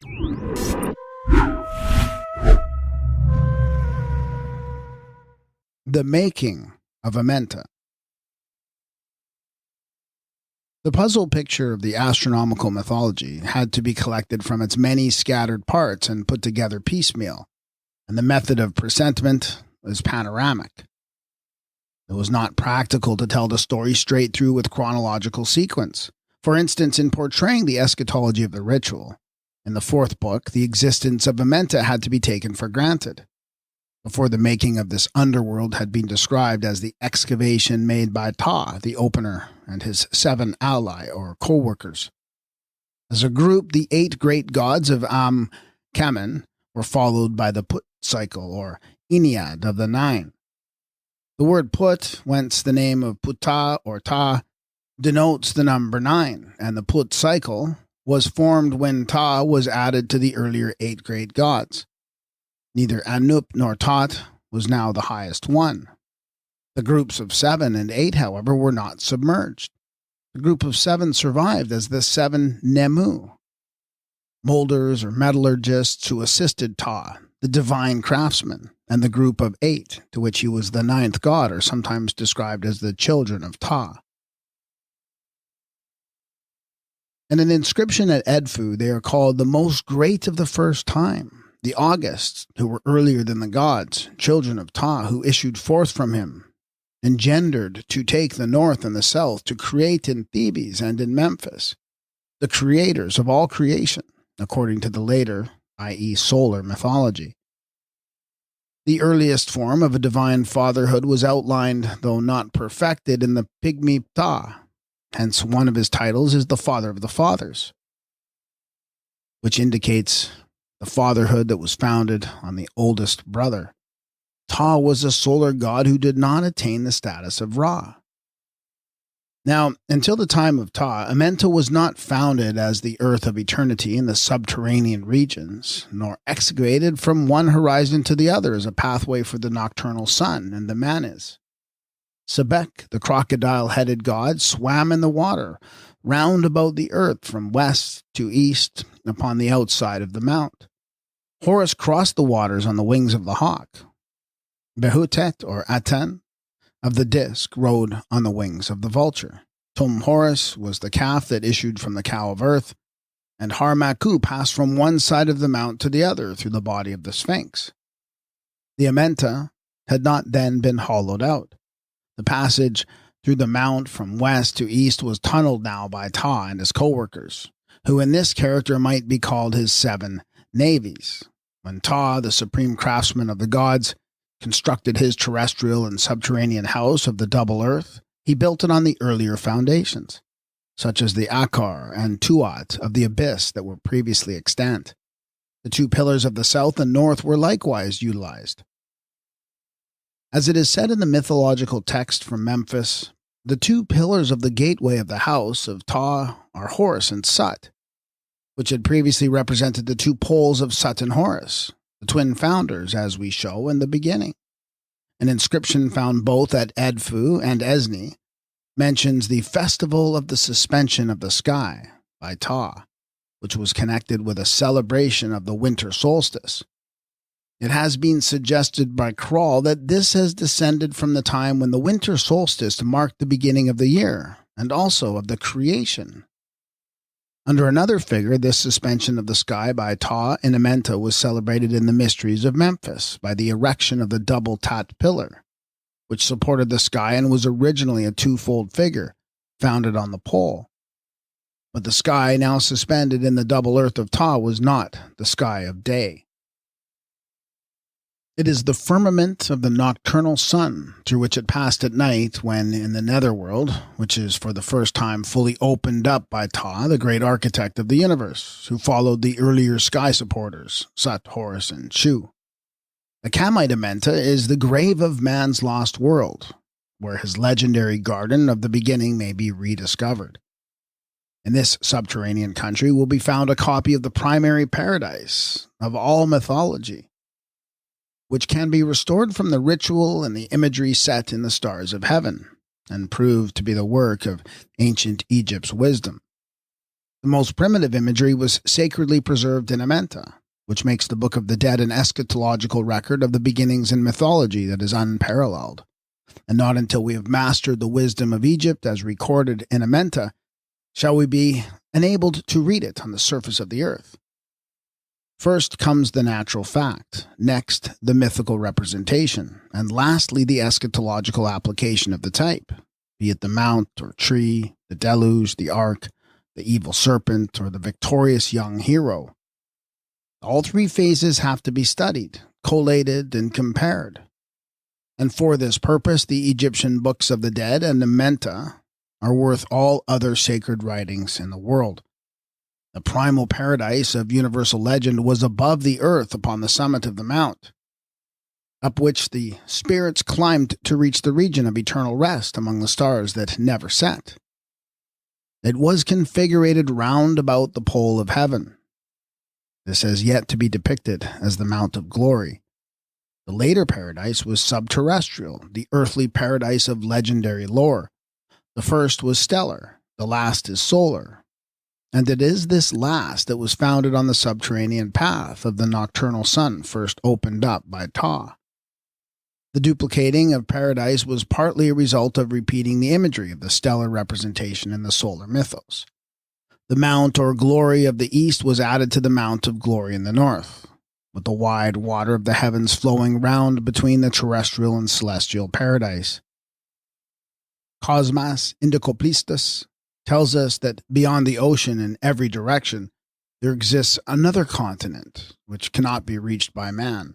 The Making of Amenta. The puzzle picture of the astronomical mythology had to be collected from its many scattered parts and put together piecemeal, and the method of presentment was panoramic. It was not practical to tell the story straight through with chronological sequence. For instance, in portraying the eschatology of the ritual, in the fourth book, the existence of Amenta had to be taken for granted. Before the making of this underworld had been described as the excavation made by Ptah, the opener, and his 7 ally or co-workers. As a group, the 8 great gods of Kamen were followed by the Put cycle or Ennead of the 9. The word Put, whence the name of Putta or Ta, denotes the number 9, and the Put cycle was formed when Ta was added to the earlier 8 great gods. Neither Anup nor Tot was now the highest one. The groups of 7 and 8, however, were not submerged. The group of 7 survived as the 7 Nemu, molders or metallurgists who assisted Ta, the divine craftsman, and the group of 8, to which he was the 9th god, are sometimes described as the children of Ta. In an inscription at Edfu, they are called the most great of the first time. The Augusts, who were earlier than the gods, children of Ta, who issued forth from him, engendered to take the north and the south, to create in Thebes and in Memphis, the creators of all creation, according to the later, i.e. solar mythology. The earliest form of a divine fatherhood was outlined, though not perfected, in the Pygmy Ptah. Hence one of his titles is the Father of the Fathers, which indicates the fatherhood that was founded on the oldest brother. Ta was a solar god who did not attain the status of Ra. Now, until the time of Ta, Amenta was not founded as the earth of eternity in the subterranean regions, nor excavated from one horizon to the other as a pathway for the nocturnal sun and the Manas. Sebek, the crocodile-headed god, swam in the water, round about the earth from west to east upon the outside of the mount. Horus crossed the waters on the wings of the hawk. Behutet, or Aten, of the disk, rode on the wings of the vulture. Tum Horus was the calf that issued from the cow of earth, and Har-Maku passed from one side of the mount to the other through the body of the Sphinx. The Amenta had not then been hollowed out. The passage through the mount from west to east was tunneled now by Ta and his co-workers, who in this character might be called his 7 navies. When Ta, the supreme craftsman of the gods, constructed his terrestrial and subterranean house of the double earth, he built it on the earlier foundations, such as the Akar and Tuat of the abyss that were previously extant. The 2 pillars of the south and north were likewise utilized. As it is said in the mythological text from Memphis, the 2 pillars of the gateway of the house of Ta are Horus and Sut, which had previously represented the 2 poles of Sut and Horus, the twin founders, as we show in the beginning. An inscription found both at Edfu and Esni mentions the Festival of the Suspension of the Sky by Ta, which was connected with a celebration of the winter solstice. It has been suggested by Kroll that this has descended from the time when the winter solstice marked the beginning of the year, and also of the creation. Under another figure, this suspension of the sky by Ta in Amenta was celebrated in the mysteries of Memphis by the erection of the double Tat pillar, which supported the sky and was originally a 2-fold figure, founded on the pole. But the sky now suspended in the double earth of Ta was not the sky of day. It is the firmament of the nocturnal sun through which it passed at night when, in the netherworld, which is for the first time fully opened up by Ta, the great architect of the universe, who followed the earlier sky supporters, Sut, Horus, and Shu. The Kamite Amenta is the grave of man's lost world, where his legendary garden of the beginning may be rediscovered. In this subterranean country will be found a copy of the primary paradise of all mythology, which can be restored from the ritual and the imagery set in the stars of heaven, and proved to be the work of ancient Egypt's wisdom. The most primitive imagery was sacredly preserved in Amenta, which makes the Book of the Dead an eschatological record of the beginnings in mythology that is unparalleled. And not until we have mastered the wisdom of Egypt as recorded in Amenta shall we be enabled to read it on the surface of the earth. First comes the natural fact, next the mythical representation, and lastly the eschatological application of the type, be it the mount or tree, the deluge, the ark, the evil serpent, or the victorious young hero. All three phases have to be studied, collated, and compared. And for this purpose, the Egyptian books of the dead and Amenta are worth all other sacred writings in the world. The primal paradise of universal legend was above the earth upon the summit of the mount, up which the spirits climbed to reach the region of eternal rest among the stars that never set. It was configurated round about the pole of heaven. This has yet to be depicted as the Mount of Glory. The later paradise was subterrestrial, the earthly paradise of legendary lore. The first was stellar, the last is solar. And it is this last that was founded on the subterranean path of the nocturnal sun first opened up by Ptah. The duplicating of paradise was partly a result of repeating the imagery of the stellar representation in the solar mythos. The Mount or Glory of the east was added to the Mount of Glory in the north, with the wide water of the heavens flowing round between the terrestrial and celestial paradise. Cosmas Indicoplistus tells us that beyond the ocean in every direction, there exists another continent which cannot be reached by man,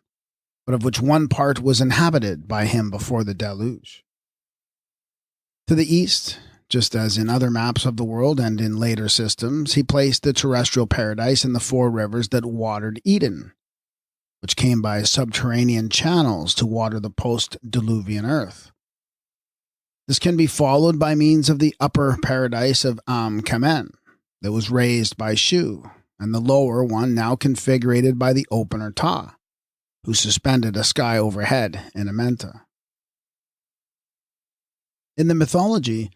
but of which one part was inhabited by him before the deluge. To the east, just as in other maps of the world and in later systems, he placed the terrestrial paradise in the four rivers that watered Eden, which came by subterranean channels to water the post-diluvian earth. This can be followed by means of the upper paradise of Am-Kamen that was raised by Shu, and the lower one now configured by the opener Ptah, who suspended a sky overhead in Amenta. In the mythology,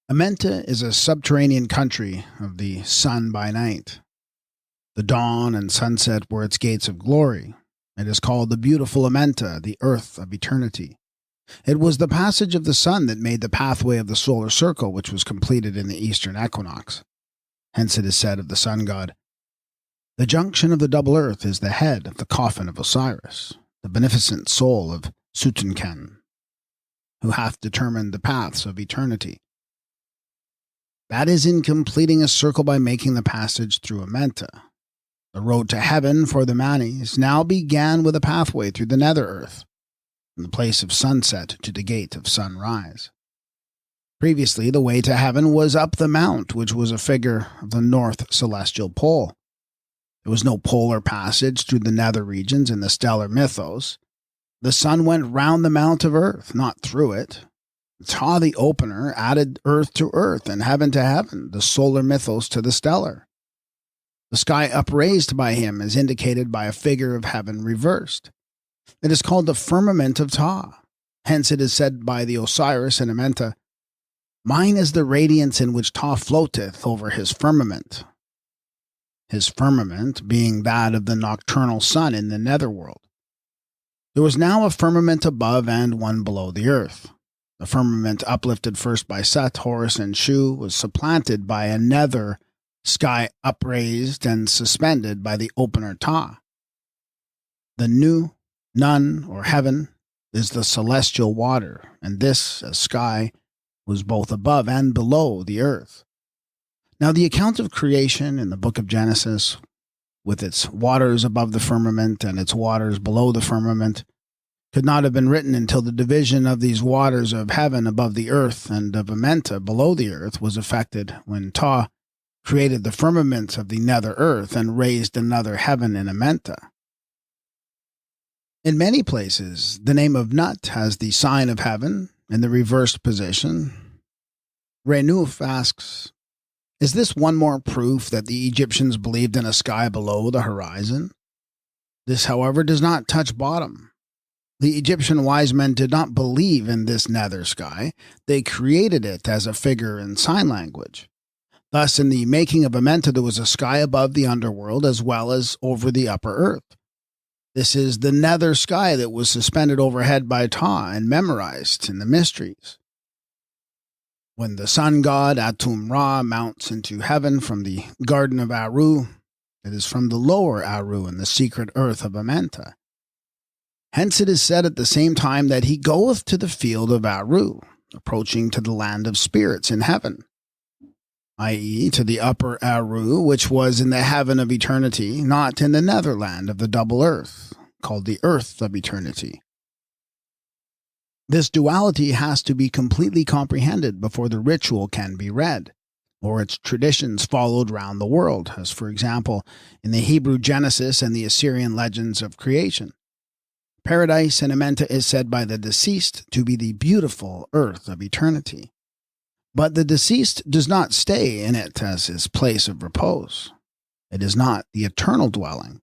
Amenta is a subterranean country of the sun by night. The dawn and sunset were its gates of glory. It is called the beautiful Amenta, the earth of eternity. It was the passage of the sun that made the pathway of the solar circle, which was completed in the eastern equinox. Hence it is said of the sun god, "The junction of the double earth is the head of the coffin of Osiris, the beneficent soul of Sutenkan, who hath determined the paths of eternity." That is in completing a circle by making the passage through Amenta. The road to heaven for the Manis now began with a pathway through the nether earth, from the place of sunset to the gate of sunrise. Previously, the way to heaven was up the mount, which was a figure of the north celestial pole. There was no polar passage through the nether regions in the stellar mythos. The sun went round the mount of earth, not through it. Ptah the opener added earth to earth and heaven to heaven, the solar mythos to the stellar. The sky upraised by him is indicated by a figure of heaven reversed. It is called the firmament of Ptah. Hence it is said by the Osiris in Amenta, "Mine is the radiance in which Ptah floateth over his firmament." His firmament being that of the nocturnal sun in the netherworld. There was now a firmament above and one below the earth. The firmament uplifted first by Set, Horus, and Shu was supplanted by a nether sky upraised and suspended by the opener Ptah. The Nu, Nun, or heaven, is the celestial water, and this, as sky, was both above and below the earth. Now the account of creation in the book of Genesis, with its waters above the firmament and its waters below the firmament, could not have been written until the division of these waters of heaven above the earth and of Amenta below the earth was effected when Ptah created the firmament of the nether earth and raised another heaven in Amenta. In many places, the name of Nut has the sign of heaven in the reversed position. Renouf asks, "Is this one more proof that the Egyptians believed in a sky below the horizon? This, however, does not touch bottom. The Egyptian wise men did not believe in this nether sky. They created it as a figure in sign language. Thus, in the Making of Amenta, there was a sky above the underworld as well as over the upper earth. This is the nether sky that was suspended overhead by Ptah and memorized in the mysteries. When the sun god Atum-Ra mounts into heaven from the garden of Aru, it is from the lower Aru in the secret earth of Amenta. Hence it is said at the same time that he goeth to the field of Aru, approaching to the land of spirits in heaven, i.e. to the upper Aru, which was in the heaven of eternity, not in the netherland of the double earth, called the earth of eternity. This duality has to be completely comprehended before the ritual can be read, or its traditions followed round the world, as for example in the Hebrew Genesis and the Assyrian legends of creation. Paradise in Amenta is said by the deceased to be the beautiful earth of eternity. But the deceased does not stay in it as his place of repose. It is not the eternal dwelling.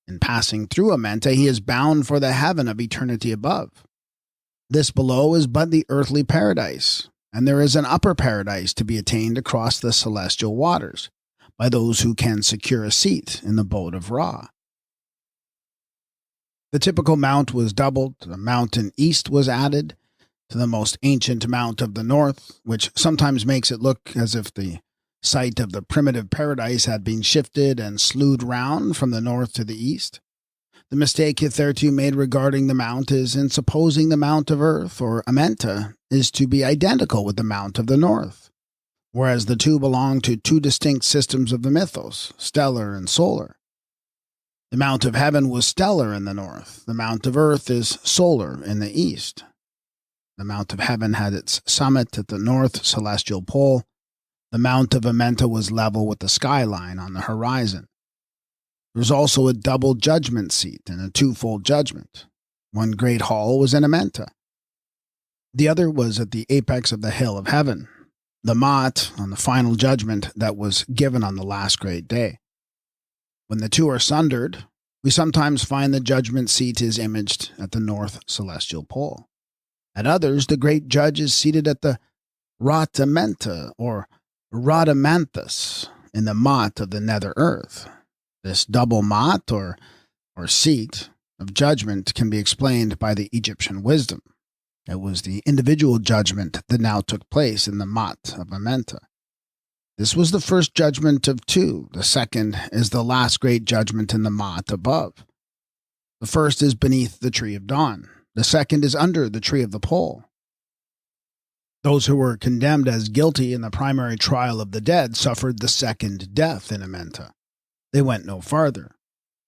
In passing through Amenta, he is bound for the heaven of eternity above. This below is but the earthly paradise, and there is an upper paradise to be attained across the celestial waters by those who can secure a seat in the boat of Ra. The typical mount was doubled, the mountain east was added to the most ancient mount of the north, which sometimes makes it look as if the site of the primitive paradise had been shifted and slewed round from the north to the east. The mistake hitherto made regarding the mount is in supposing the mount of earth, or Amenta, is to be identical with the mount of the north, whereas the two belong to two distinct systems of the mythos, stellar and solar. The mount of heaven was stellar in the north, the mount of earth is solar in the east. The mount of heaven had its summit at the north celestial pole. The mount of Amenta was level with the skyline on the horizon. There was also a double judgment seat and a twofold judgment. One great hall was in Amenta. The other was at the apex of the hill of heaven, the Ma'at on the final judgment that was given on the last great day. When the two are sundered, we sometimes find the judgment seat is imaged at the north celestial pole. At others, the great judge is seated at the Rat Amenta, or Radamanthus, in the Ma'at of the nether earth. This double Ma'at, or seat, of judgment can be explained by the Egyptian wisdom. It was the individual judgment that now took place in the Ma'at of Amenta. This was the first judgment of two. The second is the last great judgment in the Ma'at above. The first is beneath the tree of dawn. The second is under the tree of the pole. Those who were condemned as guilty in the primary trial of the dead suffered the second death in Amenta. They went no farther,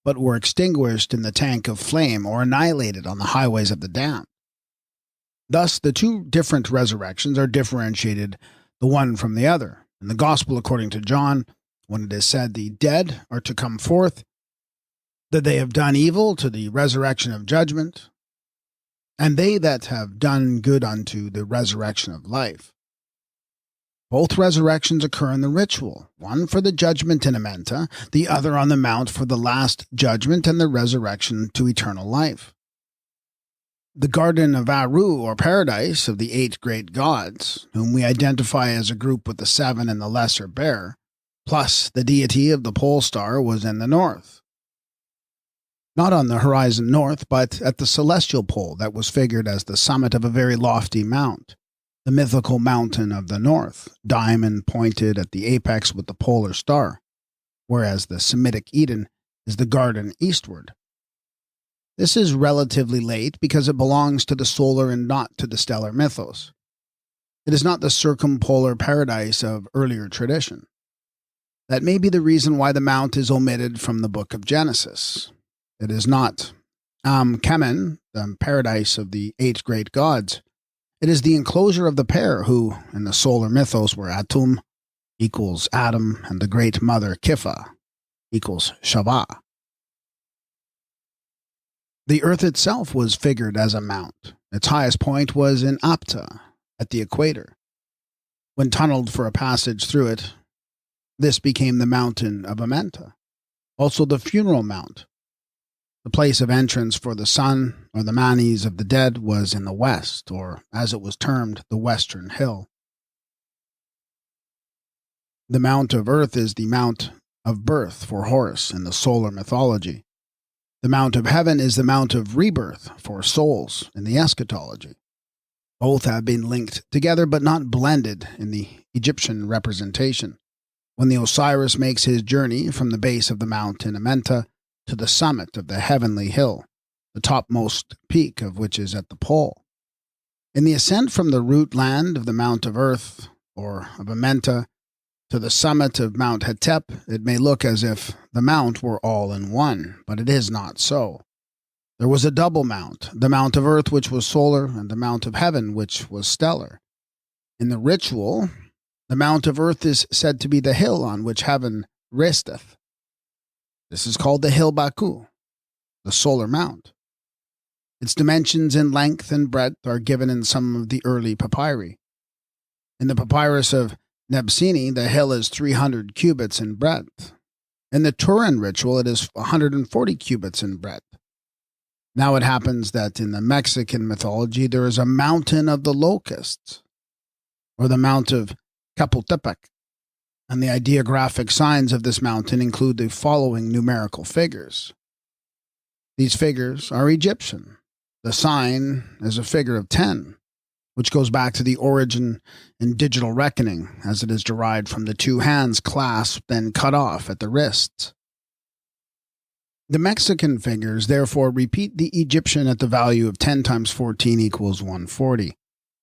but were extinguished in the tank of flame or annihilated on the highways of the damned. Thus, the two different resurrections are differentiated the one from the other. In the Gospel according to John, when it is said the dead are to come forth, that they have done evil to the resurrection of judgment, and they that have done good unto the resurrection of life. Both resurrections occur in the ritual, one for the judgment in Amenta, the other on the mount for the last judgment and the resurrection to eternal life. The garden of Aru, or paradise, of the 8 great gods, whom we identify as a group with the 7 and the lesser bear, plus the deity of the pole star, was in the north. Not on the horizon north, but at the celestial pole that was figured as the summit of a very lofty mount, the mythical mountain of the north, diamond pointed at the apex with the polar star, whereas the Semitic Eden is the garden eastward. This is relatively late because it belongs to the solar and not to the stellar mythos. It is not the circumpolar paradise of earlier tradition. That may be the reason why the mount is omitted from the book of Genesis. It is not Kemen, the paradise of the 8 great gods. It is the enclosure of the pair who, in the solar mythos, were Atum equals Adam and the great mother Kipha equals Shava. The earth itself was figured as a mount. Its highest point was in Apta, at the equator. When tunneled for a passage through it, this became the mountain of Amenta. Also the funeral mount. The place of entrance for the sun, or the manes of the dead, was in the west, or, as it was termed, the western hill. The Mount of Earth is the Mount of Birth for Horus in the solar mythology. The Mount of Heaven is the Mount of Rebirth for souls in the eschatology. Both have been linked together but not blended in the Egyptian representation. When the Osiris makes his journey from the base of the mountain Amenta to the summit of the heavenly hill, the topmost peak of which is at the pole. In the ascent from the root land of the Mount of Earth, or of Amenta, to the summit of Mount Hetep, it may look as if the mount were all in one, but it is not so. There was a double mount, the Mount of Earth which was solar, and the Mount of Heaven which was stellar. In the ritual, the Mount of Earth is said to be the hill on which heaven resteth. This is called the Hill Baku, the solar mount. Its dimensions in length and breadth are given in some of the early papyri. In the papyrus of Nebseni, the hill is 300 cubits in breadth. In the Turin ritual, it is 140 cubits in breadth. Now it happens that in the Mexican mythology there is a mountain of the locusts, or the Mount of Capultepec, and the ideographic signs of this mountain include the following numerical figures. These figures are Egyptian. The sign is a figure of 10, which goes back to the origin in digital reckoning, as it is derived from the two hands clasped and cut off at the wrists. The Mexican figures therefore repeat the Egyptian at the value of 10 times 14 equals 140,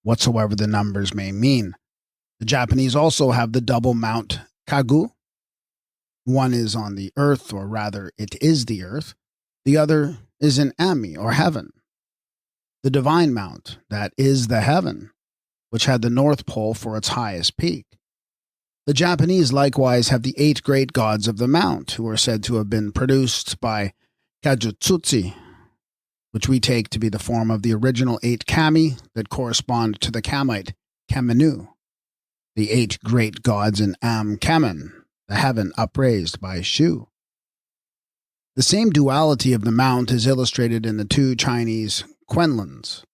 whatsoever the numbers may mean. The Japanese also have the double Mount Kagu. One is on the earth, or rather it is the earth. The other is in Ami, or heaven. The divine mount, that is the heaven, which had the North Pole for its highest peak. The Japanese likewise have the 8 great gods of the mount, who are said to have been produced by Kajutsuchi, which we take to be the form of the original 8 kami that correspond to the Kamite Kamenu, the 8 great gods in Am-Kamen, the heaven upraised by Shu. The same duality of the mount is illustrated in the 2 Chinese Quenlins.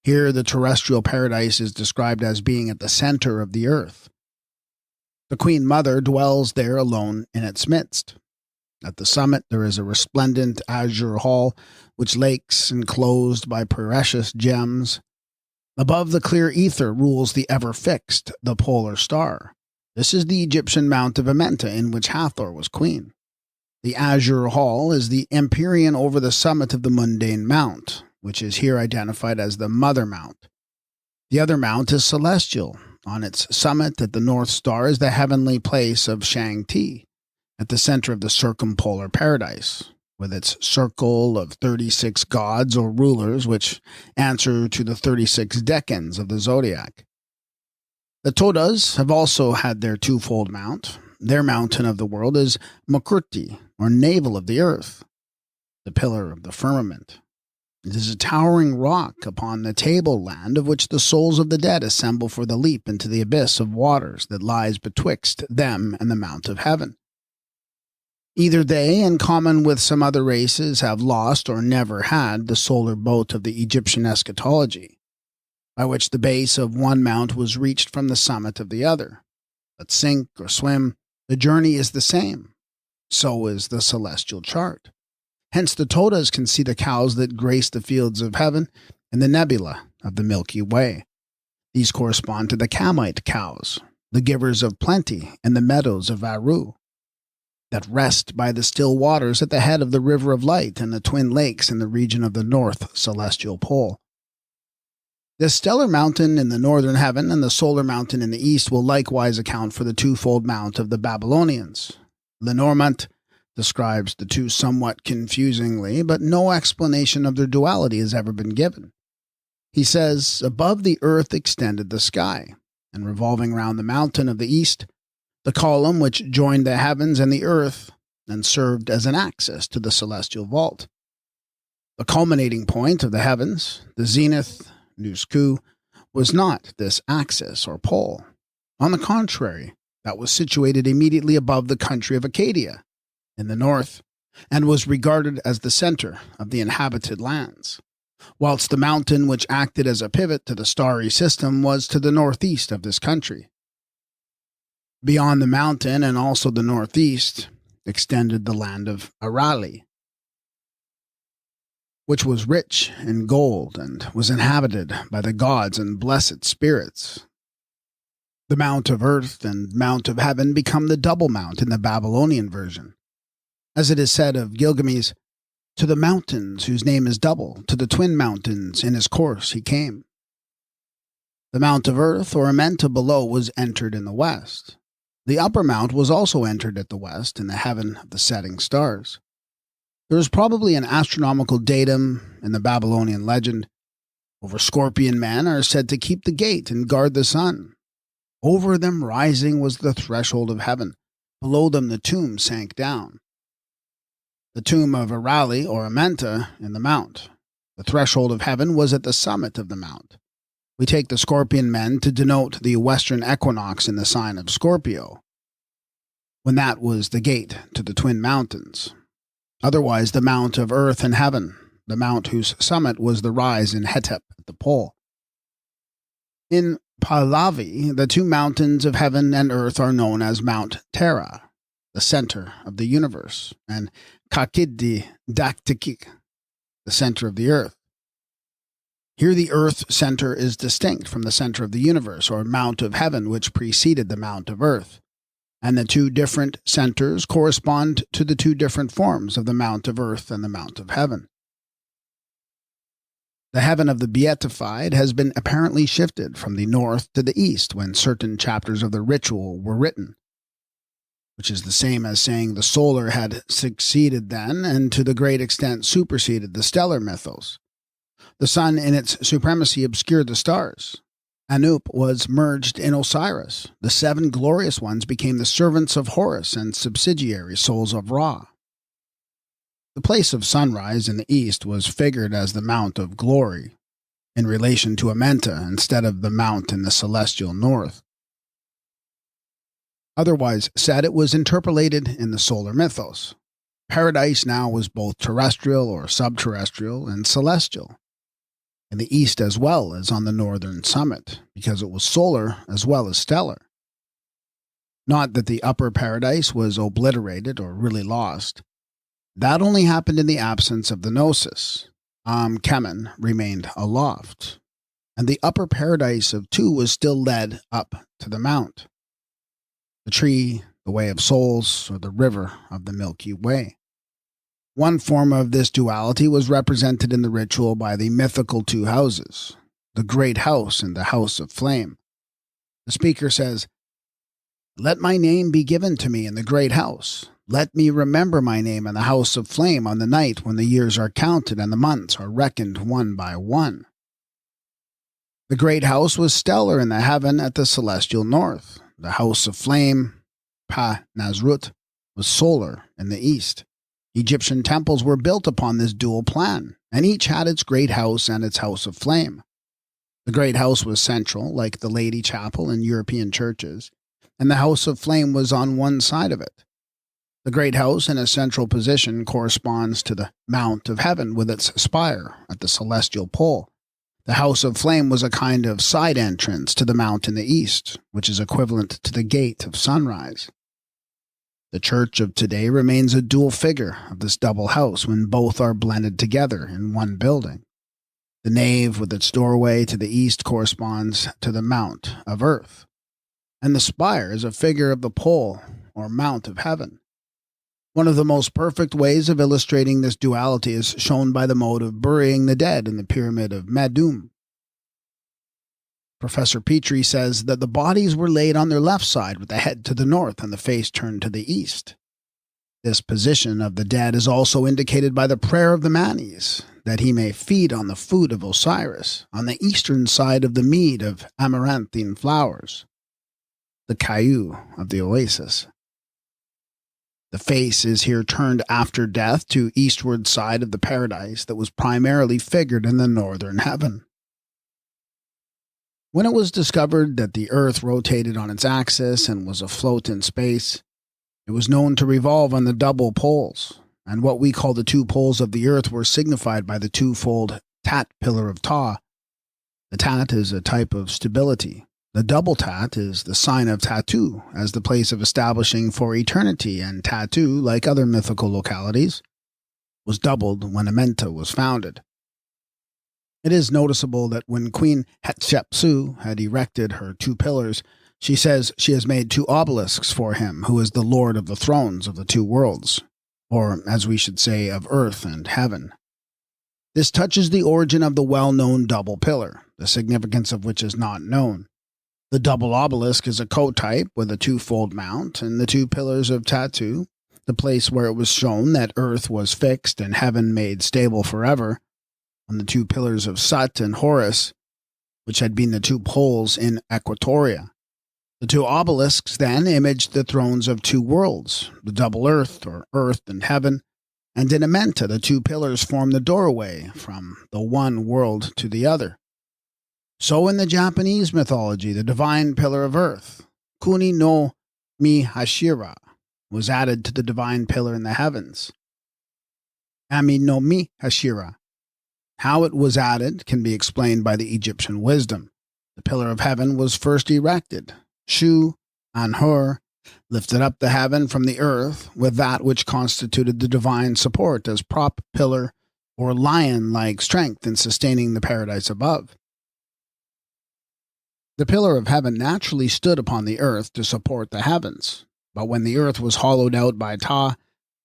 Here the terrestrial paradise is described as being at the center of the earth. The Queen Mother dwells there alone in its midst. At the summit there is a resplendent azure hall, which lakes enclosed by precious gems. Above the clear ether rules the ever-fixed, the polar star. This is the Egyptian Mount of Amenta, in which Hathor was queen. The azure hall is the empyrean over the summit of the mundane mount, which is here identified as the Mother Mount. The other mount is celestial. On its summit at the North Star is the heavenly place of Shang-Ti, at the center of the circumpolar paradise, with its circle of 36 gods or rulers which answer to the 36 decans of the zodiac. The Todas have also had their twofold mount. Their mountain of the world is Makurti, or navel of the earth, the pillar of the firmament. It is a towering rock upon the tableland of which the souls of the dead assemble for the leap into the abyss of waters that lies betwixt them and the Mount of Heaven. Either they, in common with some other races, have lost or never had the solar boat of the Egyptian eschatology, by which the base of one mount was reached from the summit of the other. But sink or swim, the journey is the same. So is the celestial chart. Hence the Todas can see the cows that grace the fields of heaven and the nebula of the Milky Way. These correspond to the Kamite cows, the givers of plenty in the meadows of Aru, that rest by the still waters at the head of the River of Light and the twin lakes in the region of the North Celestial Pole. The stellar mountain in the northern heaven and the solar mountain in the east will likewise account for the twofold mount of the Babylonians. Lenormant describes the two somewhat confusingly, but no explanation of their duality has ever been given. He says, above the earth extended the sky, and revolving round the mountain of the east, the column which joined the heavens and the earth, and served as an axis to the celestial vault. The culminating point of the heavens, the zenith, Nusku, was not this axis or pole. On the contrary, that was situated immediately above the country of Acadia, in the north, and was regarded as the center of the inhabited lands, whilst the mountain which acted as a pivot to the starry system was to the northeast of this country. Beyond the mountain and also the northeast extended the land of Arali, which was rich in gold and was inhabited by the gods and blessed spirits. The Mount of Earth and Mount of Heaven become the double mount in the Babylonian version. As it is said of Gilgamesh, "To the mountains whose name is double, to the twin mountains in his course he came." The Mount of Earth or Amenta below was entered in the west. The upper mount was also entered at the west in the heaven of the setting stars. There is probably an astronomical datum in the Babylonian legend. Over scorpion men are said to keep the gate and guard the sun. Over them rising was the threshold of heaven. Below them the tomb sank down. The tomb of Arali or Amenta in the mount. The threshold of heaven was at the summit of the mount. We take the scorpion men to denote the western equinox in the sign of Scorpio, when that was the gate to the twin mountains. Otherwise, the Mount of Earth and Heaven, the mount whose summit was the rise in Hetep at the pole. In Pahlavi, the two mountains of heaven and earth are known as Mount Terra, the center of the universe, and Kakidi Daktikik, the center of the earth. Here the earth center is distinct from the center of the universe, or Mount of Heaven, which preceded the Mount of Earth, and the two different centers correspond to the two different forms of the Mount of Earth and the Mount of Heaven. The heaven of the beatified has been apparently shifted from the north to the east when certain chapters of the ritual were written, which is the same as saying the solar had succeeded then and to the great extent superseded the stellar mythos. The sun in its supremacy obscured the stars. Anup was merged in Osiris. The seven glorious ones became the servants of Horus and subsidiary souls of Ra. The place of sunrise in the east was figured as the Mount of Glory, in relation to Amenta instead of the mount in the celestial north. Otherwise said, it was interpolated in the solar mythos. Paradise now was both terrestrial or subterrestrial and celestial, in the east as well as on the northern summit, because it was solar as well as stellar. Not that the upper paradise was obliterated or really lost. That only happened in the absence of the gnosis. Kemen remained aloft, and the upper paradise of two was still led up to the mount. The tree, the way of souls, or the river of the Milky Way. One form of this duality was represented in the ritual by the mythical two houses, the great house and the house of flame. The speaker says, "Let my name be given to me in the great house. Let me remember my name in the house of flame on the night when the years are counted and the months are reckoned one by one." The great house was stellar in the heaven at the celestial north. The house of flame, Pa Nazrut, was solar in the east. Egyptian temples were built upon this dual plan, and each had its great house and its house of flame. The great house was central, like the Lady Chapel in European churches, and the house of flame was on one side of it. The great house in a central position corresponds to the Mount of Heaven with its spire at the celestial pole. The house of flame was a kind of side entrance to the mount in the east, which is equivalent to the gate of sunrise. The church of today remains a dual figure of this double house when both are blended together in one building. The nave with its doorway to the east corresponds to the Mount of Earth, and the spire is a figure of the pole or Mount of Heaven. One of the most perfect ways of illustrating this duality is shown by the mode of burying the dead in the pyramid of Medum. Professor Petrie says that the bodies were laid on their left side with the head to the north and the face turned to the east. This position of the dead is also indicated by the prayer of the Manes, that he may feed on the food of Osiris, on the eastern side of the mead of amaranthine flowers, the caillou of the oasis. The face is here turned after death to eastward side of the paradise that was primarily figured in the northern heaven. When it was discovered that the earth rotated on its axis and was afloat in space, it was known to revolve on the double poles, and what we call the two poles of the earth were signified by the twofold Tat pillar of Ta. The Tat is a type of stability, The double tat is the sign of Tatu as the place of establishing for eternity, and Tatu, like other mythical localities, was doubled when Amenta was founded. It is noticeable that when Queen Hatshepsut had erected her 2 pillars, she says she has made 2 obelisks for him, who is the Lord of the thrones of the 2 worlds, or as we should say, of earth and heaven. This touches the origin of the well-known double pillar, the significance of which is not known. The double obelisk is a co-type with a 2-fold mount, and the 2 pillars of Tatu, the place where it was shown that earth was fixed and heaven made stable forever, on the 2 pillars of Sut and Horus, which had been the 2 poles in Equatoria. The 2 obelisks then imaged the thrones of 2 worlds, the double earth, or earth and heaven, and in Amenta the 2 pillars form the doorway from the one world to the other. So in the Japanese mythology, the divine pillar of earth, Kuni no Mi Hashira, was added to the divine pillar in the heavens, Ami no Mi Hashira. How it was added can be explained by the Egyptian wisdom. The pillar of heaven was first erected. Shu, Anhur, lifted up the heaven from the earth with that which constituted the divine support as prop pillar or lion-like strength in sustaining the paradise above. The pillar of heaven naturally stood upon the earth to support the heavens, but when the earth was hollowed out by Ta,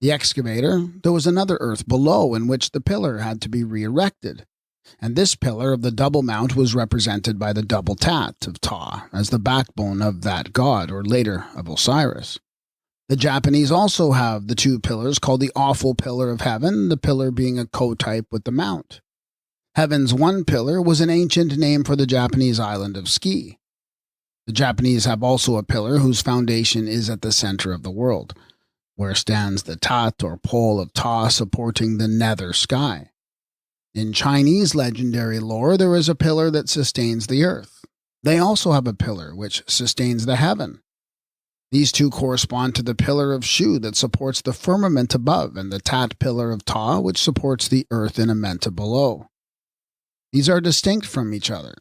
the excavator, there was another earth below in which the pillar had to be re-erected, and this pillar of the double mount was represented by the double tat of Ta as the backbone of that god, or later of Osiris. The Japanese also have the 2 pillars called the awful pillar of heaven, the pillar being a co-type with the mount. Heaven's 1 pillar was an ancient name for the Japanese island of Ski. The Japanese have also a pillar whose foundation is at the center of the world, where stands the tat or pole of Ta supporting the nether sky. In Chinese legendary lore, there is a pillar that sustains the earth. They also have a pillar which sustains the heaven. These 2 correspond to the pillar of Shu that supports the firmament above and the tat pillar of Ta which supports the earth in Amenta below. These are distinct from each other.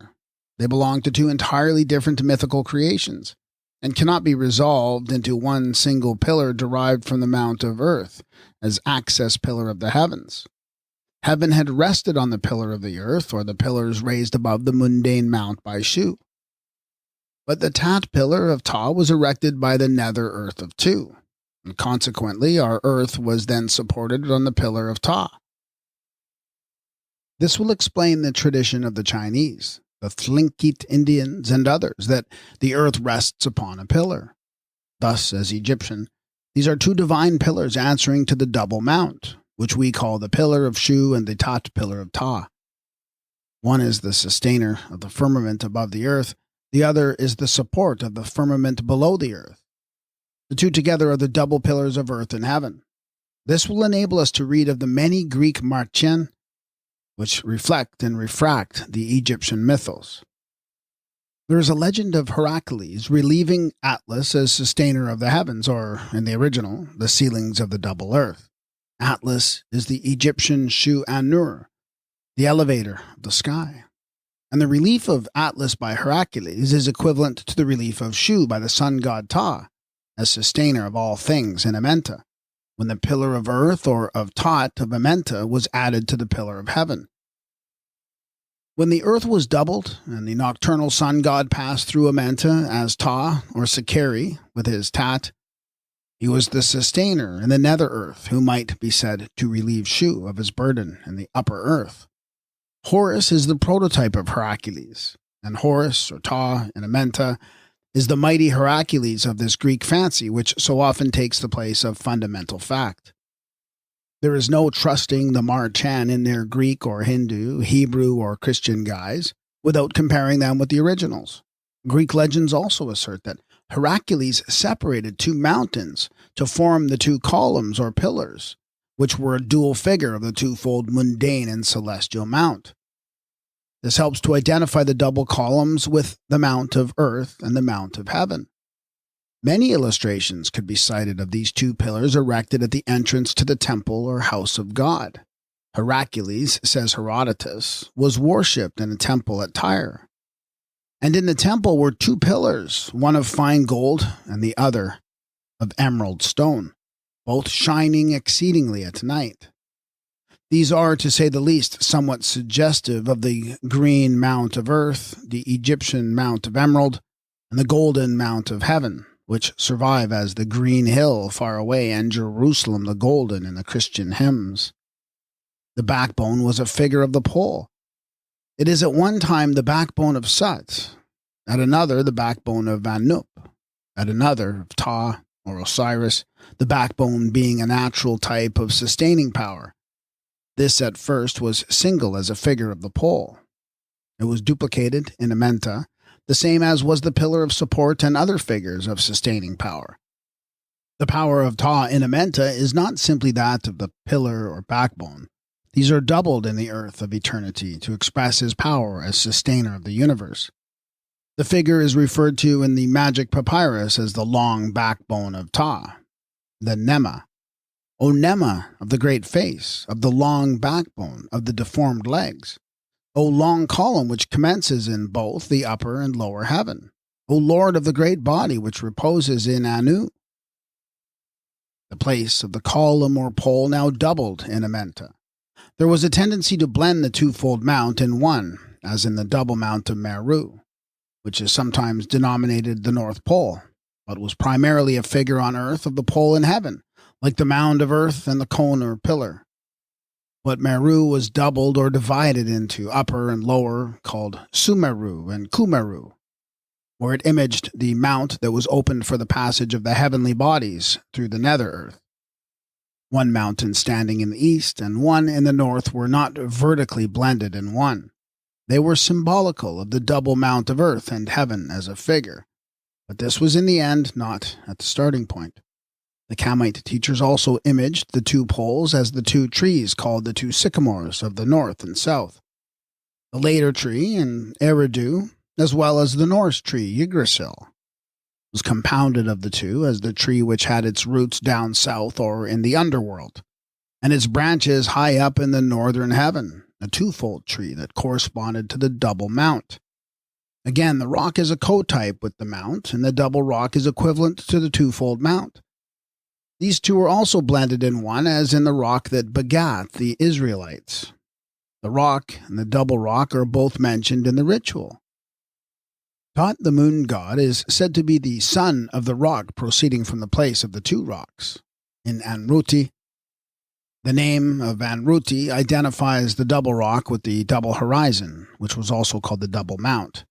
They belong to 2 entirely different mythical creations, and cannot be resolved into one single pillar derived from the mount of earth, as access pillar of the heavens. Heaven had rested on the pillar of the earth, or the pillars raised above the mundane mount by Shu. But the tat pillar of Ta was erected by the nether earth of Tu, and consequently our earth was then supported on the pillar of Ta. This will explain the tradition of the Chinese, the Tlingit Indians, and others, that the earth rests upon a pillar. Thus, as Egyptian, these are 2 divine pillars answering to the double mount, which we call the pillar of Shu and the tat pillar of Ta. One is the sustainer of the firmament above the earth, the other is the support of the firmament below the earth. The 2 together are the double pillars of earth and heaven. This will enable us to read of the many Greek marchen, which reflect and refract the Egyptian mythos. There is a legend of Heracles relieving Atlas as sustainer of the heavens, or, in the original, the ceilings of the double earth. Atlas is the Egyptian Shu Anur, the elevator of the sky. And the relief of Atlas by Heracles is equivalent to the relief of Shu by the sun god Ta, as sustainer of all things in Amenta, when the pillar of earth or of Tat of Amenta was added to the pillar of heaven. When the earth was doubled and the nocturnal sun god passed through Amenta as Ta or Sakari with his Tat, he was the sustainer in the nether earth who might be said to relieve Shu of his burden in the upper earth. Horus is the prototype of Heracles, and Horus, or Ta in Amenta, is the mighty Heracles of this Greek fancy which so often takes the place of fundamental fact. There is no trusting the Marchan in their Greek or Hindu, Hebrew or Christian guise without comparing them with the originals. Greek legends also assert that Heracles separated 2 mountains to form the 2 columns or pillars, which were a dual figure of the 2-fold mundane and celestial mount. This helps to identify the double columns with the mount of earth and the mount of heaven. Many illustrations could be cited of these 2 pillars erected at the entrance to the temple or house of God. Heracles, says Herodotus, was worshipped in a temple at Tyre. And in the temple were 2 pillars, one of fine gold and the other of emerald stone, both shining exceedingly at night. These are, to say the least, somewhat suggestive of the green mount of earth, the Egyptian mount of emerald, and the golden mount of heaven, which survive as the green hill far away and Jerusalem the golden in the Christian hymns. The backbone was a figure of the pole. It is at one time the backbone of Sut, at another the backbone of Anup, at another of Ptah or Osiris, the backbone being a natural type of sustaining power. This at first was single as a figure of the pole. It was duplicated in Amenta, the same as was the pillar of support and other figures of sustaining power. The power of Ptah in Amenta is not simply that of the pillar or backbone. These are doubled in the earth of eternity to express his power as sustainer of the universe. The figure is referred to in the magic papyrus as the long backbone of Ptah, the Nema. O Nema of the great face, of the long backbone, of the deformed legs. O long column which commences in both the upper and lower heaven. O Lord of the great body which reposes in Anu. The place of the column or pole now doubled in Amenta. There was a tendency to blend the twofold mount in one, as in the double mount of Meru, which is sometimes denominated the North Pole, but was primarily a figure on earth of the pole in heaven, like the mound of earth and the cone or pillar. But Meru was doubled or divided into upper and lower, called Sumeru and Kumeru, where it imaged the mount that was opened for the passage of the heavenly bodies through the nether earth. One mountain standing in the east and one in the north were not vertically blended in one. They were symbolical of the double mount of earth and heaven as a figure, but this was in the end, not at the starting point. The Kamite teachers also imaged the 2 poles as the 2 trees called the 2 sycamores of the north and south. The later tree in Eridu, as well as the Norse tree Yggdrasil, was compounded of the 2 as the tree which had its roots down south or in the underworld, and its branches high up in the northern heaven, a twofold tree that corresponded to the double mount. Again, the rock is a co-type with the mount, and the double rock is equivalent to the twofold mount. These 2 are also blended in one, as in the rock that begat the Israelites. The rock and the double rock are both mentioned in the ritual. Tot, the moon god, is said to be the son of the rock proceeding from the place of the 2 rocks. In Anruti, the name of Anruti identifies the double rock with the double horizon, which was also called the double mount.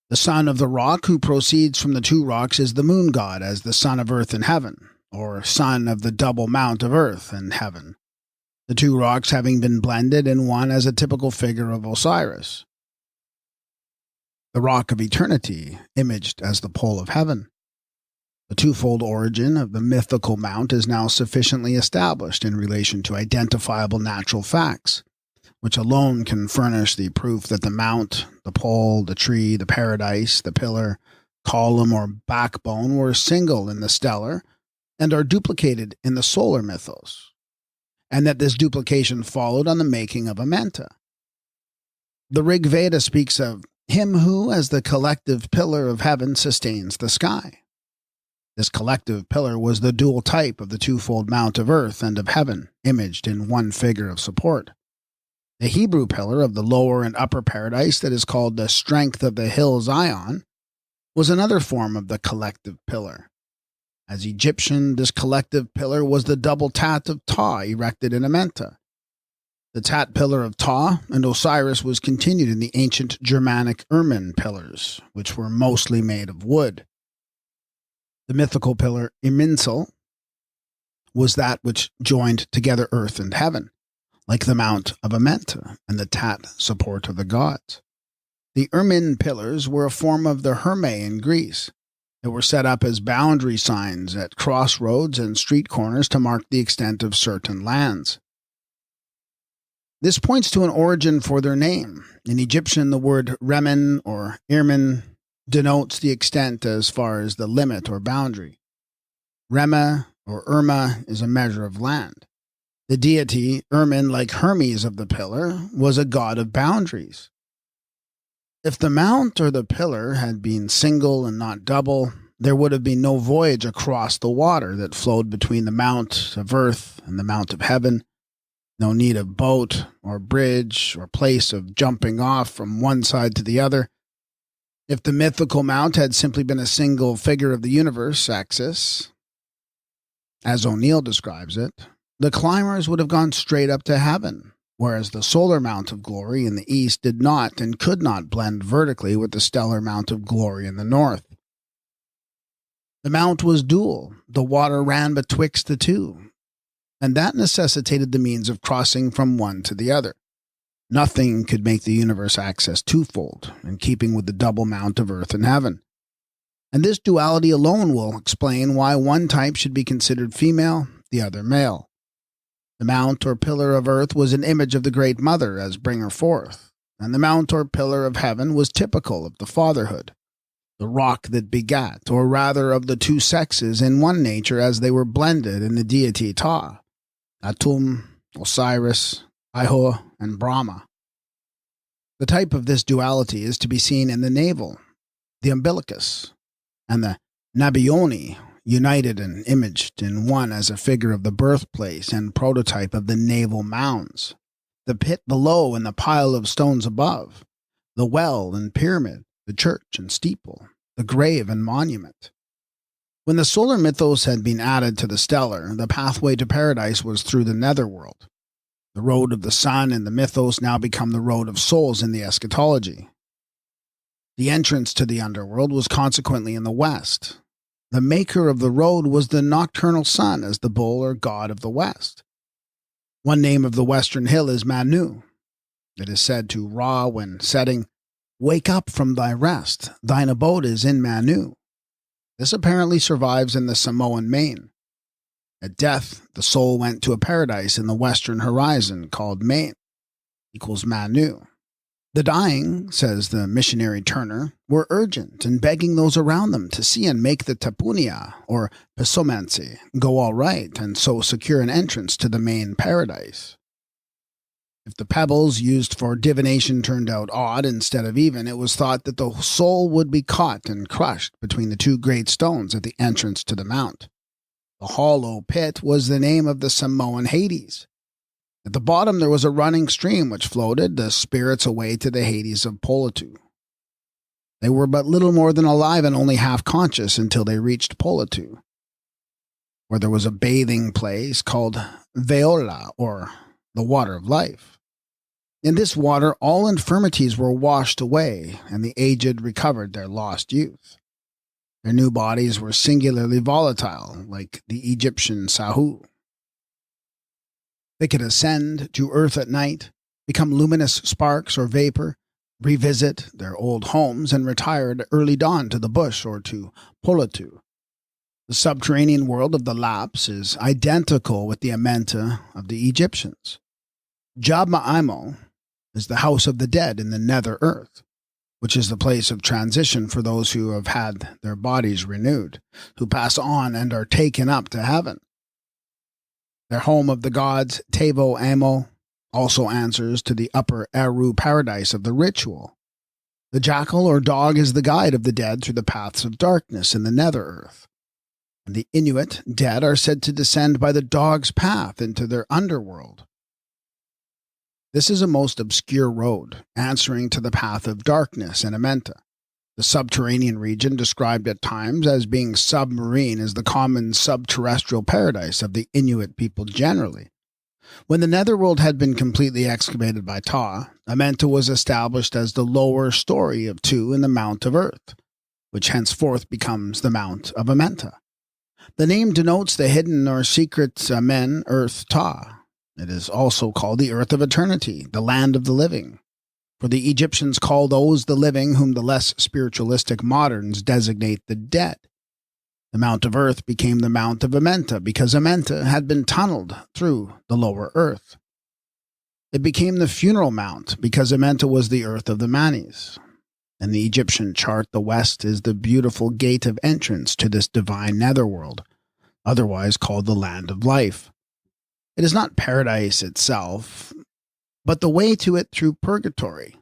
The son of the rock who proceeds from the 2 rocks is the moon god as the son of earth and heaven, or son of the double mount of earth and heaven, the 2 rocks having been blended in one as a typical figure of Osiris. The rock of eternity, imaged as the pole of heaven. The twofold origin of the mythical mount is now sufficiently established in relation to identifiable natural facts, which alone can furnish the proof that the mount, the pole, the tree, the paradise, the pillar, column, or backbone were single in the stellar and are duplicated in the solar mythos, and that this duplication followed on the making of Amenta. The Rig Veda speaks of him who, as the collective pillar of heaven, sustains the sky. This collective pillar was the dual type of the twofold mount of earth and of heaven, imaged in one figure of support. The Hebrew pillar of the lower and upper paradise that is called the strength of the hill Zion was another form of the collective pillar. As Egyptian, this collective pillar was the double tat of Ptah erected in Amenta. The tat pillar of Ptah and Osiris was continued in the ancient Germanic ermine pillars, which were mostly made of wood. The mythical pillar Iminsel was that which joined together earth and heaven, like the Mount of Amenta and the tat support of the gods. The ermine pillars were a form of the Hermae in Greece. They were set up as boundary signs at crossroads and street corners to mark the extent of certain lands. This points to an origin for their name. In Egyptian, the word remen or irmin denotes the extent as far as the limit or boundary. Rema or Irma is a measure of land. The deity, Irmin, like Hermes of the pillar, was a god of boundaries. If the mount or the pillar had been single and not double, there would have been no voyage across the water that flowed between the mount of earth and the mount of heaven, no need of boat or bridge or place of jumping off from one side to the other. If the mythical mount had simply been a single figure of the universe axis, as O'Neill describes it, the climbers would have gone straight up to heaven, whereas the solar mount of glory in the east did not and could not blend vertically with the stellar mount of glory in the north. The mount was dual, the water ran betwixt the two, and that necessitated the means of crossing from one to the other. Nothing could make the universe axis twofold, in keeping with the double mount of earth and heaven. And this duality alone will explain why one type should be considered female, the other male. The mount or pillar of earth was an image of the Great Mother as bringer forth, and the mount or pillar of heaven was typical of the fatherhood, the rock that begat, or rather of the two sexes in one nature as they were blended in the deity Ta, Atum, Osiris, Iho, and Brahma. The type of this duality is to be seen in the navel, the umbilicus, and the Nabioni, united and imaged in one as a figure of the birthplace and prototype of the naval mounds, the pit below and the pile of stones above, the well and pyramid, the church and steeple, the grave and monument. When the solar mythos had been added to the stellar, the pathway to paradise was through the netherworld. The road of the sun and the mythos now become the road of souls in the eschatology. The entrance to the underworld was consequently in the west. The maker of the road was the nocturnal sun as the bull or god of the west. One name of the western hill is Manu. It is said to Ra when setting, "Wake up from thy rest, thine abode is in Manu." This apparently survives in the Samoan main. At death, the soul went to a paradise in the western horizon called Main, equals Manu. The dying, says the missionary Turner, were urgent and begging those around them to see and make the tapunia, or pesomancy, go all right and so secure an entrance to the main paradise. If the pebbles used for divination turned out odd instead of even, it was thought that the soul would be caught and crushed between the two great stones at the entrance to the mount. The hollow pit was the name of the Samoan Hades. At the bottom there was a running stream which floated the spirits away to the Hades of Politu. They were but little more than alive and only half conscious until they reached Politu, where there was a bathing place called Veola, or the water of life. In this water all infirmities were washed away, and the aged recovered their lost youth. Their new bodies were singularly volatile, like the Egyptian Sahu. They could ascend to earth at night, become luminous sparks or vapor, revisit their old homes, and retire at early dawn to the bush or to Politu. The subterranean world of the Laps is identical with the Amenta of the Egyptians. Jabma'imo is the house of the dead in the nether earth, which is the place of transition for those who have had their bodies renewed, who pass on and are taken up to heaven. Their home of the gods, Tevo Amo, also answers to the upper Eru paradise of the ritual. The jackal or dog is the guide of the dead through the paths of darkness in the nether earth. And the Inuit dead are said to descend by the dog's path into their underworld. This is a most obscure road, answering to the path of darkness in Amenta. The subterranean region, described at times as being submarine, is the common subterrestrial paradise of the Inuit people generally. When the netherworld had been completely excavated by Ta, Amenta was established as the lower story of two in the Mount of Earth, which henceforth becomes the Mount of Amenta. The name denotes the hidden or secret Amen, Earth Ta. It is also called the Earth of Eternity, the Land of the Living. For the Egyptians call those the living whom the less spiritualistic moderns designate the dead. The Mount of Earth became the Mount of Amenta because Amenta had been tunneled through the lower earth. It became the funeral mount because Amenta was the earth of the Manis. In the Egyptian chart, the west is the beautiful gate of entrance to this divine netherworld, otherwise called the Land of Life. It is not paradise itself, but the way to it through purgatory.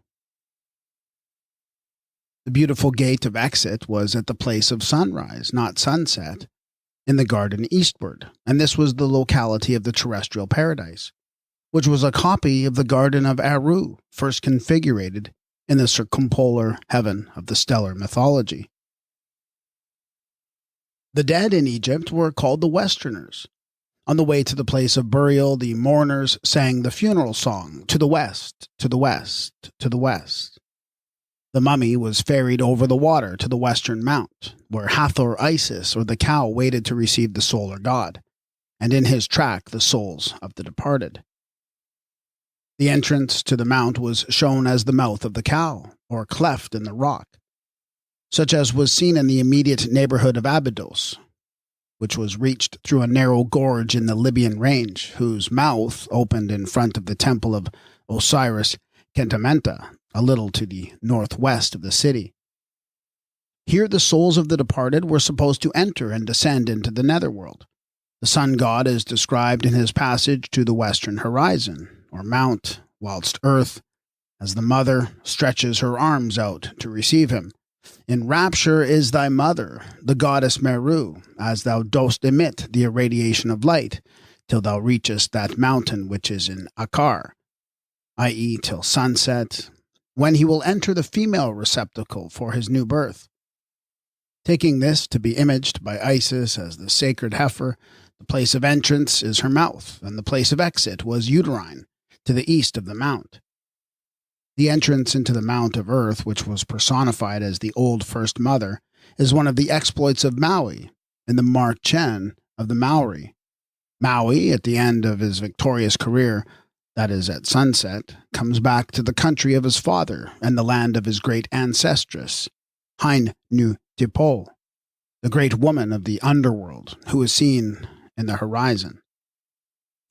The beautiful gate of exit was at the place of sunrise, not sunset, in the garden eastward, and this was the locality of the terrestrial paradise, which was a copy of the Garden of Aru, first configured in the circumpolar heaven of the stellar mythology. The dead in Egypt were called the Westerners. On the way to the place of burial, the mourners sang the funeral song, "To the west, to the west, to the west." The mummy was ferried over the water to the western mount, where Hathor Isis or the cow waited to receive the solar god, and in his track the souls of the departed. The entrance to the mount was shown as the mouth of the cow, or cleft in the rock, such as was seen in the immediate neighborhood of Abydos, which was reached through a narrow gorge in the Libyan range, whose mouth opened in front of the temple of Osiris Kentamenta, a little to the northwest of the city. Here the souls of the departed were supposed to enter and descend into the netherworld. The sun god is described in his passage to the western horizon, or mount, whilst earth, as the mother, stretches her arms out to receive him. In rapture is thy mother, the goddess Meru, as thou dost emit the irradiation of light, till thou reachest that mountain which is in Akkar, i.e. till sunset, when he will enter the female receptacle for his new birth. Taking this to be imaged by Isis as the sacred heifer, the place of entrance is her mouth, and the place of exit was uterine, to the east of the mount. The entrance into the mount of earth, which was personified as the old first mother, is one of the exploits of Maui in the Marchen of the Maori. Maui, at the end of his victorious career, that is at sunset, comes back to the country of his father and the land of his great ancestress, Hain Nu Tipo, the great woman of the underworld, who is seen in the horizon.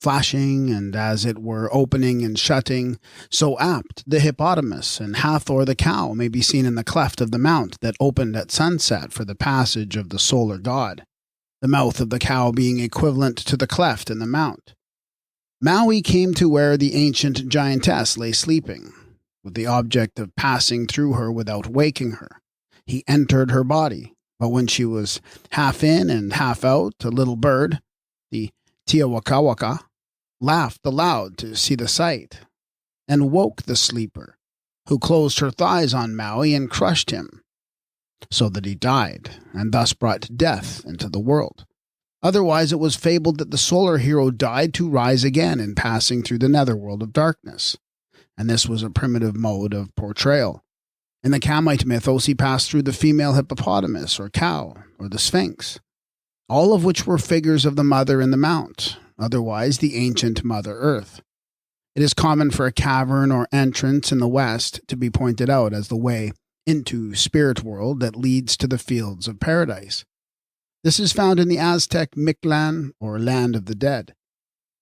Flashing and as it were opening and shutting, so apt the hippopotamus and Hathor the cow may be seen in the cleft of the mount that opened at sunset for the passage of the solar god, the mouth of the cow being equivalent to the cleft in the mount. Maui came to where the ancient giantess lay sleeping, with the object of passing through her without waking her. He entered her body, but when she was half in and half out, a little bird, the Tiawakawaka, laughed aloud to see the sight, and woke the sleeper, who closed her thighs on Maui and crushed him, so that he died, and thus brought death into the world. Otherwise it was fabled that the solar hero died to rise again in passing through the netherworld of darkness, and this was a primitive mode of portrayal. In the Kamite mythos he passed through the female hippopotamus or cow, or the sphinx, all of which were figures of the mother in the mount, otherwise the ancient Mother Earth. It is common for a cavern or entrance in the west to be pointed out as the way into spirit world that leads to the fields of paradise. This is found in the Aztec Mictlan, or land of the dead.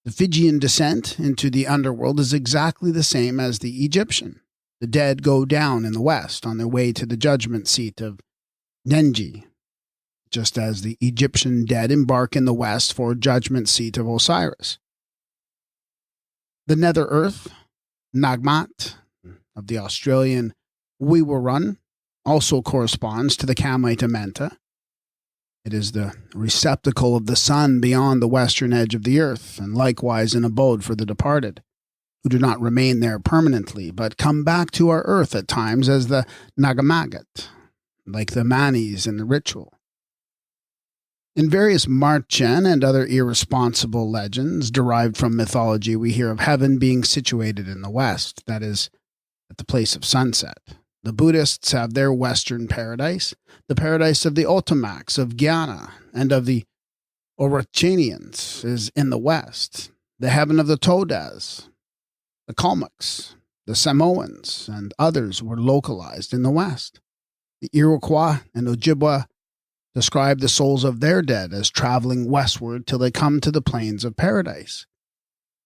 The Fijian descent into the underworld is exactly the same as the Egyptian. The dead go down in the west on their way to the judgment seat of Nenji, just as the Egyptian dead embark in the west for judgment seat of Osiris. The nether earth, Nagmat, of the Australian Wiwarun, also corresponds to the Kamite Amenta. It is the receptacle of the sun beyond the western edge of the earth, and likewise an abode for the departed, who do not remain there permanently, but come back to our earth at times as the Nagamagat, like the Manis in the ritual. In various Marchen and other irresponsible legends derived from mythology, we hear of heaven being situated in the west, that is, at the place of sunset. The Buddhists have their western paradise, the paradise of the Otomaks of Guyana and of the Orachanians is in the west. The heaven of the Todas, the Kalmucks, the Samoans, and others were localized in the west. The Iroquois and Ojibwa describe the souls of their dead as traveling westward till they come to the plains of paradise.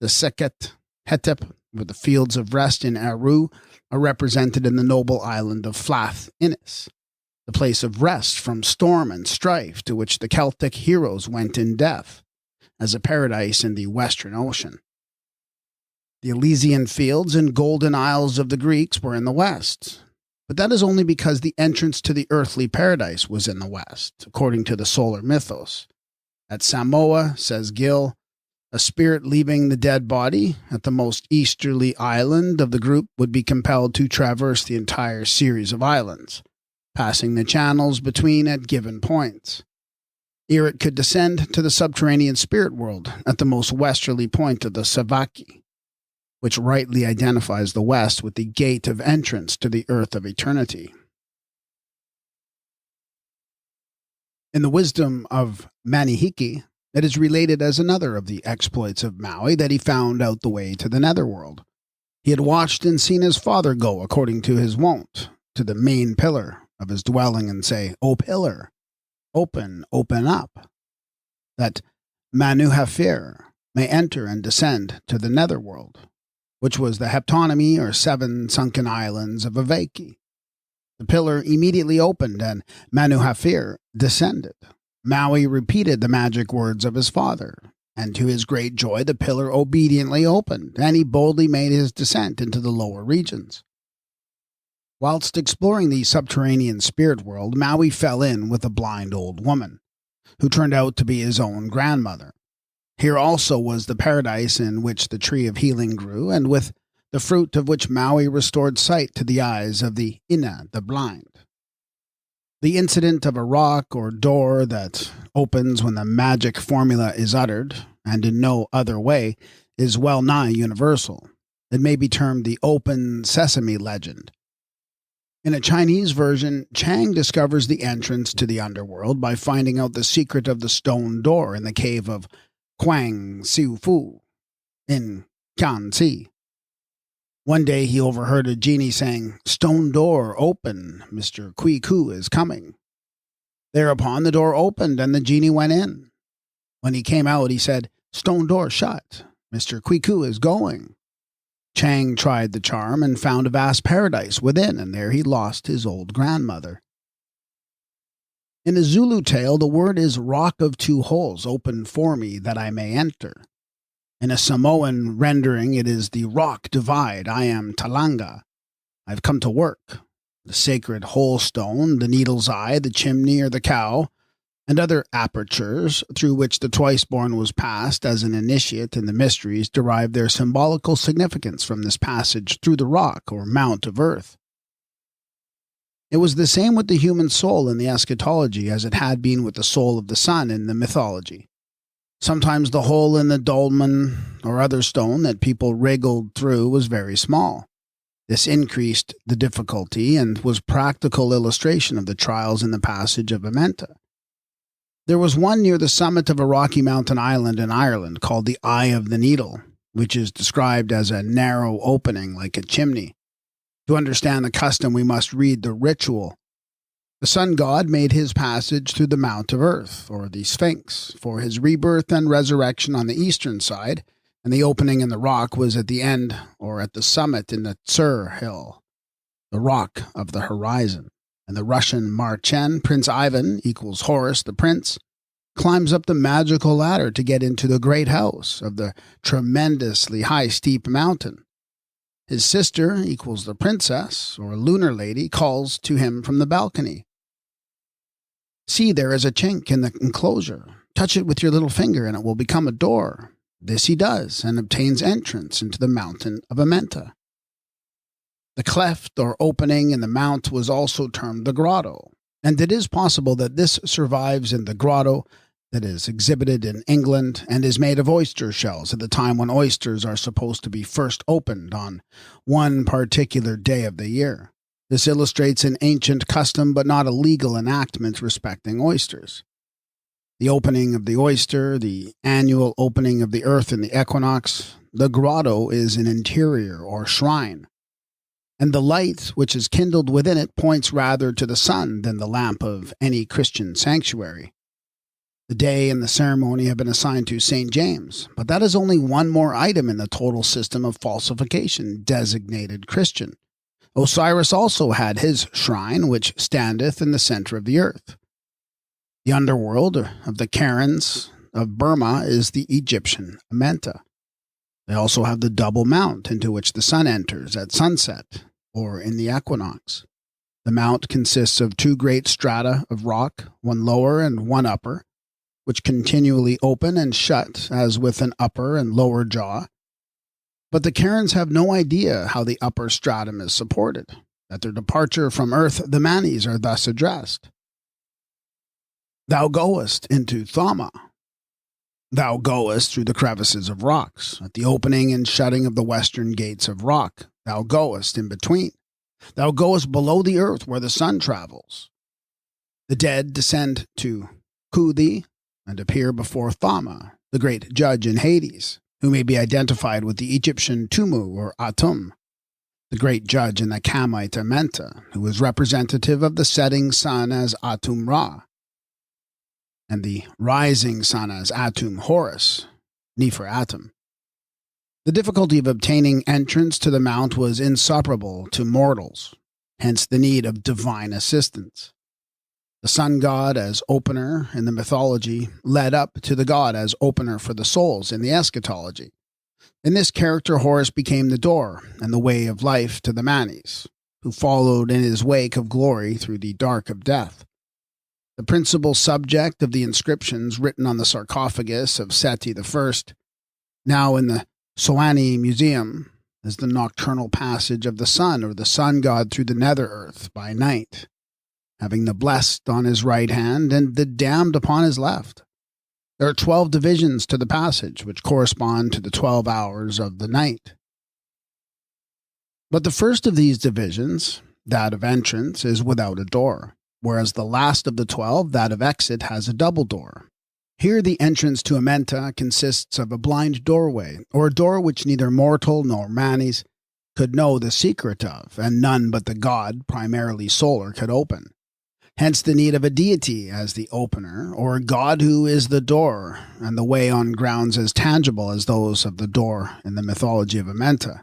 The Seket Hetep, with the fields of rest in Aru, are represented in the noble island of Flath Innis, the place of rest from storm and strife to which the Celtic heroes went in death, as a paradise in the Western Ocean. The Elysian fields and golden isles of the Greeks were in the west, But that is only because the entrance to the earthly paradise was in the west, according to the solar mythos. At Samoa, says Gill, a spirit leaving the dead body at the most easterly island of the group would be compelled to traverse the entire series of islands, passing the channels between at given points. Ere it could descend to the subterranean spirit world at the most westerly point of the Savaki, which rightly identifies the west with the gate of entrance to the earth of eternity. In the wisdom of Manihiki, it is related as another of the exploits of Maui that he found out the way to the netherworld. He had watched and seen his father go, according to his wont, to the main pillar of his dwelling and say, "O pillar, open, open up," that Manuhafir may enter and descend to the netherworld, which was the heptonymy or 7 sunken islands of Avaki. The pillar immediately opened and Manuhafir descended. Maui repeated the magic words of his father, and to his great joy the pillar obediently opened, and he boldly made his descent into the lower regions. Whilst exploring the subterranean spirit world, Maui fell in with a blind old woman, who turned out to be his own grandmother. Here also was the paradise in which the tree of healing grew, and with the fruit of which Maui restored sight to the eyes of the Ina, the blind. The incident of a rock or door that opens when the magic formula is uttered, and in no other way, is well nigh universal. It may be termed the open sesame legend. In a Chinese version, Chang discovers the entrance to the underworld by finding out the secret of the stone door in the cave of Quang Siu Fu in Qianxi. One day he overheard a genie saying, "Stone door, open, Mr. Kui Ku is coming." Thereupon the door opened and the genie went in. When he came out, he said, "Stone door shut, Mr. Kui Ku is going." Chang tried the charm and found a vast paradise within, and there he lost his old grandmother. In a Zulu tale, the word is "rock of 2 holes, open for me that I may enter." In a Samoan rendering, it is "the rock divide, I am Talanga. I've come to work." The sacred hole stone, the needle's eye, the chimney or the cow, and other apertures through which the twice-born was passed as an initiate in the mysteries derive their symbolical significance from this passage through the rock or mount of earth. It was the same with the human soul in the eschatology as it had been with the soul of the sun in the mythology. Sometimes the hole in the dolmen or other stone that people wriggled through was very small. This increased the difficulty and was practical illustration of the trials in the passage of Amenta. There was one near the summit of a rocky mountain island in Ireland called the Eye of the Needle, which is described as a narrow opening like a chimney. To understand the custom, we must read the ritual. The sun god made his passage through the Mount of Earth, or the Sphinx, for his rebirth and resurrection on the eastern side, and the opening in the rock was at the end or at the summit in the Tsur Hill, the rock of the horizon. And the Russian Marchen, Prince Ivan equals Horus the prince, climbs up the magical ladder to get into the great house of the tremendously high steep mountain. His sister equals the princess, or lunar lady, calls to him from the balcony. "See, there is a chink in the enclosure. Touch it with your little finger and it will become a door." This he does and obtains entrance into the mountain of Amenta. The cleft or opening in the mount was also termed the grotto, and it is possible that this survives in the grotto that is exhibited in England and is made of oyster shells at the time when oysters are supposed to be first opened on one particular day of the year. This illustrates an ancient custom but not a legal enactment respecting oysters. The opening of the oyster, the annual opening of the earth in the equinox, the grotto is an interior or shrine, and the light which is kindled within it points rather to the sun than the lamp of any Christian sanctuary. The day and the ceremony have been assigned to St. James, but that is only one more item in the total system of falsification designated Christian. Osiris also had his shrine, which standeth in the center of the earth. The underworld of the Karens of Burma is the Egyptian Amenta. They also have the double mount into which the sun enters at sunset or in the equinox. The mount consists of two great strata of rock, one lower and one upper, which continually open and shut as with an upper and lower jaw. But the cairns have no idea how the upper stratum is supported. At their departure from earth, the manes are thus addressed. Thou goest into Thama. Thou goest through the crevices of rocks. At the opening and shutting of the western gates of rock, thou goest in between. Thou goest below the earth where the sun travels. The dead descend to Kuthi and appear before Thama, the great judge in Hades, who may be identified with the Egyptian Tumu or Atum, the great judge in the Kamite Amenta, who is representative of the setting sun as Atum Ra, and the rising sun as Atum Horus, Nefer Atum. The difficulty of obtaining entrance to the mount was insuperable to mortals, hence the need of divine assistance. The sun god as opener in the mythology led up to the god as opener for the souls in the eschatology. In this character, Horus became the door and the way of life to the manes, who followed in his wake of glory through the dark of death. The principal subject of the inscriptions written on the sarcophagus of Seti I, now in the Soani Museum, is the nocturnal passage of the sun or the sun god through the nether earth by night, having the blessed on his right hand and the damned upon his left. There are 12 divisions to the passage, which correspond to the 12 hours of the night. But the first of these divisions, that of entrance, is without a door, whereas the last of the 12, that of exit, has a double door. Here the entrance to Amenta consists of a blind doorway, or a door which neither mortal nor manes could know the secret of, and none but the god, primarily solar, could open. Hence the need of a deity as the opener, or a god who is the door, and the way on grounds as tangible as those of the door in the mythology of Amenta.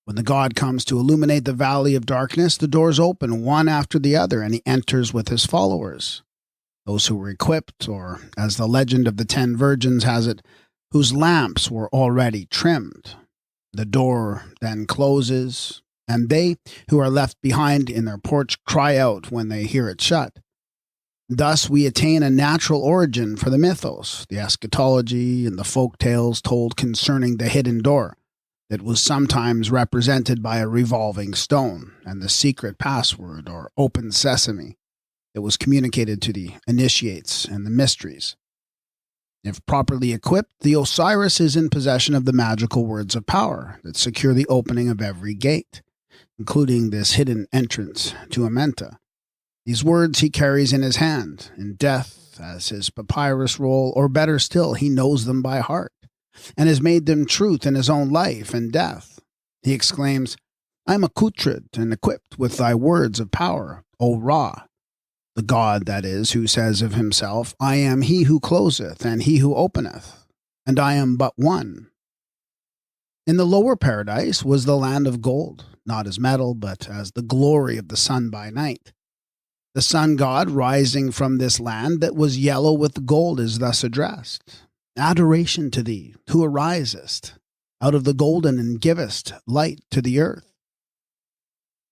When the god comes to illuminate the valley of darkness, the doors open one after the other, and he enters with his followers, those who were equipped, or, as the legend of the 10 virgins has it, whose lamps were already trimmed. The door then closes, and they who are left behind in their porch cry out when they hear it shut. Thus we attain a natural origin for the mythos, the eschatology, and the folk tales told concerning the hidden door, that was sometimes represented by a revolving stone, and the secret password, or open sesame, that was communicated to the initiates and the mysteries. If properly equipped, the Osiris is in possession of the magical words of power that secure the opening of every gate, including this hidden entrance to Amenta. These words he carries in his hand, in death, as his papyrus roll, or better still, he knows them by heart, and has made them truth in his own life and death. He exclaims, I am accoutred and equipped with thy words of power, O Ra, the god, that is, who says of himself, I am he who closeth and he who openeth, and I am but one. In the lower paradise was the land of gold, not as metal, but as the glory of the sun by night. The sun god rising from this land that was yellow with gold is thus addressed. Adoration to thee, who arisest out of the golden and givest light to the earth.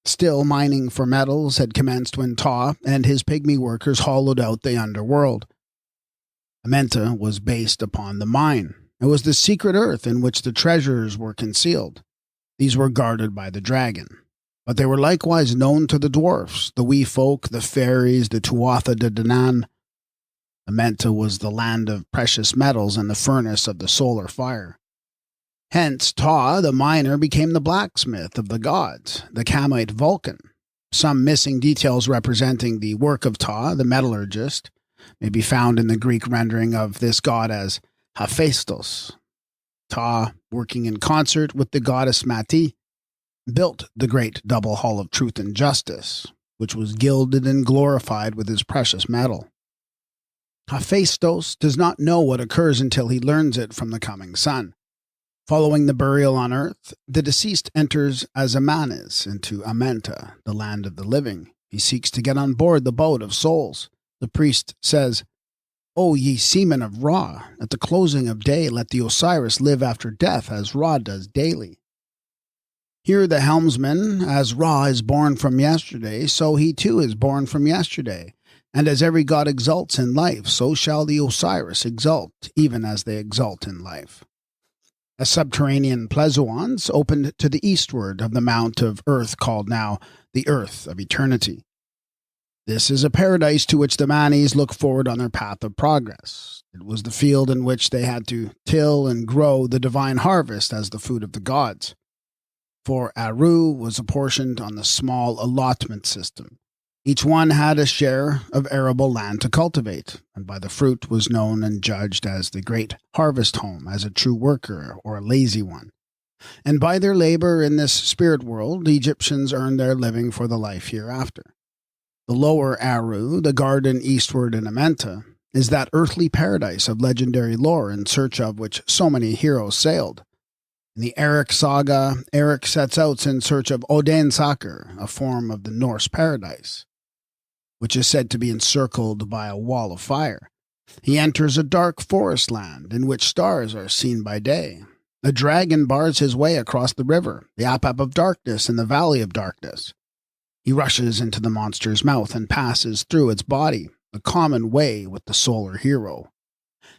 Still, mining for metals had commenced when Ptah and his pygmy workers hollowed out the underworld. Amenta was based upon the mine. It was the secret earth in which the treasures were concealed. These were guarded by the dragon. But they were likewise known to the dwarfs, the wee folk, the fairies, the Tuatha de Danann. Amenta was the land of precious metals and the furnace of the solar fire. Hence, Ptah, the miner, became the blacksmith of the gods, the Kamite Vulcan. Some missing details representing the work of Ptah, the metallurgist, may be found in the Greek rendering of this god as Hephaestus. Ptah, working in concert with the goddess Mati, built the great double hall of truth and justice, which was gilded and glorified with his precious metal. Hephaestus does not know what occurs until he learns it from the coming sun. Following the burial on earth, the deceased enters as a manes into Amenta, the land of the living. He seeks to get on board the boat of souls. The priest says, O ye seamen of Ra, at the closing of day let the Osiris live after death as Ra does daily. Here the helmsman, as Ra is born from yesterday, so he too is born from yesterday. And as every god exults in life, so shall the Osiris exult, even as they exult in life. A subterranean pleasaunce opened to the eastward of the mount of earth called now the Earth of Eternity. This is a paradise to which the Manis look forward on their path of progress. It was the field in which they had to till and grow the divine harvest as the food of the gods. For Aru was apportioned on the small allotment system. Each one had a share of arable land to cultivate, and by the fruit was known and judged as the great harvest home, as a true worker or a lazy one. And by their labor in this spirit world, the Egyptians earned their living for the life hereafter. The lower Aru, the garden eastward in Amenta, is that earthly paradise of legendary lore in search of which so many heroes sailed. In the Eric saga, Eric sets out in search of Odin-Sakr, a form of the Norse paradise, which is said to be encircled by a wall of fire. He enters a dark forest land in which stars are seen by day. A dragon bars his way across the river, the Apap of Darkness in the Valley of Darkness. He rushes into the monster's mouth and passes through its body, the common way with the solar hero.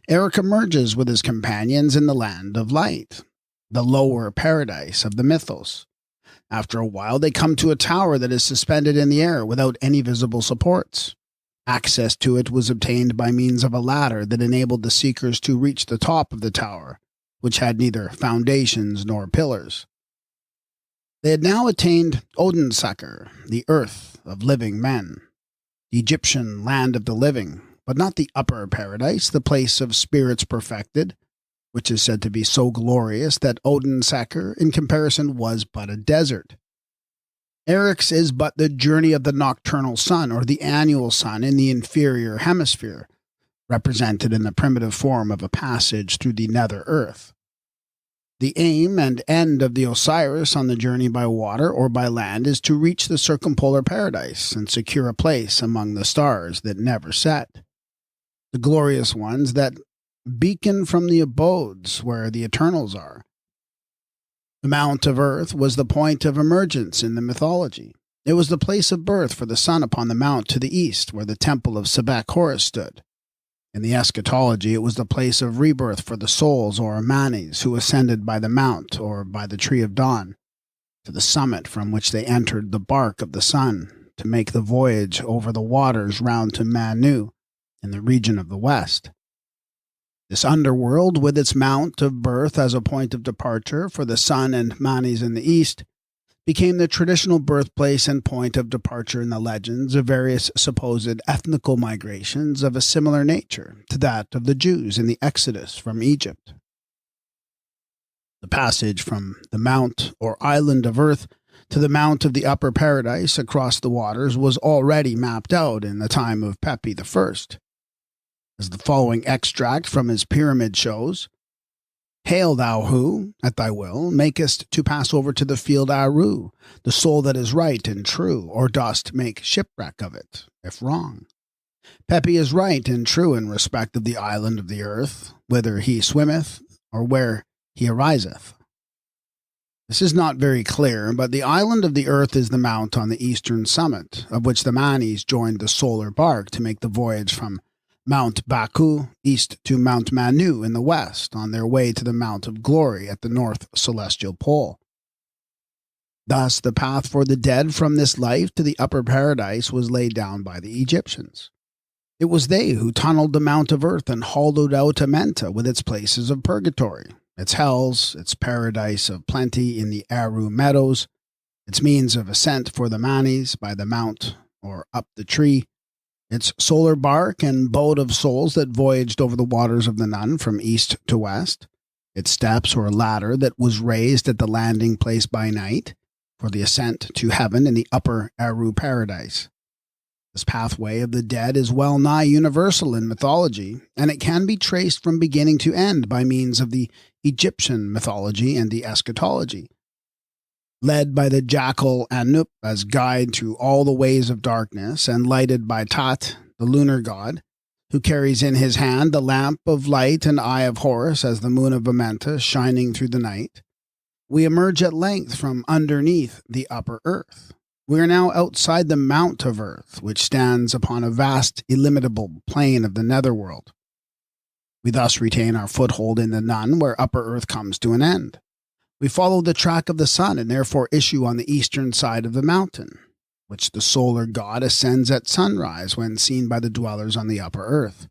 Eric emerges with his companions in the land of light, the lower paradise of the mythos. After a while, they come to a tower that is suspended in the air without any visible supports. Access to it was obtained by means of a ladder that enabled the seekers to reach the top of the tower, which had neither foundations nor pillars. They had now attained Odin-Sakr, the earth of living men, the Egyptian land of the living, but not the upper paradise, the place of spirits perfected, which is said to be so glorious that Odin-Sakr, in comparison, was but a desert. Eric's is but the journey of the nocturnal sun, or the annual sun in the inferior hemisphere, represented in the primitive form of a passage through the nether earth. The aim and end of the Osiris on the journey by water or by land is to reach the circumpolar paradise and secure a place among the stars that never set, the glorious ones that beacon from the abodes where the eternals are. The Mount of Earth was the point of emergence in the mythology. It was the place of birth for the sun upon the mount to the east where the temple of Sebek Horus stood. In the eschatology, it was the place of rebirth for the souls or Manis who ascended by the mount or by the tree of dawn to the summit from which they entered the bark of the sun to make the voyage over the waters round to Manu in the region of the west. This underworld, with its mount of birth as a point of departure for the sun and Manis in the east, became the traditional birthplace and point of departure in the legends of various supposed ethnical migrations of a similar nature to that of the Jews in the Exodus from Egypt. The passage from the Mount or Island of Earth to the Mount of the Upper Paradise across the waters was already mapped out in the time of Pepi I. As the following extract from his pyramid shows, "Hail thou who, at thy will, makest to pass over to the field Aru, the soul that is right and true, or dost make shipwreck of it, if wrong. Pepi is right and true in respect of the island of the earth, whither he swimmeth, or where he ariseth." This is not very clear, but the island of the earth is the mount on the eastern summit, of which the Manis joined the solar bark to make the voyage from Mount Baku east to Mount Manu in the west, on their way to the Mount of Glory at the north celestial pole. Thus, the path for the dead from this life to the upper paradise was laid down by the Egyptians. It was they who tunneled the Mount of Earth and hollowed out Amenta with its places of purgatory, its hells, its paradise of plenty in the Aru meadows, its means of ascent for the Manis by the mount or up the tree, its solar bark and boat of souls that voyaged over the waters of the Nun from east to west, its steps or ladder that was raised at the landing place by night for the ascent to heaven in the upper Aru paradise. This pathway of the dead is well nigh universal in mythology, and it can be traced from beginning to end by means of the Egyptian mythology and the eschatology. Led by the jackal Anup as guide through all the ways of darkness, and lighted by Tat, the lunar god, who carries in his hand the lamp of light and eye of Horus as the moon of Amenta shining through the night, We emerge at length from underneath the upper earth. We are now outside the mount of earth, which stands upon a vast, illimitable plain of the netherworld. We thus retain our foothold in the none where upper earth comes to an end. We follow the track of the sun and therefore issue on the eastern side of the mountain, which the solar god ascends at sunrise when seen by the dwellers on the upper earth.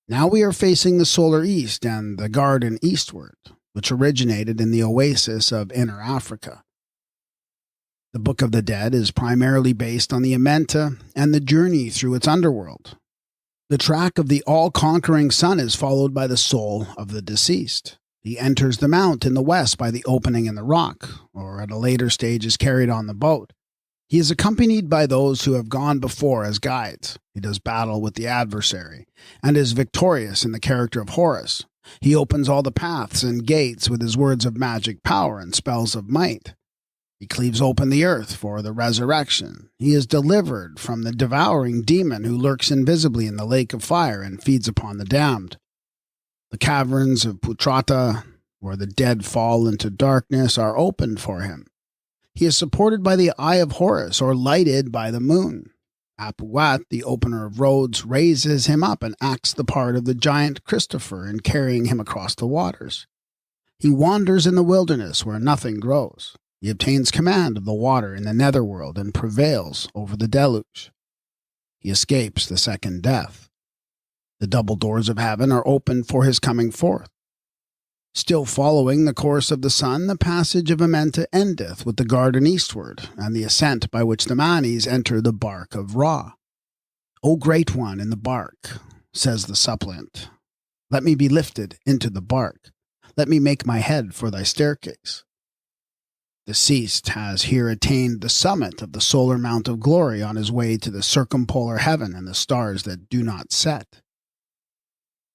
Now we are facing the solar east and the garden eastward, which originated in the oasis of Inner Africa. The Book of the Dead is primarily based on the Amenta and the journey through its underworld. The track of the all-conquering sun is followed by the soul of the deceased. He enters the mount in the west by the opening in the rock, or at a later stage is carried on the boat. He is accompanied by those who have gone before as guides. He does battle with the adversary, and is victorious in the character of Horus. He opens all the paths and gates with his words of magic power and spells of might. He cleaves open the earth for the resurrection. He is delivered from the devouring demon who lurks invisibly in the lake of fire and feeds upon the damned. The caverns of Putrata, where the dead fall into darkness, are opened for him. He is supported by the eye of Horus, or lighted by the moon. Apuat, the opener of roads, raises him up and acts the part of the giant Christopher in carrying him across the waters. He wanders in the wilderness where nothing grows. He obtains command of the water in the netherworld and prevails over the deluge. He escapes the second death. The double doors of heaven are opened for his coming forth. Still following the course of the sun, the passage of Amenta endeth with the garden eastward, and the ascent by which the Manes enter the bark of Ra. O great one in the bark, says the suppliant, let me be lifted into the bark. Let me make my head for thy staircase. Deceased has here attained the summit of the solar mount of glory on his way to the circumpolar heaven and the stars that do not set.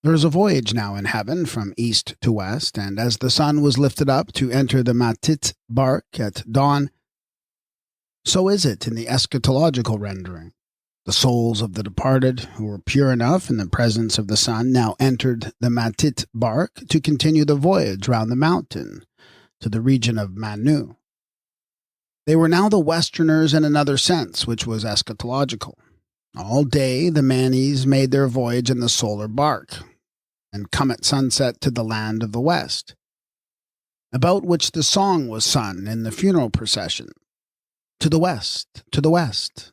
There is a voyage now in heaven from east to west, and as the sun was lifted up to enter the Matit bark at dawn, so is it in the eschatological rendering. The souls of the departed, who were pure enough in the presence of the sun, now entered the Matit bark to continue the voyage round the mountain to the region of Manu. They were now the Westerners in another sense, which was eschatological. All day the Manes made their voyage in the solar bark, and come at sunset to the land of the West, about which the song was sung in the funeral procession. To the west, to the west.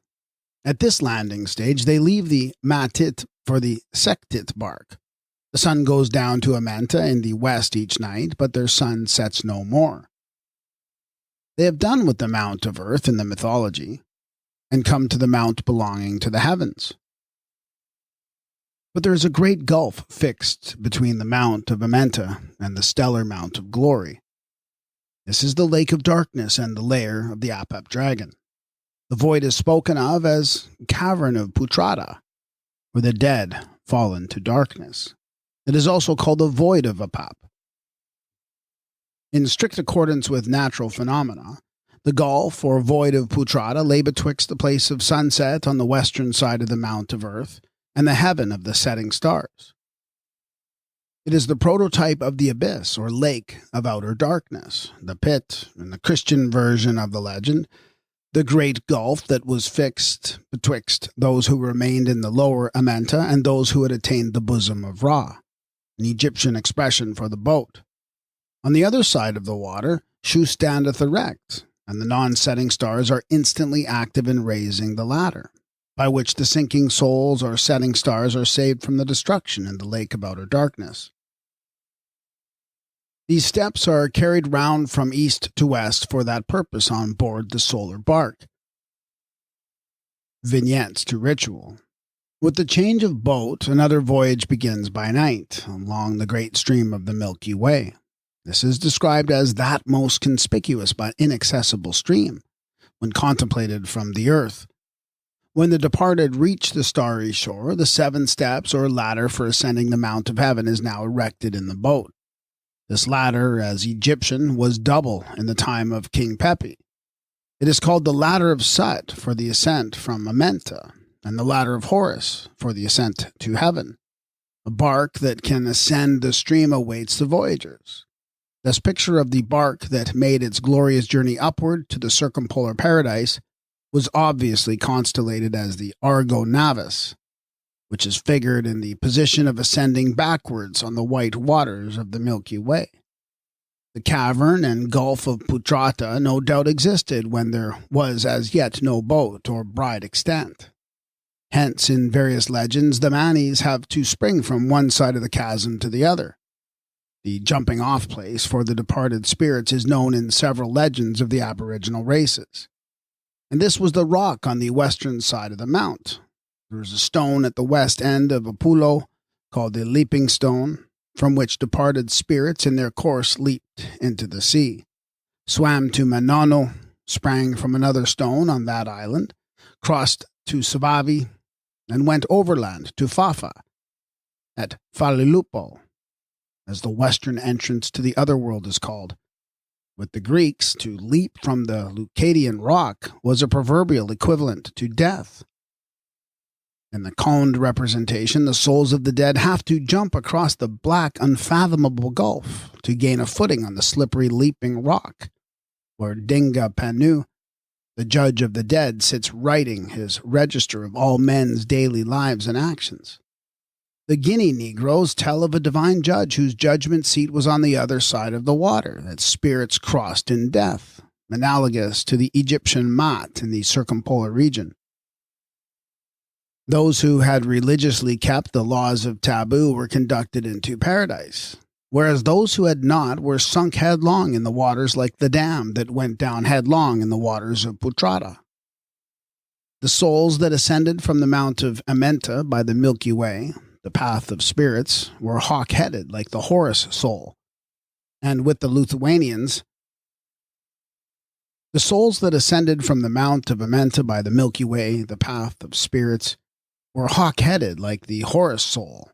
At this landing stage they leave the Matit for the Sektit bark. The sun goes down to Amenta in the west each night, but their sun sets no more. They have done with the mount of earth in the mythology, and come to the mount belonging to the heavens. But there is a great gulf fixed between the mount of Amenta and the stellar mount of glory. This is the lake of darkness and the lair of the Apep dragon. The void is spoken of as cavern of Putrata, where the dead fall into darkness. It is also called the void of Apep. In strict accordance with natural phenomena, the gulf or void of Putrata lay betwixt the place of sunset on the western side of the mount of earth and the heaven of the setting stars. It is the prototype of the abyss or lake of outer darkness, the pit, in the Christian version of the legend, the great gulf that was fixed betwixt those who remained in the lower Amenta and those who had attained the bosom of Ra, an Egyptian expression for the boat. On the other side of the water, Shu standeth erect, and the non-setting stars are instantly active in raising the ladder, by which the sinking souls or setting stars are saved from the destruction in the lake of outer darkness. These steps are carried round from east to west for that purpose on board the solar bark. Vignettes to ritual. With the change of boat, another voyage begins by night, along the great stream of the Milky Way. This is described as that most conspicuous but inaccessible stream, when contemplated from the earth. When the departed reach the starry shore, the 7 steps or ladder for ascending the mount of heaven is now erected in the boat. This ladder, as Egyptian, was double in the time of King Pepi. It is called the ladder of Sut for the ascent from Amenta, and the ladder of Horus for the ascent to heaven. A bark that can ascend the stream awaits the voyagers. This picture of the bark that made its glorious journey upward to the circumpolar paradise was obviously constellated as the Argo Navis, which is figured in the position of ascending backwards on the white waters of the Milky Way. The cavern and Gulf of Putrata no doubt existed when there was as yet no boat or bride extant. Hence, in various legends, the Manis have to spring from one side of the chasm to the other. The jumping-off place for the departed spirits is known in several legends of the aboriginal races. And this was the rock on the western side of the mount. There is a stone at the west end of Apullo called the Leaping Stone, from which departed spirits in their course leaped into the sea, swam to Manono, sprang from another stone on that island, crossed to Savavi, and went overland to Fafa at Falilupo, as the western entrance to the other world is called. With the Greeks, to leap from the Leucadian rock was a proverbial equivalent to death. In the coned representation, the souls of the dead have to jump across the black, unfathomable gulf to gain a footing on the slippery, leaping rock, where Dinga Panu, the judge of the dead, sits writing his register of all men's daily lives and actions. The Guinea Negroes tell of a divine judge whose judgment seat was on the other side of the water, that spirits crossed in death, analogous to the Egyptian Mat in the circumpolar region. Those who had religiously kept the laws of taboo were conducted into paradise, whereas those who had not were sunk headlong in the waters like the dam that went down headlong in the waters of Putrata. The souls that ascended from the Mount of Amenta by the Milky Way, the path of spirits, were hawk-headed like the Horus soul, and with the Lithuanians, the souls that ascended from the Mount of Amenta by the Milky Way, the path of spirits, were hawk-headed like the Horus soul,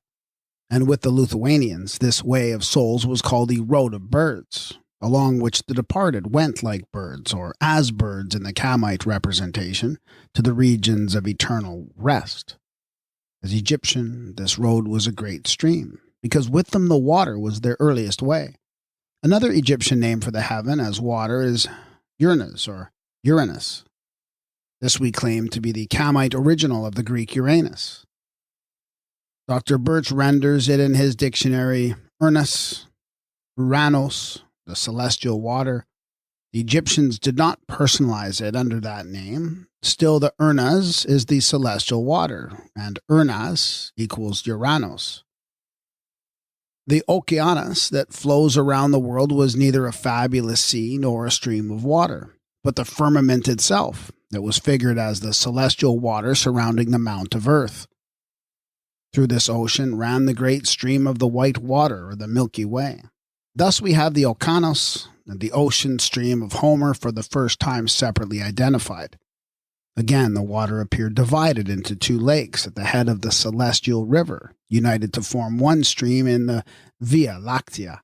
and with the Lithuanians, this way of souls was called the Road of Birds, along which the departed went like birds, or as birds in the Kamite representation, to the regions of eternal rest. As Egyptian, this road was a great stream, because with them the water was their earliest way. Another Egyptian name for the heaven as water is Uranus, or Uranus. This we claim to be the Kamite original of the Greek Uranus. Dr. Birch renders it in his dictionary Urnus, Uranos, the celestial water. The Egyptians did not personalize it under that name. Still, the Urnas is the celestial water, and Urnas equals Uranos. The Oceanus that flows around the world was neither a fabulous sea nor a stream of water, but the firmament itself, that was figured as the celestial water surrounding the mount of earth. Through this ocean ran the great stream of the white water, or the Milky Way. Thus we have the Oceanos and the ocean stream of Homer for the first time separately identified. Again, the water appeared divided into two lakes at the head of the celestial river, united to form one stream in the Via Lactea.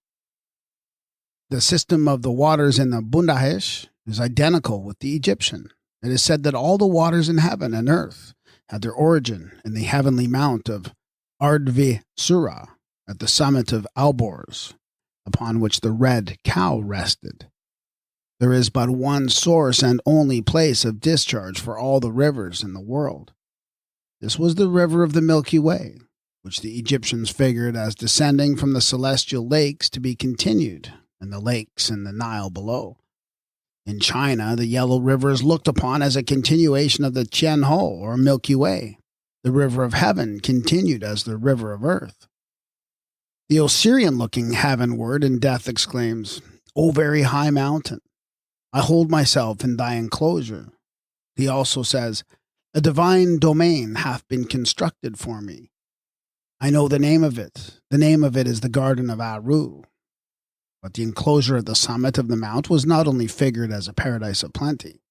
The system of the waters in the Bundahesh is identical with the Egyptian. It is said that all the waters in heaven and earth had their origin in the heavenly mount of Ardvi Sura at the summit of Alborz, upon which the red cow rested. There is but one source and only place of discharge for all the rivers in the world. This was the river of the Milky Way, which the Egyptians figured as descending from the celestial lakes to be continued in the lakes in the Nile below. In China, the Yellow River is looked upon as a continuation of the Tianho, or Milky Way. The river of heaven continued as the river of earth. The Osirian-looking heavenward in death exclaims, "O very high mountain, I hold myself in thy enclosure." He also says, "A divine domain hath been constructed for me. I know the name of it. The name of it is the Garden of Aru." But the enclosure at the summit of the mount was not only figured as a paradise of plenty.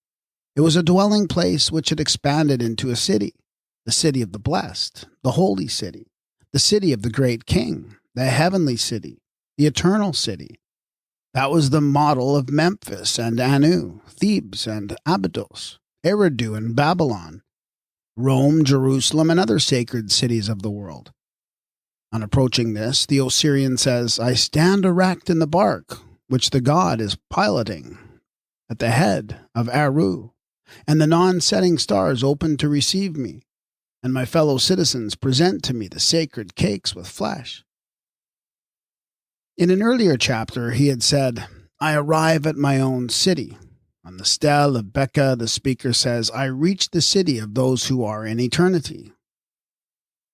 It was a dwelling place which had expanded into a city, the city of the blessed, the holy city, the city of the great king, the heavenly city, the eternal city. That was the model of Memphis and Anu, Thebes and Abydos, Eridu and Babylon, Rome, Jerusalem, and other sacred cities of the world. On approaching this, the Osirian says, "I stand erect in the bark, which the god is piloting at the head of Aru, and the non-setting stars open to receive me, and my fellow citizens present to me the sacred cakes with flesh. In an earlier chapter, he had said, I arrive at my own city. On the stele of Becca, the speaker says, I reach the city of those who are in eternity.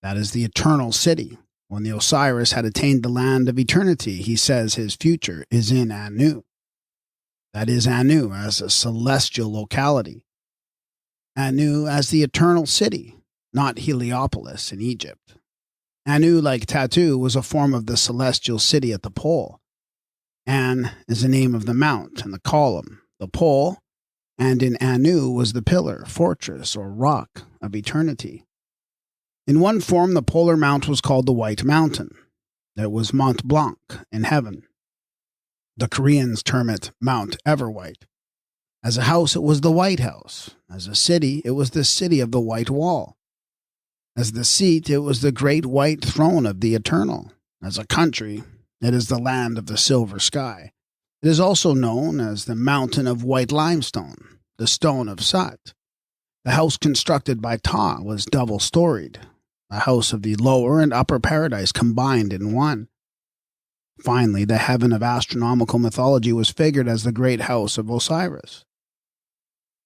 That is the eternal city. When the Osiris had attained the land of eternity, he says his future is in Anu. That is Anu as a celestial locality. Anu as the eternal city, not Heliopolis in Egypt. Anu, like Tatu, was a form of the celestial city at the pole. An is the name of the mount and the column, the pole, and in Anu was the pillar, fortress, or rock of eternity. In one form, the polar mount was called the White Mountain. It was Mont Blanc in heaven. The Koreans term it Mount Everwhite. As a house, it was the White House. As a city, it was the city of the White Wall. As the seat, it was the great white throne of the Eternal. As a country, it is the land of the silver sky. It is also known as the Mountain of White Limestone, the Stone of Sut. The house constructed by Ta was double-storied, the house of the lower and upper paradise combined in one. Finally, the heaven of astronomical mythology was figured as the great house of Osiris.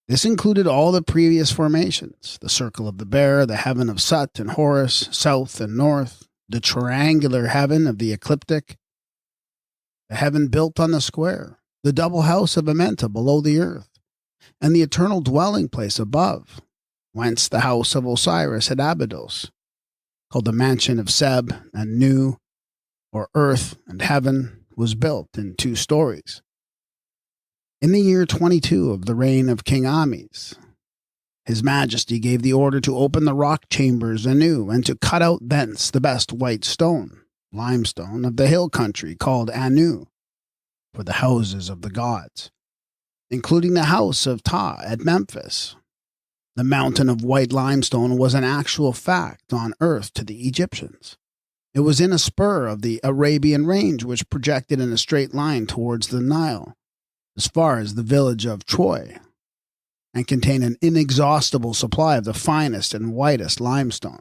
This included all the previous formations, the circle of the bear, the heaven of Sut and Horus, south and north, the triangular heaven of the ecliptic, the heaven built on the square, the double house of Amenta below the earth, and the eternal dwelling place above, whence the house of Osiris at Abydos, called the mansion of Seb and Nu, or earth and heaven, was built in 2 stories. In the year 22 of the reign of King Ames, His Majesty gave the order to open the rock chambers anew and to cut out thence the best white stone, limestone of the hill country called Anu, for the houses of the gods, including the house of Ta at Memphis. The mountain of white limestone was an actual fact on earth to the Egyptians. It was in a spur of the Arabian range which projected in a straight line towards the Nile, as far as the village of Troy, and contained an inexhaustible supply of the finest and whitest limestone.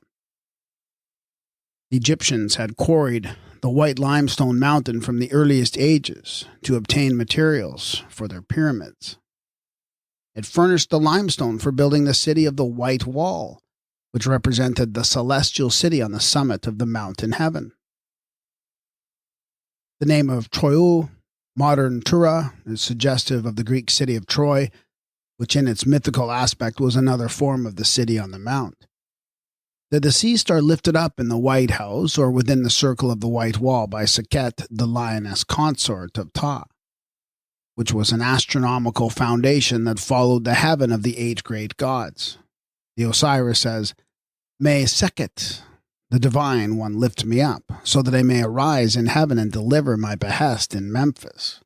The Egyptians had quarried the white limestone mountain from the earliest ages to obtain materials for their pyramids. It furnished the limestone for building the city of the White Wall, which represented the celestial city on the summit of the mountain heaven. The name of Troy, modern Tura, is suggestive of the Greek city of Troy, which in its mythical aspect was another form of the city on the mount. The deceased are lifted up in the White House or within the circle of the White Wall by Sekhet, the lioness consort of Ta, which was an astronomical foundation that followed the heaven of the 8 great gods. The Osiris says, May Sekhet, the divine one, lift me up, so that I may arise in heaven and deliver my behest in Memphis.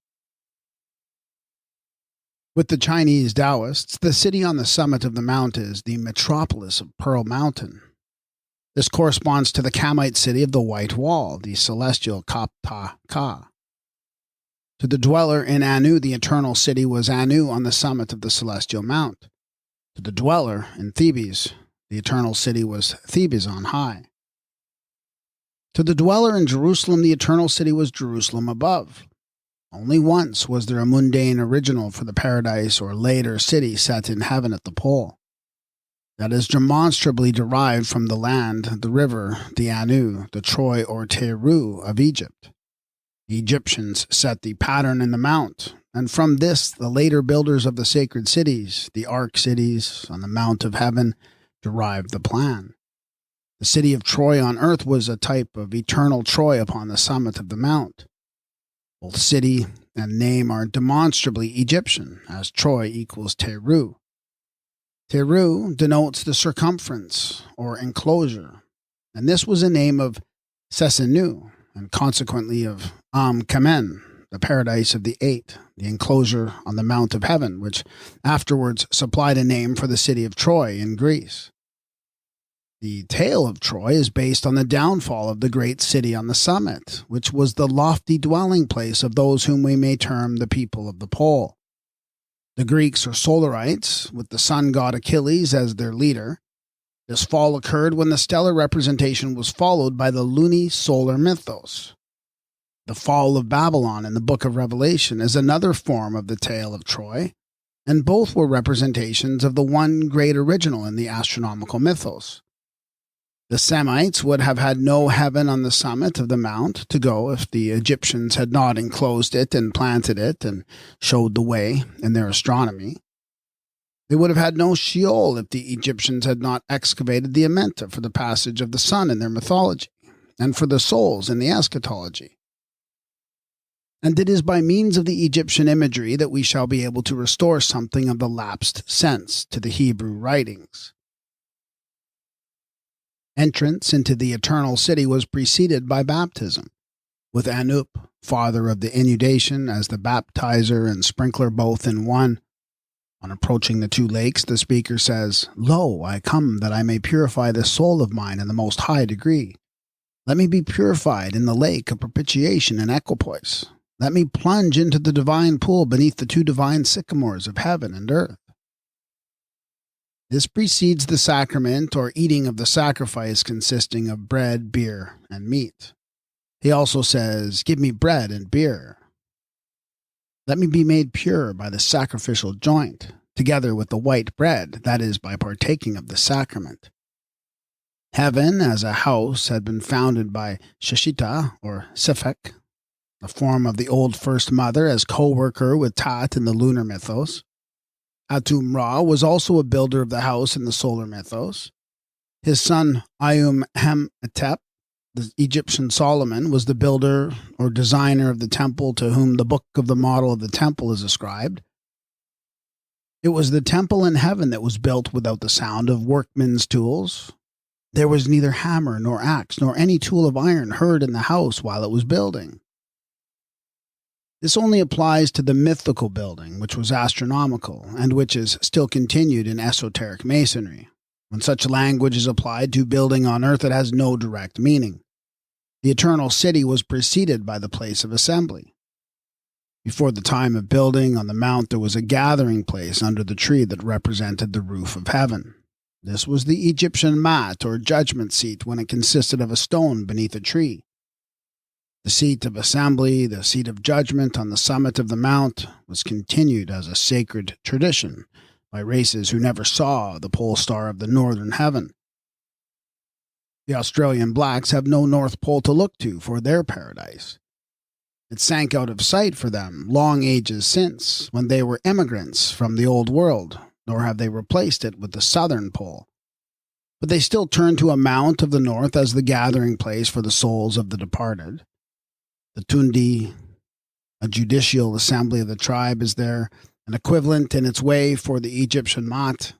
With the Chinese Taoists, the city on the summit of the mount is the metropolis of Pearl Mountain. This corresponds to the Kamite city of the White Wall, the celestial Kap-Ta-Ka. To the dweller in Anu, the eternal city was Anu on the summit of the celestial mount. To the dweller in Thebes, the eternal city was Thebes on high. To the dweller in Jerusalem, the eternal city was Jerusalem above. Only once was there a mundane original for the paradise or later city set in heaven at the pole. That is demonstrably derived from the land, the river, the Anu, the Troy or Teru of Egypt. The Egyptians set the pattern in the mount, and from this the later builders of the sacred cities, the ark cities on the mount of heaven, derived the plan. The city of Troy on earth was a type of eternal Troy upon the summit of the mount. Both city and name are demonstrably Egyptian, as Troy equals Teru. Teru denotes the circumference or enclosure, and this was a name of Sesenu, and consequently of Kamen, the paradise of the 8, the enclosure on the Mount of Heaven, which afterwards supplied a name for the city of Troy in Greece. The tale of Troy is based on the downfall of the great city on the summit, which was the lofty dwelling place of those whom we may term the people of the pole. The Greeks or Solarites, with the sun god Achilles as their leader. This fall occurred when the stellar representation was followed by the luni-solar mythos. The fall of Babylon in the book of Revelation is another form of the tale of Troy, and both were representations of the one great original in the astronomical mythos. The Semites would have had no heaven on the summit of the mount to go if the Egyptians had not enclosed it and planted it and showed the way in their astronomy. They would have had no Sheol if the Egyptians had not excavated the Amenta for the passage of the sun in their mythology, and for the souls in the eschatology. And it is by means of the Egyptian imagery that we shall be able to restore something of the lapsed sense to the Hebrew writings. Entrance into the eternal city was preceded by baptism, with Anup, father of the inundation, as the baptizer and sprinkler both in one. On approaching the two lakes, the speaker says, "Lo, I come that I may purify this soul of mine in the most high degree. Let me be purified in the lake of propitiation and equipoise. Let me plunge into the divine pool beneath the two divine sycamores of heaven and earth." This precedes the sacrament or eating of the sacrifice consisting of bread, beer, and meat. He also says, "Give me bread and beer. Let me be made pure by the sacrificial joint, together with the white bread, that is, by partaking of the sacrament." Heaven, as a house, had been founded by Shishita, or Sifek, a form of the old First Mother as co-worker with Tat in the lunar mythos. Atum Ra was also a builder of the house in the solar mythos. His son Ayum-Hem-Etep, the Egyptian Solomon, was the builder or designer of the temple to whom the book of the model of the temple is ascribed. It was the temple in heaven that was built without the sound of workmen's tools. There was neither hammer nor axe nor any tool of iron heard in the house while it was building. This only applies to the mythical building, which was astronomical, and which is still continued in esoteric masonry. When such language is applied to building on earth, it has no direct meaning. The eternal city was preceded by the place of assembly. Before the time of building on the mount, there was a gathering place under the tree that represented the roof of heaven. This was the Egyptian mat, or judgment seat, when it consisted of a stone beneath a tree. The seat of assembly, the seat of judgment on the summit of the mount, was continued as a sacred tradition by races who never saw the pole star of the northern heaven. The Australian blacks have no North Pole to look to for their paradise. It sank out of sight for them long ages since, when they were emigrants from the Old World, nor have they replaced it with the Southern Pole. But they still turn to a mount of the north as the gathering place for the souls of the departed. The Tundi, a judicial assembly of the tribe, is there, an equivalent in its way for the Egyptian Mat.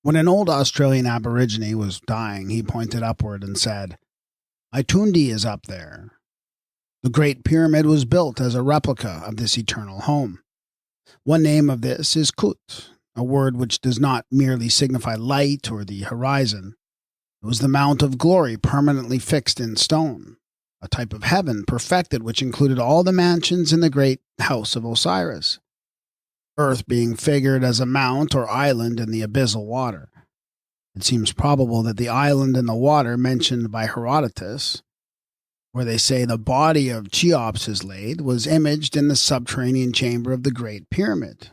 When an old Australian Aborigine was dying, he pointed upward and said, "Itundi is up there." The Great Pyramid was built as a replica of this eternal home. One name of this is Kut, a word which does not merely signify light or the horizon. It was the Mount of Glory permanently fixed in stone. A type of heaven perfected which included all the mansions in the great house of Osiris, earth being figured as a mount or island in the abyssal water. It seems probable that the island in the water mentioned by Herodotus, where they say the body of Cheops is laid, was imaged in the subterranean chamber of the Great Pyramid.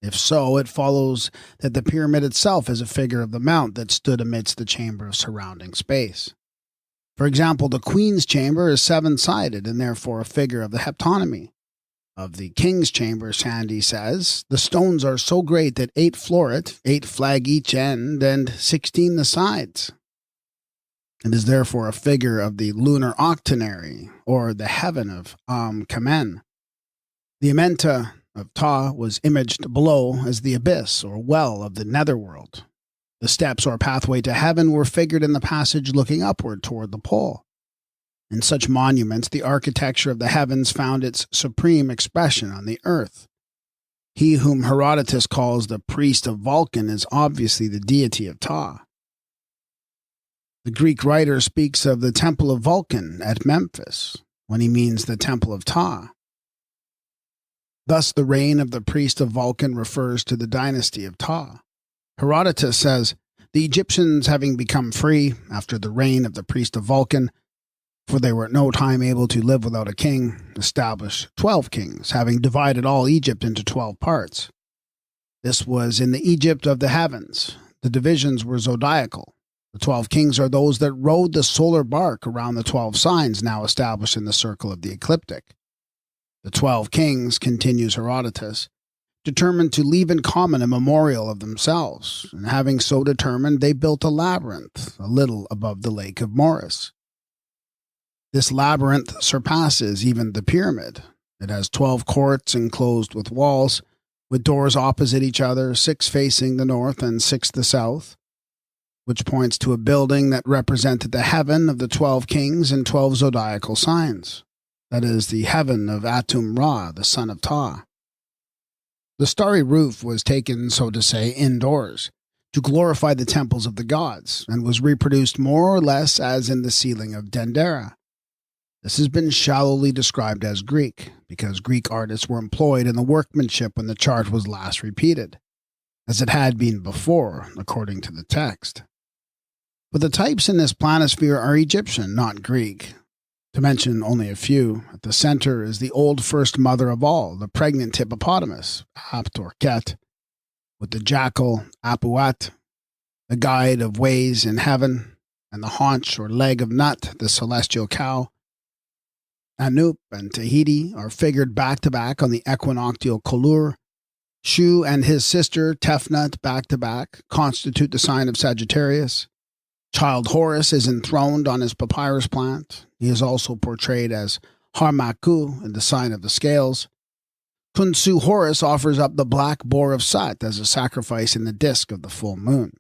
If so, it follows that the pyramid itself is a figure of the mount that stood amidst the chamber of surrounding space. For example, the Queen's chamber is seven-sided and therefore a figure of the heptonymy. Of the King's chamber, Sandy says, the stones are so great that 8 floret, 8 flag each end, and 16 the sides. It is therefore a figure of the lunar octenary, or the heaven of Kamen. The Amenta of Ta was imaged below as the abyss, or well of the netherworld. The steps or pathway to heaven were figured in the passage looking upward toward the pole. In such monuments, the architecture of the heavens found its supreme expression on the earth. He whom Herodotus calls the priest of Vulcan is obviously the deity of Ta. The Greek writer speaks of the Temple of Vulcan at Memphis when he means the Temple of Ptah. Thus, the reign of the priest of Vulcan refers to the dynasty of Ptah. Herodotus says, the Egyptians having become free after the reign of the priest of Vulcan, for they were at no time able to live without a king, established 12 kings, having divided all Egypt into 12 parts. This was in the Egypt of the heavens. The divisions were zodiacal. The 12 kings are those that rode the solar bark around the 12 signs now established in the circle of the ecliptic. The 12 kings, continues Herodotus, determined to leave in common a memorial of themselves, and having so determined, they built a labyrinth a little above the lake of Muurs. This labyrinth surpasses even the pyramid. It has 12 courts enclosed with walls, with doors opposite each other, 6 facing the north and 6 the south, which points to a building that represented the heaven of the 12 kings and 12 zodiacal signs. That is, the heaven of Atum-Ra, the son of Ptah. The starry roof was taken, so to say, indoors, to glorify the temples of the gods, and was reproduced more or less as in the ceiling of Dendera. This has been shallowly described as Greek, because Greek artists were employed in the workmanship when the chart was last repeated, as it had been before, according to the text. But the types in this planisphere are Egyptian, not Greek. To mention only a few, at the center is the old first mother of all, the pregnant hippopotamus, Apt or Ket, with the jackal, Apuat, the guide of ways in heaven, and the haunch or leg of Nut, the celestial cow. Anup and Tahiti are figured back-to-back on the equinoctial colure. Shu and his sister, Tefnut, back-to-back, constitute the sign of Sagittarius. Child Horus is enthroned on his papyrus plant. He is also portrayed as Harmaku in the sign of the scales. Khunsu Horus offers up the black boar of Sut as a sacrifice in the disk of the full moon.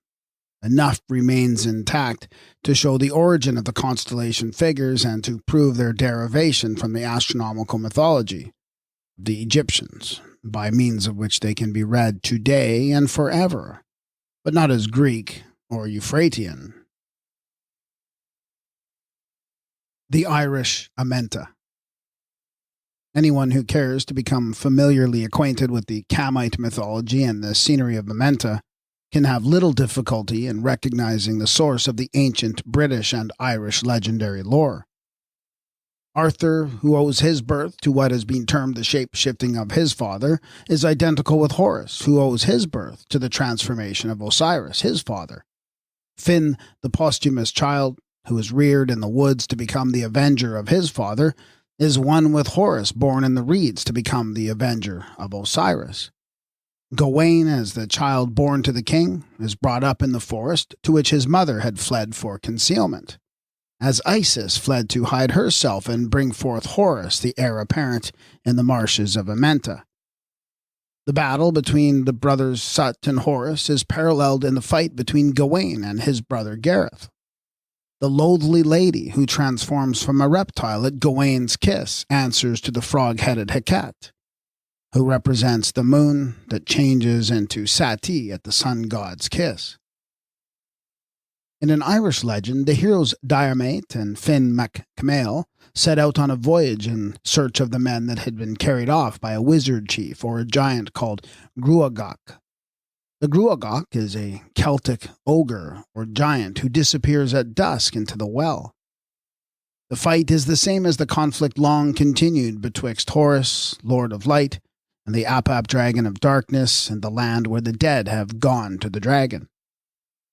Enough remains intact to show the origin of the constellation figures and to prove their derivation from the astronomical mythology of the Egyptians, by means of which they can be read today and forever, but not as Greek or Euphratian. The Irish Amenta. Anyone who cares to become familiarly acquainted with the Camite mythology and the scenery of Amenta can have little difficulty in recognizing the source of the ancient British and Irish legendary lore. Arthur, who owes his birth to what has been termed the shape-shifting of his father, is identical with Horus, who owes his birth to the transformation of Osiris, his father. Finn, the posthumous child, who is reared in the woods to become the avenger of his father, is one with Horus, born in the reeds to become the avenger of Osiris. Gawain, as the child born to the king, is brought up in the forest to which his mother had fled for concealment, as Isis fled to hide herself and bring forth Horus, the heir apparent, in the marshes of Amenta. The battle between the brothers Sut and Horus is paralleled in the fight between Gawain and his brother Gareth. The loathly lady who transforms from a reptile at Gawain's kiss answers to the frog-headed Hecate, who represents the moon that changes into Sati at the sun god's kiss. In an Irish legend, the heroes Diarmait and Finn MacCamail set out on a voyage in search of the men that had been carried off by a wizard chief or a giant called Gruagach. The Gruagach is a Celtic ogre or giant who disappears at dusk into the well. The fight is the same as the conflict long continued betwixt Horus, Lord of Light, and the Apap Dragon of Darkness, and the land where the dead have gone to the dragon.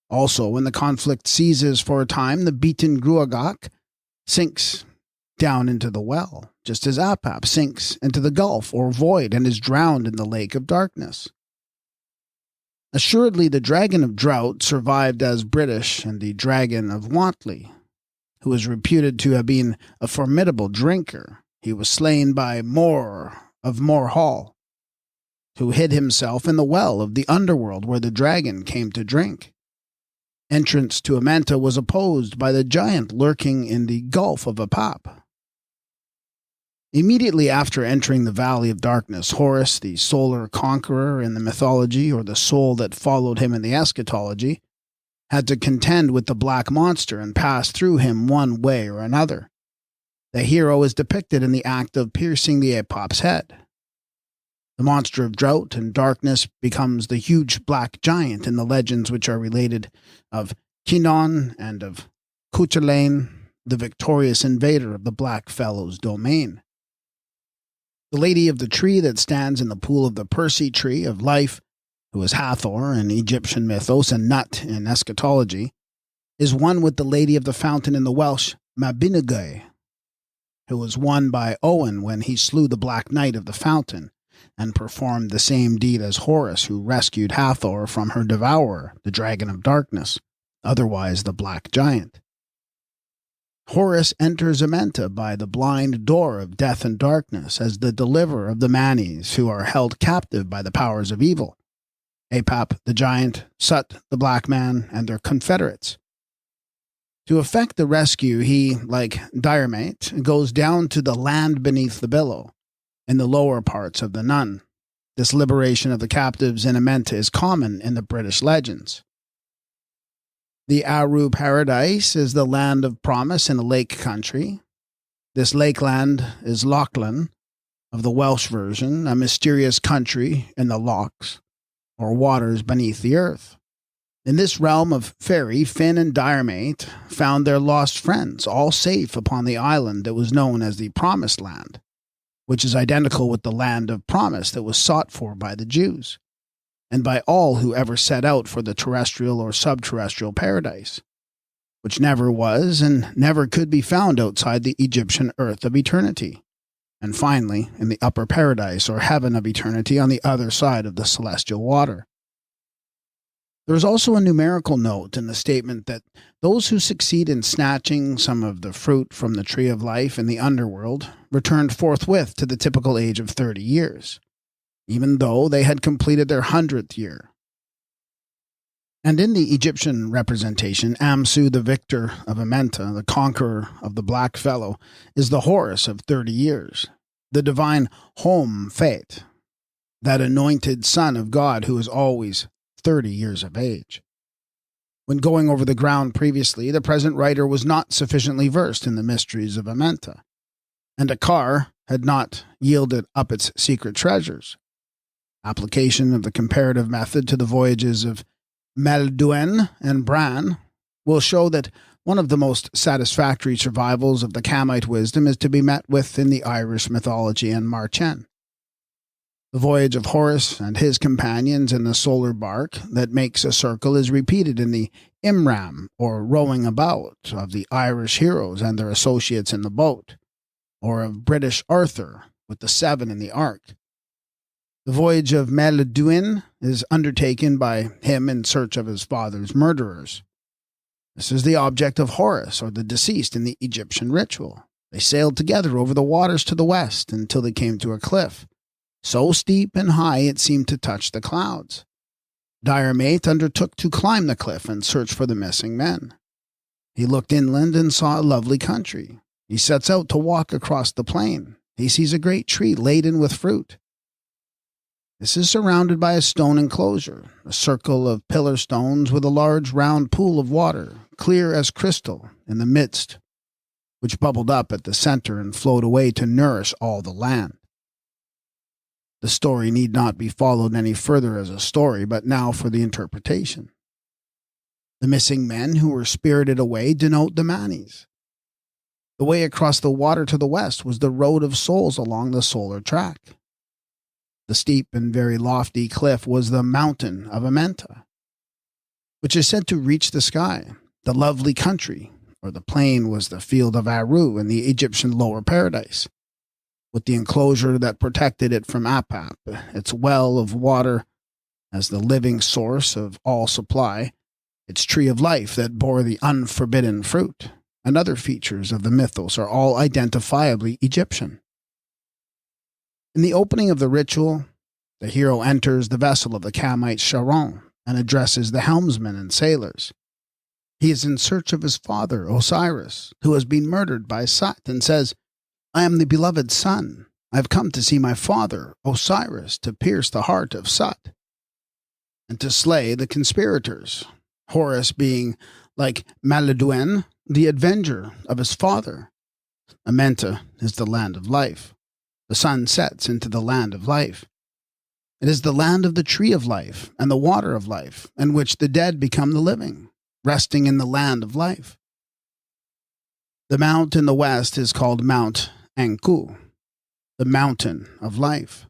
Also, when the conflict ceases for a time, the beaten Gruagach sinks down into the well, just as Apap sinks into the gulf or void and is drowned in the lake of darkness. Assuredly, the Dragon of Drought survived as British, and the Dragon of Wantley, who is reputed to have been a formidable drinker. He was slain by More of More Hall, who hid himself in the well of the underworld where the dragon came to drink. Entrance to Amenta was opposed by the giant lurking in the Gulf of Apap. Immediately after entering the Valley of Darkness, Horus, the solar conqueror in the mythology, or the soul that followed him in the eschatology, had to contend with the black monster and pass through him one way or another. The hero is depicted in the act of piercing the epop's head. The monster of drought and darkness becomes the huge black giant in the legends which are related of Kinon and of Cuchulainn, the victorious invader of the Black Fellow's domain. The lady of the tree that stands in the pool of the Persea tree of life, who is Hathor in Egyptian mythos and Nut in eschatology, is one with the lady of the fountain in the Welsh Mabinogion, who was won by Owen when he slew the Black Knight of the fountain, and performed the same deed as Horus, who rescued Hathor from her devourer, the dragon of darkness, otherwise the black giant. Horus enters Amenta by the blind door of death and darkness as the deliverer of the Manes, who are held captive by the powers of evil, Apap the giant, Sut the black man, and their confederates. To effect the rescue, he, like Diarmait, goes down to the land beneath the billow, in the lower parts of the Nun. This liberation of the captives in Amenta is common in the British legends. The Aru Paradise is the land of promise in a lake country. This lakeland is Lachlan, of the Welsh version, a mysterious country in the lochs, or waters beneath the earth. In this realm of fairy, Finn and Diarmait found their lost friends, all safe upon the island that was known as the Promised Land, which is identical with the land of promise that was sought for by the Jews, and by all who ever set out for the terrestrial or subterrestrial paradise, which never was and never could be found outside the Egyptian earth of eternity, and finally in the upper paradise or heaven of eternity on the other side of the celestial water. There is also a numerical note in the statement that those who succeed in snatching some of the fruit from the tree of life in the underworld returned forthwith to the typical age of 30 years, even though they had completed their 100th year. And in the Egyptian representation, Amsu, the victor of Amenta, the conqueror of the Black Fellow, is the Horus of 30 years, the divine Hom Fate, that anointed son of God who is always 30 years of age. When going over the ground previously, the present writer was not sufficiently versed in the mysteries of Amenta, and Akar had not yielded up its secret treasures. Application of the comparative method to the voyages of Melduin and Bran will show that one of the most satisfactory survivals of the Kamite wisdom is to be met with in the Irish mythology and Marchen. The voyage of Horus and his companions in the solar bark that makes a circle is repeated in the Imram, or rowing about, of the Irish heroes and their associates in the boat, or of British Arthur with the 7 in the ark. The voyage of Melduin is undertaken by him in search of his father's murderers. This is the object of Horus, or the deceased, in the Egyptian ritual. They sailed together over the waters to the west until they came to a cliff, so steep and high it seemed to touch the clouds. Diarmait undertook to climb the cliff and search for the missing men. He looked inland and saw a lovely country. He sets out to walk across the plain. He sees a great tree laden with fruit. This is surrounded by a stone enclosure, a circle of pillar stones with a large round pool of water, clear as crystal, in the midst, which bubbled up at the center and flowed away to nourish all the land. The story need not be followed any further as a story, but now for the interpretation. The missing men who were spirited away denote the Manes. The way across the water to the west was the road of souls along the solar track. The steep and very lofty cliff was the mountain of Amenta, which is said to reach the sky. The lovely country, or the plain, was the field of Aru in the Egyptian lower paradise, with the enclosure that protected it from Apap, its well of water as the living source of all supply, its tree of life that bore the unforbidden fruit, and other features of the mythos are all identifiably Egyptian. In the opening of the ritual, the hero enters the vessel of the Kamite Charon and addresses the helmsmen and sailors. He is in search of his father, Osiris, who has been murdered by Sut, and says, "I am the beloved son. I have come to see my father, Osiris, to pierce the heart of Sut, and to slay the conspirators." Horus being like Maladuen, the avenger of his father. Amenta is the land of life. The sun sets into the land of life. It is the land of the tree of life and the water of life, in which the dead become the living, resting in the land of life. The mount in the west is called Mount Anku, the mountain of life.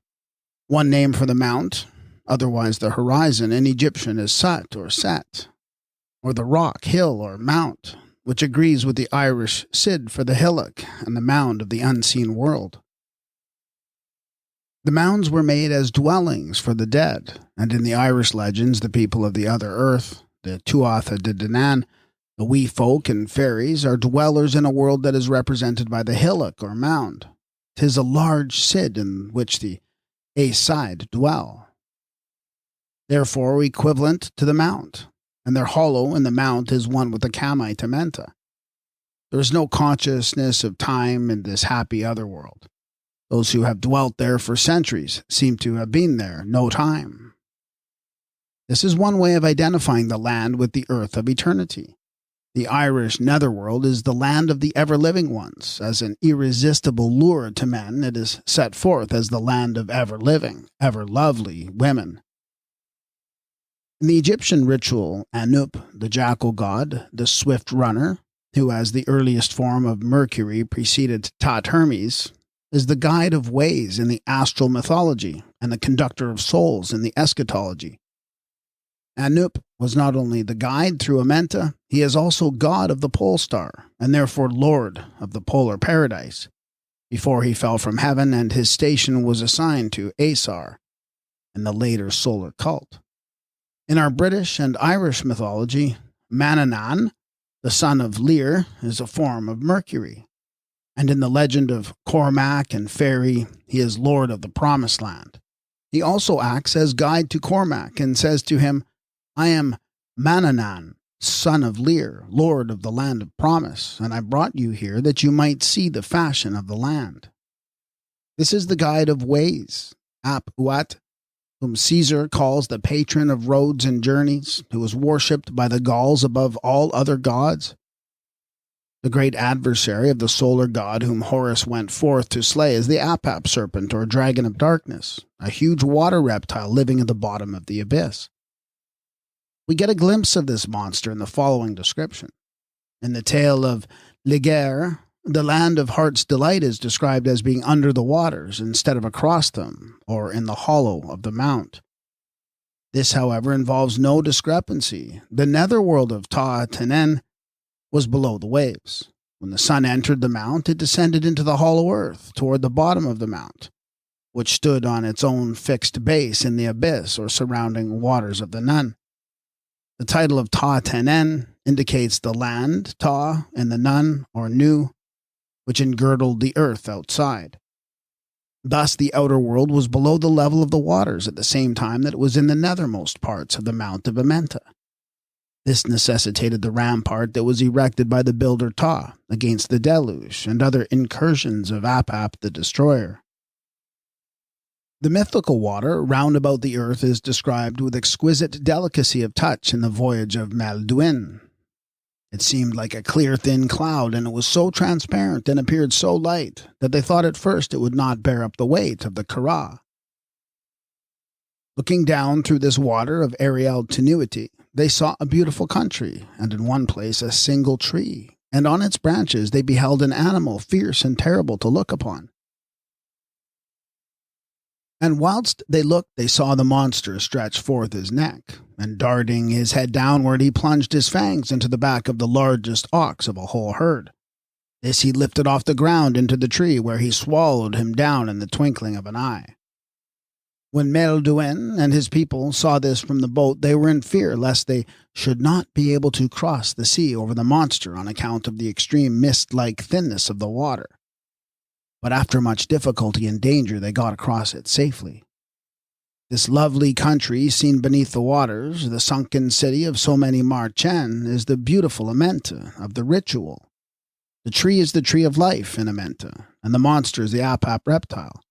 One name for the mount, otherwise the horizon in Egyptian, is Sut or Set, or the rock, hill, or mount, which agrees with the Irish Sid for the hillock and the mound of the unseen world. The mounds were made as dwellings for the dead, and in the Irish legends, the people of the other earth, the Tuatha De Danann, the wee folk and fairies, are dwellers in a world that is represented by the hillock or mound. 'Tis a large Sid in which the Aeside dwell, therefore equivalent to the mount, and their hollow in the mount is one with the Kamite Amenta. There is no consciousness of time in this happy otherworld. Those who have dwelt there for centuries seem to have been there no time. This is one way of identifying the land with the earth of eternity. The Irish netherworld is the land of the ever-living ones. As an irresistible lure to men, it is set forth as the land of ever-living, ever-lovely women. In the Egyptian ritual, Anup, the jackal god, the swift runner, who as the earliest form of Mercury preceded Tat Hermes, is the guide of ways in the astral mythology and the conductor of souls in the eschatology. Anup was not only the guide through Amenta, he is also god of the pole star, and therefore lord of the polar paradise, before he fell from heaven and his station was assigned to Asar in the later solar cult. In our British and Irish mythology, Manannán, the son of Lir, is a form of Mercury, and in the legend of Cormac and Fairy, he is lord of the Promised Land. He also acts as guide to Cormac and says to him, I am Manannán, son of Lir, lord of the land of promise, and I brought you here that you might see the fashion of the land. This is the guide of ways, Ap Uat, whom Caesar calls the patron of roads and journeys, who was worshipped by the Gauls above all other gods. The great adversary of the solar god whom Horus went forth to slay is the Apap serpent or dragon of darkness, a huge water reptile living at the bottom of the abyss. We get a glimpse of this monster in the following description. In the tale of Ligeir, the land of Heart's Delight is described as being under the waters instead of across them, or in the hollow of the mount. This, however, involves no discrepancy. The netherworld of Ta Tenen was below the waves. When the sun entered the mount, it descended into the hollow earth toward the bottom of the mount, which stood on its own fixed base in the abyss or surrounding waters of the Nun. The title of Ta Tenen indicates the land, Ta, and the Nun, or Nu, which engirdled the earth outside. Thus the outer world was below the level of the waters at the same time that it was in the nethermost parts of the Mount of Amenta. This necessitated the rampart that was erected by the builder Ta against the deluge and other incursions of Apap the Destroyer. The mythical water round about the earth is described with exquisite delicacy of touch in the voyage of Malduin. It seemed like a clear, thin cloud, and it was so transparent and appeared so light that they thought at first it would not bear up the weight of the Kara. Looking down through this water of aerial tenuity, they saw a beautiful country, and in one place a single tree, and on its branches they beheld an animal fierce and terrible to look upon. And whilst they looked, they saw the monster stretch forth his neck, and darting his head downward, he plunged his fangs into the back of the largest ox of a whole herd. This he lifted off the ground into the tree, where he swallowed him down in the twinkling of an eye. When Melduin and his people saw this from the boat, they were in fear lest they should not be able to cross the sea over the monster on account of the extreme mist-like thinness of the water. But after much difficulty and danger, they got across it safely. This lovely country seen beneath the waters, the sunken city of so many Marchen, is the beautiful Amenta of the ritual. The tree is the tree of life in Amenta, and the monster is the Apap reptile.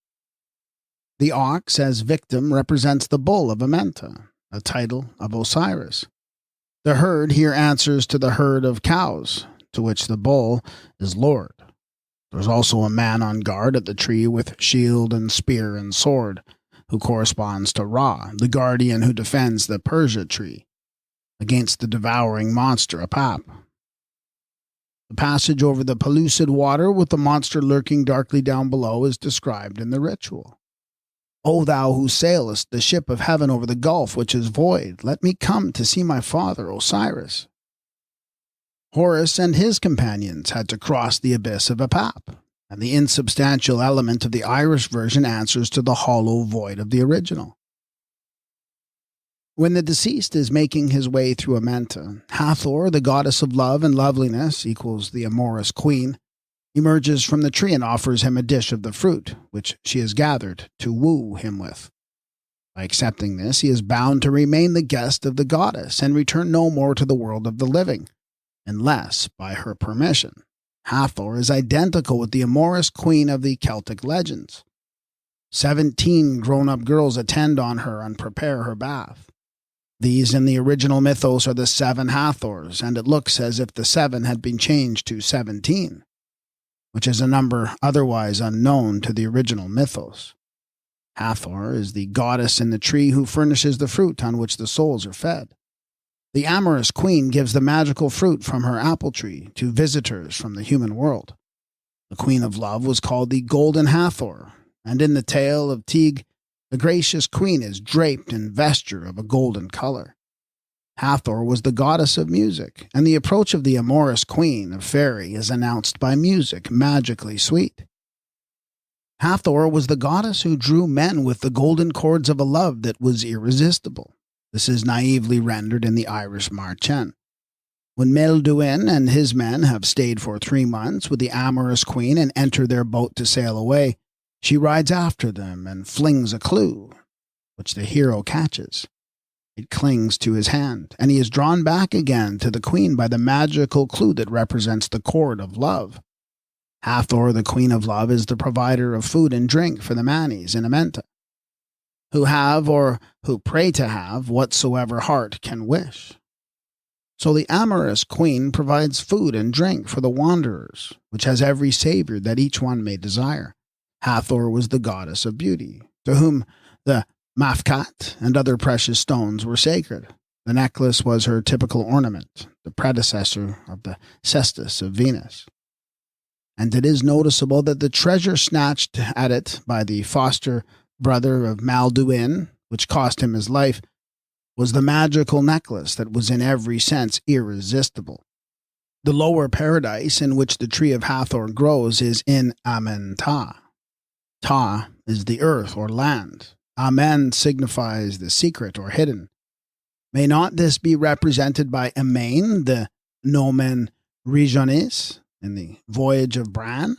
The ox, as victim, represents the bull of Amenta, a title of Osiris. The herd here answers to the herd of cows, to which the bull is lord. There's also a man on guard at the tree with shield and spear and sword, who corresponds to Ra, the guardian who defends the Persia tree against the devouring monster Apap. The passage over the pellucid water with the monster lurking darkly down below is described in the ritual. O thou who sailest the ship of heaven over the gulf which is void, let me come to see my father Osiris. Horus and his companions had to cross the abyss of Apap, and the insubstantial element of the Irish version answers to the hollow void of the original. When the deceased is making his way through Amenta, Hathor, the goddess of love and loveliness, equals the amorous queen, emerges from the tree and offers him a dish of the fruit, which she has gathered to woo him with. By accepting this, he is bound to remain the guest of the goddess and return no more to the world of the living, unless by her permission. Hathor is identical with the amorous queen of the Celtic legends. 17 grown-up girls attend on her and prepare her bath. These in the original mythos are the 7 Hathors, and it looks as if the 7 had been changed to 17, which is a number otherwise unknown to the original mythos. Hathor is the goddess in the tree who furnishes the fruit on which the souls are fed. The amorous queen gives the magical fruit from her apple tree to visitors from the human world. The queen of love was called the Golden Hathor, and in the tale of Teague, the gracious queen is draped in vesture of a golden color. Hathor was the goddess of music, and the approach of the amorous queen of fairy is announced by music magically sweet. Hathor was the goddess who drew men with the golden cords of a love that was irresistible. This is naively rendered in the Irish Marseille. When Melduin and his men have stayed for 3 months with the amorous queen and enter their boat to sail away, she rides after them and flings a clue, which the hero catches. It clings to his hand, and he is drawn back again to the queen by the magical clue that represents the cord of love. Hathor, the queen of love, is the provider of food and drink for the Mannies in Amenta, who have or who pray to have whatsoever heart can wish. So the amorous queen provides food and drink for the wanderers, which has every savior that each one may desire. Hathor was the goddess of beauty, to whom the mafkat and other precious stones were sacred. The necklace was her typical ornament, the predecessor of the cestus of Venus. And it is noticeable that the treasure snatched at it by the foster brother of Malduin, which cost him his life, was the magical necklace that was in every sense irresistible. The lower paradise in which the tree of Hathor grows is in Amenta. Ta is the earth or land. Amen signifies the secret or hidden. May not this be represented by Amain, the nomen regionis, in the voyage of Bran?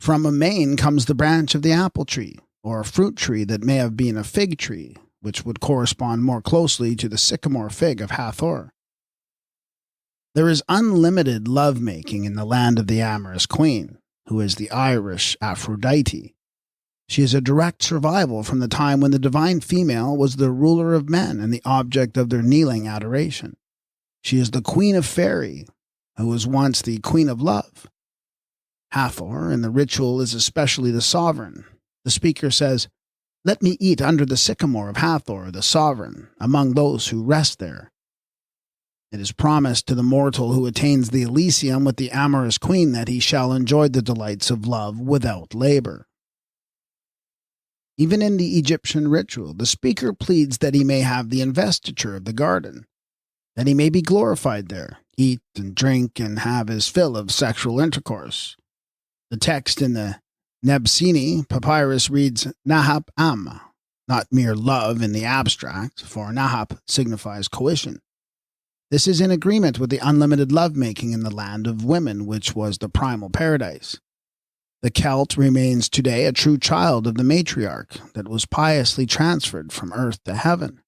From Amain comes the branch of the apple tree, or a fruit tree that may have been a fig tree, which would correspond more closely to the sycamore fig of Hathor. There is unlimited love-making in the land of the amorous queen, who is the Irish Aphrodite. She is a direct survival from the time when the divine female was the ruler of men and the object of their kneeling adoration. She is the queen of fairy, who was once the queen of love. Hathor in the ritual is especially the sovereign. The speaker says, "Let me eat under the sycamore of Hathor, the sovereign, among those who rest there." It is promised to the mortal who attains the Elysium with the amorous queen that he shall enjoy the delights of love without labor. Even in the Egyptian ritual, the speaker pleads that he may have the investiture of the garden, that he may be glorified there, eat and drink and have his fill of sexual intercourse. The text in the Nebseni papyrus reads Nahap Am, not mere love in the abstract, for Nahap signifies coition. This is in agreement with the unlimited lovemaking in the land of women, which was the primal paradise. The Celt remains today a true child of the matriarch that was piously transferred from earth to heaven.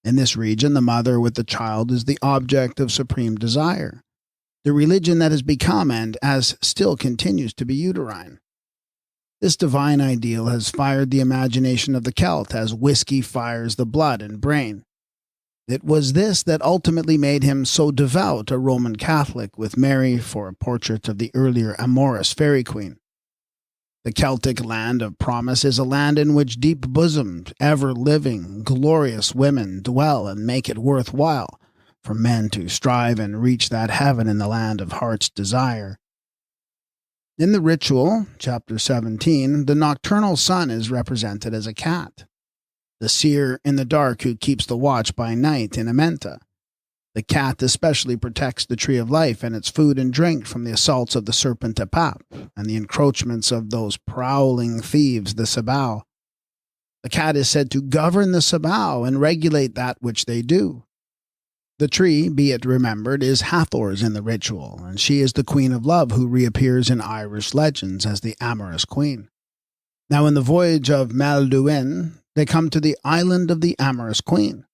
In this region, the mother with the child is the object of supreme desire, the religion that has become and as still continues to be uterine. This divine ideal has fired the imagination of the Celt as whiskey fires the blood and brain. It was this that ultimately made him so devout a Roman Catholic, with Mary for a portrait of the earlier amorous fairy queen. The Celtic land of promise is a land in which deep-bosomed, ever-living, glorious women dwell and make it worthwhile for men to strive and reach that heaven in the land of heart's desire. In the ritual, chapter 17, the nocturnal sun is represented as a cat, the seer in the dark who keeps the watch by night in Amenta. The cat especially protects the tree of life and its food and drink from the assaults of the serpent Apap and the encroachments of those prowling thieves, the Sabao. The cat is said to govern the Sabao and regulate that which they do. The tree, be it remembered, is Hathor's in the ritual, and she is the queen of love who reappears in Irish legends as the amorous queen. Now in the voyage of Malduin, they come to the island of the amorous queen.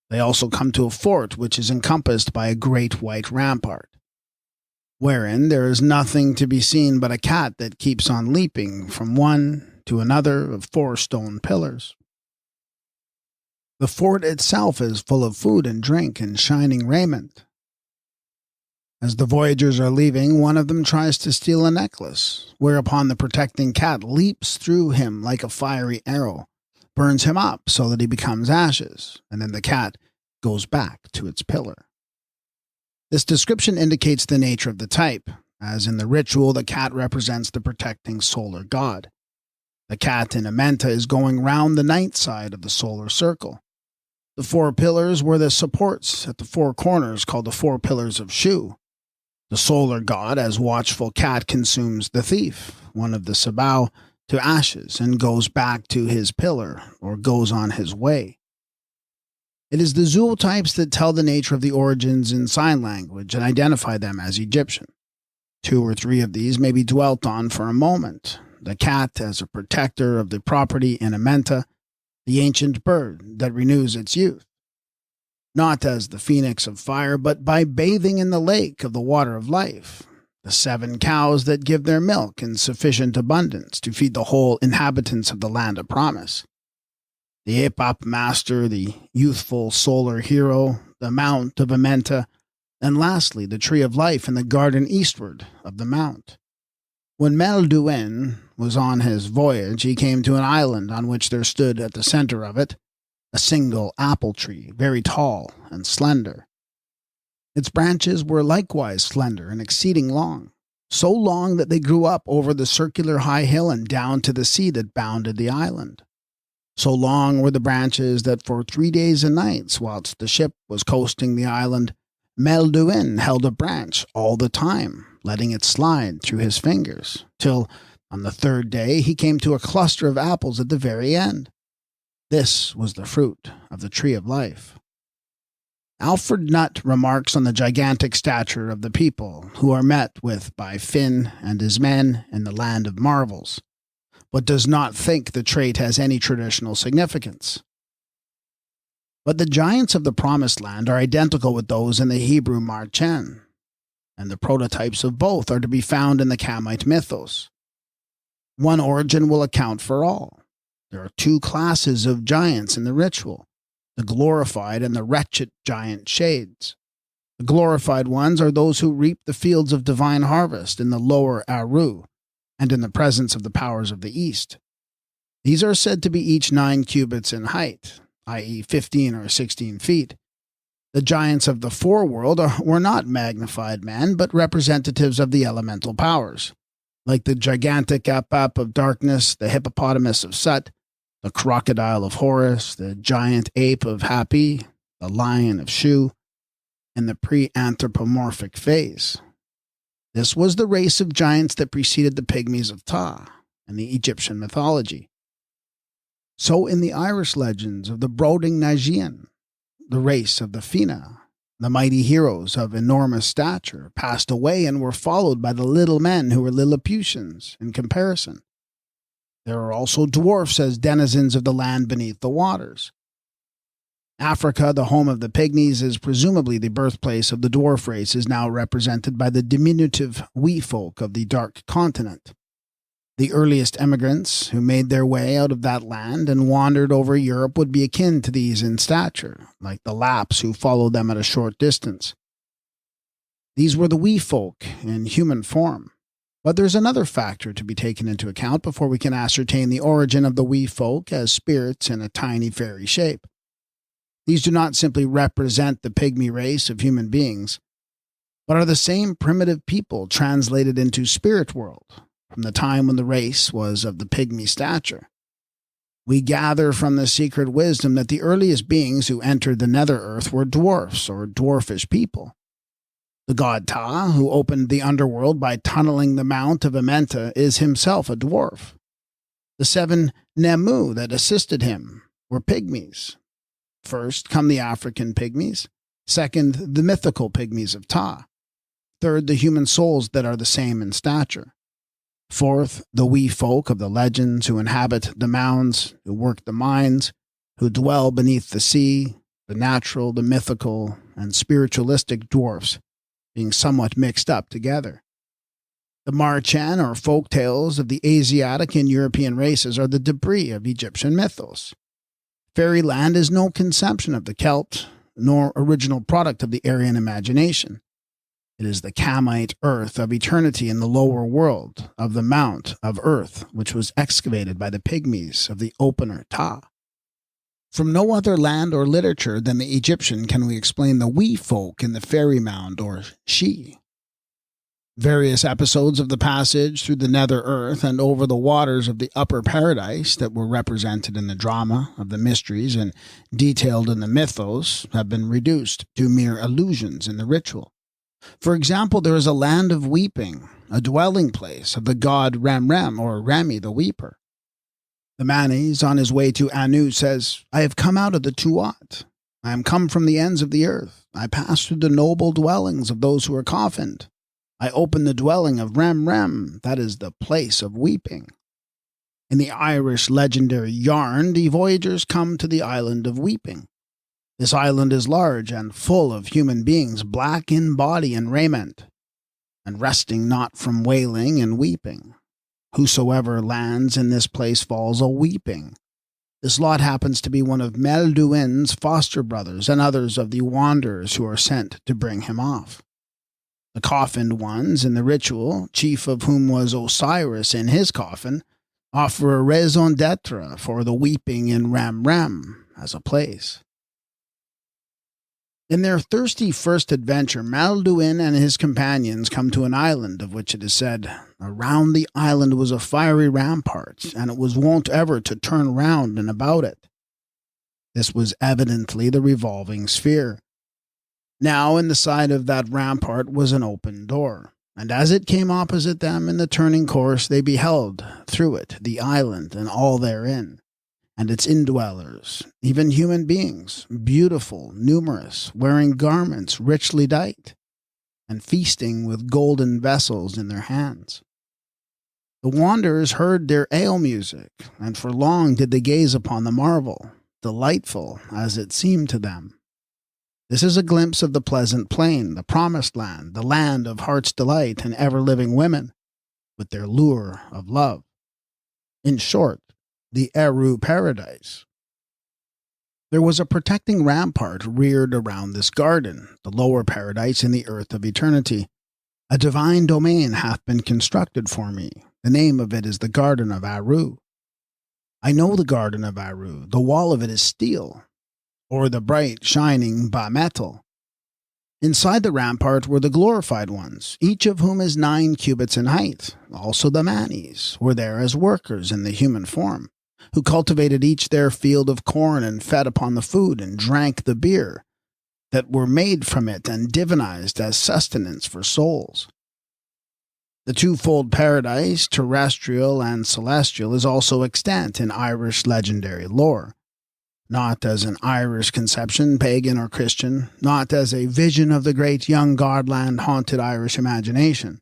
They also come to a fort which is encompassed by a great white rampart, wherein there is nothing to be seen but a cat that keeps on leaping from one to another of 4 stone pillars. The fort itself is full of food and drink and shining raiment. As the voyagers are leaving, one of them tries to steal a necklace, whereupon the protecting cat leaps through him like a fiery arrow, burns him up so that he becomes ashes, and then the cat goes back to its pillar. This description indicates the nature of the type, as in the ritual the cat represents the protecting solar god. The cat in Amenta is going round the night side of the solar circle. The 4 pillars were the supports at the 4 corners called the 4 pillars of Shu. The solar god, as watchful cat, consumes the thief, one of the Sabao, to ashes and goes back to his pillar, or goes on his way. It is the zootypes that tell the nature of the origins in sign language and identify them as Egyptian. 2 or 3 of these may be dwelt on for a moment. The cat as a protector of the property in Amenta, the ancient bird that renews its youth, not as the phoenix of fire, but by bathing in the lake of the water of life, the 7 cows that give their milk in sufficient abundance to feed the whole inhabitants of the land of promise, the Apap master, the youthful solar hero, the mount of Amenta, and lastly the tree of life in the garden eastward of the mount. When Malduin was on his voyage, he came to an island on which there stood at the center of it a single apple tree, very tall and slender. Its branches were likewise slender and exceeding long, so long that they grew up over the circular high hill and down to the sea that bounded the island. So long were the branches that for 3 days and nights, whilst the ship was coasting the island, Malduin held a branch all the time, letting it slide through his fingers, till, on the 3rd day, he came to a cluster of apples at the very end. This was the fruit of the tree of life. Alfred Nutt remarks on the gigantic stature of the people who are met with by Finn and his men in the land of marvels, but does not think the trait has any traditional significance. But the giants of the Promised Land are identical with those in the Hebrew Marchen, and the prototypes of both are to be found in the Kamite mythos. One origin will account for all. There are 2 classes of giants in the ritual, the glorified and the wretched giant shades. The glorified ones are those who reap the fields of divine harvest in the lower Aru, and in the presence of the powers of the east. These are said to be each 9 cubits in height, i.e. 15 or 16 feet. The giants of the foreworld were not magnified men, but representatives of the elemental powers, like the gigantic Apap of darkness, the hippopotamus of Sut, the crocodile of Horus, the giant ape of Hapi, the lion of Shu, and the pre-anthropomorphic phase. This was the race of giants that preceded the pygmies of Ptah in the Egyptian mythology. So in the Irish legends of the Brobdingnagian, the race of the Fina, the mighty heroes of enormous stature passed away and were followed by the little men who were Lilliputians in comparison. There are also dwarfs as denizens of the land beneath the waters. Africa, the home of the Pygmies, is presumably the birthplace of the dwarf race, is now represented by the diminutive wee folk of the Dark Continent. The earliest emigrants who made their way out of that land and wandered over Europe would be akin to these in stature, like the Lapps who followed them at a short distance. These were the wee folk in human form. But there's another factor to be taken into account before we can ascertain the origin of the wee folk as spirits in a tiny fairy shape. These do not simply represent the pygmy race of human beings, but are the same primitive people translated into spirit world from the time when the race was of the pygmy stature. We gather from the secret wisdom that the earliest beings who entered the nether earth were dwarfs or dwarfish people. The god Ta, who opened the underworld by tunneling the Mount of Amenta, is himself a dwarf. The 7 Nemu that assisted him were pygmies. First come the African pygmies. Second, the mythical pygmies of Ta. Third, the human souls that are the same in stature. Fourth, the wee folk of the legends who inhabit the mounds, who work the mines, who dwell beneath the sea, the natural, the mythical, and spiritualistic dwarfs, being somewhat mixed up together. The Marchan, or folk tales of the Asiatic and European races, are the debris of Egyptian mythos. Fairyland is no conception of the Celt, nor original product of the Aryan imagination. It is the Kamite earth of eternity in the lower world, of the Mount of Earth, which was excavated by the pygmies of the opener Ta. From no other land or literature than the Egyptian can we explain the wee folk in the fairy mound, or she. Various episodes of the passage through the nether earth and over the waters of the upper paradise that were represented in the drama of the mysteries and detailed in the mythos have been reduced to mere allusions in the ritual. For example, there is a land of weeping, a dwelling place of the god Rem or Remi the Weeper. The Manes, on his way to Anu, says, "I have come out of the Tuat. I am come from the ends of the earth. I pass through the noble dwellings of those who are coffined. I open the dwelling of Rem, that is the place of weeping." In the Irish legendary yarn, the voyagers come to the island of Weeping. This island is large and full of human beings, black in body and raiment, and resting not from wailing and weeping. Whosoever lands in this place falls a weeping. This lot happens to be one of Melduin's foster brothers and others of the wanderers who are sent to bring him off. The coffined ones in the ritual, chief of whom was Osiris in his coffin, offer a raison d'etre for the weeping in Rem as a place. In their thirsty first adventure, Malduin and his companions come to an island of which it is said, "Around the island was a fiery rampart, and it was wont ever to turn round and about it." This was evidently the revolving sphere. Now in the side of that rampart was an open door, and as it came opposite them in the turning course, they beheld through it the island and all therein, and its indwellers, even human beings, beautiful, numerous, wearing garments richly dight, and feasting with golden vessels in their hands. The wanderers heard their ale music, and for long did they gaze upon the marvel, delightful as it seemed to them. This is a glimpse of the pleasant plain, the promised land, the land of heart's delight and ever-living women, with their lure of love. In short, the Eru paradise. There was a protecting rampart reared around this garden, the lower paradise in the earth of eternity. A divine domain hath been constructed for me. The name of it is the Garden of Aru. I know the Garden of Aru. The wall of it is steel, or the bright, shining ba-metal. Inside the rampart were the glorified ones, each of whom is 9 cubits in height. Also the Manes were there as workers in the human form, who cultivated each their field of corn and fed upon the food and drank the beer that were made from it and divinized as sustenance for souls. The twofold paradise, terrestrial and celestial, is also extant in Irish legendary lore. Not as an Irish conception, pagan or Christian, not as a vision of the great young godland-haunted Irish imagination,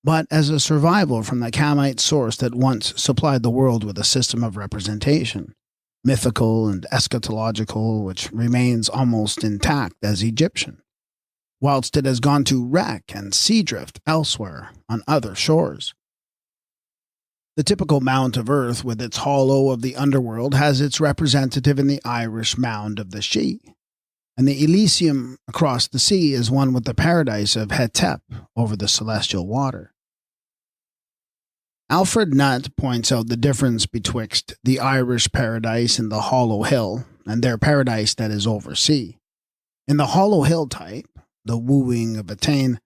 but as a survival from the Kamite source that once supplied the world with a system of representation, mythical and eschatological, which remains almost intact as Egyptian, whilst it has gone to wreck and sea drift elsewhere on other shores. The typical mount of earth with its hollow of the underworld has its representative in the Irish mound of the Sidhe, and the Elysium across the sea is one with the paradise of Hetep over the celestial water. Alfred Nutt points out the difference betwixt the Irish paradise in the hollow hill and their paradise that is over sea. In the hollow hill type, the wooing of Atene,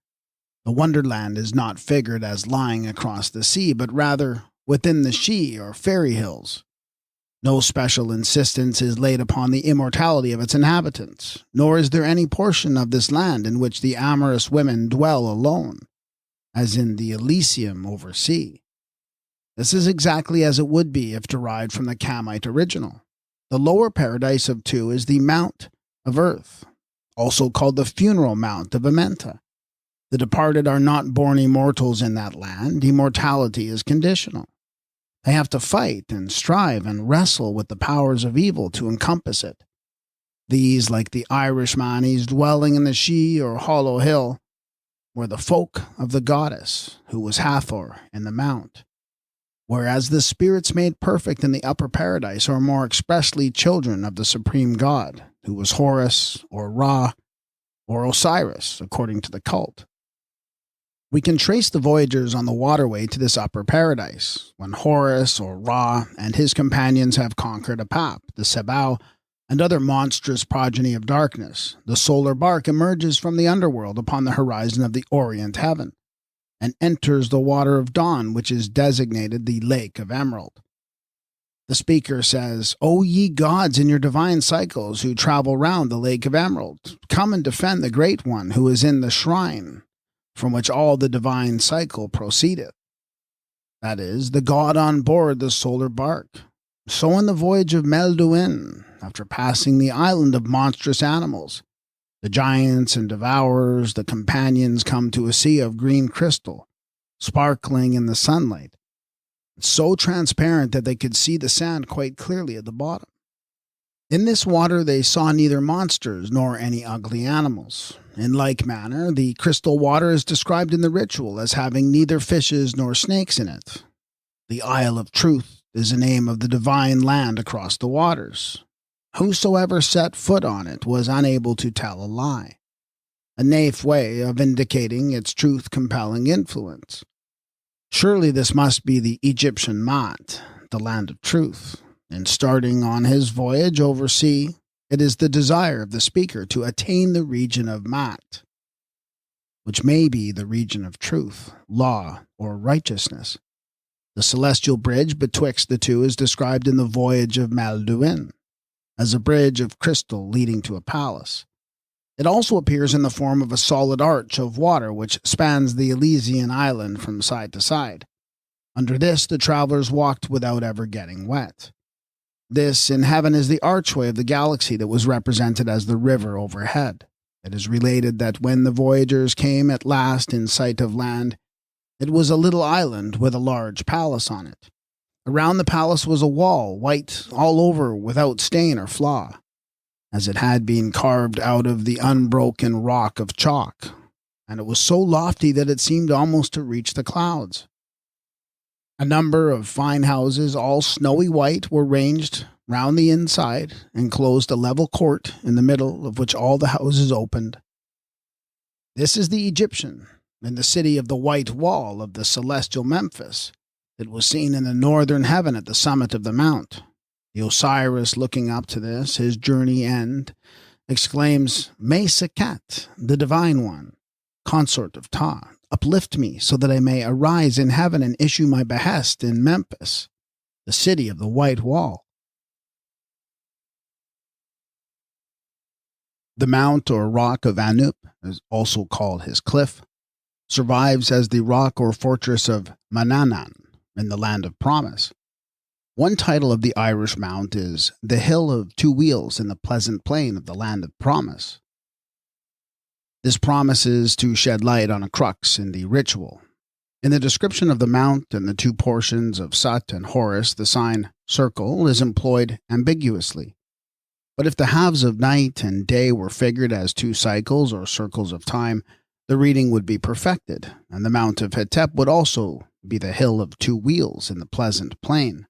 the wonderland is not figured as lying across the sea, but rather within the Sidhe or fairy hills. No special insistence is laid upon the immortality of its inhabitants, nor is there any portion of this land in which the amorous women dwell alone, as in the Elysium over sea. This is exactly as it would be if derived from the Kamite original. The lower paradise of two is the Mount of Earth, also called the funeral Mount of Amenta. The departed are not born immortals in that land. Immortality is conditional. They have to fight and strive and wrestle with the powers of evil to encompass it. These, like the Irish manis dwelling in the Sidhe or hollow hill, were the folk of the goddess, who was Hathor in the mount, whereas the spirits made perfect in the upper paradise are more expressly children of the supreme god, who was Horus or Ra or Osiris, according to the cult. We can trace the voyagers on the waterway to this upper paradise, when Horus or Ra and his companions have conquered Apap, the Sebau, and other monstrous progeny of darkness. The solar bark emerges from the underworld upon the horizon of the Orient heaven, and enters the water of dawn, which is designated the Lake of Emerald. The speaker says, "O ye gods in your divine cycles who travel round the Lake of Emerald, come and defend the Great One who is in the shrine, from which all the divine cycle proceedeth." That is, the god on board the solar bark. So in the voyage of Melduin, after passing the island of monstrous animals, the giants and devourers, the companions come to a sea of green crystal, sparkling in the sunlight, so transparent that they could see the sand quite clearly at the bottom. In this water they saw neither monsters nor any ugly animals. In like manner, the crystal water is described in the ritual as having neither fishes nor snakes in it. The Isle of Truth is the name of the divine land across the waters. Whosoever set foot on it was unable to tell a lie, a naif way of indicating its truth-compelling influence. Surely this must be the Egyptian Maat, the land of truth. In starting on his voyage over sea, it is the desire of the speaker to attain the region of Maat, which may be the region of truth, law, or righteousness. The celestial bridge betwixt the two is described in the voyage of Melduin as a bridge of crystal leading to a palace. It also appears in the form of a solid arch of water which spans the Elysian island from side to side. Under this the travelers walked without ever getting wet. This in heaven is the archway of the galaxy that was represented as the river overhead. It is related that when the voyagers came at last in sight of land, it was a little island with a large palace on it. Around the palace was a wall, white all over without stain or flaw, as it had been carved out of the unbroken rock of chalk, and it was so lofty that it seemed almost to reach the clouds. A number of fine houses, all snowy white, were ranged round the inside, enclosed a level court in the middle of which all the houses opened. This is the Egyptian, in the city of the white wall of the celestial Memphis. It was seen in the northern heaven at the summit of the mount. The Osiris, looking up to this, his journey end, exclaims, "Me Sekhet, the Divine One, consort of Ptah, uplift me so that I may arise in heaven and issue my behest in Memphis, the city of the white wall." The mount or rock of Anup, is also called his cliff, survives as the rock or fortress of Manannan in the land of promise. One title of the Irish mount is the Hill of Two Wheels in the pleasant plain of the land of promise. This promises to shed light on a crux in the ritual. In the description of the mount and the two portions of Sut and Horus, the sign circle is employed ambiguously. But if the halves of night and day were figured as two cycles or circles of time, the reading would be perfected, and the Mount of Hetep would also be the hill of two wheels in the pleasant plain.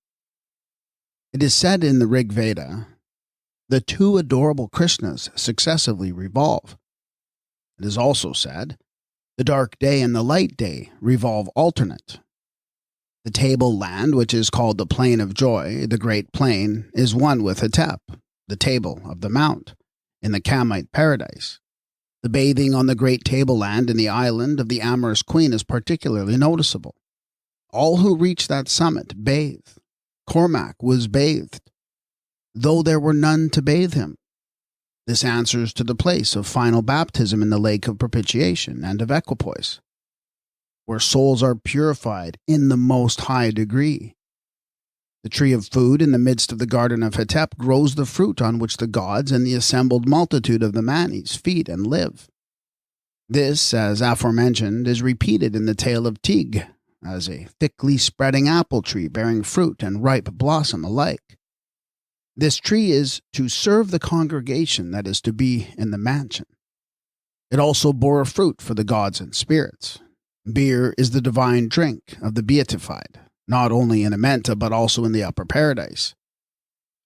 It is said in the Rig Veda, the two adorable Krishnas successively revolve. It is also said, the dark day and the light day revolve alternate. The table land, which is called the Plain of Joy, the Great Plain, is one with Hetep, the table of the mount, in the Kamite paradise. The bathing on the great tableland in the island of the amorous queen is particularly noticeable. All who reach that summit bathe. Cormac was bathed, though there were none to bathe him. This answers to the place of final baptism in the lake of propitiation and of equipoise, where souls are purified in the most high degree. The tree of food in the midst of the garden of Hetep grows the fruit on which the gods and the assembled multitude of the Manes feed and live. This, as aforementioned, is repeated in the tale of Tig, as a thickly spreading apple tree bearing fruit and ripe blossom alike. This tree is to serve the congregation that is to be in the mansion. It also bore a fruit for the gods and spirits. Beer is the divine drink of the beatified, not only in Amenta but also in the upper paradise.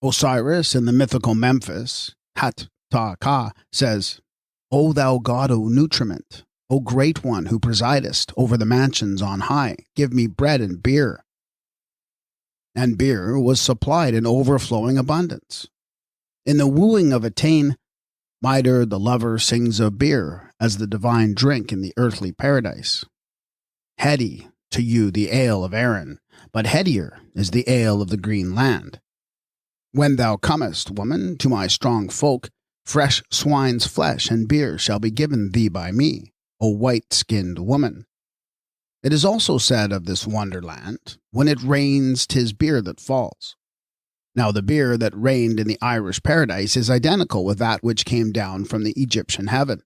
Osiris in the mythical Memphis, Hat-ta-ka, says, O thou god o nutriment, O great one who presidest over the mansions on high, give me bread and beer. And beer was supplied in overflowing abundance. In the wooing of Atene, Mider the lover sings of beer as the divine drink in the earthly paradise. Heady to you the ale of Erin, but headier is the ale of the green land. When thou comest, woman, to my strong folk, fresh swine's flesh and beer shall be given thee by me, O white-skinned woman. It is also said of this wonderland, when it rains 'tis beer that falls. Now the beer that rained in the Irish paradise is identical with that which came down from the Egyptian heaven.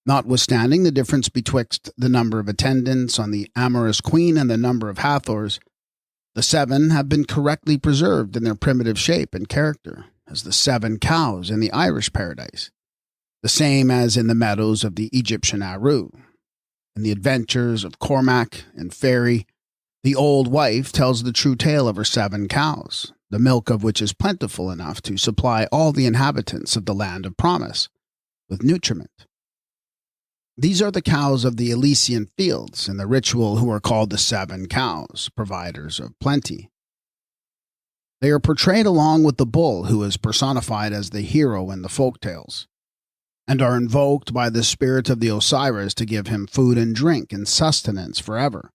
Notwithstanding the difference betwixt the number of attendants on the amorous queen and the number of Hathors, the seven have been correctly preserved in their primitive shape and character, as the 7 cows in the Irish paradise, the same as in the meadows of the Egyptian Aru. In the adventures of Cormac and Fairy, the old wife tells the true tale of her 7 cows, the milk of which is plentiful enough to supply all the inhabitants of the land of promise with nutriment. These are the cows of the Elysian fields in the ritual who are called the 7 cows, providers of plenty. They are portrayed along with the bull who is personified as the hero in the folk tales, and are invoked by the spirit of the Osiris to give him food and drink and sustenance forever.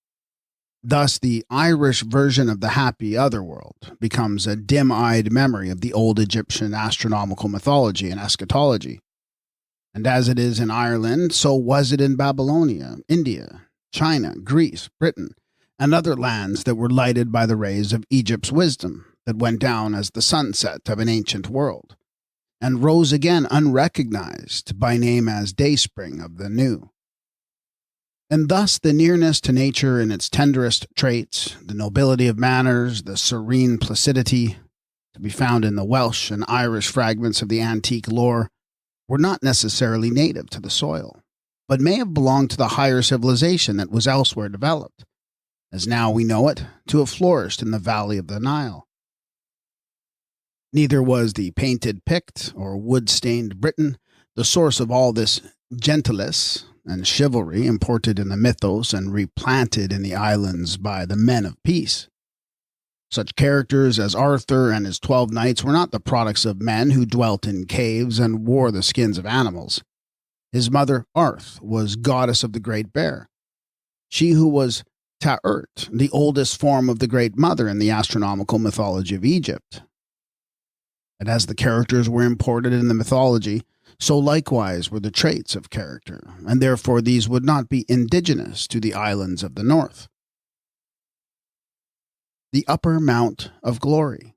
Thus, the Irish version of the happy otherworld becomes a dim-eyed memory of the old Egyptian astronomical mythology and eschatology. And as it is in Ireland, so was it in Babylonia, India, China, Greece, Britain, and other lands that were lighted by the rays of Egypt's wisdom that went down as the sunset of an ancient world, and rose again unrecognized by name as dayspring of the new. And thus the nearness to nature in its tenderest traits, the nobility of manners, the serene placidity, to be found in the Welsh and Irish fragments of the antique lore, were not necessarily native to the soil, but may have belonged to the higher civilization that was elsewhere developed, as now we know it, to have flourished in the valley of the Nile. Neither was the painted Pict or wood-stained Briton the source of all this gentillesse and chivalry imported in the mythos and replanted in the islands by the men of peace. Such characters as Arthur and his 12 knights were not the products of men who dwelt in caves and wore the skins of animals. His mother, Arth, was goddess of the Great Bear. She who was Ta'urt, the oldest form of the Great Mother in the astronomical mythology of Egypt. And as the characters were imported in the mythology, so likewise were the traits of character, and therefore these would not be indigenous to the islands of the north. The upper mount of glory.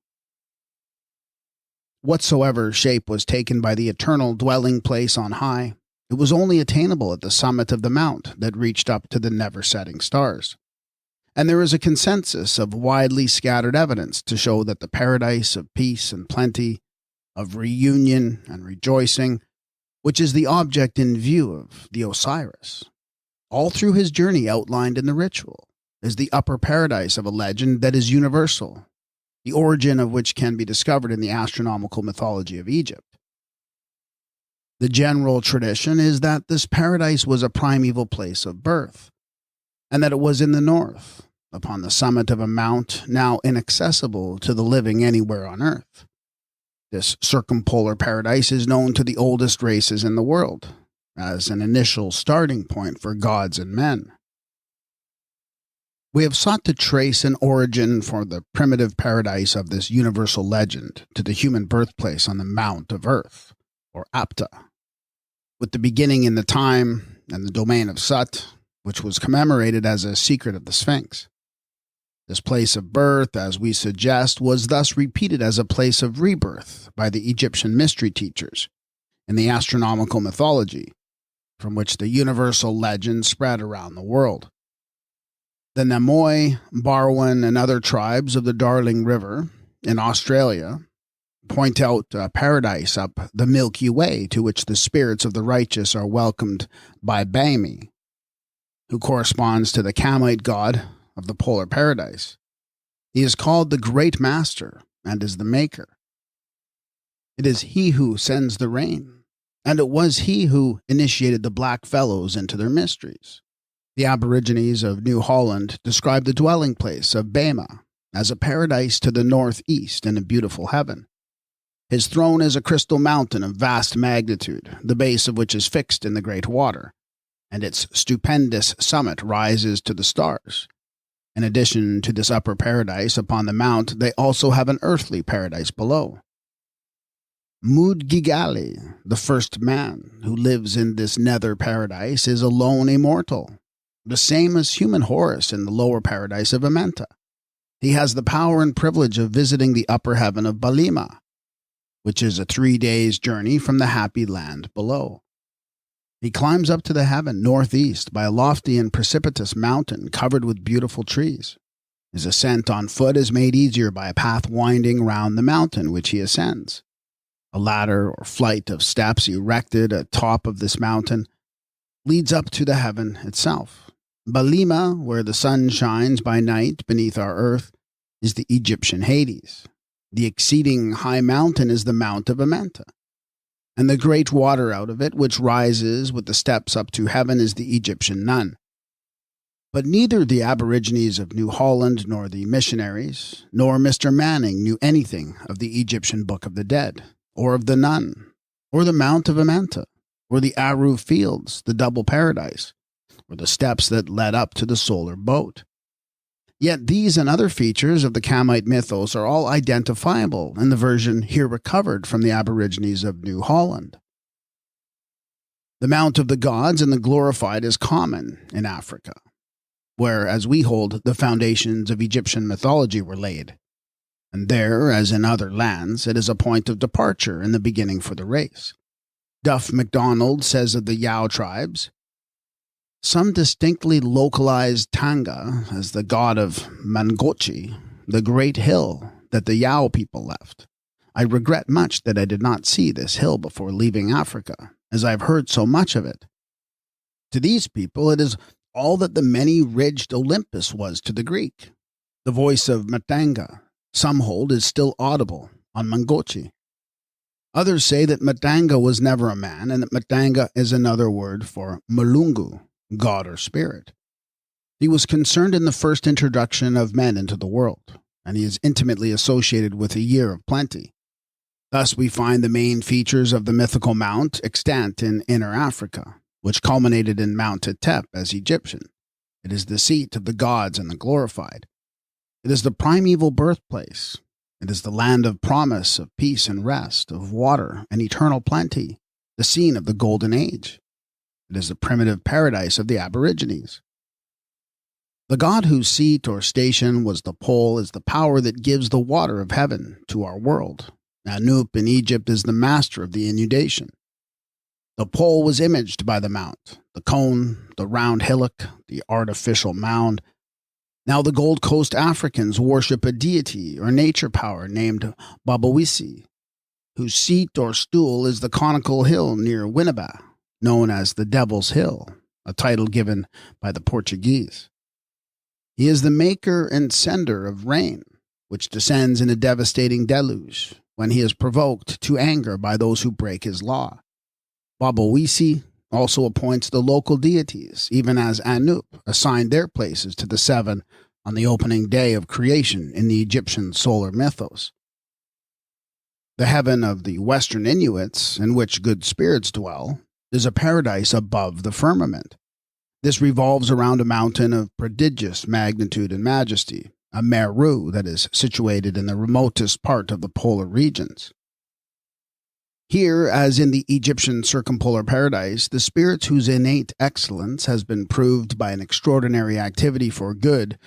Whatsoever shape was taken by the eternal dwelling place on high, it was only attainable at the summit of the mount that reached up to the never-setting stars. And there is a consensus of widely scattered evidence to show that the paradise of peace and plenty, of reunion and rejoicing, which is the object in view of the Osiris, all through his journey outlined in the ritual, is the upper paradise of a legend that is universal, the origin of which can be discovered in the astronomical mythology of Egypt. The general tradition is that this paradise was a primeval place of birth, and that it was in the north, upon the summit of a mount now inaccessible to the living anywhere on earth. This circumpolar paradise is known to the oldest races in the world as an initial starting point for gods and men. We have sought to trace an origin for the primitive paradise of this universal legend to the human birthplace on the Mount of Earth, or Apta, with the beginning in the time and the domain of Sut, which was commemorated as a secret of the Sphinx. This place of birth, as we suggest, was thus repeated as a place of rebirth by the Egyptian mystery teachers in the astronomical mythology, from which the universal legend spread around the world. The Namoi, Barwon, and other tribes of the Darling River in Australia point out a paradise up the Milky Way to which the spirits of the righteous are welcomed by Bami, who corresponds to the Kamite god of the polar paradise. He is called the Great Master and is the Maker. It is he who sends the rain, and it was he who initiated the black fellows into their mysteries. The Aborigines of New Holland describe the dwelling place of Bema as a paradise to the northeast in a beautiful heaven. His throne is a crystal mountain of vast magnitude, the base of which is fixed in the great water, and its stupendous summit rises to the stars. In addition to this upper paradise upon the mount, they also have an earthly paradise below. Mudgigali, the first man who lives in this nether paradise, is alone immortal, the same as human Horus in the lower paradise of Amenta. He has the power and privilege of visiting the upper heaven of Balima, which is a 3 days' journey from the happy land below. He climbs up to the heaven northeast by a lofty and precipitous mountain covered with beautiful trees. His ascent on foot is made easier by a path winding round the mountain which he ascends. A ladder or flight of steps erected atop of this mountain leads up to the heaven itself. Balima, where the sun shines by night beneath our earth, is the Egyptian Hades. The exceeding high mountain is the Mount of Amenta, and the great water out of it, which rises with the steps up to heaven, is the Egyptian Nun. But neither the Aborigines of New Holland nor the missionaries, nor Mr. Manning knew anything of the Egyptian Book of the Dead, or of the Nun, or the Mount of Amenta, or the Aru Fields, the double paradise, or the steps that led up to the solar boat. Yet these and other features of the Kamite mythos are all identifiable in the version here recovered from the Aborigines of New Holland. The Mount of the Gods and the Glorified is common in Africa, where, as we hold, the foundations of Egyptian mythology were laid. And there, as in other lands, it is a point of departure and the beginning for the race. Duff MacDonald says of the Yao tribes, "Some distinctly localized Tanga as the god of Mangochi, the great hill that the Yao people left. I regret much that I did not see this hill before leaving Africa, as I have heard so much of it. To these people it is all that the many-ridged Olympus was to the Greek. The voice of Matanga, some hold, is still audible on Mangochi. Others say that Matanga was never a man, and that Matanga is another word for Mulungu, God or spirit. He was concerned in the first introduction of men into the world, and he is intimately associated with a year of plenty. Thus we find the main features of the mythical mount extant in Inner Africa, which culminated in Mount Tetep as Egyptian. It is the seat of the gods and the glorified. It is the primeval birthplace. It is the land of promise, of peace and rest, of water and eternal plenty, the scene of the Golden Age. It is the primitive paradise of the Aborigines. The god whose seat or station was the pole is the power that gives the water of heaven to our world. Anup in Egypt is the master of the inundation. The pole was imaged by the mount, the cone, the round hillock, the artificial mound. Now the Gold Coast Africans worship a deity or nature power named Babawisi, whose seat or stool is the conical hill near Winneba, known as the Devil's Hill, a title given by the Portuguese. He is the maker and sender of rain, which descends in a devastating deluge when he is provoked to anger by those who break his law. Babowisi also appoints the local deities, even as Anup assigned their places to the seven on the opening day of creation in the Egyptian solar mythos. The heaven of the Western Inuits, in which good spirits dwell, is a paradise above the firmament. This revolves around a mountain of prodigious magnitude and majesty, a Meru that is situated in the remotest part of the polar regions. Here, as in the Egyptian circumpolar paradise, the spirits whose innate excellence has been proved by an extraordinary activity for good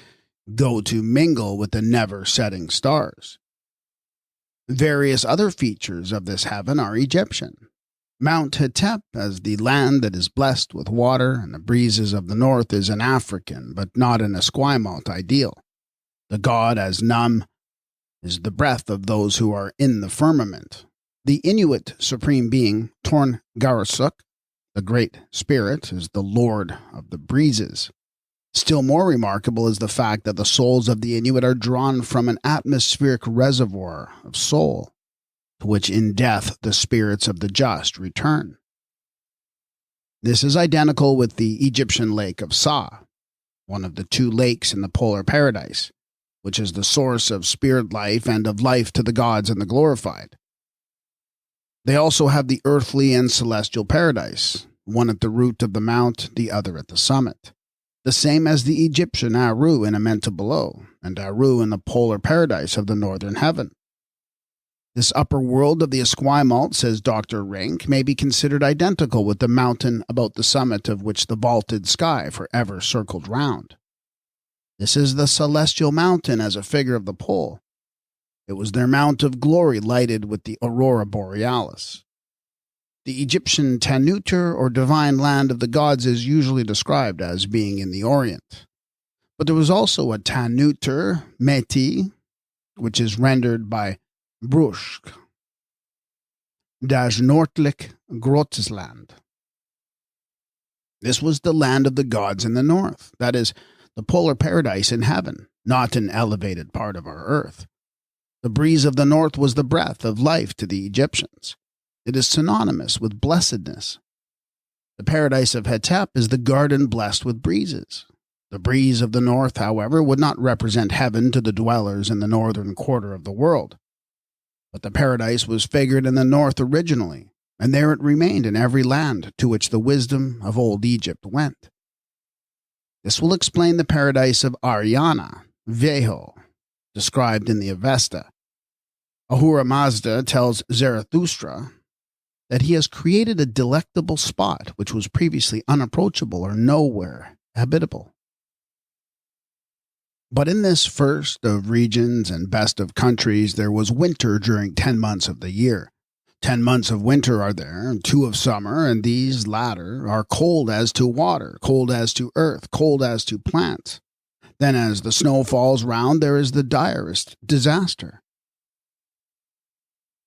go to mingle with the never-setting stars. Various other features of this heaven are Egyptian. Mount Hetep as the land that is blessed with water and the breezes of the north is an African, but not an Esquimalt ideal. The god as Num is the breath of those who are in the firmament. The Inuit supreme being, Torn Garasuk, the great spirit, is the lord of the breezes. Still more remarkable is the fact that the souls of the Inuit are drawn from an atmospheric reservoir of soul, to which in death the spirits of the just return. This is identical with the Egyptian lake of Sa, one of the two lakes in the polar paradise, which is the source of spirit life and of life to the gods and the glorified. They also have the earthly and celestial paradise, one at the root of the mount, the other at the summit. The same as the Egyptian Aru in Amenta below, and Aru in the polar paradise of the northern heaven. This upper world of the Esquimalt, says Dr. Rink, may be considered identical with the mountain about the summit of which the vaulted sky forever circled round. This is the celestial mountain as a figure of the pole. It was their mount of glory lighted with the aurora borealis. The Egyptian Tanutur, or divine land of the gods, is usually described as being in the Orient. But there was also a Tanutur Meti, which is rendered by Brusk, das Nordlich Grotsland. This was the land of the gods in the north, that is, the polar paradise in heaven, not an elevated part of our earth. The breeze of the north was the breath of life to the Egyptians. It is synonymous with blessedness. The paradise of Hetep is the garden blessed with breezes. The breeze of the north, however, would not represent heaven to the dwellers in the northern quarter of the world. But the paradise was figured in the north originally, and there it remained in every land to which the wisdom of old Egypt went. This will explain the paradise of Ariana, Veho, described in the Avesta. Ahura Mazda tells Zarathustra that he has created a delectable spot which was previously unapproachable or nowhere habitable. But in this first of regions and best of countries there was winter during 10 months of the year. 10 months of winter are there, and 2 of summer, and these latter are cold as to water, cold as to earth, cold as to plants. Then as the snow falls round, there is the direst disaster.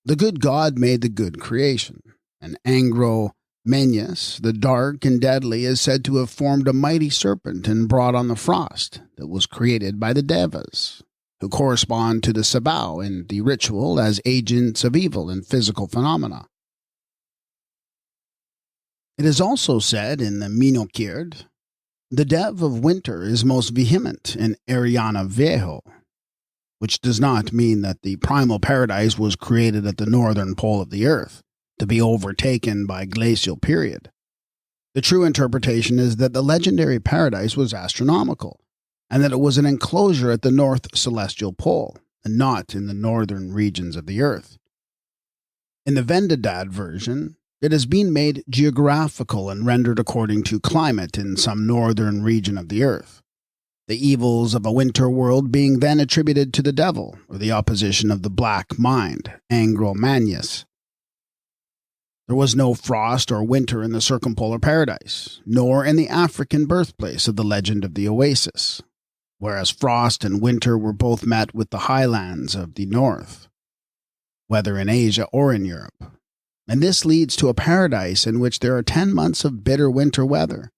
The good God made the good creation, and Angro-Menes, the dark and deadly, is said to have formed a mighty serpent and brought on the frost that was created by the Devas, who correspond to the Sabao in the ritual as agents of evil and physical phenomena. It is also said in the Minokird, the Dev of winter is most vehement in Ariana Veho, which does not mean that the primal paradise was created at the northern pole of the earth, to be overtaken by glacial period. The true interpretation is that the legendary paradise was astronomical, and that it was an enclosure at the north celestial pole, and not in the northern regions of the earth. In the Vendadad version, it has been made geographical and rendered according to climate in some northern region of the earth, the evils of a winter world being then attributed to the devil, or the opposition of the black mind, Angro-Menes. There was no frost or winter in the circumpolar paradise, nor in the African birthplace of the legend of the oasis, whereas frost and winter were both met with the highlands of the north, whether in Asia or in Europe. And this leads to a paradise in which there are 10 months of bitter winter weather,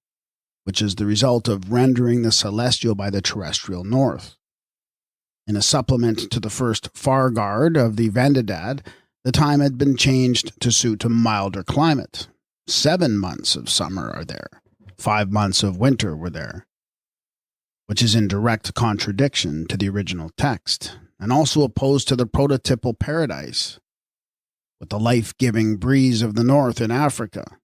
which is the result of rendering the celestial by the terrestrial north. In a supplement to the first Fargard of the Vendidad, the time had been changed to suit a milder climate. 7 months of summer are there. 5 months of winter were there, which is in direct contradiction to the original text, and also opposed to the prototypal paradise, with the life-giving breeze of the north in Africa,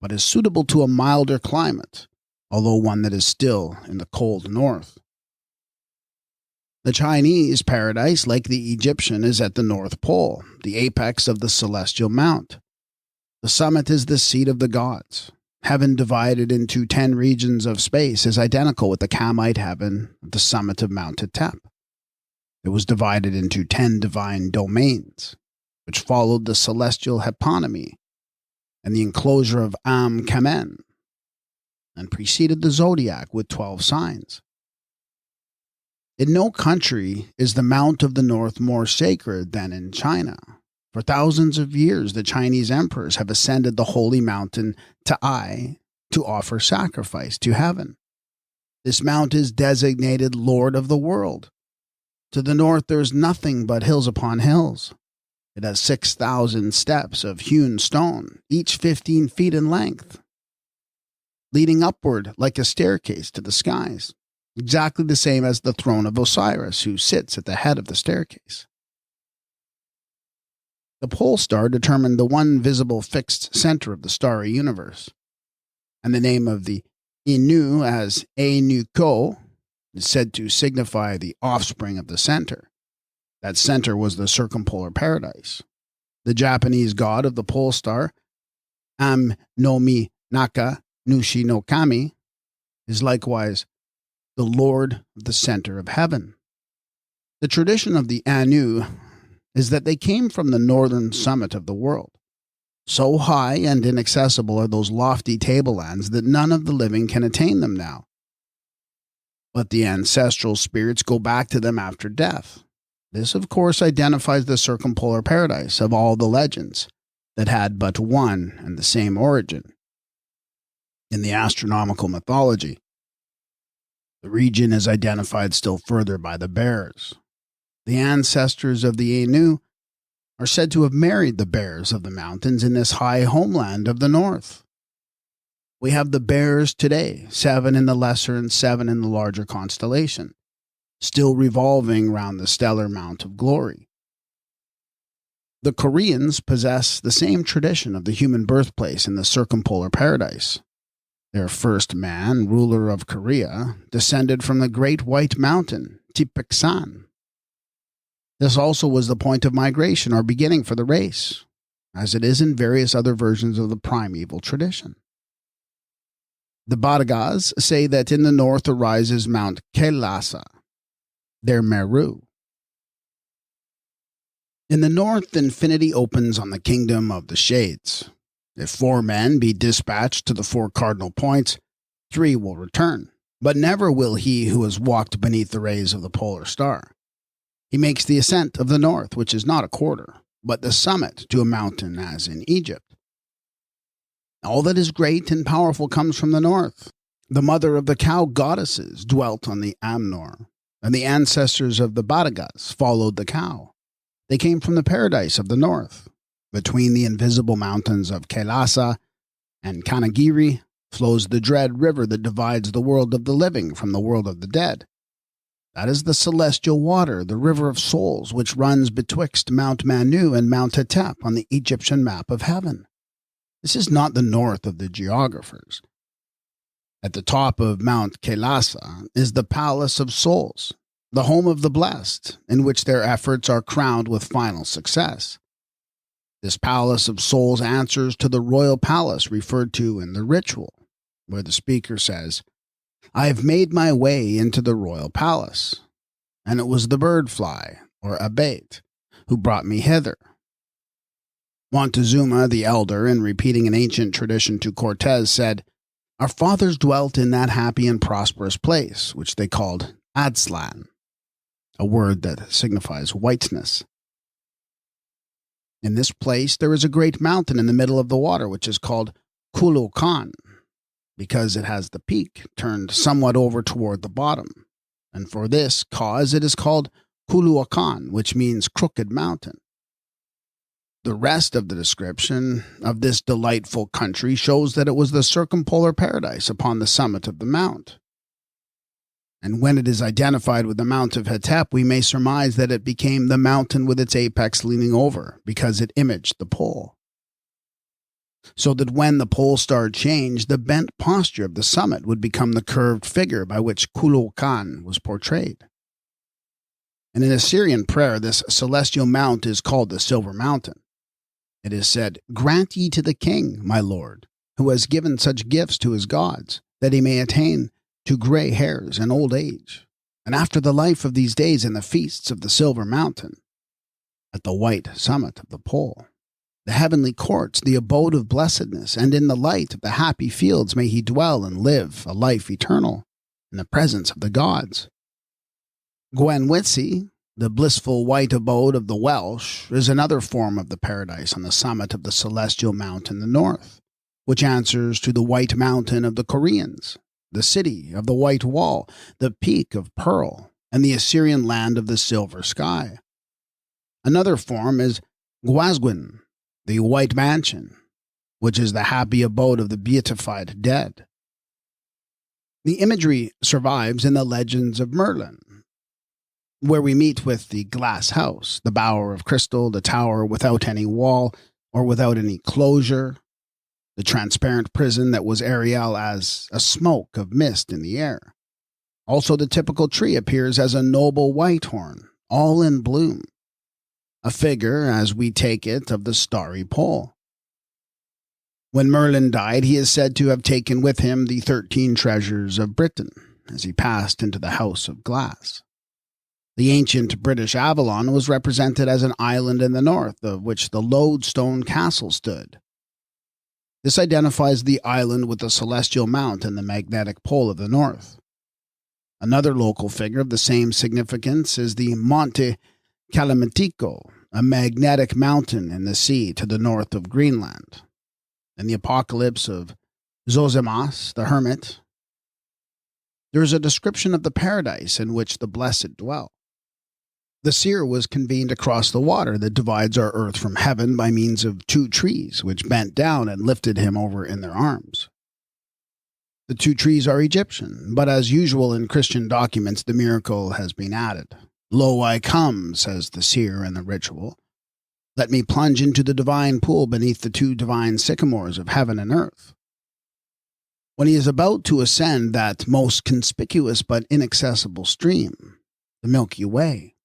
but is suitable to a milder climate, although one that is still in the cold north. The Chinese paradise, like the Egyptian, is at the North Pole, the apex of the celestial mount. The summit is the seat of the gods. Heaven divided into 10 regions of space is identical with the Kamite heaven at the summit of Mount Tep. It was divided into 10 divine domains, which followed the celestial heponymy and the enclosure of Am Kamen, and preceded the zodiac with 12 signs. In no country is the Mount of the North more sacred than in China. For thousands of years, the Chinese emperors have ascended the holy mountain T'ai to offer sacrifice to heaven. This mount is designated Lord of the World. To the north, there is nothing but hills upon hills. It has 6,000 steps of hewn stone, each 15 feet in length, leading upward like a staircase to the skies, exactly the same as the throne of Osiris, who sits at the head of the staircase. The pole star determined the one visible fixed center of the starry universe, and the name of the Inu as Einuko is said to signify the offspring of the center. That center was the circumpolar paradise. The Japanese god of the pole star, Am no Mi Naka Nushi no Kami, is likewise the Lord of the center of heaven. The tradition of the Anu is that they came from the northern summit of the world. So high and inaccessible are those lofty tablelands that none of the living can attain them now. But the ancestral spirits go back to them after death. This, of course, identifies the circumpolar paradise of all the legends that had but one and the same origin. In the astronomical mythology, the region is identified still further by the bears. The ancestors of the Anu are said to have married the bears of the mountains in this high homeland of the north. We have the bears today, 7 in the lesser and 7 in the larger constellation, still revolving round the stellar Mount of Glory. The Koreans possess the same tradition of the human birthplace in the circumpolar paradise. Their first man, ruler of Korea, descended from the great white mountain, Tipeksan. This also was the point of migration or beginning for the race, as it is in various other versions of the primeval tradition. The Badagas say that in the north arises Mount Kailasa, their Meru. In the north, infinity opens on the kingdom of the shades. If 4 men be dispatched to the 4 cardinal points, 3 will return, but never will he who has walked beneath the rays of the polar star. He makes the ascent of the north, which is not a quarter, but the summit to a mountain as in Egypt. All that is great and powerful comes from the north. The mother of the cow goddesses dwelt on the Amnor, and the ancestors of the Badagas followed the cow. They came from the paradise of the north. Between the invisible mountains of Kailasa and Kanagiri flows the dread river that divides the world of the living from the world of the dead. That is the celestial water, the river of souls, which runs betwixt Mount Manu and Mount Tep on the Egyptian map of heaven. This is not the north of the geographers. At the top of Mount Kailasa is the Palace of Souls, the home of the blessed, in which their efforts are crowned with final success. This Palace of Souls answers to the royal palace referred to in the ritual, where the speaker says, "I have made my way into the royal palace, and it was the bird fly, or abate, who brought me hither." Montezuma the elder, in repeating an ancient tradition to Cortez, said, "Our fathers dwelt in that happy and prosperous place, which they called Adslan, a word that signifies whiteness. In this place there is a great mountain in the middle of the water, which is called Kulukan. because it has the peak turned somewhat over toward the bottom, and for this cause it is called Kuluakan, which means crooked mountain. The rest of the description of this delightful country shows that it was the circumpolar paradise upon the summit of the mount. And when it is identified with the Mount of Hetep, we may surmise that it became the mountain with its apex leaning over, because it imaged the pole. So that when the pole star changed, the bent posture of the summit would become the curved figure by which Kuluakan was portrayed. And in Assyrian prayer, this celestial mount is called the Silver Mountain. It is said, "Grant ye to the king, my lord, who has given such gifts to his gods, that he may attain to gray hairs and old age, and after the life of these days in the feasts of the Silver Mountain, at the white summit of the pole, the heavenly courts, the abode of blessedness, and in the light of the happy fields may he dwell and live a life eternal in the presence of the gods." Gwenwitsi, the blissful white abode of the Welsh, is another form of the paradise on the summit of the celestial mount in the north, which answers to the white mountain of the Koreans, the city of the white wall, the peak of pearl, and the Assyrian land of the silver sky. Another form is Gwasgwin, the white mansion, which is the happy abode of the beatified dead. The imagery survives in the legends of Merlin, where we meet with the glass house, the bower of crystal, the tower without any wall or without any closure, the transparent prison that was Ariel as a smoke of mist in the air. Also, the typical tree appears as a noble whitehorn, all in bloom, a figure, as we take it, of the starry pole. When Merlin died, he is said to have taken with him the 13 treasures of Britain as he passed into the House of Glass. The ancient British Avalon was represented as an island in the north, of which the Lodestone Castle stood. This identifies the island with the celestial mount and the magnetic pole of the north. Another local figure of the same significance is the Monte Kalamatico, a magnetic mountain in the sea to the north of Greenland. In the Apocalypse of Zozimas, the hermit, there is a description of the paradise in which the blessed dwell. The seer was convened across the water that divides our earth from heaven by means of 2 trees, which bent down and lifted him over in their arms. The 2 trees are Egyptian, but as usual in Christian documents, the miracle has been added. "Lo, I come," says the seer in the ritual. "Let me plunge into the divine pool beneath the 2 divine sycamores of heaven and earth." When he is about to ascend that most conspicuous but inaccessible stream, the Milky Way,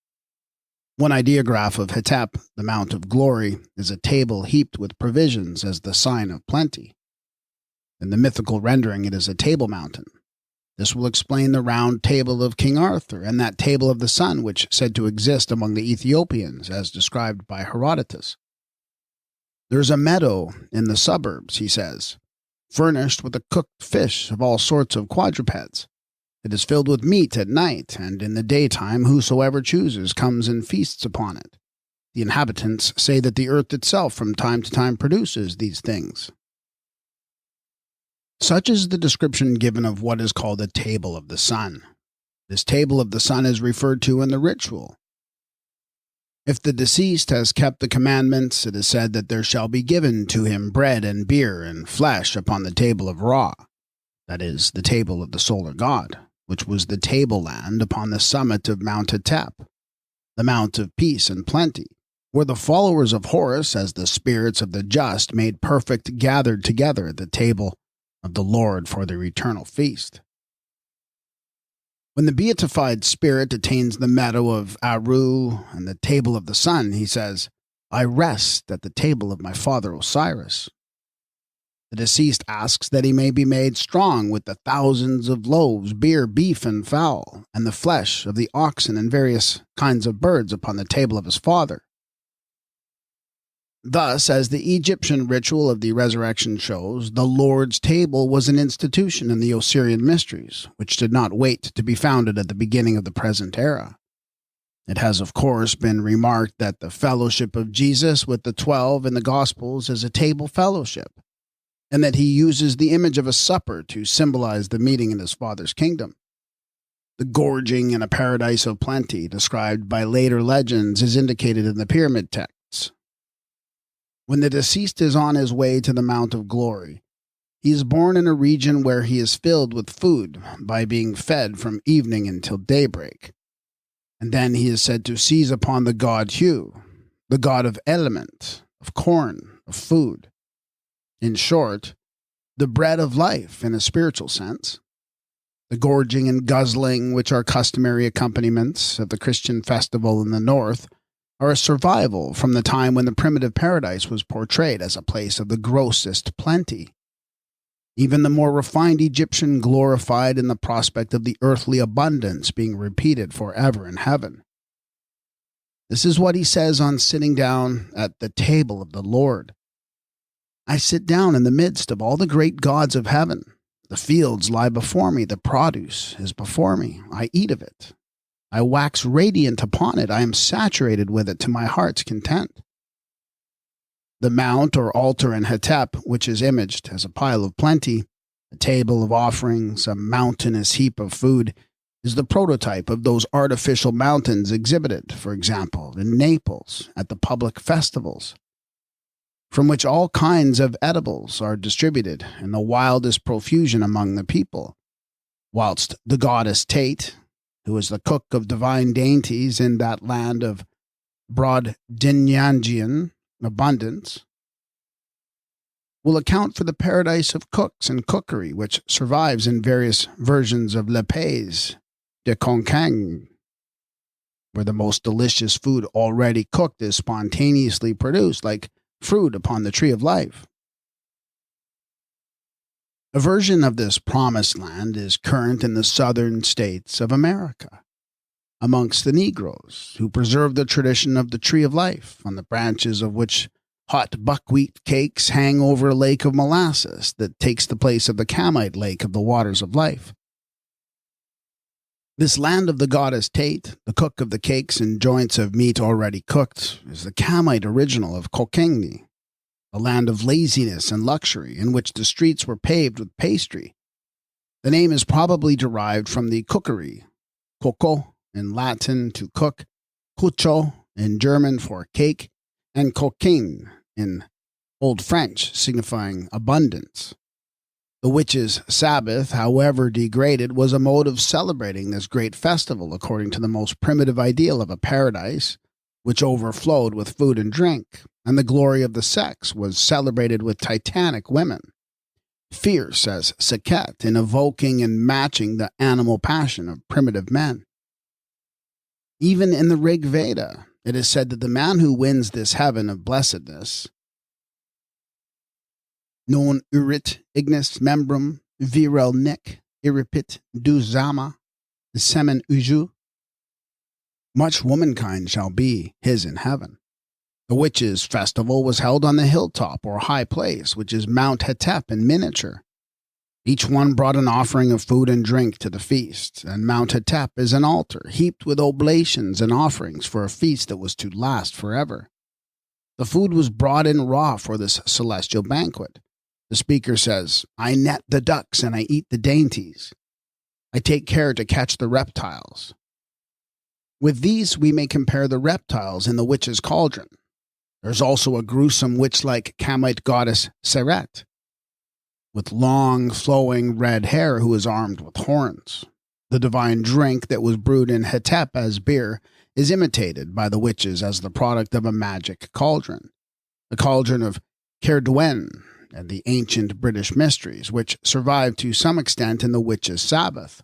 one ideograph of Hetep, the Mount of Glory, is a table heaped with provisions as the sign of plenty. In the mythical rendering, it is a table mountain. This will explain the round table of King Arthur and that table of the sun which said to exist among the Ethiopians, as described by Herodotus. There is a meadow in the suburbs, he says, furnished with a cooked fish of all sorts of quadrupeds. It is filled with meat at night, and in the daytime whosoever chooses comes and feasts upon it. The inhabitants say that the earth itself from time to time produces these things. Such is the description given of what is called the Table of the Sun. This Table of the Sun is referred to in the ritual. If the deceased has kept the commandments, it is said that there shall be given to him bread and beer and flesh upon the table of Ra, that is, the table of the solar god, which was the tableland upon the summit of Mount Hetep, the Mount of Peace and Plenty, where the followers of Horus, as the spirits of the just made perfect, gathered together at the table of the Lord for their eternal feast. When the beatified spirit attains the meadow of Aru and the table of the sun, he says, "I rest at the table of my father Osiris." The deceased asks that he may be made strong with the thousands of loaves, beer, beef, and fowl, and the flesh of the oxen and various kinds of birds upon the table of his father. Thus, as the Egyptian ritual of the resurrection shows, the Lord's table was an institution in the Osirian mysteries, which did not wait to be founded at the beginning of the present era. It has, of course, been remarked that the fellowship of Jesus with the 12 in the Gospels is a table fellowship, and that he uses the image of a supper to symbolize the meeting in his Father's kingdom. The gorging in a paradise of plenty, described by later legends, is indicated in the pyramid texts. When the deceased is on his way to the Mount of Glory, he is born in a region where he is filled with food by being fed from evening until daybreak. And then he is said to seize upon the god Hu, the god of element, of corn, of food. In short, the bread of life in a spiritual sense. The gorging and guzzling, which are customary accompaniments of the Christian festival in the north, are a survival from the time when the primitive paradise was portrayed as a place of the grossest plenty. Even the more refined Egyptian glorified in the prospect of the earthly abundance being repeated forever in heaven. This is what he says on sitting down at the table of the Lord. I sit down in the midst of all the great gods of heaven. The fields lie before me, the produce is before me. I eat of it. I wax radiant upon it. I am saturated with it to my heart's content. The mount or altar in Hetep, which is imaged as a pile of plenty, a table of offerings, a mountainous heap of food, is the prototype of those artificial mountains exhibited, for example, in Naples at the public festivals, from which all kinds of edibles are distributed in the wildest profusion among the people, whilst the goddess Tate, who is the cook of divine dainties in that land of Brobdingnagian abundance, will account for the paradise of cooks and cookery which survives in various versions of Le Pays de Concagne, where the most delicious food already cooked is spontaneously produced like fruit upon the tree of life. A version of this promised land is current in the southern states of America, amongst the Negroes, who preserve the tradition of the tree of life, on the branches of which hot buckwheat cakes hang over a lake of molasses that takes the place of the Kamite lake of the waters of life. This land of the goddess Tate, the cook of the cakes and joints of meat already cooked, is the Kamite original of Kokengni, a land of laziness and luxury in which the streets were paved with pastry. The name is probably derived from the cookery, coco in Latin to cook, cuccio in German for cake, and coquin in Old French signifying abundance. The witches' Sabbath, however degraded, was a mode of celebrating this great festival according to the most primitive ideal of a paradise, which overflowed with food and drink, and the glory of the sex was celebrated with titanic women, fierce as Sekhet in evoking and matching the animal passion of primitive men. Even in the Rig Veda, it is said that the man who wins this heaven of blessedness, non urit ignis membrum viril nec irripit du zama semen uju, much womankind shall be his in heaven. The witches' festival was held on the hilltop or high place, which is Mount Hetep in miniature. Each one brought an offering of food and drink to the feast, and Mount Hetep is an altar heaped with oblations and offerings for a feast that was to last forever. The food was brought in raw for this celestial banquet. The speaker says, I net the ducks and I eat the dainties. I take care to catch the reptiles. With these we may compare the reptiles in the witch's cauldron. There's also a gruesome witch-like Kamite goddess Seret, with long, flowing red hair who is armed with horns. The divine drink that was brewed in Hetep as beer is imitated by the witches as the product of a magic cauldron, the cauldron of Cerdwen and the ancient British mysteries, which survived to some extent in the witches' Sabbath.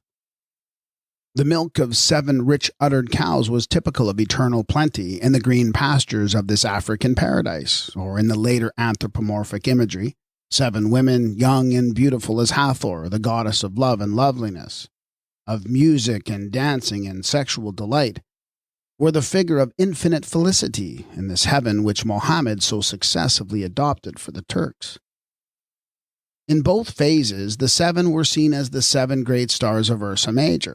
The milk of 7 rich-uddered cows was typical of eternal plenty in the green pastures of this African paradise, or in the later anthropomorphic imagery, 7 women, young and beautiful as Hathor, the goddess of love and loveliness, of music and dancing and sexual delight, were the figure of infinite felicity in this heaven which Mohammed so successively adopted for the Turks. In both phases, the 7 were seen as the 7 great stars of Ursa Major,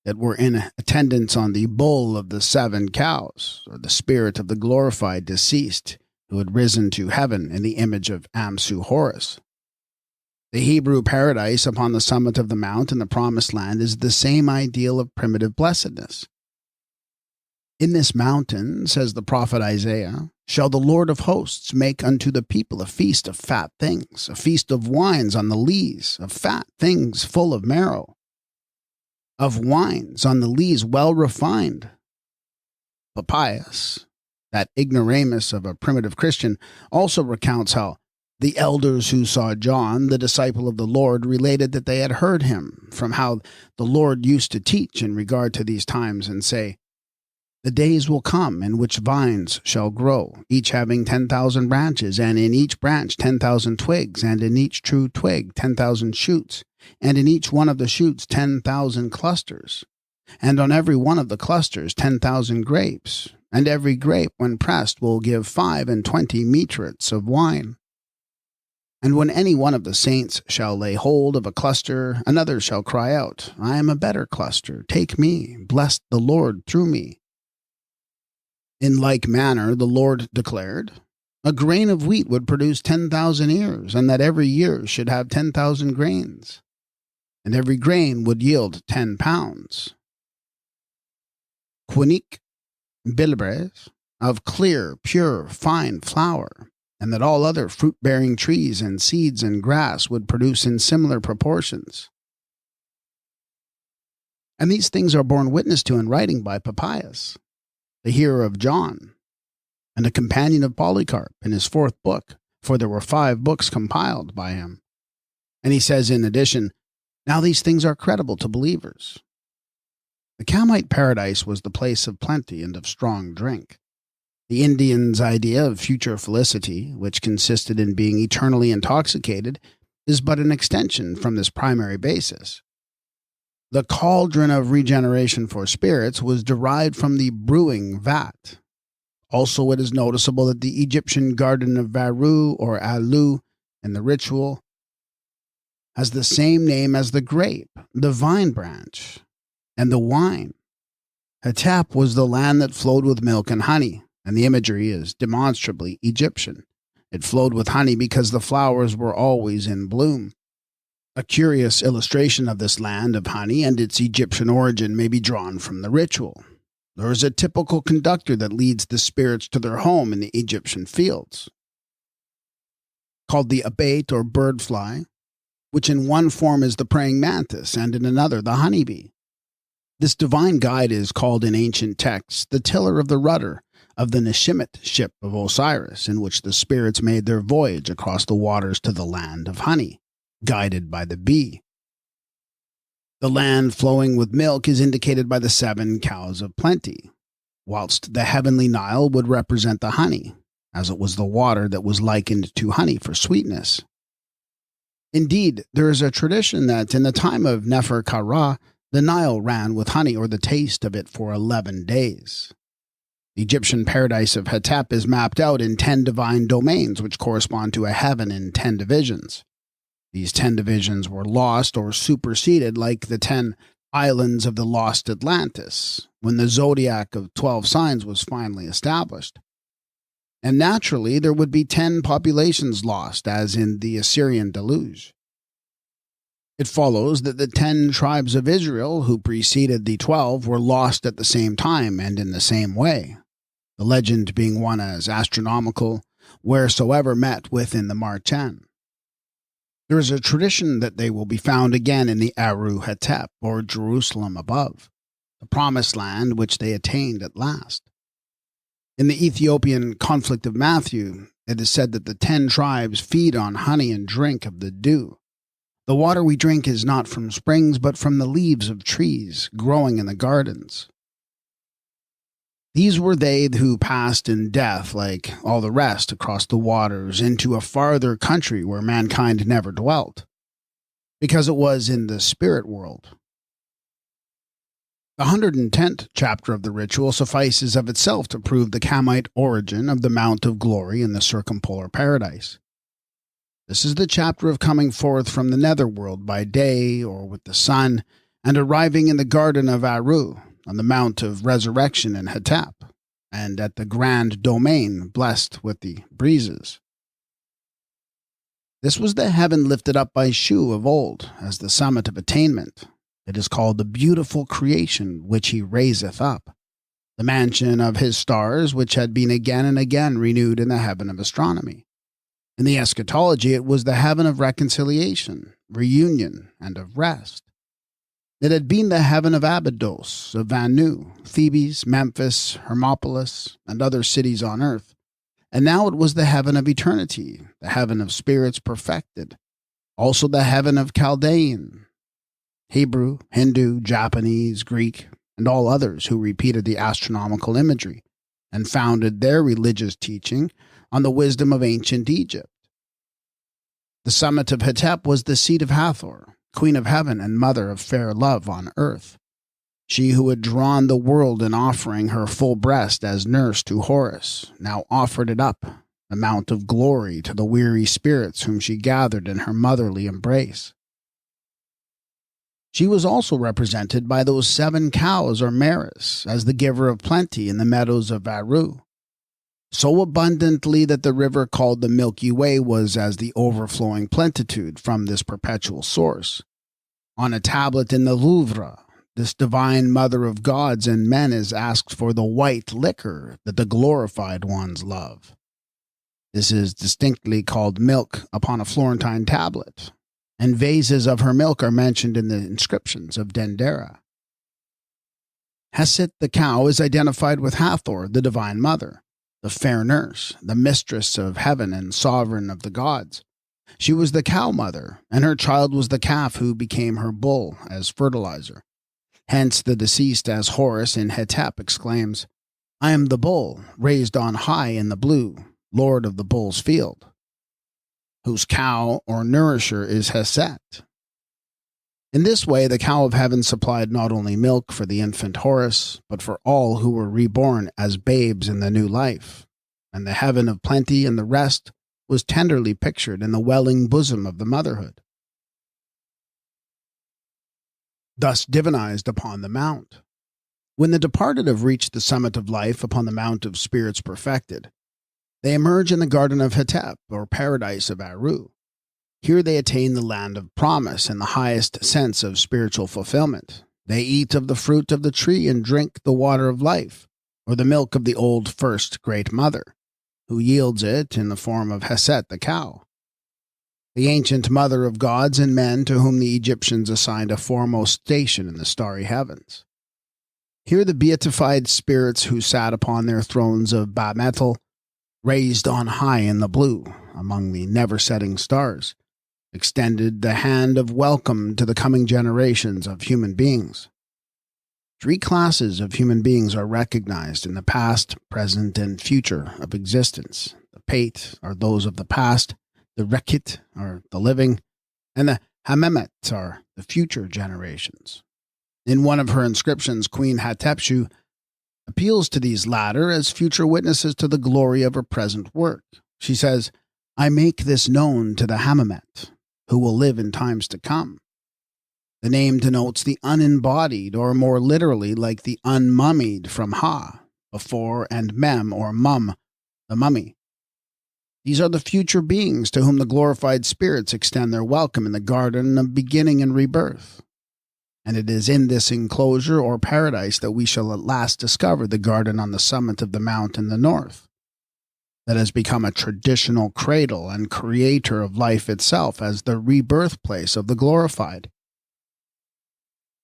that were in attendance on the bull of the 7 cows, or the spirit of the glorified deceased who had risen to heaven in the image of Amsu Horus, The Hebrew paradise upon the summit of the mount in the promised land is the same ideal of primitive blessedness. In this mountain, says the prophet Isaiah, shall the Lord of hosts make unto the people a feast of fat things, a feast of wines on the lees, of fat things full of marrow, of wines on the lees well refined. Papias, that ignoramus of a primitive Christian, also recounts how the elders who saw John, the disciple of the Lord, related that they had heard him from how the Lord used to teach in regard to these times and say, the days will come in which vines shall grow, each having 10,000 branches, and in each branch 10,000 twigs, and in each true twig 10,000 shoots, and in each one of the shoots 10,000 clusters, and on every one of the clusters 10,000 grapes, and every grape, when pressed, will give 25 metrics of wine. And when any one of the saints shall lay hold of a cluster, another shall cry out, I am a better cluster, take me, bless the Lord through me. In like manner, the Lord declared, a grain of wheat would produce 10,000 ears, and that every ear should have 10,000 grains, and every grain would yield 10 pounds. Quinique bilibres, of clear, pure, fine flour, and that all other fruit-bearing trees and seeds and grass would produce in similar proportions. And these things are borne witness to in writing by Papias, the hearer of John, and a companion of Polycarp in his 4th book, for there were 5 books compiled by him. And he says in addition, now these things are credible to believers. The Kamite paradise was the place of plenty and of strong drink. The Indians' idea of future felicity, which consisted in being eternally intoxicated, is but an extension from this primary basis. The cauldron of regeneration for spirits was derived from the brewing vat. Also, it is noticeable that the Egyptian garden of Varu or Alu in the ritual has the same name as the grape, the vine branch, and the wine. Hetep was the land that flowed with milk and honey, and the imagery is demonstrably Egyptian. It flowed with honey because the flowers were always in bloom. A curious illustration of this land of honey and its Egyptian origin may be drawn from the ritual. There is a typical conductor that leads the spirits to their home in the Egyptian fields, called the abate or bird fly, which in one form is the praying mantis and in another the honeybee. This divine guide is called in ancient texts the tiller of the rudder of the Neshimit ship of Osiris, in which the spirits made their voyage across the waters to the land of honey, guided by the bee. The land flowing with milk is indicated by the 7 cows of plenty, whilst the heavenly Nile would represent the honey, as it was the water that was likened to honey for sweetness. Indeed, there is a tradition that in the time of Nefer-Kara, the Nile ran with honey or the taste of it for 11 days. The Egyptian paradise of Hetep is mapped out in 10 divine domains, which correspond to a heaven in 10 divisions. These 10 divisions were lost or superseded like the 10 islands of the lost Atlantis, when the zodiac of 12 signs was finally established. And naturally, there would be 10 populations lost, as in the Assyrian deluge. It follows that the 10 tribes of Israel who preceded the 12 were lost at the same time and in the same way, the legend being one as astronomical, wheresoever met within the Marchen. There is a tradition that they will be found again in the Aru Hetep, or Jerusalem above, the promised land which they attained at last. In the Ethiopian conflict of Matthew, it is said that the 10 tribes feed on honey and drink of the dew. The water we drink is not from springs, but from the leaves of trees growing in the gardens. These were they who passed in death, like all the rest, across the waters into a farther country where mankind never dwelt, because it was in the spirit world. The 110th chapter of the ritual suffices of itself to prove the Kamite origin of the Mount of Glory in the circumpolar paradise. This is the chapter of coming forth from the netherworld by day or with the sun, and arriving in the garden of Aru, on the Mount of Resurrection in Hetep, and at the grand domain blessed with the breezes. This was the heaven lifted up by Shu of old, as the summit of attainment. It is called the beautiful creation which he raiseth up, the mansion of his stars which had been again and again renewed in the heaven of astronomy. In the eschatology it was the heaven of reconciliation, reunion, and of rest. It had been the heaven of Abydos, of Anu, Thebes, Memphis, Hermopolis, and other cities on earth. And now it was the heaven of eternity, the heaven of spirits perfected, also the heaven of Chaldean, Hebrew, Hindu, Japanese, Greek, and all others who repeated the astronomical imagery and founded their religious teaching on the wisdom of ancient Egypt. The summit of Hetep was the seat of Hathor, queen of heaven and mother of fair love on earth. She who had drawn the world in offering her full breast as nurse to Horus, now offered it up, the mount of glory, to the weary spirits whom she gathered in her motherly embrace. She was also represented by those 7 cows or mares as the giver of plenty in the meadows of Aru, so abundantly that the river called the Milky Way was as the overflowing plenitude from this perpetual source. On a tablet in the Louvre, this divine mother of gods and men is asked for the white liquor that the glorified ones love. This is distinctly called milk upon a Florentine tablet, and vases of her milk are mentioned in the inscriptions of Dendera. Heset the cow is identified with Hathor, the divine mother, the fair nurse, the mistress of heaven and sovereign of the gods. She was the cow mother, and her child was the calf who became her bull as fertilizer. Hence the deceased as Horus in Hetep exclaims, "I am the bull, raised on high in the blue, lord of the bull's field," whose cow or nourisher is Heset. In this way, the cow of heaven supplied not only milk for the infant Horus, but for all who were reborn as babes in the new life, and the heaven of plenty and the rest was tenderly pictured in the welling bosom of the motherhood. Thus divinized upon the mount. When the departed have reached the summit of life upon the mount of spirits perfected, they emerge in the garden of Hetep, or paradise of Aru. Here they attain the land of promise in the highest sense of spiritual fulfillment. They eat of the fruit of the tree and drink the water of life, or the milk of the old first great mother, who yields it in the form of Heset the cow, the ancient mother of gods and men to whom the Egyptians assigned a foremost station in the starry heavens. Here the beatified spirits who sat upon their thrones of Ba-metal, raised on high in the blue, among the never-setting stars, extended the hand of welcome to the coming generations of human beings. 3 classes of human beings are recognized in the past, present, and future of existence. The Pate are those of the past, the Rekit are the living, and the Hamemet are the future generations. In one of her inscriptions, Queen Hatshepsut appeals to these latter as future witnesses to the glory of her present work. She says, "I make this known to the Hamemet, who will live in times to come." The name denotes the unembodied, or more literally like the unmummied from Ha, before, and Mem, or Mum, the mummy. These are the future beings to whom the glorified spirits extend their welcome in the garden of beginning and rebirth. And it is in this enclosure or paradise that we shall at last discover the garden on the summit of the mount in the north, that has become a traditional cradle and creator of life itself as the rebirth place of the glorified.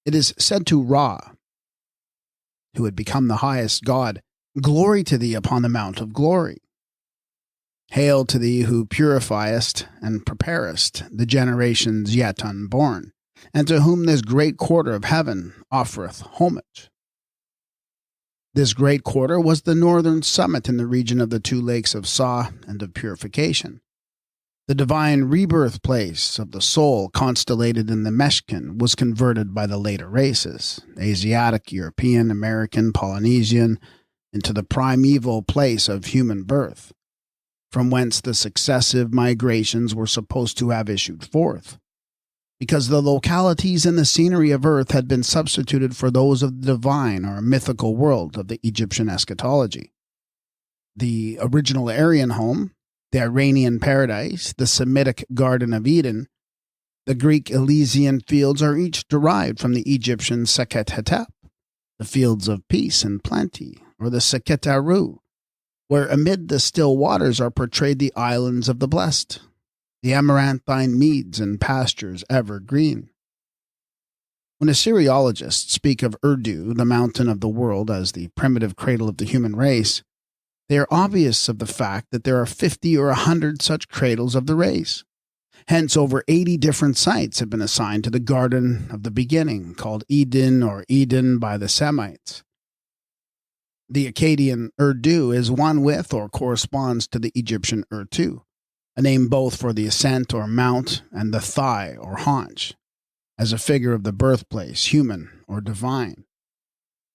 It is said to Ra, who had become the highest god, "Glory to thee upon the mount of glory. Hail to thee who purifiest and preparest the generations yet unborn, and to whom this great quarter of heaven offereth homage." This great quarter was the northern summit in the region of the 2 lakes of Sa and of purification. The divine rebirth place of the soul constellated in the Meshkin was converted by the later races, Asiatic, European, American, Polynesian, into the primeval place of human birth, from whence the successive migrations were supposed to have issued forth, because the localities and the scenery of earth had been substituted for those of the divine or mythical world of the Egyptian eschatology. The original Aryan home, the Iranian paradise, the Semitic Garden of Eden, the Greek Elysian fields are each derived from the Egyptian Sekhet Hetep, the fields of peace and plenty, or the Sekhet Aru, where amid the still waters are portrayed the islands of the blessed, the amaranthine meads and pastures ever green. When Assyriologists speak of Urdu, the mountain of the world, as the primitive cradle of the human race, they are obvious of the fact that there are 50 or 100 such cradles of the race. Hence, over 80 different sites have been assigned to the Garden of the Beginning, called Eden or Eden by the Semites. The Akkadian Urdu is one with or corresponds to the Egyptian Urtu, a name both for the ascent or mount and the thigh or haunch, as a figure of the birthplace, human or divine.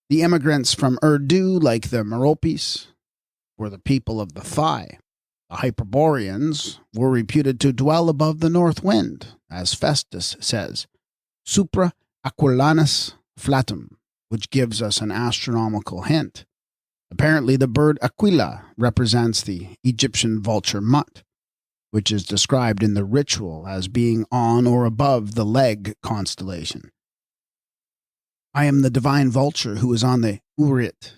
The immigrants from Urdu, like the Meropes, were the people of the thigh. The Hyperboreans were reputed to dwell above the north wind, as Festus says, supra aquilanus flatum, which gives us an astronomical hint. Apparently, the bird Aquila represents the Egyptian vulture Mut, which is described in the ritual as being on or above the leg constellation. I am the divine vulture who is on the Urit.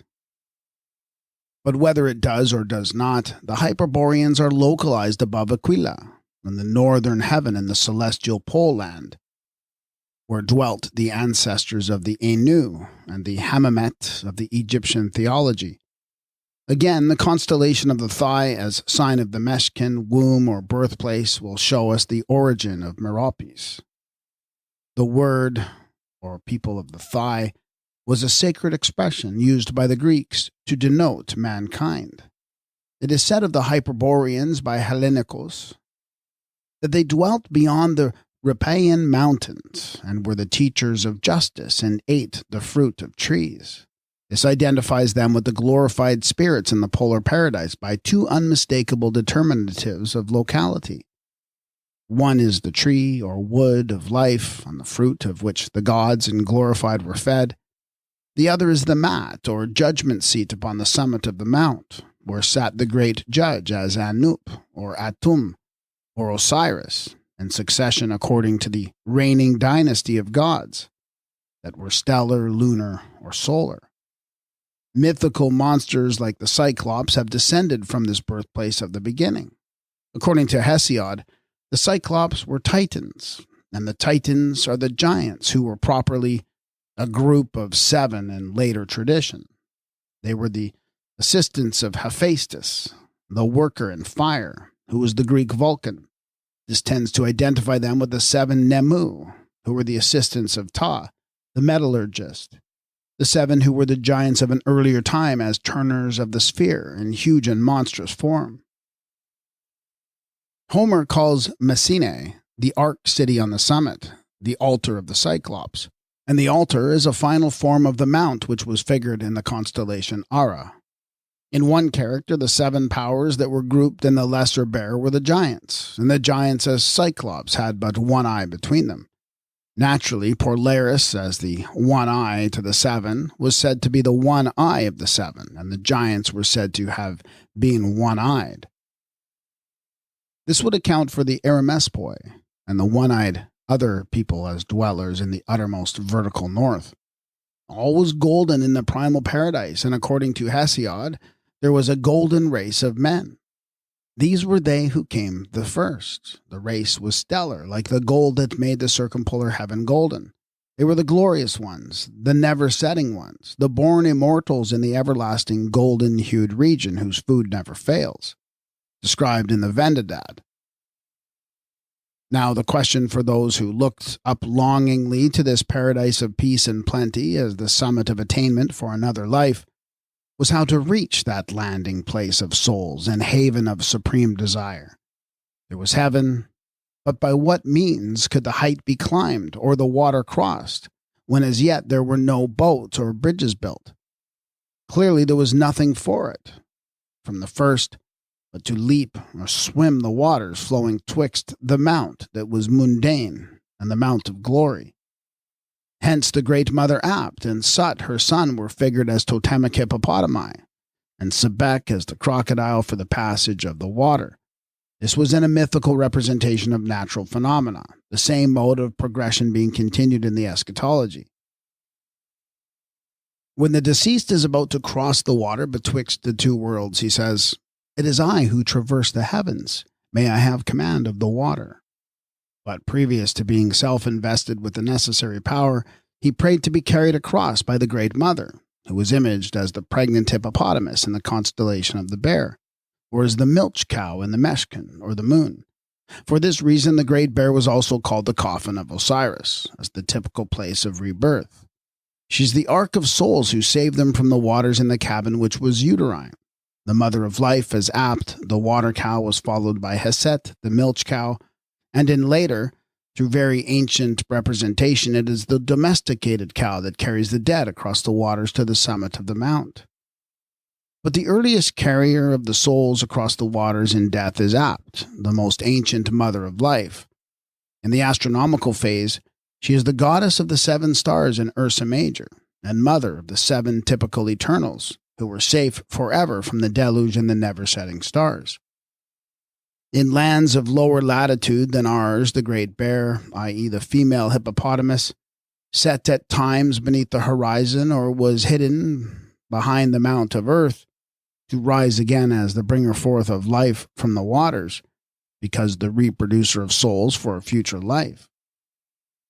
But whether it does or does not, the Hyperboreans are localized above Aquila, in the northern heaven in the celestial pole land, where dwelt the ancestors of the Anu and the Hammemet of the Egyptian theology. Again, the constellation of the thigh as sign of the Meshkin, womb, or birthplace will show us the origin of Meropes. The word, or people of the thigh, was a sacred expression used by the Greeks to denote mankind. It is said of the Hyperboreans by Hellenicus that they dwelt beyond the Rhipaean mountains and were the teachers of justice and ate the fruit of trees. This identifies them with the glorified spirits in the polar paradise by two unmistakable determinatives of locality. One is the tree or wood of life, on the fruit of which the gods and glorified were fed. The other is the mat, or judgment seat upon the summit of the mount, where sat the great judge as Anup, or Atum, or Osiris, in succession according to the reigning dynasty of gods, that were stellar, lunar, or solar. Mythical monsters like the Cyclops have descended from this birthplace of the beginning. According to Hesiod, the Cyclops were Titans, and the Titans are the giants who were properly a group of 7 in later tradition. They were the assistants of Hephaestus, the worker in fire, who was the Greek Vulcan. This tends to identify them with the 7 Nemu, who were the assistants of Ptah, the metallurgist. The 7 who were the giants of an earlier time as turners of the sphere in huge and monstrous form. Homer calls Messene, the ark city on the summit, the altar of the Cyclops, and the altar is a final form of the mount which was figured in the constellation Ara. In one character, the 7 powers that were grouped in the lesser bear were the giants, and the giants as Cyclops had but one eye between them. Naturally, Polaris, as the one eye to the 7, was said to be the one eye of the 7, and the giants were said to have been one-eyed. This would account for the Erimespoi and the one-eyed other people as dwellers in the uttermost vertical north. All was golden in the primal paradise, and according to Hesiod, there was a golden race of men. These were they who came the first. The race was stellar, like the gold that made the circumpolar heaven golden. They were the glorious ones, the never-setting ones, the born immortals in the everlasting golden-hued region whose food never fails, described in the Vendidad. Now the question for those who looked up longingly to this paradise of peace and plenty as the summit of attainment for another life was how to reach that landing place of souls and haven of supreme desire. There was heaven, but by what means could the height be climbed or the water crossed, when as yet there were no boats or bridges built? Clearly there was nothing for it, from the first, but to leap or swim the waters flowing twixt the mount that was mundane and the mount of glory. Hence the great mother Apt and Sut her son were figured as totemic hippopotami, and Sebek as the crocodile for the passage of the water, This was in a mythical representation of natural phenomena, the same mode of progression being continued in the eschatology. When the deceased is about to cross the water betwixt the two worlds, he says, "It is I who traverse the heavens. May I have command of the water." But previous to being self-invested with the necessary power, he prayed to be carried across by the Great Mother, who was imaged as the pregnant hippopotamus in the constellation of the Bear, or as the milch cow in the Meshkin, or the moon. For this reason, the Great Bear was also called the coffin of Osiris, as the typical place of rebirth. She's the Ark of Souls who saved them from the waters in the cabin which was uterine. The mother of life as Apt, the water cow, was followed by Heset, the milch cow, and in later, through very ancient representation, it is the domesticated cow that carries the dead across the waters to the summit of the mount. But the earliest carrier of the souls across the waters in death is Apt, the most ancient mother of life. In the astronomical phase, she is the goddess of the 7 stars in Ursa Major, and mother of the 7 typical Eternals, who were safe forever from the deluge and the never-setting stars. In lands of lower latitude than ours, the Great Bear, i.e. the female hippopotamus, set at times beneath the horizon or was hidden behind the mount of earth, to rise again as the bringer forth of life from the waters, because the reproducer of souls for a future life.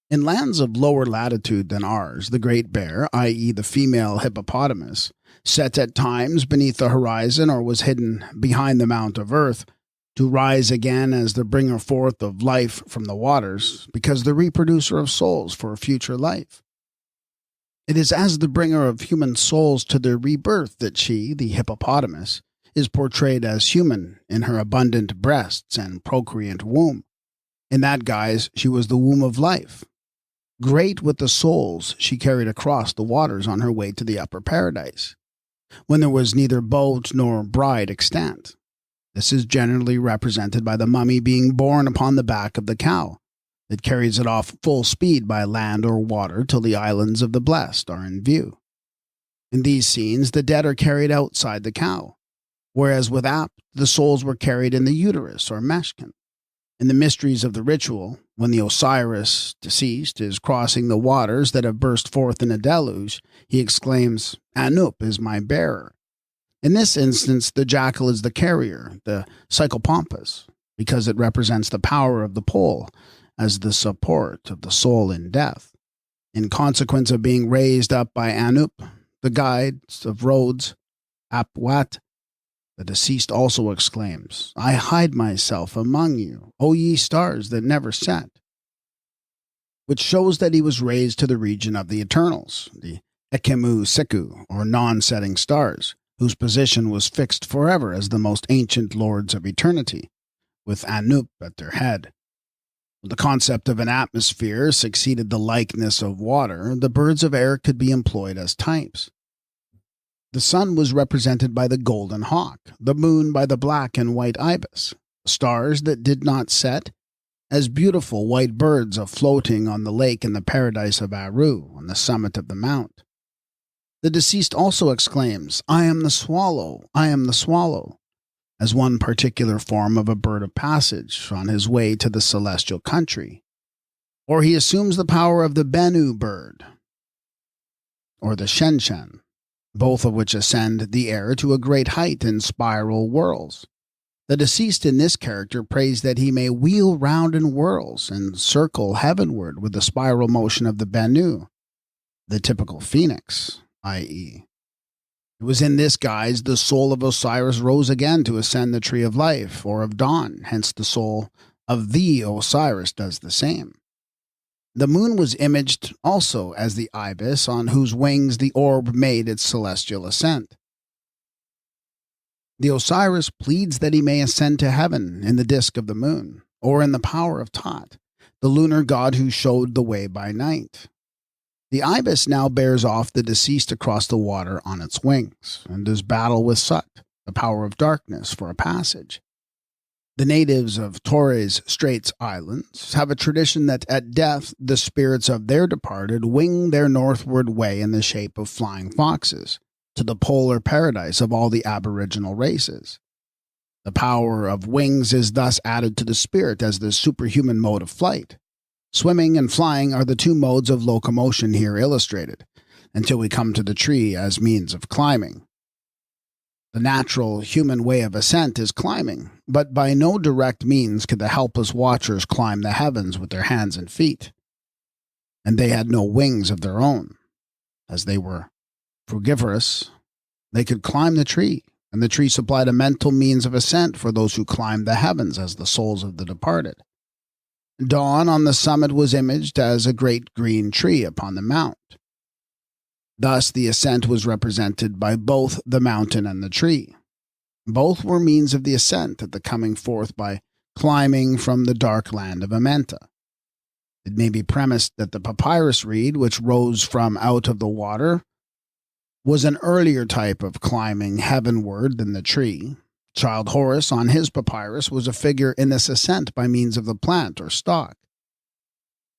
In lands of lower latitude than ours, the Great Bear, i.e. the female hippopotamus, set at times beneath the horizon or was hidden behind the mount of earth, to rise again as the bringer forth of life from the waters, because the reproducer of souls for a future life. It is as the bringer of human souls to their rebirth that she, the hippopotamus, is portrayed as human in her abundant breasts and procreant womb. In that guise, she was the womb of life. Great with the souls she carried across the waters on her way to the upper paradise, when there was neither boat nor bride extant. This is generally represented by the mummy being borne upon the back of the cow, that carries it off full speed by land or water till the islands of the blessed are in view. In these scenes, the dead are carried outside the cow, whereas with Apt, the souls were carried in the uterus or meshkin. In the mysteries of the ritual, when the Osiris, deceased, is crossing the waters that have burst forth in a deluge, he exclaims, "Anup is my bearer." In this instance, the jackal is the carrier, the psychopompus, because it represents the power of the pole as the support of the soul in death. In consequence of being raised up by Anup, the guides of roads, Apwat, the deceased also exclaims, "I hide myself among you, O ye stars that never set," which shows that he was raised to the region of the Eternals, the Ekemu Seku, or non-setting stars, whose position was fixed forever as the most ancient lords of eternity, with Anup at their head. The concept of an atmosphere succeeded the likeness of water. The birds of air could be employed as types. The sun was represented by the golden hawk, the moon by the black and white ibis, stars that did not set as beautiful white birds floating on the lake in the paradise of Aru, on the summit of the mount. The deceased also exclaims, "I am the swallow, I am the swallow," as one particular form of a bird of passage on his way to the celestial country. Or he assumes the power of the Bennu bird, or the Shenshen, both of which ascend the air to a great height in spiral whirls. The deceased in this character prays that he may wheel round in whirls and circle heavenward with the spiral motion of the Bennu, the typical phoenix, i.e. It was in this guise the soul of Osiris rose again to ascend the tree of life, or of dawn, hence the soul of the Osiris does the same. The moon was imaged also as the ibis on whose wings the orb made its celestial ascent. The Osiris pleads that he may ascend to heaven in the disk of the moon, or in the power of Tot, the lunar god who showed the way by night. The ibis now bears off the deceased across the water on its wings, and does battle with Sut, the power of darkness, for a passage. The natives of Torres Straits Islands have a tradition that at death the spirits of their departed wing their northward way in the shape of flying foxes, to the polar paradise of all the aboriginal races. The power of wings is thus added to the spirit as the superhuman mode of flight. Swimming and flying are the two modes of locomotion here illustrated, until we come to the tree as means of climbing. The natural human way of ascent is climbing, but by no direct means could the helpless watchers climb the heavens with their hands and feet. And they had no wings of their own. As they were frugivorous, they could climb the tree, and the tree supplied a mental means of ascent for those who climbed the heavens as the souls of the departed. Dawn on the summit was imaged as a great green tree upon the mount. Thus the ascent was represented by both the mountain and the tree. Both were means of the ascent at the coming forth by climbing from the dark land of Amenta. It may be premised that the papyrus reed, which rose from out of the water, was an earlier type of climbing heavenward than the tree. Child Horus on his papyrus was a figure in this ascent by means of the plant or stalk.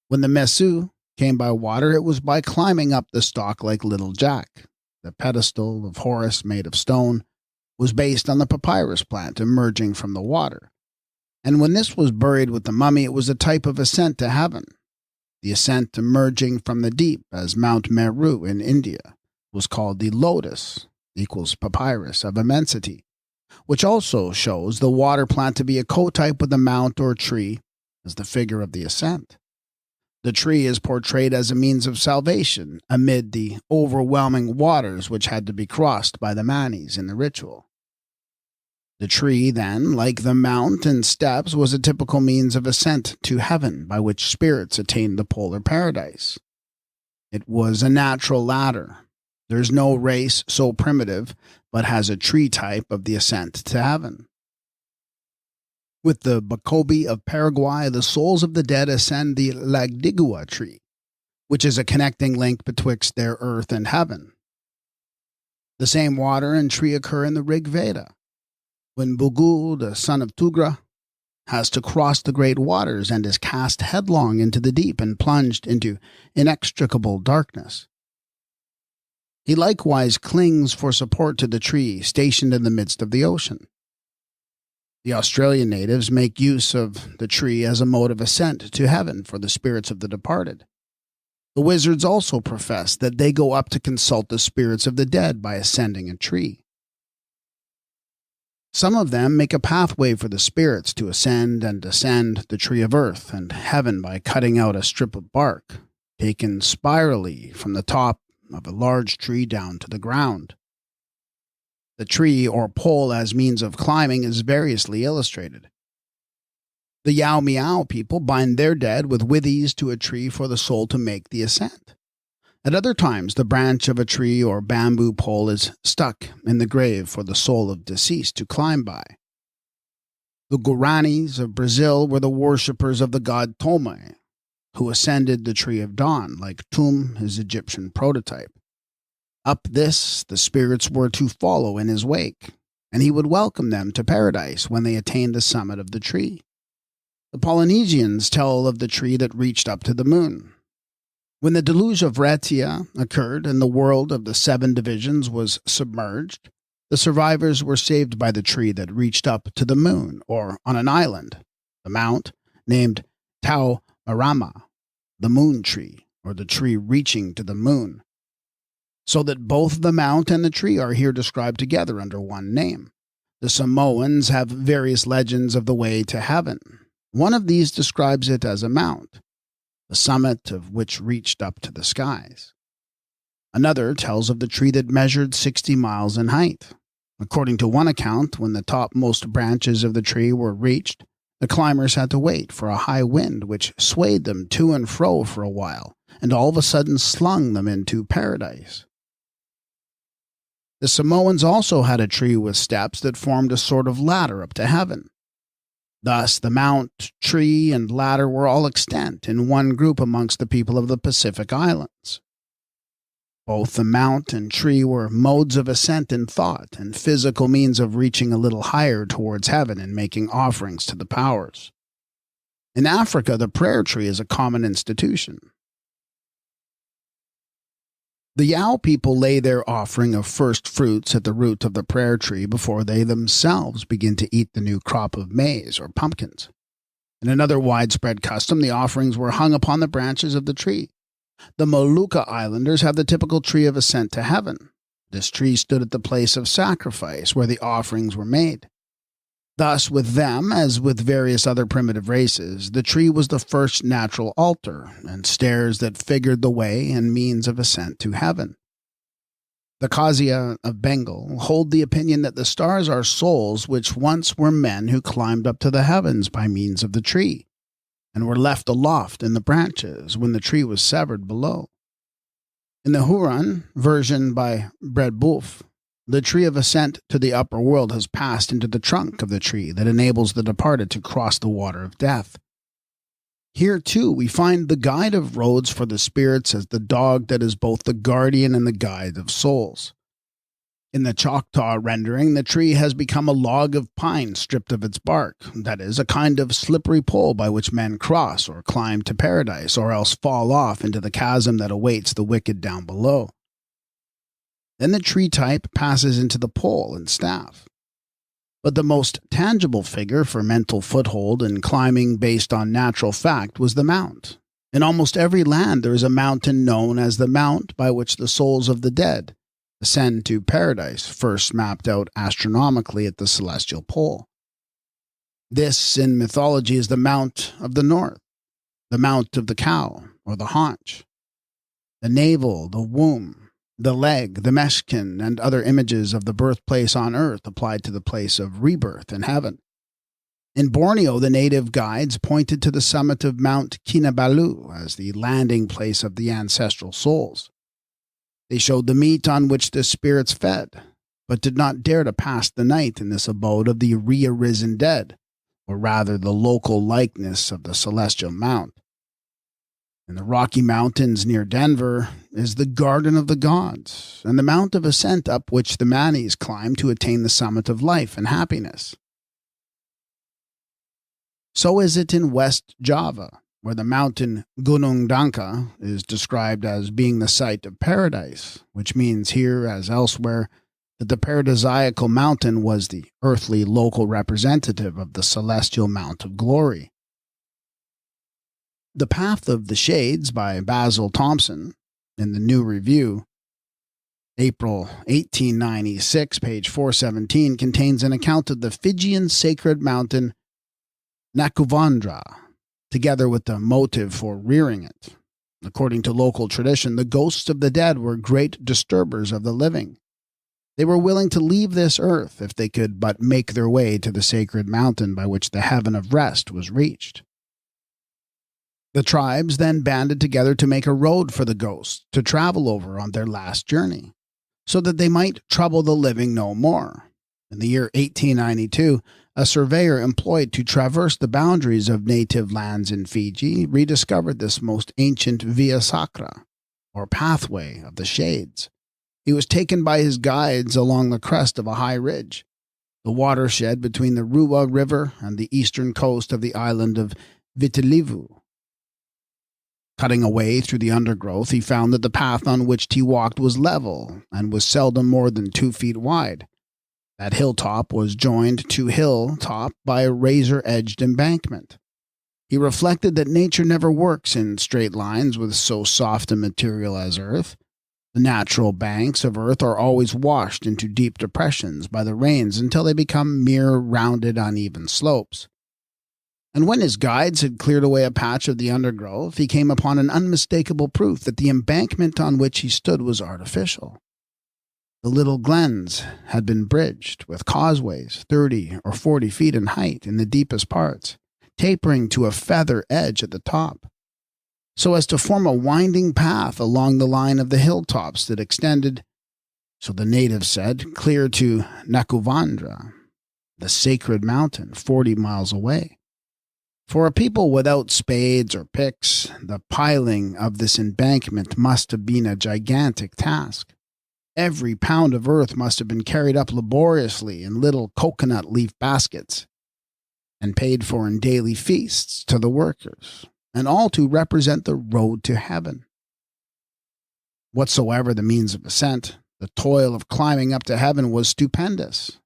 When the Mesu came by water, it was by climbing up the stalk like little Jack. The pedestal of Horus, made of stone, was based on the papyrus plant emerging from the water. And when this was buried with the mummy, it was a type of ascent to heaven. The ascent emerging from the deep, as Mount Meru in India, was called the lotus, equals papyrus of immensity, which also shows the water plant to be a co-type with the mount or tree as the figure of the ascent. The tree is portrayed as a means of salvation amid the overwhelming waters which had to be crossed by the manis in the ritual. The tree, then, like the mount and steps, was a typical means of ascent to heaven by which spirits attained the polar paradise. It was a natural ladder. There is no race so primitive but has a tree type of the ascent to heaven. With the Bacobi of Paraguay, the souls of the dead ascend the Lagdigua tree, which is a connecting link betwixt their earth and heaven. The same water and tree occur in the Rig Veda, when Bugu, the son of Tugra, has to cross the great waters and is cast headlong into the deep and plunged into inextricable darkness. He likewise clings for support to the tree stationed in the midst of the ocean. The Australian natives make use of the tree as a mode of ascent to heaven for the spirits of the departed. The wizards also profess that they go up to consult the spirits of the dead by ascending a tree. Some of them make a pathway for the spirits to ascend and descend the tree of earth and heaven by cutting out a strip of bark, taken spirally from the top of a large tree down to the ground. The tree or pole as means of climbing is variously illustrated. The Yao Miao people bind their dead with withies to a tree for the soul to make the ascent. At other times, the branch of a tree or bamboo pole is stuck in the grave for the soul of deceased to climb by. The Guaranis of Brazil were the worshippers of the god Tome, who ascended the tree of dawn, like Tum, his Egyptian prototype. Up this, the spirits were to follow in his wake, and he would welcome them to paradise when they attained the summit of the tree. The Polynesians tell of the tree that reached up to the moon. When the deluge of Rhetia occurred and the world of the 7 divisions was submerged, the survivors were saved by the tree that reached up to the moon, or on an island, the mount, named Tau Marama, the moon tree, or the tree reaching to the moon, so that both the mount and the tree are here described together under one name. The Samoans have various legends of the way to heaven. One of these describes it as a mount, the summit of which reached up to the skies. Another tells of the tree that measured 60 miles in height. According to one account, when the topmost branches of the tree were reached, the climbers had to wait for a high wind which swayed them to and fro for a while, and all of a sudden slung them into paradise. The Samoans also had a tree with steps that formed a sort of ladder up to heaven. Thus, the mount, tree, and ladder were all extant in one group amongst the people of the Pacific Islands. Both the mount and tree were modes of ascent in thought and physical means of reaching a little higher towards heaven and making offerings to the powers. In Africa, the prayer tree is a common institution. The Yao people lay their offering of first fruits at the root of the prayer tree before they themselves begin to eat the new crop of maize or pumpkins. In another widespread custom, the offerings were hung upon the branches of the tree. The Molucca Islanders have the typical tree of ascent to heaven. This tree stood at the place of sacrifice where the offerings were made. Thus, with them, as with various other primitive races, the tree was the first natural altar and stairs that figured the way and means of ascent to heaven. The Kazia of Bengal hold the opinion that the stars are souls which once were men who climbed up to the heavens by means of the tree, and were left aloft in the branches when the tree was severed below. In the Huron version by Bredewoeuf, the tree of ascent to the upper world has passed into the trunk of the tree that enables the departed to cross the water of death. Here, too, we find the guide of roads for the spirits as the dog that is both the guardian and the guide of souls. In the Choctaw rendering, the tree has become a log of pine stripped of its bark, that is, a kind of slippery pole by which men cross or climb to paradise, or else fall off into the chasm that awaits the wicked down below. Then the tree type passes into the pole and staff. But the most tangible figure for mental foothold and climbing based on natural fact was the mount. In almost every land there is a mountain known as the mount by which the souls of the dead ascend to paradise, first mapped out astronomically at the celestial pole. This, in mythology, is the Mount of the North, the Mount of the Cow, or the Haunch, the navel, the womb, the leg, the meshkin, and other images of the birthplace on earth applied to the place of rebirth in heaven. In Borneo, the native guides pointed to the summit of Mount Kinabalu as the landing place of the ancestral souls. They showed the meat on which the spirits fed, but did not dare to pass the night in this abode of the re-arisen dead, or rather the local likeness of the celestial mount. In the Rocky Mountains near Denver is the Garden of the Gods, and the mount of ascent up which the Manis climb to attain the summit of life and happiness. So is it in West Java, where the mountain Gunung Dangka is described as being the site of paradise, which means here, as elsewhere, that the paradisiacal mountain was the earthly local representative of the celestial Mount of Glory. The Path of the Shades by Basil Thomson, in the New Review, April 1896, page 417, contains an account of the Fijian sacred mountain Nakuvandra, together with the motive for rearing it. According to local tradition, the ghosts of the dead were great disturbers of the living. They were willing to leave this earth if they could but make their way to the sacred mountain by which the heaven of rest was reached. The tribes then banded together to make a road for the ghosts to travel over on their last journey, so that they might trouble the living no more. In the year 1892, a surveyor employed to traverse the boundaries of native lands in Fiji rediscovered this most ancient Via Sacra, or pathway of the shades. He was taken by his guides along the crest of a high ridge, the watershed between the Rua River and the eastern coast of the island of Vitilivu. Cutting away through the undergrowth, he found that the path on which he walked was level and was seldom more than 2 feet wide. That hilltop was joined to hilltop by a razor-edged embankment. He reflected that nature never works in straight lines with so soft a material as earth. The natural banks of earth are always washed into deep depressions by the rains until they become mere rounded, uneven slopes. And when his guides had cleared away a patch of the undergrowth, he came upon an unmistakable proof that the embankment on which he stood was artificial. The little glens had been bridged with causeways 30 or 40 feet in height in the deepest parts, tapering to a feather edge at the top, so as to form a winding path along the line of the hilltops that extended, so the natives said, clear to Nakuvandra, the sacred mountain 40 miles away. For a people without spades or picks, the piling of this embankment must have been a gigantic task. Every pound of earth must have been carried up laboriously in little coconut leaf baskets and paid for in daily feasts to the workers, and all to represent the road to heaven. Whatsoever the means of ascent, the toil of climbing up to heaven was stupendous.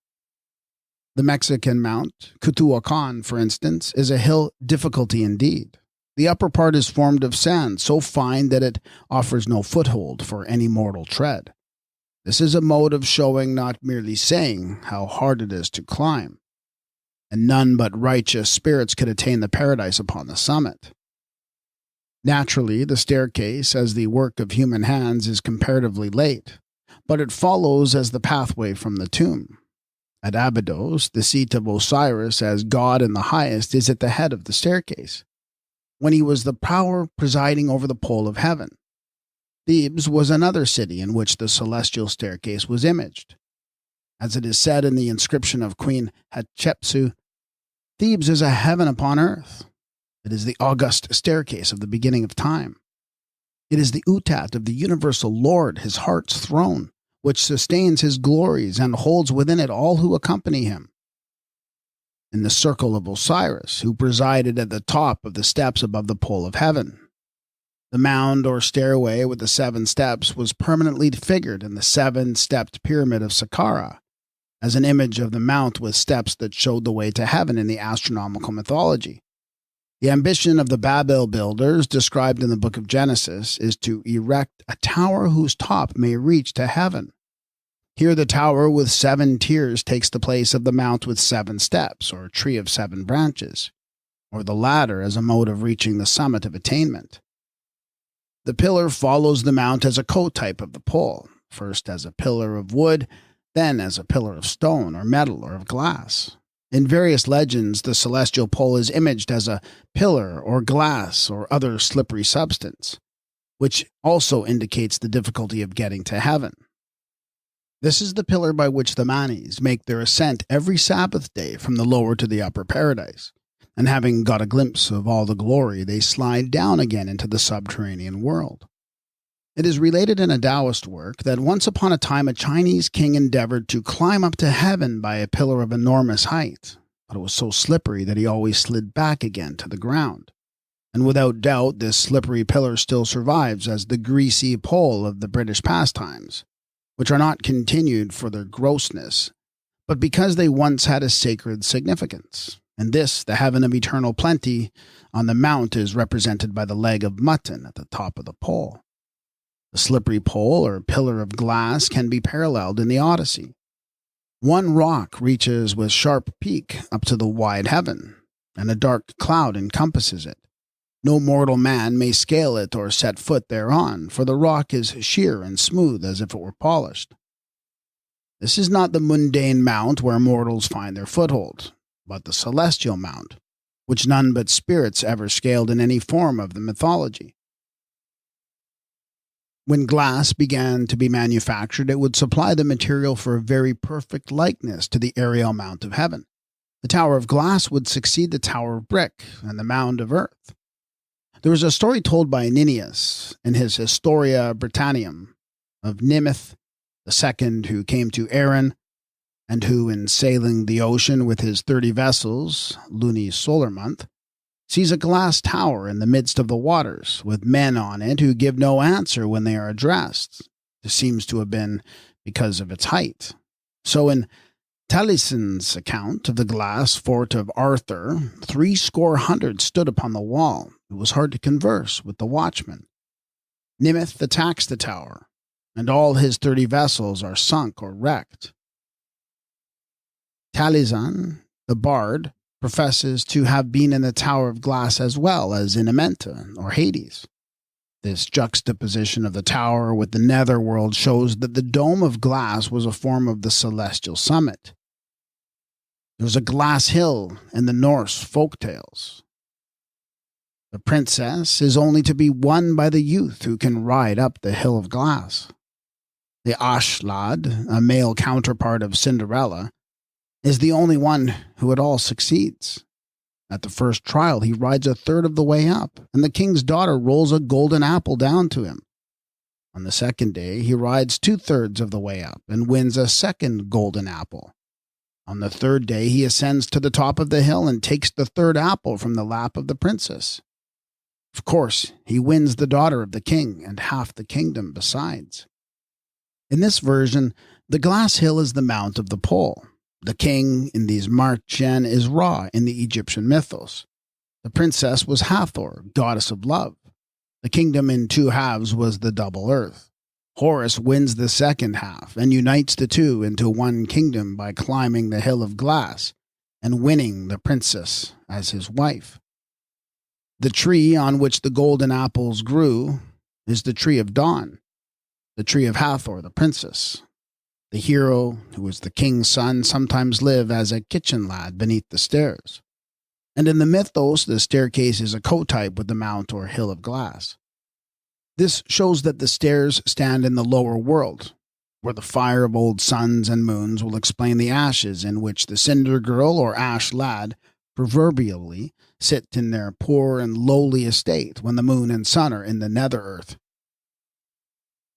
The Mexican Mount, Cutuacan, for instance, is a hill difficulty indeed. The upper part is formed of sand so fine that it offers no foothold for any mortal tread. This is a mode of showing, not merely saying, how hard it is to climb. And none but righteous spirits could attain the paradise upon the summit. Naturally, the staircase, as the work of human hands, is comparatively late, but it follows as the pathway from the tomb. At Abydos, the seat of Osiris as God in the highest is at the head of the staircase, when he was the power presiding over the pole of heaven. Thebes was another city in which the celestial staircase was imaged. As it is said in the inscription of Queen Hatshepsut, Thebes is a heaven upon earth. It is the august staircase of the beginning of time. It is the utat of the universal Lord, his heart's throne, which sustains his glories and holds within it all who accompany him. In the circle of Osiris, who presided at the top of the steps above the pole of heaven. The mound or stairway with the 7 steps was permanently figured in the 7-stepped pyramid of Saqqara, as an image of the mount with steps that showed the way to heaven in the astronomical mythology. The ambition of the Babel builders, described in the book of Genesis, is to erect a tower whose top may reach to heaven. Here the tower with 7 tiers takes the place of the mount with 7 steps, or tree of 7 branches, or the ladder as a mode of reaching the summit of attainment. The pillar follows the mount as a co-type of the pole, first as a pillar of wood, then as a pillar of stone or metal or of glass. In various legends, the celestial pole is imaged as a pillar or glass or other slippery substance, which also indicates the difficulty of getting to heaven. This is the pillar by which the Manes make their ascent every Sabbath day from the lower to the upper paradise, and having got a glimpse of all the glory, they slide down again into the subterranean world. It is related in a Taoist work that once upon a time a Chinese king endeavored to climb up to heaven by a pillar of enormous height, but it was so slippery that he always slid back again to the ground. And without doubt this slippery pillar still survives as the greasy pole of the British pastimes, which are not continued for their grossness, but because they once had a sacred significance. And this, the heaven of eternal plenty, on the mount is represented by the leg of mutton at the top of the pole. The slippery pole or pillar of glass can be paralleled in the Odyssey. One rock reaches with sharp peak up to the wide heaven, and a dark cloud encompasses it. No mortal man may scale it or set foot thereon, for the rock is sheer and smooth as if it were polished. This is not the mundane mount where mortals find their foothold, but the celestial mount, which none but spirits ever scaled in any form of the mythology. When glass began to be manufactured, it would supply the material for a very perfect likeness to the aerial mount of heaven. The tower of glass would succeed the tower of brick and the mound of earth. There is a story told by Nennius in his Historia Britannium of Nimith II, who came to Erin, and who, in sailing the ocean with his 30 vessels, Luni solar month, sees a glass tower in the midst of the waters, with men on it who give no answer when they are addressed. This seems to have been because of its height. So in Talison's account of the glass fort of Arthur, 70 stood upon the wall. It was hard to converse with the watchman. Nimith attacks the tower, and all his 30 vessels are sunk or wrecked. Taliesin, the bard, professes to have been in the Tower of Glass as well as in Amenta or Hades. This juxtaposition of the tower with the netherworld shows that the dome of glass was a form of the celestial summit. There's a glass hill in the Norse folk tales. The princess is only to be won by the youth who can ride up the hill of glass. The Aslad, a male counterpart of Cinderella, is the only one who at all succeeds. At the first trial, he rides a third of the way up, and the king's daughter rolls a golden apple down to him. On the second day, he rides 2/3 of the way up and wins a second golden apple. On the third day, he ascends to the top of the hill and takes the third apple from the lap of the princess. Of course, he wins the daughter of the king and half the kingdom besides. In this version, the glass hill is the mount of the pole. The king in these Martian is Ra in the Egyptian mythos. The princess was Hathor, goddess of love. The kingdom in two halves was the double earth. Horus wins the second half and unites the two into one kingdom by climbing the hill of glass and winning the princess as his wife. The tree on which the golden apples grew is the tree of dawn, the tree of Hathor, the princess. The hero, who is the king's son, sometimes live as a kitchen lad beneath the stairs. And in the mythos, the staircase is a co-type with the mount or hill of glass. This shows that the stairs stand in the lower world, where the fire of old suns and moons will explain the ashes in which the cinder girl or ash lad proverbially sit in their poor and lowly estate when the moon and sun are in the nether earth.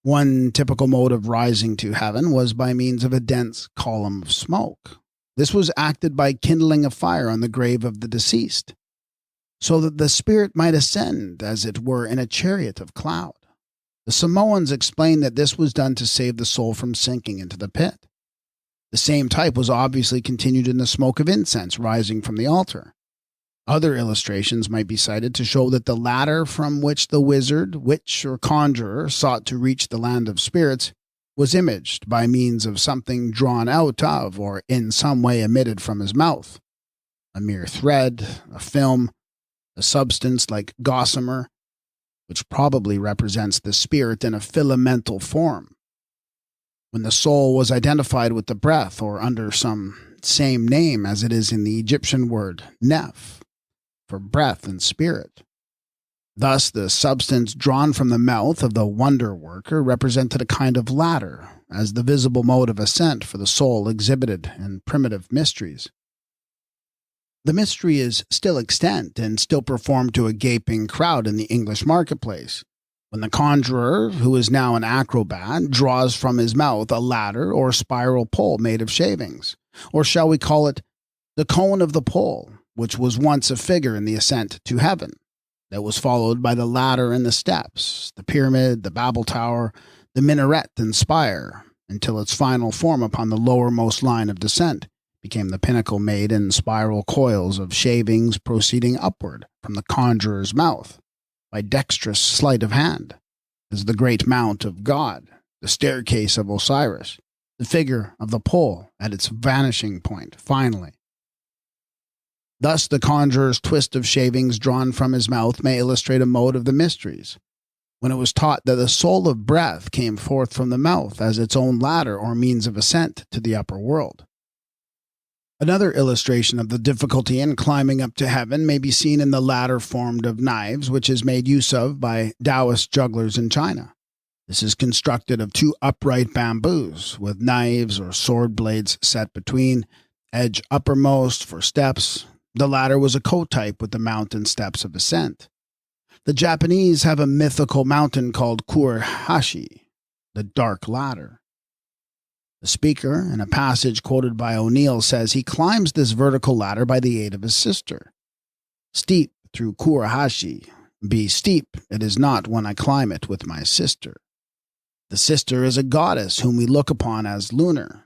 One typical mode of rising to heaven was by means of a dense column of smoke. This was acted by kindling a fire on the grave of the deceased, so that the spirit might ascend, as it were, in a chariot of cloud. The Samoans explained that this was done to save the soul from sinking into the pit. The same type was obviously continued in the smoke of incense rising from the altar. Other illustrations might be cited to show that the ladder from which the wizard, witch, or conjurer sought to reach the land of spirits was imaged by means of something drawn out of or in some way emitted from his mouth. A mere thread, a film, a substance like gossamer, which probably represents the spirit in a filamental form. When the soul was identified with the breath or under some same name as it is in the Egyptian word neph, for breath and spirit. Thus, the substance drawn from the mouth of the wonder worker represented a kind of ladder, as the visible mode of ascent for the soul exhibited in primitive mysteries. The mystery is still extant and still performed to a gaping crowd in the English marketplace, when the conjurer, who is now an acrobat, draws from his mouth a ladder or spiral pole made of shavings, or shall we call it the cone of the pole, which was once a figure in the ascent to heaven, that was followed by the ladder and the steps, the pyramid, the Babel Tower, the minaret and spire, until its final form upon the lowermost line of descent became the pinnacle made in spiral coils of shavings proceeding upward from the conjurer's mouth by dexterous sleight of hand, as the great mount of God, the staircase of Osiris, the figure of the pole at its vanishing point, finally. Thus the conjurer's twist of shavings drawn from his mouth may illustrate a mode of the mysteries, when it was taught that the soul of breath came forth from the mouth as its own ladder or means of ascent to the upper world. Another illustration of the difficulty in climbing up to heaven may be seen in the ladder formed of knives, which is made use of by Taoist jugglers in China. This is constructed of two upright bamboos, with knives or sword blades set between, edge uppermost for steps. The ladder was a co-type with the mountain steps of ascent. The Japanese have a mythical mountain called Kurohashi, the dark ladder. The speaker, in a passage quoted by O'Neill, says he climbs this vertical ladder by the aid of his sister. Steep through Kurohashi, be steep it is not when I climb it with my sister. The sister is a goddess whom we look upon as lunar.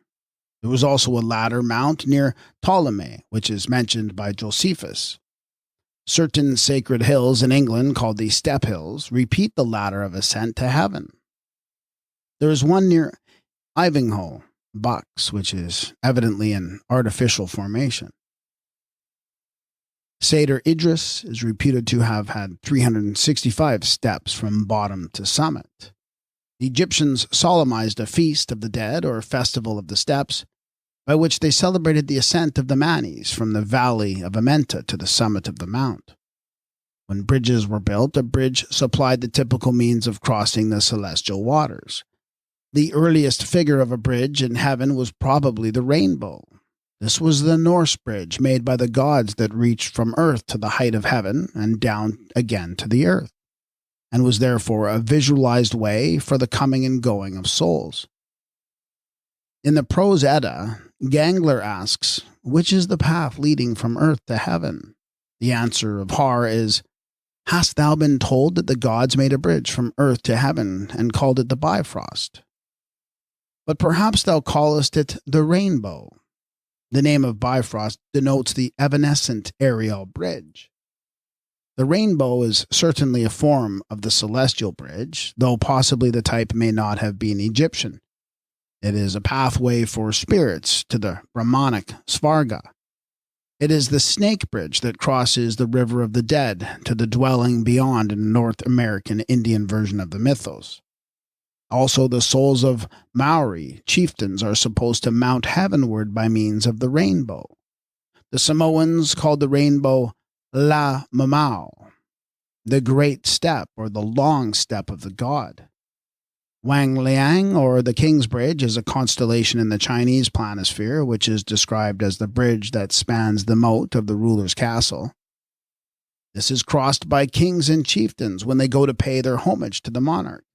There was also a ladder mount near Ptolemy, which is mentioned by Josephus. Certain sacred hills in England, called the Step Hills, repeat the ladder of ascent to heaven. There is one near Ivinghoe, Bucks, which is evidently an artificial formation. Seder Idris is reputed to have had 365 steps from bottom to summit. The Egyptians solemnized a feast of the dead, or festival of the steps, by which they celebrated the ascent of the Manes from the valley of Amenta to the summit of the mount. When bridges were built, a bridge supplied the typical means of crossing the celestial waters. The earliest figure of a bridge in heaven was probably the rainbow. This was the Norse bridge made by the gods that reached from earth to the height of heaven and down again to the earth, and was therefore a visualized way for the coming and going of souls. In the Prose Edda, Gangler asks, which is the path leading from earth to heaven? The answer of Har is, Hast thou been told that the gods made a bridge from earth to heaven and called it the Bifrost? But perhaps thou callest it the Rainbow. The name of Bifrost denotes the evanescent aerial bridge. The rainbow is certainly a form of the celestial bridge, though possibly the type may not have been Egyptian. It is a pathway for spirits to the Brahmanic Svarga. It is the snake bridge that crosses the river of the dead to the dwelling beyond in the North American Indian version of the mythos. Also, the souls of Maori chieftains are supposed to mount heavenward by means of the rainbow. The Samoans called the rainbow La Mamau, the great step or the long step of the god. Wang Liang, or the King's Bridge, is a constellation in the Chinese planisphere, which is described as the bridge that spans the moat of the ruler's castle. This is crossed by kings and chieftains when they go to pay their homage to the monarch.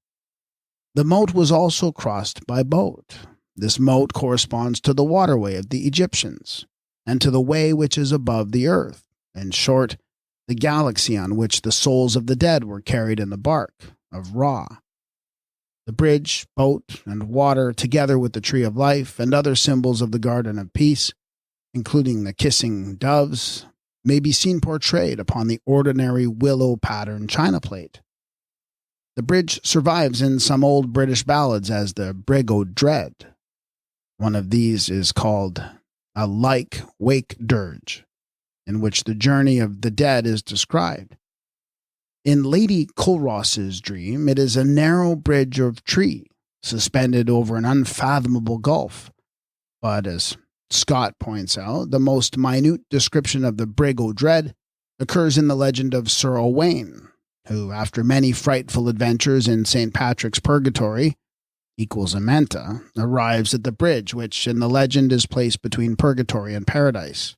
The moat was also crossed by boat. This moat corresponds to the waterway of the Egyptians, and to the way which is above the earth. In short, the galaxy on which the souls of the dead were carried in the bark of Ra. The bridge, boat, and water, together with the tree of life and other symbols of the Garden of Peace, including the kissing doves, may be seen portrayed upon the ordinary willow pattern china plate. The bridge survives in some old British ballads as the Brig o' Dread. One of these is called a Like Wake Dirge, in which the journey of the dead is described. In Lady Culross's dream, it is a narrow bridge of tree, suspended over an unfathomable gulf. But as Scott points out, the most minute description of the Brig o' Dread occurs in the legend of Sir Owain, who, after many frightful adventures in St. Patrick's Purgatory, equals Amenta, arrives at the bridge, which in the legend is placed between Purgatory and Paradise.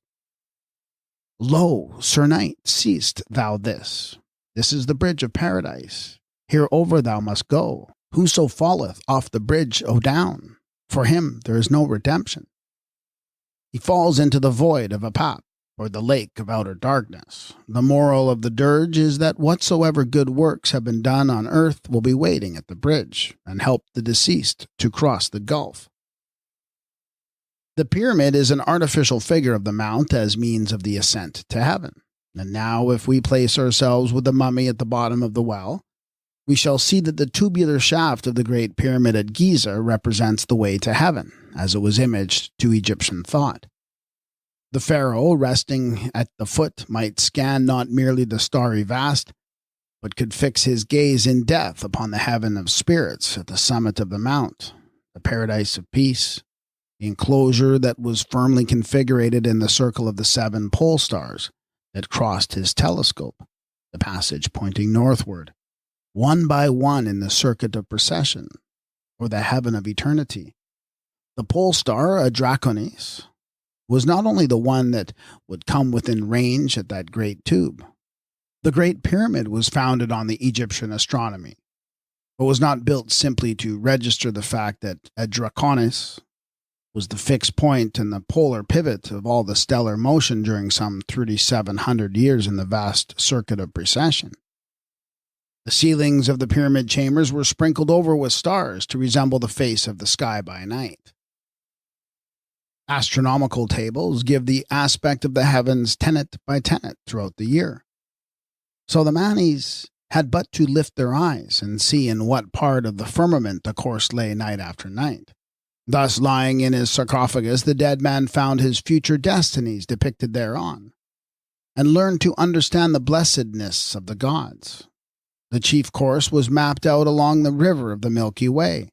Lo, Sir Knight, seest thou this? This is the bridge of paradise. Here over thou must go. Whoso falleth off the bridge o down, for him there is no redemption. He falls into the void of Apap, or the lake of outer darkness. The moral of the dirge is that whatsoever good works have been done on earth will be waiting at the bridge, and help the deceased to cross the gulf. The pyramid is an artificial figure of the mount as means of the ascent to heaven. And now, if we place ourselves with the mummy at the bottom of the well, we shall see that the tubular shaft of the Great Pyramid at Giza represents the way to heaven, as it was imaged to Egyptian thought. The pharaoh, resting at the foot, might scan not merely the starry vast, but could fix his gaze in death upon the heaven of spirits at the summit of the mount, the paradise of peace, the enclosure that was firmly configured in the circle of the 7 pole stars that crossed his telescope, the passage pointing northward, one by one in the circuit of procession, or the heaven of eternity. The pole star, a Draconis, was not only the one that would come within range at that great tube. The Great Pyramid was founded on the Egyptian astronomy, but was not built simply to register the fact that a Draconis was the fixed point and the polar pivot of all the stellar motion during some 3,700 years in the vast circuit of precession. The ceilings of the pyramid chambers were sprinkled over with stars to resemble the face of the sky by night. Astronomical tables give the aspect of the heavens tenet by tenet throughout the year. So the Manis had but to lift their eyes and see in what part of the firmament the course lay night after night. Thus, lying in his sarcophagus, the dead man found his future destinies depicted thereon, and learned to understand the blessedness of the gods. The chief course was mapped out along the river of the Milky Way,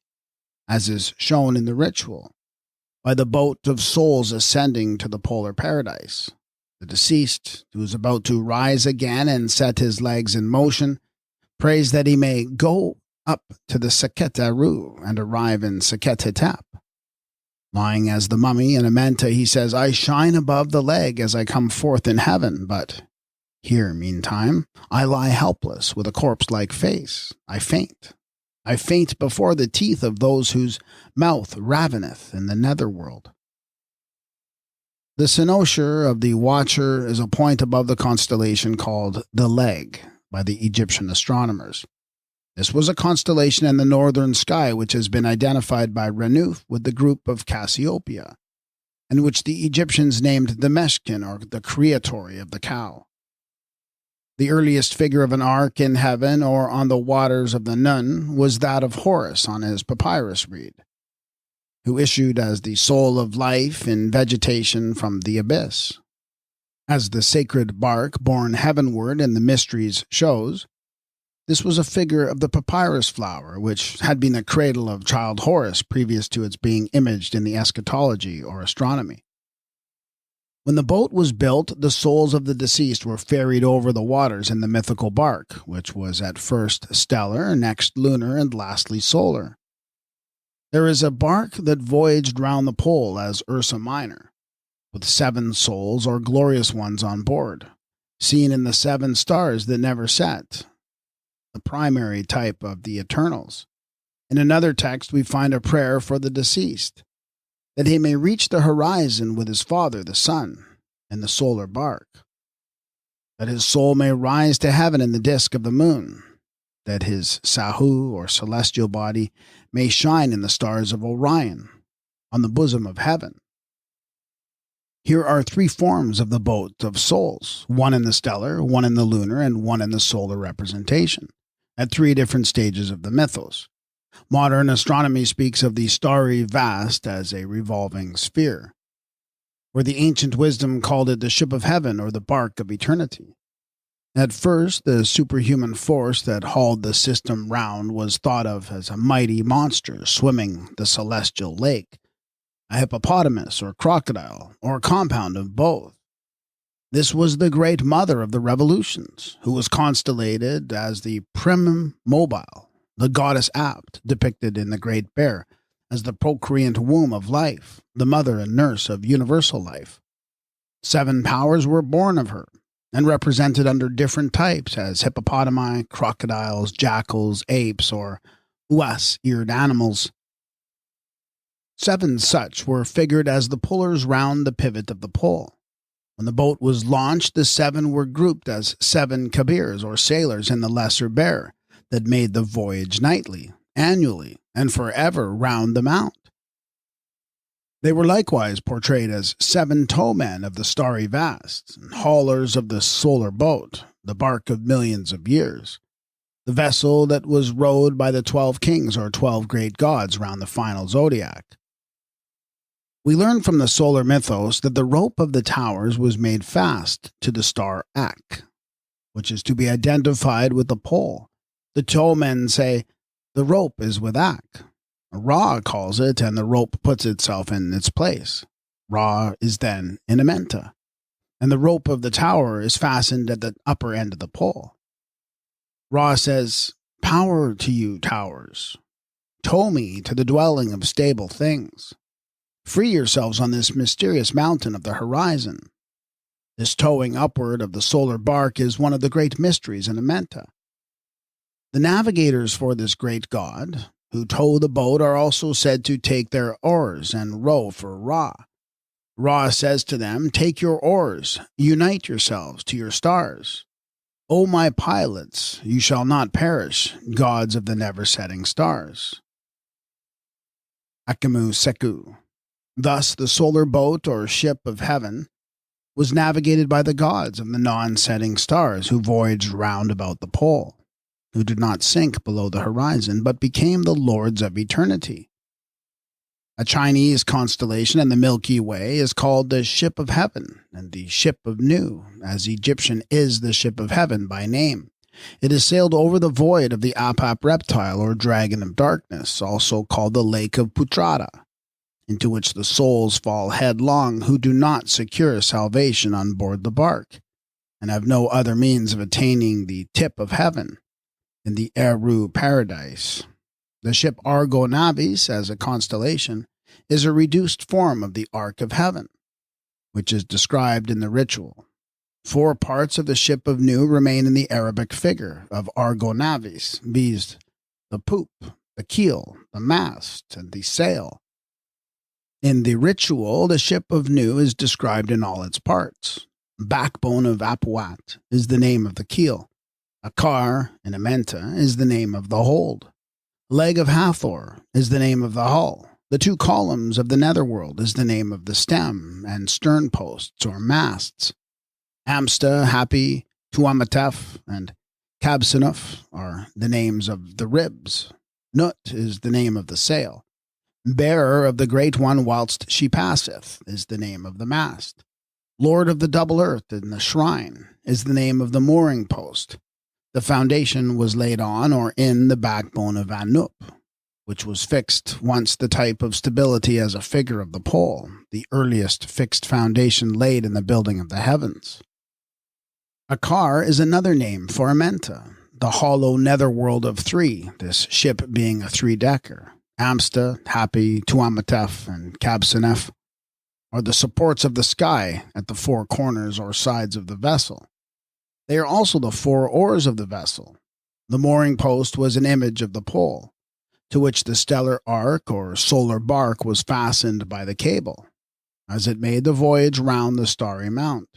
as is shown in the ritual, by the boat of souls ascending to the polar paradise. The deceased, who is about to rise again and set his legs in motion, prays that he may go up to the Sekhet Aru and arrive in Sekhet Hetep. Lying as the mummy in Amenta, he says, I shine above the leg as I come forth in heaven, but here, meantime, I lie helpless with a corpse-like face. I faint. I faint before the teeth of those whose mouth raveneth in the netherworld. The cynosure of the watcher is a point above the constellation called the leg, by the Egyptian astronomers. This was a constellation in the northern sky which has been identified by Renouf with the group of Cassiopeia, and which the Egyptians named the Meshkin, or the Creatory of the cow. The earliest figure of an ark in heaven or on the waters of the Nun was that of Horus on his papyrus reed, who issued as the soul of life in vegetation from the abyss. As the sacred bark borne heavenward in the Mysteries shows, this was a figure of the papyrus flower, which had been the cradle of child Horus previous to its being imaged in the eschatology or astronomy. When the boat was built, the souls of the deceased were ferried over the waters in the mythical bark, which was at first stellar, next lunar, and lastly solar. There is a bark that voyaged round the pole as Ursa Minor, with 7 souls or glorious ones on board, seen in the 7 stars that never set, the primary type of the Eternals. In another text we find a prayer for the deceased, that he may reach the horizon with his father, the sun, in the solar bark, that his soul may rise to heaven in the disk of the moon, that his Sahu, or celestial body, may shine in the stars of Orion, on the bosom of heaven. Here are 3 forms of the boat of souls, one in the stellar, one in the lunar, and one in the solar representation, at 3 different stages of the mythos. Modern astronomy speaks of the starry vast as a revolving sphere, where the ancient wisdom called it the ship of heaven or the bark of eternity. At first, the superhuman force that hauled the system round was thought of as a mighty monster swimming the celestial lake, a hippopotamus or crocodile, or a compound of both. This was the great mother of the revolutions, who was constellated as the primum mobile, the goddess Apt, depicted in the Great Bear, as the procreant womb of life, the mother and nurse of universal life. 7 powers were born of her, and represented under different types as hippopotami, crocodiles, jackals, apes, or uas-eared animals. 7 such were figured as the pullers round the pivot of the pole. When the boat was launched, the 7 were grouped as 7 Kabirs, or sailors in the Lesser Bear, that made the voyage nightly, annually, and forever round the mount. They were likewise portrayed as 7 towmen of the starry vast, and haulers of the solar boat, the bark of millions of years, the vessel that was rowed by the 12 kings or 12 great gods round the final zodiac. We learn from the solar mythos that the rope of the towers was made fast to the star Ak, which is to be identified with the pole. The towmen say, the rope is with Ak. Ra calls it, and the rope puts itself in its place. Ra is then in Amenta, and the rope of the tower is fastened at the upper end of the pole. Ra says, power to you, towers. Tow me to the dwelling of stable things. Free yourselves on this mysterious mountain of the horizon. This towing upward of the solar bark is one of the great mysteries in Amenta. The navigators for this great god, who tow the boat, are also said to take their oars and row for Ra. Ra says to them, take your oars, unite yourselves to your stars. O my pilots, you shall not perish, gods of the never-setting stars. Akemu Seku. Thus the solar boat, or ship of heaven, was navigated by the gods of the non-setting stars who voyaged round about the pole, who did not sink below the horizon, but became the lords of eternity. A Chinese constellation in the Milky Way is called the Ship of Heaven, and the Ship of Nu, as Egyptian is the Ship of Heaven by name. It has sailed over the void of the Apap reptile, or dragon of darkness, also called the Lake of Putrada, into which the souls fall headlong who do not secure salvation on board the bark, and have no other means of attaining the tip of heaven, in the Eru paradise. The ship Argo Navis, as a constellation, is a reduced form of the Ark of Heaven, which is described in the ritual. 4 parts of the ship of Nu remain in the Arabic figure of Argo Navis, viz. the poop, the keel, the mast, and the sail. In the ritual, the ship of Nu is described in all its parts. Backbone of Apuat is the name of the keel. A car in Amenta is the name of the hold. Leg of Hathor is the name of the hull. The two columns of the netherworld is the name of the stem and stern posts or masts. Amsta, Happy, Tuamatef, and Kabsanuf are the names of the ribs. Nut is the name of the sail. Bearer of the Great One whilst she passeth is the name of the mast. Lord of the double earth in the shrine is the name of the mooring post. The foundation was laid on or in the backbone of Anup, which was fixed once the type of stability as a figure of the pole, the earliest fixed foundation laid in the building of the heavens. Akar is another name for Amenta, the hollow netherworld of three, this ship being a three-decker. Amsta, Happy, Tuamatef, and Kabsanef are the supports of the sky at the four corners or sides of the vessel. They are also the four oars of the vessel. The mooring post was an image of the pole, to which the stellar arc or solar bark was fastened by the cable, as it made the voyage round the starry mount.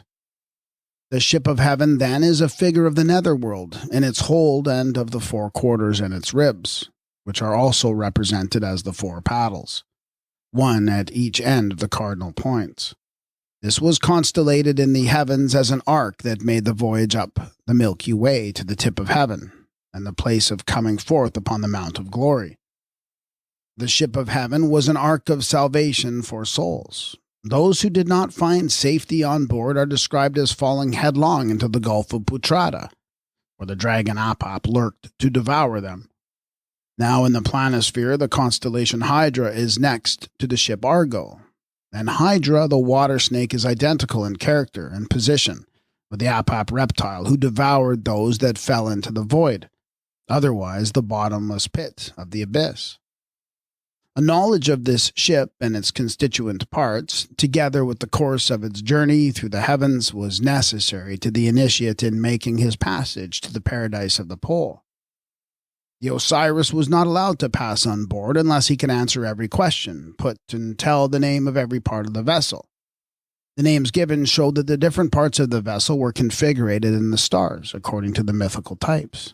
The ship of heaven, then, is a figure of the netherworld in its hold and of the four quarters and its ribs, which are also represented as the four paddles, one at each end of the cardinal points. This was constellated in the heavens as an arc that made the voyage up the Milky Way to the tip of heaven, and the place of coming forth upon the Mount of Glory. The ship of heaven was an ark of salvation for souls. Those who did not find safety on board are described as falling headlong into the Gulf of Putrata, where the dragon Apap lurked to devour them. Now in the planisphere, the constellation Hydra is next to the ship Argo, and Hydra, the water snake, is identical in character and position with the Apap reptile who devoured those that fell into the void, otherwise the bottomless pit of the abyss. A knowledge of this ship and its constituent parts, together with the course of its journey through the heavens, was necessary to the initiate in making his passage to the paradise of the pole. The Osiris was not allowed to pass on board unless he could answer every question put and tell the name of every part of the vessel. The names given showed that the different parts of the vessel were configurated in the stars according to the mythical types,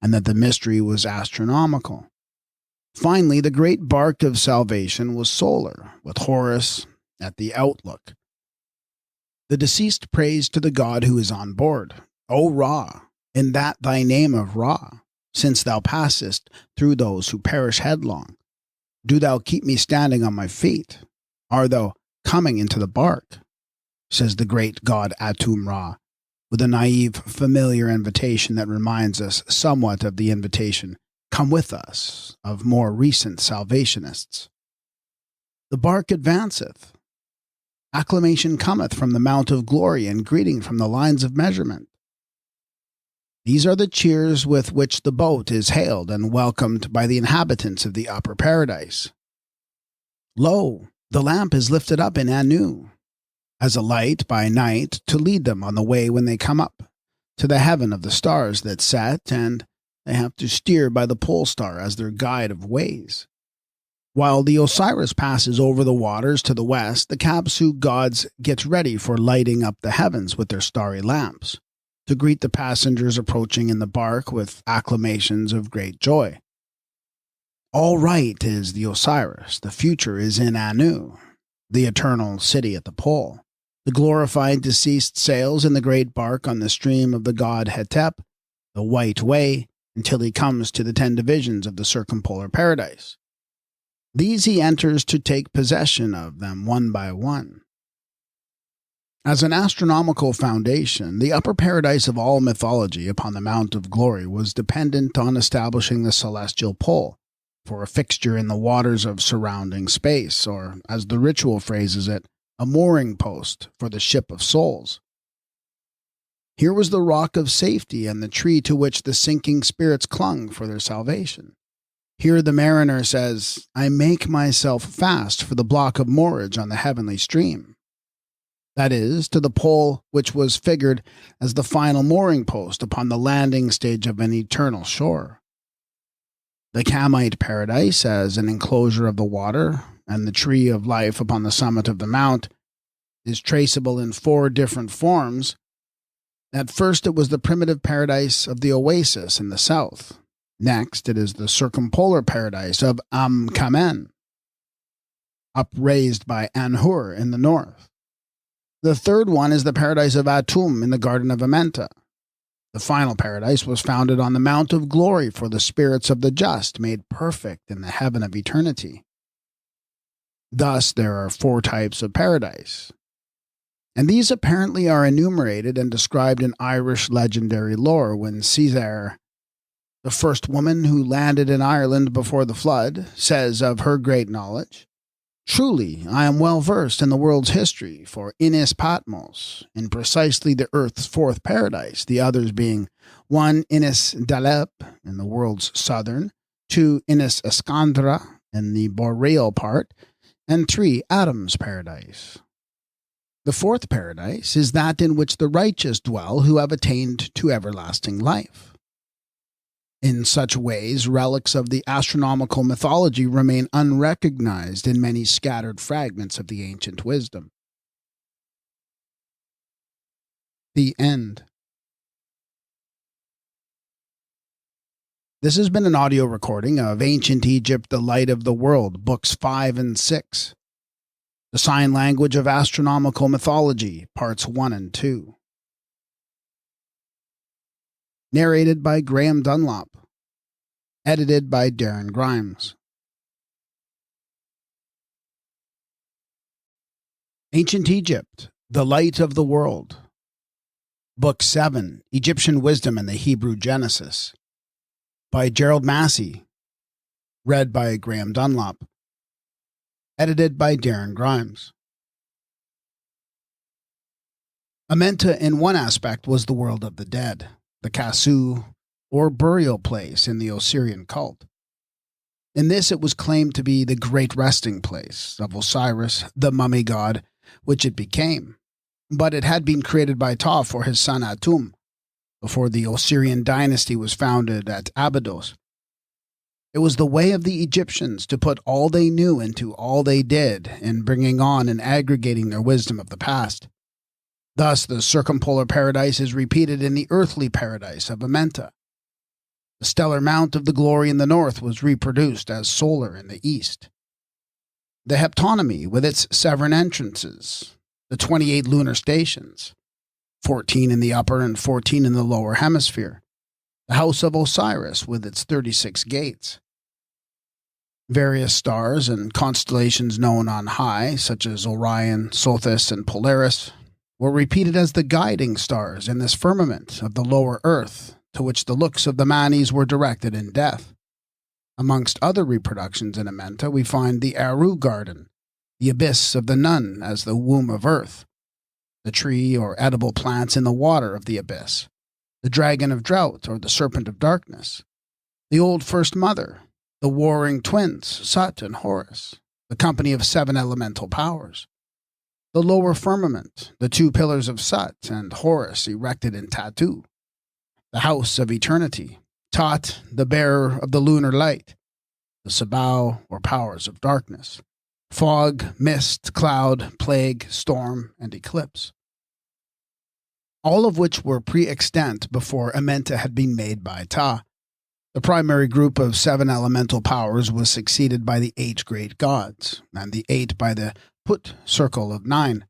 and that the mystery was astronomical. Finally, the great bark of salvation was solar, with Horus at the outlook. The deceased prays to the god who is on board, O Ra, in that thy name of Ra, since thou passest through those who perish headlong. Do thou keep me standing on my feet. Art thou coming into the bark? Says the great god Atum Ra, with a naive, familiar invitation that reminds us somewhat of the invitation, come with us, of more recent Salvationists. The bark advanceth. Acclamation cometh from the Mount of Glory and greeting from the lines of measurement. These are the cheers with which the boat is hailed and welcomed by the inhabitants of the upper paradise. Lo, the lamp is lifted up in Anu, as a light by night to lead them on the way when they come up to the heaven of the stars that set, and they have to steer by the pole star as their guide of ways. While the Osiris passes over the waters to the west, the Kapsu gods get ready for lighting up the heavens with their starry lamps, to greet the passengers approaching in the bark with acclamations of great joy. All right is the Osiris, the future is in Anu, the eternal city at the pole. The glorified deceased sails in the great bark on the stream of the god Hetep, the white way, until he comes to the 10 divisions of the circumpolar paradise. These he enters to take possession of them one by one. As an astronomical foundation, the upper paradise of all mythology upon the Mount of Glory was dependent on establishing the celestial pole for a fixture in the waters of surrounding space, or, as the ritual phrases it, a mooring post for the ship of souls. Here was the rock of safety and the tree to which the sinking spirits clung for their salvation. Here the mariner says, I make myself fast for the block of moorage on the heavenly stream. That is, to the pole which was figured as the final mooring post upon the landing stage of an eternal shore. The Kamite paradise as an enclosure of the water, and the tree of life upon the summit of the mount, is traceable in 4 different forms, At first, it was the primitive paradise of the oasis in the south. Next, it is the circumpolar paradise of Am-Kamen, upraised by Anhur in the north. The third one is the paradise of Atum in the Garden of Amenta. The final paradise was founded on the Mount of Glory for the spirits of the just, made perfect in the heaven of eternity. Thus, there are 4 types of paradise. And these apparently are enumerated and described in Irish legendary lore when Caesar, the first woman who landed in Ireland before the flood, says of her great knowledge, "Truly, I am well versed in the world's history, for Innis Patmos, in precisely the earth's 4th paradise, the others being 1 Innis Dalep in the world's southern, 2 Innis Escandra in the boreal part, and 3 Adam's paradise." The 4th paradise is that in which the righteous dwell who have attained to everlasting life. In such ways, relics of the astronomical mythology remain unrecognized in many scattered fragments of the ancient wisdom. The end. This has been an audio recording of Ancient Egypt, the Light of the World, Books 5 and 6. The Sign Language of Astronomical Mythology, Parts 1 and 2. Narrated by Graham Dunlop. Edited by Darren Grimes. Ancient Egypt, the Light of the World. Book 7, Egyptian Wisdom and the Hebrew Genesis. By Gerald Massey. Read by Graham Dunlop. Edited by Darren Grimes. Amenta in one aspect was the world of the dead, the Kasu, or burial place in the Osirian cult. In this it was claimed to be the great resting place of Osiris, the mummy god, which it became. But it had been created by Ptah for his son Atum, before the Osirian dynasty was founded at Abydos. It was the way of the Egyptians to put all they knew into all they did in bringing on and aggregating their wisdom of the past. Thus, the circumpolar paradise is repeated in the earthly paradise of Amenta. The stellar mount of the glory in the north was reproduced as solar in the east. The heptonymy, with its 7 entrances, the 28 lunar stations, 14 in the upper and 14 in the lower hemisphere, the house of Osiris with its 36 gates. Various stars and constellations known on high, such as Orion, Sothis, and Polaris, were repeated as the guiding stars in this firmament of the lower earth to which the looks of the Manes were directed in death. Amongst other reproductions in Amenta, we find the Aru garden, the abyss of the Nun as the womb of earth, the tree or edible plants in the water of the abyss, the dragon of drought or the serpent of darkness, the old first mother, the warring twins, Sut and Horus, the company of 7 elemental powers, the lower firmament, the 2 pillars of Sut and Horus erected in Tatu, the house of eternity, Tot, the bearer of the lunar light, the Sabau or powers of darkness, fog, mist, cloud, plague, storm, and eclipse, all of which were pre-extant before Amenta had been made by Ptah. The primary group of 7 elemental powers was succeeded by the 8 great gods, and the 8 by the Put circle of 9.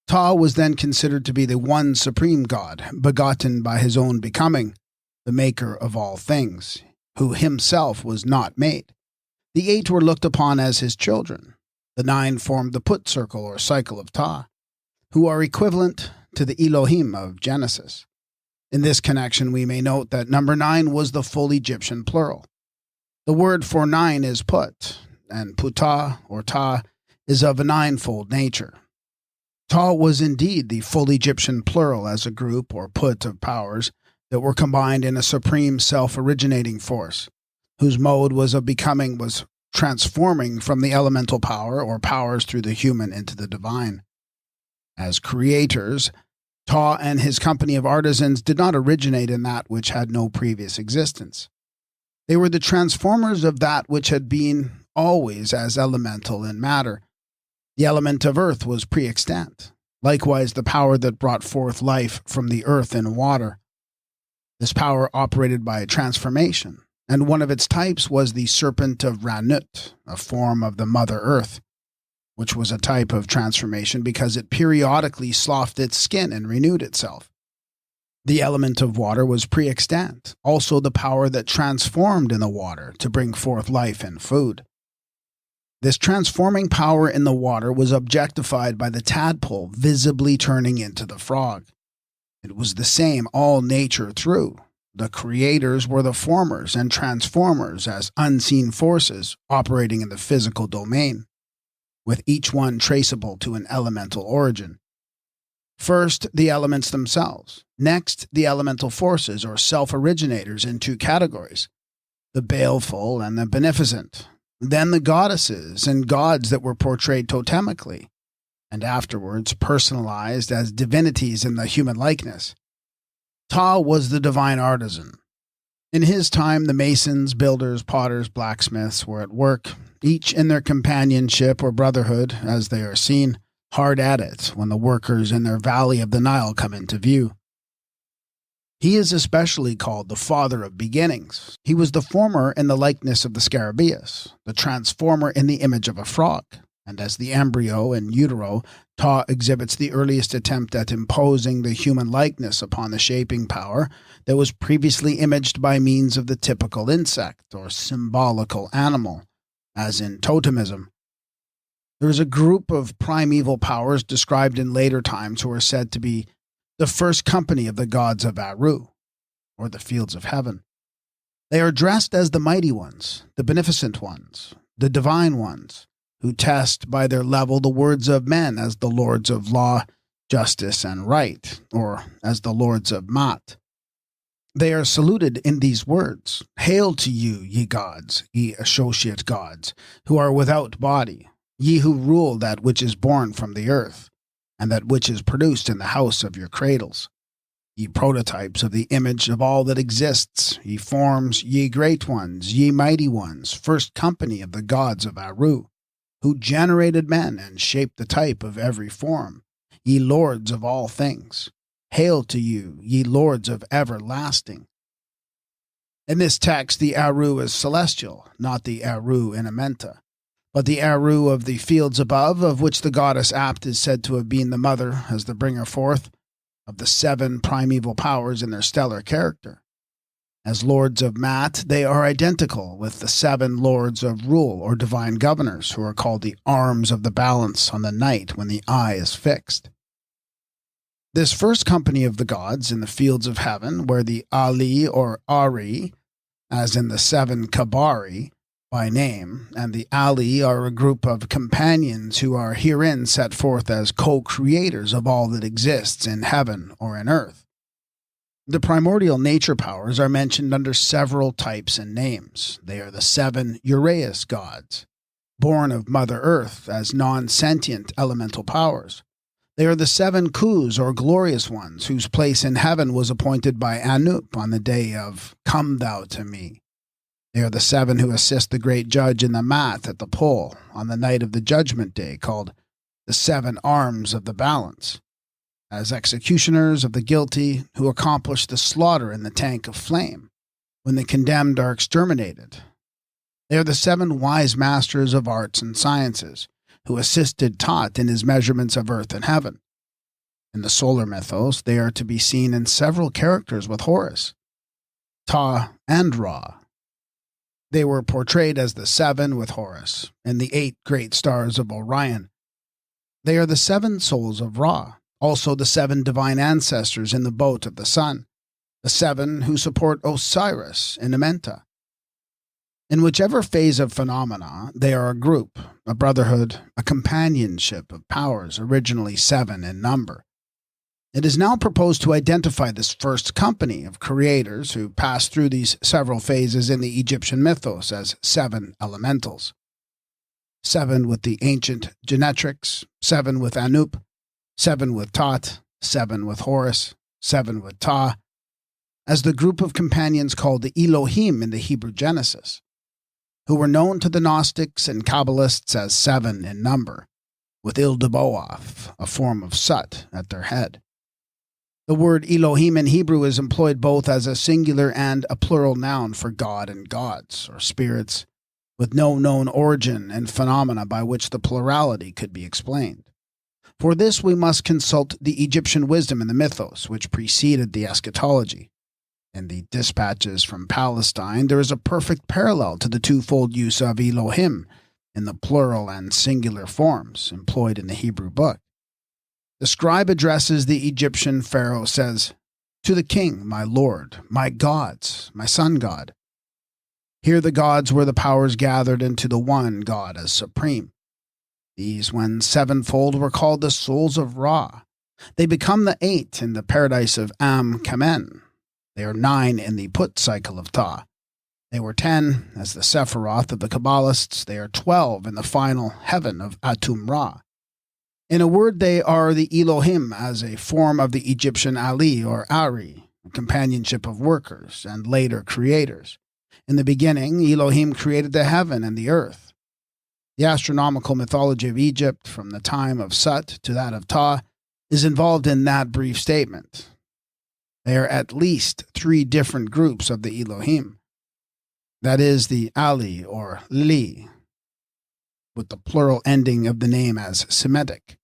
Ptah was then considered to be the one supreme god, begotten by his own becoming, the maker of all things, who himself was not made. The 8 were looked upon as his children. The 9 formed the Put circle or cycle of Ptah, who are equivalent to the Elohim of Genesis. In this connection, we may note that number 9 was the full Egyptian plural. The word for 9 is Put, and Putah or Ta is of a 9-fold nature. Ta was indeed the full Egyptian plural as a group or Put of powers that were combined in a supreme self-originating force, whose mode was of becoming was transforming from the elemental power or powers through the human into the divine. As creators, Ta and his company of artisans did not originate in that which had no previous existence. They were the transformers of that which had been always as elemental in matter. The element of earth was pre-extant. Likewise, the power that brought forth life from the earth and water. This power operated by transformation, and one of its types was the serpent of Ranut, a form of the Mother Earth, which was a type of transformation because it periodically sloughed its skin and renewed itself. The element of water was pre-extant, also the power that transformed in the water to bring forth life and food. This transforming power in the water was objectified by the tadpole visibly turning into the frog. It was the same all nature through. The creators were the formers and transformers as unseen forces operating in the physical domain, with each one traceable to an elemental origin. First, the elements themselves. Next, the elemental forces or self-originators in two categories, the baleful and the beneficent. Then the goddesses and gods that were portrayed totemically, and afterwards personalized as divinities in the human likeness. Ptah was the divine artisan. In his time, the masons, builders, potters, blacksmiths were at work, each in their companionship or brotherhood, as they are seen, hard at it when the workers in their valley of the Nile come into view. He is especially called the father of beginnings. He was the former in the likeness of the scarabæus, the transformer in the image of a frog, and as the embryo in utero, Ptah exhibits the earliest attempt at imposing the human likeness upon the shaping power that was previously imaged by means of the typical insect or symbolical animal, as in totemism. There is a group of primeval powers described in later times who are said to be the first company of the gods of Aru, or the fields of heaven. They are dressed as the mighty ones, the beneficent ones, the divine ones, who test by their level the words of men as the lords of law, justice, and right, or as the lords of Mat. They are saluted in these words, "Hail to you, ye gods, ye associate gods, who are without body, ye who rule that which is born from the earth, and that which is produced in the house of your cradles. Ye prototypes of the image of all that exists, ye forms, ye great ones, ye mighty ones, first company of the gods of Aru, who generated men and shaped the type of every form, ye lords of all things. Hail to you, ye lords of everlasting." In this text, the Aru is celestial, not the Aru in Amenta, but the Aru of the fields above, of which the goddess Apt is said to have been the mother as the bringer forth of the 7 primeval powers in their stellar character. As lords of Mat, they are identical with the 7 lords of rule or divine governors, who are called the arms of the balance on the night when the eye is fixed. This first company of the gods in the fields of heaven, where the Ali or Ari, as in the 7 Kabari, by name, and the Ali are a group of companions who are herein set forth as co-creators of all that exists in heaven or in earth. The primordial nature powers are mentioned under several types and names. They are the 7 Uraeus gods, born of Mother Earth as non-sentient elemental powers. They are the 7 Khus or glorious ones, whose place in heaven was appointed by Anup on the day of "Come thou to me." They are the 7 who assist the great judge in the mat at the pole on the night of the judgment day, called the 7 arms of the balance, as executioners of the guilty who accomplish the slaughter in the tank of flame, when the condemned are exterminated. They are the 7 wise masters of arts and sciences, who assisted Tot in his measurements of earth and heaven. In the solar mythos, they are to be seen in several characters with Horus, Ta, and Ra. They were portrayed as the 7 with Horus, and the 8 great stars of Orion. They are the 7 souls of Ra, also the 7 divine ancestors in the boat of the sun, the 7 who support Osiris in Amenta. In whichever phase of phenomena, they are a group, a brotherhood, a companionship of powers originally 7 in number. It is now proposed to identify this first company of creators who passed through these several phases in the Egyptian mythos as 7 elementals. 7 with the ancient genetrics, 7 with Anup, 7 with Tot, 7 with Horus, 7 with Ta, as the group of companions called the Elohim in the Hebrew Genesis, who were known to the Gnostics and Kabbalists as 7 in number, with Ildebaoth, a form of Sut, at their head. The word Elohim in Hebrew is employed both as a singular and a plural noun for God and gods, or spirits, with no known origin and phenomena by which the plurality could be explained. For this we must consult the Egyptian wisdom in the mythos, which preceded the eschatology. In the dispatches from Palestine, there is a perfect parallel to the twofold use of Elohim in the plural and singular forms employed in the Hebrew book. The scribe addresses the Egyptian pharaoh, says, "To the king, my lord, my gods, my sun god." Here the gods were the powers gathered into the one God as supreme. These, when sevenfold, were called the souls of Ra. They become the 8 in the paradise of Am-Kamen. They are 9 in the Put cycle of Ta. They were 10 as the Sephiroth of the Kabbalists. They are 12 in the final heaven of Atum-Ra. In a word, they are the Elohim as a form of the Egyptian Ali or Ari, a companionship of workers and later creators. In the beginning, Elohim created the heaven and the earth. The astronomical mythology of Egypt, from the time of Sut to that of Ta, is involved in that brief statement. There are at least 3 different groups of the Elohim. That is the Ali or Li, with the plural ending of the name as Semitic.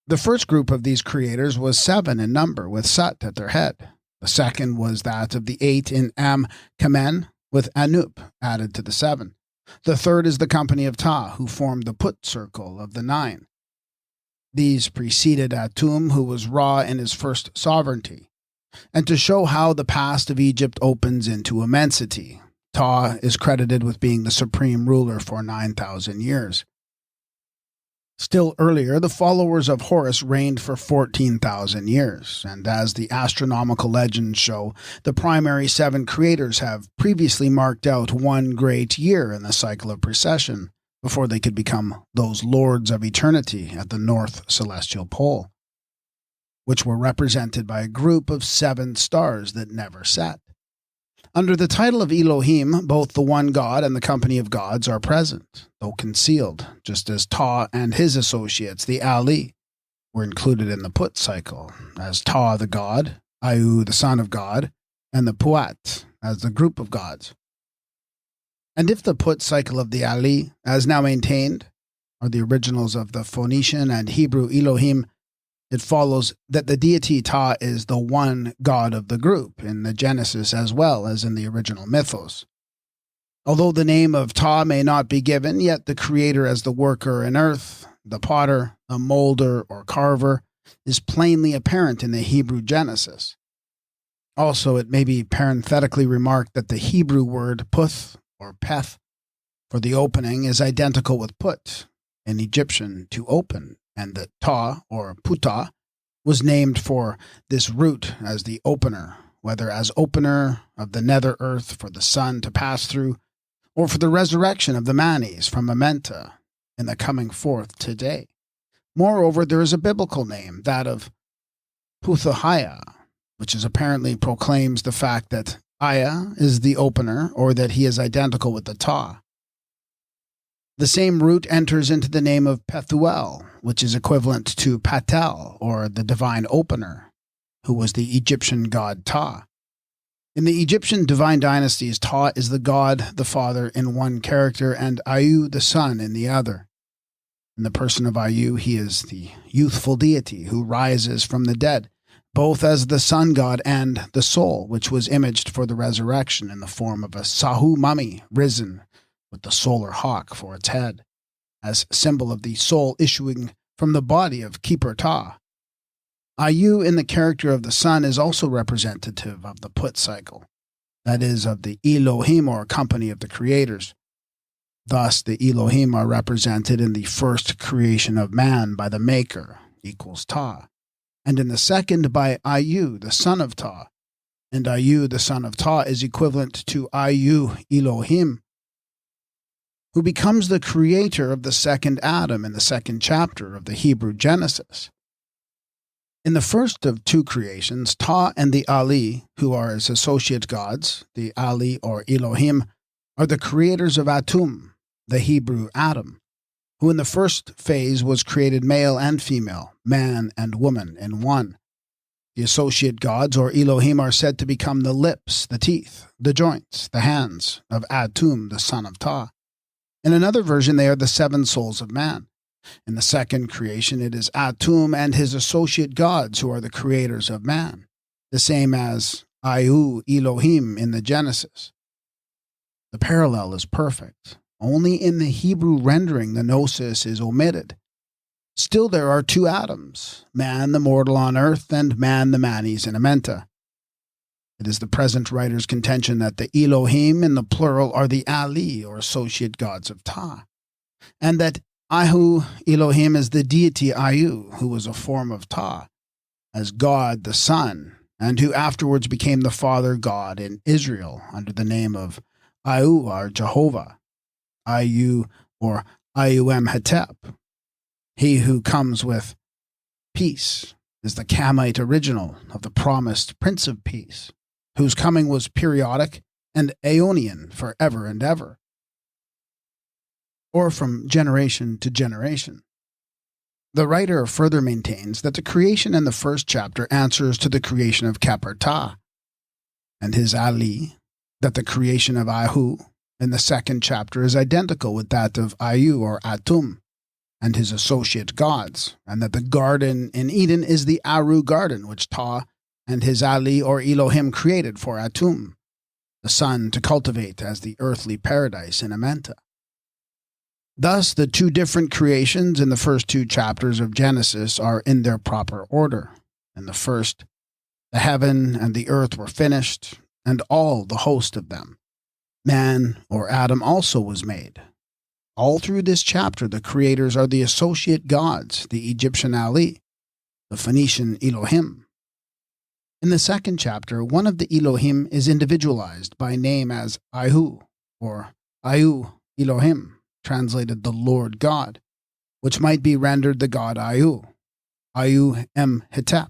The first group of these creators was 7 in number, with Sut at their head. The second was that of the 8 in Am-Kamen, with Anup added to the 7. The third is the company of Ta, who formed the Put circle of the 9. These preceded Atum, who was Ra in his first sovereignty. And to show how the past of Egypt opens into immensity, Ta is credited with being the supreme ruler for 9,000 years. Still earlier, the followers of Horus reigned for 14,000 years, and as the astronomical legends show, the primary 7 creators have previously marked out one great year in the cycle of precession before they could become those lords of eternity at the North Celestial Pole, which were represented by a group of 7 stars that never set. Under the title of Elohim, both the one God and the company of gods are present, though concealed, just as Ta and his associates, the Ali, were included in the Put cycle, as Ta the god, Ayu the son of God, and the Puat as the group of gods. And if the Put cycle of the Ali, as now maintained, are the originals of the Phoenician and Hebrew Elohim, it follows that the deity Ta is the one god of the group in the Genesis as well as in the original mythos. Although the name of Ta may not be given, yet the creator as the worker in earth, the potter, the molder or carver, is plainly apparent in the Hebrew Genesis. Also, it may be parenthetically remarked that the Hebrew word puth or peth for the opening is identical with put, in Egyptian to open, and that Ta, or Puta, was named for this root as the opener, whether as opener of the nether earth for the sun to pass through, or for the resurrection of the Manes from Amenta in the coming forth today. Moreover, there is a biblical name, that of Puthahiah, which is apparently proclaims the fact that Aya is the opener, or that he is identical with the Ta. The same root enters into the name of Pethuel, which is equivalent to Patel, or the divine opener, who was the Egyptian god Ta. In the Egyptian divine dynasties, Ta is the god, the father, in one character, and Ayu, the son, in the other. In the person of Ayu, he is the youthful deity who rises from the dead, both as the sun god and the soul, which was imaged for the resurrection in the form of a Sahu mummy risen with the solar hawk for its head, as symbol of the soul issuing from the body of Keeper Ta. Ayu in the character of the sun is also representative of the Put cycle, that is, of the Elohim or company of the creators. Thus, the Elohim are represented in the first creation of man by the Maker, equals Ta, and in the second by Ayu, the son of Ta, and Ayu, the son of Ta, is equivalent to Ayu Elohim, who becomes the creator of the second Adam in the second chapter of the Hebrew Genesis. In the first of 2 creations, Ta and the Ali, who are his associate gods, the Ali or Elohim, are the creators of Atum, the Hebrew Adam, who in the first phase was created male and female, man and woman in one. The associate gods, or Elohim, are said to become the lips, the teeth, the joints, the hands of Atum, the son of Ta. In another version, they are the seven souls of man. In the second creation, it is Atum and his associate gods who are the creators of man, the same as Ayu Elohim in the Genesis. The parallel is perfect. Only in the Hebrew rendering the gnosis is omitted. Still there are two Adams, man the mortal on earth and man the manes in Amenta. It is the present writer's contention that the Elohim in the plural are the Ali, or associate gods of Ta, and that Ahu Elohim is the deity Ayu, who was a form of Ta, as God the Son, and who afterwards became the Father God in Israel under the name of Ayu, or Jehovah, Ayu, or Ayuem Hetep. He who comes with peace is the Kamite original of the promised Prince of Peace, whose coming was periodic and aeonian forever and ever, or from generation to generation. The writer further maintains that the creation in the first chapter answers to the creation of Kaperta, and his Ali, that the creation of Ahu in the second chapter is identical with that of Ayu, or Atum, and his associate gods, and that the garden in Eden is the Aru garden which Ta and his Ali, or Elohim, created for Atum, the son, to cultivate as the earthly paradise in Amenta. Thus, the two different creations in the first two chapters of Genesis are in their proper order. In the first, the heaven and the earth were finished, and all the host of them. Man, or Adam, also was made. All through this chapter, the creators are the associate gods, the Egyptian Ali, the Phoenician Elohim. In the second chapter, one of the Elohim is individualized by name as Ahu, or Ayu Elohim, translated the Lord God, which might be rendered the god Ayu, Ayu Em Hetep.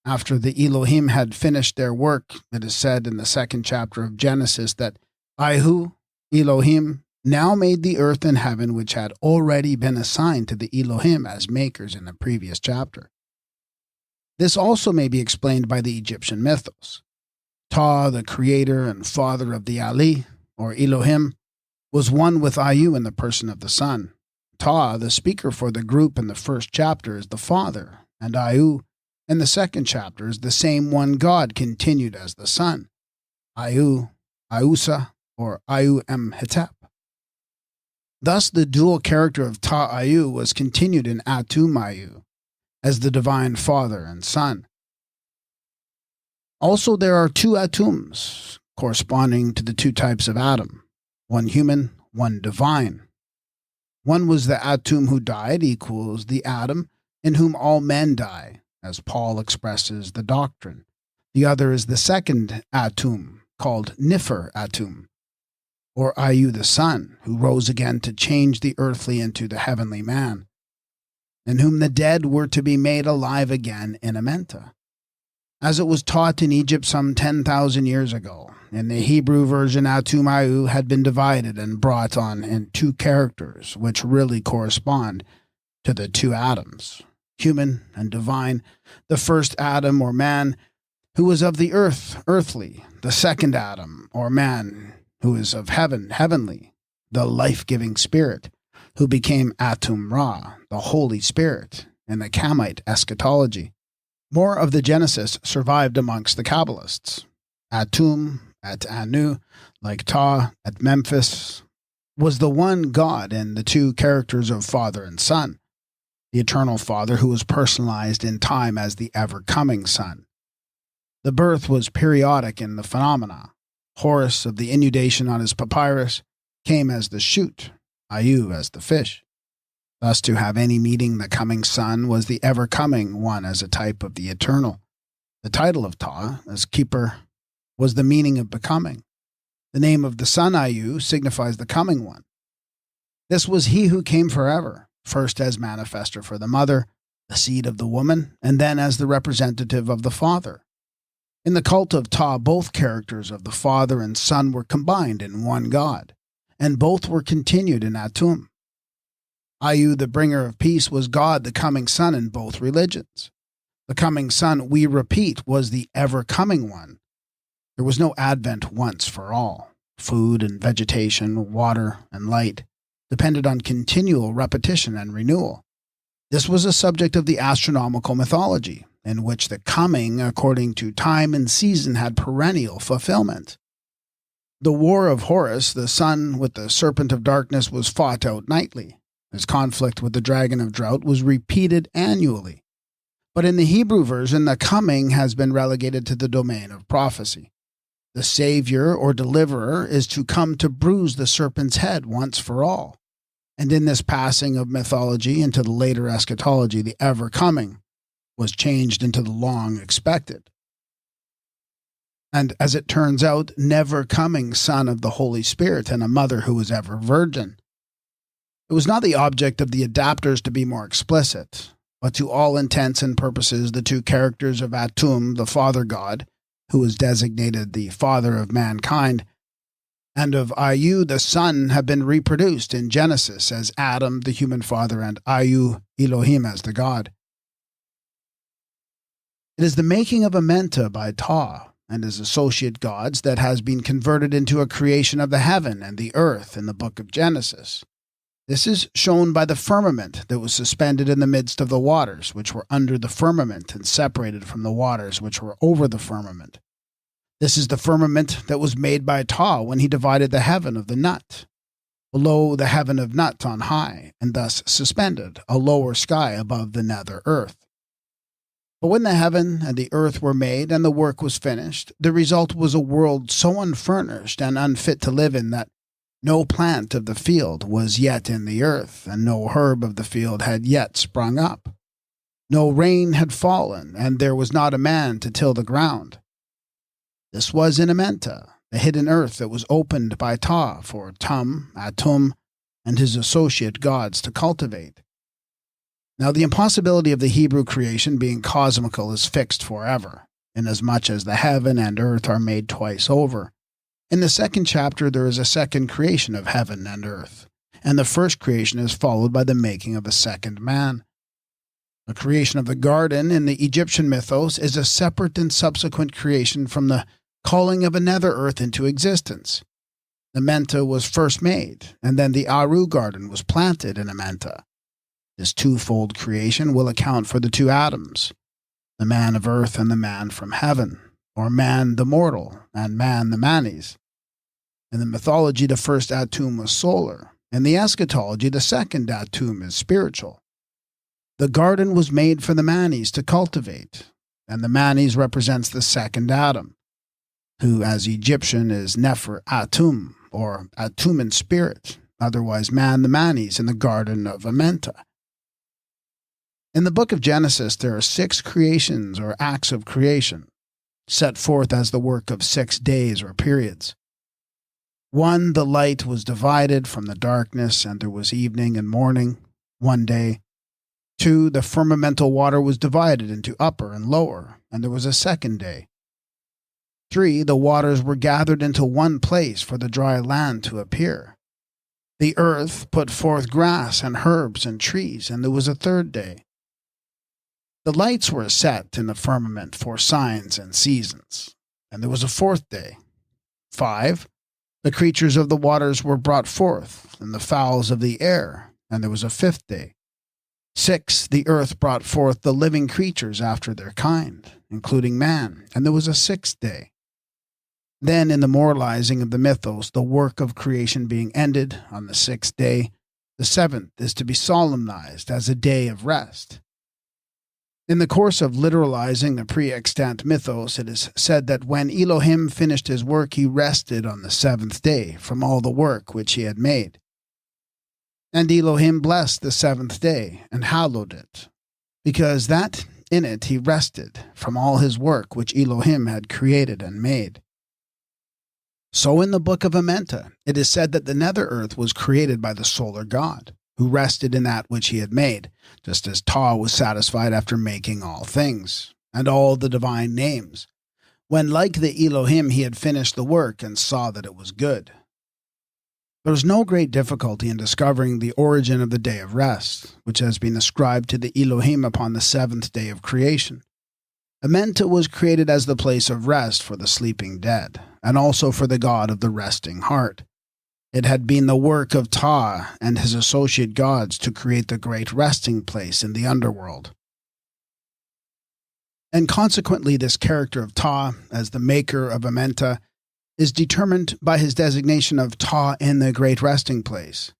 After the Elohim had finished their work, it is said in the second chapter of Genesis that Ahu Elohim now made the earth and heaven, which had already been assigned to the Elohim as makers in the previous chapter. This also may be explained by the Egyptian mythos. Ta, the creator and father of the Ali, or Elohim, was one with Ayu in the person of the Son. Ta, the speaker for the group in the first chapter, is the Father, and Ayu in the second chapter is the same one God continued as the Son, Ayu, Ayusa, or Ayu Em Hetep. Thus, the dual character of Ta-Ayu was continued in Atum-Ayu as the divine Father and Son. Also, there are two Atums, corresponding to the two types of Adam, one human, one divine. One was the Atum who died, equals the Adam in whom all men die, as Paul expresses the doctrine. The other is the second Atum, called Nifer Atum, or Ayu the Son, who rose again to change the earthly into the heavenly man, in whom the dead were to be made alive again in Amenta. As it was taught in Egypt some 10,000 years ago, in the Hebrew version, Atum Ayu had been divided and brought on in two characters, which really correspond to the two Adams, human and divine, the first Adam, or man, who was of the earth, earthly, the second Adam, or man, who is of heaven, heavenly, the life-giving spirit, who became Atum Ra, the Holy Spirit, in the Kamite eschatology. More of the Genesis survived amongst the Kabbalists. Atum, at Anu, like Ta, at Memphis, was the one God in the two characters of Father and Son, the eternal Father who was personalized in time as the ever-coming Son. The birth was periodic in the phenomena. Horus, of the inundation on his papyrus, came as the shoot, Ayu as the fish. Thus, to have any meeting the coming Son was the ever-coming one as a type of the eternal. The title of Ta, as keeper, was the meaning of becoming. The name of the Son Ayu signifies the coming one. This was he who came forever, first as manifester for the mother, the seed of the woman, and then as the representative of the Father. In the cult of Ta, both characters of the Father and Son were combined in one God, and both were continued in Atum. Ayu, the bringer of peace, was God, the coming Son in both religions. The coming Son, we repeat, was the ever-coming one. There was no advent once for all. Food and vegetation, water and light depended on continual repetition and renewal. This was a subject of the astronomical mythology, in which the coming, according to time and season, had perennial fulfillment. The war of Horus, the sun with the serpent of darkness, was fought out nightly. His conflict with the dragon of drought was repeated annually. But in the Hebrew version, the coming has been relegated to the domain of prophecy. The Savior or Deliverer is to come to bruise the serpent's head once for all. And in this passing of mythology into the later eschatology, the ever-coming was changed into the long-expected. And as it turns out, never-coming Son of the Holy Spirit and a mother who was ever virgin. It was not the object of the adapters to be more explicit, but to all intents and purposes the two characters of Atum, the Father God, who was designated the Father of mankind, and of Ayu, the Son, have been reproduced in Genesis as Adam, the human father, and Ayu, Elohim, as the God. It is the making of Amenta by Ptah and his associate gods that has been converted into a creation of the heaven and the earth in the book of Genesis. This is shown by the firmament that was suspended in the midst of the waters, which were under the firmament and separated from the waters which were over the firmament. This is the firmament that was made by Ptah when he divided the heaven of the nut, below the heaven of nut on high, and thus suspended a lower sky above the nether earth. But when the heaven and the earth were made and the work was finished, the result was a world so unfurnished and unfit to live in that no plant of the field was yet in the earth, and no herb of the field had yet sprung up. No rain had fallen, and there was not a man to till the ground. This was in Amenta, the hidden earth that was opened by Ptah for Atum, and his associate gods to cultivate. Now the impossibility of the Hebrew creation being cosmical is fixed forever, inasmuch as the heaven and earth are made twice over. In the second chapter there is a second creation of heaven and earth, and the first creation is followed by the making of a second man. The creation of the garden in the Egyptian mythos is a separate and subsequent creation from the calling of another earth into existence. Amenta was first made, and then the Aru garden was planted in Amenta. This twofold creation will account for the two Adams, the man of earth and the man from heaven, or man the mortal and man the manes. In the mythology, the first Atum was solar. In the eschatology, the second Atum is spiritual. The garden was made for the manes to cultivate, and the manes represents the second Adam, who as Egyptian is Nefer Atum, or Atum in spirit, otherwise man the manes in the garden of Amenta. In the book of Genesis, there are 6 creations or acts of creation, set forth as the work of 6 days or periods. 1, the light was divided from the darkness, and there was evening and morning, 1 day. 2, the firmamental water was divided into upper and lower, and there was a 2nd day. 3, the waters were gathered into one place for the dry land to appear. The earth put forth grass and herbs and trees, and there was a 3rd day. The lights were set in the firmament for signs and seasons, and there was a 4th day. 5, the creatures of the waters were brought forth, and the fowls of the air, and there was a 5th day. 6, the earth brought forth the living creatures after their kind, including man, and there was a 6th day. Then, in the moralizing of the mythos, the work of creation being ended on the 6th day, the 7th is to be solemnized as a day of rest. In the course of literalizing the pre-extant mythos, it is said that when Elohim finished his work, he rested on the 7th day from all the work which he had made. And Elohim blessed the 7th day and hallowed it, because that in it he rested from all his work which Elohim had created and made. So in the book of Amenta, it is said that the nether earth was created by the solar god, who rested in that which he had made, just as Ptah was satisfied after making all things, and all the divine names, when like the Elohim he had finished the work and saw that it was good. There was no great difficulty in discovering the origin of the day of rest, which has been ascribed to the Elohim upon the seventh day of creation. Amenta was created as the place of rest for the sleeping dead, and also for the god of the resting heart. It had been the work of Ptah and his associate gods to create the great resting place in the underworld. And consequently, this character of Ptah, as the maker of Amenta, is determined by his designation of Ptah in the great resting place.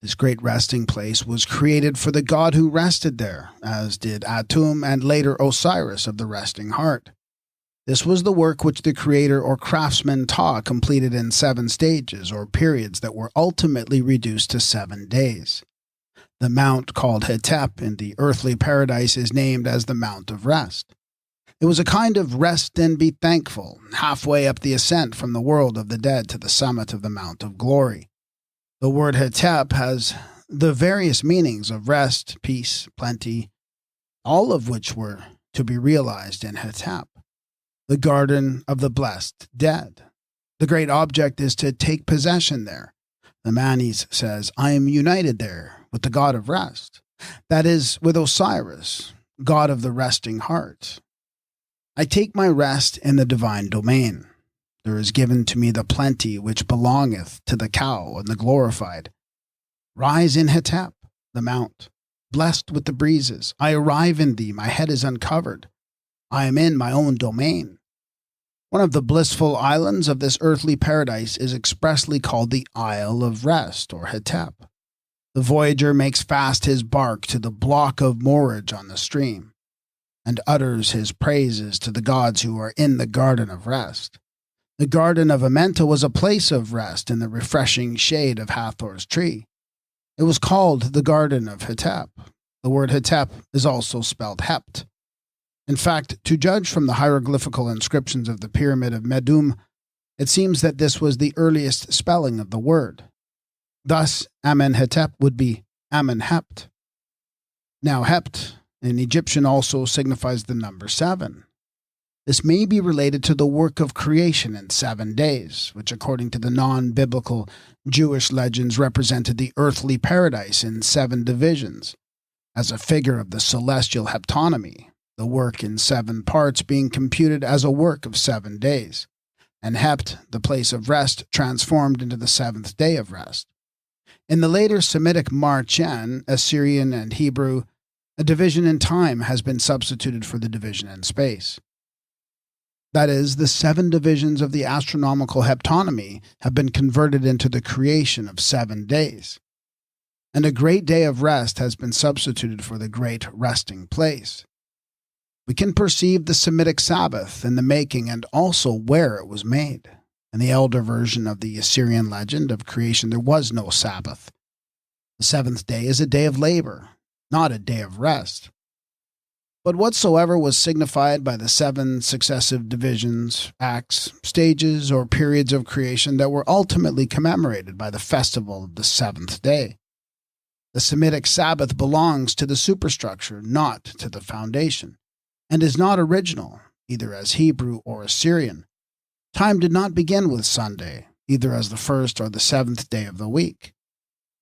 This great resting place was created for the god who rested there, as did Atum and later Osiris of the resting heart. This was the work which the creator or craftsman Ptah completed in 7 stages or periods that were ultimately reduced to 7 days. The mount called Hetep in the earthly paradise is named as the Mount of Rest. It was a kind of rest and be thankful, halfway up the ascent from the world of the dead to the summit of the Mount of Glory. The word Hetep has the various meanings of rest, peace, plenty, all of which were to be realized in Hetep, the garden of the blessed dead. The great object is to take possession there. The Manes says, I am united there with the god of rest, that is, with Osiris, god of the resting heart. I take my rest in the divine domain. There is given to me the plenty which belongeth to the cow and the glorified. Rise in Hetep, the mount, blessed with the breezes. I arrive in thee, my head is uncovered. I am in my own domain. One of the blissful islands of this earthly paradise is expressly called the Isle of Rest, or Hetep. The voyager makes fast his bark to the block of moorage on the stream, and utters his praises to the gods who are in the garden of rest. The garden of Amenta was a place of rest in the refreshing shade of Hathor's tree. It was called the Garden of Hetep. The word Hetep is also spelled Hept. In fact, to judge from the hieroglyphical inscriptions of the Pyramid of Medum, it seems that this was the earliest spelling of the word. Thus, Amenhetep would be Amenhept. Now, Hept in Egyptian also signifies the number 7. This may be related to the work of creation in 7 days, which according to the non-biblical Jewish legends represented the earthly paradise in 7 divisions, as a figure of the celestial heptonymy, the work in 7 parts being computed as a work of 7 days, and Hept, the place of rest, transformed into the 7th day of rest. In the later Semitic Marchen, Assyrian, and Hebrew, a division in time has been substituted for the division in space. That is, the 7 divisions of the astronomical heptonymy have been converted into the creation of 7 days. And a great day of rest has been substituted for the great resting place. We can perceive the Semitic Sabbath in the making and also where it was made. In the elder version of the Assyrian legend of creation, there was no Sabbath. The 7th day is a day of labor, not a day of rest. But whatsoever was signified by the 7 successive divisions, acts, stages, or periods of creation that were ultimately commemorated by the festival of the 7th day. The Semitic Sabbath belongs to the superstructure, not to the foundation, and is not original, either as Hebrew or Assyrian. Time did not begin with Sunday, either as the 1st or the 7th day of the week.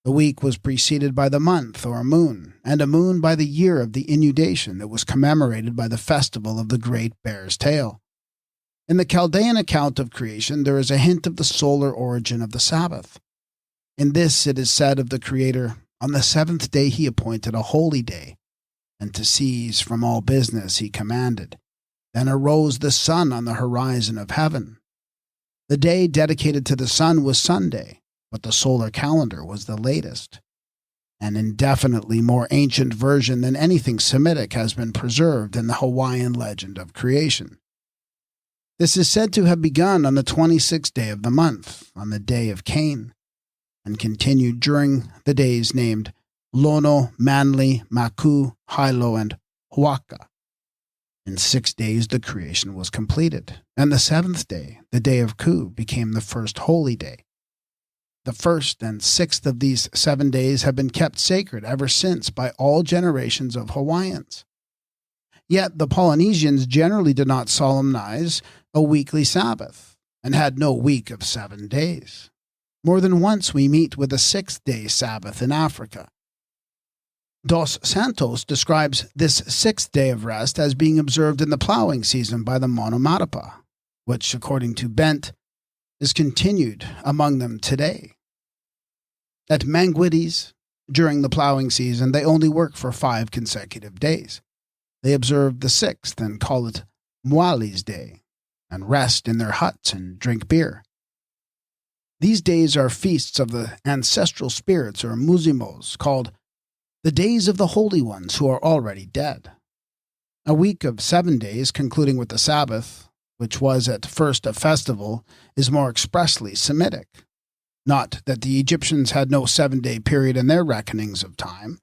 The week was preceded by the month or moon, and a moon by the year of the inundation that was commemorated by the festival of the Great Bear's Tail. In the Chaldean account of creation, there is a hint of the solar origin of the Sabbath. In this it is said of the Creator, on the 7th day he appointed a holy day, and to cease from all business he commanded. Then arose the sun on the horizon of heaven. The day dedicated to the sun was Sunday, but the solar calendar was the latest. An indefinitely more ancient version than anything Semitic has been preserved in the Hawaiian legend of creation. This is said to have begun on the 26th day of the month, on the day of Cain, and continued during the days named Lono, Manli, Maku, Hilo, and Huaka. In 6 days the creation was completed, and the 7th day, the day of Ku, became the first holy day. The 1st and 6th of these 7 days have been kept sacred ever since by all generations of Hawaiians. Yet the Polynesians generally did not solemnize a weekly Sabbath, and had no week of 7 days. More than once we meet with a sixth-day Sabbath in Africa. Dos Santos describes this sixth day of rest as being observed in the plowing season by the Monomotapa, which, according to Bent, is continued among them today. At Mangwidis, during the plowing season, they only work for 5 consecutive days. They observe the sixth and call it Mwali's Day, and rest in their huts and drink beer. These days are feasts of the ancestral spirits, or muzimos, called the days of the holy ones who are already dead. A week of 7 days, concluding with the Sabbath, which was at first a festival, is more expressly Semitic. Not that the Egyptians had no 7-day period in their reckonings of time.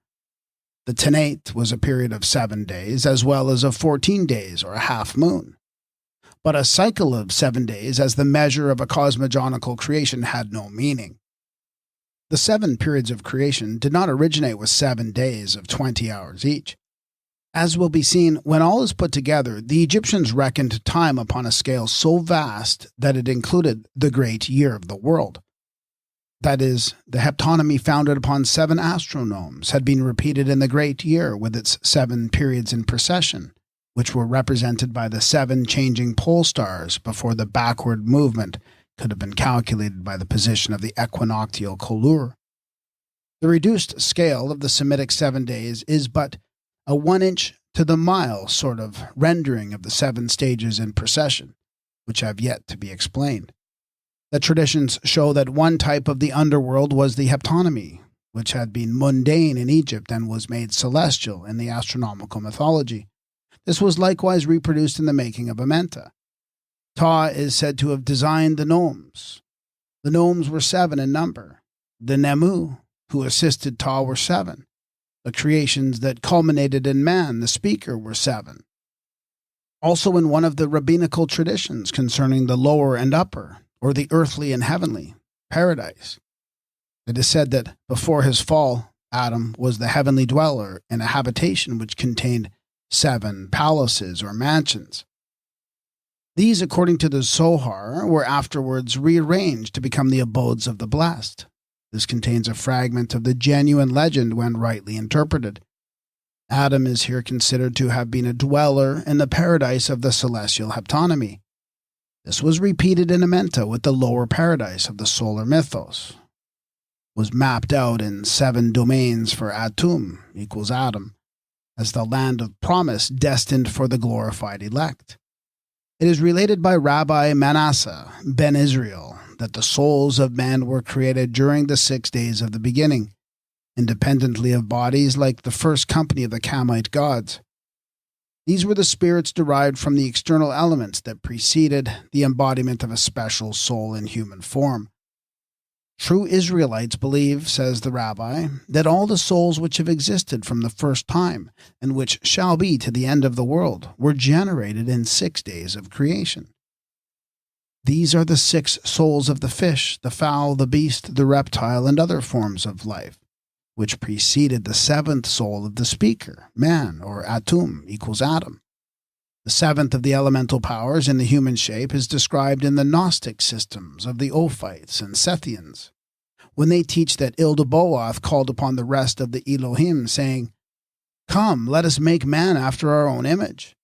The Tanate was a period of 7 days, as well as of 14 days, or a half moon. But a cycle of 7 days as the measure of a cosmogonical creation had no meaning. The 7 periods of creation did not originate with 7 days of 20 hours each. As will be seen, when all is put together, the Egyptians reckoned time upon a scale so vast that it included the great year of the world. That is, the heptonymy founded upon 7 astronomes had been repeated in the great year with its 7 periods in procession, which were represented by the 7 changing pole stars before the backward movement could have been calculated by the position of the equinoctial colure. The reduced scale of the Semitic 7 days is but a 1 inch to the mile sort of rendering of the 7 stages in procession, which have yet to be explained. The traditions show that one type of the underworld was the heptonymy, which had been mundane in Egypt and was made celestial in the astronomical mythology. This was likewise reproduced in the Making of Amenta. Ta is said to have designed the gnomes. The gnomes were 7 in number. The Nemu, who assisted Ta, were 7. The creations that culminated in man, the speaker, were 7. Also in one of the rabbinical traditions concerning the lower and upper, or the earthly and heavenly, paradise, it is said that before his fall, Adam was the heavenly dweller in a habitation which contained 7 palaces or mansions. These, according to the Zohar, were afterwards rearranged to become the abodes of the blessed. This contains a fragment of the genuine legend when rightly interpreted. Adam is here considered to have been a dweller in the paradise of the celestial heptonymy. This was repeated in Amenta with the lower paradise of the solar mythos. Was mapped out in 7 domains for Atum equals Adam, as the land of promise destined for the glorified elect. It is related by Rabbi Manasseh ben Israel that the souls of men were created during the 6 days of the beginning, independently of bodies like the first company of the Kamite gods. These were the spirits derived from the external elements that preceded the embodiment of a special soul in human form. True Israelites believe, says the rabbi, that all the souls which have existed from the first time, and which shall be to the end of the world, were generated in 6 days of creation. These are the 6 souls of the fish, the fowl, the beast, the reptile, and other forms of life, which preceded the 7th soul of the speaker, man, or Atum equals Adam. The 7th of the elemental powers in the human shape is described in the Gnostic systems of the Ophites and Sethians, when they teach that Ildebaoth called upon the rest of the Elohim, saying, "Come, let us make man after our own image."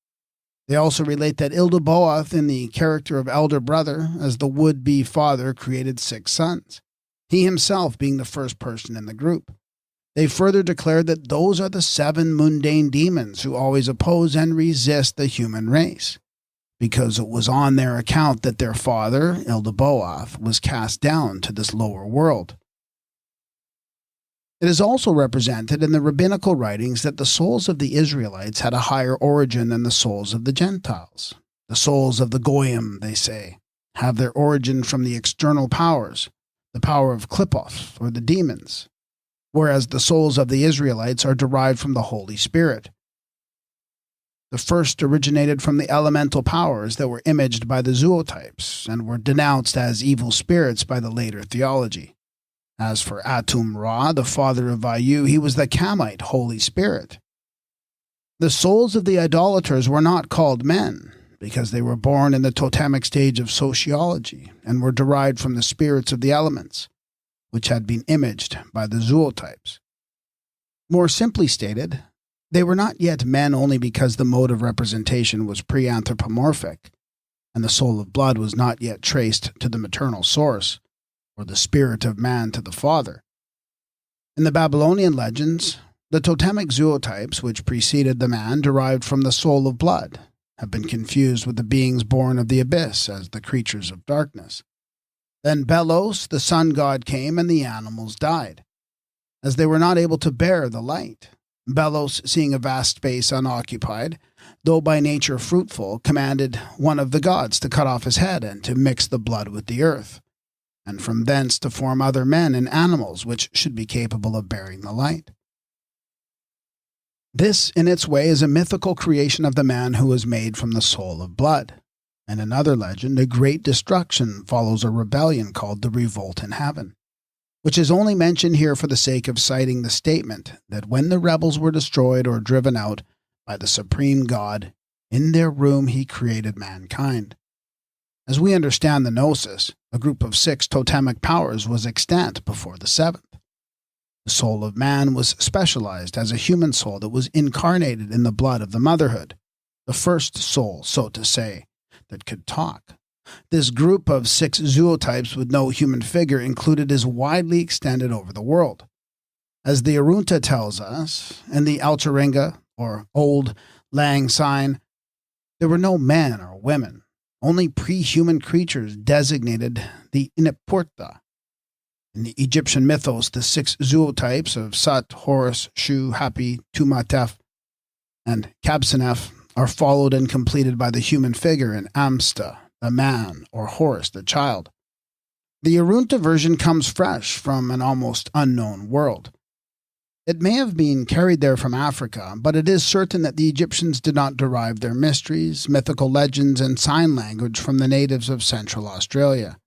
They also relate that Ildebaoth, in the character of elder brother, as the would-be father, created 6 sons, he himself being the first person in the group. They further declare that those are the 7 mundane demons who always oppose and resist the human race, because it was on their account that their father, Ildebaoth, was cast down to this lower world. It is also represented in the rabbinical writings that the souls of the Israelites had a higher origin than the souls of the Gentiles. The souls of the Goyim, they say, have their origin from the external powers, the power of Klippoth, or the demons, whereas the souls of the Israelites are derived from the Holy Spirit. The first originated from the elemental powers that were imaged by the zootypes and were denounced as evil spirits by the later theology. As for Atum Ra, the father of Vayu, he was the Kamite Holy Spirit. The souls of the idolaters were not called men, because they were born in the totemic stage of sociology and were derived from the spirits of the elements, which had been imaged by the zootypes. More simply stated, they were not yet men only because the mode of representation was pre-anthropomorphic, and the soul of blood was not yet traced to the maternal source, or the spirit of man to the father. In the Babylonian legends, the totemic zootypes which preceded the man derived from the soul of blood, have been confused with the beings born of the abyss as the creatures of darkness. Then Belos, the sun god, came and the animals died, as they were not able to bear the light. Belos, seeing a vast space unoccupied, though by nature fruitful, commanded one of the gods to cut off his head and to mix the blood with the earth, and from thence to form other men and animals which should be capable of bearing the light. This, in its way, is a mythical creation of the man who was made from the soul of blood. In another legend, a great destruction follows a rebellion called the Revolt in Heaven, which is only mentioned here for the sake of citing the statement that when the rebels were destroyed or driven out by the supreme God, in their room he created mankind. As we understand the Gnosis, a group of 6 totemic powers was extant before the 7th. The soul of man was specialized as a human soul that was incarnated in the blood of the motherhood, the first soul, so to say, that could talk. This group of 6 zootypes with no human figure included is widely extended over the world. As the Arunta tells us, in the Altaringa, or Old Lang Syne, there were no men or women, only pre-human creatures designated the Inapurta. In the Egyptian mythos, the 6 zootypes of Sut, Horus, Shu, Hapi, Tumatef, and Kabsanef are followed and completed by the human figure in Amsta, the man, or Horus, the child. The Arunta version comes fresh from an almost unknown world. It may have been carried there from Africa, but it is certain that the Egyptians did not derive their mysteries, mythical legends, and sign language from the natives of Central Australia.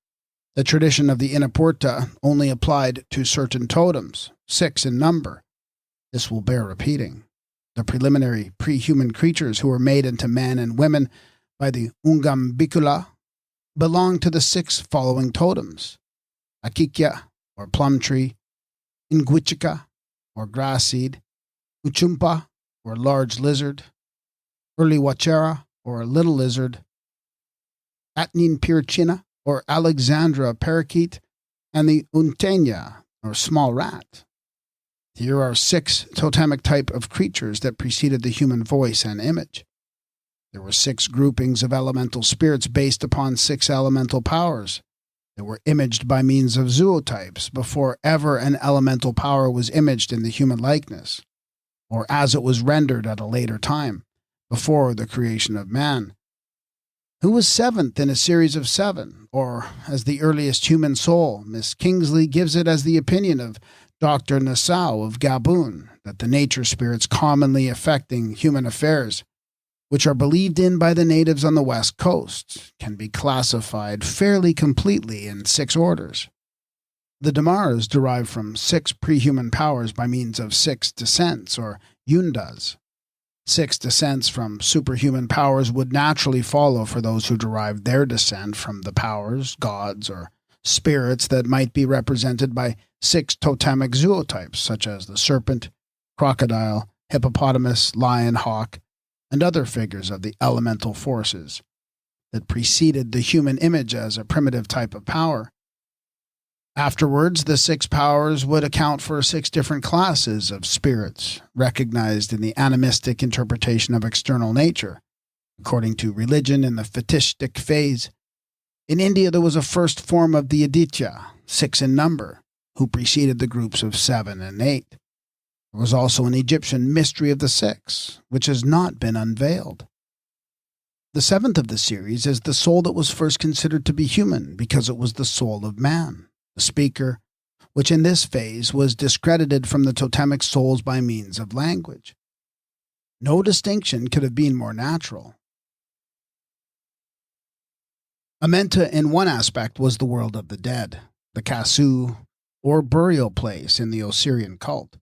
The tradition of the Inapurta only applied to certain totems, 6 in number. This will bear repeating. The preliminary pre-human creatures who were made into men and women by the Ungambicula belong to the 6 following totems: Akikya, or plum tree; Ingwichika, or grass seed; Uchumpa, or large lizard; Urliwachera, or little lizard; Atnin Pirchina, or Alexandra parakeet; and the Untenya, or small rat. Here are 6 totemic type of creatures that preceded the human voice and image. There were 6 groupings of elemental spirits based upon 6 elemental powers that were imaged by means of zootypes before ever an elemental power was imaged in the human likeness, or as it was rendered at a later time, before the creation of man. Who was 7th in a series of 7, or as the earliest human soul, Miss Kingsley gives it as the opinion of Dr. Nassau of Gabon, that the nature spirits commonly affecting human affairs, which are believed in by the natives on the west coast, can be classified fairly completely in 6 orders. The Damars derive from 6 pre-human powers by means of 6 descents, or yundas. 6 descents from superhuman powers would naturally follow for those who derived their descent from the powers, gods, or spirits that might be represented by 6 totemic zootypes, such as the serpent, crocodile, hippopotamus, lion, hawk, and other figures of the elemental forces that preceded the human image as a primitive type of power. Afterwards, the 6 powers would account for 6 different classes of spirits, recognized in the animistic interpretation of external nature, according to religion in the fetishistic phase. In India, there was a first form of the Aditya, 6 in number, who preceded the groups of 7 and 8. There was also an Egyptian mystery of the 6, which has not been unveiled. The 7th of the series is the soul that was first considered to be human because it was the soul of man, the speaker, which in this phase was discredited from the totemic souls by means of language. No distinction could have been more natural. Amenta in one aspect was the world of the dead, the Kasu, or burial place in the Osirian cult.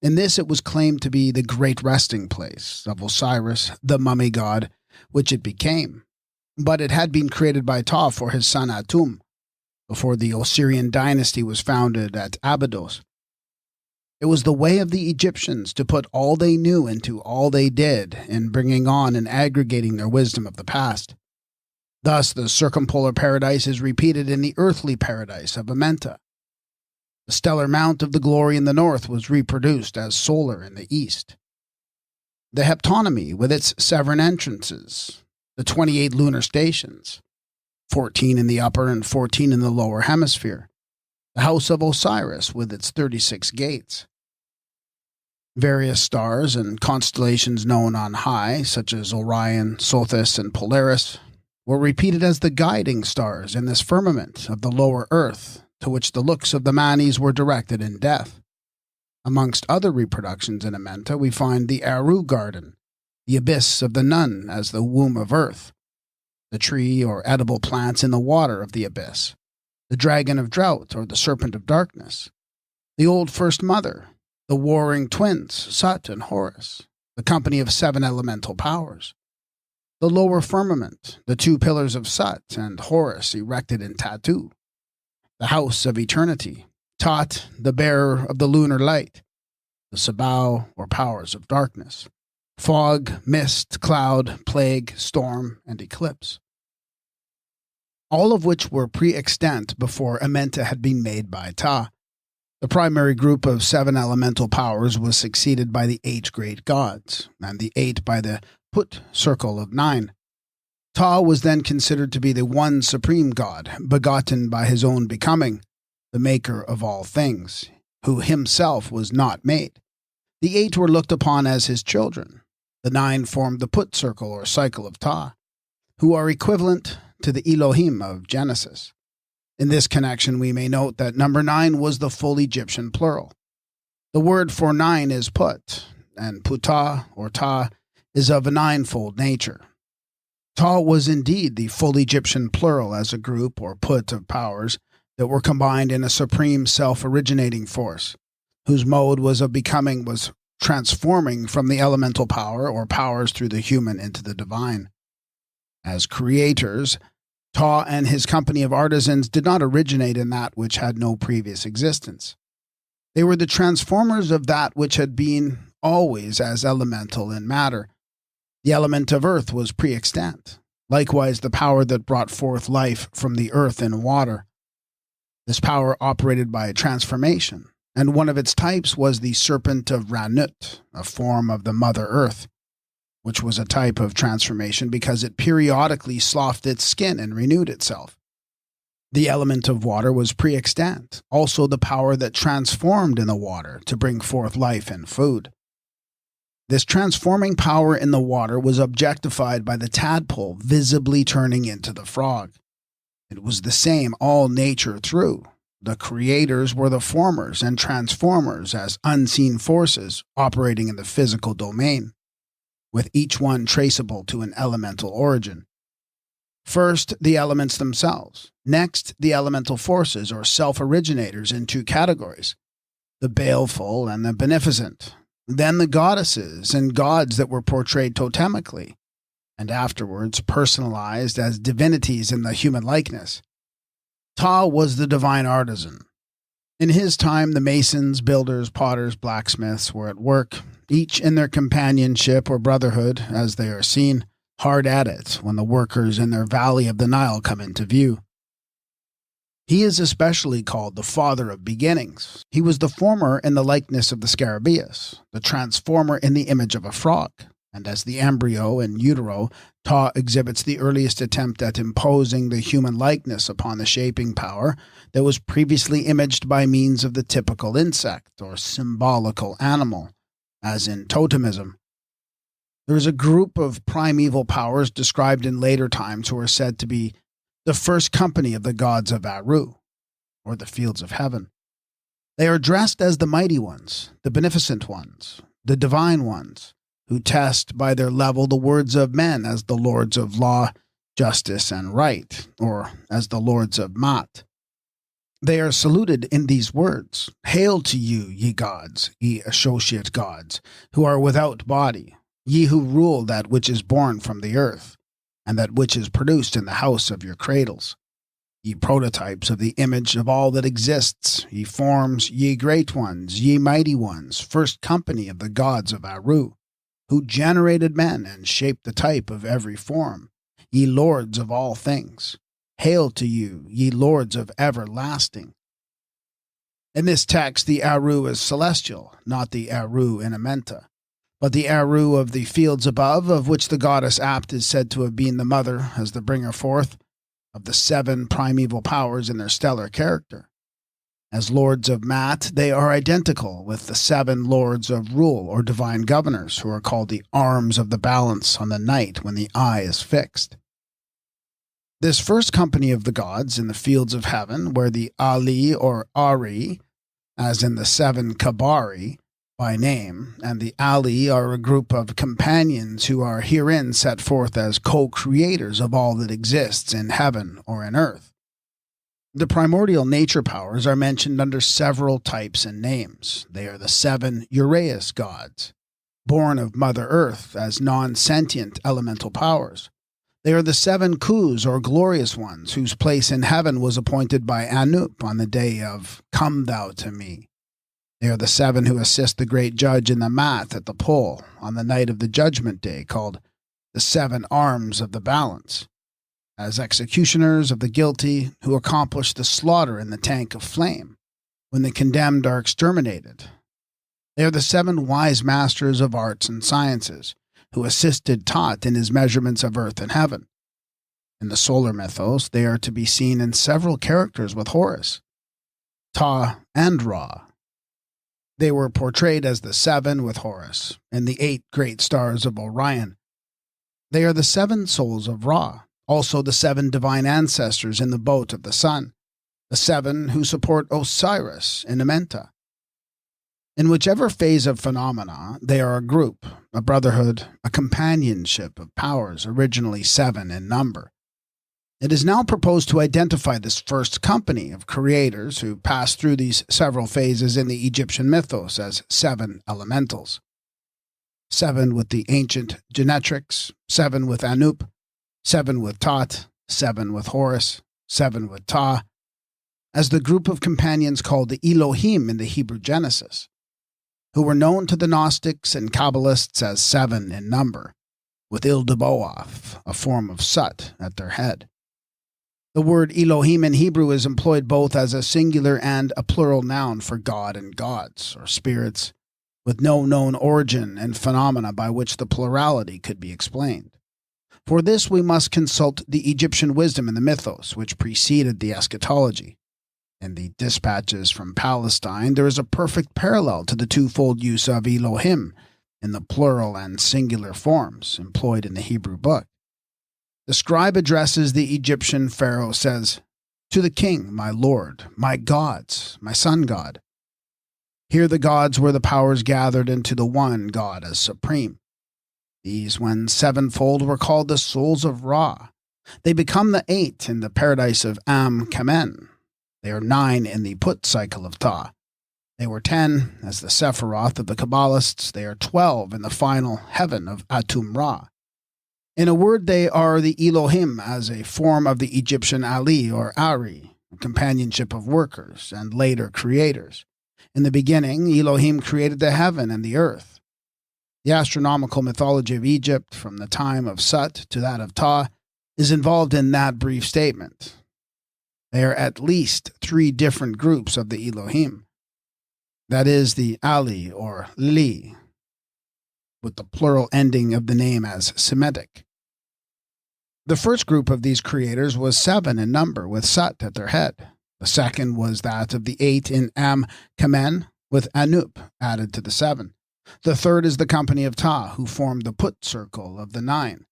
In this it was claimed to be the great resting place of Osiris, the mummy god, which it became. But it had been created by Thoth for his son Atum, before the Osirian dynasty was founded at Abydos. It was the way of the Egyptians to put all they knew into all they did in bringing on and aggregating their wisdom of the past. Thus, the circumpolar paradise is repeated in the earthly paradise of Amenta. The stellar mount of the glory in the north was reproduced as solar in the east. The heptonymy, with its 7 entrances, the 28 lunar stations, 14 in the upper and 14 in the lower hemisphere, the house of Osiris with its 36 gates. Various stars and constellations known on high, such as Orion, Sothis, and Polaris, were repeated as the guiding stars in this firmament of the lower earth to which the looks of the Manes were directed in death. Amongst other reproductions in Amenta, we find the Aru garden, the abyss of the Nun as the womb of earth, the tree or edible plants in the water of the abyss, the dragon of drought or the serpent of darkness, the old first mother, the warring twins, Sut and Horus, the company of 7 elemental powers, the lower firmament, the 2 pillars of Sut and Horus erected in Tatu, the house of eternity, Tot, the bearer of the lunar light, the Sabao or powers of darkness, fog, mist, cloud, plague, storm, and eclipse, all of which were pre-extant before Amenta had been made by Ta. The primary group of 7 elemental powers was succeeded by the 8 great gods, and the 8 by the Put circle of 9. Ta was then considered to be the one supreme god, begotten by his own becoming, the maker of all things, who himself was not made. The 8 were looked upon as his children. The 9 formed the Put circle or cycle of Ta, who are equivalent to the Elohim of Genesis. In this connection, we may note that number 9 was the full Egyptian plural. The word for 9 is Put, and Putah or Ta is of a 9-fold nature. Ta was indeed the full Egyptian plural as a group or Put of powers that were combined in a supreme self-originating force, whose mode was of becoming was transforming from the elemental power or powers through the human into the divine. As creators, Ta and his company of artisans did not originate in that which had no previous existence. They were the transformers of that which had been always as elemental in matter. The element of earth was pre-extant, likewise the power that brought forth life from the earth and water. This power operated by transformation, and one of its types was the serpent of Ranut, a form of the Mother Earth, which was a type of transformation because it periodically sloughed its skin and renewed itself. The element of water was pre-extant, also the power that transformed in the water to bring forth life and food. This transforming power in the water was objectified by the tadpole visibly turning into the frog. It was the same all nature through. The creators were the formers and transformers as unseen forces operating in the physical domain, with each one traceable to an elemental origin. First, the elements themselves. Next, the elemental forces or self-originators in 2 categories, the baleful and the beneficent. Then the goddesses and gods that were portrayed totemically, and afterwards personalized as divinities in the human likeness. Ta was the divine artisan. In his time, the masons, builders, potters, blacksmiths were at work, each in their companionship or brotherhood, as they are seen, hard at it when the workers in their valley of the Nile come into view. He is especially called the father of beginnings. He was the former in the likeness of the scarabaeus, the transformer in the image of a frog, and as the embryo in utero, Ta exhibits the earliest attempt at imposing the human likeness upon the shaping power that was previously imaged by means of the typical insect or symbolical animal, as in totemism. There is a group of primeval powers described in later times who are said to be the first company of the gods of Aru, or the fields of heaven. They are dressed as the mighty ones, the beneficent ones, the divine ones, who test by their level the words of men as the lords of law, justice, and right, or as the lords of Mat. They are saluted in these words, "Hail to you, ye gods, ye associate gods, who are without body, ye who rule that which is born from the earth, and that which is produced in the house of your cradles. Ye prototypes of the image of all that exists, ye forms, ye great ones, ye mighty ones, first company of the gods of Aru, who generated men and shaped the type of every form, ye lords of all things. Hail to you, ye lords of everlasting. In this text, the Aru is celestial, not the Aru in Amenta, but the Aru of the fields above, of which the goddess Apt is said to have been the mother as the bringer forth of the 7 primeval powers in their stellar character. As lords of Mat, they are identical with the 7 lords of rule or divine governors, who are called the arms of the balance on the night when the eye is fixed. This first company of the gods in the fields of heaven, where the Ali or Ari, as in the 7 Kabari, by name, and the Ali are a group of companions who are herein set forth as co-creators of all that exists in heaven or in earth. The primordial nature powers are mentioned under several types and names. They are the 7 Uraeus gods, born of Mother Earth as non-sentient elemental powers. They are the 7 Khus, or glorious ones, whose place in heaven was appointed by Anup on the day of Come Thou to Me. They are the 7 who assist the great judge in the mat at the pole on the night of the judgment day, called the 7 arms of the balance, as executioners of the guilty who accomplish the slaughter in the tank of flame, when the condemned are exterminated. They are the 7 wise masters of arts and sciences, who assisted Tot in his measurements of earth and heaven. In the solar mythos, they are to be seen in several characters with Horus, Ta and Ra. They were portrayed as the 7 with Horus, and the 8 great stars of Orion. They are the 7 souls of Ra, also the 7 divine ancestors in the boat of the sun, the 7 who support Osiris in Amenta. In whichever phase of phenomena, they are a group, a brotherhood, a companionship of powers originally 7 in number. It is now proposed to identify this first company of creators who passed through these several phases in the Egyptian mythos as 7 elementals. 7 with the ancient genetrics, 7 with Anup, 7 with Tot, 7 with Horus, 7 with Ta, as the group of companions called the Elohim in the Hebrew Genesis, who were known to the Gnostics and Kabbalists as 7 in number, with Ildebaoth, a form of Sut, at their head. The word Elohim in Hebrew is employed both as a singular and a plural noun for God and gods, or spirits, with no known origin and phenomena by which the plurality could be explained. For this we must consult the Egyptian wisdom in the mythos, which preceded the eschatology. In the dispatches from Palestine, there is a perfect parallel to the twofold use of Elohim in the plural and singular forms employed in the Hebrew book. The scribe addresses the Egyptian pharaoh, says, "To the king, my lord, my gods, my sun god." Here the gods were the powers gathered into the one God as supreme. These, when sevenfold, were called the souls of Ra. They become the 8 in the paradise of Am-Kamen. They are 9 in the Put cycle of Ta. They were 10 as the Sephiroth of the Kabbalists. They are 12 in the final heaven of Atum-Ra. In a word, they are the Elohim as a form of the Egyptian Ali or Ari, a companionship of workers and later creators. In the beginning, Elohim created the heaven and the earth. The astronomical mythology of Egypt, from the time of Sut to that of Ta, is involved in that brief statement. There are at least 3 different groups of the Elohim. That is the Ali or Li, with the plural ending of the name as Semitic. The first group of these creators was 7 in number, with Sut at their head. The second was that of the 8 in Am-Kamen, with Anup added to the 7. The third is the company of Ta, who formed the Put circle of the 9.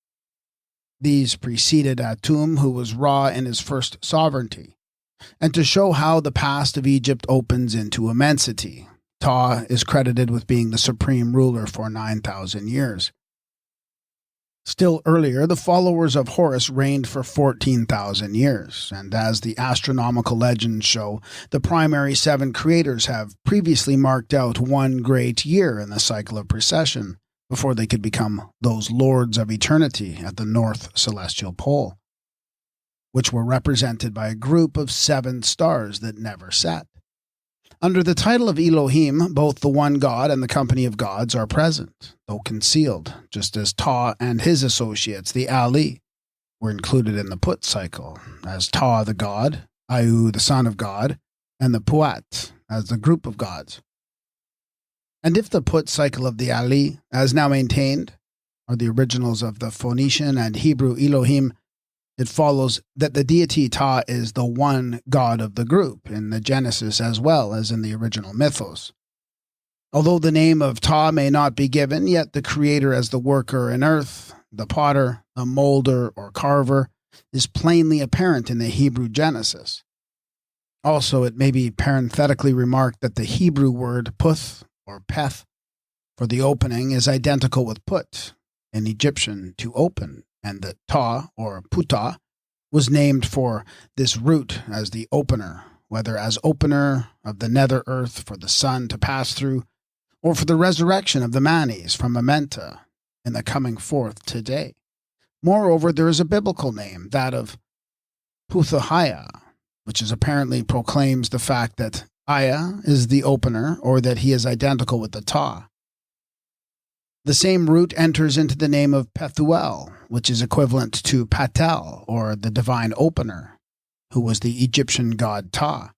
These preceded Atum, who was Ra in his first sovereignty. And to show how the past of Egypt opens into immensity, Ta is credited with being the supreme ruler for 9,000 years. Still earlier, the followers of Horus reigned for 14,000 years, and as the astronomical legends show, the primary 7 creators have previously marked out 1 great year in the cycle of precession before they could become those lords of eternity at the north celestial pole. which were represented by a group of 7 stars that never set. Under the title of Elohim, both the one God and the company of gods are present, though concealed, just as Ta and his associates, the Ali, were included in the Put cycle, as Ta the god, Anu the son of God, and the Puat as the group of gods. And if the Put cycle of the Ali, as now maintained, are the originals of the Phoenician and Hebrew Elohim, it follows that the deity Ta is the one god of the group in the Genesis as well as in the original mythos. Although the name of Ta may not be given, yet the creator as the worker in earth, the potter, the molder or carver, is plainly apparent in the Hebrew Genesis. Also, it may be parenthetically remarked that the Hebrew word puth or peth for the opening is identical with put, in Egyptian to open, and that Ta or puta was named for this root as the opener, whether as opener of the nether earth for the sun to pass through, or for the resurrection of the manes from Amenta in the coming forth today. Moreover, there is a biblical name, that of Puthahiah, which is apparently proclaims the fact that Aya is the opener, or that he is identical with the Ta. The same root enters into the name of Pethuel, which is equivalent to Patel, or the divine opener, who was the Egyptian god Ta.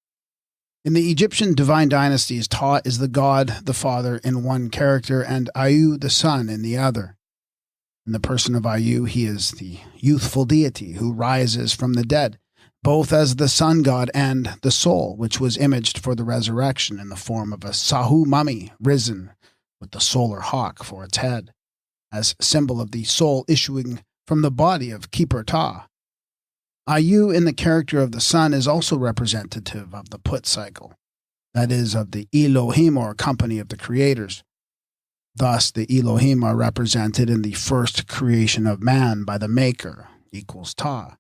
In the Egyptian divine dynasties, Ta is the god, the father, in one character, and Anu the son in the other. In the person of Anu, he is the youthful deity who rises from the dead, both as the sun god and the soul, which was imaged for the resurrection in the form of a Sahu mummy risen with the solar hawk for its head, as symbol of the soul issuing from the body of Keeper Ta. Anu in the character of the sun is also representative of the Put cycle, that is, of the Elohim or company of the creators. Thus, the Elohim are represented in the first creation of man by the Maker, equals Ta,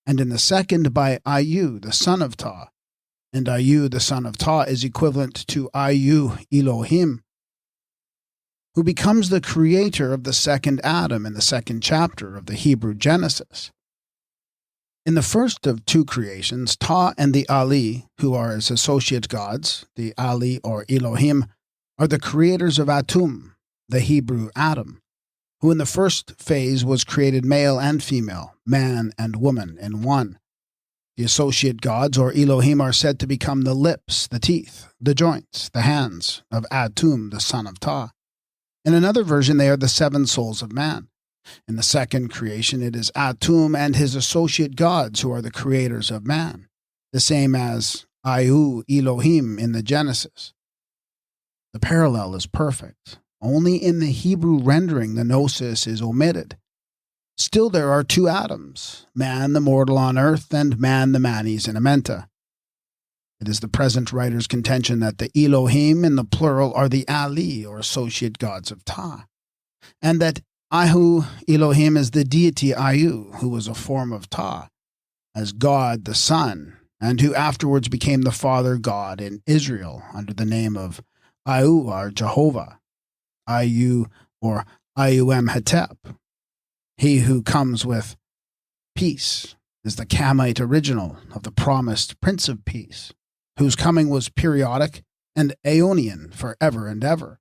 and in the second by Anu, the son of Ta, and Anu, the son of Ta, is equivalent to Anu Elohim, who becomes the creator of the second Adam in the second chapter of the Hebrew Genesis. In the first of 2 creations, Ta and the Ali, who are his associate gods, the Ali or Elohim, are the creators of Atum, the Hebrew Adam, who in the first phase was created male and female, man and woman in one. The associate gods or Elohim are said to become the lips, the teeth, the joints, the hands of Atum, the son of Ta. In another version, they are the 7 souls of man. In the second creation, it is Atum and his associate gods who are the creators of man, the same as Anu Elohim in the Genesis. The parallel is perfect. Only in the Hebrew rendering the gnosis is omitted. Still there are 2 Adams, man the mortal on earth and man the manes in Amenta. It is the present writer's contention that the Elohim in the plural are the Ali or associate gods of Ta, and that Anu Elohim is the deity Anu, who was a form of Ta, as God the Son, and who afterwards became the Father God in Israel under the name of Anu or Jehovah, Anu or Hetep. He who comes with peace is the Kamite original of the promised Prince of Peace, whose coming was periodic and aeonian forever and ever,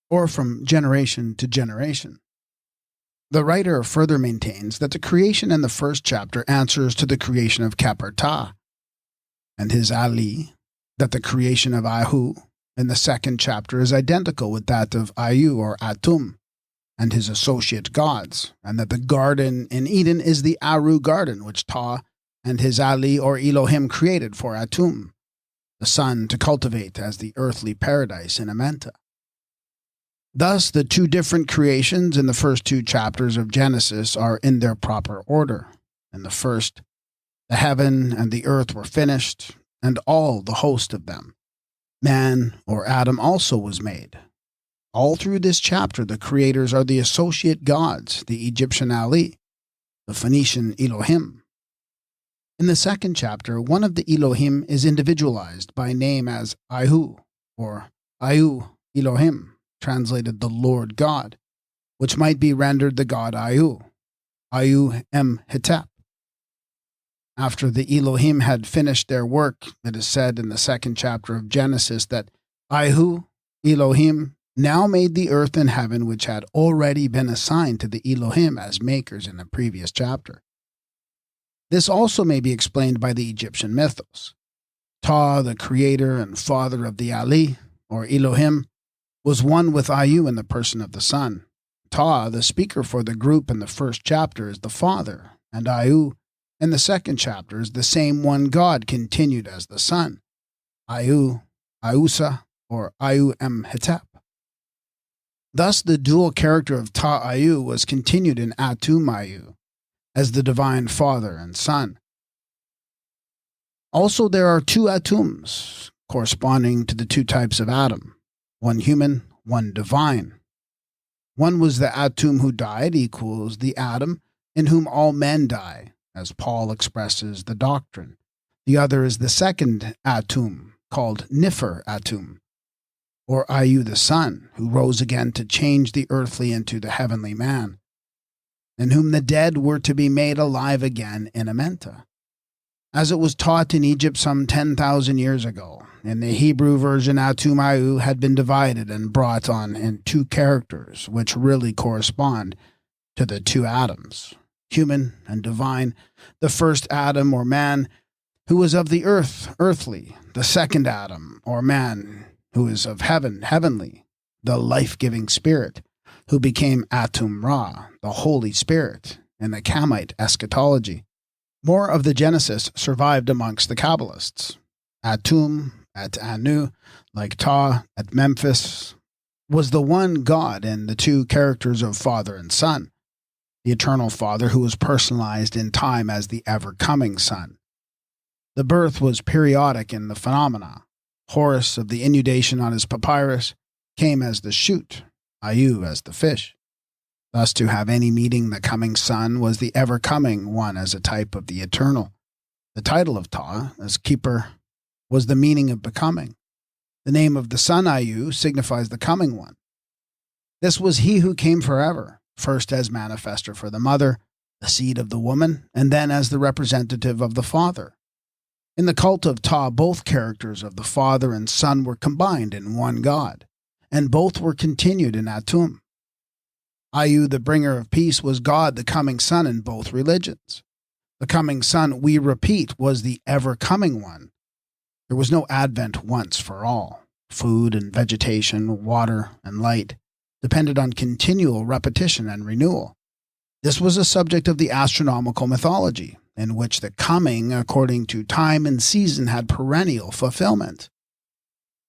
or from generation to generation. The writer further maintains that the creation in the first chapter answers to the creation of Keper Ta, and his Ali, that the creation of Anu in the second chapter is identical with that of Anu or Atum and his associate gods, and that the garden in Eden is the Aru garden which Ta and his Ali or Elohim created for Atum, the sun to cultivate as the earthly paradise in Amenta. Thus, the 2 different creations in the first 2 chapters of Genesis are in their proper order. In the first, the heaven and the earth were finished, and all the host of them. Man, or Adam, also was made. All through this chapter, the creators are the associate gods, the Egyptian Ali, the Phoenician Elohim. In the second chapter, one of the Elohim is individualized by name as Anu, or Anu Elohim, translated the Lord God, which might be rendered the god Anu, Anu Hetep, After the Elohim had finished their work, it is said in the 2nd chapter of Genesis that Ihu, Elohim, now made the earth and heaven which had already been assigned to the Elohim as makers in the previous chapter. This also may be explained by the Egyptian mythos. Ta, the creator and father of the Ali, or Elohim, was one with Iyu in the person of the sun. Ta, the speaker for the group in the 1st chapter, is the father, and Iyu in the 2nd chapter is the same one God continued as the son. Iyu, Iusa, or Iyu Hetep. Thus the dual character of Ta Ayu was continued in Atum Ayu as the divine father and son. Also there are 2 Atums corresponding to the 2 types of Adam, one human, one divine. One was the Atum who died equals the Adam in whom all men die, as Paul expresses the doctrine. The other is the 2nd Atum, called Nifer Atum, or Ayu the Son, who rose again to change the earthly into the heavenly man, in whom the dead were to be made alive again in Amenta. As it was taught in Egypt some 10,000 years ago, in the Hebrew version Atum Ayu had been divided and brought on in 2 characters, which really correspond to the 2 Adams, human and divine, the first Adam or man who was of the earth, earthly, the 2nd Adam or man who is of heaven, heavenly, the life-giving spirit, who became Atum Ra, the Holy Spirit, in the Kamite eschatology. More of the Genesis survived amongst the Kabbalists. Atum, at Anu, like Ta, at Memphis, was the one God in the 2 characters of Father and Son, the eternal Father who was personalized in time as the ever-coming Son. The birth was periodic in the phenomena. Horus, of the inundation on his papyrus, came as the shoot, Ayu as the fish. Thus, to have any meeting the coming Son was the ever-coming one as a type of the eternal. The title of Ta, as keeper, was the meaning of becoming. The name of the Son Ayu signifies the coming one. This was he who came forever, first as manifester for the mother, the seed of the woman, and then as the representative of the Father. In the cult of Ta, both characters of the Father and Son were combined in one God, and both were continued in Atum. Ayu, the bringer of peace, was God, the coming Son in both religions. The coming Son, we repeat, was the ever-coming one. There was no advent once for all. Food and vegetation, water and light depended on continual repetition and renewal. This was a subject of the astronomical mythology, in which the coming, according to time and season, had perennial fulfillment.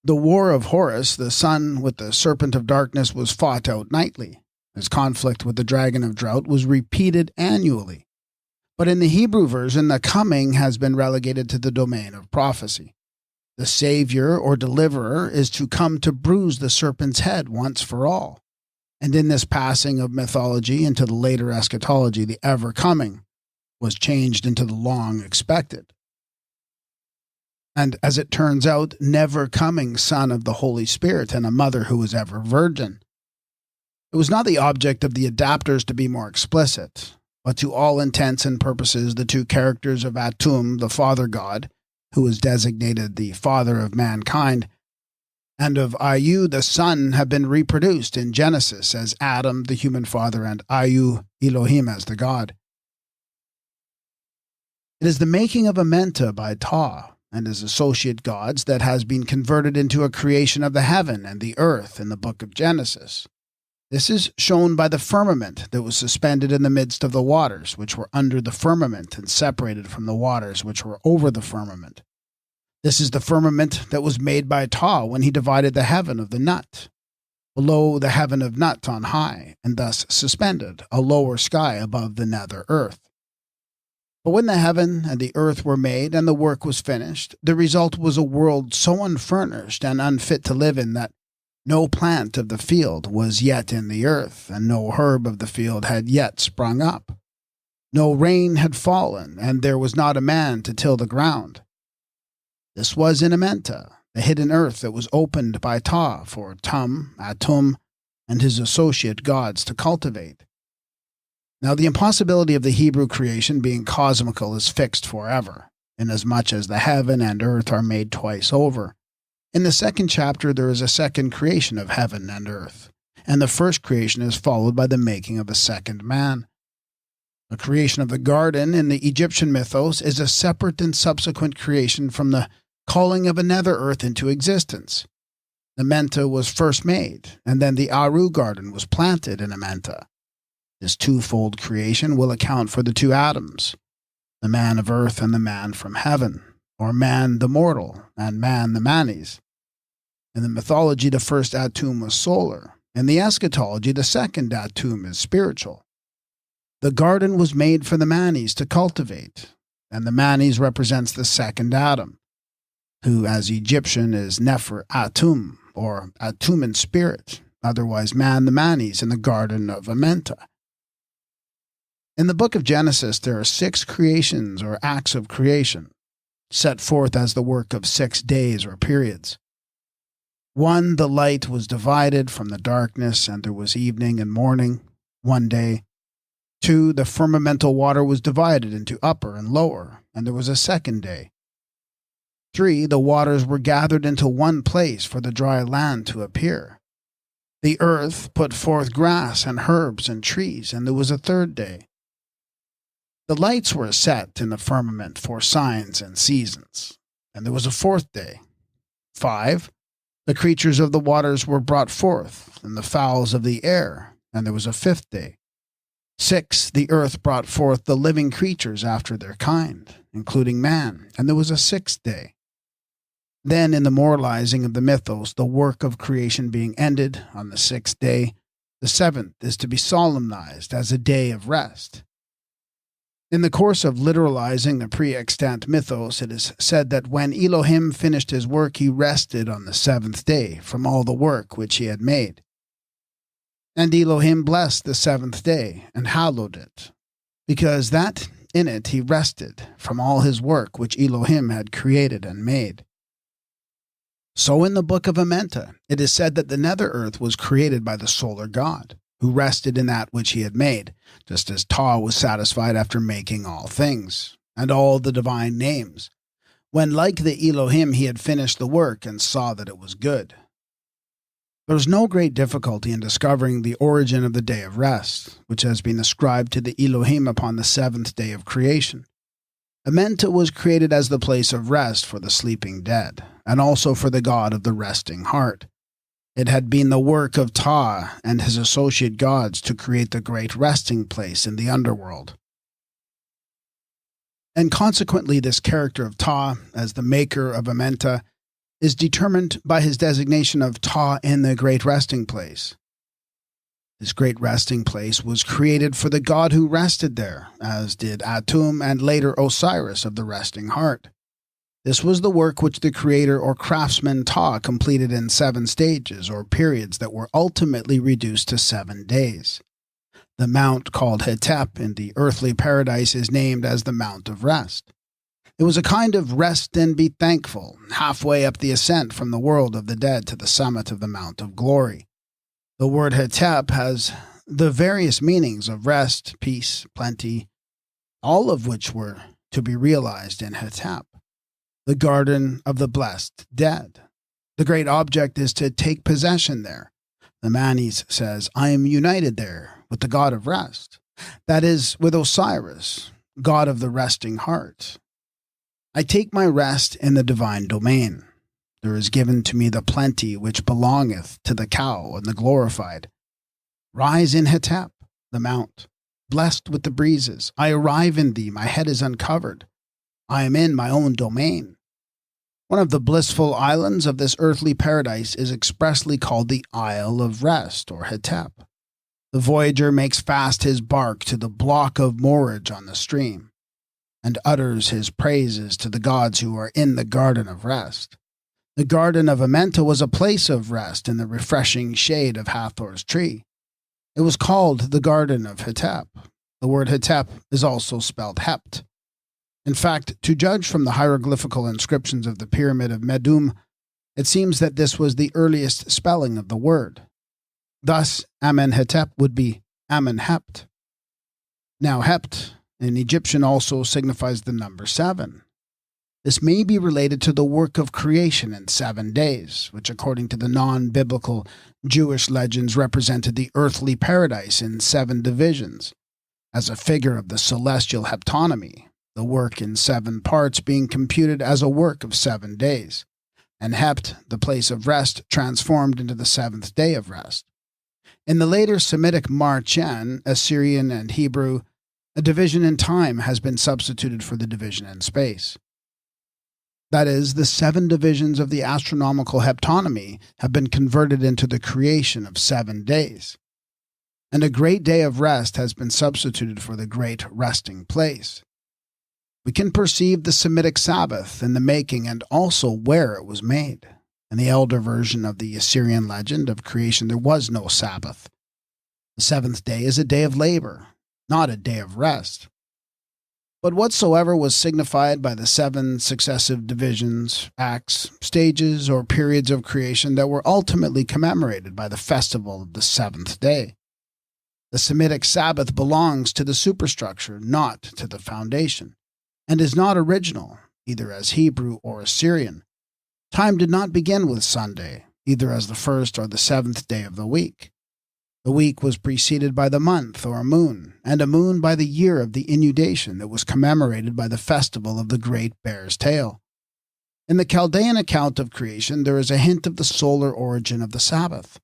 The war of Horus, the sun with the serpent of darkness, was fought out nightly. His conflict with the dragon of drought was repeated annually. But in the Hebrew version, the coming has been relegated to the domain of prophecy. The Savior or Deliverer is to come to bruise the serpent's head once for all. And in this passing of mythology into the later eschatology, the ever-coming was changed into the long-expected. And as it turns out, never-coming Son of the Holy Spirit and a mother who was ever virgin. It was not the object of the adapters to be more explicit, but to all intents and purposes the 2 characters of Atum, the Father God, who is designated the Father of mankind, and of Ayu, the Son, have been reproduced in Genesis as Adam, the human father, and Ayu, Elohim, as the God. It is the making of Amenta by Ta and his associate gods that has been converted into a creation of the heaven and the earth in the book of Genesis. This is shown by the firmament that was suspended in the midst of the waters, which were under the firmament and separated from the waters which were over the firmament. This is the firmament that was made by Ta when he divided the heaven of the nut, below the heaven of nut on high, and thus suspended a lower sky above the nether earth. But when the heaven and the earth were made and the work was finished, the result was a world so unfurnished and unfit to live in that no plant of the field was yet in the earth, and no herb of the field had yet sprung up. No rain had fallen, and there was not a man to till the ground. This was in Amenta, the hidden earth that was opened by Ta for Tum, Atum, and his associate gods to cultivate. Now, the impossibility of the Hebrew creation being cosmical is fixed forever, inasmuch as the heaven and earth are made twice over. In the second chapter, there is a second creation of heaven and earth, and the first creation is followed by the making of a second man. The creation of the garden in the Egyptian mythos is a separate and subsequent creation from the calling of another earth into existence. Amenta was first made, and then the Aru garden was planted in Amenta. This twofold creation will account for the two Adams, the man of earth and the man from heaven, or man the mortal and man the manes. In the mythology, the first Atum was solar. In the eschatology, the second Atum is spiritual. The garden was made for the manes to cultivate, and the manes represents the second Adam, who as Egyptian is Nefer Atum, or Atum in spirit, otherwise man the manes in the garden of Amenta. In the book of Genesis, there are 6 creations or acts of creation, set forth as the work of 6 days or periods. 1, the light was divided from the darkness, and there was evening and morning, 1 day. 2, the firmamental water was divided into upper and lower, and there was a 2nd day. 3, the waters were gathered into one place for the dry land to appear. The earth put forth grass and herbs and trees, and there was a 3rd day. The lights were set in the firmament for signs and seasons, and there was a 4th day. 5, the creatures of the waters were brought forth, and the fowls of the air, and there was a 5th day. 6, the earth brought forth the living creatures after their kind, including man, and there was a 6th day. Then, in the moralizing of the mythos, the work of creation being ended on the 6th day, the 7th is to be solemnized as a day of rest. In the course of literalizing the pre-extant mythos, it is said that when Elohim finished his work, he rested on the 7th day from all the work which he had made. And Elohim blessed the 7th day and hallowed it, because that in it he rested from all his work which Elohim had created and made. So in the book of Amenta, it is said that the nether earth was created by the solar god, who rested in that which he had made, just as Ptah was satisfied after making all things, and all the divine names, when like the Elohim he had finished the work and saw that it was good. There is no great difficulty in discovering the origin of the day of rest, which has been ascribed to the Elohim upon the 7th day of creation. Amenta was created as the place of rest for the sleeping dead, and also for the god of the resting heart. It had been the work of Ptah and his associate gods to create the great resting place in the underworld. And consequently, this character of Ptah, as the maker of Amenta, is determined by his designation of Ptah in the great resting place. This great resting place was created for the god who rested there, as did Atum and later Osiris of the resting heart. This was the work which the creator or craftsman Ptah completed in 7 stages or periods that were ultimately reduced to 7 days. The mount called Hetep in the earthly paradise is named as the Mount of Rest. It was a kind of rest and be thankful, halfway up the ascent from the world of the dead to the summit of the Mount of Glory. The word Hetep has the various meanings of rest, peace, plenty, all of which were to be realized in Hetep, the garden of the blessed dead. The great object is to take possession there. The Manes says, I am united there with the god of rest, that is, with Osiris, god of the resting heart. I take my rest in the divine domain. There is given to me the plenty which belongeth to the cow and the glorified. Rise in Hetep, the mount, blessed with the breezes. I arrive in thee, my head is uncovered. I am in my own domain. One of the blissful islands of this earthly paradise is expressly called the Isle of Rest, or Hetep. The voyager makes fast his bark to the block of moorage on the stream, and utters his praises to the gods who are in the garden of rest. The garden of Amenta was a place of rest in the refreshing shade of Hathor's tree. It was called the Garden of Hetep. The word Hetep is also spelled Hept. In fact, to judge from the hieroglyphical inscriptions of the Pyramid of Medum, it seems that this was the earliest spelling of the word. Thus, Amenhetep would be Amenhept. Now, Hept in Egyptian also signifies the number 7. This may be related to the work of creation in 7 days, which according to the non-biblical Jewish legends represented the earthly paradise in 7 divisions, as a figure of the celestial heptonymy, the work in 7 parts being computed as a work of 7 days, and Hept, the place of rest, transformed into the 7th day of rest. In the later Semitic Marcian, Assyrian, and Hebrew, a division in time has been substituted for the division in space. That is, the 7 divisions of the astronomical heptonymy have been converted into the creation of 7 days. And a great day of rest has been substituted for the great resting place. We can perceive the Semitic Sabbath in the making and also where it was made. In the elder version of the Assyrian legend of creation, there was no Sabbath. The 7th day is a day of labor, not a day of rest. But whatsoever was signified by the 7 successive divisions, acts, stages, or periods of creation that were ultimately commemorated by the festival of the 7th day. The Semitic Sabbath belongs to the superstructure, not to the foundation, and is not original, either as Hebrew or Assyrian. Time did not begin with Sunday, either as the 1st or the 7th day of the week. The week was preceded by the month or moon, and a moon by the year of the inundation that was commemorated by the festival of the Great Bear's Tail. In the Chaldean account of creation, there is a hint of the solar origin of the Sabbath.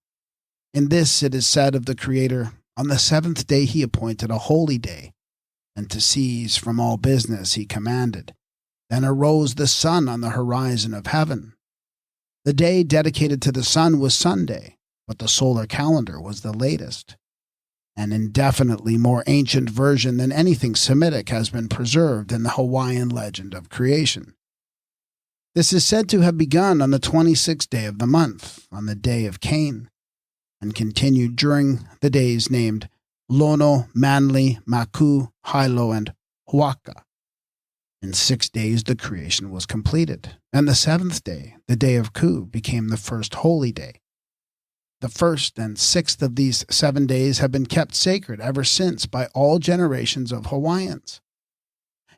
In this it is said of the Creator, "On the 7th day he appointed a holy day, and to cease from all business he commanded. Then arose the sun on the horizon of heaven." The day dedicated to the sun was Sunday, but the solar calendar was the latest. An indefinitely more ancient version than anything Semitic has been preserved in the Hawaiian legend of creation. This is said to have begun on the 26th day of the month, on the day of Cain, and continued during the days named Lono, Manli, Maku, Hilo, and Huaka. In 6 days the creation was completed, and the 7th day, the day of Ku, became the first holy day. The 1st and 6th of these 7 days have been kept sacred ever since by all generations of Hawaiians.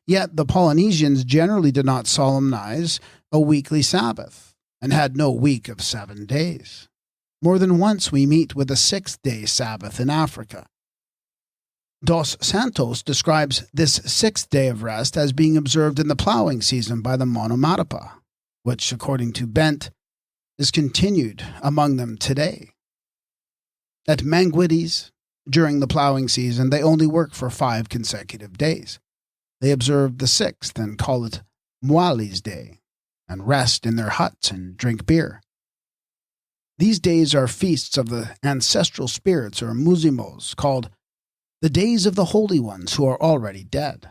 Yet the Polynesians generally did not solemnize a weekly Sabbath, and had no week of 7 days. More than once we meet with a 6th-day Sabbath in Africa. Dos Santos describes this 6th day of rest as being observed in the plowing season by the Monomotapa, which, according to Bent, is continued among them today. At Manguides, during the plowing season, they only work for 5 consecutive days. They observe the 6th and call it Mwali's Day, and rest in their huts and drink beer. These days are feasts of the ancestral spirits, or muzimos, called the days of the holy ones who are already dead.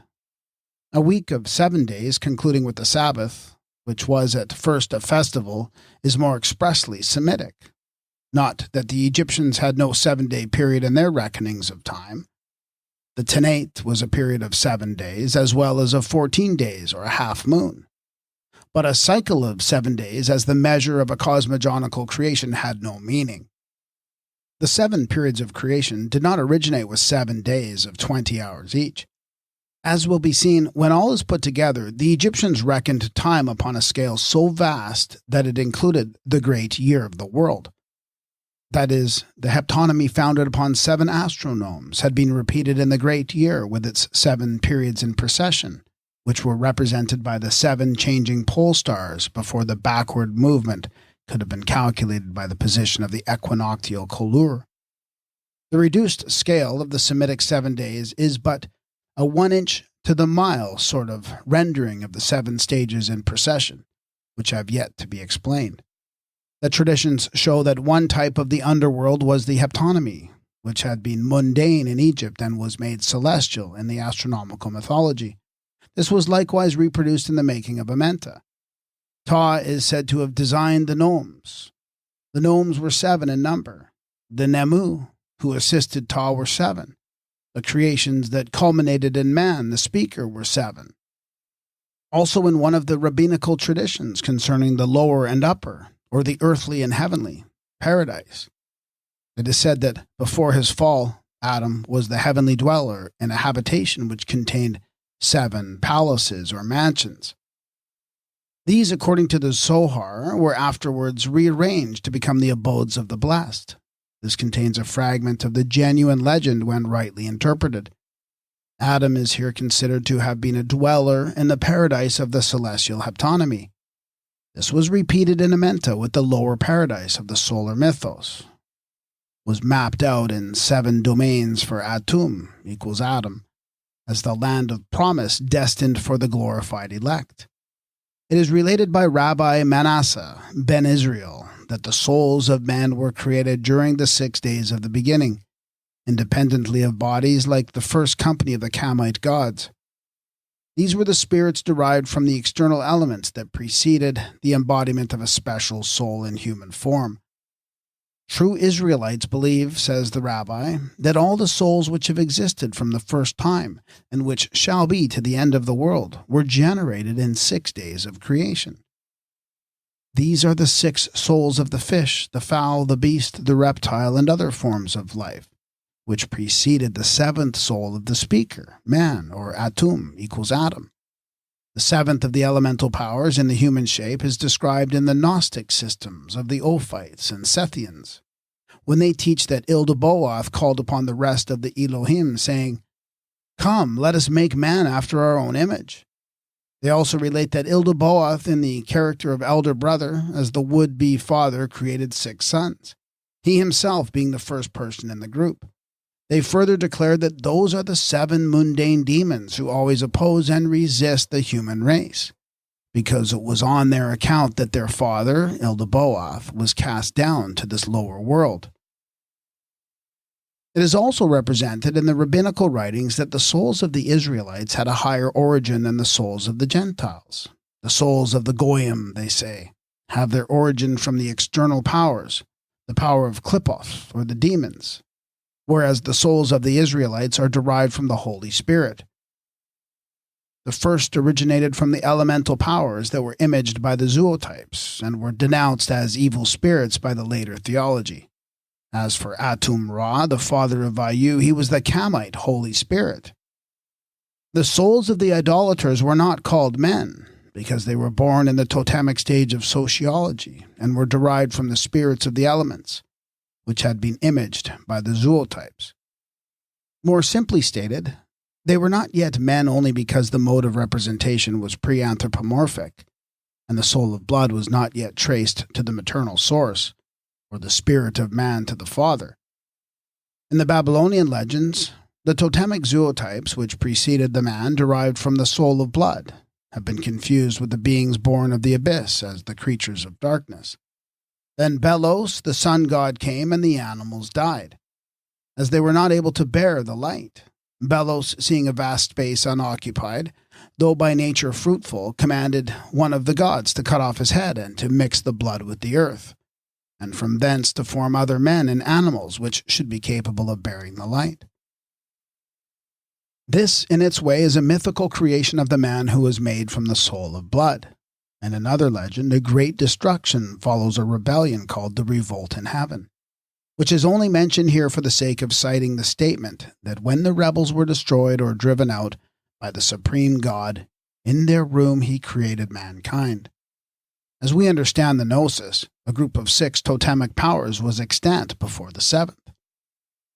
A week of 7 days, concluding with the Sabbath, which was at first a festival, is more expressly Semitic. Not that the Egyptians had no 7-day period in their reckonings of time. The Tanate was a period of 7 days, as well as of 14 days, or a half moon. But a cycle of 7 days as the measure of a cosmogonical creation had no meaning. The 7 periods of creation did not originate with 7 days of 20 hours each. As will be seen, when all is put together, the Egyptians reckoned time upon a scale so vast that it included the great year of the world. That is, the heptonymy founded upon 7 astronomes had been repeated in the great year with its 7 periods in procession, which were represented by the 7 changing pole stars before the backward movement could have been calculated by the position of the equinoctial colure. The reduced scale of the Semitic 7 days is but a 1-inch to the mile sort of rendering of the 7 stages in procession, which have yet to be explained. The traditions show that one type of the underworld was the heptonymy, which had been mundane in Egypt and was made celestial in the astronomical mythology. This was likewise reproduced in the Making of Amenta. Ta is said to have designed the gnomes. The gnomes were 7 in number. The Nemu, who assisted Ta, were 7. The creations that culminated in man, the speaker, were 7. Also in one of the rabbinical traditions concerning the lower and upper, or the earthly and heavenly, paradise, it is said that before his fall, Adam was the heavenly dweller in a habitation which contained 7 palaces or mansions. These, according to the Zohar, were afterwards rearranged to become the abodes of the blessed. This contains a fragment of the genuine legend when rightly interpreted. Adam is here considered to have been a dweller in the paradise of the celestial heptonymy. This was repeated in Amenta with the lower paradise of the solar mythos. Was mapped out in 7 domains for Atum equals Adam, as the land of promise destined for the glorified elect. It is related by Rabbi Manasseh ben Israel that the souls of men were created during the 6 days of the beginning, independently of bodies like the first company of the Kamite gods. These were the spirits derived from the external elements that preceded the embodiment of a special soul in human form. True Israelites believe, says the rabbi, that all the souls which have existed from the first time, and which shall be to the end of the world, were generated in 6 days of creation. These are the 6 souls of the fish, the fowl, the beast, the reptile, and other forms of life, which preceded the 7th soul of the speaker, man, or Atum equals Adam. The 7th of the elemental powers in the human shape is described in the Gnostic systems of the Ophites and Sethians, when they teach that Ildaboath called upon the rest of the Elohim, saying, "Come, let us make man after our own image." They also relate that Ildaboath, in the character of elder brother, as the would-be father, created 6 sons, he himself being the first person in the group. They further declare that those are the 7 mundane demons who always oppose and resist the human race, because it was on their account that their father, Ildaboath, was cast down to this lower world. It is also represented in the rabbinical writings that the souls of the Israelites had a higher origin than the souls of the Gentiles. The souls of the Goyim, they say, have their origin from the external powers, the power of Klippoth, or the demons, whereas the souls of the Israelites are derived from the Holy Spirit. The first originated from the elemental powers that were imaged by the zootypes and were denounced as evil spirits by the later theology. As for Atum Ra, the father of Vayu, he was the Kamite Holy Spirit. The souls of the idolaters were not called men, because they were born in the totemic stage of sociology and were derived from the spirits of the elements, which had been imaged by the zootypes. More simply stated, they were not yet men only because the mode of representation was pre-anthropomorphic, and the soul of blood was not yet traced to the maternal source, or the spirit of man to the father. In the Babylonian legends, the totemic zootypes which preceded the man derived from the soul of blood, have been confused with the beings born of the abyss as the creatures of darkness. Then Belos, the sun god, came and the animals died, as they were not able to bear the light. Belos, seeing a vast space unoccupied, though by nature fruitful, commanded one of the gods to cut off his head and to mix the blood with the earth, and from thence to form other men and animals which should be capable of bearing the light. This, in its way, is a mythical creation of the man who was made from the soul of blood. In another legend, a great destruction follows a rebellion called the Revolt in Heaven, which is only mentioned here for the sake of citing the statement that when the rebels were destroyed or driven out by the supreme God, in their room he created mankind. As we understand the Gnosis, a group of 6 totemic powers was extant before the 7th.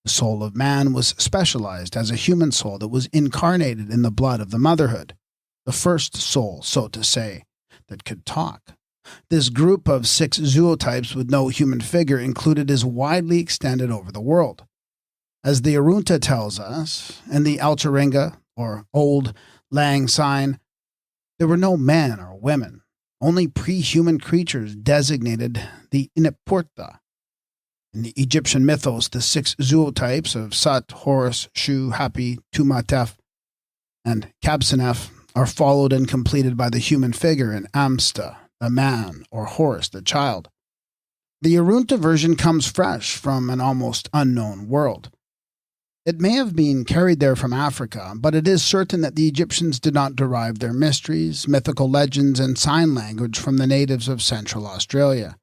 The soul of man was specialized as a human soul that was incarnated in the blood of the motherhood, the first soul, so to say, that could talk. This group of 6 zootypes with no human figure included is widely extended over the world. As the Arunta tells us, in the Altaringa, or Old Lang Syne, there were no men or women, only pre-human creatures designated the Inapurta. In the Egyptian mythos, the 6 zootypes of Sut, Horus, Shu, Hapi, Tumatef, and Kabsanef are followed and completed by the human figure in Amsta, the man, or Horus, the child. The Arunta version comes fresh from an almost unknown world. It may have been carried there from Africa, but it is certain that the Egyptians did not derive their mysteries, mythical legends, and sign language from the natives of Central Australia.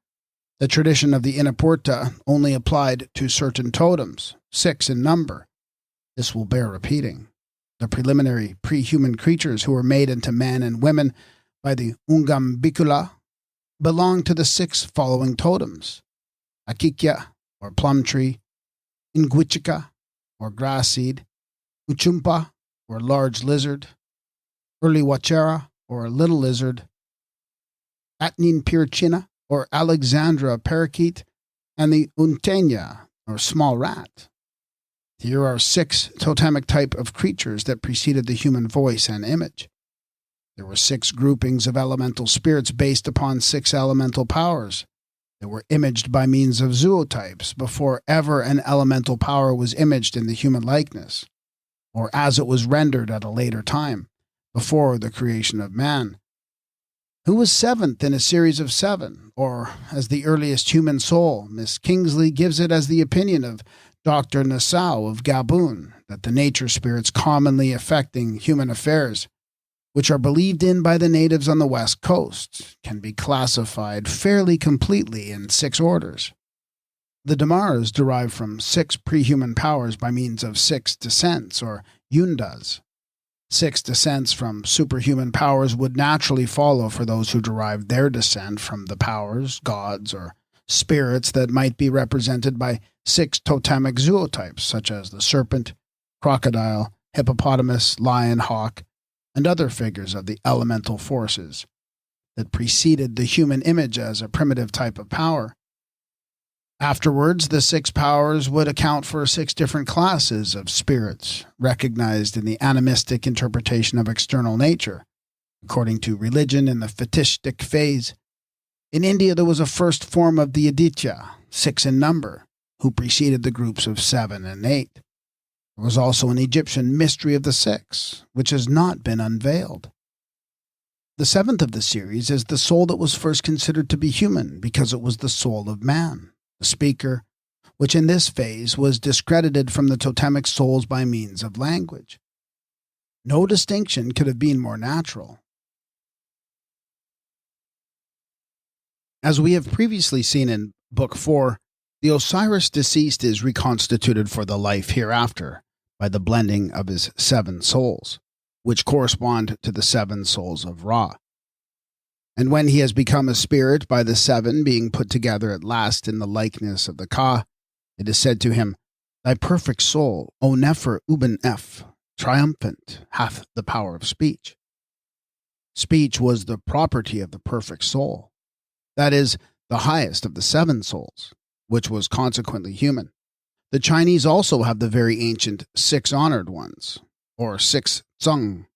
The tradition of the Inapurta only applied to certain totems, 6 in number, This will bear repeating. The preliminary pre-human creatures who were made into men and women by the Ungambicula belong to the 6 following totems: Akikya, or plum tree; Ingwichika, or grass seed; Uchumpa, or large lizard; Urliwachera, or little lizard; Atnin Pirchina, or Alexandra parakeet; and the Untenya, or small rat. Here are 6 totemic type of creatures that preceded the human voice and image. There were 6 groupings of elemental spirits based upon 6 elemental powers. They were imaged by means of zootypes before ever an elemental power was imaged in the human likeness, or as it was rendered at a later time, before the creation of man. Who was 7th in a series of 7, or as the earliest human soul? Miss Kingsley gives it as the opinion of Dr. Nassau of Gabon that the nature spirits commonly affecting human affairs, which are believed in by the natives on the west coast, can be classified fairly completely in 6 orders. The Damars derive from 6 pre-human powers by means of 6 descents, or yundas. 6 descents from superhuman powers would naturally follow for those who derived their descent from the powers, gods, or spirits that might be represented by 6 totemic zootypes, such as the serpent, crocodile, hippopotamus, lion, hawk, and other figures of the elemental forces that preceded the human image as a primitive type of power. Afterwards, the 6 powers would account for 6 different classes of spirits, recognized in the animistic interpretation of external nature, according to religion in the fetishistic phase. In India, there was a first form of the Aditya, 6 in number, who preceded the groups of 7 and 8. There was also an Egyptian mystery of the 6, which has not been unveiled. The 7th of the series is the soul that was first considered to be human because it was the soul of man, the speaker, which in this phase was discredited from the totemic souls by means of language. No distinction could have been more natural. As we have previously seen in Book 4, the Osiris deceased is reconstituted for the life hereafter by the blending of his 7 souls, which correspond to the 7 souls of Ra. And when he has become a spirit by the 7 being put together at last in the likeness of the Ka, it is said to him, "Thy perfect soul, O Nefer Uben F, triumphant, hath the power of speech." Speech was the property of the perfect soul, that is, the highest of the 7 souls, which was consequently human. The Chinese also have the very ancient 6 honored ones, or 6 Tsung.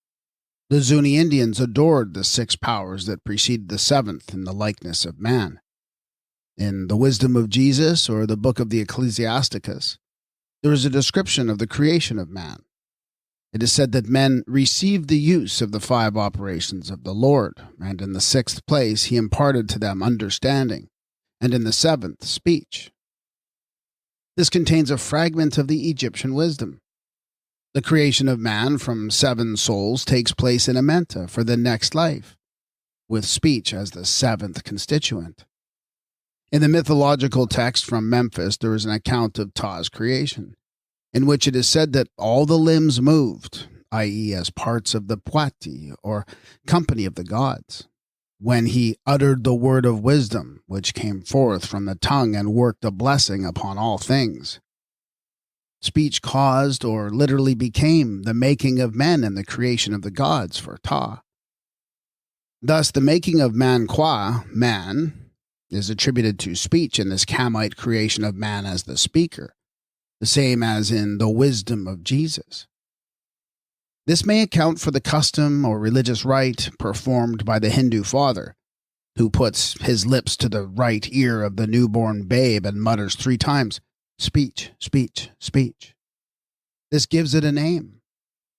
The Zuni Indians adored the 6 powers that preceded the 7th in the likeness of man. In the Wisdom of Jesus, or the Book of the Ecclesiasticus, there is a description of the creation of man. It is said that men received the use of the 5 operations of the Lord, and in the 6th place he imparted to them understanding, and in the 7th speech. This contains a fragment of the Egyptian wisdom. The creation of man from 7 souls takes place in Amenta for the next life, with speech as the 7th constituent. In the mythological text from Memphis, there is an account of Ptah's creation, in which it is said that all the limbs moved, i.e. as parts of the Puati, or company of the gods, when he uttered the word of wisdom, which came forth from the tongue and worked a blessing upon all things. Speech caused, or literally became, the making of men and the creation of the gods for Ptah. Thus, the making of man qua, man, is attributed to speech in this Kamite creation of man as the speaker, the same as in the wisdom of Jesus. This may account for the custom or religious rite performed by the Hindu father, who puts his lips to the right ear of the newborn babe and mutters 3 times, "Speech, speech, speech." This gives it a name.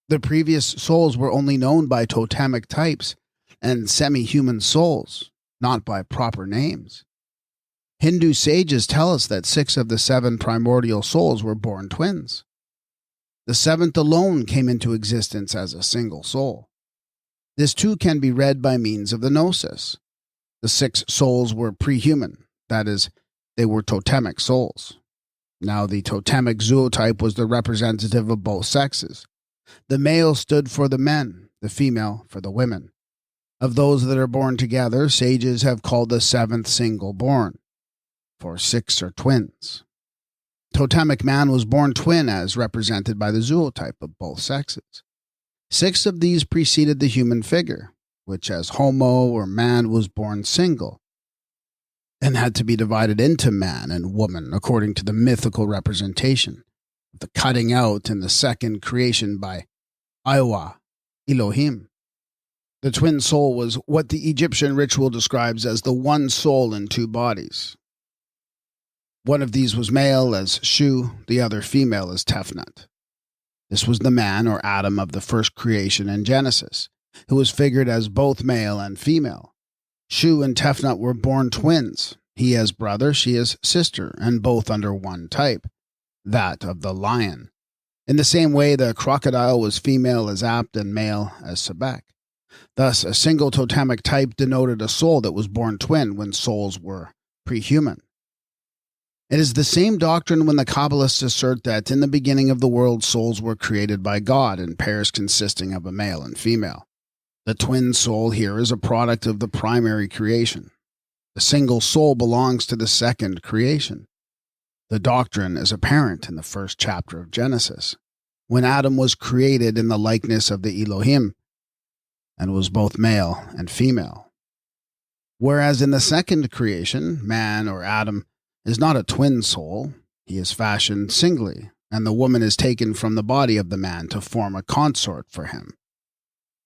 The previous souls were only known by totemic types and semi-human souls, not by proper names. Hindu sages tell us that 6 of the 7 primordial souls were born twins. The 7th alone came into existence as a single soul. This too can be read by means of the gnosis. The 6 souls were pre-human, that is, they were totemic souls. Now, the totemic zootype was the representative of both sexes. The male stood for the men, the female for the women. Of those that are born together, sages have called the seventh single born, for 6 are twins. Totemic man was born twin as represented by the zootype of both sexes. 6 of these preceded the human figure, which as homo or man was born single, and had to be divided into man and woman according to the mythical representation of the cutting out in the second creation by Iowa, Elohim. The twin soul was what the Egyptian ritual describes as the one soul in 2 bodies. One of these was male as Shu, the other female as Tefnut. This was the man or Adam of the first creation in Genesis, who was figured as both male and female. Shu and Tefnut were born twins, he as brother, she as sister, and both under one type, that of the lion. In the same way, the crocodile was female as Apt and male as Sebek. Thus, a single totemic type denoted a soul that was born twin when souls were prehuman. It is the same doctrine when the Kabbalists assert that in the beginning of the world, souls were created by God in pairs consisting of a male and female. The twin soul here is a product of the primary creation. The single soul belongs to the second creation. The doctrine is apparent in the first chapter of Genesis, when Adam was created in the likeness of the Elohim, and was both male and female. Whereas in the second creation, man or Adam is not a twin soul, he is fashioned singly, and the woman is taken from the body of the man to form a consort for him.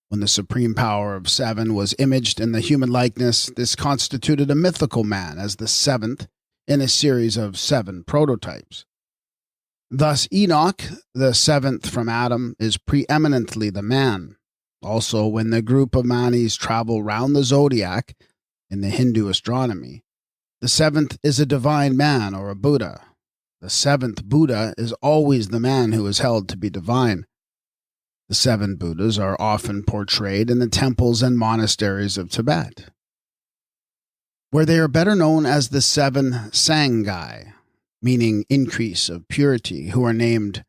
When the supreme power of 7 was imaged in the human likeness, this constituted a mythical man as the 7th in a series of 7 prototypes. Thus Enoch, the 7th from Adam, is preeminently the man. Also, when the group of manis travel round the zodiac in the Hindu astronomy, the 7th is a divine man or a Buddha. The 7th Buddha is always the man who is held to be divine. The 7 Buddhas are often portrayed in the temples and monasteries of Tibet, where they are better known as the 7 Sangai, meaning increase of purity, who are named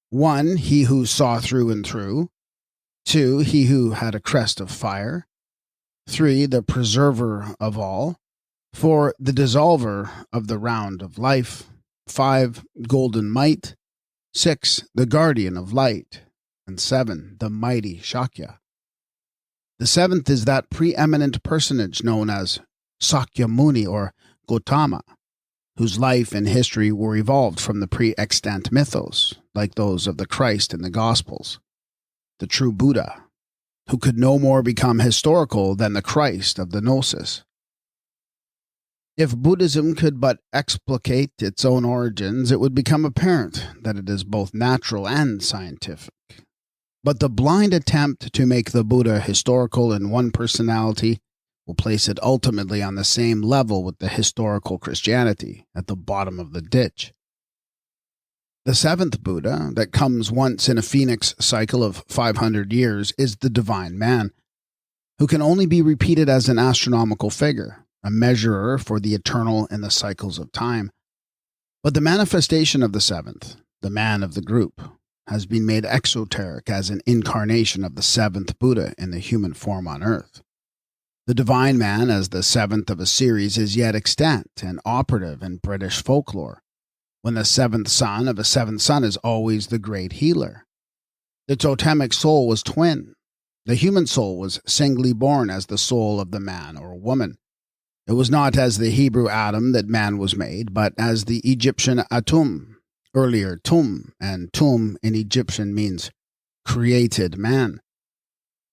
1. He who saw through and through, 2. He who had a crest of fire, 3. The preserver of all, 4. The dissolver of the round of life, 5. Golden might, 6. The guardian of light, and 7. The mighty Shakya. The 7th is that preeminent personage known as Sakyamuni or Gautama, whose life and history were evolved from the pre-extant mythos, like those of the Christ in the Gospels. The true Buddha, who could no more become historical than the Christ of the Gnosis. If Buddhism could but explicate its own origins, it would become apparent that it is both natural and scientific. But the blind attempt to make the Buddha historical in one personality will place it ultimately on the same level with the historical Christianity at the bottom of the ditch. The 7th Buddha, that comes once in a phoenix cycle of 500 years, is the divine man, who can only be repeated as an astronomical figure, a measurer for the eternal in the cycles of time. But the manifestation of the 7th, the man of the group, has been made exoteric as an incarnation of the 7th Buddha in the human form on earth. The divine man as the 7th of a series is yet extant and operative in British folklore, when the 7th son of a 7th son is always the great healer. The totemic soul was twin. The human soul was singly born as the soul of the man or woman. It was not as the Hebrew Adam that man was made, but as the Egyptian Atum, earlier Tum, and Tum in Egyptian means created man.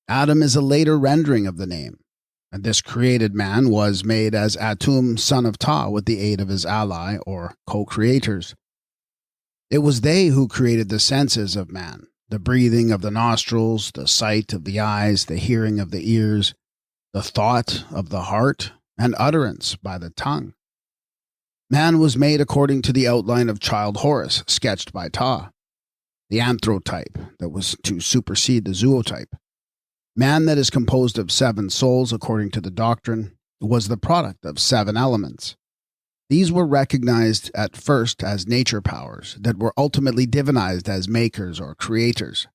Adam is a later rendering of the name, and this created man was made as Atum, son of Ta, with the aid of his ally or co-creators. It was they who created the senses of man, the breathing of the nostrils, the sight of the eyes, the hearing of the ears, the thought of the heart, and utterance by the tongue. Man was made according to the outline of child Horus, sketched by Ta, the anthrotype that was to supersede the zootype. Man that is composed of 7 souls, according to the doctrine, was the product of 7 elements. These were recognized at first as nature powers that were ultimately divinized as makers or creators.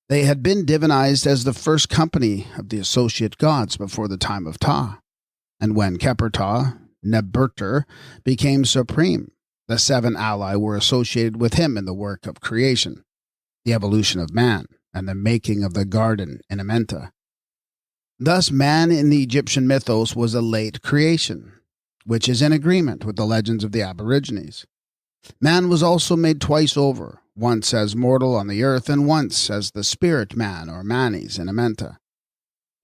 They had been divinized as the first company of the associate gods before the time of Ptah, and when Khepri-Ptah, Neberter, became supreme, the seven alai were associated with him in the work of creation, the evolution of man, and the making of the garden in Amenta. Thus, man in the Egyptian mythos was a late creation, which is in agreement with the legends of the Aborigines. Man was also made twice over, once as mortal on the earth and once as the spirit man or manes in Amenta.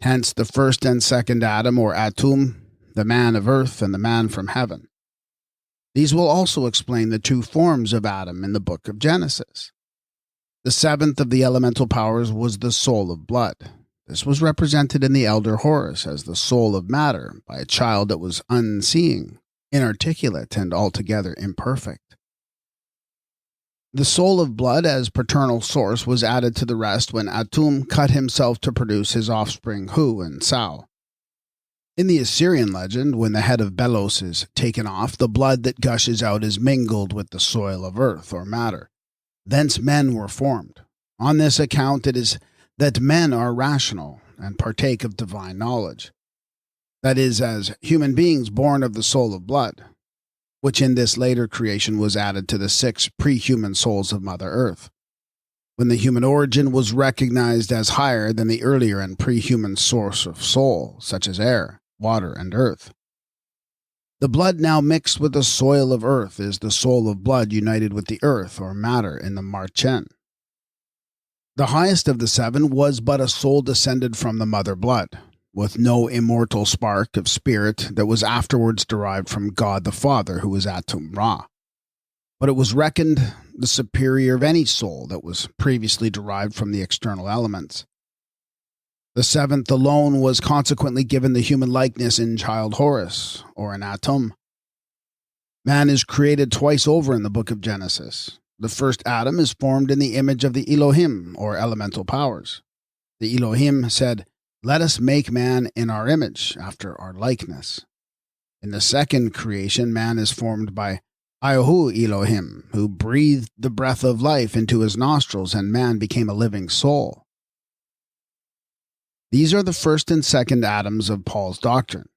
Hence the first and second Adam or Atum, the man of earth and the man from heaven. These will also explain the two forms of Adam in the book of Genesis. The seventh of the elemental powers was the soul of blood. This was represented in the elder Horus as the soul of matter by a child that was unseeing, inarticulate, and altogether imperfect. The soul of blood as paternal source was added to the rest when Atum cut himself to produce his offspring Hu and Sau. In the Assyrian legend, when the head of Belos is taken off, the blood that gushes out is mingled with the soil of earth or matter. Thence men were formed. On this account it is that men are rational and partake of divine knowledge. That is, as human beings born of the soul of blood, which in this later creation was added to the 6 pre-human souls of Mother Earth, when the human origin was recognized as higher than the earlier and pre-human source of soul, such as air, water, and earth. The blood now mixed with the soil of earth is the soul of blood united with the earth or matter in the Marchen. The highest of the 7 was but a soul descended from the mother blood, with no immortal spark of spirit that was afterwards derived from God the Father, who was Atum Ra. But it was reckoned the superior of any soul that was previously derived from the external elements. The 7th alone was consequently given the human likeness in child Horus, or in Atum. Man is created twice over in the book of Genesis. The first Adam is formed in the image of the Elohim, or elemental powers. The Elohim said, "Let us make man in our image, after our likeness." In the second creation, man is formed by Ayahu Elohim, who breathed the breath of life into his nostrils, and man became a living soul. These are the first and second Adams of Paul's doctrine.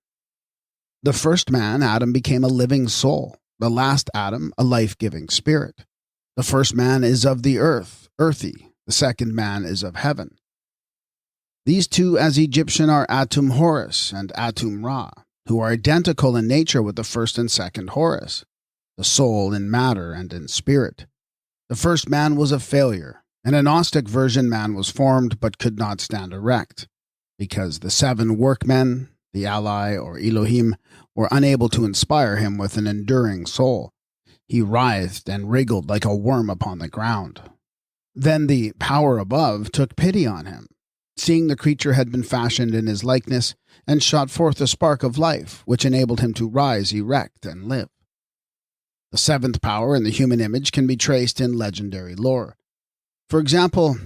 The first man, Adam, became a living soul. The last Adam, a life-giving spirit. The first man is of the earth, earthy. The second man is of heaven. These two as Egyptian are Atum Horus and Atum Ra, who are identical in nature with the first and second Horus, the soul in matter and in spirit. The first man was a failure. In a Gnostic version, man was formed but could not stand erect, because the 7 workmen, the Alai or Elohim, were unable to inspire him with an enduring soul. He writhed and wriggled like a worm upon the ground. Then the power above took pity on him, seeing the creature had been fashioned in his likeness, and shot forth a spark of life, which enabled him to rise erect and live. The 7th power in the human image can be traced in legendary lore. For example,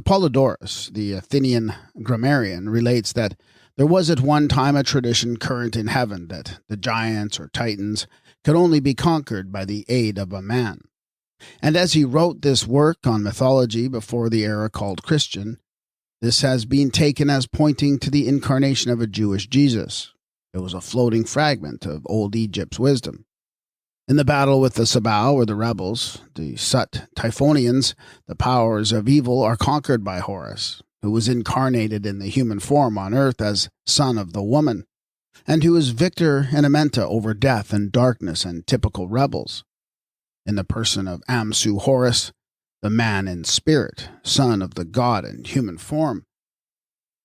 Apollodorus, the Athenian grammarian, relates that there was at one time a tradition current in heaven that the giants or titans could only be conquered by the aid of a man. And as he wrote this work on mythology before the era called Christian, this has been taken as pointing to the incarnation of a Jewish Jesus. It was a floating fragment of old Egypt's wisdom. In the battle with the Sabao or the rebels, the Sut Typhonians, the powers of evil are conquered by Horus, who was incarnated in the human form on earth as son of the woman, and who is victor in Amenta over death and darkness and typical rebels, in the person of Amsu Horus, the man in spirit, son of the god in human form.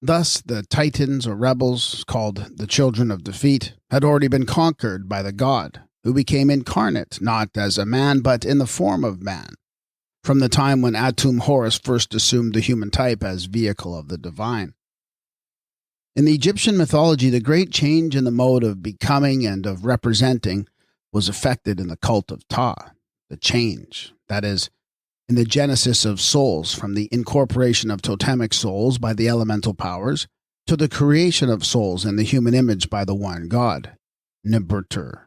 Thus, the Titans or rebels, called the children of defeat, had already been conquered by the god, who became incarnate, not as a man, but in the form of man, from the time when Atum Horus first assumed the human type as vehicle of the divine. In the Egyptian mythology, the great change in the mode of becoming and of representing was effected in the cult of Ptah, the change, that is, in the genesis of souls from the incorporation of totemic souls by the elemental powers to the creation of souls in the human image by the one God, Neberter.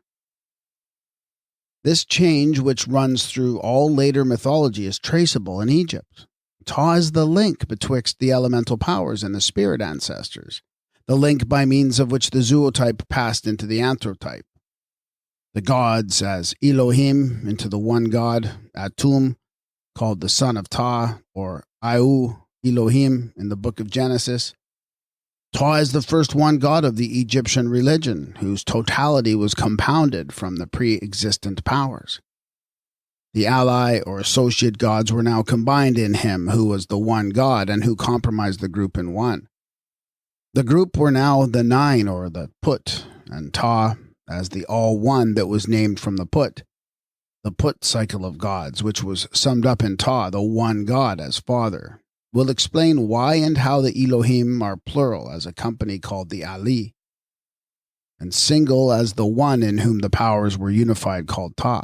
This change, which runs through all later mythology, is traceable in Egypt. Ta is the link betwixt the elemental powers and the spirit ancestors, the link by means of which the zootype passed into the anthrotype. The gods as Elohim into the one god, Atum, called the son of Ta, or Au, Elohim, in the book of Genesis. Ta is the first one god of the Egyptian religion, whose totality was compounded from the pre-existent powers. The ally or associate gods were now combined in him, who was the one god and who comprised the group in one. The group were now the nine, or the Put, and Ta as the all-one that was named from the Put cycle of gods, which was summed up in Ta, the one god, as father. We'll explain why and how the Elohim are plural as a company called the Ali, and single as the one in whom the powers were unified called Ta,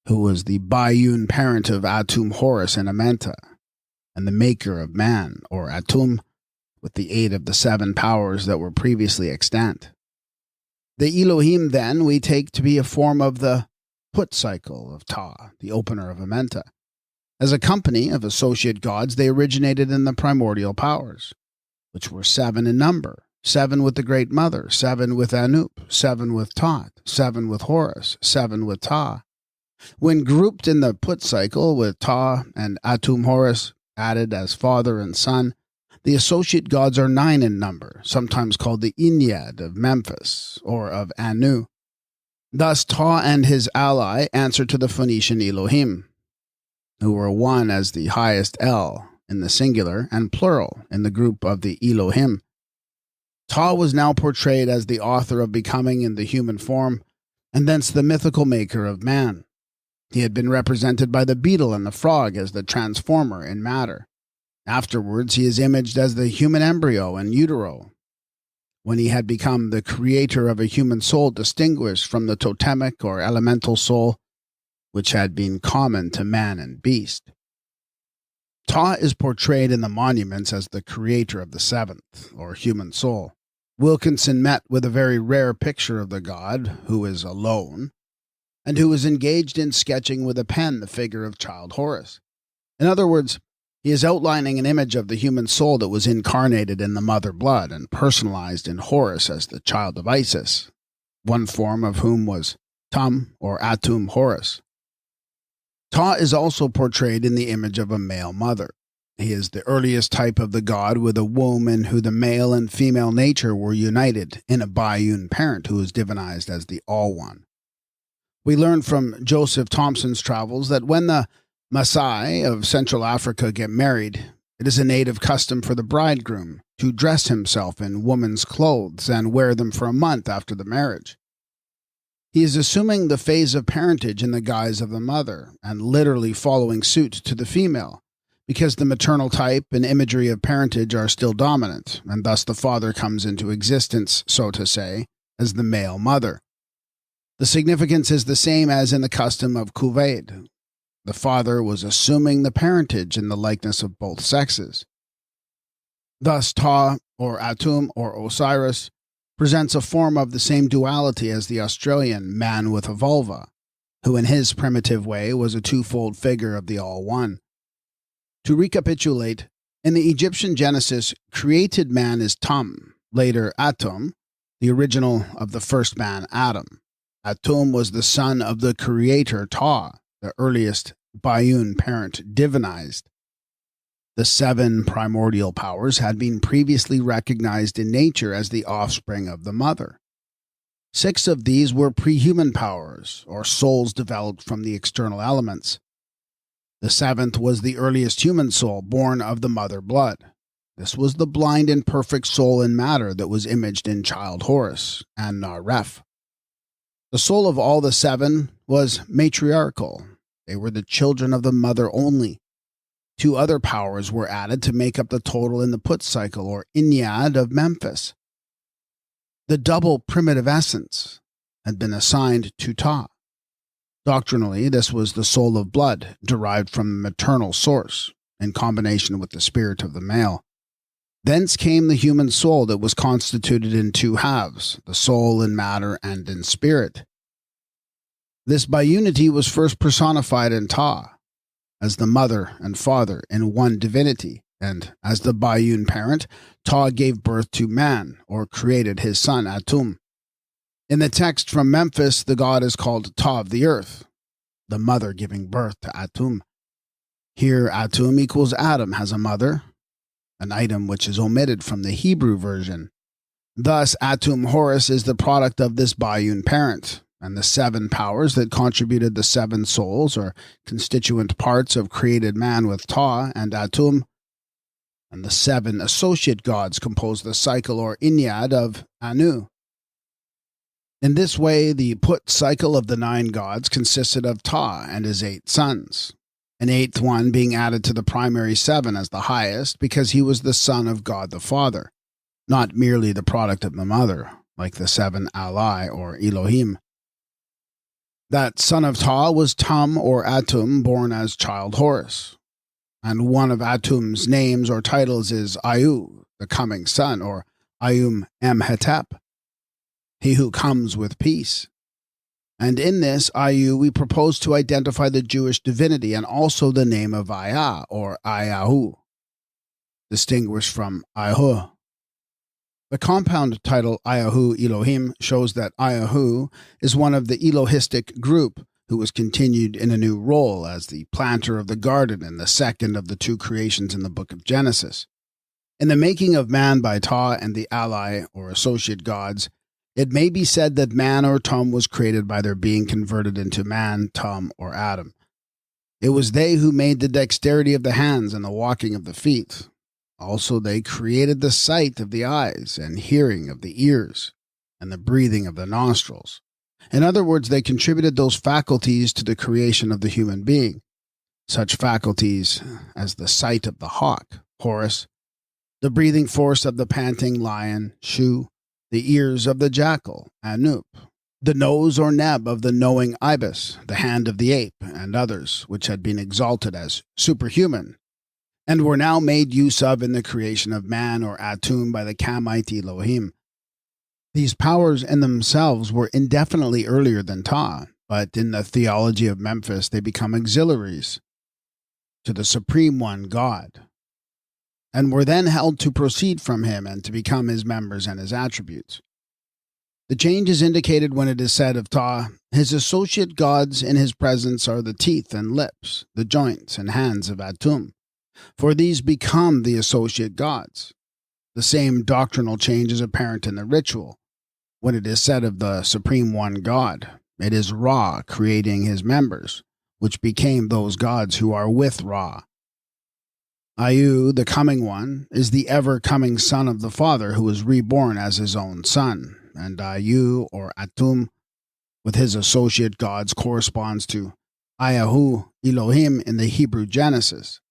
who was the biune parent of Atum, Horus, and Amenta, and the maker of man, or Atum, with the aid of the seven powers that were previously extant. The Elohim, then, we take to be a form of the Put cycle of Ta, the opener of Amenta. As a company of associate gods, they originated in the primordial powers, which were seven in number, seven with the Great Mother, seven with Anup, seven with Tot, seven with Horus, seven with Ta. When grouped in the Put cycle with Ta and Atum Horus added as father and son, the associate gods are nine in number, sometimes called the Ennead of Memphis or of Anu. Thus Ta and his ally answer to the Phoenician Elohim, who were one as the highest El in the singular and plural in the group of the Elohim. Ta was now portrayed as the author of becoming in the human form, and thence the mythical maker of man. He had been represented by the beetle and the frog as the transformer in matter. Afterwards, he is imaged as the human embryo in utero, when he had become the creator of a human soul distinguished from the totemic or elemental soul, which had been common to man and beast. Ta is portrayed in the monuments as the creator of the seventh, or human soul. Wilkinson met with a very rare picture of the god, who is alone, and who is engaged in sketching with a pen the figure of child Horus. In other words, he is outlining an image of the human soul that was incarnated in the mother blood and personalized in Horus as the child of Isis, one form of whom was Tum or Atum Horus. Ta is also portrayed in the image of a male mother. He is the earliest type of the god with a womb in who the male and female nature were united in a biune parent who is divinized as the All-One. We learn from Joseph Thomson's travels that when the Maasai of Central Africa get married, it is a native custom for the bridegroom to dress himself in woman's clothes and wear them for a month after the marriage. He is assuming the phase of parentage in the guise of the mother and literally following suit to the female, because the maternal type and imagery of parentage are still dominant, and thus the father comes into existence, so to say, as the male mother. The significance is the same as in the custom of Kuwait. The father was assuming the parentage in the likeness of both sexes. Thus Ta, or Atum, or Osiris, presents a form of the same duality as the Australian man with a vulva, who in his primitive way was a twofold figure of the All-One. To recapitulate, in the Egyptian Genesis, created man is Tum, later Atum, the original of the first man, Adam. Atum was the son of the creator Ta, the earliest biune parent divinized. The seven primordial powers had been previously recognized in nature as the offspring of the mother. 6 of these were pre-human powers, or souls developed from the external elements. The 7th was the earliest human soul born of the mother blood. This was the blind and perfect soul in matter that was imaged in child Horus and Naref. The soul of all the 7 was matriarchal. They were the children of the mother only. 2 other powers were added to make up the total in the Put cycle, or Ennead of Memphis. The double primitive essence had been assigned to Ta. Doctrinally, this was the soul of blood, derived from the maternal source, in combination with the spirit of the male. Thence came the human soul that was constituted in 2 halves, the soul in matter and in spirit. This biunity was first personified in Ptah, as the mother and father in one divinity, and as the biun parent, Ptah gave birth to man, or created his son Atum. In the text from Memphis, the god is called Ptah of the earth, the mother giving birth to Atum. Here, Atum equals Adam has a mother, an item which is omitted from the Hebrew version. Thus, Atum Horus is the product of this biun parent, and the 7 powers that contributed the 7 souls or constituent parts of created man with Ptah and Atum, and the 7 associate gods compose the cycle or Ennead of Anu. In this way, the put cycle of the 9 gods consisted of Ptah and his 8 sons, an 8th one being added to the primary 7 as the highest because he was the son of God the Father, not merely the product of the mother, like the 7 Alai or Elohim. That son of Ptah was Tum or Atum, born as child Horus. And one of Atum's names or titles is Ayu, the coming son, or Ayum Emhetep, he who comes with peace. And in this Ayu, we propose to identify the Jewish divinity and also the name of Aya, or Ayahu, distinguished from Ayahu. The compound title Ayahu Elohim shows that Ayahu is one of the Elohistic group who was continued in a new role as the planter of the garden in the second of the 2 creations in the book of Genesis. In the making of man by Ptah and the ally or associate gods, it may be said that man or Tum was created by their being converted into man, Tum, or Adam. It was they who made the dexterity of the hands and the walking of the feet. Also, they created the sight of the eyes and hearing of the ears and the breathing of the nostrils. In other words, they contributed those faculties to the creation of the human being, such faculties as the sight of the hawk, Horus, the breathing force of the panting lion, Shu, the ears of the jackal, Anup, the nose or neb of the knowing ibis, the hand of the ape, and others, which had been exalted as superhuman, and were now made use of in the creation of man or Atum by the Kamite Elohim. These powers in themselves were indefinitely earlier than Ptah, but in the theology of Memphis they become auxiliaries to the Supreme One God, and were then held to proceed from him and to become his members and his attributes. The change is indicated when it is said of Ptah, his associate gods in his presence are the teeth and lips, the joints and hands of Atum, for these become the associate gods. The same doctrinal change is apparent in the ritual. When it is said of the Supreme One God, it is Ra creating his members, which became those gods who are with Ra. Ayu, the coming one, is the ever-coming son of the Father who is reborn as his own son, and Ayu, or Atum, with his associate gods corresponds to Ayahu Elohim in the Hebrew Genesis,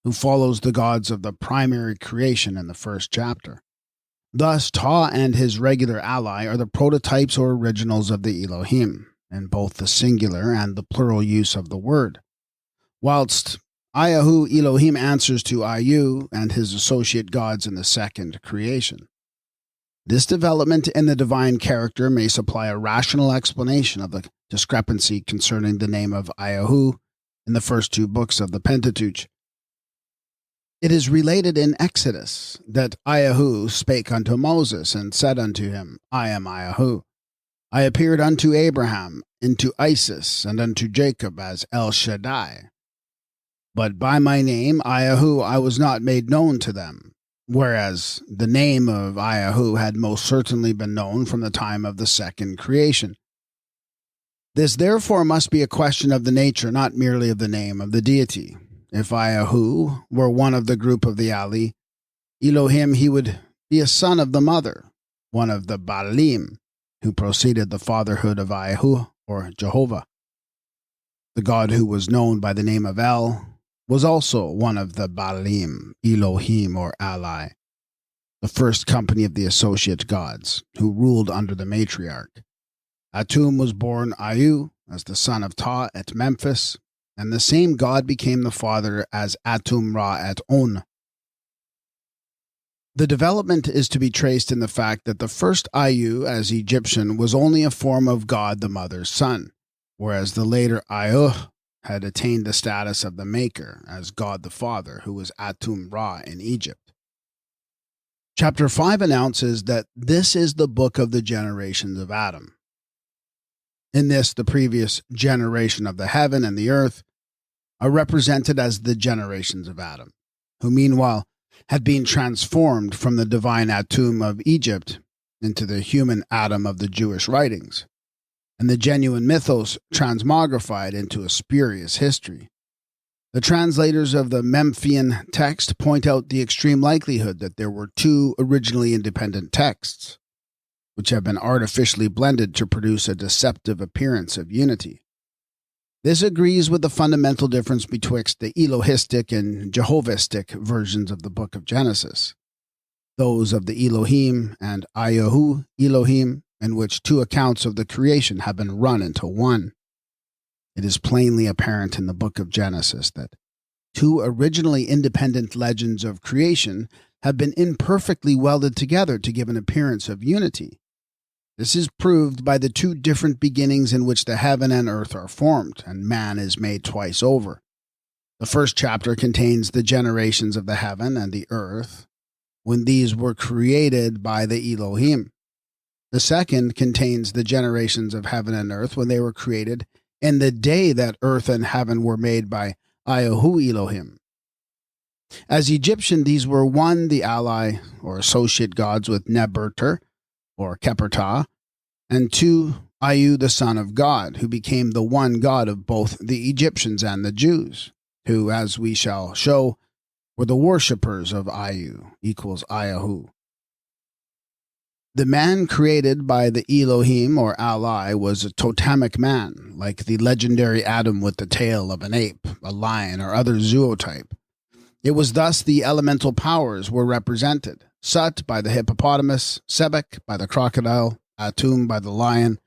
who follows the gods of the primary creation in the first chapter. Thus, Ptah and his regular ally are the prototypes or originals of the Elohim, in both the singular and the plural use of the word, whilst Ayahu Elohim answers to Ayu and his associate gods in the second creation. This development in the divine character may supply a rational explanation of the discrepancy concerning the name of Ayahu in the first 2 books of the Pentateuch. It is related in Exodus that Ayahu spake unto Moses and said unto him, I am Ayahu. I appeared unto Abraham, unto Isis, and unto Jacob as El Shaddai. But by my name, Ayahu, I was not made known to them, whereas the name of Ayahu had most certainly been known from the time of the second creation. This therefore must be a question of the nature, not merely of the name of the deity. If Ayahu were one of the group of the Ali, Elohim, he would be a son of the mother, one of the Baalim, who preceded the fatherhood of Ayahu, or Jehovah. The god who was known by the name of El was also one of the Baalim, Elohim, or Ali, the first company of the associate gods, who ruled under the matriarch. Atum was born Ayu as the son of Ptah at Memphis, and the same god became the father as Atum Ra at On. The development is to be traced in the fact that the first Ayu as Egyptian was only a form of God the Mother's son, whereas the later Aya had attained the status of the Maker as God the Father, who was Atum Ra in Egypt. Chapter 5 announces that this is the book of the generations of Adam. In this, the previous generation of the heaven and the earth are represented as the generations of Adam, who meanwhile had been transformed from the divine Atum of Egypt into the human Adam of the Jewish writings, and the genuine mythos transmogrified into a spurious history. The translators of the Memphian text point out the extreme likelihood that there were two originally independent texts, which have been artificially blended to produce a deceptive appearance of unity. This agrees with the fundamental difference betwixt the Elohistic and Jehovistic versions of the Book of Genesis, those of the Elohim and Ayahu Elohim, in which two accounts of the creation have been run into one. It is plainly apparent in the Book of Genesis that two originally independent legends of creation have been imperfectly welded together to give an appearance of unity. This is proved by the two different beginnings in which the heaven and earth are formed, and man is made twice over. The first chapter contains the generations of the heaven and the earth, when these were created by the Elohim. The second contains the generations of heaven and earth when they were created in the day that earth and heaven were made by Ayahu Elohim. As Egyptian, these were one, the ally or associate gods with Neberter, or Kepertah, and two, Ayu, the son of God, who became the one God of both the Egyptians and the Jews, who, as we shall show, were the worshippers of Ayu, equals Ayahu. The man created by the Elohim, or ally, was a totemic man, like the legendary Adam with the tail of an ape, a lion, or other zootype. It was thus the elemental powers were represented: Sut by the hippopotamus, Sebek by the crocodile, Atum by the lion,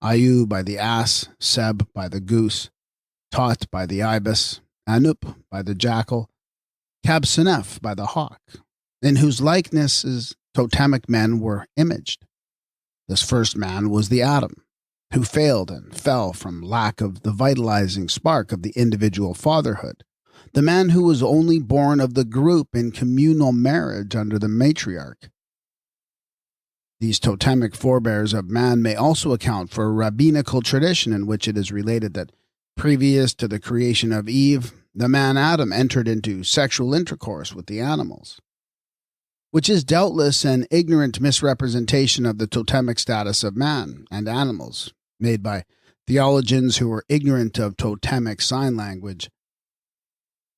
Ayu by the ass, Seb by the goose, Tot by the ibis, Anup by the jackal, Kabsenef by the hawk, in whose likenesses totemic men were imaged. This first man was the Adam, who failed and fell from lack of the vitalizing spark of the individual fatherhood, the man who was only born of the group in communal marriage under the matriarch. These totemic forebears of man may also account for a rabbinical tradition in which it is related that previous to the creation of Eve, the man Adam entered into sexual intercourse with the animals, which is doubtless an ignorant misrepresentation of the totemic status of man and animals, made by theologians who were ignorant of totemic sign language.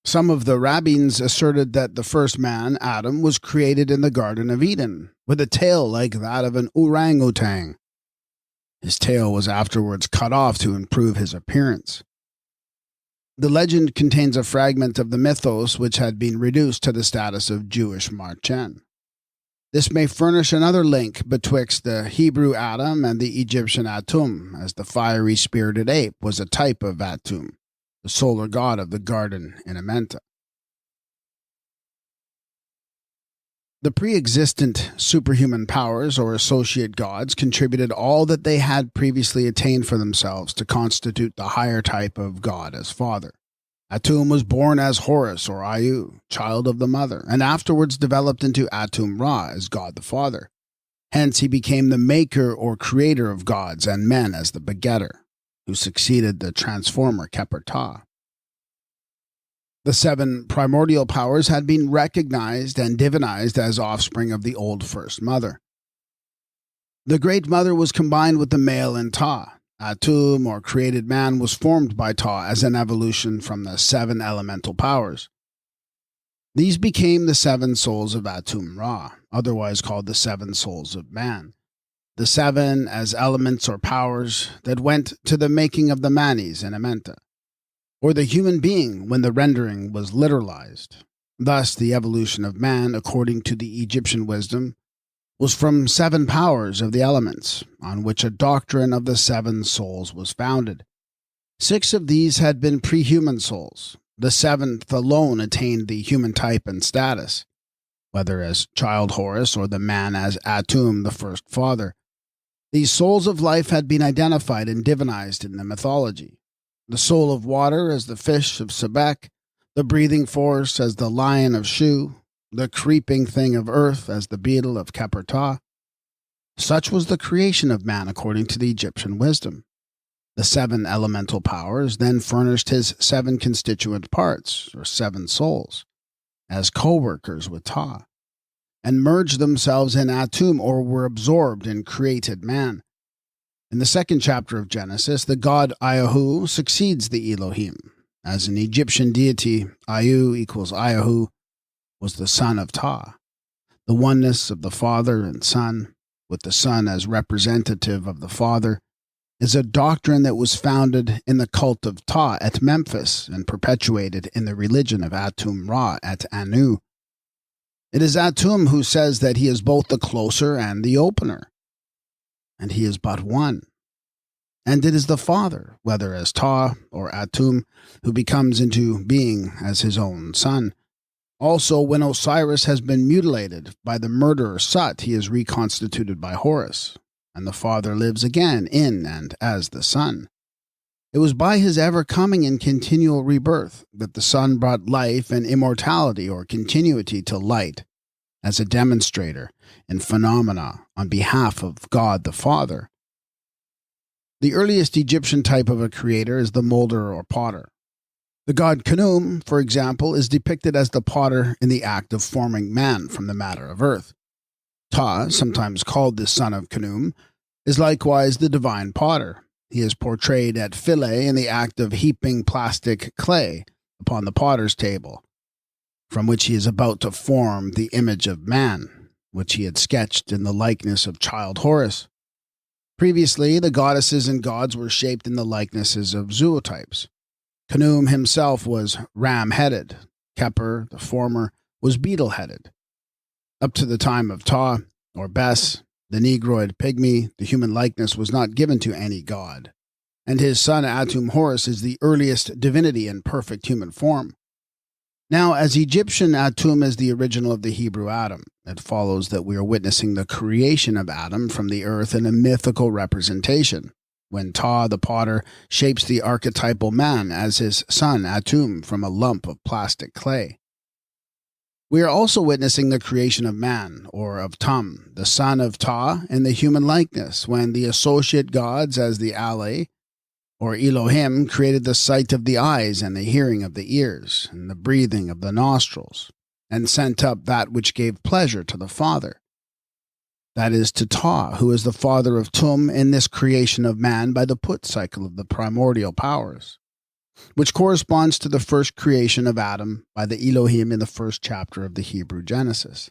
Some of the rabbins asserted that the first man, Adam, was created in the Garden of Eden, with a tail like that of an orangutan. His tail was afterwards cut off to improve his appearance. The legend contains a fragment of the mythos which had been reduced to the status of Jewish Marchen. This may furnish another link betwixt the Hebrew Adam and the Egyptian Atum, as the fiery spirited ape was a type of Atum, the solar god of the garden in Amenta. The pre-existent superhuman powers or associate gods contributed all that they had previously attained for themselves to constitute the higher type of god as father. Atum was born as Horus or Ayu, child of the mother, and afterwards developed into Atum Ra as God the Father. Hence he became the maker or creator of gods and men as the begetter, who succeeded the transformer Kepertah. The seven primordial powers had been recognized and divinized as offspring of the old First Mother. The Great Mother was combined with the male in Ta. Atum, or created man, was formed by Ta as an evolution from the seven elemental powers. These became the seven souls of Atum Ra, otherwise called the seven souls of man. The seven as elements or powers that went to the making of the manis in Amenta, or the human being when the rendering was literalized. Thus, the evolution of man, according to the Egyptian wisdom, was from seven powers of the elements, on which a doctrine of the seven souls was founded. 6 of these had been pre-human souls. The 7th alone attained the human type and status, whether as child Horus or the man as Atum, the first father. These souls of life had been identified and divinized in the mythology. The soul of water as the fish of Sebek, the breathing force as the lion of Shu, the creeping thing of earth as the beetle of Khepri-Ptah. Such was the creation of man according to the Egyptian wisdom. The 7 elemental powers then furnished his 7 constituent parts, or 7 souls, as co-workers with Ptah, and merged themselves in Atum, or were absorbed in created man. In the 2nd chapter of Genesis, the god Ayahu succeeds the Elohim. As an Egyptian deity, Ayu equals Ayahu was the son of Ptah. The oneness of the Father and Son, with the Son as representative of the Father, is a doctrine that was founded in the cult of Ptah at Memphis and perpetuated in the religion of Atum-Ra at Anu. It is Atum who says that he is both the closer and the opener, and he is but one. And it is the Father, whether as Ptah or Atum, who becomes into being as his own son. Also, when Osiris has been mutilated by the murderer Sut, he is reconstituted by Horus, and the Father lives again in and as the Son. It was by his ever-coming and continual rebirth that the Son brought life and immortality or continuity to light as a demonstrator in phenomena on behalf of God the Father. The earliest Egyptian type of a creator is the molder or potter. The god Khnum, for example, is depicted as the potter in the act of forming man from the matter of earth. Ptah, sometimes called the son of Khnum, is likewise the divine potter. He is portrayed at Philae in the act of heaping plastic clay upon the potter's table, from which he is about to form the image of man, which he had sketched in the likeness of child Horus. Previously, the goddesses and gods were shaped in the likenesses of zootypes. Khnum himself was ram-headed. Khepri, the former, was beetle-headed. Up to the time of Ptah, or Bes, the Negroid pygmy, the human likeness was not given to any god, and his son Atum Horus is the earliest divinity in perfect human form. Now, as Egyptian Atum is the original of the Hebrew Adam, it follows that we are witnessing the creation of Adam from the earth in a mythical representation, when Ptah the potter shapes the archetypal man as his son Atum from a lump of plastic clay. We are also witnessing the creation of man, or of Tum, the son of Ptah, in the human likeness, when the associate gods as the Ale, or Elohim, created the sight of the eyes and the hearing of the ears and the breathing of the nostrils, and sent up that which gave pleasure to the Father. That is to Ptah, who is the father of Tum in this creation of man by the Put cycle of the primordial powers, which corresponds to the first creation of Adam by the Elohim in the 1st chapter of the Hebrew Genesis.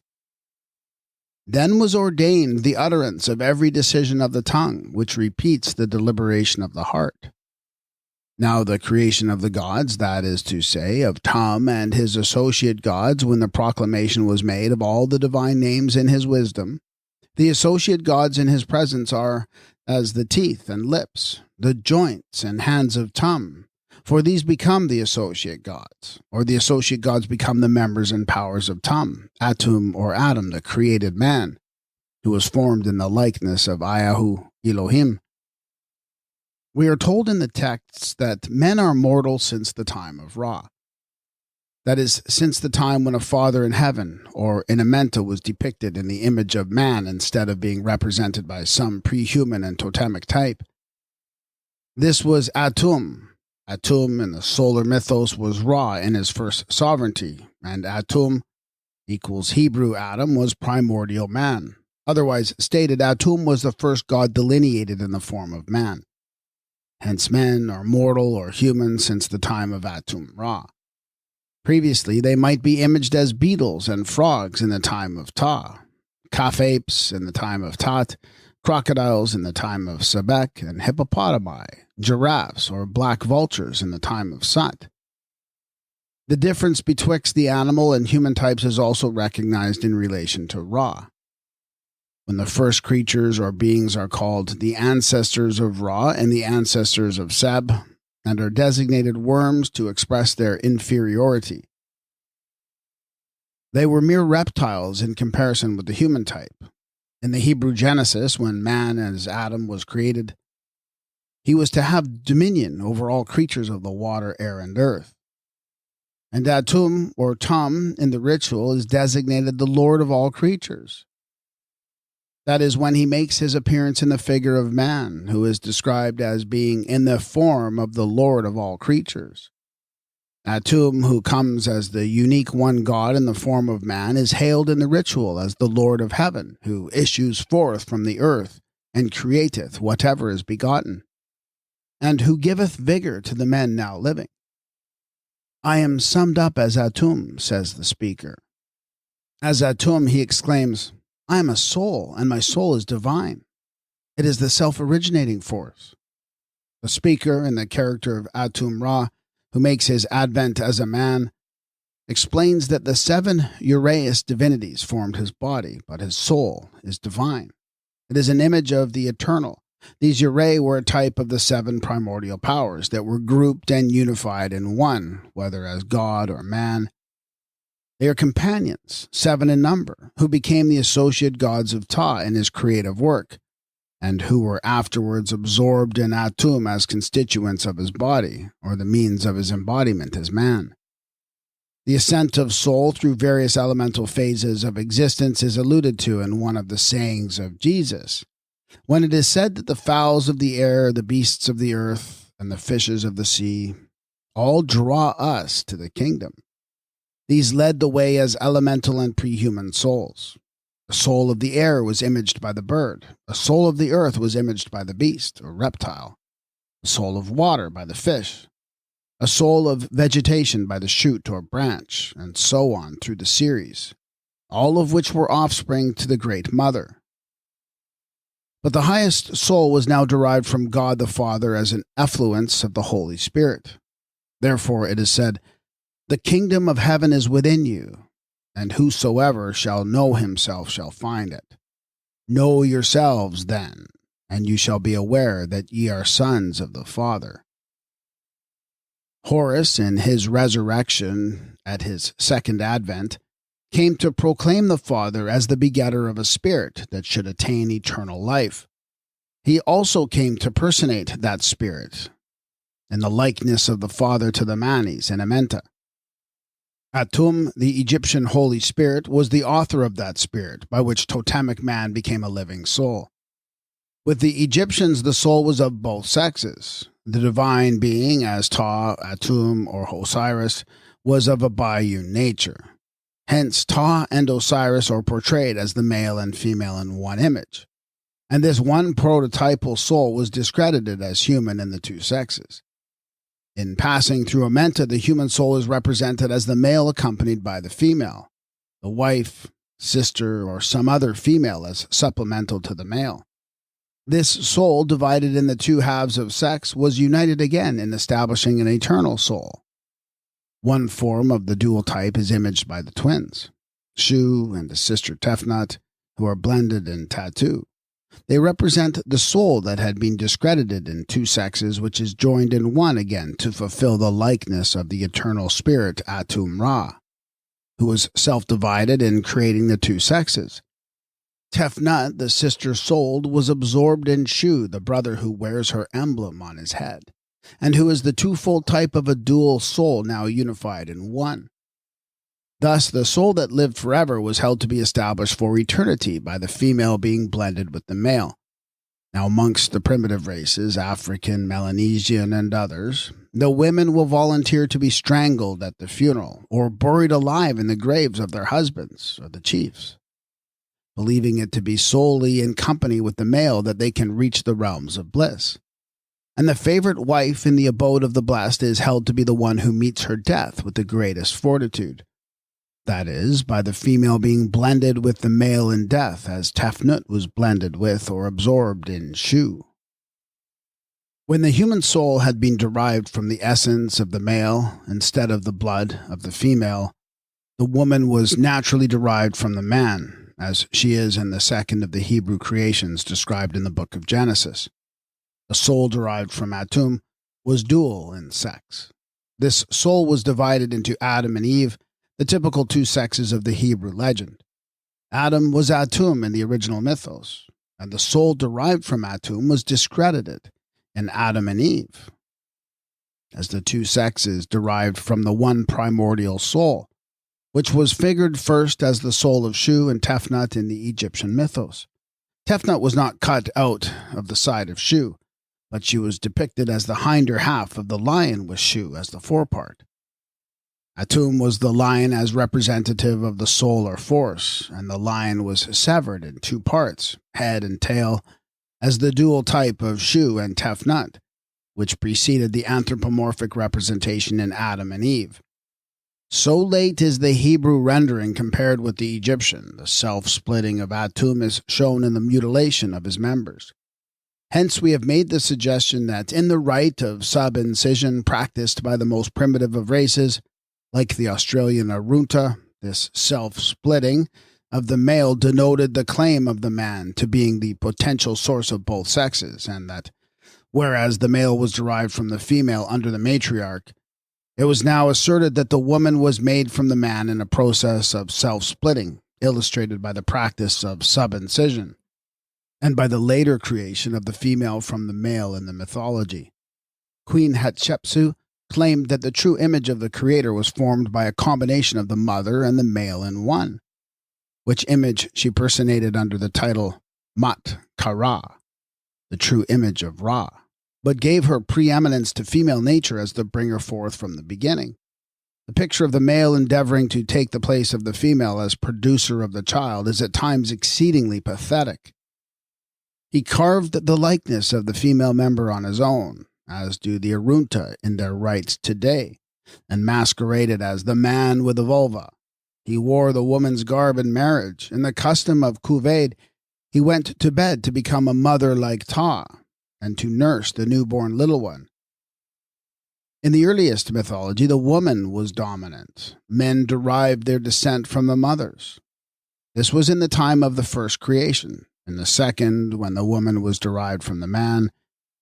Then was ordained the utterance of every decision of the tongue, which repeats the deliberation of the heart. Now the creation of the gods, that is to say, of Tum and his associate gods, when the proclamation was made of all the divine names in his wisdom, the associate gods in his presence are as the teeth and lips, the joints and hands of Tum, for these become the associate gods, or the associate gods become the members and powers of Tum, Atum or Adam, the created man, who was formed in the likeness of Ayahu, Elohim. We are told in the texts that men are mortal since the time of Ra. That is, since the time when a father in heaven, or in Amenta, was depicted in the image of man instead of being represented by some pre-human and totemic type. This was Atum. Atum in the solar mythos was Ra in his first sovereignty, and Atum equals Hebrew Adam was primordial man. Otherwise stated, Atum was the first god delineated in the form of man. Hence men are mortal or human since the time of Atum-Ra. Previously, they might be imaged as beetles and frogs in the time of Ptah, calf-apes in the time of Tat, crocodiles in the time of Sebek, and hippopotami, giraffes, or black vultures in the time of Sut. The difference betwixt the animal and human types is also recognized in relation to Ra. When the first creatures or beings are called the ancestors of Ra and the ancestors of Seb, and are designated worms to express their inferiority. They were mere reptiles in comparison with the human type. In the Hebrew Genesis, when man as Adam was created, he was to have dominion over all creatures of the water, air, and earth. And Atum, or Tum, in the ritual is designated the Lord of all creatures. That is when he makes his appearance in the figure of man, who is described as being in the form of the Lord of all creatures. Atum, who comes as the unique one God in the form of man, is hailed in the ritual as the Lord of heaven, who issues forth from the earth and createth whatever is begotten, and who giveth vigor to the men now living. I am summed up as Atum, says the speaker. As Atum, he exclaims, I am a soul, and my soul is divine. It is the self-originating force. The speaker, in the character of Atum Ra, who makes his advent as a man, explains that the 7 Uraeus divinities formed his body, but his soul is divine. It is an image of the eternal. These Urae were a type of the 7 primordial powers that were grouped and unified in one, whether as God or man. They are companions, 7 in number, who became the associate gods of Ta in his creative work, and who were afterwards absorbed in Atum as constituents of his body, or the means of his embodiment as man. The ascent of soul through various elemental phases of existence is alluded to in one of the sayings of Jesus, when it is said that the fowls of the air, the beasts of the earth, and the fishes of the sea all draw us to the kingdom. These led the way as elemental and prehuman souls. The soul of the air was imaged by the bird. The soul of the earth was imaged by the beast, or reptile. The soul of water by the fish. A soul of vegetation by the shoot or branch, and so on through the series, all of which were offspring to the Great Mother. But the highest soul was now derived from God the Father as an effluence of the Holy Spirit. Therefore it is said, The kingdom of heaven is within you, and whosoever shall know himself shall find it. Know yourselves, then, and you shall be aware that ye are sons of the Father. Horus, in his resurrection at his second advent, came to proclaim the Father as the begetter of a spirit that should attain eternal life. He also came to personate that spirit in the likeness of the Father to the Manes and Amenta. Atum, the Egyptian Holy Spirit, was the author of that spirit, by which totemic man became a living soul. With the Egyptians, the soul was of both sexes. The divine being, as Ta, Atum, or Osiris, was of a biune nature. Hence, Ta and Osiris are portrayed as the male and female in one image. And this one prototypal soul was discredited as human in the 2 sexes. In passing through Amenta, the human soul is represented as the male accompanied by the female, the wife, sister, or some other female as supplemental to the male. This soul, divided in the 2 halves of sex, was united again in establishing an eternal soul. One form of the dual type is imaged by the twins, Shu and the sister Tefnut, who are blended in tattoo. They represent the soul that had been discredited in 2 sexes, which is joined in one again to fulfill the likeness of the eternal spirit Atum Ra, who was self-divided in creating the 2 sexes. Tefnut, the sister soul, was absorbed in Shu, the brother who wears her emblem on his head, and who is the twofold type of a dual soul now unified in one. Thus, the soul that lived forever was held to be established for eternity by the female being blended with the male. Now, amongst the primitive races, African, Melanesian, and others, the women will volunteer to be strangled at the funeral or buried alive in the graves of their husbands or the chiefs, believing it to be solely in company with the male that they can reach the realms of bliss. And the favorite wife in the abode of the blessed is held to be the one who meets her death with the greatest fortitude. That is, by the female being blended with the male in death, as Tefnut was blended with or absorbed in Shu. When the human soul had been derived from the essence of the male instead of the blood of the female, the woman was naturally derived from the man, as she is in the second of the Hebrew creations described in the book of Genesis. The soul derived from Atum was dual in sex. This soul was divided into Adam and Eve, the typical 2 sexes of the Hebrew legend. Adam was Atum in the original mythos, and the soul derived from Atum was discredited in Adam and Eve, as the two sexes derived from the one primordial soul, which was figured first as the soul of Shu and Tefnut in the Egyptian mythos. Tefnut was not cut out of the side of Shu, but she was depicted as the hinder half of the lion with Shu as the forepart. Atum was the lion as representative of the soul or force, and the lion was severed in two parts, head and tail, as the dual type of Shu and Tefnut, which preceded the anthropomorphic representation in Adam and Eve. So late is the Hebrew rendering compared with the Egyptian. The self-splitting of Atum is shown in the mutilation of his members. Hence, we have made the suggestion that in the rite of sub-incision practiced by the most primitive of races, like the Australian Arunta, this self-splitting of the male denoted the claim of the man to being the potential source of both sexes, and that, whereas the male was derived from the female under the matriarch, it was now asserted that the woman was made from the man in a process of self-splitting, illustrated by the practice of sub-incision, and by the later creation of the female from the male in the mythology. Queen Hatshepsut claimed that the true image of the Creator was formed by a combination of the mother and the male in one, which image she personated under the title Mat Kara, the true image of Ra, but gave her preeminence to female nature as the bringer forth from the beginning. The picture of the male endeavoring to take the place of the female as producer of the child is at times exceedingly pathetic. He carved the likeness of the female member on his own, as do the Arunta in their rites today, and masqueraded as the man with the vulva. He wore the woman's garb in marriage. In the custom of Kuvaid, he went to bed to become a mother like Ta, and to nurse the newborn little one. In the earliest mythology, the woman was dominant. Men derived their descent from the mothers. This was in the time of the first creation. In the second, when the woman was derived from the man,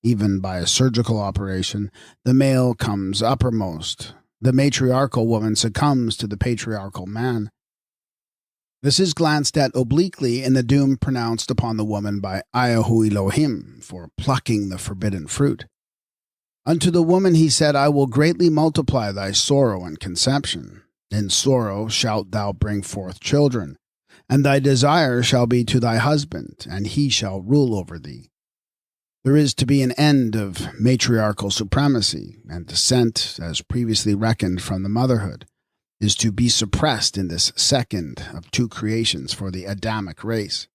even by a surgical operation, the male comes uppermost. The matriarchal woman succumbs to the patriarchal man. This is glanced at obliquely in the doom pronounced upon the woman by Ayahu Elohim for plucking the forbidden fruit. Unto the woman he said, I will greatly multiply thy sorrow and conception. In sorrow shalt thou bring forth children, and thy desire shall be to thy husband, and he shall rule over thee. There is to be an end of matriarchal supremacy, and descent, as previously reckoned from the motherhood, is to be suppressed in this second of two creations for the Adamic race.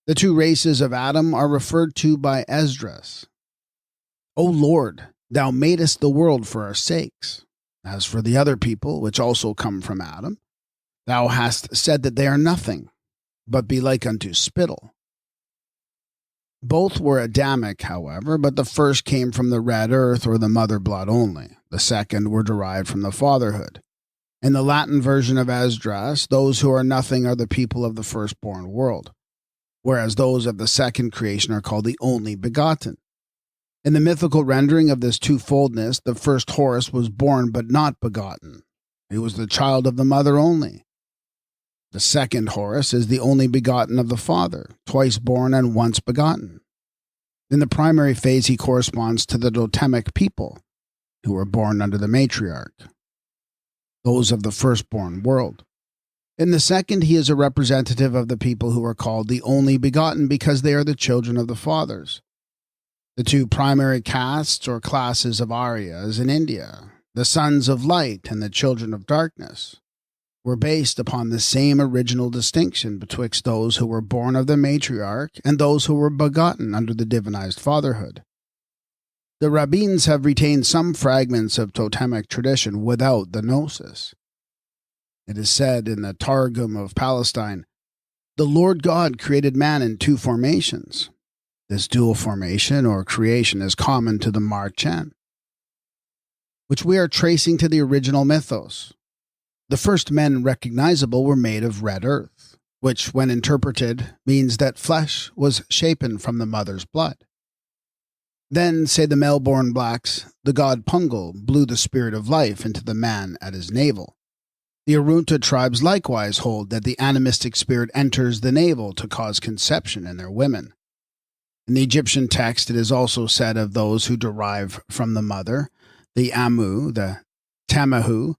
The two races of Adam are referred to by Esdras. O Lord, thou madest the world for our sakes. As for the other people, which also come from Adam, thou hast said that they are nothing, but be like unto spittle. Both were Adamic, however, but the first came from the red earth or the mother blood only. The second were derived from the fatherhood. In the Latin version of Esdras, those who are nothing are the people of the firstborn world, whereas those of the second creation are called the only begotten. In the mythical rendering of this twofoldness, the first Horus was born but not begotten. He was the child of the mother only. The second Horus is the only begotten of the Father, twice born and once begotten. In the primary phase, he corresponds to the totemic people, who were born under the matriarch, those of the firstborn world. In the second, he is a representative of the people who are called the only begotten because they are the children of the fathers. The two primary castes or classes of Aryas in India, the sons of light and the children of darkness, were based upon the same original distinction betwixt those who were born of the matriarch and those who were begotten under the divinized fatherhood. The rabbins have retained some fragments of totemic tradition without the gnosis. It is said in the Targum of Palestine, the Lord God created man in two formations. This dual formation or creation is common to the Marchen, which we are tracing to the original mythos. The first men recognizable were made of red earth, which, when interpreted, means that flesh was shapen from the mother's blood. Then, say the Melbourne blacks, the god Pungal blew the spirit of life into the man at his navel. The Arunta tribes likewise hold that the animistic spirit enters the navel to cause conception in their women. In the Egyptian text, it is also said of those who derive from the mother, the Amu, the Tamahu,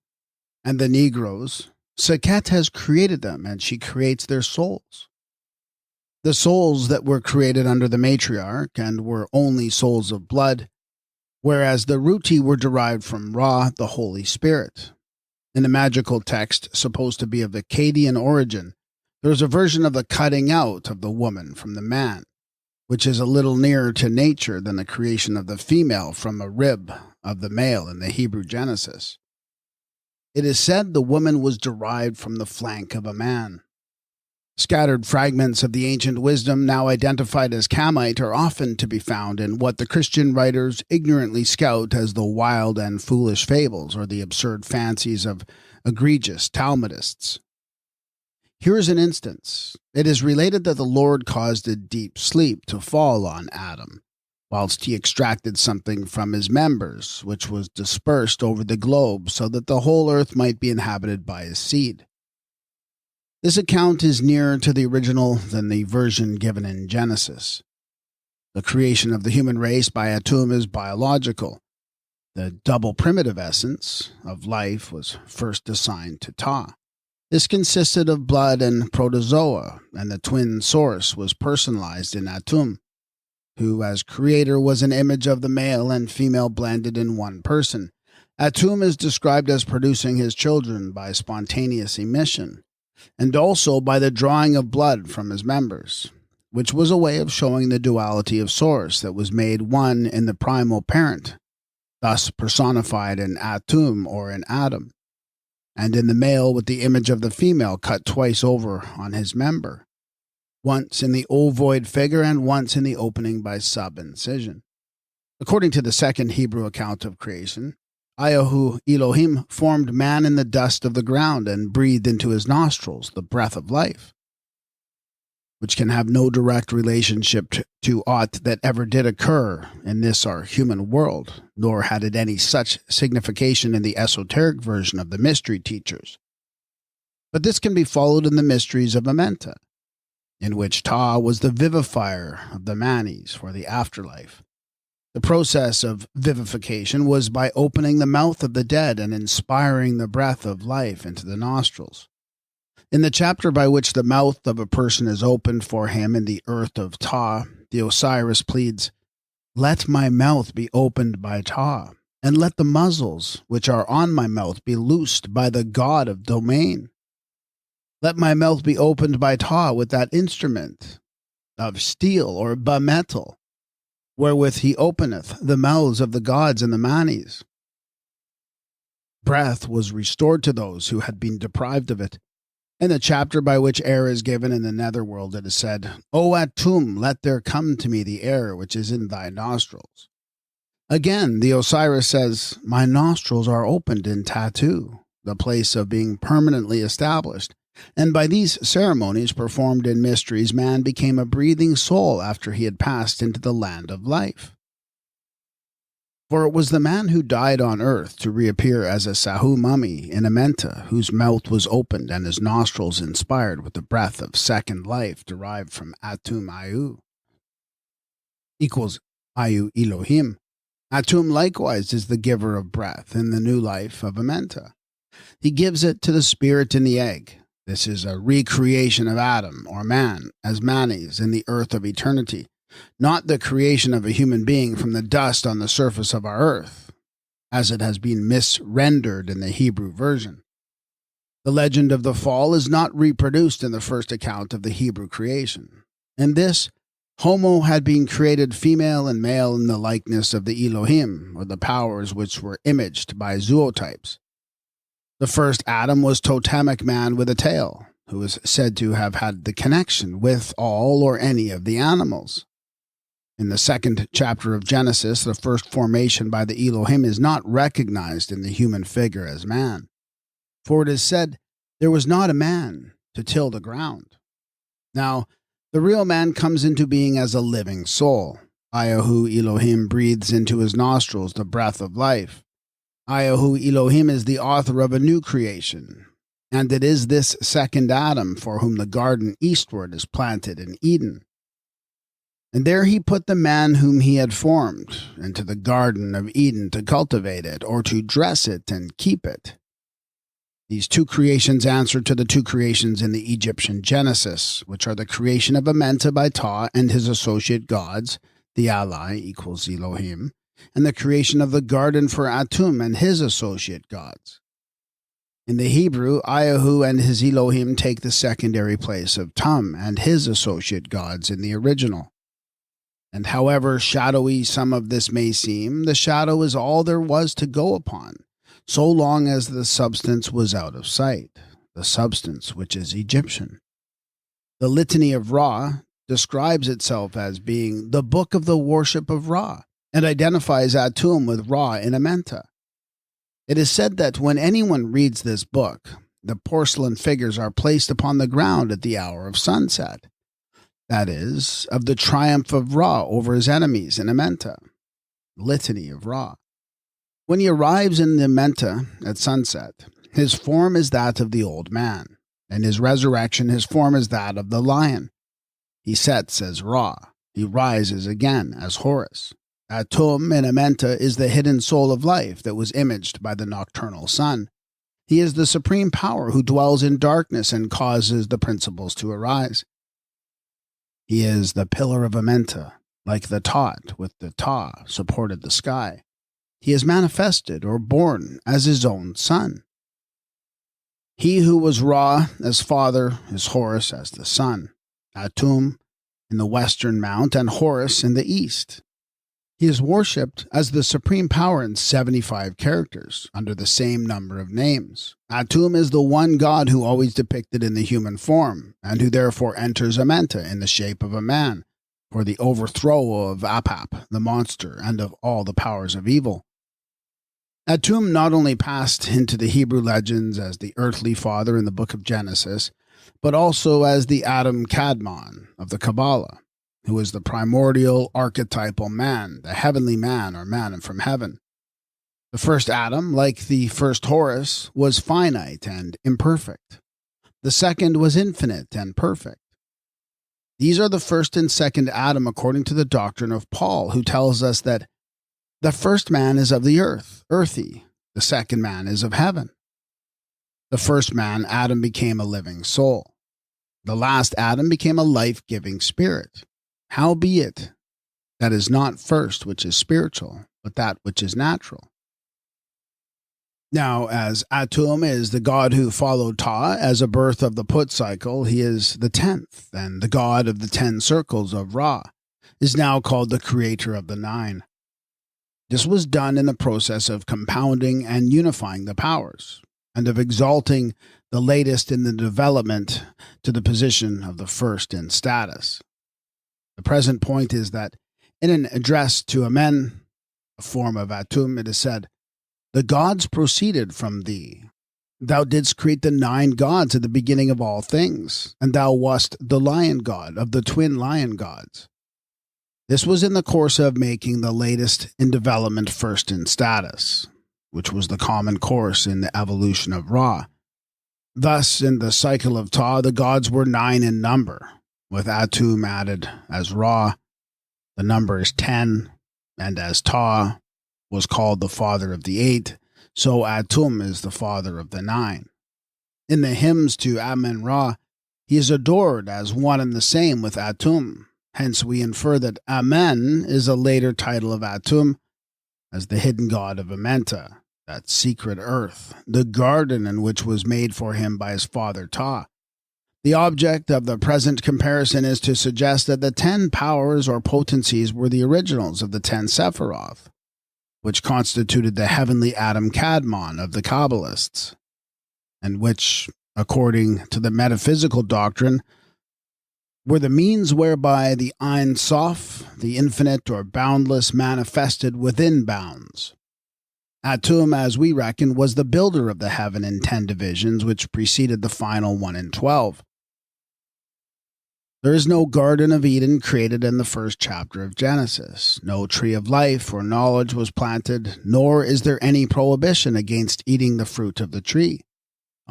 and the Negroes, Sekhet has created them, and she creates their souls. The souls that were created under the matriarch and were only souls of blood, whereas the Ruti were derived from Ra, the Holy Spirit. In the magical text, supposed to be of Akkadian origin, there is a version of the cutting out of the woman from the man, which is a little nearer to nature than the creation of the female from a rib of the male in the Hebrew Genesis. It is said the woman was derived from the flank of a man. Scattered fragments of the ancient wisdom now identified as Kamite are often to be found in what the Christian writers ignorantly scout as the wild and foolish fables or the absurd fancies of egregious Talmudists. Here is an instance. It is related that the Lord caused a deep sleep to fall on Adam, whilst he extracted something from his members, which was dispersed over the globe so that the whole earth might be inhabited by his seed. This account is nearer to the original than the version given in Genesis. The creation of the human race by Atum is biological. The double primitive essence of life was first assigned to Ta. This consisted of blood and protozoa, and the twin source was personalized in Atum, who as creator was an image of the male and female blended in one person. Atum is described as producing his children by spontaneous emission, and also by the drawing of blood from his members, which was a way of showing the duality of source that was made one in the primal parent, thus personified in Atum or in Adam, and in the male with the image of the female cut twice over on his member, once in the ovoid figure and once in the opening by sub-incision. According to the second Hebrew account of creation, Ayahu Elohim formed man in the dust of the ground and breathed into his nostrils the breath of life, which can have no direct relationship to aught that ever did occur in this our human world, nor had it any such signification in the esoteric version of the mystery teachers. But this can be followed in the mysteries of Amenta, in which Ta was the vivifier of the Manis for the afterlife. The process of vivification was by opening the mouth of the dead and inspiring the breath of life into the nostrils. In the chapter by which the mouth of a person is opened for him in the earth of Ta, the Osiris pleads, "Let my mouth be opened by Ta, and let the muzzles which are on my mouth be loosed by the God of domain. Let my mouth be opened by Ta with that instrument of steel or bimetal, wherewith he openeth the mouths of the gods and the manis." Breath was restored to those who had been deprived of it. In the chapter by which air is given in the netherworld, it is said, "O Atum, let there come to me the air which is in thy nostrils." Again, the Osiris says, "My nostrils are opened in Tatu, the place of being permanently established. And by these ceremonies performed in mysteries, man became a breathing soul after he had passed into the land of life." For it was the man who died on earth to reappear as a Sahu mummy in Amenta, whose mouth was opened and his nostrils inspired with the breath of second life derived from Atum Ayu, equals Ayu Elohim. Atum likewise is the giver of breath in the new life of Amenta. He gives it to the spirit in the egg. This is a recreation of Adam, or man, as manis in the earth of eternity, not the creation of a human being from the dust on the surface of our earth, as it has been misrendered in the Hebrew version. The legend of the fall is not reproduced in the first account of the Hebrew creation. In this, Homo had been created female and male in the likeness of the Elohim, or the powers which were imaged by zootypes. The first Adam was totemic man with a tail, who is said to have had the connection with all or any of the animals. In the second chapter of Genesis, the first formation by the Elohim is not recognized in the human figure as man. For it is said, "There was not a man to till the ground." Now, the real man comes into being as a living soul. Ayahu Elohim breathes into his nostrils the breath of life. Ayahu Elohim is the author of a new creation, And it is this second Adam for whom the garden eastward is planted in Eden. And there he put the man whom he had formed into the garden of Eden to cultivate it, or to dress it and keep it. These two creations answer to the two creations in the Egyptian Genesis, which are the creation of Amenta by Ptah and his associate gods, the ally equals Elohim, and the creation of the garden for Atum and his associate gods. In the Hebrew, Ayahu and his Elohim take the secondary place of Tum and his associate gods in the original. And however shadowy some of this may seem, the shadow is all there was to go upon, so long as the substance was out of sight, the substance which is Egyptian. The Litany of Ra describes itself as being the book of the worship of Ra, and identifies Atum with Ra in Amenta. It is said that when anyone reads this book, the porcelain figures are placed upon the ground at the hour of sunset, that is, of the triumph of Ra over his enemies in Amenta, Litany of Ra. When he arrives in the Amenta at sunset, his form is that of the old man, and his resurrection his form is that of the lion. He sets as Ra, he rises again as Horus. Atum in Amenta is the hidden soul of life that was imaged by the nocturnal sun. He is the supreme power who dwells in darkness and causes the principles to arise. He is the pillar of Amenta, like the Tot with the Ta supported the sky. He is manifested or born as his own son. He who was Ra as father is Horus as the son, Atum in the western mount and Horus in the east. He is worshipped as the supreme power in 75 characters, under the same number of names. Atum is the one god who always depicted in the human form, and who therefore enters Amenta in the shape of a man, for the overthrow of Apap, the monster, and of all the powers of evil. Atum not only passed into the Hebrew legends as the earthly father in the book of Genesis, but also as the Adam Kadmon of the Kabbalah, who is the primordial archetypal man, the heavenly man or man from heaven. The first Adam, like the first Horus, was finite and imperfect. The second was infinite and perfect. These are the first and second Adam according to the doctrine of Paul, who tells us that the first man is of the earth, earthy. The second man is of heaven. The first man, Adam, became a living soul. The last Adam became a life-giving spirit. Howbeit, that is not first which is spiritual, but that which is natural. Now, as Atum is the god who followed Ta as a birth of the Put cycle, he is the 10th, and the god of the 10 circles of Ra, is now called the creator of the 9. This was done in the process of compounding and unifying the powers, and of exalting the latest in the development to the position of the first in status. The present point is that in an address to Amen, a form of Atum, it is said, "The gods proceeded from thee. Thou didst create the 9 gods at the beginning of all things, and thou wast the lion god of the twin lion gods." This was in the course of making the latest in development first in status, which was the common course in the evolution of Ra. Thus, in the cycle of Ta, the gods were 9 in number, with Atum added as Ra. The number is 10, and as Ta was called the father of the 8, so Atum is the father of the 9. In the hymns to Amen-Ra, he is adored as one and the same with Atum. Hence we infer that Amen is a later title of Atum as the hidden god of Amenta, that secret earth, the garden in which was made for him by his father Ta. The object of the present comparison is to suggest that the 10 powers or potencies were the originals of the 10 Sephiroth, which constituted the heavenly Adam Kadmon of the Kabbalists, and which, according to the metaphysical doctrine, were the means whereby the Ein Sof, the infinite or boundless, manifested within bounds. Atum, as we reckon, was the builder of the heaven in 10 divisions, which preceded the final 1 in 12. There is no Garden of Eden created in the first chapter of Genesis. No tree of life or knowledge was planted, nor is there any prohibition against eating the fruit of the tree.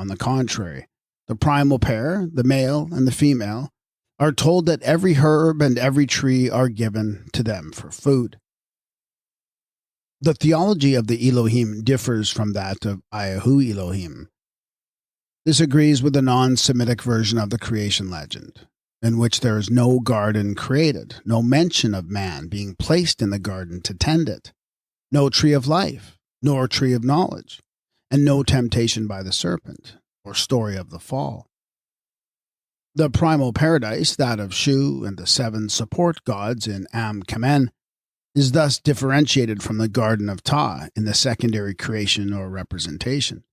On the contrary, the primal pair, the male and the female, are told that every herb and every tree are given to them for food. The theology of the Elohim differs from that of Ayahu Elohim. This agrees with the non-Semitic version of the creation legend, in which there is no garden created, no mention of man being placed in the garden to tend it, no tree of life, nor tree of knowledge, and no temptation by the serpent, or story of the fall. The primal paradise, that of Shu and the 7 support gods in Am Kamen, is thus differentiated from the Garden of Ta in the secondary creation or representation.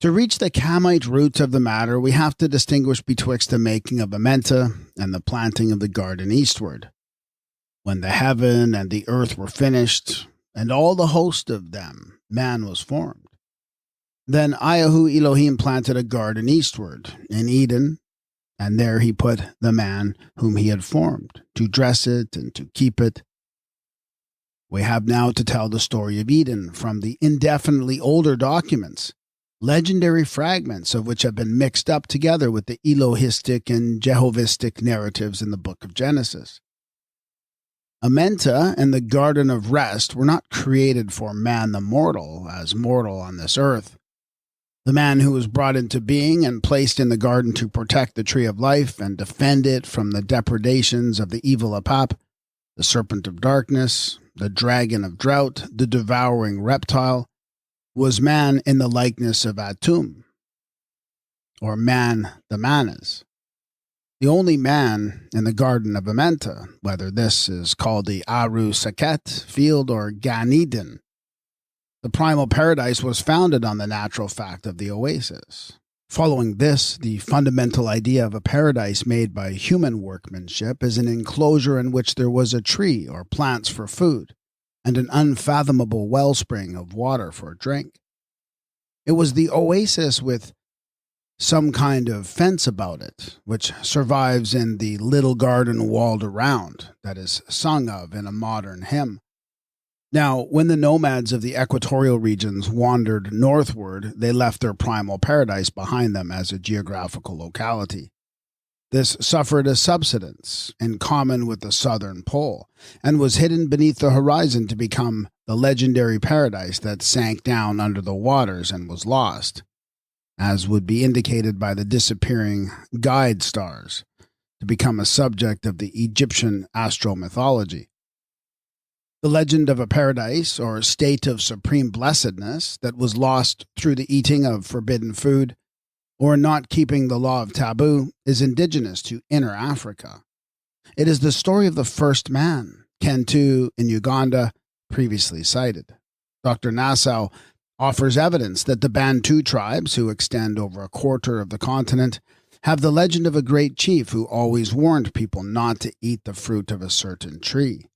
To reach the Kamite roots of the matter, we have to distinguish betwixt the making of Amenta and the planting of the garden eastward. When the heaven and the earth were finished, and all the host of them, man was formed. Then Ayahu Elohim planted a garden eastward, in Eden, and there he put the man whom he had formed, to dress it and to keep it. We have now to tell the story of Eden from the indefinitely older documents, legendary fragments of which have been mixed up together with the Elohistic and Jehovistic narratives in the book of Genesis. Amenta and the Garden of Rest were not created for man the mortal, as mortal on this earth. The man who was brought into being and placed in the garden to protect the tree of life and defend it from the depredations of the evil Apap, the serpent of darkness, the dragon of drought, the devouring reptile, was man in the likeness of Atum, or man the Manas, the only man in the Garden of Amenta, whether this is called the Aru Saket field or Gan Eden. The primal paradise was founded on the natural fact of the oasis. Following this, the fundamental idea of a paradise made by human workmanship is an enclosure in which there was a tree or plants for food, and an unfathomable wellspring of water for drink. It was the oasis with some kind of fence about it, which survives in the little garden walled around that is sung of in a modern hymn. Now, when the nomads of the equatorial regions wandered northward, they left their primal paradise behind them as a geographical locality. This suffered a subsidence in common with the southern pole, and was hidden beneath the horizon to become the legendary paradise that sank down under the waters and was lost, as would be indicated by the disappearing guide stars, to become a subject of the Egyptian astral mythology. The legend of a paradise, or state of supreme blessedness, that was lost through the eating of forbidden food, or not keeping the law of taboo, is indigenous to Inner Africa. It is the story of the first man, Kentu in Uganda, previously cited. Dr. Nassau offers evidence that the Bantu tribes, who extend over a quarter of the continent, have the legend of a great chief who always warned people not to eat the fruit of a certain tree,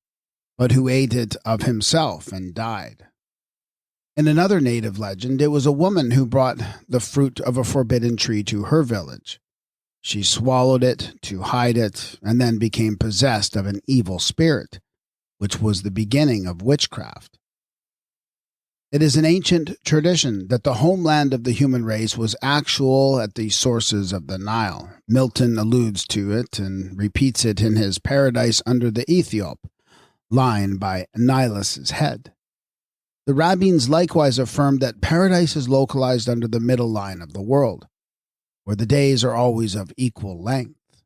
but who ate it of himself and died. In another native legend, it was a woman who brought the fruit of a forbidden tree to her village. She swallowed it to hide it, and then became possessed of an evil spirit, which was the beginning of witchcraft. It is an ancient tradition that the homeland of the human race was actual at the sources of the Nile. Milton alludes to it and repeats it in his Paradise Under the Ethiop, line by Nilus' head. The rabbins likewise affirmed that paradise is localized under the middle line of the world, where the days are always of equal length.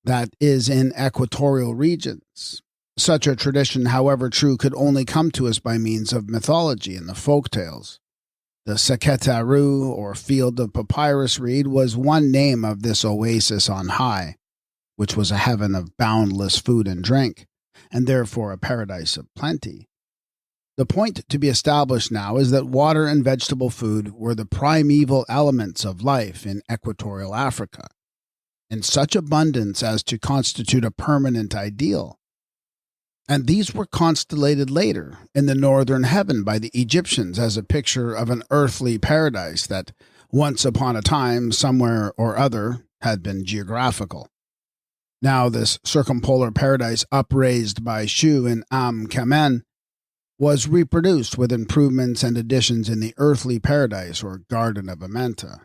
That is in equatorial regions. Such a tradition, however true, could only come to us by means of mythology and the folk tales. The Seketaru, or field of papyrus reed, was one name of this oasis on high, which was a heaven of boundless food and drink, and therefore a paradise of plenty. The point to be established now is that water and vegetable food were the primeval elements of life in equatorial Africa, in such abundance as to constitute a permanent ideal. And these were constellated later in the northern heaven by the Egyptians as a picture of an earthly paradise that once upon a time, somewhere or other, had been geographical. Now this circumpolar paradise upraised by Shu in Am Kamen was reproduced with improvements and additions in the earthly paradise or Garden of Amenta.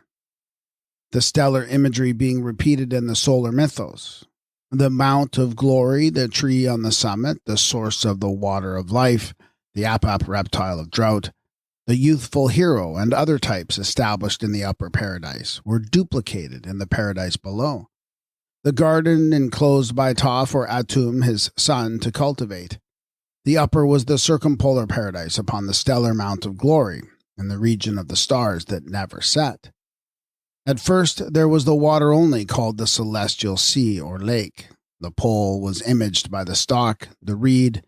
The stellar imagery being repeated in the solar mythos. The Mount of Glory, the tree on the summit, the source of the water of life, the Apap reptile of drought, the youthful hero, and other types established in the upper paradise were duplicated in the paradise below. The garden enclosed by Toph or Atum, his son, to cultivate. The upper was the circumpolar paradise upon the stellar Mount of Glory, in the region of the stars that never set. At first, there was the water only, called the celestial sea or lake. The pole was imaged by the stalk, the reed,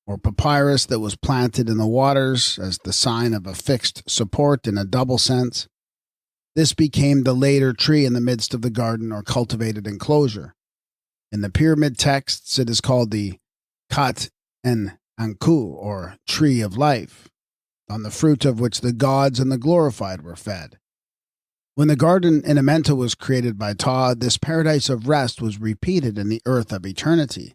or papyrus that was planted in the waters as the sign of a fixed support in a double sense. This became the later tree in the midst of the garden or cultivated enclosure. In the pyramid texts, it is called the Kat en Anku, or tree of life, on the fruit of which the gods and the glorified were fed. When the garden in Amenta was created by Ptah, this paradise of rest was repeated in the earth of eternity,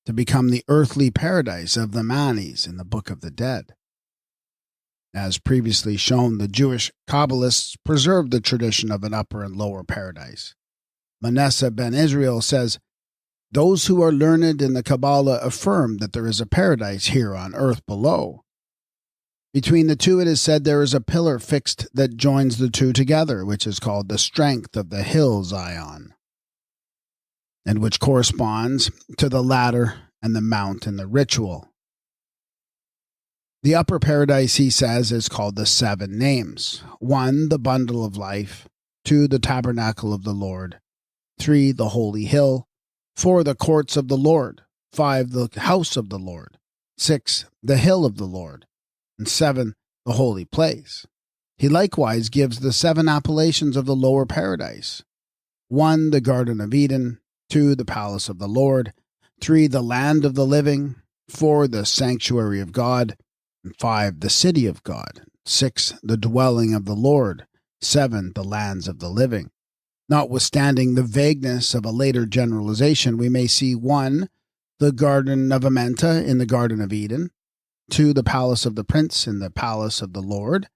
to become the earthly paradise of the Manis in the Book of the Dead. As previously shown, the Jewish Kabbalists preserved the tradition of an upper and lower paradise. Manasseh ben Israel says, "Those who are learned in the Kabbalah affirm that there is a paradise here on earth below. Between the two, it is said there is a pillar fixed that joins the two together, which is called the strength of the hill Zion, and which corresponds to the ladder and the mount in the ritual. The upper paradise, he says, is called the seven names. 1, the bundle of life. 2, the tabernacle of the Lord. 3, the holy hill. 4, the courts of the Lord. 5, the house of the Lord. 6, the hill of the Lord. And 7, the holy place. He likewise gives the 7 appellations of the lower paradise. 1, the Garden of Eden. 2, the palace of the Lord. 3, the land of the living. 4, the sanctuary of God. And 5, the city of God. 6, the dwelling of the Lord. 7, the lands of the living. Notwithstanding the vagueness of a later generalization, we may see 1, the Garden of Amenta in the Garden of Eden. 2, the palace of the prince in the palace of the Lord.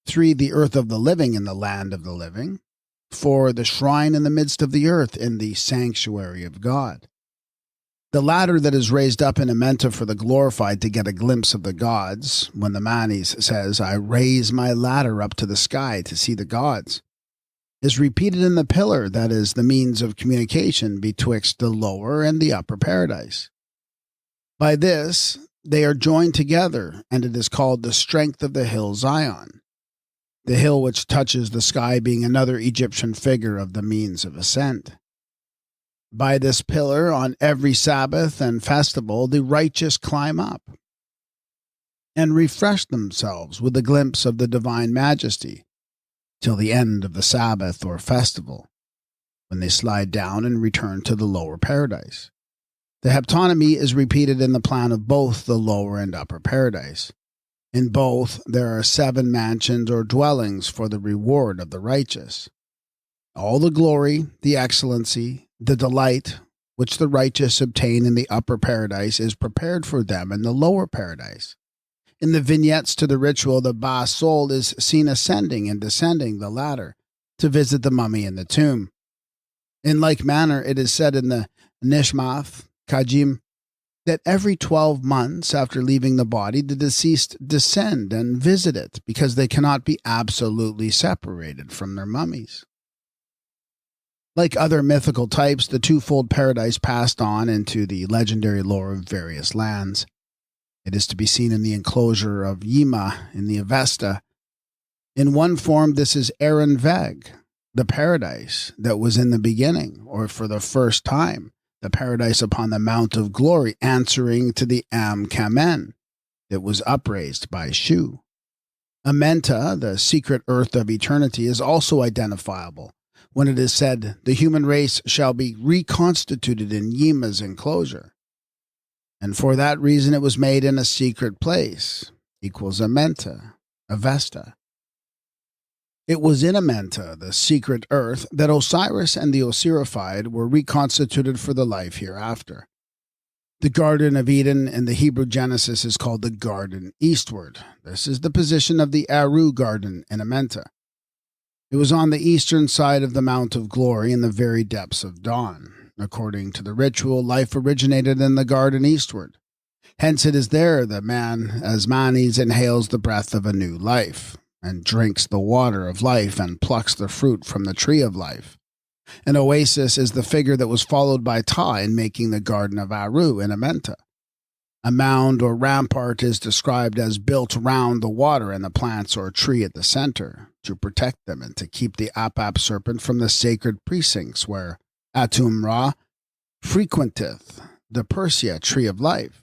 3, the earth of the living in the land of the living. 4, the shrine in the midst of the earth in the sanctuary of God. The ladder that is raised up in Amenta for the glorified to get a glimpse of the gods, when the Manis says, "I raise my ladder up to the sky to see the gods," is repeated in the pillar that is the means of communication betwixt the lower and the upper paradise. By this, they are joined together, and it is called the strength of the hill Zion, the hill which touches the sky being another Egyptian figure of the means of ascent. By this pillar, on every Sabbath and festival, the righteous climb up and refresh themselves with a glimpse of the divine majesty till the end of the Sabbath or festival, when they slide down and return to the lower paradise. The heptonymy is repeated in the plan of both the lower and upper paradise. In both, there are 7 mansions or dwellings for the reward of the righteous. All the glory, the excellency, the delight which the righteous obtain in the upper paradise is prepared for them in the lower paradise. In the vignettes to the ritual, the Bas soul is seen ascending and descending the ladder to visit the mummy in the tomb. In like manner, it is said in the Nishmath Kajim that every 12 months after leaving the body, the deceased descend and visit it because they cannot be absolutely separated from their mummies. Like other mythical types, the twofold paradise passed on into the legendary lore of various lands. It is to be seen in the enclosure of Yima in the Avesta. In one form, this is Aaron Veg, the paradise that was in the beginning, or for the first time, the paradise upon the Mount of Glory, answering to the Am Kamen that was upraised by Shu. Amenta, the secret earth of eternity, is also identifiable when it is said, "The human race shall be reconstituted in Yima's enclosure." And for that reason it was made in a secret place, equals Amenta, Avesta. It was in Amenta, the secret earth, that Osiris and the Osirified were reconstituted for the life hereafter. The Garden of Eden in the Hebrew Genesis is called the Garden Eastward. This is the position of the Aru Garden in Amenta. It was on the eastern side of the Mount of Glory in the very depths of dawn. According to the ritual, life originated in the garden eastward. Hence it is there that man, as Manes, inhales the breath of a new life, and drinks the water of life and plucks the fruit from the tree of life. An oasis is the figure that was followed by Ta in making the Garden of Aru in Amenta. A mound or rampart is described as built round the water and the plants or tree at the center, to protect them and to keep the Apap serpent from the sacred precincts where Atum Ra frequenteth the Persia tree of life.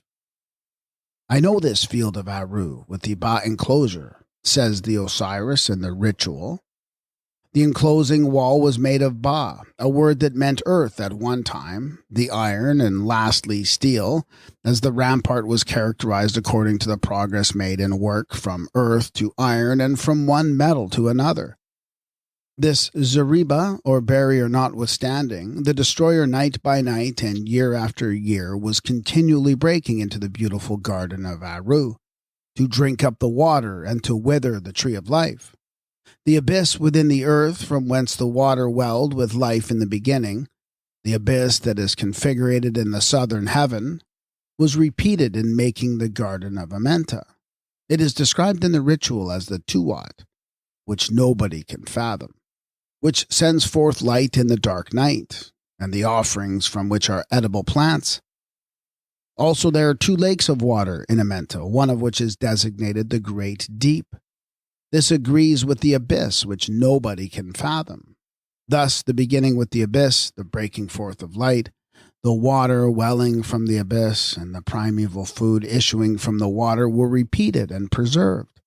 I know this field of Aru with the Ba enclosure, says the Osiris in the ritual. The enclosing wall was made of Ba, a word that meant earth at one time, the iron, and lastly steel, as the rampart was characterized according to the progress made in work from earth to iron and from one metal to another. This Zariba, or barrier notwithstanding, the destroyer night by night and year after year was continually breaking into the beautiful garden of Aru, to drink up the water and to wither the tree of life. The abyss within the earth from whence the water welled with life in the beginning, the abyss that is configurated in the southern heaven, was repeated in making the Garden of Amenta. It is described in the ritual as the Tuat, which nobody can fathom, which sends forth light in the dark night, and the offerings from which are edible plants. Also there are 2 lakes of water in Amenta, one of which is designated the Great Deep. This agrees with the abyss, which nobody can fathom. Thus, the beginning with the abyss, the breaking forth of light, the water welling from the abyss, and the primeval food issuing from the water were repeated and preserved.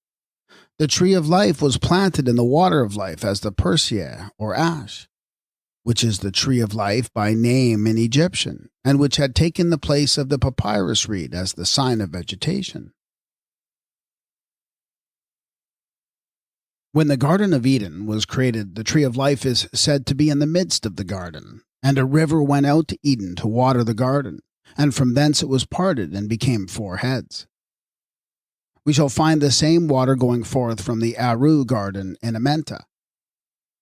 The tree of life was planted in the water of life as the Persia, or ash, which is the tree of life by name in Egyptian, and which had taken the place of the papyrus reed as the sign of vegetation. When the Garden of Eden was created, the tree of life is said to be in the midst of the garden, and a river went out to Eden to water the garden, and from thence it was parted and became 4 heads. We shall find the same water going forth from the Aru garden in Amenta.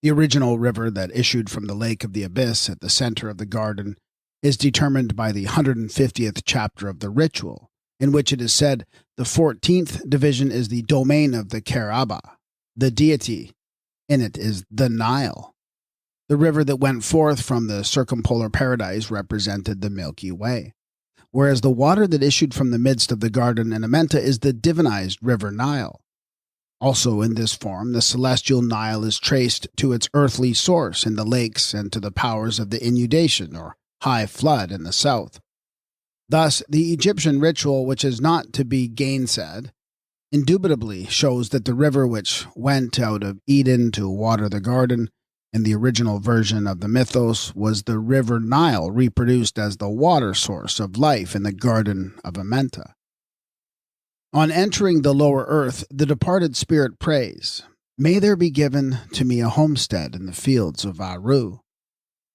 The original river that issued from the lake of the abyss at the center of the garden is determined by the 150th chapter of the ritual, in which it is said the 14th division is the domain of the Keraba. The deity in it is the Nile. The river that went forth from the circumpolar paradise represented the Milky Way, whereas the water that issued from the midst of the garden in Amenta is the divinized river Nile. Also in this form, the celestial Nile is traced to its earthly source in the lakes and to the powers of the inundation or high flood in the south. Thus, the Egyptian ritual, which is not to be gainsaid, indubitably shows that the river which went out of Eden to water the garden in the original version of the mythos was the river Nile reproduced as the water source of life in the Garden of Amenta. On entering the lower earth, the departed spirit prays, "May there be given to me a homestead in the fields of Aru."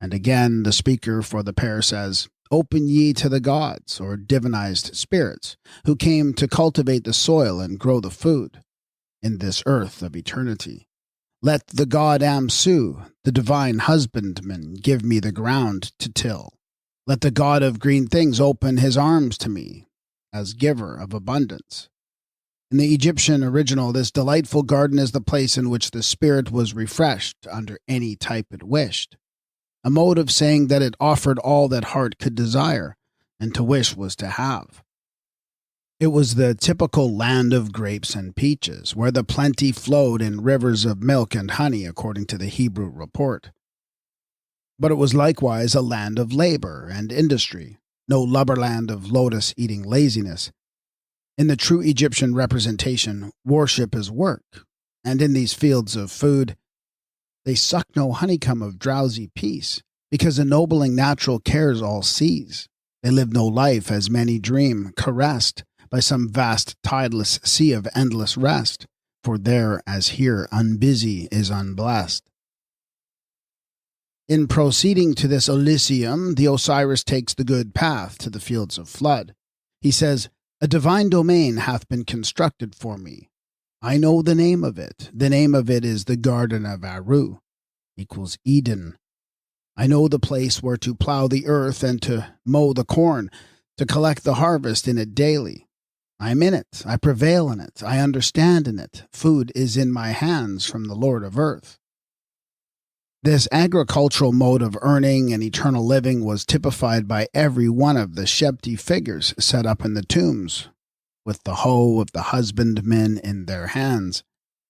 And again the speaker for the pair says, "Open ye to the gods," or divinized spirits, who came to cultivate the soil and grow the food in this earth of eternity. Let the god Amsu, the divine husbandman, give me the ground to till. Let the god of green things open his arms to me, as giver of abundance. In the Egyptian original, this delightful garden is the place in which the spirit was refreshed under any type it wished. A mode of saying that it offered all that heart could desire, and to wish was to have. It was the typical land of grapes and peaches, where the plenty flowed in rivers of milk and honey, according to the Hebrew report. But it was likewise a land of labor and industry, no lubberland of lotus-eating laziness. In the true Egyptian representation, worship is work, and in these fields of food, they suck no honeycomb of drowsy peace, because ennobling natural cares all seize. They live no life, as many dream, caressed by some vast tideless sea of endless rest, for there as here unbusy is unblessed. In proceeding to this Elysium, the Osiris takes the good path to the fields of flood. He says, "A divine domain hath been constructed for me. I know the name of it. The name of it is the Garden of Aru, equals Eden. I know the place where to plow the earth and to mow the corn, to collect the harvest in it daily. I am in it. I prevail in it. I understand in it. Food is in my hands from the Lord of earth." This agricultural mode of earning and eternal living was typified by every one of the Shepti figures set up in the tombs, with the hoe of the husbandmen in their hands.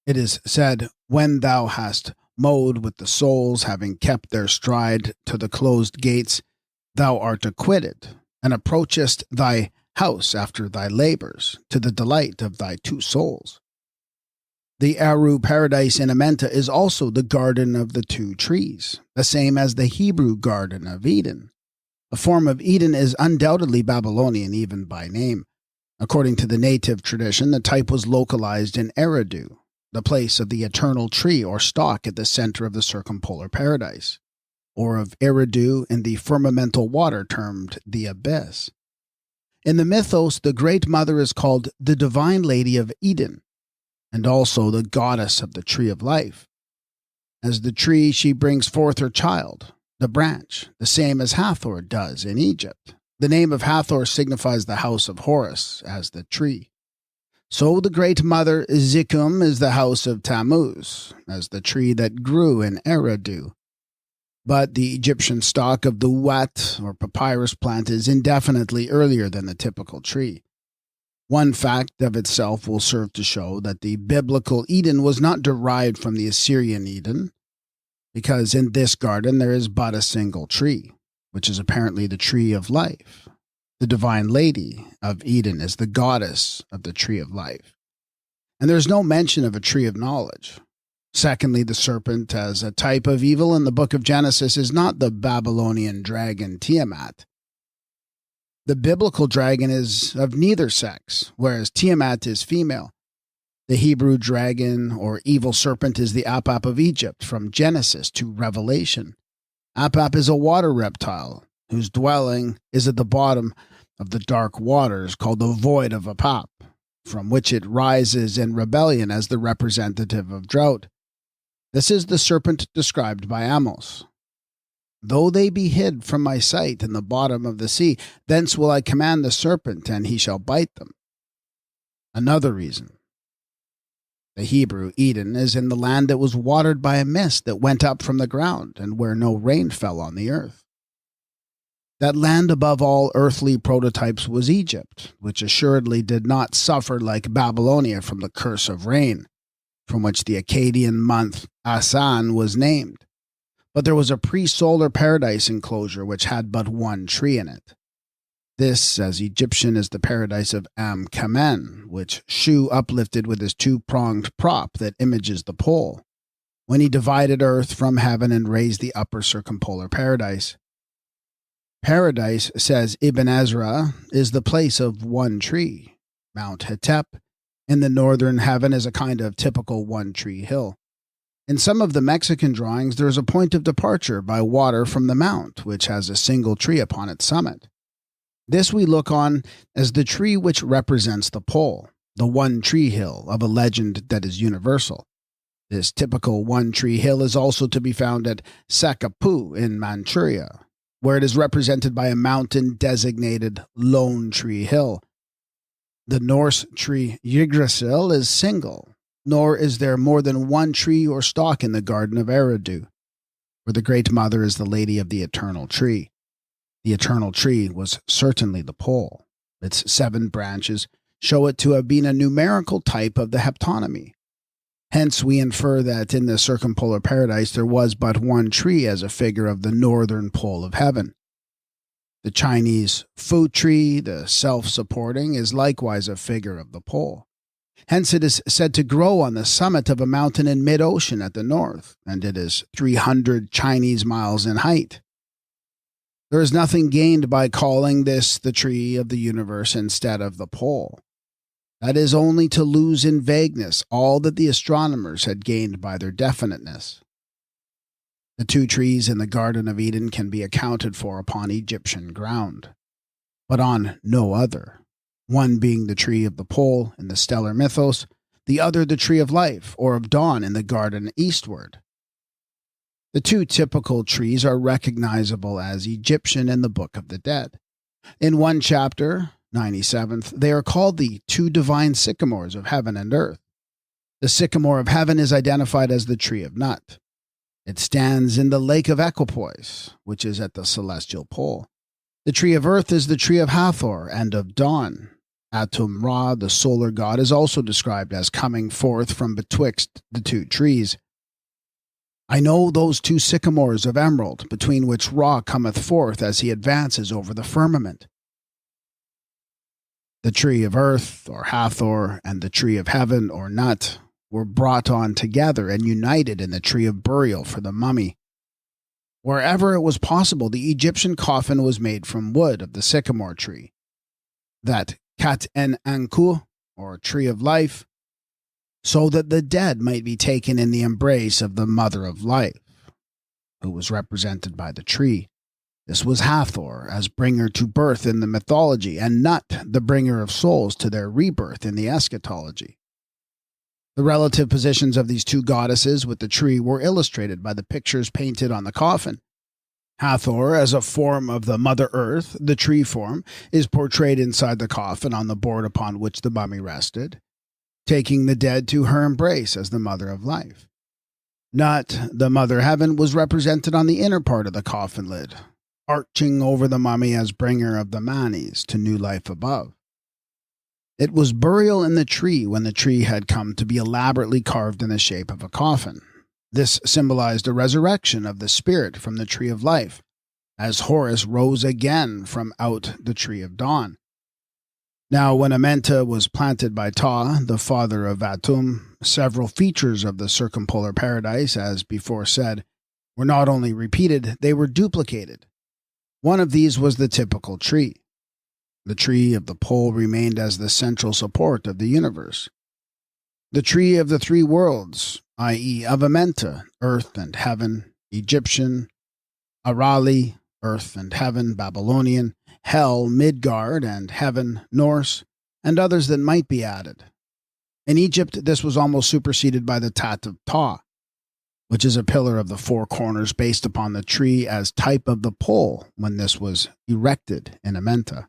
It is said, "When thou hast mowed with the souls, having kept their stride to the closed gates, thou art acquitted, and approachest thy house after thy labors, to the delight of thy two souls." The Aru paradise in Amenta is also the Garden of the Two Trees, the same as the Hebrew Garden of Eden. A form of Eden is undoubtedly Babylonian even by name. According to the native tradition, the type was localized in Eridu, the place of the eternal tree or stalk at the center of the circumpolar paradise, or of Eridu in the firmamental water termed the abyss. In the mythos, the Great Mother is called the Divine Lady of Eden, and also the goddess of the tree of life. As the tree, she brings forth her child, the branch, the same as Hathor does in Egypt. The name of Hathor signifies the house of Horus as the tree. So the Great Mother Zikum is the house of Tammuz, as the tree that grew in Eridu. But the Egyptian stock of the wat, or papyrus plant, is indefinitely earlier than the typical tree. One fact of itself will serve to show that the biblical Eden was not derived from the Assyrian Eden, because in this garden there is but a single tree, which is apparently the tree of life. The Divine Lady of Eden is the goddess of the tree of life. And there is no mention of a tree of knowledge. Secondly, the serpent as a type of evil in the book of Genesis is not the Babylonian dragon Tiamat. The biblical dragon is of neither sex, whereas Tiamat is female. The Hebrew dragon or evil serpent is the Apap of Egypt from Genesis to Revelation. Apap is a water reptile whose dwelling is at the bottom of the dark waters called the void of Apap, from which it rises in rebellion as the representative of drought. This is the serpent described by Amos. "Though they be hid from my sight in the bottom of the sea, thence will I command the serpent, and he shall bite them." Another reason. The Hebrew Eden is in the land that was watered by a mist that went up from the ground, and where no rain fell on the earth. That land above all earthly prototypes was Egypt, which assuredly did not suffer like Babylonia from the curse of rain, from which the Akkadian month Asan was named. But there was a pre-solar paradise enclosure which had but one tree in it. This, as Egyptian as the paradise of Am-Kamen, which Shu uplifted with his two-pronged prop that images the pole, when he divided earth from heaven and raised the upper circumpolar paradise. Paradise, says Ibn Ezra, is the place of one tree. Mount Hetep in the northern heaven is a kind of typical one-tree hill. In some of the Mexican drawings, there is a point of departure by water from the mount, which has a single tree upon its summit. This we look on as the tree which represents the pole, the one-tree hill of a legend that is universal. This typical one-tree hill is also to be found at Sakapu in Manchuria, where it is represented by a mountain designated Lone Tree Hill. The Norse tree Yggdrasil is single, nor is there more than one tree or stalk in the Garden of Eridu, where the Great Mother is the Lady of the Eternal Tree. The Eternal Tree was certainly the pole. Its 7 branches show it to have been a numerical type of the heptonymy. Hence we infer that in the circumpolar paradise there was but one tree as a figure of the northern pole of heaven. The Chinese Fu tree, the self-supporting, is likewise a figure of the pole. Hence it is said to grow on the summit of a mountain in mid-ocean at the north, and it is 300 Chinese miles in height. There is nothing gained by calling this the tree of the universe instead of the pole. That is only to lose in vagueness all that the astronomers had gained by their definiteness. The 2 trees in the Garden of Eden can be accounted for upon Egyptian ground, but on no other, one being the tree of the pole in the stellar mythos, the other the tree of life or of dawn in the garden eastward. The 2 typical trees are recognizable as Egyptian in the Book of the Dead. In one chapter, 97th, they are called the 2 divine sycamores of heaven and earth. The sycamore of heaven is identified as the tree of Nut. It stands in the lake of Equipoise, which is at the celestial pole. The tree of earth is the tree of Hathor and of dawn. Atum Ra, the solar god, is also described as coming forth from betwixt the 2 trees. I know those 2 sycamores of emerald, between which Ra cometh forth as he advances over the firmament. The tree of earth, or Hathor, and the tree of heaven, or Nut, were brought on together and united in the tree of burial for the mummy. Wherever it was possible, the Egyptian coffin was made from wood of the sycamore tree. That Kat en Anku, or tree of life, so that the dead might be taken in the embrace of the mother of life, who was represented by the tree. This was Hathor, as bringer to birth in the mythology, and Nut, the bringer of souls to their rebirth in the eschatology. The relative positions of these 2 goddesses with the tree were illustrated by the pictures painted on the coffin. Hathor, as a form of the Mother Earth, the tree form, is portrayed inside the coffin on the board upon which the mummy rested, taking the dead to her embrace as the mother of life. Nut, the Mother Heaven, was represented on the inner part of the coffin lid, arching over the mummy as bringer of the manes to new life above. It was burial in the tree when the tree had come to be elaborately carved in the shape of a coffin. This symbolized a resurrection of the spirit from the tree of life, as Horus rose again from out the tree of dawn. Now, when Amenta was planted by Ptah, the father of Atum, several features of the circumpolar paradise, as before said, were not only repeated, they were duplicated. One of these was the typical tree. The tree of the pole remained as the central support of the universe. The tree of the 3 worlds, i.e. of Amenta, earth and heaven, Egyptian, Arali, earth and heaven, Babylonian, Hell, Midgard, and heaven, Norse, and others that might be added. In Egypt, this was almost superseded by the Tat of Ptah, which is a pillar of the 4 corners based upon the tree as type of the pole when this was erected in Amenta.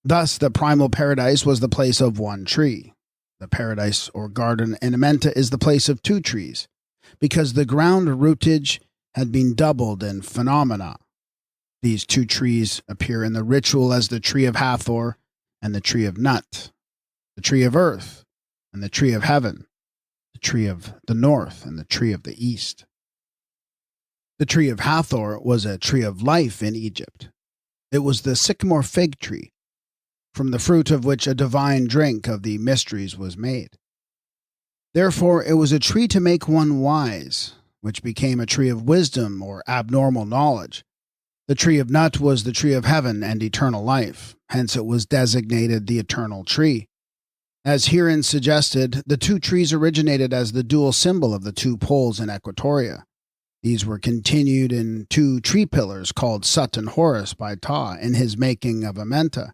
Thus, the primal paradise was the place of 1 tree. The paradise or garden in Amenta is the place of 2 trees, because the ground rootage had been doubled in phenomena. These 2 trees appear in the ritual as the tree of Hathor and the tree of Nut, the tree of earth and the tree of heaven, the tree of the north and the tree of the east. The tree of Hathor was a tree of life in Egypt. It was the sycamore fig tree, from the fruit of which a divine drink of the mysteries was made. Therefore, it was a tree to make one wise, which became a tree of wisdom or abnormal knowledge. The tree of Nut was the tree of heaven and eternal life, hence it was designated the eternal tree. As herein suggested, the 2 trees originated as the dual symbol of the 2 poles in Equatoria. These were continued in 2 tree pillars called Sut and Horus by Ptah in his Making of Amenta.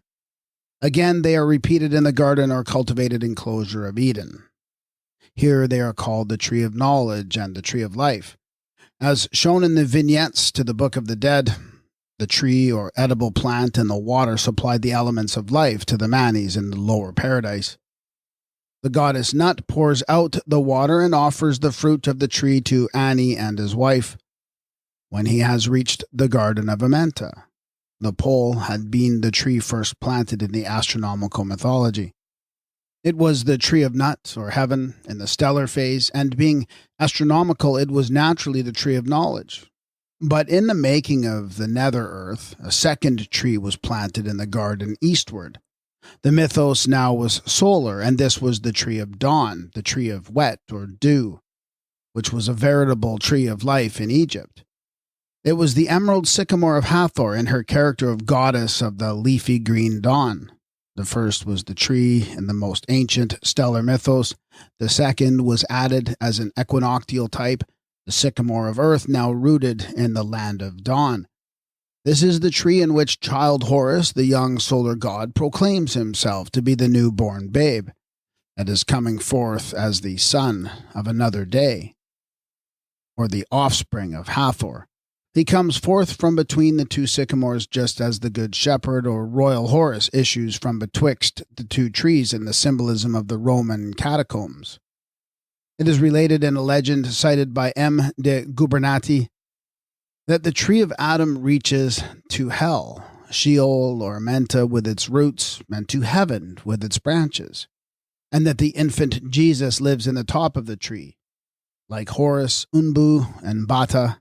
Again, they are repeated in the garden or cultivated enclosure of Eden. Here they are called the tree of knowledge and the tree of life. As shown in the vignettes to the Book of the Dead, the tree or edible plant and the water supplied the elements of life to the manes in the lower paradise. The goddess Nut pours out the water and offers the fruit of the tree to Ani and his wife. When he has reached the Garden of Amenta, the pole had been the tree first planted in the astronomical mythology. It was the tree of Nut, or heaven, in the stellar phase, and being astronomical, it was naturally the tree of knowledge. But in the making of the nether earth, a second tree was planted in the garden eastward. The mythos now was solar, and this was the tree of dawn, the tree of wet or dew, which was a veritable tree of life in Egypt. It was the emerald sycamore of Hathor in her character of goddess of the leafy green dawn. The first was the tree in the most ancient stellar mythos. The second was added as an equinoctial type. the sycamore of earth now rooted in the land of dawn. This is the tree in which child Horus, the young solar god, proclaims himself to be the newborn babe that is coming forth as the son of another day, or the offspring of Hathor. He comes forth from between the two sycamores just as the good shepherd or royal Horus issues from betwixt the two trees in the symbolism of the Roman catacombs. It is related in a legend cited by M. de Gubernati that the tree of Adam reaches to hell, Sheol or Amenta with its roots, and to heaven with its branches, and that the infant Jesus lives in the top of the tree, like Horus, Unbu, and Bata.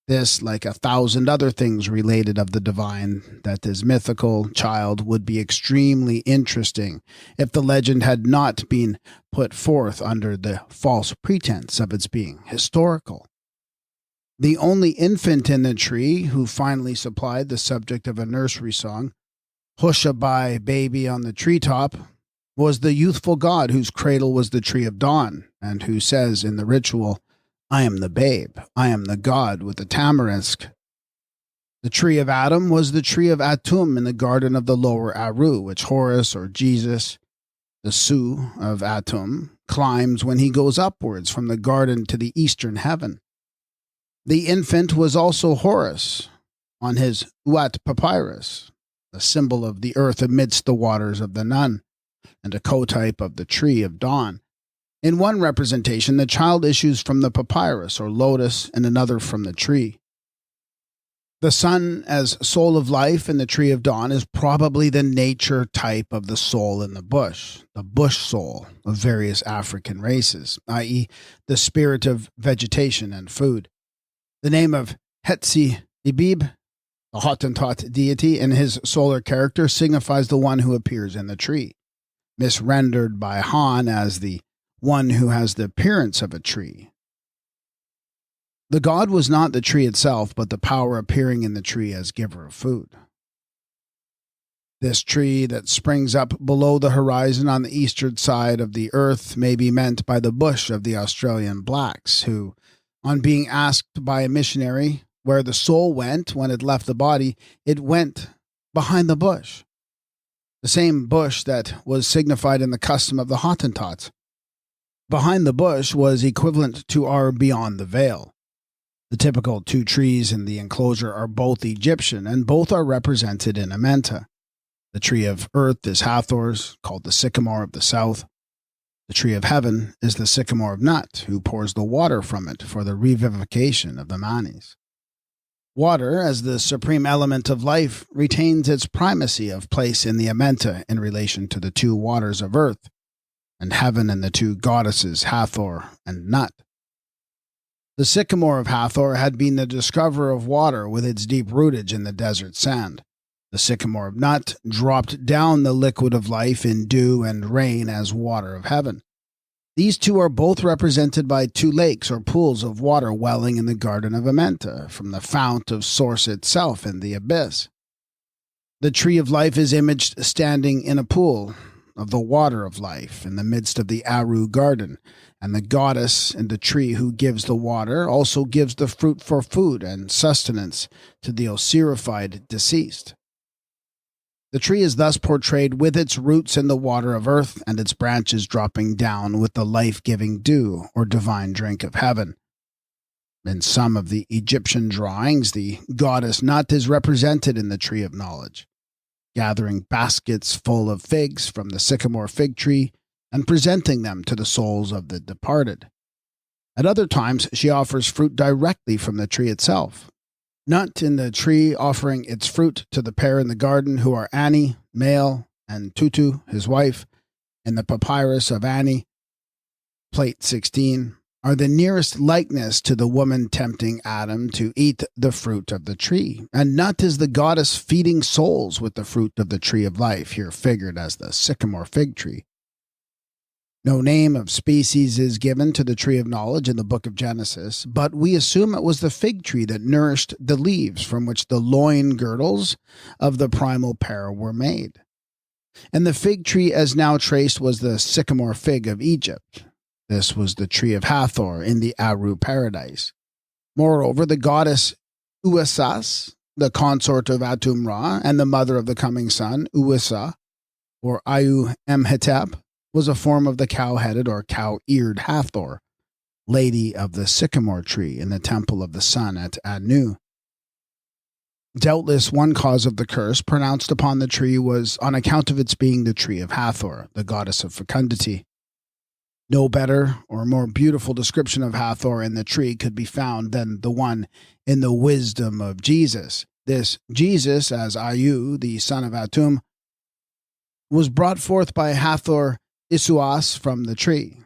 This, like 1,000 other things related of the divine, that is mythical child, would be extremely interesting if the legend had not been put forth under the false pretense of its being historical. The only infant in the tree who finally supplied the subject of a nursery song, Hushaby Baby on the Treetop, was the youthful god whose cradle was the tree of dawn, and who says in the ritual, I am the babe, I am the god with the tamarisk. The tree of Adam was the tree of Atum in the garden of the lower Aru, which Horus or Jesus, the Su of Atum, climbs when he goes upwards from the garden to the eastern heaven. The infant was also Horus on his Uat papyrus, the symbol of the earth amidst the waters of the Nun, and a co-type of the tree of dawn. In one representation, the child issues from the papyrus or lotus, and another from the tree. The sun as soul of life in the tree of dawn is probably the nature type of the soul in the bush soul of various African races, i.e., the spirit of vegetation and food. The name of Hetsi Ibib, the Hottentot deity, and his solar character signifies the one who appears in the tree, misrendered by Han as the one who has the appearance of a tree. The god was not the tree itself, but the power appearing in the tree as giver of food. This tree that springs up below the horizon on the eastern side of the earth may be meant by the bush of the Australian blacks, who, on being asked by a missionary where the soul went when it left the body, it went behind the bush, the same bush that was signified in the custom of the Hottentots. Behind the bush was equivalent to our beyond the veil. The typical two trees in the enclosure are both Egyptian, and both are represented in Amenta. The tree of earth is Hathor's, called the sycamore of the south. The tree of heaven is the sycamore of Nut, who pours the water from it for the revivification of the Manis. Water, as the supreme element of life, retains its primacy of place in the Amenta in relation to the two waters of earth, and heaven and the two goddesses Hathor and Nut. The sycamore of Hathor had been the discoverer of water with its deep rootage in the desert sand. The sycamore of Nut dropped down the liquid of life in dew and rain as water of heaven. These two are both represented by two lakes or pools of water welling in the Garden of Amenta from the fount of source itself in the abyss. The tree of life is imaged standing in a pool of the water of life in the midst of the Aru garden, and the goddess in the tree who gives the water also gives the fruit for food and sustenance to the Osirified deceased. The tree is thus portrayed with its roots in the water of earth and its branches dropping down with the life-giving dew or divine drink of heaven. In some of the Egyptian drawings, the goddess Nut is represented in the tree of knowledge, gathering baskets full of figs from the sycamore fig tree and presenting them to the souls of the departed. At other times, she offers fruit directly from the tree itself. Nut in the tree offering its fruit to the pair in the garden who are Ani, male, and Tutu, his wife, in the papyrus of Ani, plate 16, are the nearest likeness to the woman tempting Adam to eat the fruit of the tree. And Nut is the goddess feeding souls with the fruit of the tree of life, here figured as the sycamore fig tree. No name of species is given to the tree of knowledge in the book of Genesis, but we assume it was the fig tree that nourished the leaves from which the loin girdles of the primal pair were made. And the fig tree as now traced was the sycamore fig of Egypt. This was the tree of Hathor in the Aru paradise. Moreover, the goddess Uasas, the consort of Atum-Ra and the mother of the coming sun, Uasa, or Ayu-Emhetep, was a form of the cow-headed or cow-eared Hathor, lady of the sycamore tree in the temple of the sun at Anu. Doubtless one cause of the curse pronounced upon the tree was on account of its being the tree of Hathor, the goddess of fecundity. No better or more beautiful description of Hathor in the tree could be found than the one in the wisdom of Jesus. This Jesus, as Ayu, the son of Atum, was brought forth by Hathor Isuas from the tree.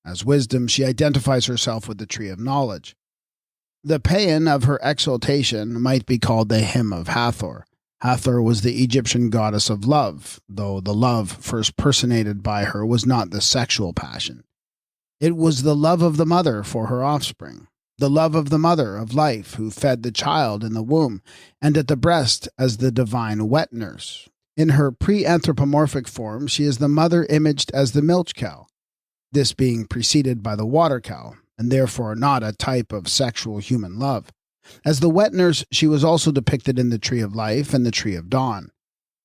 As wisdom, she identifies herself with the tree of knowledge. The paean of her exaltation might be called the hymn of Hathor. Hathor was the Egyptian goddess of love, though the love first personated by her was not the sexual passion. It was the love of the mother for her offspring, the love of the mother of life who fed the child in the womb and at the breast as the divine wet nurse. In her pre-anthropomorphic form, she is the mother imaged as the milch cow, this being preceded by the water cow, and therefore not a type of sexual human love. As the wet nurse, she was also depicted in the tree of life and the tree of dawn,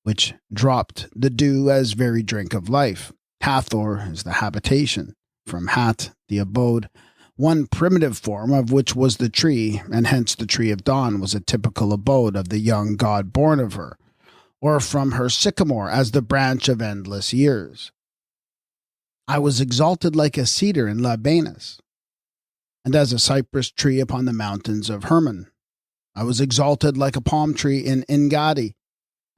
which dropped the dew as very drink of life. Hathor is the habitation, from hat, the abode, one primitive form of which was the tree, and hence the tree of dawn was a typical abode of the young god born of her, or from her sycamore as the branch of endless years. I was exalted like a cedar in Libanus, and as a cypress tree upon the mountains of Hermon. I was exalted like a palm tree in Engadi,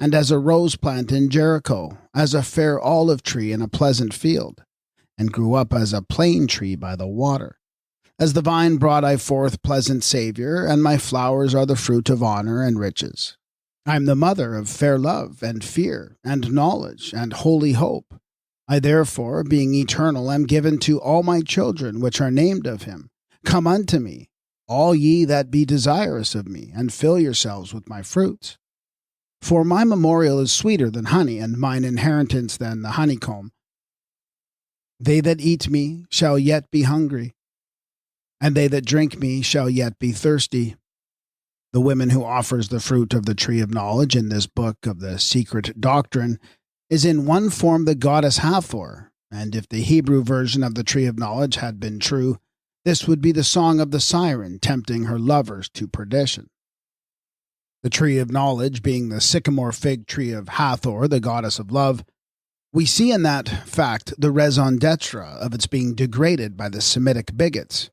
and as a rose plant in Jericho, as a fair olive tree in a pleasant field, and grew up as a plane tree by the water. As the vine brought I forth pleasant Saviour, and my flowers are the fruit of honour and riches. I am the mother of fair love, and fear, and knowledge, and holy hope. I therefore, being eternal, am given to all my children which are named of him. Come unto me, all ye that be desirous of me, and fill yourselves with my fruits. For my memorial is sweeter than honey, and mine inheritance than the honeycomb. They that eat me shall yet be hungry, and they that drink me shall yet be thirsty. The woman who offers the fruit of the tree of knowledge in this book of the secret doctrine is in one form the goddess Hathor, and if the Hebrew version of the tree of knowledge had been true, this would be the song of the siren tempting her lovers to perdition. The tree of knowledge being the sycamore fig tree of Hathor, the goddess of love, we see in that fact the raison d'etre of its being degraded by the Semitic bigots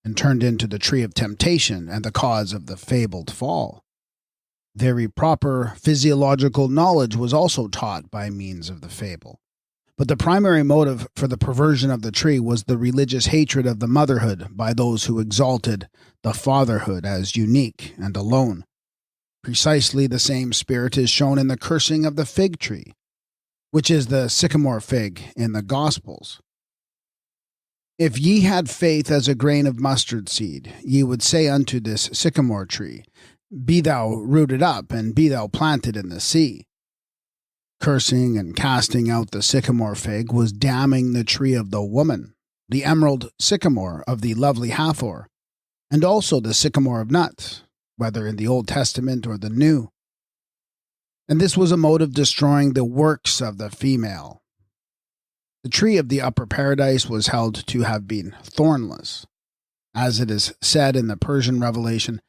and turned into the tree of temptation and the cause of the fabled fall. Very proper physiological knowledge was also taught by means of the fable. But the primary motive for the perversion of the tree was the religious hatred of the motherhood by those who exalted the fatherhood as unique and alone. Precisely the same spirit is shown in the cursing of the fig tree, which is the sycamore fig in the Gospels. If ye had faith as a grain of mustard seed, ye would say unto this sycamore tree, Be thou rooted up, and be thou planted in the sea. Cursing and casting out the sycamore fig was damning the tree of the woman, the emerald sycamore of the lovely Hathor, and also the sycamore of nuts, whether in the Old Testament or the New. And this was a mode of destroying the works of the female. The tree of the upper paradise was held to have been thornless. As it is said in the Persian Revelation,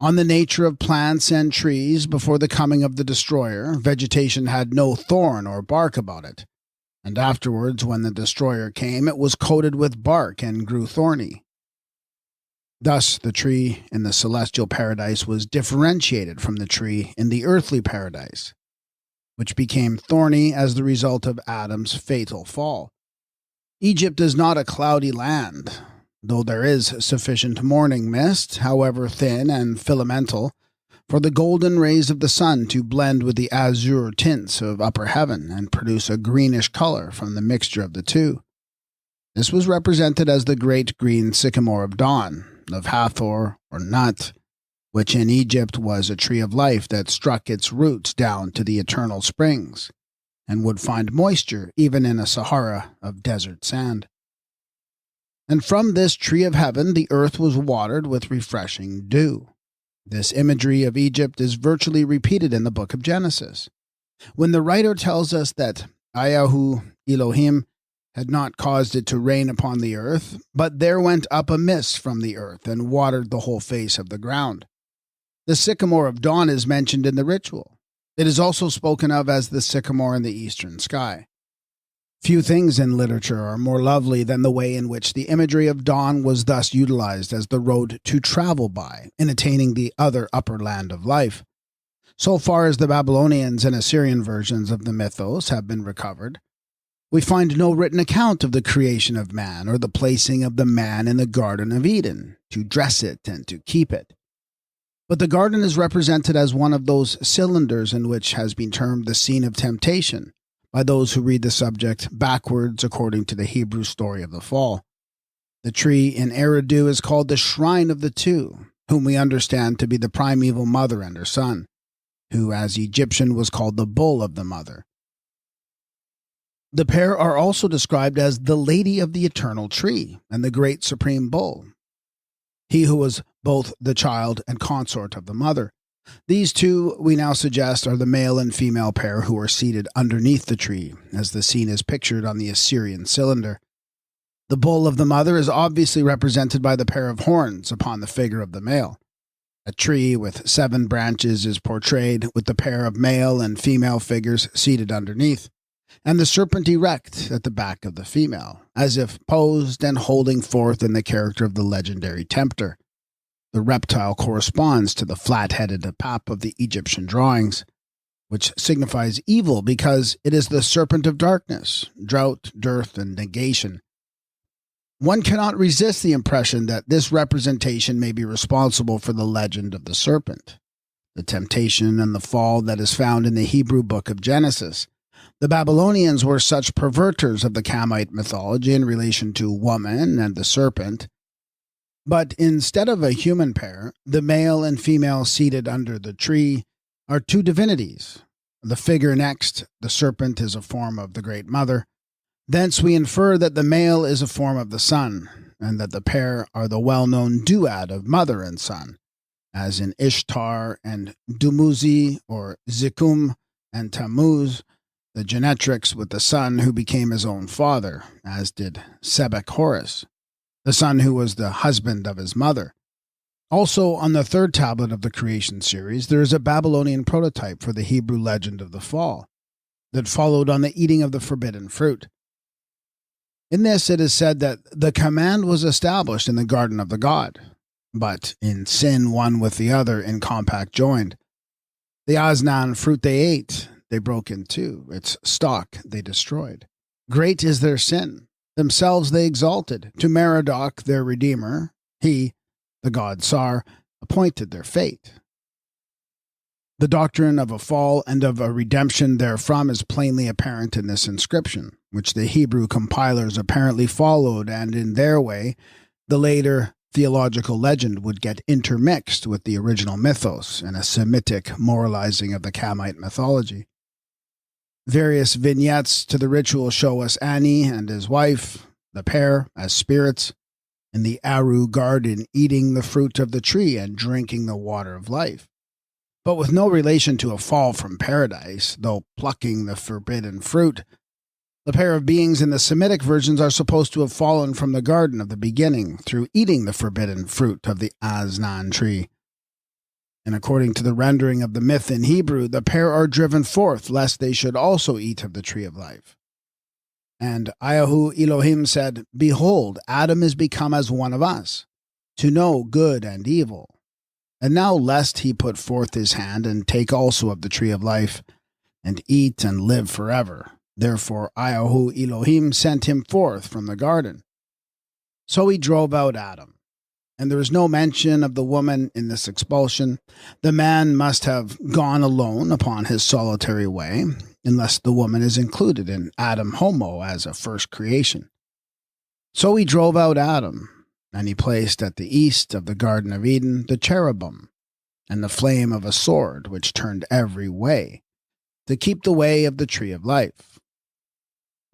on the nature of plants and trees before the coming of the destroyer, vegetation had no thorn or bark about it, and afterwards, when the destroyer came, it was coated with bark and grew thorny. Thus, the tree in the celestial paradise was differentiated from the tree in the earthly paradise, which became thorny as the result of Adam's fatal fall. Egypt is not a cloudy land, though there is sufficient morning mist, however thin and filamental, for the golden rays of the sun to blend with the azure tints of upper heaven and produce a greenish color from the mixture of the two. This was represented as the great green sycamore of dawn, of Hathor or Nut, which in Egypt was a tree of life that struck its roots down to the eternal springs, and would find moisture even in a Sahara of desert sand. And from this tree of heaven the earth was watered with refreshing dew. This imagery of Egypt is virtually repeated in the book of Genesis. When the writer tells us that Ayahu Elohim had not caused it to rain upon the earth, but there went up a mist from the earth and watered the whole face of the ground. The sycamore of dawn is mentioned in the ritual. It is also spoken of as the sycamore in the eastern sky. Few things in literature are more lovely than the way in which the imagery of dawn was thus utilized as the road to travel by in attaining the other upper land of life. So far as the Babylonians and Assyrian versions of the mythos have been recovered, we find no written account of the creation of man or the placing of the man in the Garden of Eden, to dress it and to keep it. But the garden is represented as one of those cylinders in which has been termed the scene of temptation by those who read the subject backwards according to the Hebrew story of the fall. The tree in Eridu is called the Shrine of the Two, whom we understand to be the primeval mother and her son, who as Egyptian was called the bull of the mother. The pair are also described as the Lady of the Eternal Tree and the Great Supreme Bull, he who was both the child and consort of the mother. These two, we now suggest, are the male and female pair who are seated underneath the tree, as the scene is pictured on the Assyrian cylinder. The bull of the mother is obviously represented by the pair of horns upon the figure of the male. A tree with 7 branches is portrayed with the pair of male and female figures seated underneath, and the serpent erect at the back of the female, as if posed and holding forth in the character of the legendary tempter. The reptile corresponds to the flat-headed pap of the Egyptian drawings, which signifies evil because it is the serpent of darkness, drought, dearth, and negation. One cannot resist the impression that this representation may be responsible for the legend of the serpent, the temptation and the fall that is found in the Hebrew book of Genesis. The Babylonians were such perverters of the Kamite mythology in relation to woman and the serpent. But instead of a human pair, the male and female seated under the tree are 2 divinities. The figure next, the serpent, is a form of the Great Mother. Thence we infer that the male is a form of the sun, and that the pair are the well-known duad of mother and son, as in Ishtar and Dumuzi, or Zikum and Tammuz, the genetrix with the son who became his own father, as did Sebek Horus, the son who was the husband of his mother. Also, on the 3rd tablet of the creation series, there is a Babylonian prototype for the Hebrew legend of the fall, that followed on the eating of the forbidden fruit. In this, it is said that the command was established in the garden of the god, but in sin one with the other in compact joined. The Asnan fruit they ate, they broke in two. Its stalk they destroyed. Great is their sin. Themselves they exalted. To Merodach their redeemer, he, the god Sar, appointed their fate. The doctrine of a fall and of a redemption therefrom is plainly apparent in this inscription, which the Hebrew compilers apparently followed, and in their way, the later theological legend would get intermixed with the original mythos in a Semitic moralizing of the Kamite mythology. Various vignettes to the ritual show us Ani and his wife, the pair, as spirits, in the Aru garden eating the fruit of the tree and drinking the water of life, but with no relation to a fall from paradise, though plucking the forbidden fruit. The pair of beings in the Semitic versions are supposed to have fallen from the garden of the beginning through eating the forbidden fruit of the Asnan tree. And according to the rendering of the myth in Hebrew, the pair are driven forth lest they should also eat of the tree of life. And Ayahu Elohim said, "Behold, Adam is become as one of us, to know good and evil. And now lest he put forth his hand and take also of the tree of life, and eat and live forever. Therefore Ayahu Elohim sent him forth from the garden." So he drove out Adam. And there is no mention of the woman in this expulsion. The man must have gone alone upon his solitary way, unless the woman is included in Adam Homo as a first creation. So he drove out Adam, and he placed at the east of the Garden of Eden the cherubim, and the flame of a sword which turned every way, to keep the way of the tree of life.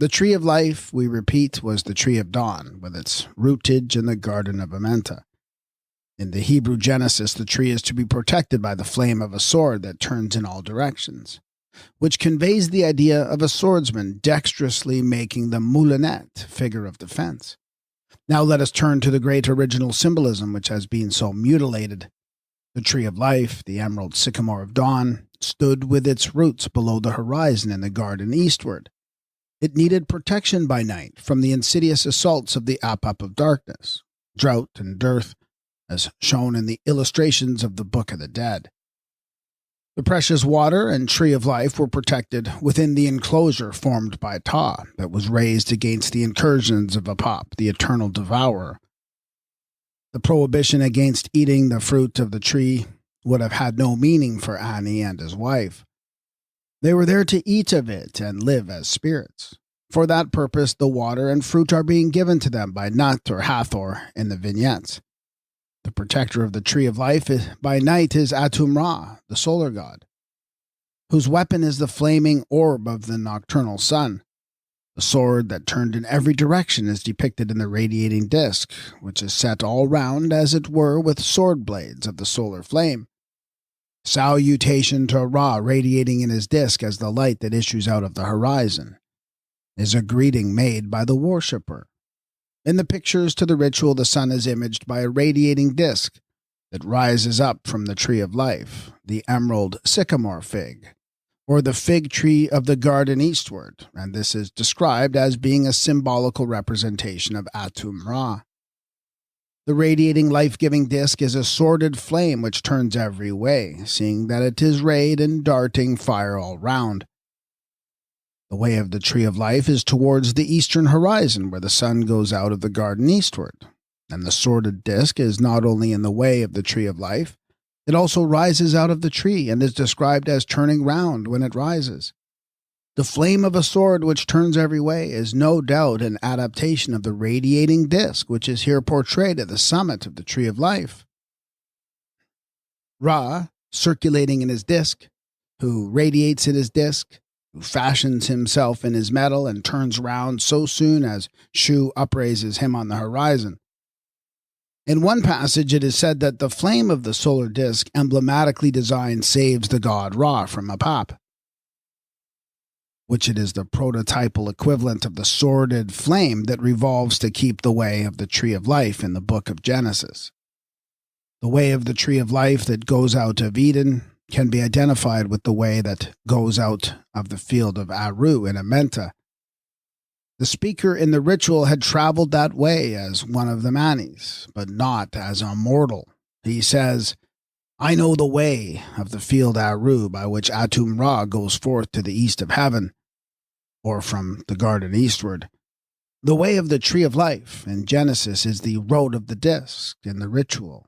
The tree of life, we repeat, was the tree of dawn, with its rootage in the Garden of Amenta. In the Hebrew Genesis, the tree is to be protected by the flame of a sword that turns in all directions, which conveys the idea of a swordsman dexterously making the moulinet, figure of defense. Now let us turn to the great original symbolism which has been so mutilated. The tree of life, the emerald sycamore of dawn, stood with its roots below the horizon in the garden eastward. It needed protection by night from the insidious assaults of the Apap of darkness, drought and dearth, as shown in the illustrations of the Book of the Dead. The precious water and tree of life were protected within the enclosure formed by Ptah that was raised against the incursions of Apap, the eternal devourer. The prohibition against eating the fruit of the tree would have had no meaning for Ani and his wife. They were there to eat of it and live as spirits. For that purpose, the water and fruit are being given to them by Nut or Hathor in the vignettes. The protector of the tree of life by night is Atum-Ra, the solar god, whose weapon is the flaming orb of the nocturnal sun. The sword that turned in every direction is depicted in the radiating disk, which is set all round, as it were, with sword blades of the solar flame. Salutation to Ra radiating in his disk as the light that issues out of the horizon is a greeting made by the worshipper. In the pictures to the ritual, the sun is imaged by a radiating disk that rises up from the tree of life, the emerald sycamore fig, or the fig tree of the garden eastward, and this is described as being a symbolical representation of Atum-Ra. The radiating life-giving disk is a sordid flame which turns every way, seeing that it is rayed and darting fire all round. The way of the tree of life is towards the eastern horizon, where the sun goes out of the garden eastward, and the sordid disk is not only in the way of the tree of life, it also rises out of the tree and is described as turning round when it rises. The flame of a sword which turns every way is no doubt an adaptation of the radiating disk which is here portrayed at the summit of the tree of life. Ra, circulating in his disk, who radiates in his disk, who fashions himself in his metal and turns round so soon as Shu upraises him on the horizon. In one passage it is said that the flame of the solar disk emblematically designed saves the god Ra from Apap, which it is the prototypal equivalent of the sordid flame that revolves to keep the way of the tree of life in the book of Genesis. The way of the tree of life that goes out of Eden can be identified with the way that goes out of the field of Aru in Amenta. The speaker in the ritual had traveled that way as one of the Manis, but not as a mortal. He says, "I know the way of the field Aru by which Atum-Ra goes forth to the east of heaven," or from the garden eastward. The way of the tree of life in Genesis is the road of the disk in the ritual.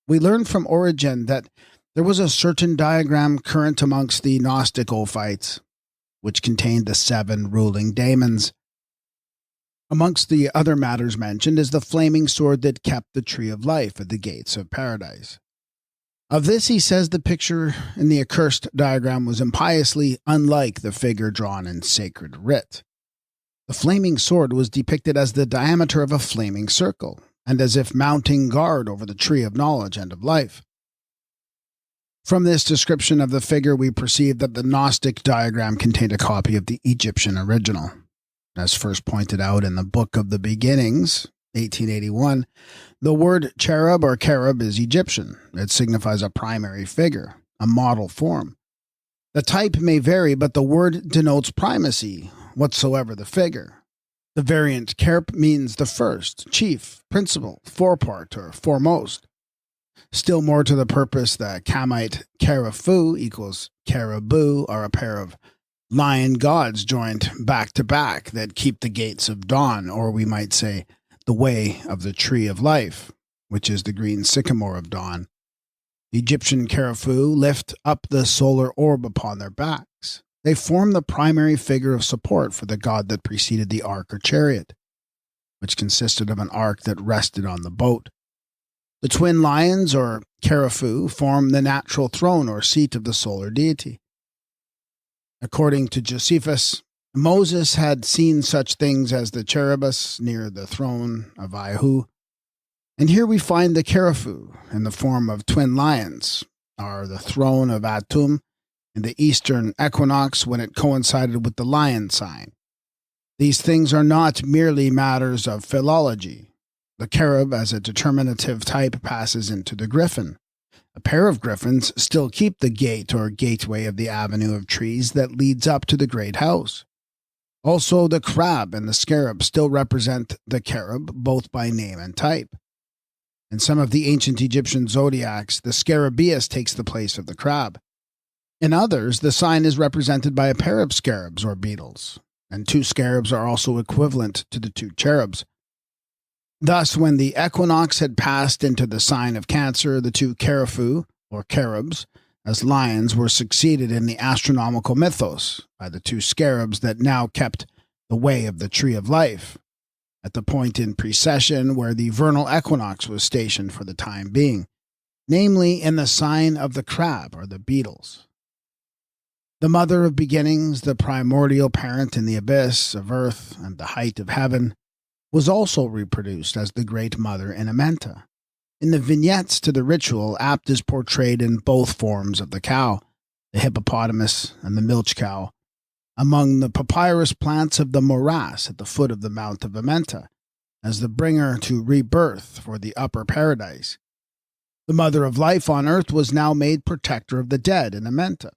We learn from Origen that there was a certain diagram current amongst the Gnostic Ophites, which contained the 7 ruling daemons. Amongst the other matters mentioned is the flaming sword that kept the tree of life at the gates of paradise. Of this he says the picture in the accursed diagram was impiously unlike the figure drawn in sacred writ. The flaming sword was depicted as the diameter of a flaming circle, and as if mounting guard over the tree of knowledge and of life. From this description of the figure we perceive that the Gnostic diagram contained a copy of the Egyptian original. As first pointed out in the Book of the Beginnings, 1881, the word cherub or cherub is Egyptian. It signifies a primary figure, a model form. The type may vary, but the word denotes primacy, whatsoever the figure. The variant kerp means the first, chief, principal, forepart, or foremost. Still more to the purpose, the Kamite Karafu equals caribou, or a pair of lion gods joined back to back that keep the gates of dawn, or we might say, the way of the tree of life, which is the green sycamore of dawn. The Egyptian Karafu lift up the solar orb upon their backs. They form the primary figure of support for the god that preceded the ark or chariot, which consisted of an ark that rested on the boat. The twin lions, or Karafu, form the natural throne or seat of the solar deity. According to Josephus, Moses had seen such things as the cherubis near the throne of Ihu. And here we find the Kerufu in the form of twin lions, are the throne of Atum in the eastern equinox when it coincided with the lion sign. These things are not merely matters of philology. The cherub as a determinative type passes into the griffin. A pair of griffins still keep the gate or gateway of the avenue of trees that leads up to the great house. Also, the crab and the scarab still represent the cherub, both by name and type. In some of the ancient Egyptian zodiacs, the scarabaeus takes the place of the crab. In others, the sign is represented by a pair of scarabs or beetles, and two scarabs are also equivalent to the two cherubs. Thus, when the equinox had passed into the sign of Cancer, the two Kerufu, or cherubs, as lions were succeeded in the astronomical mythos by the two scarabs that now kept the way of the tree of life, at the point in precession where the vernal equinox was stationed for the time being, namely in the sign of the crab or the beetles. The mother of beginnings, the primordial parent in the abyss of earth and the height of heaven, was also reproduced as the Great Mother in Amenta. In the vignettes to the ritual, Apt is portrayed in both forms of the cow, the hippopotamus and the milch cow, among the papyrus plants of the morass at the foot of the Mount of Amenta, as the bringer to rebirth for the upper paradise. The Mother of Life on earth was now made protector of the dead in Amenta.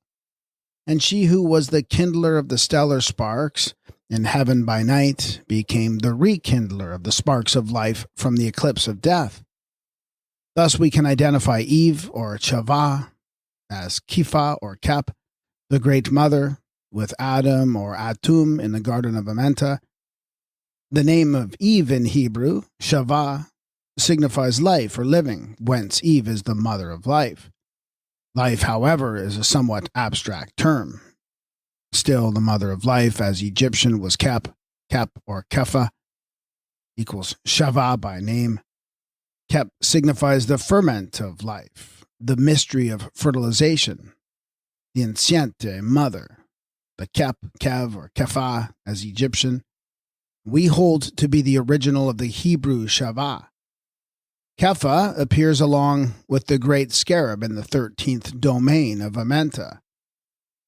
And she who was the kindler of the stellar sparks in heaven by night became the rekindler of the sparks of life from the eclipse of death. Thus we can identify Eve or Chava as Kifa or Kep, the Great Mother, with Adam or Atum in the Garden of Amenta. The name of Eve in Hebrew, Chava, signifies life or living, whence Eve is the mother of life. Life, however, is a somewhat abstract term. Still, the mother of life, as Egyptian, was Kep or Kefa, equals Shava by name. Kep signifies the ferment of life, the mystery of fertilization, the anciente mother. The Kep, Kev, or Kefa, as Egyptian, we hold to be the original of the Hebrew Shava. Kefa appears along with the great scarab in the 13th domain of Amenta.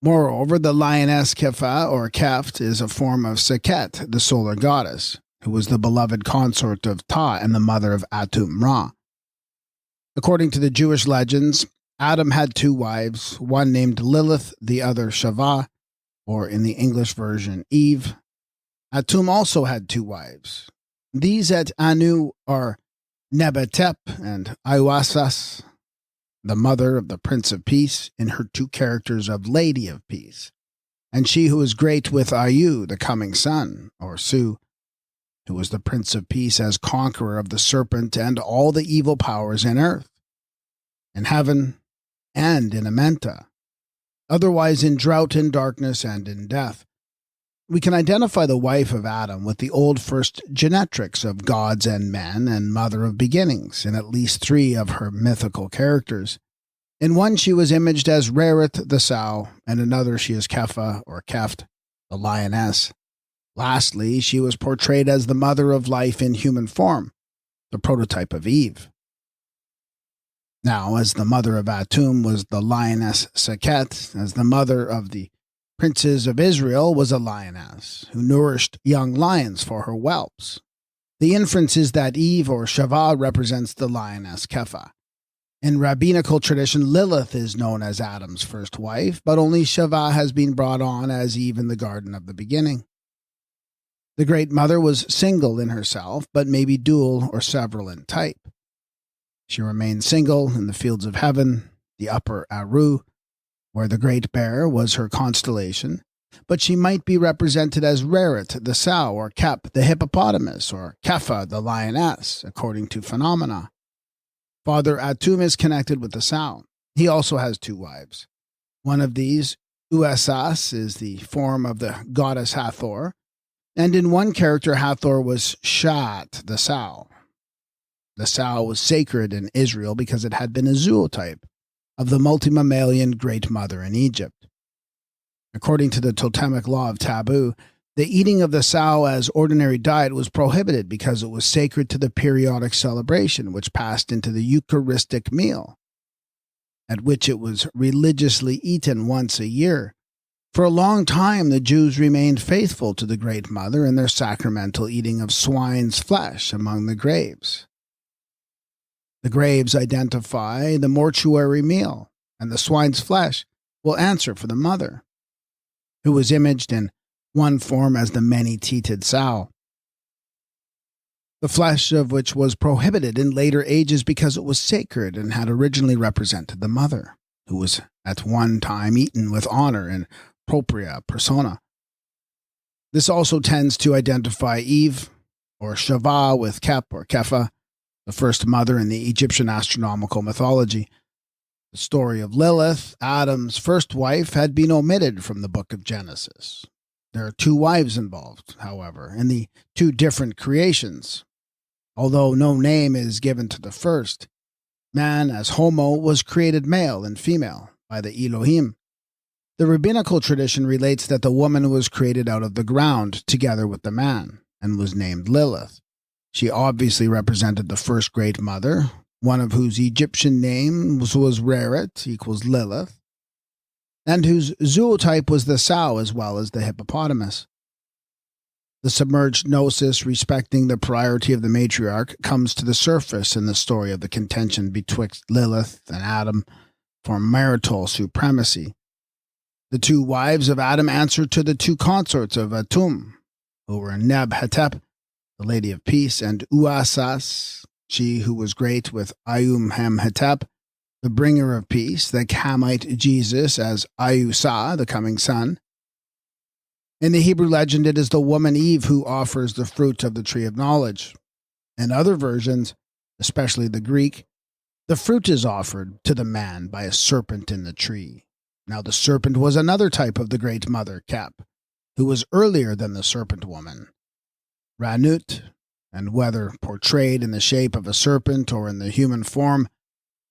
Moreover, the lioness Kefa or Keft is a form of Sekhet, the solar goddess, who was the beloved consort of Ta and the mother of Atum Ra. According to the Jewish legends, Adam had two wives, one named Lilith, the other Shava, or in the English version, Eve. Atum also had two wives. These at Anu are Nebetep and Iwasas, the mother of the Prince of Peace, in her two characters of Lady of Peace, and she who is great with Ayu, the coming son, or Su, who was the Prince of Peace as conqueror of the serpent and all the evil powers in earth, in heaven, and in Amenta, otherwise in drought and darkness and in death. We can identify the wife of Adam with the old first genetrics of gods and men and mother of beginnings in at least three of her mythical characters. In one she was imaged as Rerit the sow, and another she is Kefa or Keft, the lioness. Lastly, she was portrayed as the mother of life in human form, the prototype of Eve. Now, as the mother of Atum was the lioness Sekhet, as the mother of the princes of Israel was a lioness, who nourished young lions for her whelps. The inference is that Eve or Shava represents the lioness Kefa. In rabbinical tradition, Lilith is known as Adam's first wife, but only Shava has been brought on as Eve in the Garden of the Beginning. The Great Mother was single in herself, but maybe dual or several in type. She remained single in the fields of heaven, the upper Aru, where the Great Bear was her constellation, but she might be represented as Rerit, the sow, or Kep, the hippopotamus, or Kefa, the lioness, according to phenomena. Father Atum is connected with the sow. He also has two wives. One of these, Uasas, is the form of the goddess Hathor, and in one character Hathor was Shat, the sow. The sow was sacred in Israel because it had been a zootype of the multimammalian Great Mother in Egypt. According to the totemic law of taboo, The eating of the sow as ordinary diet was prohibited because it was sacred to the periodic celebration, which passed into the Eucharistic meal, at which it was religiously eaten once a year. For a long time, the Jews remained faithful to the Great Mother in their sacramental eating of swine's flesh among the graves. The graves identify the mortuary meal, and the swine's flesh will answer for the mother, who was imaged in one form as the many-teated sow, the flesh of which was prohibited in later ages because it was sacred and had originally represented the mother, who was at one time eaten with honor in propria persona. This also tends to identify Eve, or Shava with Kep or Kefa, the first mother in the Egyptian astronomical mythology. The story of Lilith, Adam's first wife, had been omitted from the book of Genesis. There are two wives involved, however, in the two different creations. Although no name is given to the first, man as Homo was created male and female by the Elohim. The rabbinical tradition relates that the woman was created out of the ground together with the man and was named Lilith. She obviously represented the first great mother, one of whose Egyptian names was Reret, equals Lilith, and whose zootype was the sow as well as the hippopotamus. The submerged gnosis respecting the priority of the matriarch comes to the surface in the story of the contention betwixt Lilith and Adam for marital supremacy. The two wives of Adam answered to the two consorts of Atum, who were Neb-Hetep, the Lady of Peace, and Uasas, she who was great with Ayum-Hem-Hetep, the bringer of peace, the Hamite Jesus as Ayusa, the coming son. In the Hebrew legend, it is the woman Eve who offers the fruit of the tree of knowledge. In other versions, especially the Greek, the fruit is offered to the man by a serpent in the tree. Now the serpent was another type of the Great Mother, Kep, who was earlier than the serpent woman, Ranut, and whether portrayed in the shape of a serpent or in the human form,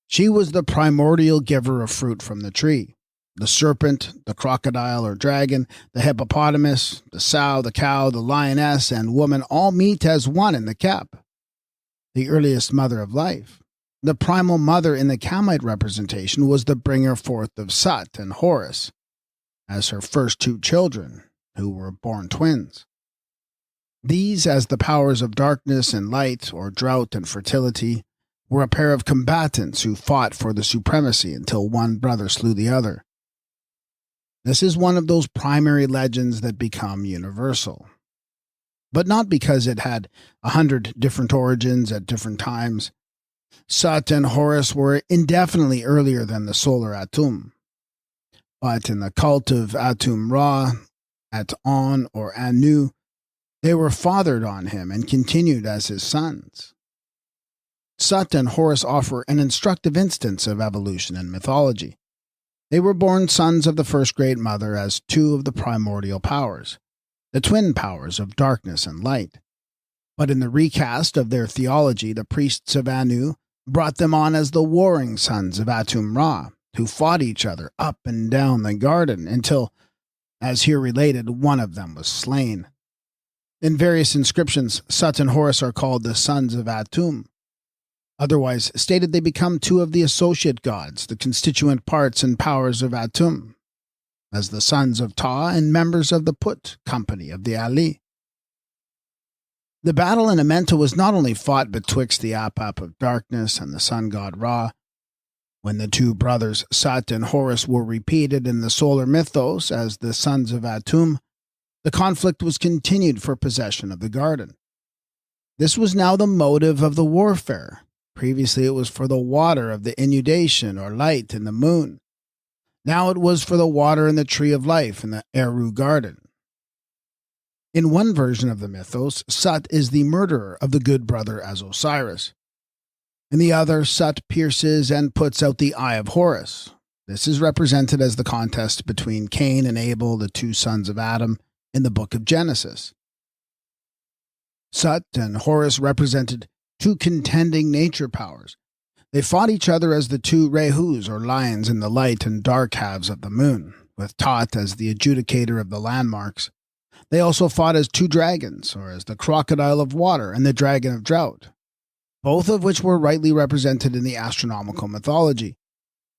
she was the primordial giver of fruit from the tree. The serpent, the crocodile or dragon, the hippopotamus, the sow, the cow, the lioness, and woman all meet as one in the Kep, the earliest mother of life. The primal mother in the Kamite representation was the bringer forth of Sut and Horus as her first two children, who were born twins. These, as the powers of darkness and light, or drought and fertility, were a pair of combatants who fought for the supremacy until one brother slew the other. This is one of those primary legends that become universal, but not because it had 100 different origins at different times. Sut and Horus were indefinitely earlier than the solar Atum, but in the cult of Atum Ra, At-On, or Anu, they were fathered on him and continued as his sons. Sut and Horus offer an instructive instance of evolution in mythology. They were born sons of the first great mother as two of the primordial powers, the twin powers of darkness and light. But in the recast of their theology, the priests of Anu brought them on as the warring sons of Atum Ra, who fought each other up and down the garden until, as here related, one of them was slain. In various inscriptions, Sut and Horus are called the sons of Atum. Otherwise stated, they become two of the associate gods, the constituent parts and powers of Atum, as the sons of Ta and members of the Put company of the Ali. The battle in Amenta was not only fought betwixt the Apap of darkness and the sun god Ra. When the two brothers Sut and Horus were repeated in the solar mythos as the sons of Atum, the conflict was continued for possession of the garden. This was now the motive of the warfare. Previously it was for the water of the inundation or light in the moon. Now it was for the water in the tree of life in the Eru garden. In one version of the mythos, Sut is the murderer of the good brother as Osiris. In the other, Sut pierces and puts out the eye of Horus. This is represented as the contest between Cain and Abel, the two sons of Adam, in the book of Genesis. Sut and Horus represented two contending nature powers. They fought each other as the two Rehus, or lions, in the light and dark halves of the moon, with Tot as the adjudicator of the landmarks. They also fought as two dragons, or as the crocodile of water and the dragon of drought, both of which were rightly represented in the astronomical mythology.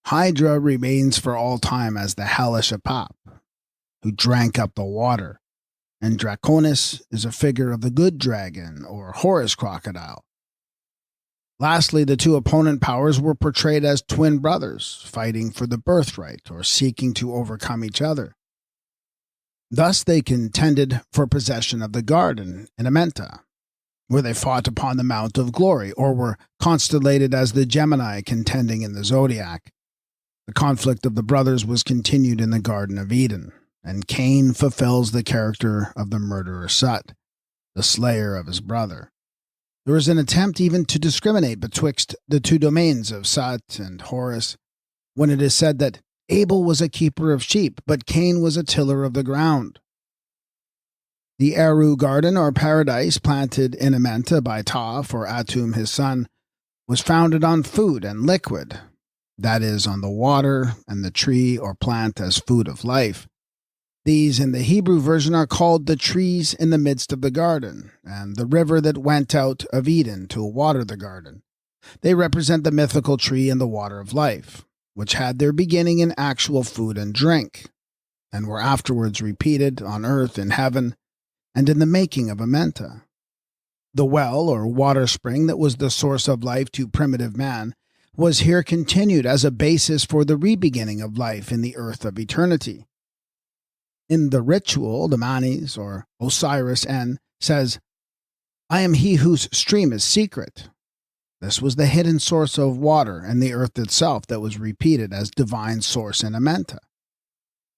Hydra remains for all time as the hellish Apap, who drank up the water, and Draconis is a figure of the good dragon, or Horus crocodile. Lastly, the two opponent powers were portrayed as twin brothers, fighting for the birthright or seeking to overcome each other. Thus they contended for possession of the garden in Amenta, where they fought upon the Mount of Glory, or were constellated as the Gemini contending in the zodiac. The conflict of the brothers was continued in the Garden of Eden, and Cain fulfills the character of the murderer Sut, the slayer of his brother. There is an attempt even to discriminate betwixt the two domains of Sut and Horus, when it is said that Abel was a keeper of sheep, but Cain was a tiller of the ground. The Eru garden, or paradise, planted in Amenta by Ptah for Atum his son, was founded on food and liquid, that is, on the water and the tree or plant as food of life. These, in the Hebrew version, are called the trees in the midst of the garden, and the river that went out of Eden to water the garden. They represent the mythical tree and the water of life, which had their beginning in actual food and drink, and were afterwards repeated on earth, in heaven, and in the making of Amenta. The well, or water spring, that was the source of life to primitive man, was here continued as a basis for the rebeginning of life in the earth of eternity. In the ritual, the Manes, or Osiris En, says, "I am he whose stream is secret." This was the hidden source of water and the earth itself that was repeated as divine source in Amenta.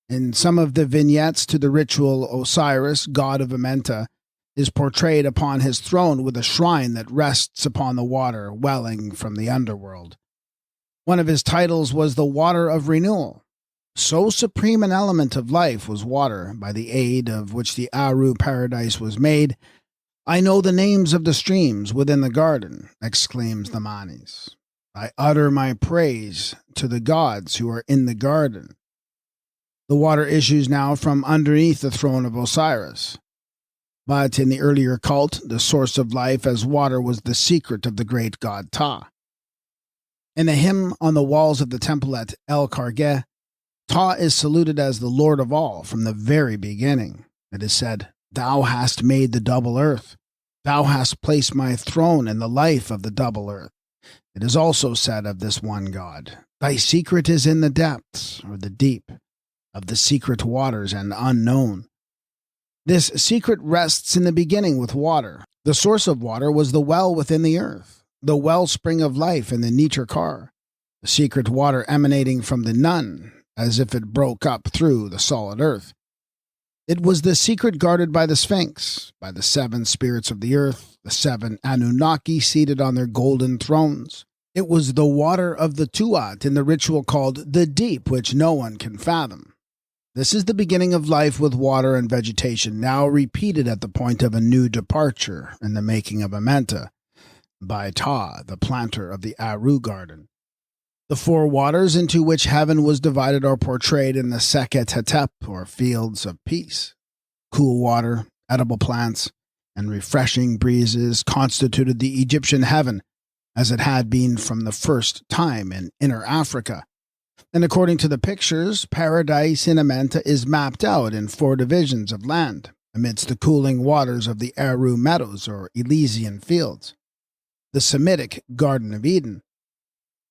In some of the vignettes to the ritual, Osiris, god of Amenta, is portrayed upon his throne with a shrine that rests upon the water welling from the underworld. One of his titles was the Water of Renewal. So supreme an element of life was water, by the aid of which the Aru paradise was made. "I know the names of the streams within the garden," exclaims the Manes. "I utter my praise to the gods who are in the garden." The water issues now from underneath the throne of Osiris. But in the earlier cult, the source of life as water was the secret of the great god Ptah. In a hymn on the walls of the temple at El Kargeh, Ptah is saluted as the Lord of all from the very beginning. It is said, "Thou hast made the double earth. Thou hast placed my throne in the life of the double earth." It is also said of this one God, "Thy secret is in the depths," or the deep, of the secret waters and unknown. This secret rests in the beginning with water. The source of water was the well within the earth, the wellspring of life in the Neter Kar, the secret water emanating from the Nun, as if it broke up through the solid earth. It was the secret guarded by the Sphinx, by the 7 spirits of the earth, the 7 Anunnaki seated on their golden thrones. It was the water of the Tuat in the ritual called the Deep, which no one can fathom. This is the beginning of life with water and vegetation, now repeated at the point of a new departure in the making of Amenta, by Ptah, the planter of the Aru garden. The 4 waters into which heaven was divided are portrayed in the Seket Hetep, or fields of peace. Cool water, edible plants, and refreshing breezes constituted the Egyptian heaven, as it had been from the first time in Inner Africa. And according to the pictures, paradise in Amenta is mapped out in 4 divisions of land, amidst the cooling waters of the Aru meadows, or Elysian fields. The Semitic Garden of Eden.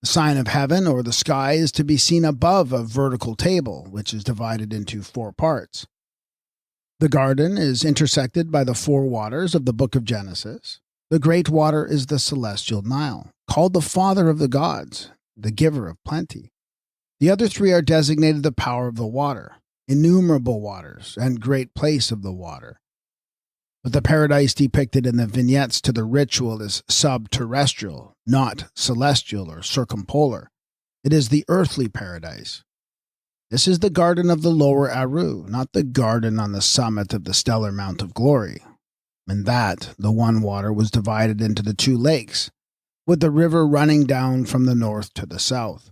The sign of heaven, or the sky, is to be seen above a vertical table, which is divided into 4 parts. The garden is intersected by the 4 waters of the book of Genesis. The great water is the celestial Nile, called the father of the gods, the giver of plenty. The other 3 are designated the power of the water, innumerable waters, and great place of the water. But the paradise depicted in the vignettes to the ritual is subterrestrial, not celestial or circumpolar. It is the earthly paradise. This is the garden of the lower Aru, not the garden on the summit of the stellar Mount of Glory. In that, the one water was divided into the 2 lakes, with the river running down from the north to the south.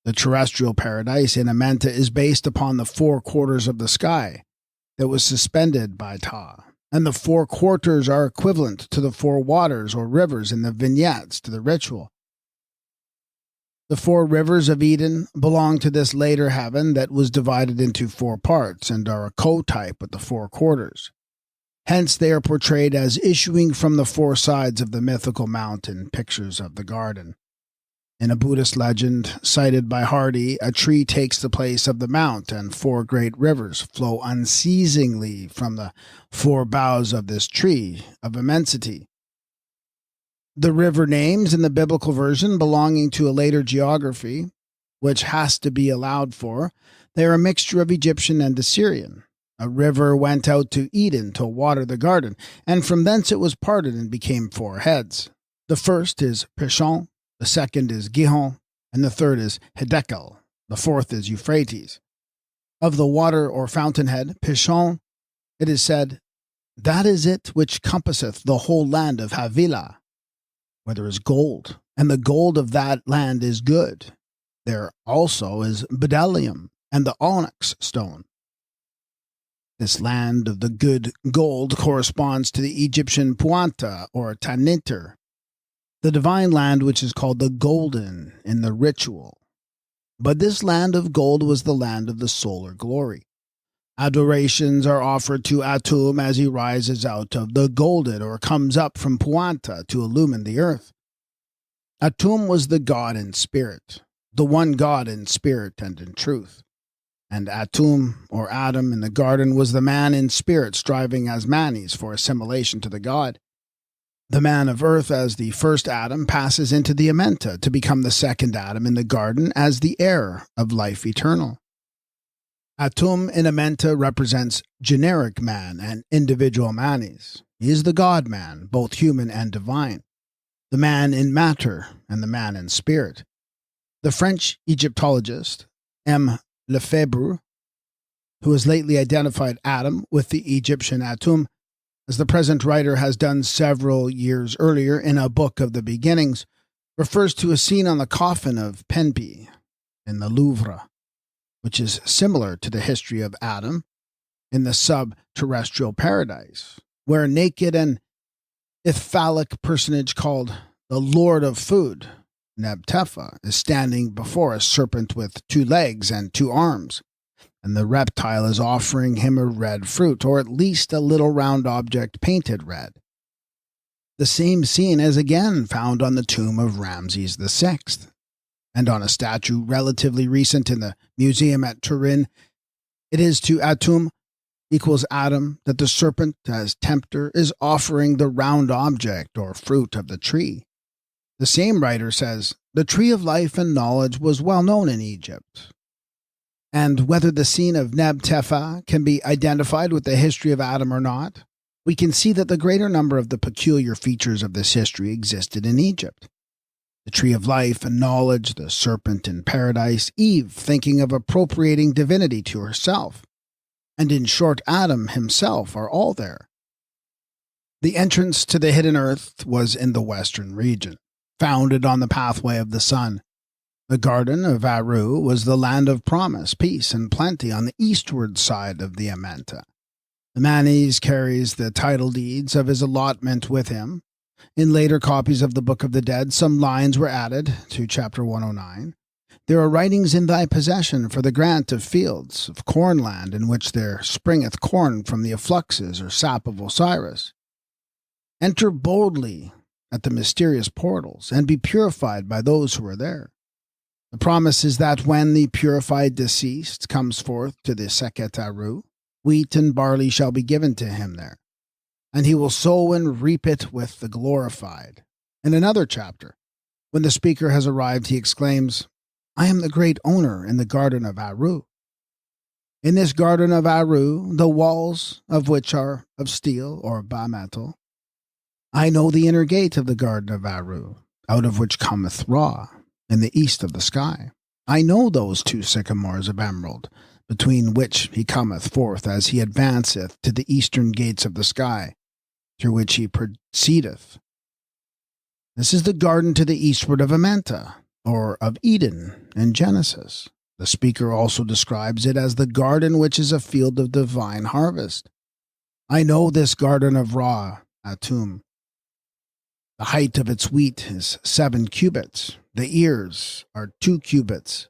The terrestrial paradise in Amenta is based upon the 4 quarters of the sky, that was suspended by Ptah, and the 4 quarters are equivalent to the 4 waters or rivers in the vignettes to the ritual. The 4 rivers of Eden belong to this later heaven that was divided into 4 parts and are a co-type with the 4 quarters. Hence they are portrayed as issuing from the 4 sides of the mythical mountain pictures of the garden. In a Buddhist legend cited by Hardy, a tree takes the place of the mount, and 4 great rivers flow unceasingly from the 4 boughs of this tree of immensity. The river names in the biblical version belonging to a later geography, which has to be allowed for, they are a mixture of Egyptian and Assyrian. A river went out to Eden to water the garden, and from thence it was parted and became 4 heads. The first is Pishon, the second is Gihon, and the third is Hiddekel. The fourth is Euphrates. Of the water or fountainhead, Pishon, it is said, "That is it which compasseth the whole land of Havilah, where there is gold, and the gold of that land is good. There also is bdellium and the onyx stone." This land of the good gold corresponds to the Egyptian Puanta or Taniter, the divine land which is called the golden in the ritual. But this land of gold was the land of the solar glory. Adorations are offered to Atum as he rises out of the golden or comes up from Puanta to illumine the earth. Atum was the God in spirit, the one God in spirit and in truth. And Atum, or Adam, in the garden was the man in spirit striving as manes for assimilation to the God. The man of earth as the first Adam passes into the Amenta to become the second Adam in the garden as the heir of life eternal. Atum in Amenta represents generic man and individual manes. He is the God-man, both human and divine, the man in matter and the man in spirit. The French Egyptologist M. Lefebvre, who has lately identified Adam with the Egyptian Atum, as the present writer has done several years earlier in a book of the beginnings, refers to a scene on the coffin of Penpi in the Louvre, which is similar to the history of Adam in the sub-terrestrial paradise, where a naked and ithphalic personage called the Lord of Food, Nebtefa, is standing before a serpent with 2 legs and 2 arms, and the reptile is offering him a red fruit, or at least a little round object painted red. The same scene is again found on the tomb of Ramses VI, and on a statue relatively recent in the museum at Turin. It is to Atum equals Adam that the serpent, as tempter, is offering the round object or fruit of the tree. The same writer says, "The tree of life and knowledge was well known in Egypt." And whether the scene of Nebtefa can be identified with the history of Adam or not, we can see that the greater number of the peculiar features of this history existed in Egypt. The tree of life and knowledge, the serpent in paradise, Eve thinking of appropriating divinity to herself, and in short Adam himself are all there. The entrance to the hidden earth was in the western region, founded on the pathway of the sun. The garden of Aru was the land of promise, peace, and plenty on the eastward side of the Amenta. The Manes carries the title deeds of his allotment with him. In later copies of the Book of the Dead, some lines were added to chapter 109. There are writings in thy possession for the grant of fields, of cornland, in which there springeth corn from the effluxes or sap of Osiris. Enter boldly at the mysterious portals, and be purified by those who are there. The promise is that when the purified deceased comes forth to the Sekhet Aru, wheat and barley shall be given to him there, and he will sow and reap it with the glorified. In another chapter, when the speaker has arrived, he exclaims, "I am the great owner in the garden of Aru." In this garden of Aru, the walls of which are of steel or bimetal, I know the inner gate of the garden of Aru, out of which cometh Ra, in the east of the sky. I know those 2 sycamores of emerald, between which he cometh forth as he advanceth to the eastern gates of the sky, through which he proceedeth. This is the garden to the eastward of Amenta, or of Eden in Genesis. The speaker also describes it as the garden which is a field of divine harvest. I know this garden of Ra, Atum. The height of its wheat is 7 cubits. The ears are 2 cubits.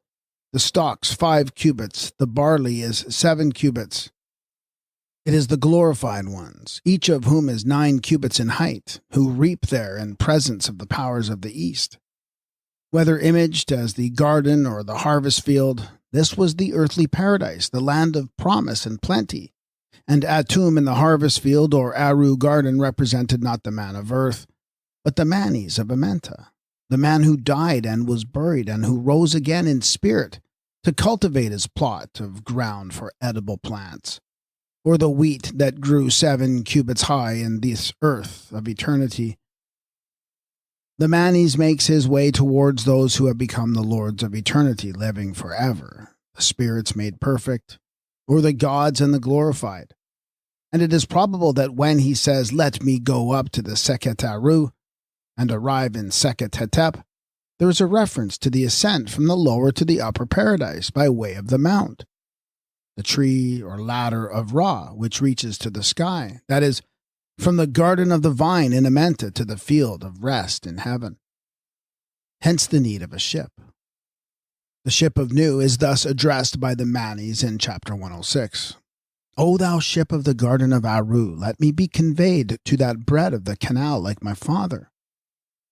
The stalks 5 cubits. The barley is 7 cubits. It is the glorified ones, each of whom is 9 cubits in height, who reap there in presence of the powers of the east. Whether imaged as the garden or the harvest field, this was the earthly paradise, the land of promise and plenty. And Atum in the harvest field or Aru garden represented not the man of earth, but the Manes of Amenta, the man who died and was buried and who rose again in spirit to cultivate his plot of ground for edible plants, or the wheat that grew 7 cubits high in this earth of eternity. The Manes makes his way towards those who have become the lords of eternity, living forever, the spirits made perfect, or the gods and the glorified. And it is probable that when he says, "Let me go up to the Sekhet Aru," and arrive in Sekhet Hetep, there is a reference to the ascent from the lower to the upper paradise by way of the mount, the tree or ladder of Ra, which reaches to the sky, that is, from the garden of the vine in Amenta to the field of rest in heaven. Hence the need of a ship. The ship of Nu is thus addressed by the Manes in chapter 106. O thou ship of the garden of Aru, let me be conveyed to that bread of the canal like my father,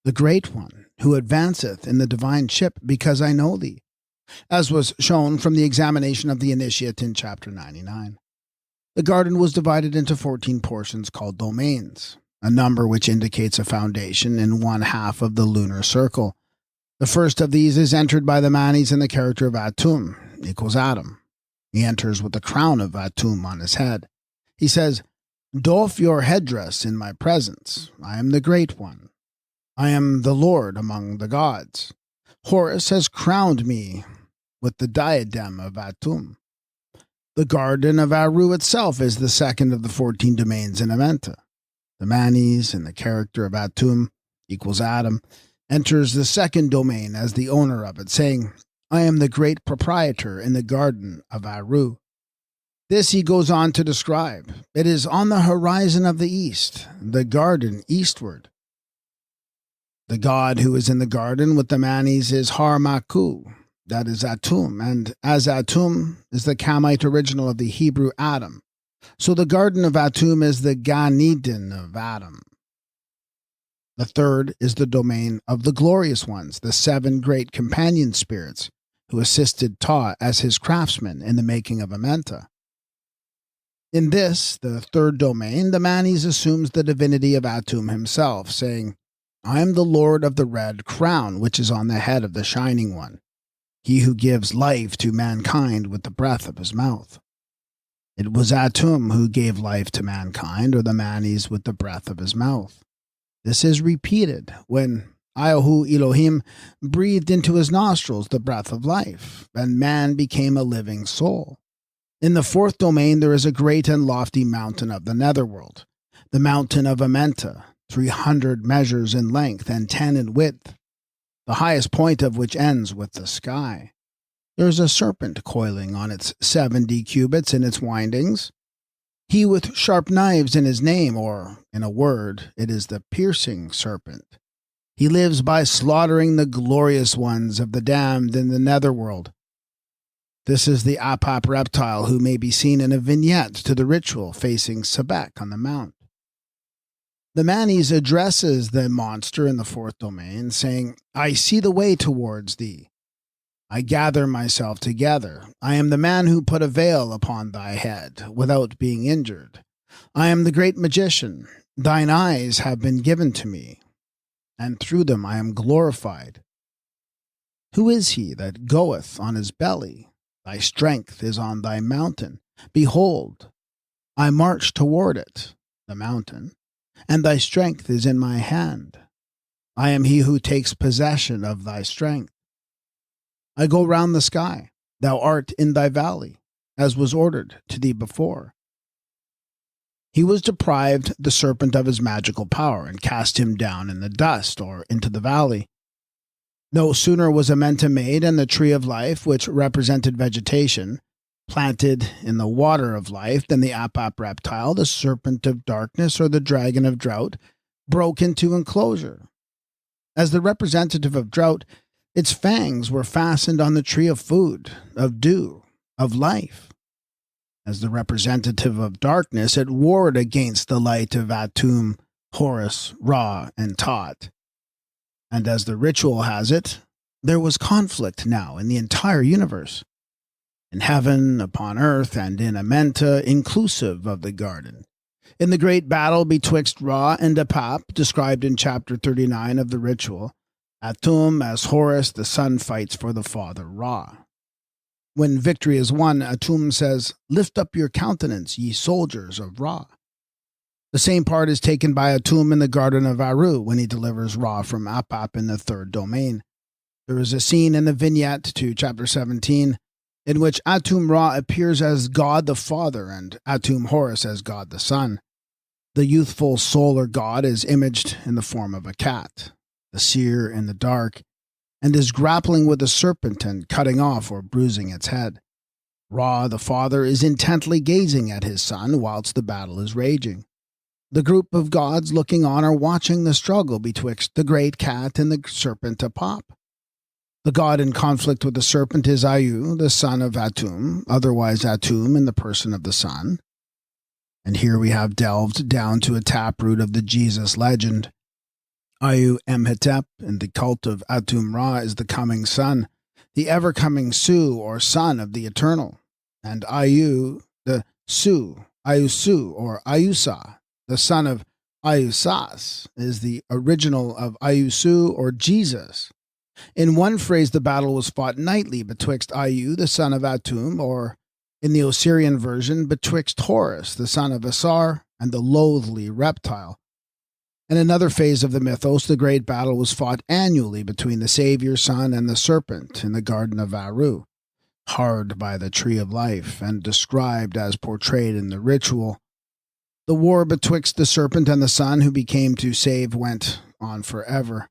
the great one, who advanceth in the divine ship, because I know thee, as was shown from the examination of the initiate in chapter 99. The garden was divided into 14 portions called domains, a number which indicates a foundation in one half of the lunar circle. The first of these is entered by the Manes in the character of Atum, equals Adam. He enters with the crown of Atum on his head. He says, "Doff your headdress in my presence. I am the great one. I am the Lord among the gods. Horus has crowned me with the diadem of Atum." The garden of Aru itself is the second of the 14 domains in Amenta. The Manes, in the character of Atum, equals Adam, enters the second domain as the owner of it, saying, "I am the great proprietor in the garden of Aru." This he goes on to describe. It is on the horizon of the east, the garden eastward. The god who is in the garden with the Manes is Har-Maku, that is Atum, and as Atum is the Kamite original of the Hebrew Adam, so the garden of Atum is the Gan Eden of Adam. The third is the domain of the glorious ones, the 7 great companion spirits, who assisted Ta as his craftsmen in the making of Amenta. In this, the third domain, the Manes assumes the divinity of Atum himself, saying, "I am the Lord of the red crown, which is on the head of the shining one, he who gives life to mankind with the breath of his mouth." It was Atum who gave life to mankind, or the Manes with the breath of his mouth. This is repeated when Ayahu Elohim breathed into his nostrils the breath of life, and man became a living soul. In the fourth domain there is a great and lofty mountain of the netherworld, the mountain of Amenta, 300 measures in length and 10 in width, the highest point of which ends with the sky. There is a serpent coiling on its 70 cubits in its windings. He with sharp knives in his name, or, in a word, it is the piercing serpent. He lives by slaughtering the glorious ones of the damned in the netherworld. This is the Apap reptile who may be seen in a vignette to the ritual facing Sebek on the mount. The Manes addresses the monster in the fourth domain, saying, "I see the way towards thee. I gather myself together. I am the man who put a veil upon thy head, without being injured. I am the great magician. Thine eyes have been given to me, and through them I am glorified. Who is he that goeth on his belly? Thy strength is on thy mountain. Behold, I march toward it, the mountain, and thy strength is in my hand. I am he who takes possession of thy strength. I go round the sky. Thou art in thy valley, as was ordered to thee before." He was deprived, the serpent, of his magical power, and cast him down in the dust, or into the valley. No sooner was Amenta made and the tree of life, which represented vegetation, planted in the water of life, than the Apap reptile, the serpent of darkness, or the dragon of drought, broke into enclosure. As the representative of drought, its fangs were fastened on the tree of food, of dew, of life. As the representative of darkness, it warred against the light of Atum, Horus, Ra, and Tot. And as the ritual has it, there was conflict now in the entire universe, in heaven, upon earth, and in Amenta, inclusive of the garden. In the great battle betwixt Ra and Apap, described in chapter 39 of the ritual, Atum, as Horus, the son, fights for the father Ra. When victory is won, Atum says, "Lift up your countenance, ye soldiers of Ra." The same part is taken by Atum in the Garden of Aru when he delivers Ra from Apap in the third domain. There is a scene in the vignette to chapter 17 in which Atum Ra appears as God the Father and Atum Horus as God the Son. The youthful solar god is imaged in the form of a cat, the seer in the dark, and is grappling with a serpent and cutting off or bruising its head. Ra, the father, is intently gazing at his son whilst the battle is raging. The group of gods looking on are watching the struggle betwixt the great cat and the serpent Apap. The god in conflict with the serpent is Ayu, the son of Atum, otherwise Atum in the person of the sun. And here we have delved down to a taproot of the Jesus legend. Ayu Emhetep in the cult of Atum Ra is the coming sun, the ever-coming Su, or son of the eternal. And Ayu, the Su, Ayusu, or Ayusa, the son of Ayusas, is the original of Ayusu, or Jesus. In one phrase, the battle was fought nightly betwixt Ayu, the son of Atum, or, in the Osirian version, betwixt Horus, the son of Asar, and the loathly reptile. In another phase of the mythos, the great battle was fought annually between the Savior Son and the serpent in the Garden of Aru, hard by the tree of life, and described as portrayed in the ritual. The war betwixt the serpent and the son who became to save went on forever.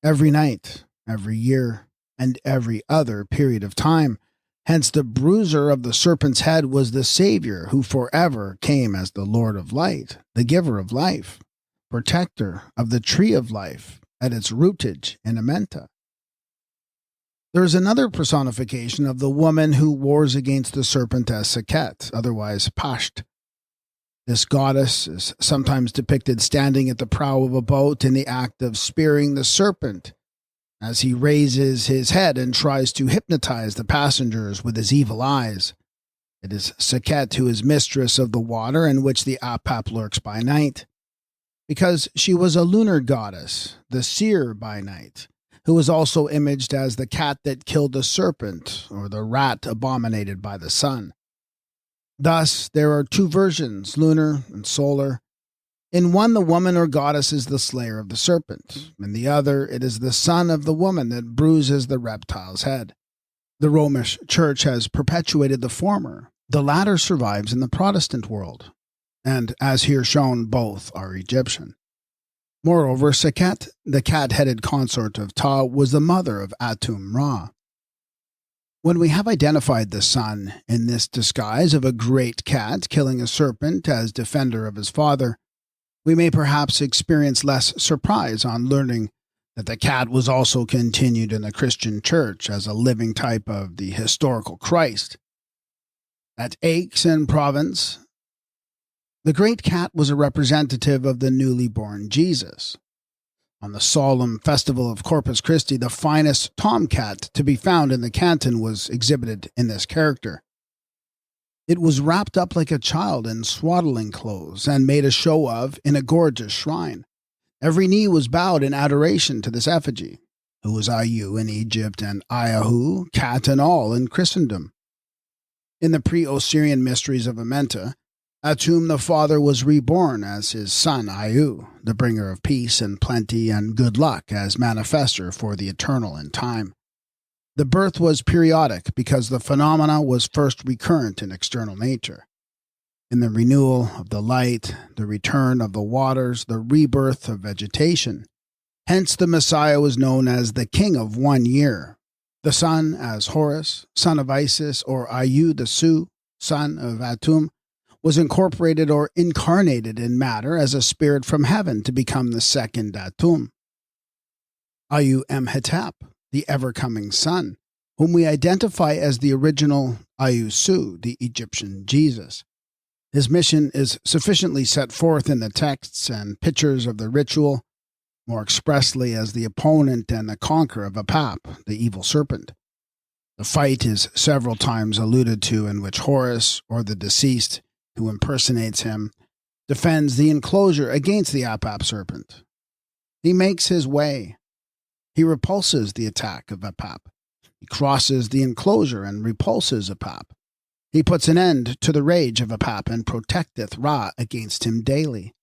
Every night, every year, and every other period of time. Hence the bruiser of the serpent's head was the Savior who forever came as the Lord of light, the giver of life, protector of the tree of life at its rootage in Amenta. There is another personification of the woman who wars against the serpent as Sekhet, otherwise Pasht. This goddess is sometimes depicted standing at the prow of a boat in the act of spearing the serpent as he raises his head and tries to hypnotize the passengers with his evil eyes. It is Sekhet who is mistress of the water in which the Apap lurks by night, because she was a lunar goddess, the seer by night, who was also imaged as the cat that killed the serpent, or the rat abominated by the sun. Thus, there are two versions, lunar and solar. In one, the woman or goddess is the slayer of the serpent. In the other, it is the son of the woman that bruises the reptile's head. The Romish Church has perpetuated the former. The latter survives in the Protestant world, and, as here shown, both are Egyptian. Moreover, Sekhet, the cat-headed consort of Ta, was the mother of Atum Ra. When we have identified the son in this disguise of a great cat killing a serpent as defender of his father, we may perhaps experience less surprise on learning that the cat was also continued in the Christian Church as a living type of the historical Christ. At Aix in Provence, the great cat was a representative of the newly born Jesus. On the solemn festival of Corpus Christi, the finest tomcat to be found in the canton was exhibited in this character. It was wrapped up like a child in swaddling clothes and made a show of in a gorgeous shrine. Every knee was bowed in adoration to this effigy, who was Ayu in Egypt and Ayahu, cat and all, in Christendom. In the pre-Osirian mysteries of Amenta, Atum the father was reborn as his son Ayu, the bringer of peace and plenty and good luck as manifester for the eternal in time. The birth was periodic because the phenomena was first recurrent in external nature. In the renewal of the light, the return of the waters, the rebirth of vegetation. Hence the Messiah was known as the King of 1 year. The Son as Horus, son of Isis, or Ayu the Su, son of Atum, was incorporated or incarnated in matter as a spirit from heaven to become the second Atum. Ayu Emhetep, the ever-coming Son, whom we identify as the original Ayu Su, the Egyptian Jesus. His mission is sufficiently set forth in the texts and pictures of the ritual, more expressly as the opponent and the conqueror of Apap, the evil serpent. The fight is several times alluded to in which Horus, or the deceased, who impersonates him, defends the enclosure against the Apap serpent. He makes his way. He repulses the attack of Apap. He crosses the enclosure and repulses Apap. He puts an end to the rage of Apap and protecteth Ra against him daily.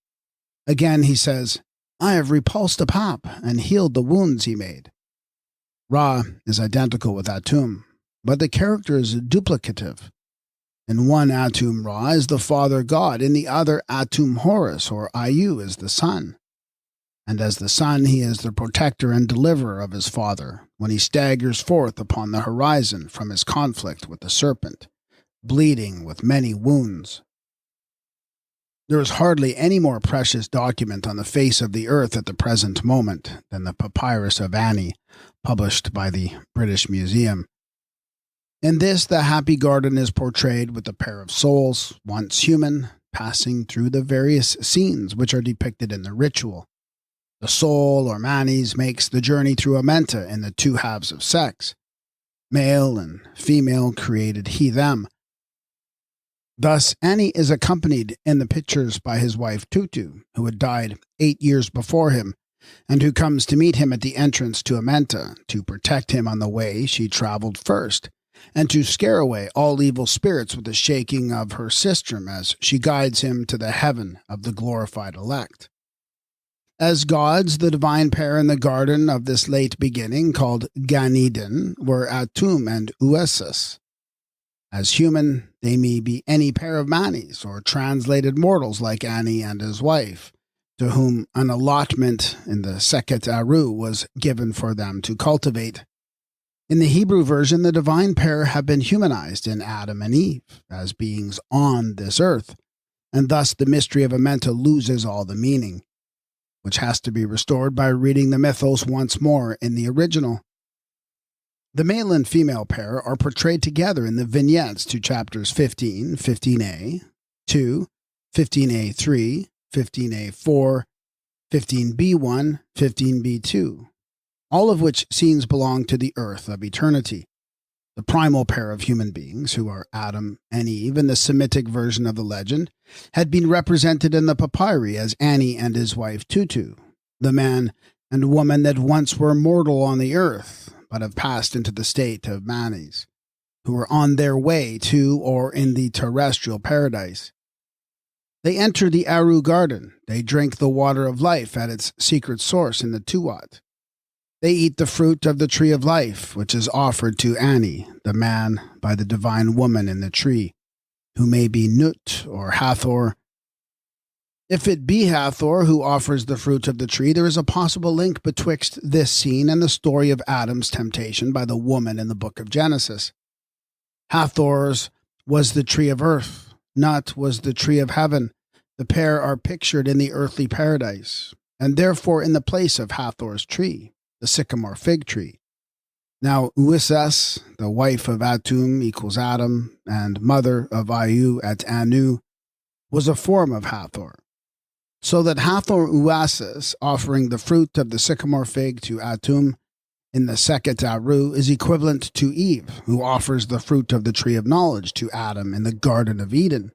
Again he says, I have repulsed Apap and healed the wounds he made. Ra is identical with Atum, but the character is duplicative. In one Atum Ra is the father god, in the other Atum Horus, or Ayu, is the son. And as the son he is the protector and deliverer of his father, when he staggers forth upon the horizon from his conflict with the serpent, bleeding with many wounds. There is hardly any more precious document on the face of the earth at the present moment than the Papyrus of Ani, published by the British Museum. In this, the happy garden is portrayed with a pair of souls, once human, passing through the various scenes which are depicted in the ritual. The soul, or manes, makes the journey through Amenta in the two halves of sex, male and female created he-them. Thus, Ani is accompanied in the pictures by his wife Tutu, who had died 8 years before him, and who comes to meet him at the entrance to Amenta, to protect him on the way she traveled first, and to scare away all evil spirits with the shaking of her sistrum as she guides him to the heaven of the glorified elect. As gods, the divine pair in the garden of this late beginning, called Gan Eden, were Atum and Uesus. As human, they may be any pair of manes, or translated mortals like Ani and his wife, to whom an allotment in the Seket Aru was given for them to cultivate. In the Hebrew version, the divine pair have been humanized in Adam and Eve, as beings on this earth, and thus the mystery of Amenta loses all the meaning, which has to be restored by reading the mythos once more in the original. The male and female pair are portrayed together in the vignettes to chapters 15, 15a, 2, 15a3, 15a4, 15b1, 15b2, all of which scenes belong to the earth of eternity. The primal pair of human beings, who are Adam and Eve in the Semitic version of the legend, had been represented in the papyri as Ani and his wife Tutu, the man and woman that once were mortal on the earth, but have passed into the state of manes, who are on their way to or in the terrestrial paradise. They enter the Aru garden. They drink the water of life at its secret source in the Tuat. They eat the fruit of the tree of life, which is offered to Ani, the man, by the divine woman in the tree, who may be Nut or Hathor. If it be Hathor who offers the fruit of the tree, there is a possible link betwixt this scene and the story of Adam's temptation by the woman in the book of Genesis. Hathor's was the tree of earth, Nut was the tree of heaven. The pair are pictured in the earthly paradise, and therefore in the place of Hathor's tree, the sycamore fig tree. Now Uises, the wife of Atum equals Adam, and mother of Ayu at Anu, was a form of Hathor. So that Hathor Uasis, offering the fruit of the sycamore fig to Atum in the Seket Aru, is equivalent to Eve, who offers the fruit of the tree of knowledge to Adam in the Garden of Eden,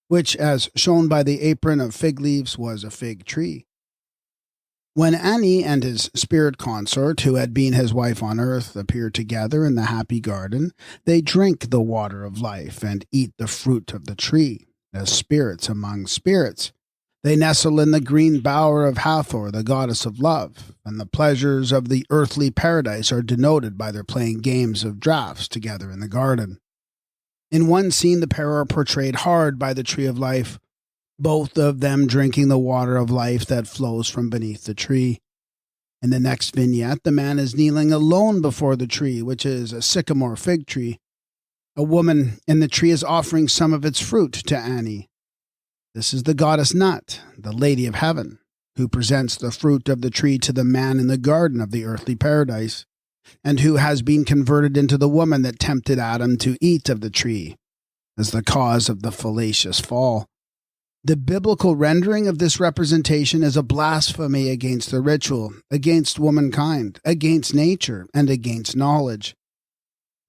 which, as shown by the apron of fig leaves, was a fig tree. When Ani and his spirit consort, who had been his wife on earth, appear together in the happy garden, they drink the water of life and eat the fruit of the tree, as spirits among spirits. They nestle in the green bower of Hathor, the goddess of love, and the pleasures of the earthly paradise are denoted by their playing games of draughts together in the garden. In one scene, the pair are portrayed hard by the tree of life, both of them drinking the water of life that flows from beneath the tree. In the next vignette, the man is kneeling alone before the tree, which is a sycamore fig tree. A woman in the tree is offering some of its fruit to Ani. This is the goddess Nut, the Lady of Heaven, who presents the fruit of the tree to the man in the garden of the earthly paradise, and who has been converted into the woman that tempted Adam to eat of the tree, as the cause of the fallacious fall. The biblical rendering of this representation is a blasphemy against the ritual, against womankind, against nature, and against knowledge.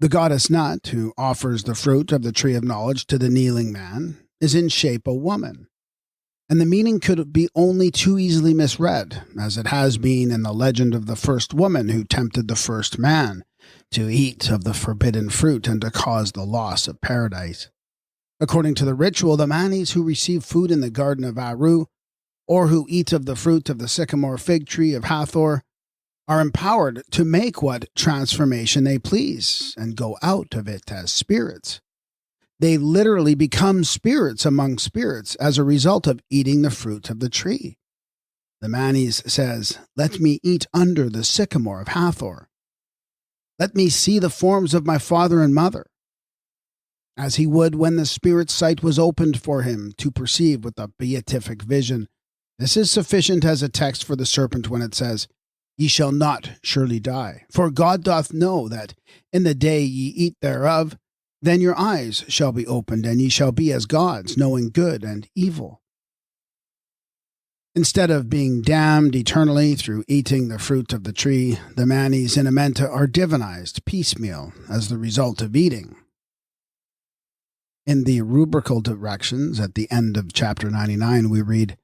The goddess Nut, who offers the fruit of the tree of knowledge to the kneeling man, is in shape a woman, and the meaning could be only too easily misread, as it has been in the legend of the first woman who tempted the first man to eat of the forbidden fruit and to cause the loss of paradise. According to the ritual, the manis who receive food in the garden of Aru, or who eat of the fruit of the sycamore fig tree of Hathor, are empowered to make what transformation they please and go out of it as spirits. They literally become spirits among spirits as a result of eating the fruit of the tree. The manis says, "Let me eat under the sycamore of Hathor. Let me see the forms of my father and mother," as he would when the spirit's sight was opened for him to perceive with a beatific vision. This is sufficient as a text for the serpent when it says, "Ye shall not surely die, for God doth know that in the day ye eat thereof, then your eyes shall be opened, and ye shall be as gods, knowing good and evil." Instead of being damned eternally through eating the fruit of the tree, the manis in Amenta are divinized piecemeal as the result of eating. In the rubrical directions at the end of chapter 99, we read,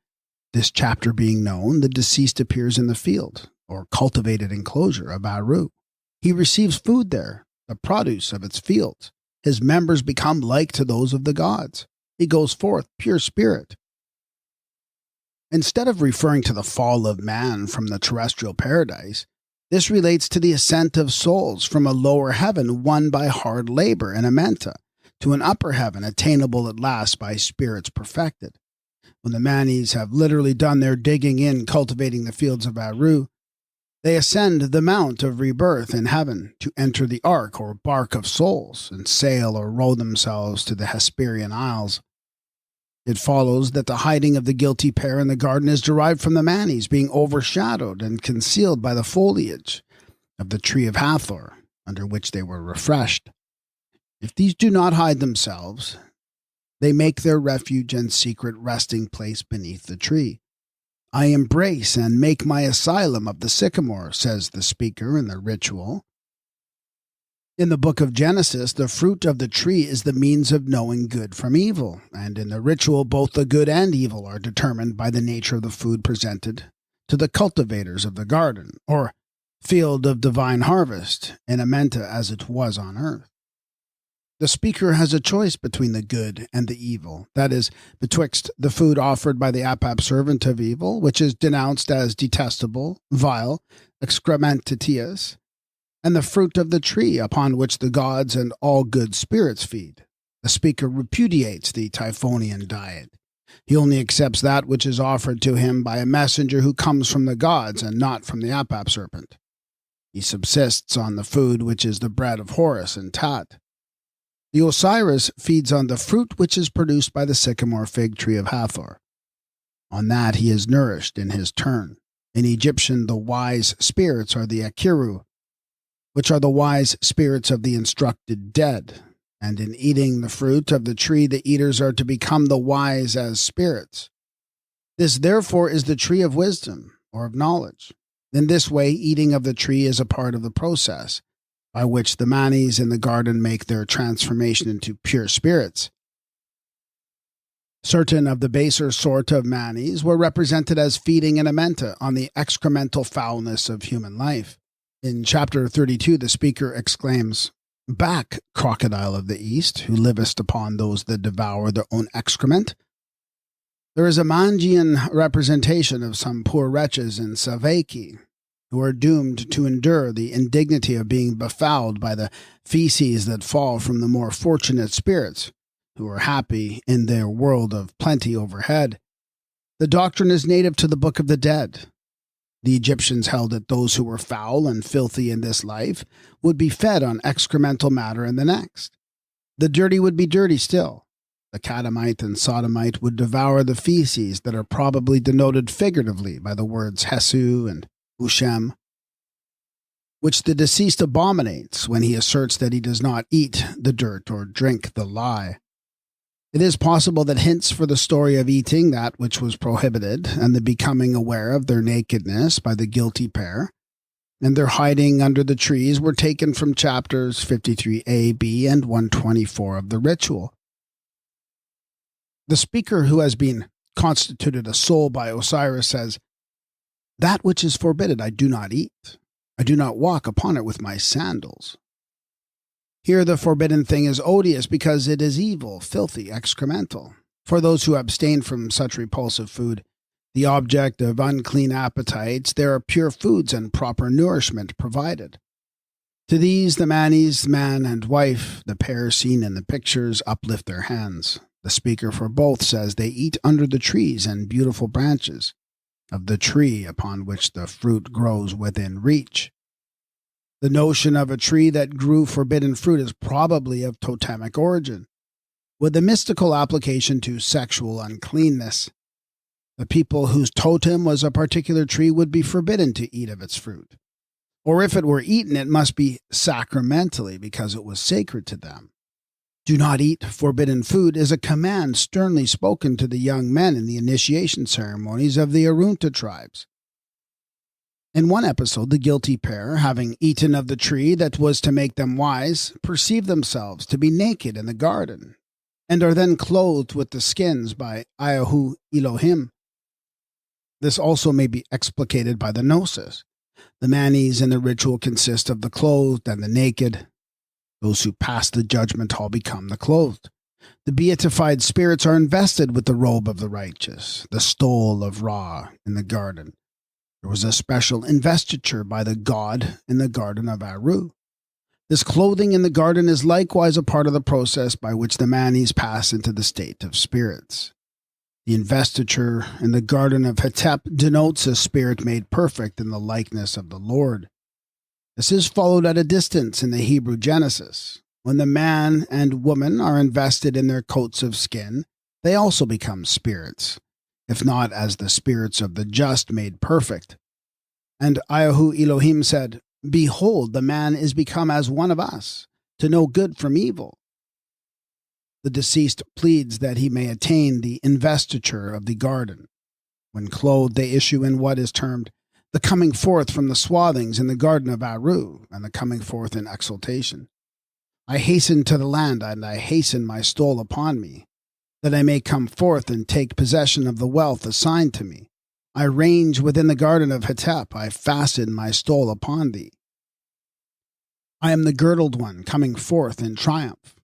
"This chapter being known, the deceased appears in the field, or cultivated enclosure of Aru. He receives food there, the produce of its fields. His members become like to those of the gods. He goes forth pure spirit." Instead of referring to the fall of man from the terrestrial paradise, this relates to the ascent of souls from a lower heaven won by hard labor in Amenta to an upper heaven attainable at last by spirits perfected. When the manis have literally done their digging in cultivating the fields of Aru, they ascend the mount of rebirth in heaven to enter the ark or bark of souls and sail or row themselves to the Hesperian Isles. It follows that the hiding of the guilty pair in the garden is derived from the manis being overshadowed and concealed by the foliage of the tree of Hathor, under which they were refreshed. If these do not hide themselves, they make their refuge and secret resting place beneath the tree. "I embrace and make my asylum of the sycamore," says the speaker in the ritual. In the book of Genesis, the fruit of the tree is the means of knowing good from evil, and in the ritual both the good and evil are determined by the nature of the food presented to the cultivators of the garden, or field of divine harvest, in Amenta as it was on earth. The speaker has a choice between the good and the evil, that is, betwixt the food offered by the Apap servant of evil, which is denounced as detestable, vile, excrementitious, and the fruit of the tree upon which the gods and all good spirits feed. The speaker repudiates the Typhonian diet. He only accepts that which is offered to him by a messenger who comes from the gods and not from the Apap serpent. He subsists on the food which is the bread of Horus and Tat. The Osiris feeds on the fruit which is produced by the sycamore fig tree of Hathor. On that he is nourished in his turn. In Egyptian, the wise spirits are the Akiru, which are the wise spirits of the instructed dead, and in eating the fruit of the tree the eaters are to become the wise as spirits. This therefore is the tree of wisdom, or of knowledge. In this way, eating of the tree is a part of the process by which the manis in the garden make their transformation into pure spirits. Certain of the baser sort of manis were represented as feeding in Amenta on the excremental foulness of human life. In chapter 32, the speaker exclaims, "Back, crocodile of the east, who livest upon those that devour their own excrement." There is a Mangian representation of some poor wretches in Savaki, who are doomed to endure the indignity of being befouled by the feces that fall from the more fortunate spirits, who are happy in their world of plenty overhead. The doctrine is native to the Book of the Dead. The Egyptians held that those who were foul and filthy in this life would be fed on excremental matter in the next. The dirty would be dirty still. The catamite and sodomite would devour the feces that are probably denoted figuratively by the words Hesu and Ushem, which the deceased abominates when he asserts that he does not eat the dirt or drink the lye. It is possible that hints for the story of eating that which was prohibited and the becoming aware of their nakedness by the guilty pair and their hiding under the trees were taken from chapters 53a, b, and 124 of the ritual. The speaker who has been constituted a soul by Osiris says, "That which is forbidden I do not eat. I do not walk upon it with my sandals." Here the forbidden thing is odious because it is evil, filthy, excremental. For those who abstain from such repulsive food, the object of unclean appetites, there are pure foods and proper nourishment provided. To these the manes, man and wife, the pair seen in the pictures, uplift their hands. The speaker for both says they eat under the trees and beautiful branches of the tree upon which the fruit grows within reach. The notion of a tree that grew forbidden fruit is probably of totemic origin, with a mystical application to sexual uncleanness. The people whose totem was a particular tree would be forbidden to eat of its fruit. Or if it were eaten, it must be sacramentally because it was sacred to them. Do not eat forbidden food is a command sternly spoken to the young men in the initiation ceremonies of the Arunta tribes. In one episode, the guilty pair, having eaten of the tree that was to make them wise, perceive themselves to be naked in the garden, and are then clothed with the skins by Ayahu Elohim. This also may be explicated by the gnosis. The manes in the ritual consist of the clothed and the naked. Those who pass the judgment hall become the clothed. The beatified spirits are invested with the robe of the righteous, the stole of Ra in the garden. There was a special investiture by the god in the garden of Aru. This clothing in the garden is likewise a part of the process by which the manes pass into the state of spirits. The investiture in the garden of Hetep denotes a spirit made perfect in the likeness of the Lord. This is followed at a distance in the Hebrew Genesis. When the man and woman are invested in their coats of skin, they also become spirits, if not as the spirits of the just made perfect. And Ayahu Elohim said, "Behold, the man is become as one of us, to know good from evil." The deceased pleads that he may attain the investiture of the garden. When clothed, they issue in what is termed the coming forth from the swathings in the garden of Aru, and the coming forth in exaltation. I hasten to the land, and I hasten my stole upon me, that I may come forth and take possession of the wealth assigned to me. I range within the garden of Hetep, I fasten my stole upon thee. I am the girdled one, coming forth in triumph.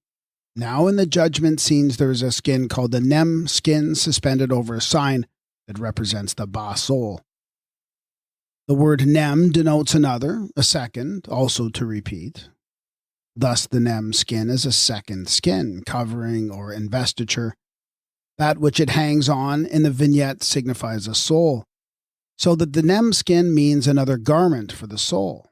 Now in the judgment scenes there is a skin called the Nem skin suspended over a sign that represents the Ba soul. The word Nem denotes another, a second, also to repeat. Thus the Nem skin is a second skin, covering or investiture. That which it hangs on in the vignette signifies a soul, so that the Nem skin means another garment for the soul.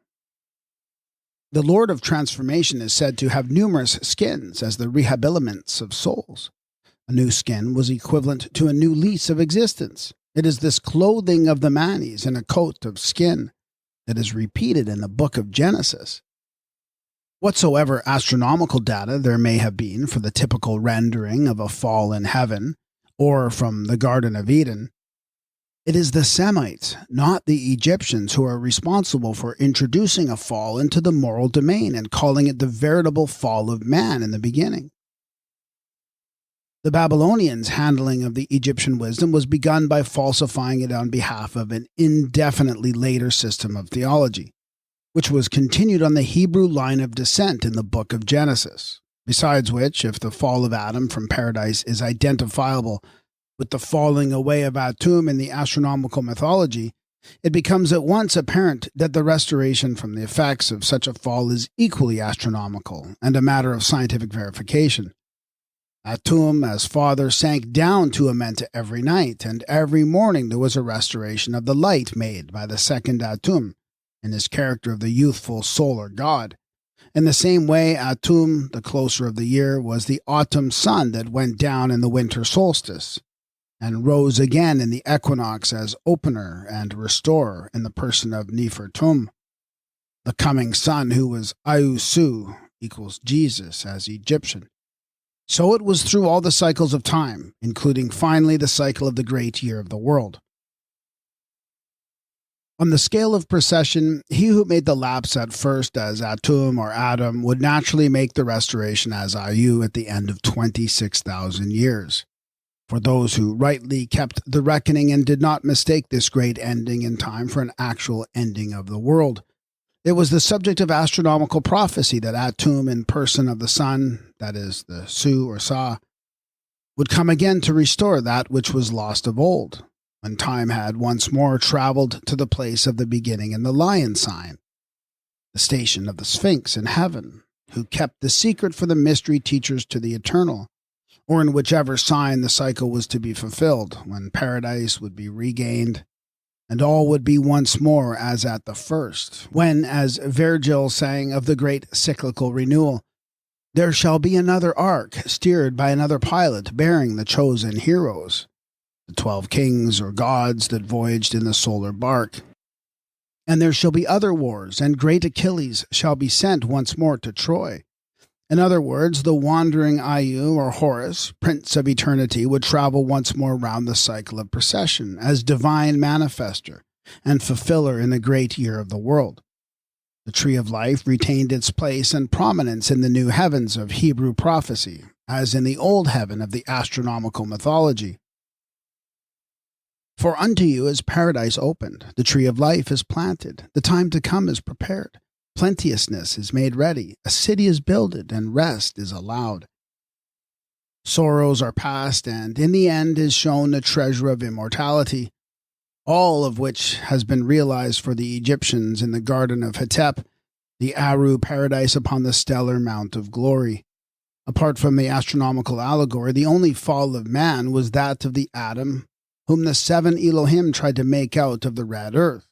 The Lord of Transformation is said to have numerous skins as the rehabiliments of souls. A new skin was equivalent to a new lease of existence. It is this clothing of the manes in a coat of skin that is repeated in the book of Genesis. Whatsoever astronomical data there may have been for the typical rendering of a fall in heaven, or from the Garden of Eden, it is the Semites, not the Egyptians, who are responsible for introducing a fall into the moral domain and calling it the veritable fall of man in the beginning. The Babylonians' handling of the Egyptian wisdom was begun by falsifying it on behalf of an indefinitely later system of theology, which was continued on the Hebrew line of descent in the book of Genesis. Besides which, if the fall of Adam from paradise is identifiable with the falling away of Atum in the astronomical mythology, it becomes at once apparent that the restoration from the effects of such a fall is equally astronomical and a matter of scientific verification. Atum, as father, sank down to Amenta every night, and every morning there was a restoration of the light made by the second Atum, in his character of the youthful solar god. In the same way, Atum, the closer of the year, was the autumn sun that went down in the winter solstice, and rose again in the equinox as opener and restorer in the person of Nefertum, the coming sun who was Ayusu, equals Jesus as Egyptian. So it was through all the cycles of time, including finally the cycle of the great year of the world. On the scale of precession, he who made the lapse at first as Atum or Adam would naturally make the restoration as Ayu at the end of 26,000 years. For those who rightly kept the reckoning and did not mistake this great ending in time for an actual ending of the world, it was the subject of astronomical prophecy that Atum in person of the sun, that is, the Su or Sa, would come again to restore that which was lost of old, when time had once more traveled to the place of the beginning in the lion sign, the station of the Sphinx in heaven, who kept the secret for the mystery teachers to the eternal, or in whichever sign the cycle was to be fulfilled, when paradise would be regained, and all would be once more as at the first, when, as Virgil sang of the great cyclical renewal, there shall be another ark, steered by another pilot, bearing the chosen heroes, the 12 kings or gods that voyaged in the solar bark. And there shall be other wars, and great Achilles shall be sent once more to Troy. In other words, the wandering Ayu or Horus, Prince of Eternity, would travel once more round the cycle of precession as divine manifester and fulfiller in the great year of the world. The Tree of Life retained its place and prominence in the new heavens of Hebrew prophecy, as in the old heaven of the astronomical mythology. For unto you is paradise opened, the tree of life is planted, the time to come is prepared. Plenteousness is made ready, a city is builded, and rest is allowed. Sorrows are past, and in the end is shown the treasure of immortality, all of which has been realized for the Egyptians in the Garden of Hetep, the Aru paradise upon the stellar Mount of Glory. Apart from the astronomical allegory, the only fall of man was that of the Adam, whom the 7 Elohim tried to make out of the red earth,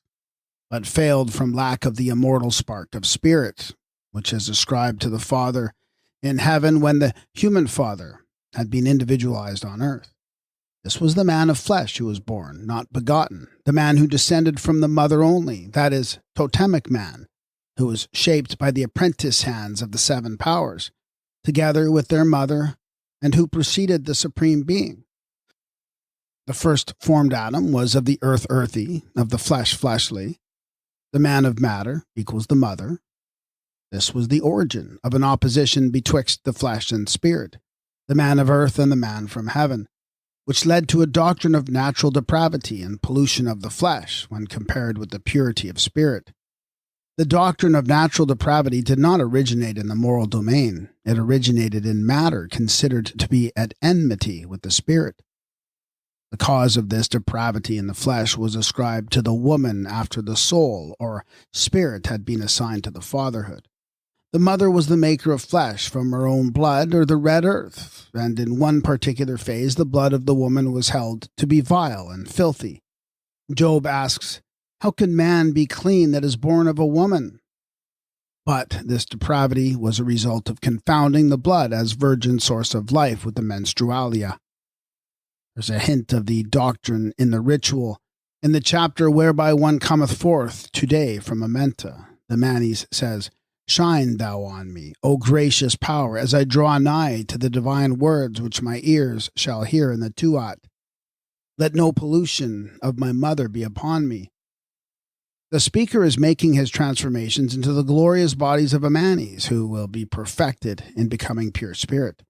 but failed from lack of the immortal spark of spirit, which is ascribed to the Father in heaven when the human Father had been individualized on earth. This was the man of flesh who was born, not begotten, the man who descended from the mother only, that is, totemic man, who was shaped by the apprentice hands of the 7 powers, together with their mother, and who preceded the Supreme Being. The first formed Adam was of the earth earthy, of the flesh fleshly. The man of matter equals the mother. This was the origin of an opposition betwixt the flesh and spirit, the man of earth and the man from heaven, which led to a doctrine of natural depravity and pollution of the flesh when compared with the purity of spirit. The doctrine of natural depravity did not originate in the moral domain. It originated in matter considered to be at enmity with the spirit. The cause of this depravity in the flesh was ascribed to the woman after the soul, or spirit, had been assigned to the fatherhood. The mother was the maker of flesh from her own blood, or the red earth, and in one particular phase the blood of the woman was held to be vile and filthy. Job asks, "How can man be clean that is born of a woman?" But this depravity was a result of confounding the blood as virgin source of life with the menstrualia. There's a hint of the doctrine in the ritual, in the chapter whereby one cometh forth today from Amenta. The Manes says, "Shine thou on me, O gracious power, as I draw nigh to the divine words which my ears shall hear in the Tuat. Let no pollution of my mother be upon me." The speaker is making his transformations into the glorious bodies of Amanis, who will be perfected in becoming pure spirit,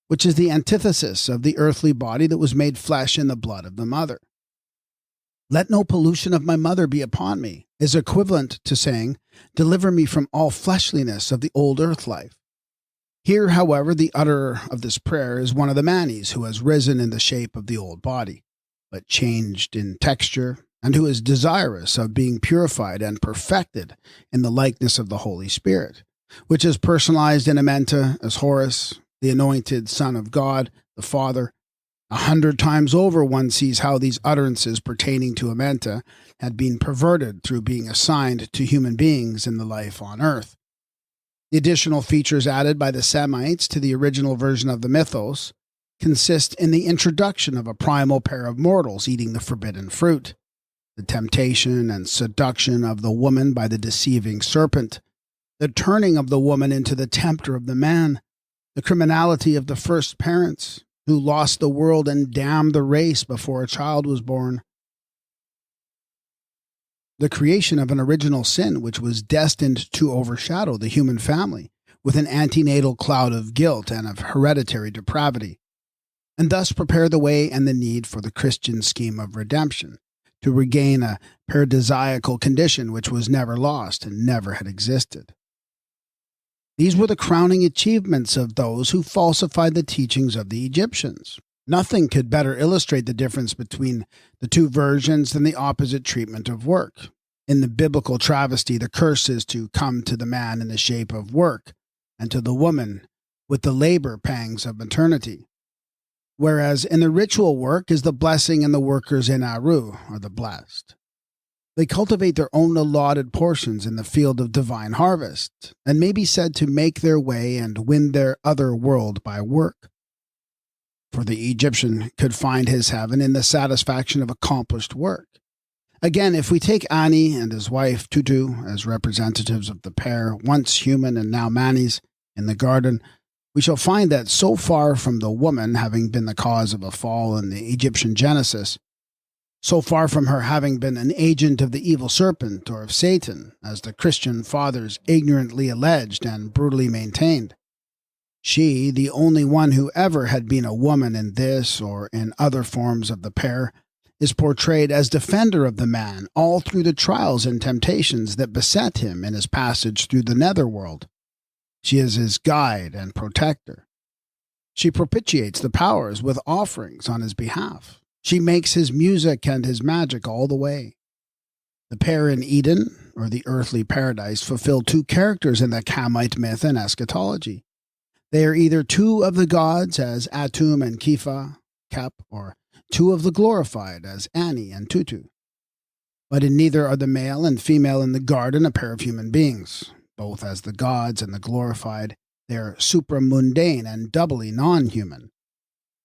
which is the antithesis of the earthly body that was made flesh in the blood of the mother. "Let no pollution of my mother be upon me" is equivalent to saying, "Deliver me from all fleshliness of the old earth life." Here, however, the utterer of this prayer is one of the Manes who has risen in the shape of the old body, but changed in texture, and who is desirous of being purified and perfected in the likeness of the Holy Spirit, which is personalized in Amenta as Horus, the anointed Son of God, the Father. 100 times over, one sees how these utterances pertaining to Amenta had been perverted through being assigned to human beings in the life on earth. The additional features added by the Semites to the original version of the mythos consist in the introduction of a primal pair of mortals eating the forbidden fruit, the temptation and seduction of the woman by the deceiving serpent, the turning of the woman into the tempter of the man, the criminality of the first parents, who lost the world and damned the race before a child was born. The creation of an original sin which was destined to overshadow the human family with an antenatal cloud of guilt and of hereditary depravity, and thus prepare the way and the need for the Christian scheme of redemption, to regain a paradisiacal condition which was never lost and never had existed. These were the crowning achievements of those who falsified the teachings of the Egyptians. Nothing could better illustrate the difference between the two versions than the opposite treatment of work. In the biblical travesty, the curse is to come to the man in the shape of work, and to the woman with the labor pangs of maternity. Whereas in the ritual work is the blessing, and the workers in Aru are the blessed. They cultivate their own allotted portions in the field of divine harvest, and may be said to make their way and win their other world by work. For the Egyptian could find his heaven in the satisfaction of accomplished work. Again, if we take Ani and his wife Tutu as representatives of the pair, once human and now manis, in the garden, we shall find that so far from the woman having been the cause of a fall in the Egyptian Genesis, so far from her having been an agent of the evil serpent or of Satan, as the Christian fathers ignorantly alleged and brutally maintained, she, the only one who ever had been a woman in this or in other forms of the pair, is portrayed as defender of the man all through the trials and temptations that beset him in his passage through the netherworld. She is his guide and protector. She propitiates the powers with offerings on his behalf. She makes his music and his magic all the way. The pair in Eden, or the earthly paradise, fulfill two characters in the Kamite myth and eschatology. They are either two of the gods as Atum and Kifa, Kep, or two of the glorified as Ani and Tutu. But in neither are the male and female in the garden a pair of human beings. Both as the gods and the glorified, they are supramundane and doubly non-human.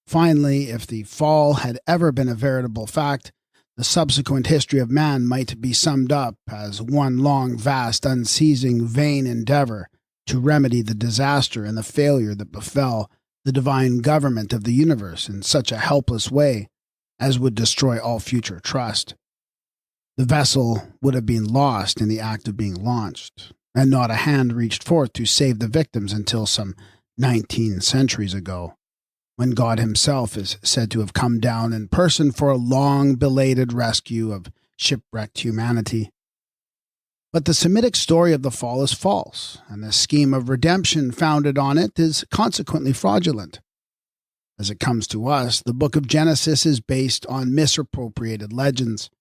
Finally, if the fall had ever been a veritable fact, the subsequent history of man might be summed up as one long, vast, unceasing, vain endeavor to remedy the disaster and the failure that befell the divine government of the universe in such a helpless way as would destroy all future trust. The vessel would have been lost in the act of being launched, and not a hand reached forth to save the victims until some 19 centuries ago, when God himself is said to have come down in person for a long-belated rescue of shipwrecked humanity. But the Semitic story of the fall is false, and the scheme of redemption founded on it is consequently fraudulent. As it comes to us, the book of Genesis is based on misappropriated legends.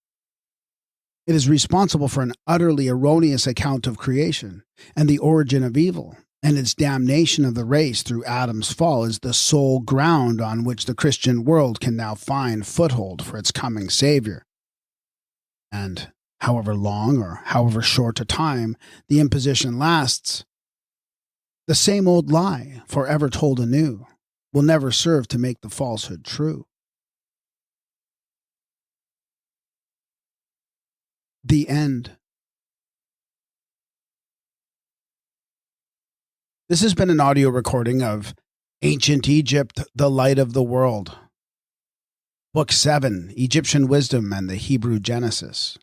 It is responsible for an utterly erroneous account of creation and the origin of evil, and its damnation of the race through Adam's fall is the sole ground on which the Christian world can now find foothold for its coming Savior. And however long or however short a time the imposition lasts, the same old lie, forever told anew, will never serve to make the falsehood true. The end. This has been an audio recording of Ancient Egypt, the Light of the World, Book 7, Egyptian Wisdom and the Hebrew Genesis,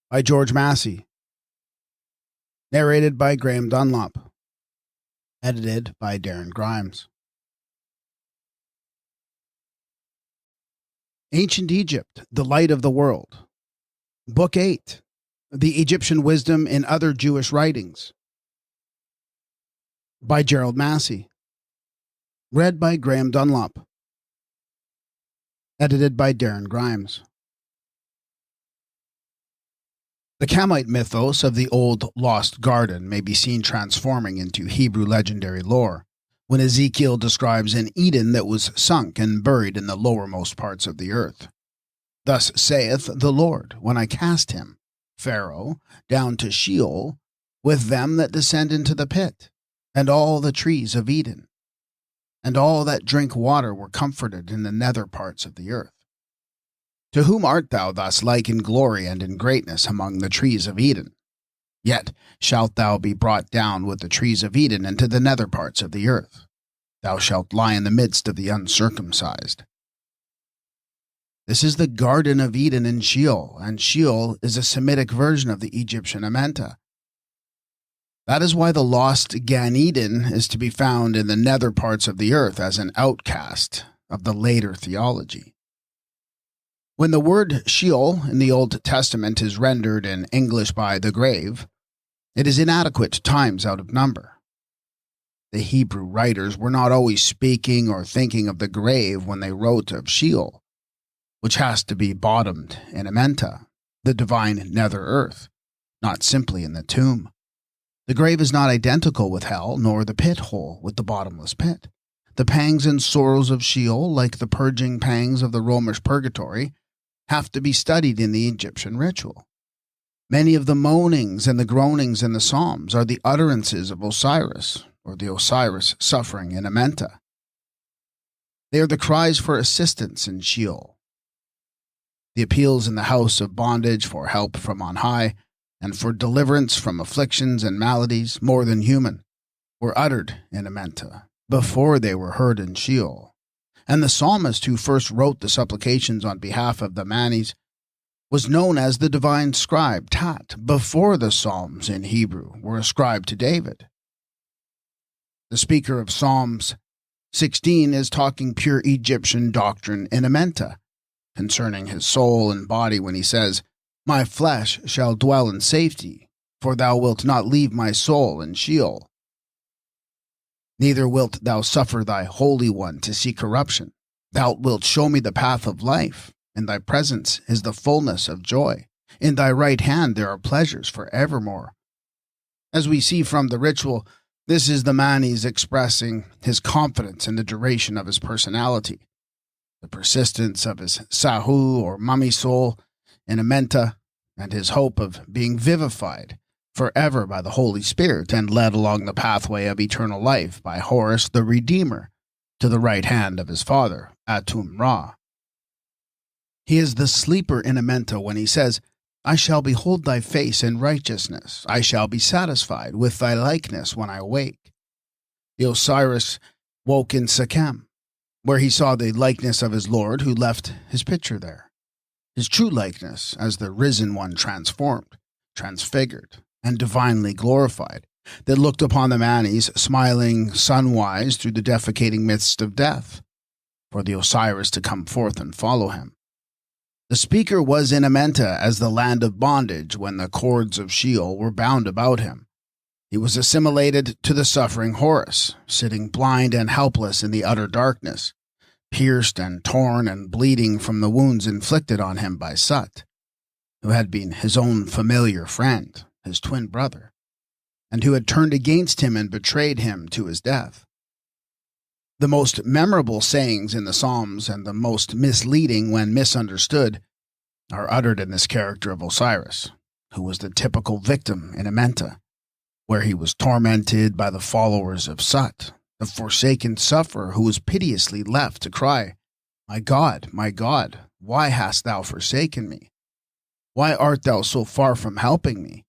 by Gerald Massey, narrated by Graham Dunlop, edited by Darren Grimes. Ancient Egypt, the Light of the World, Book 8, The Egyptian Wisdom in Other Jewish Writings, by Gerald Massey, read by Graham Dunlop, edited by Darren Grimes. The Kamite mythos of the old lost garden may be seen transforming into Hebrew legendary lore, when Ezekiel describes an Eden that was sunk and buried in the lowermost parts of the earth. Thus saith the Lord, when I cast him, Pharaoh, down to Sheol, with them that descend into the pit, and all the trees of Eden, and all that drink water were comforted in the nether parts of the earth. To whom art thou thus like in glory and in greatness among the trees of Eden? Yet shalt thou be brought down with the trees of Eden into the nether parts of the earth. Thou shalt lie in the midst of the uncircumcised. This is the Garden of Eden in Sheol, and Sheol is a Semitic version of the Egyptian Amenta. That is why the lost Gan Eden is to be found in the nether parts of the earth as an outcast of the later theology. When the word Sheol in the Old Testament is rendered in English by the grave, it is inadequate times out of number. The Hebrew writers were not always speaking or thinking of the grave when they wrote of Sheol, which has to be bottomed in Amenta, the divine nether earth, not simply in the tomb. The grave is not identical with hell, nor the pit hole with the bottomless pit. The pangs and sorrows of Sheol, like the purging pangs of the Romish purgatory, have to be studied in the Egyptian ritual. Many of the moanings and the groanings in the Psalms are the utterances of Osiris, or the Osiris suffering in Amenta. They are the cries for assistance in Sheol. The appeals in the house of bondage for help from on high, and for deliverance from afflictions and maladies more than human, were uttered in Amenta, before they were heard in Sheol. And the psalmist who first wrote the supplications on behalf of the Manes was known as the divine scribe Tat, before the Psalms in Hebrew were ascribed to David. The speaker of Psalms 16 is talking pure Egyptian doctrine in Amenta, concerning his soul and body when he says, My flesh shall dwell in safety, for thou wilt not leave my soul in Sheol. Neither wilt thou suffer thy Holy One to see corruption. Thou wilt show me the path of life. In thy presence is the fullness of joy. In thy right hand there are pleasures for evermore. As we see from the ritual, this is the Manes expressing his confidence in the duration of his personality, the persistence of his Sahu or mummy soul in Amenta, and his hope of being vivified forever by the Holy Spirit and led along the pathway of eternal life by Horus the Redeemer to the right hand of his father, Atum Ra. He is the sleeper in Amenta when he says, I shall behold thy face in righteousness. I shall be satisfied with thy likeness when I awake. The Osiris woke in Shechem, where he saw the likeness of his Lord who left his picture there. His true likeness as the risen one transformed, transfigured, and divinely glorified, that looked upon the Manes smiling sunwise through the defecating midst of death, for the Osiris to come forth and follow him. The speaker was in Amenta as the land of bondage when the cords of Sheol were bound about him. He was assimilated to the suffering Horus, sitting blind and helpless in the utter darkness, pierced and torn and bleeding from the wounds inflicted on him by Sut, who had been his own familiar friend, his twin brother, and who had turned against him and betrayed him to his death. The most memorable sayings in the Psalms and the most misleading when misunderstood are uttered in this character of Osiris, who was the typical victim in Amenta, where he was tormented by the followers of Sut, the forsaken sufferer who was piteously left to cry, my God, why hast thou forsaken me? Why art thou so far from helping me?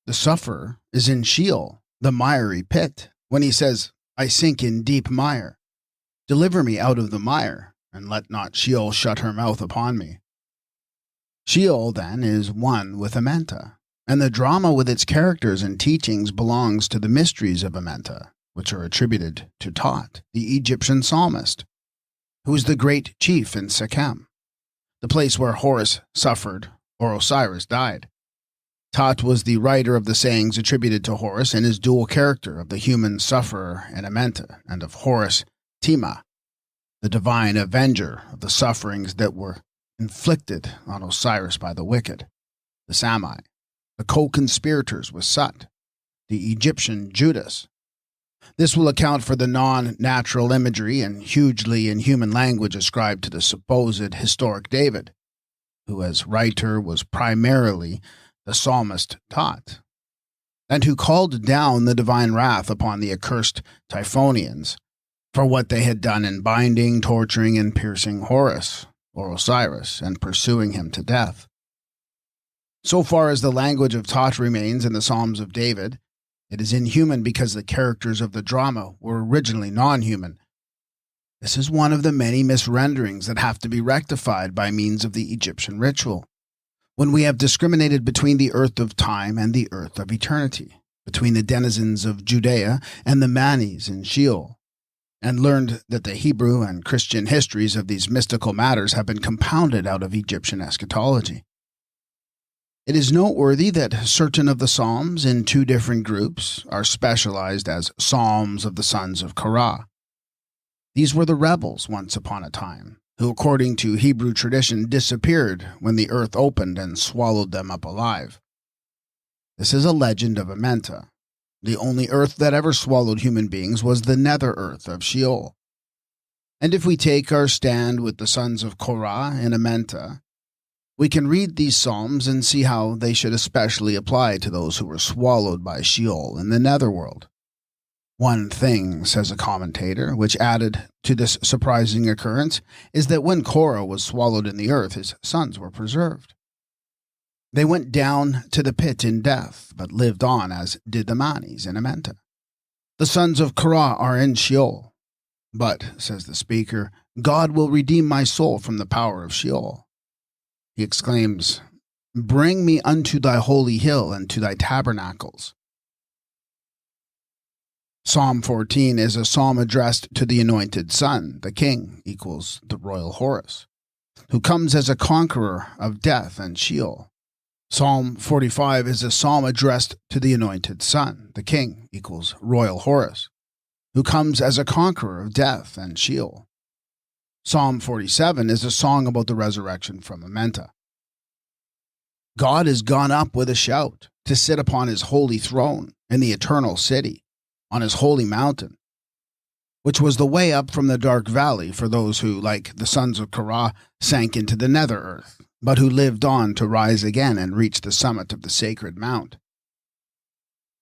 The sufferer is in Sheol, the miry pit, when he says, I sink in deep mire. Deliver me out of the mire, and let not Sheol shut her mouth upon me. Sheol, then, is one with Amenta, and the drama with its characters and teachings belongs to the mysteries of Amenta, which are attributed to Tot, the Egyptian psalmist, who is the great chief in Shechem, the place where Horus suffered or Osiris died. Tot was the writer of the sayings attributed to Horus in his dual character of the human sufferer in Amenta and of Horus Tima, the divine avenger of the sufferings that were inflicted on Osiris by the wicked, the Samai, the co-conspirators with Sut, the Egyptian Judas, This will account for the non-natural imagery and hugely inhuman language ascribed to the supposed historic David, who as writer was primarily the psalmist taught, and who called down the divine wrath upon the accursed Typhonians for what they had done in binding, torturing, and piercing Horus, or Osiris, and pursuing him to death. So far as the language of Thoth remains in the Psalms of David, it is inhuman because the characters of the drama were originally non-human. This is one of the many misrenderings that have to be rectified by means of the Egyptian ritual, when we have discriminated between the earth of time and the earth of eternity, between the denizens of Judea and the Manes in Sheol, and learned that the Hebrew and Christian histories of these mystical matters have been compounded out of Egyptian eschatology. It is noteworthy that certain of the Psalms in two different groups are specialized as Psalms of the sons of Korah. These were the rebels once upon a time, who according to Hebrew tradition disappeared when the earth opened and swallowed them up alive. This is a legend of Amenta. The only earth that ever swallowed human beings was the nether earth of Sheol. And if we take our stand with the sons of Korah in Amenta, we can read these psalms and see how they should especially apply to those who were swallowed by Sheol in the netherworld. One thing, says a commentator, which added to this surprising occurrence, is that when Korah was swallowed in the earth, his sons were preserved. They went down to the pit in death, but lived on as did the Manes in Amenta. The sons of Korah are in Sheol. But, says the speaker, God will redeem my soul from the power of Sheol. He exclaims, "Bring me unto thy holy hill and to thy tabernacles." Psalm 14 is a psalm addressed to the anointed son, the king, equals the royal Horus, who comes as a conqueror of death and Sheol. Psalm 45 is a psalm addressed to the anointed son, the king, equals royal Horus, who comes as a conqueror of death and Sheol. Psalm 47 is a song about the resurrection from Amenta. God is gone up with a shout to sit upon his holy throne in the eternal city, on his holy mountain, which was the way up from the dark valley for those who, like the sons of Korah, sank into the nether earth, but who lived on to rise again and reach the summit of the sacred mount.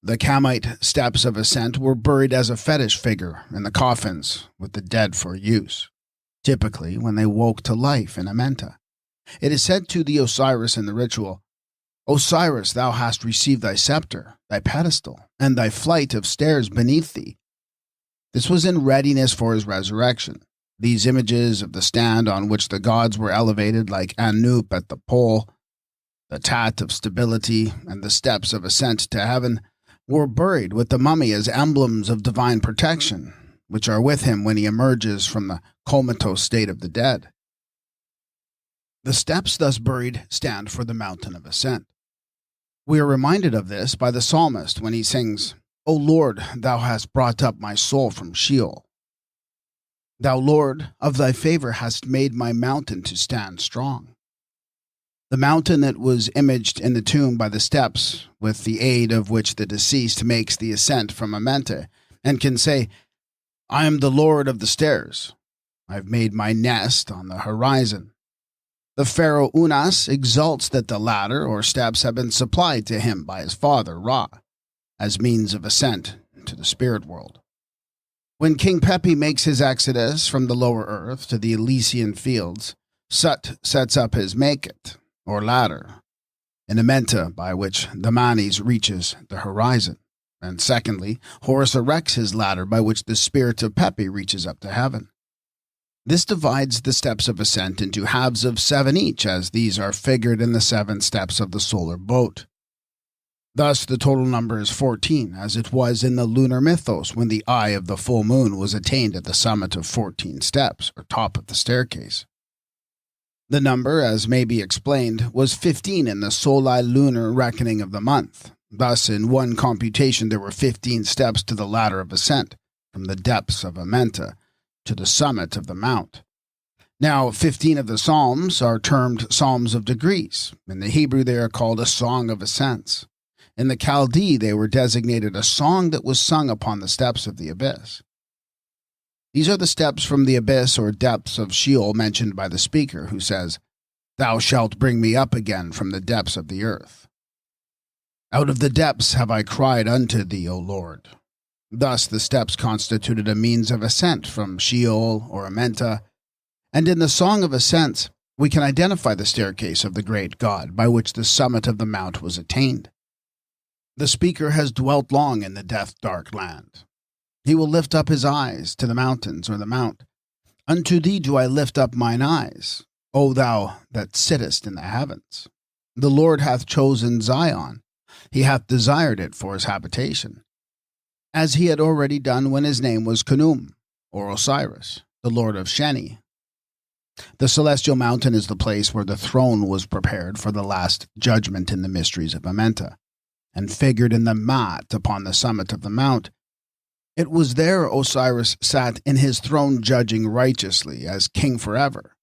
The Kamite steps of ascent were buried as a fetish figure in the coffins with the dead for use, typically when they woke to life in Amenta. It is said to the Osiris in the ritual, "Osiris, thou hast received thy scepter, thy pedestal, and thy flight of stairs beneath thee." This was in readiness for his resurrection. These images of the stand on which the gods were elevated like Anup at the pole, the Tat of stability, and the steps of ascent to heaven, were buried with the mummy as emblems of divine protection, which are with him when he emerges from the comatose state of the dead. The steps thus buried stand for the mountain of ascent. We are reminded of this by the psalmist when he sings, "O Lord, thou hast brought up my soul from Sheol. Thou, Lord, of thy favor hast made my mountain to stand strong." The mountain that was imaged in the tomb by the steps, with the aid of which the deceased makes the ascent from Amenta, and can say, "I am the Lord of the stairs. I have made my nest on the horizon." The pharaoh Unas exults that the ladder or steps have been supplied to him by his father Ra, as means of ascent to the spirit world. When King Pepi makes his exodus from the lower earth to the Elysian fields, Sut sets up his Makit, or ladder, an Amenta by which the Manes reaches the horizon, and secondly, Horus erects his ladder by which the spirit of Pepi reaches up to heaven. This divides the steps of ascent into halves of 7 each, as these are figured in the 7 steps of the solar boat. Thus, the total number is 14, as it was in the lunar mythos when the eye of the full moon was attained at the summit of 14 steps, or top of the staircase. The number, as may be explained, was 15 in the soli lunar reckoning of the month. Thus, in one computation, there were 15 steps to the ladder of ascent, from the depths of Amenta to the summit of the mount. Now, 15 of the psalms are termed psalms of degrees. In the Hebrew, they are called a song of ascents. In the Chaldee, they were designated a song that was sung upon the steps of the abyss. These are the steps from the abyss or depths of Sheol mentioned by the speaker, who says, "Thou shalt bring me up again from the depths of the earth. Out of the depths have I cried unto thee, O Lord." Thus the steps constituted a means of ascent from Sheol or Amenta, and in the Song of Ascents we can identify the staircase of the great God by which the summit of the mount was attained. The speaker has dwelt long in the death-dark land. He will lift up his eyes to the mountains or the mount. Unto thee do I lift up mine eyes, O thou that sittest in the heavens. The Lord hath chosen Zion. He hath desired it for his habitation, as he had already done when his name was Khnum, or Osiris, the Lord of Sheni. The celestial mountain is the place where the throne was prepared for the last judgment in the mysteries of Amenta, and figured in the mat upon the summit of the mount. It was there Osiris sat in his throne judging righteously as king forever.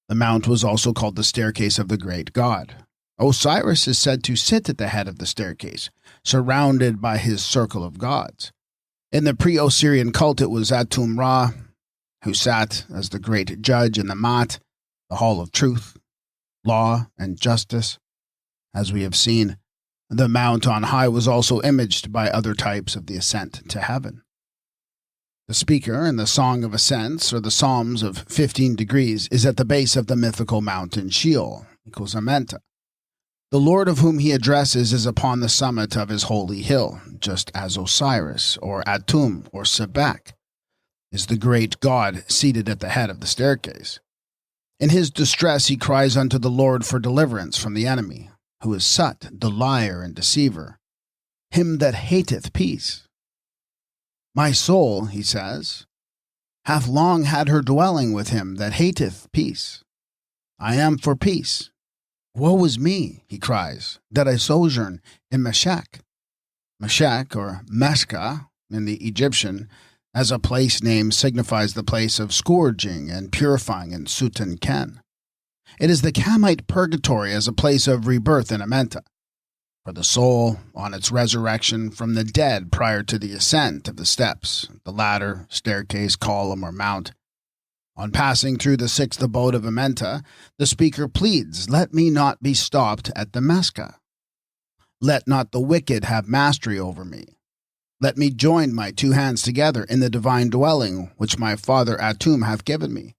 The mount was also called the staircase of the great God. Osiris is said to sit at the head of the staircase, surrounded by his circle of gods. In the pre-Osirian cult, it was Atum-Ra who sat as the great judge in the Mat, the hall of truth, law, and justice. As we have seen, the mount on high was also imaged by other types of the ascent to heaven. The speaker in the Song of Ascents, or the Psalms of 15 degrees, is at the base of the mythical mountain Sheol, equals Amenta. The Lord of whom he addresses is upon the summit of his holy hill, just as Osiris, or Atum, or Sebek, is the great God seated at the head of the staircase. In his distress he cries unto the Lord for deliverance from the enemy, who is Sut, the liar and deceiver, him that hateth peace. My soul, he says, hath long had her dwelling with him that hateth peace. I am for peace. Woe is me, he cries, that I sojourn in Meshech. Meshech, or Meshka, in the Egyptian, as a place name, signifies the place of scourging and purifying in Suten Ken. It is the Kamite purgatory as a place of rebirth in Amenta, for the soul on its resurrection from the dead prior to the ascent of the steps, the ladder, staircase, column, or mount. On passing through the sixth abode of Amenta, the speaker pleads, "Let me not be stopped at the Meshka. Let not the wicked have mastery over me. Let me join my two hands together in the divine dwelling which my father Atum hath given me.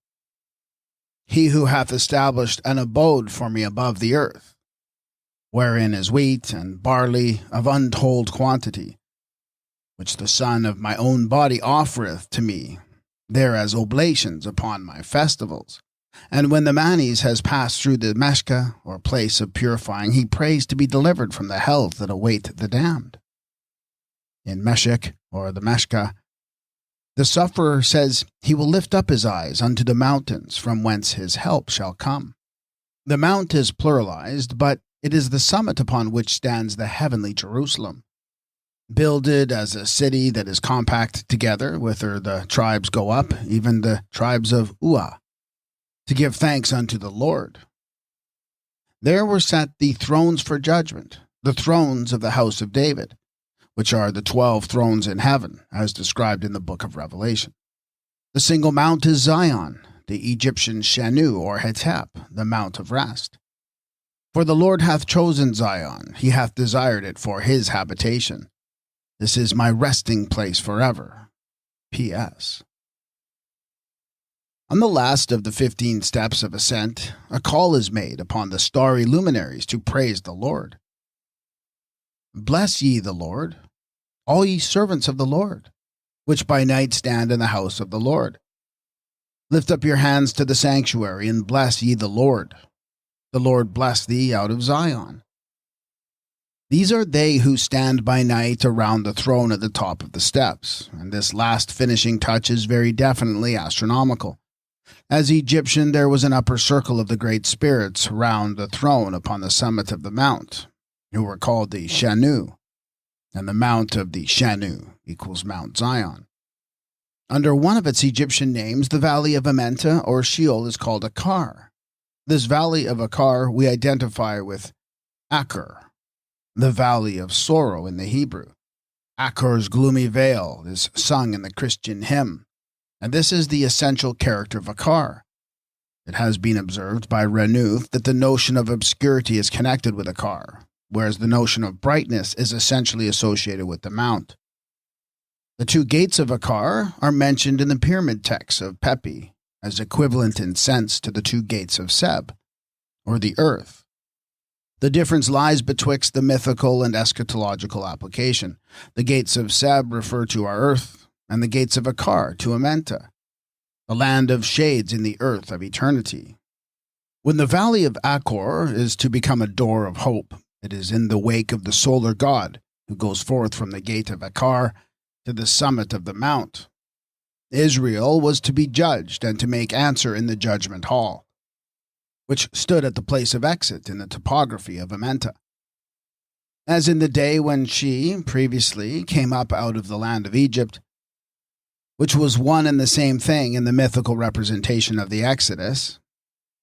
He who hath established an abode for me above the earth, wherein is wheat and barley of untold quantity, which the son of my own body offereth to me, there as oblations upon my festivals. And when the Manes has passed through the Meshka, or place of purifying, he prays to be delivered from the hells that await the damned." In Meshech, or the Meshka, the sufferer says he will lift up his eyes unto the mountains from whence his help shall come. The mount is pluralized, but it is the summit upon which stands the heavenly Jerusalem, builded as a city that is compact together, whither the tribes go up, even the tribes of Ua, to give thanks unto the Lord. There were set the thrones for judgment, the thrones of the house of David, which are the 12 thrones in heaven, as described in the book of Revelation. The single mount is Zion, the Egyptian Shenu, or Hetep, the mount of rest. For the Lord hath chosen Zion, he hath desired it for his habitation. This is my resting place forever. P.S. On the last of the 15 steps of ascent, a call is made upon the starry luminaries to praise the Lord. Bless ye the Lord, all ye servants of the Lord, which by night stand in the house of the Lord. Lift up your hands to the sanctuary, and bless ye the Lord. The Lord bless thee out of Zion. These are they who stand by night around the throne at the top of the steps, and this last finishing touch is very definitely astronomical. As Egyptian, there was an upper circle of the great spirits round the throne upon the summit of the mount, who were called the Shanu, and the mount of the Shanu equals Mount Zion. Under one of its Egyptian names, the valley of Amenta, or Sheol, is called Akkar. This valley of Akkar we identify with Akur, the valley of sorrow in the Hebrew. Accor's gloomy veil is sung in the Christian hymn, and this is the essential character of Akkar. It has been observed by Renouf that the notion of obscurity is connected with Akkar, whereas the notion of brightness is essentially associated with the mount. The two gates of Akkar are mentioned in the pyramid texts of Pepi as equivalent in sense to the two gates of Seb, or the earth. The difference lies betwixt the mythical and eschatological application. The gates of Seb refer to our earth, and the gates of Akkar to Amenta, the land of shades in the earth of eternity. When the valley of Akkor is to become a door of hope, it is in the wake of the solar god who goes forth from the gate of Akkar to the summit of the mount. Israel was to be judged and to make answer in the judgment hall, which stood at the place of exit in the topography of Amenta. As in the day when she, previously, came up out of the land of Egypt, which was one and the same thing in the mythical representation of the Exodus.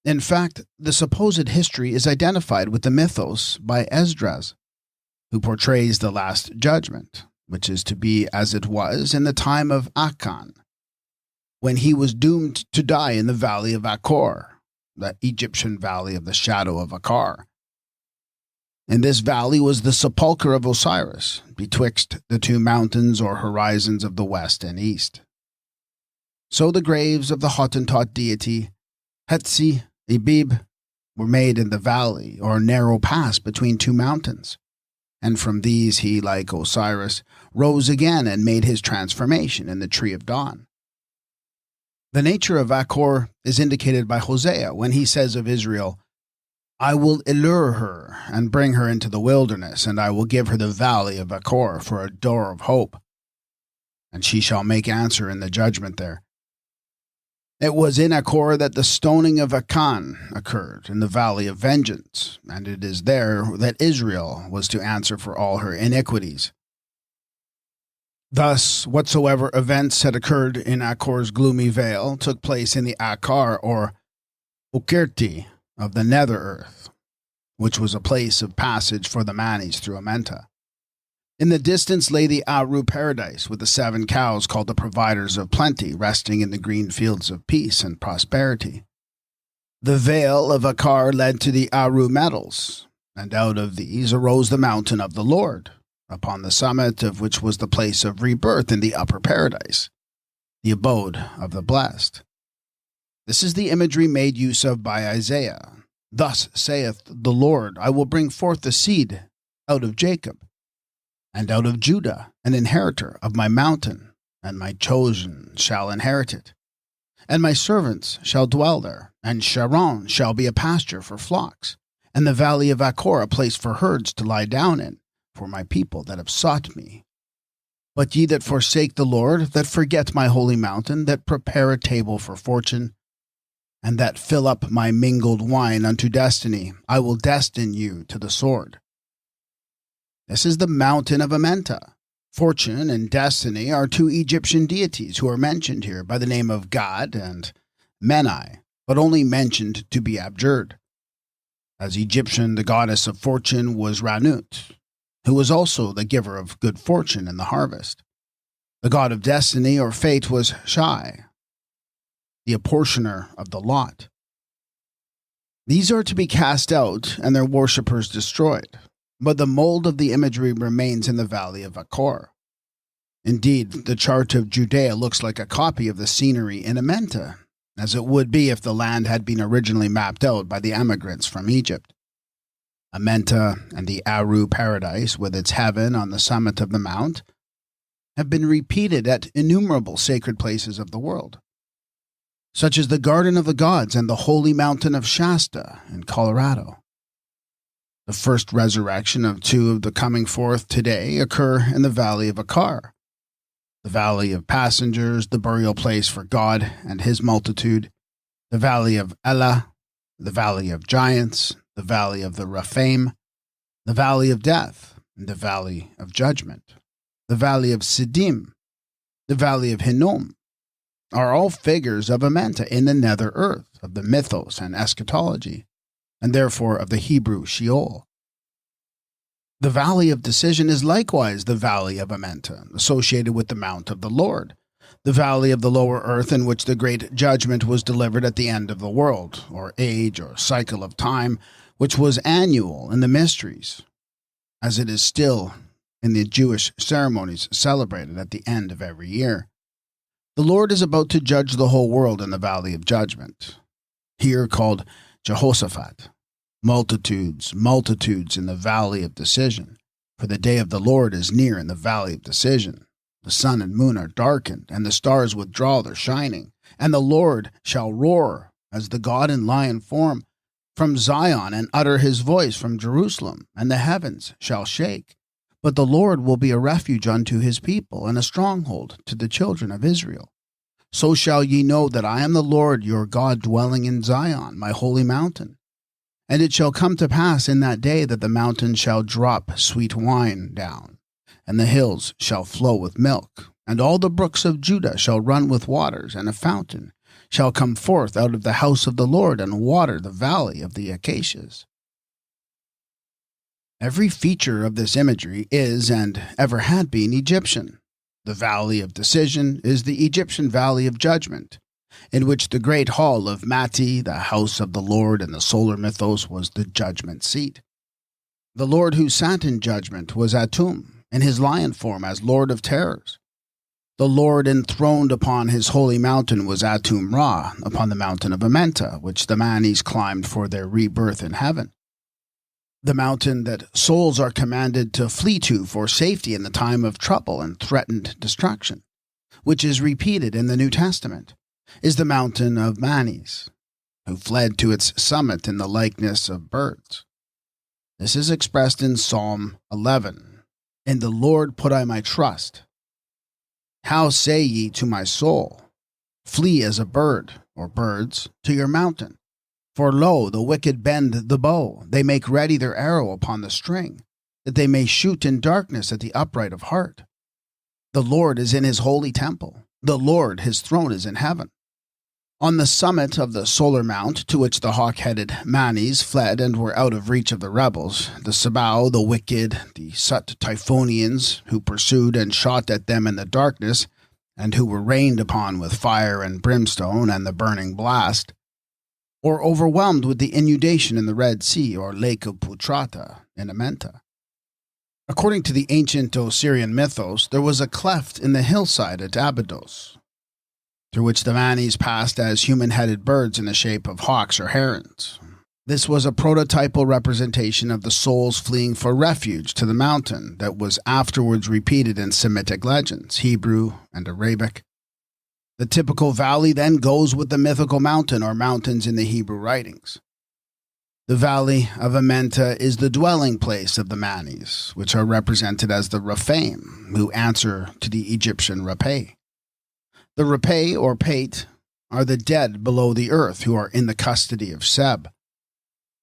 In fact, the supposed history is identified with the mythos by Esdras, who portrays the Last Judgment, which is to be as it was in the time of Akan, when he was doomed to die in the valley of Akkor, the Egyptian valley of the shadow of Akkar. In this valley was the sepulchre of Osiris, betwixt the two mountains or horizons of the west and east. So the graves of the Hottentot deity, Hetsi, Ibib, were made in the valley, or narrow pass between two mountains, and from these he, like Osiris, rose again and made his transformation in the tree of dawn. The nature of Akkor is indicated by Hosea when he says of Israel, I will allure her and bring her into the wilderness, and I will give her the valley of Akkor for a door of hope, and she shall make answer in the judgment there. It was in Akkor that the stoning of Akan occurred in the valley of vengeance, and it is there that Israel was to answer for all her iniquities. Thus, whatsoever events had occurred in Akkor's gloomy veil took place in the Akkar or Ukirti of the nether earth, which was a place of passage for the Manis through Amenta. In the distance lay the Aru paradise, with the 7 cows called the providers of plenty, resting in the green fields of peace and prosperity. The veil of Akkar led to the Aru metals, and out of these arose the mountain of the Lord, upon the summit of which was the place of rebirth in the upper paradise, the abode of the blessed. This is the imagery made use of by Isaiah. Thus saith the Lord, I will bring forth the seed out of Jacob, and out of Judah an inheritor of my mountain, and my chosen shall inherit it. And my servants shall dwell there, and Sharon shall be a pasture for flocks, and the valley of Akkor a place for herds to lie down in, for my people that have sought me. But ye that forsake the Lord, that forget my holy mountain, that prepare a table for fortune, and that fill up my mingled wine unto destiny, I will destine you to the sword. This is the mountain of Amenta. Fortune and destiny are 2 Egyptian deities who are mentioned here by the name of God and Menai, but only mentioned to be abjured. As Egyptian, the goddess of fortune was Ranut, who was also the giver of good fortune in the harvest. The god of destiny or fate was Shai, the apportioner of the lot. These are to be cast out and their worshippers destroyed, but the mold of the imagery remains in the valley of Akkor. Indeed, the chart of Judea looks like a copy of the scenery in Amenta, as it would be if the land had been originally mapped out by the emigrants from Egypt. Amenta and the Aru paradise, with its heaven on the summit of the mount, have been repeated at innumerable sacred places of the world, such as the Garden of the Gods and the holy mountain of Shasta in Colorado. The first resurrection of 2 of the coming forth today occur in the valley of Akkar, the valley of passengers, the burial place for God and his multitude, the valley of Elah, the valley of giants, the valley of the Rephaim, the valley of death, and the valley of judgment, the valley of Siddim, the valley of Hinnom, are all figures of Amenta in the nether earth of the mythos and eschatology, and therefore of the Hebrew Sheol. The Valley of Decision is likewise the Valley of Amenta, associated with the Mount of the Lord, the Valley of the Lower Earth in which the great judgment was delivered at the end of the world, or age or cycle of time, which was annual in the mysteries, as it is still in the Jewish ceremonies celebrated at the end of every year. The Lord is about to judge the whole world in the Valley of Judgment, here called Jehoshaphat. Multitudes, multitudes in the Valley of Decision, for the day of the Lord is near in the Valley of Decision. The sun and moon are darkened, and the stars withdraw their shining. And the Lord shall roar as the God in lion form from Zion, and utter his voice from Jerusalem, and the heavens shall shake. But the Lord will be a refuge unto his people, and a stronghold to the children of Israel. So shall ye know that I am the Lord your God, dwelling in Zion, my holy mountain. And it shall come to pass in that day that the mountains shall drop sweet wine down, and the hills shall flow with milk, and all the brooks of Judah shall run with waters, and a fountain shall come forth out of the house of the Lord, and water the valley of the acacias. Every feature of this imagery is, and ever had been, Egyptian. The Valley of Decision is the Egyptian Valley of Judgment, in which the great hall of Mati, the house of the Lord in the solar mythos, was the judgment seat. The Lord who sat in judgment was Atum, in his lion form as Lord of Terrors. The Lord enthroned upon his holy mountain was Atum Ra, upon the mountain of Amenta, which the Manis climbed for their rebirth in heaven. The mountain that souls are commanded to flee to for safety in the time of trouble and threatened destruction, which is repeated in the New Testament, is the mountain of Manis, who fled to its summit in the likeness of birds. This is expressed in Psalm 11. In the Lord put I my trust. How say ye to my soul, flee as a bird, or birds, to your mountain? For lo, the wicked bend the bow, they make ready their arrow upon the string, that they may shoot in darkness at the upright of heart. The Lord is in his holy temple, the Lord his throne is in heaven. On the summit of the solar mount, to which the hawk-headed Manis fled and were out of reach of the rebels, the Sabao, the wicked, the Sut Typhonians, who pursued and shot at them in the darkness, and who were rained upon with fire and brimstone and the burning blast, or overwhelmed with the inundation in the Red Sea or Lake of Putrata in Amenta. According to the ancient Osirian mythos, there was a cleft in the hillside at Abydos, through which the Manis passed as human-headed birds in the shape of hawks or herons. This was a prototypal representation of the souls fleeing for refuge to the mountain that was afterwards repeated in Semitic legends, Hebrew and Arabic. The typical valley then goes with the mythical mountain or mountains in the Hebrew writings. The Valley of Amenta is the dwelling place of the Manis, which are represented as the Rephaim, who answer to the Egyptian Rapé. The Rapé, or Pate, are the dead below the earth who are in the custody of Seb.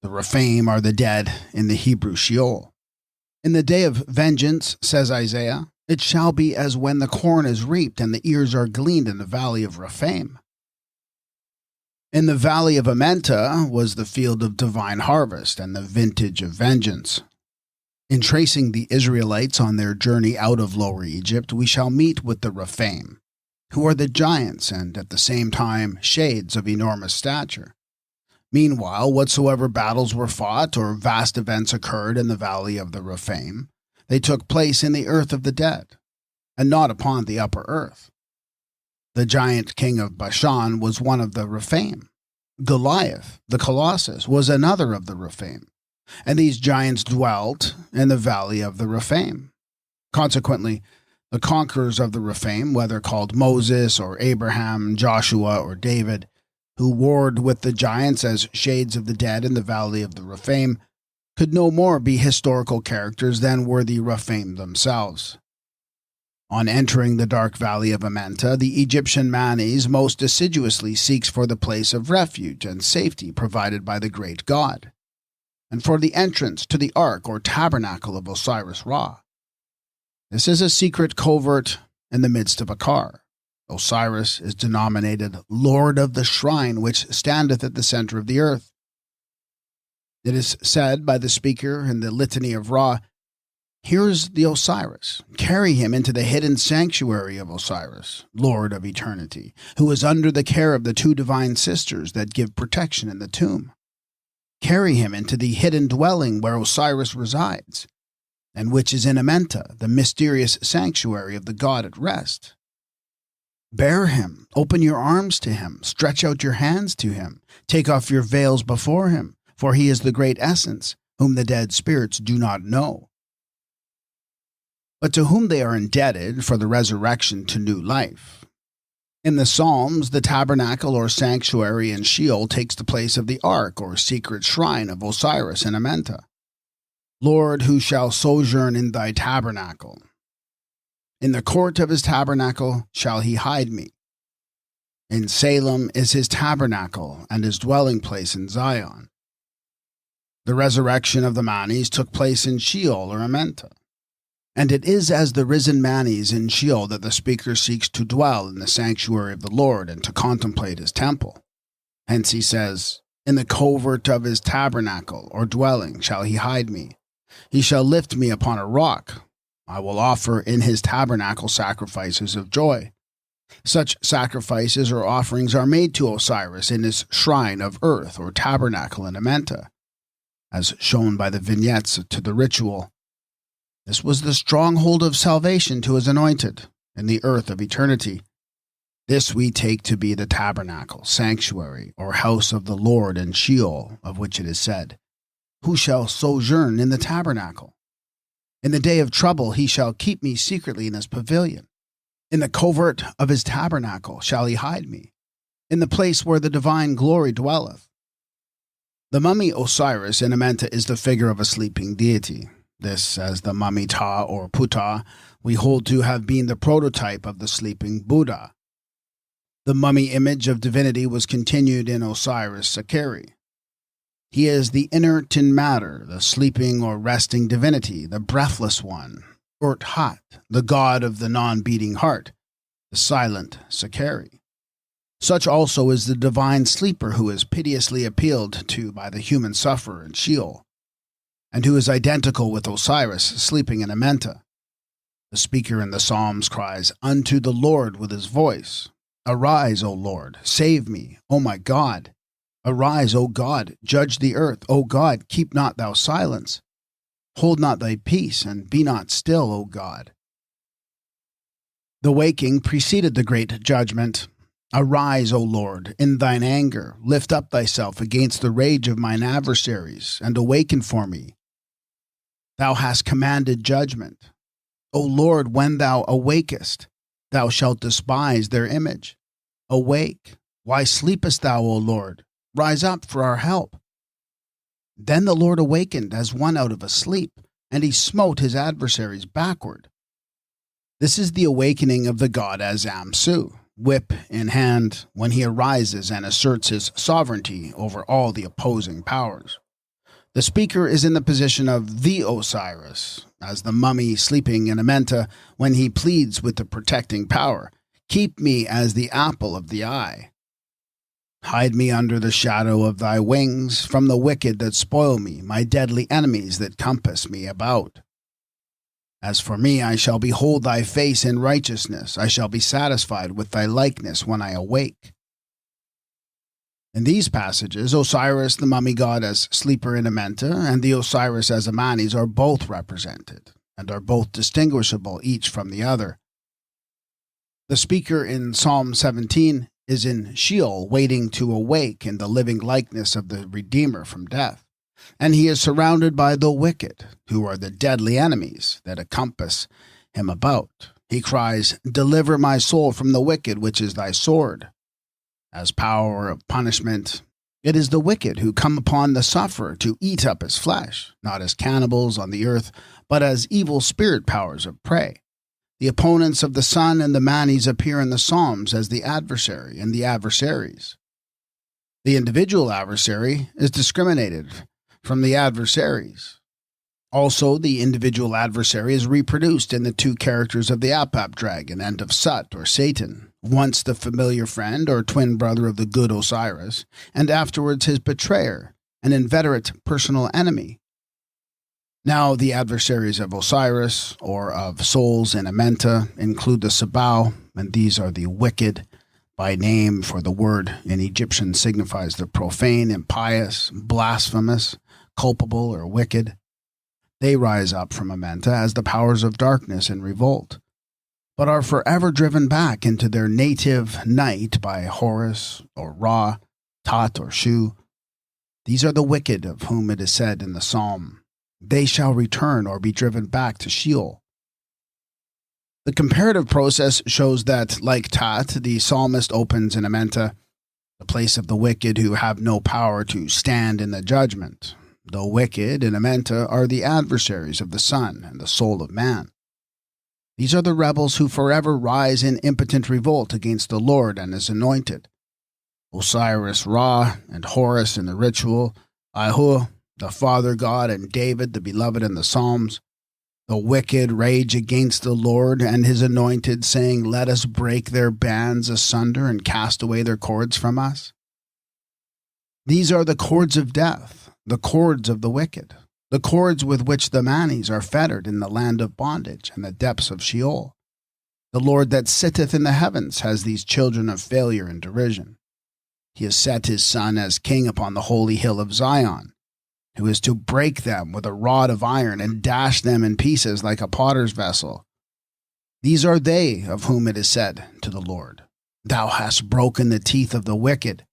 The Rephaim are the dead in the Hebrew Sheol. In the day of vengeance, says Isaiah, it shall be as when the corn is reaped and the ears are gleaned in the valley of Rephaim. In the valley of Amenta was the field of divine harvest and the vintage of vengeance. In tracing the Israelites on their journey out of Lower Egypt, we shall meet with the Rephaim, who are the giants and at the same time shades of enormous stature. Meanwhile, whatsoever battles were fought or vast events occurred in the valley of the Rephaim, they took place in the earth of the dead, and not upon the upper earth. The giant king of Bashan was one of the Rephaim. Goliath, the Colossus, was another of the Rephaim, and these giants dwelt in the valley of the Rephaim. Consequently, the conquerors of the Rephaim, whether called Moses or Abraham, Joshua or David, who warred with the giants as shades of the dead in the valley of the Rephaim, could no more be historical characters than were the Rephaim themselves. On entering the dark valley of Amenta, the Egyptian Manes most assiduously seeks for the place of refuge and safety provided by the great god, and for the entrance to the ark or tabernacle of Osiris-Ra. This is a secret covert in the midst of a car. Osiris is denominated Lord of the Shrine which standeth at the center of the earth. It is said by the speaker in the Litany of Ra, Here's the Osiris. Carry him into the hidden sanctuary of Osiris, Lord of Eternity, who is under the care of the two divine sisters that give protection in the tomb. Carry him into the hidden dwelling where Osiris resides, and which is in Amenta, the mysterious sanctuary of the god at rest. Bear him, open your arms to him, stretch out your hands to him, take off your veils before him, for he is the great essence, whom the dead spirits do not know, but to whom they are indebted for the resurrection to new life. In the Psalms, the tabernacle or sanctuary in Sheol takes the place of the ark or secret shrine of Osiris in Amenta. Lord, who shall sojourn in thy tabernacle? In the court of his tabernacle shall he hide me. In Salem is his tabernacle and his dwelling place in Zion. The resurrection of the Manes took place in Sheol or Amenta. And it is as the risen Manes in Sheol that the speaker seeks to dwell in the sanctuary of the Lord and to contemplate his temple. Hence he says, in the covert of his tabernacle or dwelling shall he hide me. He shall lift me upon a rock. I will offer in his tabernacle sacrifices of joy. Such sacrifices or offerings are made to Osiris in his shrine of earth or tabernacle in Amenta, as shown by the vignettes to the ritual. This was the stronghold of salvation to his anointed, in the earth of eternity. This we take to be the tabernacle, sanctuary, or house of the Lord in Sheol, of which it is said, who shall sojourn in the tabernacle? In the day of trouble he shall keep me secretly in his pavilion. In the covert of his tabernacle shall he hide me, in the place where the divine glory dwelleth. The mummy Osiris in Amenta is the figure of a sleeping deity. This, as the mummy Ta or Puta, we hold to have been the prototype of the sleeping Buddha. The mummy image of divinity was continued in Osiris Sakari. He is the inert in matter, the sleeping or resting divinity, the breathless one, Urt-Hat, the god of the non-beating heart, the silent Sakari. Such also is the divine sleeper who is piteously appealed to by the human sufferer in Sheol, and who is identical with Osiris sleeping in Amenta. The speaker in the Psalms cries unto the Lord with his voice, Arise, O Lord, save me, O my God. Arise, O God, judge the earth, O God, keep not thou silence. Hold not thy peace, and be not still, O God. The waking preceded the great judgment. Arise, O Lord, in thine anger, lift up thyself against the rage of mine adversaries, and awaken for me. Thou hast commanded judgment. O Lord, when thou awakest, thou shalt despise their image. Awake, why sleepest thou, O Lord? Rise up for our help. Then the Lord awakened as one out of a sleep, and he smote his adversaries backward. This is the awakening of the god as Amsu, whip in hand, when he arises and asserts his sovereignty over all the opposing powers. The speaker is in the position of the Osiris, as the mummy sleeping in Amenta when he pleads with the protecting power, Keep me as the apple of the eye. Hide me under the shadow of thy wings from the wicked that spoil me, my deadly enemies that compass me about. As for me, I shall behold thy face in righteousness. I shall be satisfied with thy likeness when I awake. In these passages, Osiris, the mummy god as sleeper in Amenta, and the Osiris as Amanes are both represented, and are both distinguishable each from the other. The speaker in Psalm 17 is in Sheol, waiting to awake in the living likeness of the Redeemer from death, and he is surrounded by the wicked, who are the deadly enemies that encompass him about. He cries, Deliver my soul from the wicked, which is thy sword. As power of punishment, it is the wicked who come upon the sufferer to eat up his flesh, not as cannibals on the earth, but as evil spirit powers of prey. The opponents of the sun and the Manes appear in the Psalms as the adversary and the adversaries. The individual adversary is discriminated from the adversaries. Also, the individual adversary is reproduced in the two characters of the Apap dragon and of Sut or Satan, once the familiar friend or twin brother of the good Osiris, and afterwards his betrayer, an inveterate personal enemy. Now, the adversaries of Osiris, or of souls in Amenta, include the Sabao, and these are the wicked by name, for the word in Egyptian signifies the profane, impious, blasphemous, culpable, or wicked. They rise up from Amenta as the powers of darkness in revolt, but are forever driven back into their native night by Horus, or Ra, Tot, or Shu. These are the wicked of whom it is said in the psalm, "They shall return or be driven back to Sheol." The comparative process shows that, like Tot, the psalmist opens in Amenta, the place of the wicked who have no power to stand in the judgment. The wicked in Amenta are the adversaries of the sun and the soul of man. These are the rebels who forever rise in impotent revolt against the Lord and his anointed. Osiris, Ra, and Horus in the ritual, Ahu, the Father God, and David, the beloved in the Psalms. The wicked rage against the Lord and his anointed, saying, "Let us break their bands asunder and cast away their cords from us." These are the cords of death, the cords of the wicked, the cords with which the Manes are fettered in the land of bondage and the depths of Sheol. The Lord that sitteth in the heavens has these children of failure and derision. He has set his Son as king upon the holy hill of Zion, who is to break them with a rod of iron and dash them in pieces like a potter's vessel. These are they of whom it is said to the Lord, "Thou hast broken the teeth of the wicked."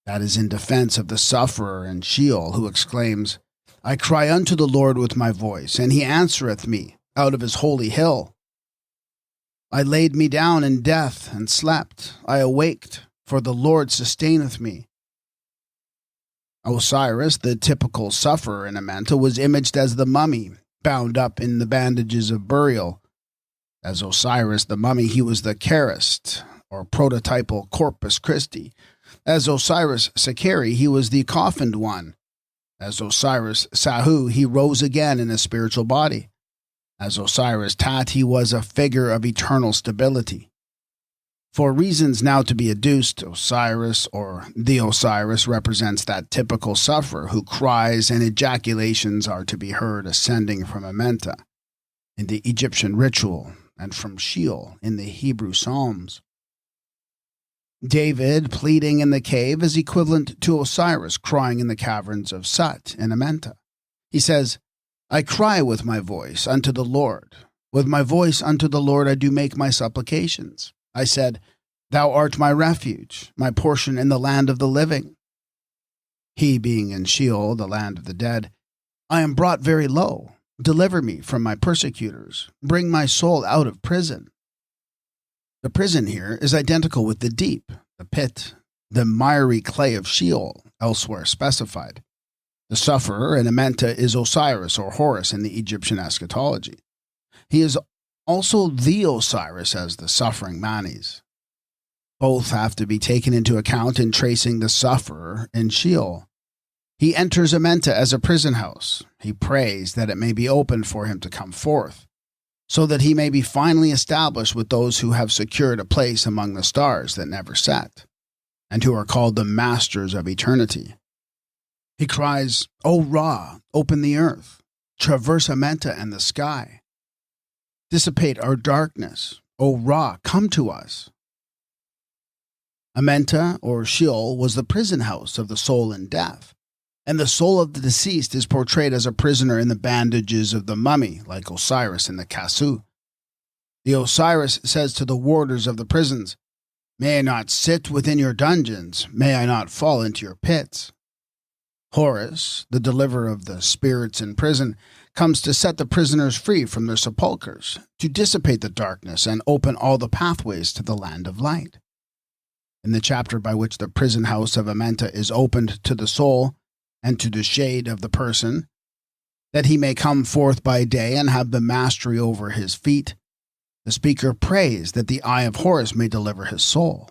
That is in defense of the sufferer in Sheol, who exclaims, "I cry unto the Lord with my voice, and he answereth me out of his holy hill. I laid me down in death and slept. I awaked, for the Lord sustaineth me." Osiris, the typical sufferer in Amenta, was imaged as the mummy, bound up in the bandages of burial. As Osiris the mummy, he was the Charist, or prototypal Corpus Christi. As Osiris Sakari, he was the coffined one. As Osiris Sahu, he rose again in a spiritual body. As Osiris Tat, he was a figure of eternal stability. For reasons now to be adduced, Osiris, or the Osiris, represents that typical sufferer who cries and ejaculations are to be heard ascending from Amenta in the Egyptian ritual and from Sheol in the Hebrew Psalms. David, pleading in the cave, is equivalent to Osiris crying in the caverns of Sut in Amenta. He says, "I cry with my voice unto the Lord. With my voice unto the Lord I do make my supplications. I said, Thou art my refuge, my portion in the land of the living." He being in Sheol, the land of the dead, "I am brought very low. Deliver me from my persecutors. Bring my soul out of prison." The prison here is identical with the deep, the pit, the miry clay of Sheol, elsewhere specified. The sufferer in Amenta is Osiris or Horus in the Egyptian eschatology. He is also the Osiris as the suffering Manes. Both have to be taken into account in tracing the sufferer in Sheol. He enters Amenta as a prison house. He prays that it may be opened for him to come forth, so that he may be finally established with those who have secured a place among the stars that never set, and who are called the masters of eternity. He cries, "O Ra, open the earth, traverse Amenta and the sky. Dissipate our darkness. O Ra, come to us." Amenta, or Sheol, was the prison house of the soul in death, and the soul of the deceased is portrayed as a prisoner in the bandages of the mummy, like Osiris in the Kasu. The Osiris says to the warders of the prisons, "May I not sit within your dungeons? May I not fall into your pits?" Horus, the deliverer of the spirits in prison, comes to set the prisoners free from their sepulchres, to dissipate the darkness and open all the pathways to the land of light. In the chapter by which the prison house of Amenta is opened to the soul and to the shade of the person, that he may come forth by day and have the mastery over his feet, the speaker prays that the eye of Horus may deliver his soul.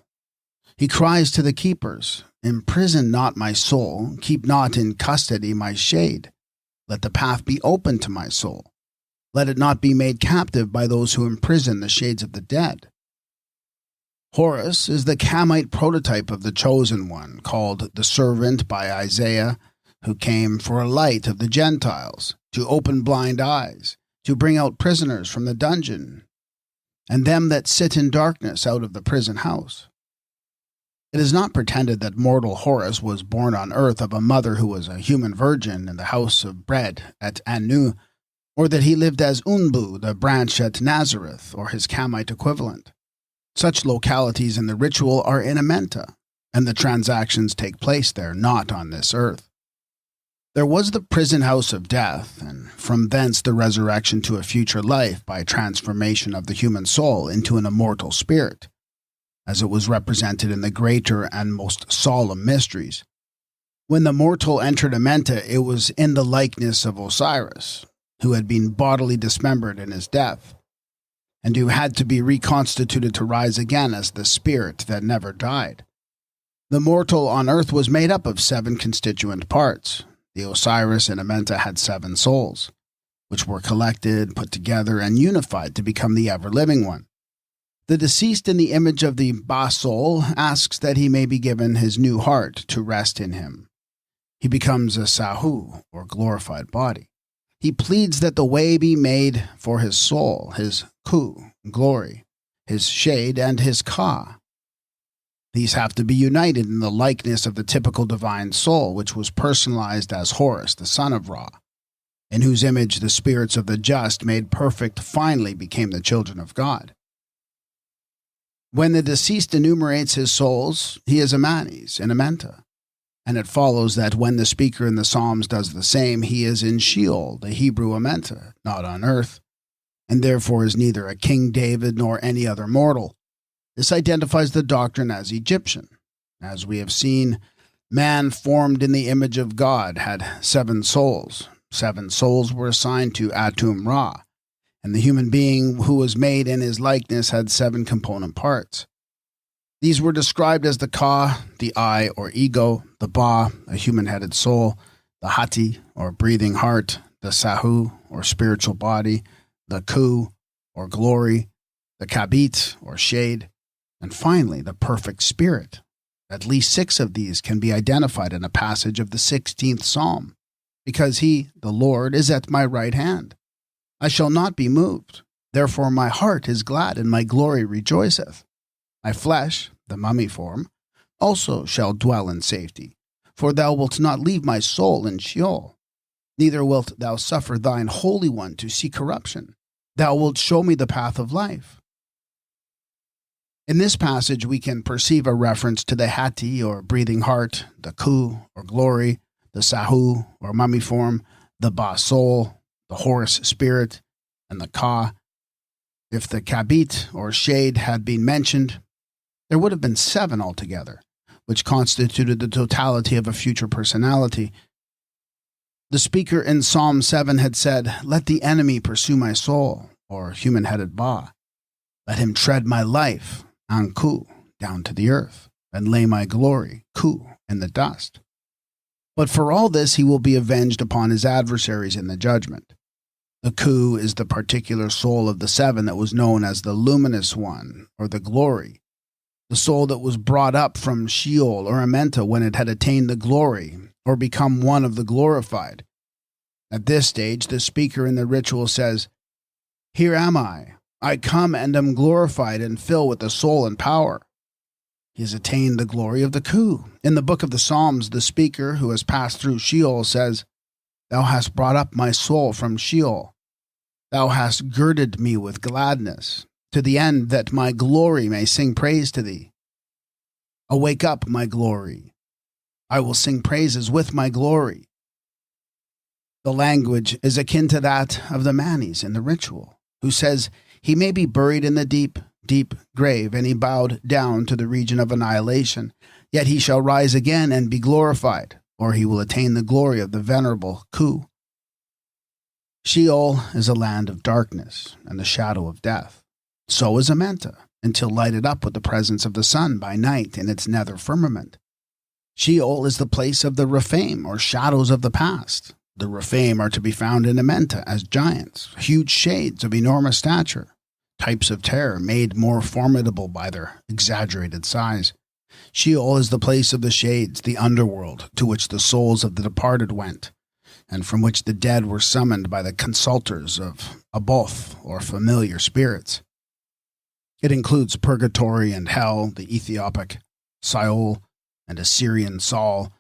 He cries to the keepers, "Imprison not my soul, keep not in custody my shade. Let the path be open to my soul. Let it not be made captive by those who imprison the shades of the dead." Horus is the Camite prototype of the chosen one, called the servant by Isaiah, who came for a light of the Gentiles, to open blind eyes, to bring out prisoners from the dungeon, and them that sit in darkness out of the prison house. It is not pretended that mortal Horus was born on earth of a mother who was a human virgin in the house of bread at Anu, or that he lived as Unbu, the branch at Nazareth, or his Kamite equivalent. Such localities in the ritual are in Amenta, and the transactions take place there, not on this earth. There was the prison house of death, and from thence the resurrection to a future life by transformation of the human soul into an immortal spirit, as it was represented in the greater and most solemn mysteries. When the mortal entered Amenta, it was in the likeness of Osiris, who had been bodily dismembered in his death, and who had to be reconstituted to rise again as the spirit that never died. The mortal on earth was made up of 7 constituent parts. The Osiris in Amenta had 7 souls, which were collected, put together, and unified to become the ever-living one. The deceased in the image of the Ba soul asks that he may be given his new heart to rest in him. He becomes a Sahu, or glorified body. He pleads that the way be made for his soul, his Ku, glory, his shade, and his Ka. These have to be united in the likeness of the typical divine soul, which was personalized as Horus, the son of Ra, in whose image the spirits of the just, made perfect, finally became the children of God. When the deceased enumerates his souls, he is a Manes in Amenta, and it follows that when the speaker in the Psalms does the same, he is in Sheol, the Hebrew Amenta, not on earth, and therefore is neither a King David nor any other mortal. This identifies the doctrine as Egyptian. As we have seen, man formed in the image of God had 7 souls. 7 souls were assigned to Atum Ra, and the human being who was made in his likeness had 7 component parts. These were described as the Ka, the I, or ego, the Ba, a human-headed soul, the Hati, or breathing heart, the Sahu, or spiritual body, the Ku, or glory, the Kabit, or shade, and finally the perfect spirit. At least 6 of these can be identified in a passage of the 16th Psalm, because he, the Lord, is at my right hand. I shall not be moved. Therefore my heart is glad, and my glory rejoiceth. My flesh, the mummy form, also shall dwell in safety, for thou wilt not leave my soul in Sheol. Neither wilt thou suffer thine Holy One to see corruption. Thou wilt show me the path of life. In this passage we can perceive a reference to the Hati, or breathing heart, the Ku, or glory, the Sahu, or mummy form, the Ba soul, the Horus spirit, and the Ka. If the Kabit, or shade, had been mentioned, there would have been 7 altogether, which constituted the totality of a future personality. The speaker in Psalm 7 had said, "Let the enemy pursue my soul," or human-headed Ba. "Let him tread my life," Anku, down to the earth, "and lay my glory," Ku, in the dust. But for all this he will be avenged upon his adversaries in the judgment. The Ku is the particular soul of the 7 that was known as the luminous one, or the glory, the soul that was brought up from Sheol or Amenta when it had attained the glory, or become one of the glorified. At this stage, the speaker in the ritual says, "Here am I come and am glorified and filled with the soul and power." He has attained the glory of the Ku. In the book of the Psalms, the speaker who has passed through Sheol says, "Thou hast brought up my soul from Sheol. Thou hast girded me with gladness, to the end that my glory may sing praise to thee. Awake up, my glory. I will sing praises with my glory." The language is akin to that of the Manes in the ritual, who says he may be buried in the deep, deep grave, and he bowed down to the region of annihilation, yet he shall rise again and be glorified, or he will attain the glory of the venerable Ku. Sheol is a land of darkness and the shadow of death. So is Amenta, until lighted up with the presence of the sun by night in its nether firmament. Sheol is the place of the Rephaim, or shadows of the past. The Rephaim are to be found in Amenta as giants, huge shades of enormous stature, types of terror made more formidable by their exaggerated size. Sheol is the place of the shades, the underworld, to which the souls of the departed went, and from which the dead were summoned by the consulters of Aboth, or familiar spirits. It includes purgatory and hell, the Ethiopic Sheol and Assyrian Saul.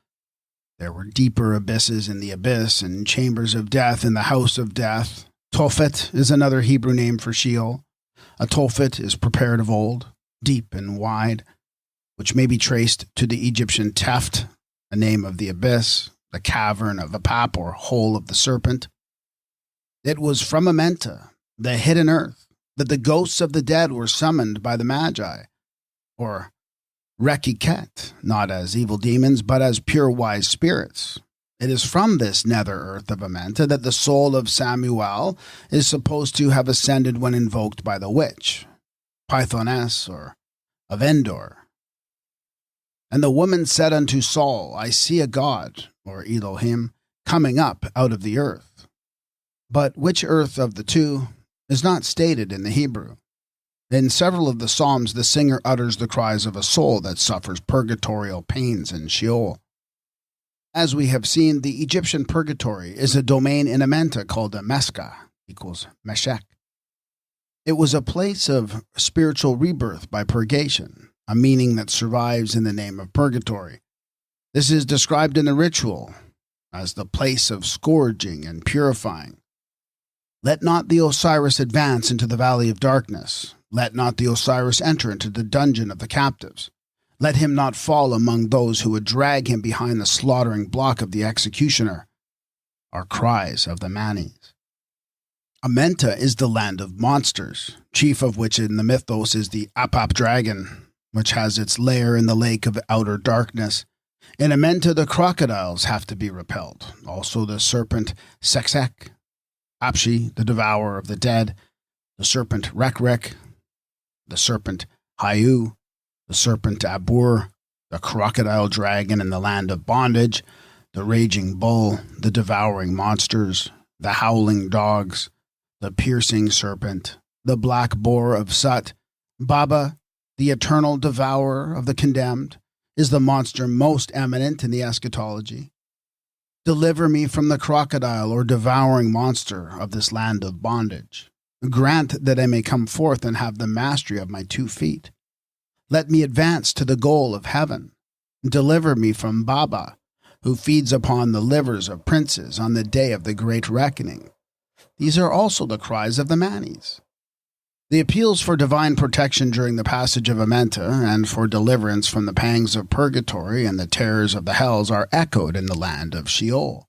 There were deeper abysses in the abyss and chambers of death in the house of death. Tophet is another Hebrew name for Sheol. A Tophet is prepared of old, deep and wide, which may be traced to the Egyptian Teft, a name of the abyss, the cavern of Apap, or hole of the serpent. It was from Amenta, the hidden earth, that the ghosts of the dead were summoned by the Magi, or Rekiket, not as evil demons, but as pure wise spirits. It is from this nether earth of Amenta that the soul of Samuel is supposed to have ascended when invoked by the witch, Pythoness, or of Endor. And the woman said unto Saul, I see a god, or Elohim, coming up out of the earth. But which earth of the two is not stated in the Hebrew. In several of the Psalms, the singer utters the cries of a soul that suffers purgatorial pains in Sheol. As we have seen, the Egyptian purgatory is a domain in Amenta called a Meska, equals Meshech. It was a place of spiritual rebirth by purgation, a meaning that survives in the name of purgatory. This is described in the ritual as the place of scourging and purifying. Let not the Osiris advance into the valley of darkness. Let not the Osiris enter into the dungeon of the captives. Let him not fall among those who would drag him behind the slaughtering block of the executioner, are cries of the Manes. Amenta is the land of monsters, chief of which in the mythos is the Apap dragon, which has its lair in the lake of outer darkness. In Amenta, the crocodiles have to be repelled, also the serpent Seksek, Apshi, the devourer of the dead, the serpent Rekrek, the serpent Hayu, the serpent Abur, the crocodile dragon in the land of bondage, the raging bull, the devouring monsters, the howling dogs, the piercing serpent, the black boar of Sut, Baba, the eternal devourer of the condemned, is the monster most eminent in the eschatology. Deliver me from the crocodile or devouring monster of this land of bondage. Grant that I may come forth and have the mastery of my 2 feet. Let me advance to the goal of heaven. Deliver me from Baba, who feeds upon the livers of princes on the day of the great reckoning. These are also the cries of the Manes. The appeals for divine protection during the passage of Amenta and for deliverance from the pangs of purgatory and the terrors of the hells are echoed in the land of Sheol.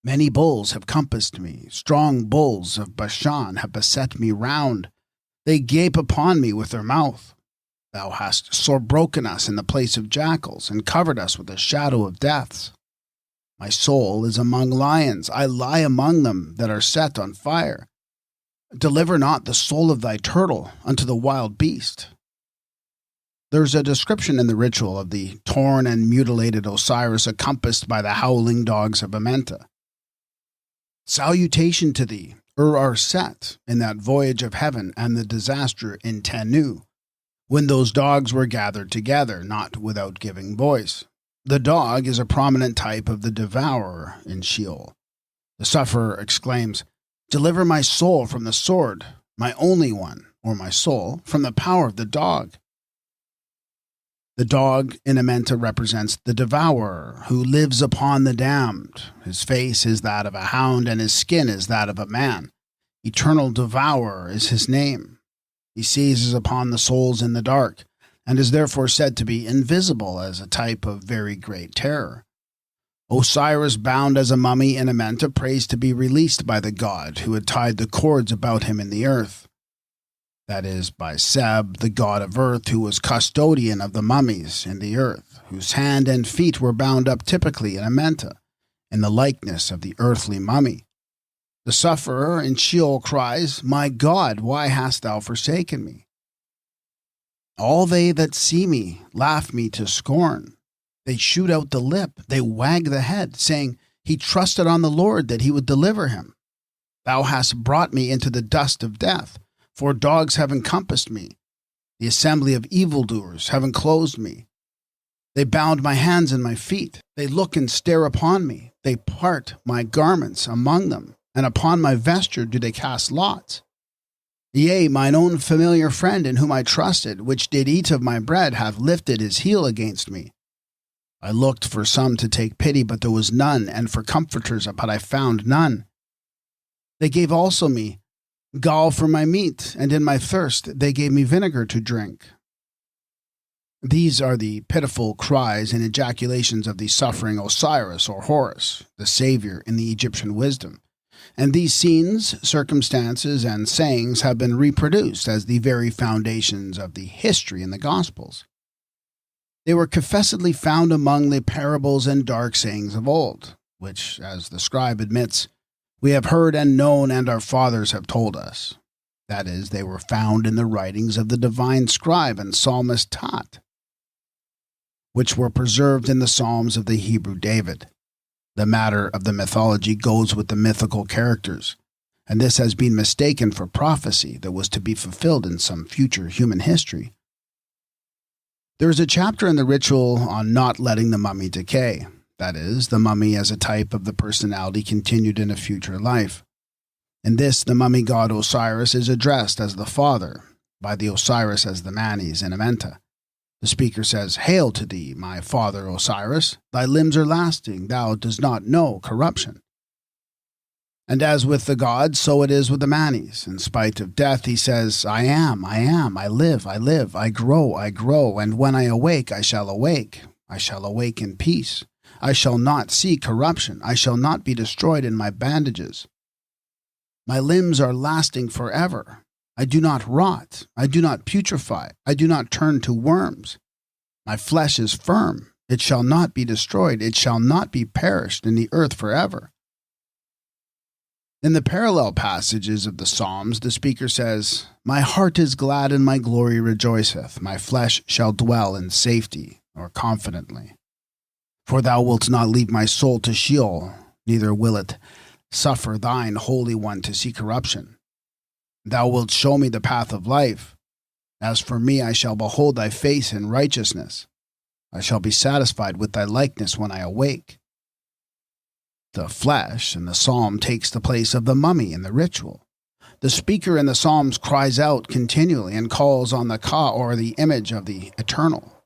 Many bulls have compassed me, strong bulls of Bashan have beset me round. They gape upon me with their mouth. Thou hast sore broken us in the place of jackals, and covered us with the shadow of deaths. My soul is among lions, I lie among them that are set on fire. Deliver not the soul of thy turtle unto the wild beast. There's a description in the ritual of the torn and mutilated Osiris encompassed by the howling dogs of Amenta. Salutation to thee, Ur-Arset, in that voyage of heaven and the disaster in Tenu, when those dogs were gathered together, not without giving voice. The dog is a prominent type of the devourer in Sheol. The sufferer exclaims, Deliver my soul from the sword, my only one, or my soul, from the power of the dog. The dog in Amenta represents the devourer who lives upon the damned. His face is that of a hound, and his skin is that of a man. Eternal devourer is his name. He seizes upon the souls in the dark, and is therefore said to be invisible as a type of very great terror. Osiris, bound as a mummy in Amenta, prays to be released by the god who had tied the cords about him in the earth. That is, by Seb, the god of earth, who was custodian of the mummies in the earth, whose hand and feet were bound up typically in Amenta, in the likeness of the earthly mummy. The sufferer in Sheol cries, My God, why hast thou forsaken me? All they that see me laugh me to scorn. They shoot out the lip, they wag the head, saying, He trusted on the Lord that he would deliver him. Thou hast brought me into the dust of death, for dogs have encompassed me. The assembly of evildoers have enclosed me. They bound my hands and my feet. They look and stare upon me. They part my garments among them, and upon my vesture do they cast lots. Yea, mine own familiar friend in whom I trusted, which did eat of my bread, hath lifted his heel against me. I looked for some to take pity, but there was none, and for comforters, but I found none. They gave also me gall for my meat, and in my thirst they gave me vinegar to drink. These are the pitiful cries and ejaculations of the suffering Osiris or Horus, the savior in the Egyptian wisdom. And these scenes, circumstances, and sayings have been reproduced as the very foundations of the history in the Gospels. They were confessedly found among the parables and dark sayings of old, which, as the scribe admits, we have heard and known and our fathers have told us. That is, they were found in the writings of the divine scribe and psalmist taught, which were preserved in the Psalms of the Hebrew David. The matter of the mythology goes with the mythical characters, and this has been mistaken for prophecy that was to be fulfilled in some future human history. There is a chapter in the ritual on not letting the mummy decay, that is, the mummy as a type of the personality continued in a future life. In this, the mummy god Osiris is addressed as the father, by the Osiris as the Manes in Amenta. The speaker says, "Hail to thee, my father Osiris, thy limbs are lasting, thou dost not know corruption." And as with the gods, so it is with the Manes. In spite of death, he says, I am, I live, I grow, and when I awake, I shall awake in peace. I shall not see corruption, I shall not be destroyed in my bandages. My limbs are lasting forever. I do not rot, I do not putrefy, I do not turn to worms. My flesh is firm, it shall not be destroyed, it shall not be perished in the earth forever. In the parallel passages of the Psalms, the speaker says, My heart is glad and my glory rejoiceth, my flesh shall dwell in safety, or confidently. For thou wilt not leave my soul to Sheol, neither will it suffer thine Holy One to see corruption. Thou wilt show me the path of life. As for me, I shall behold thy face in righteousness. I shall be satisfied with thy likeness when I awake. The flesh in the psalm takes the place of the mummy in the ritual. The speaker in the psalms cries out continually and calls on the Ka, or the image of the eternal,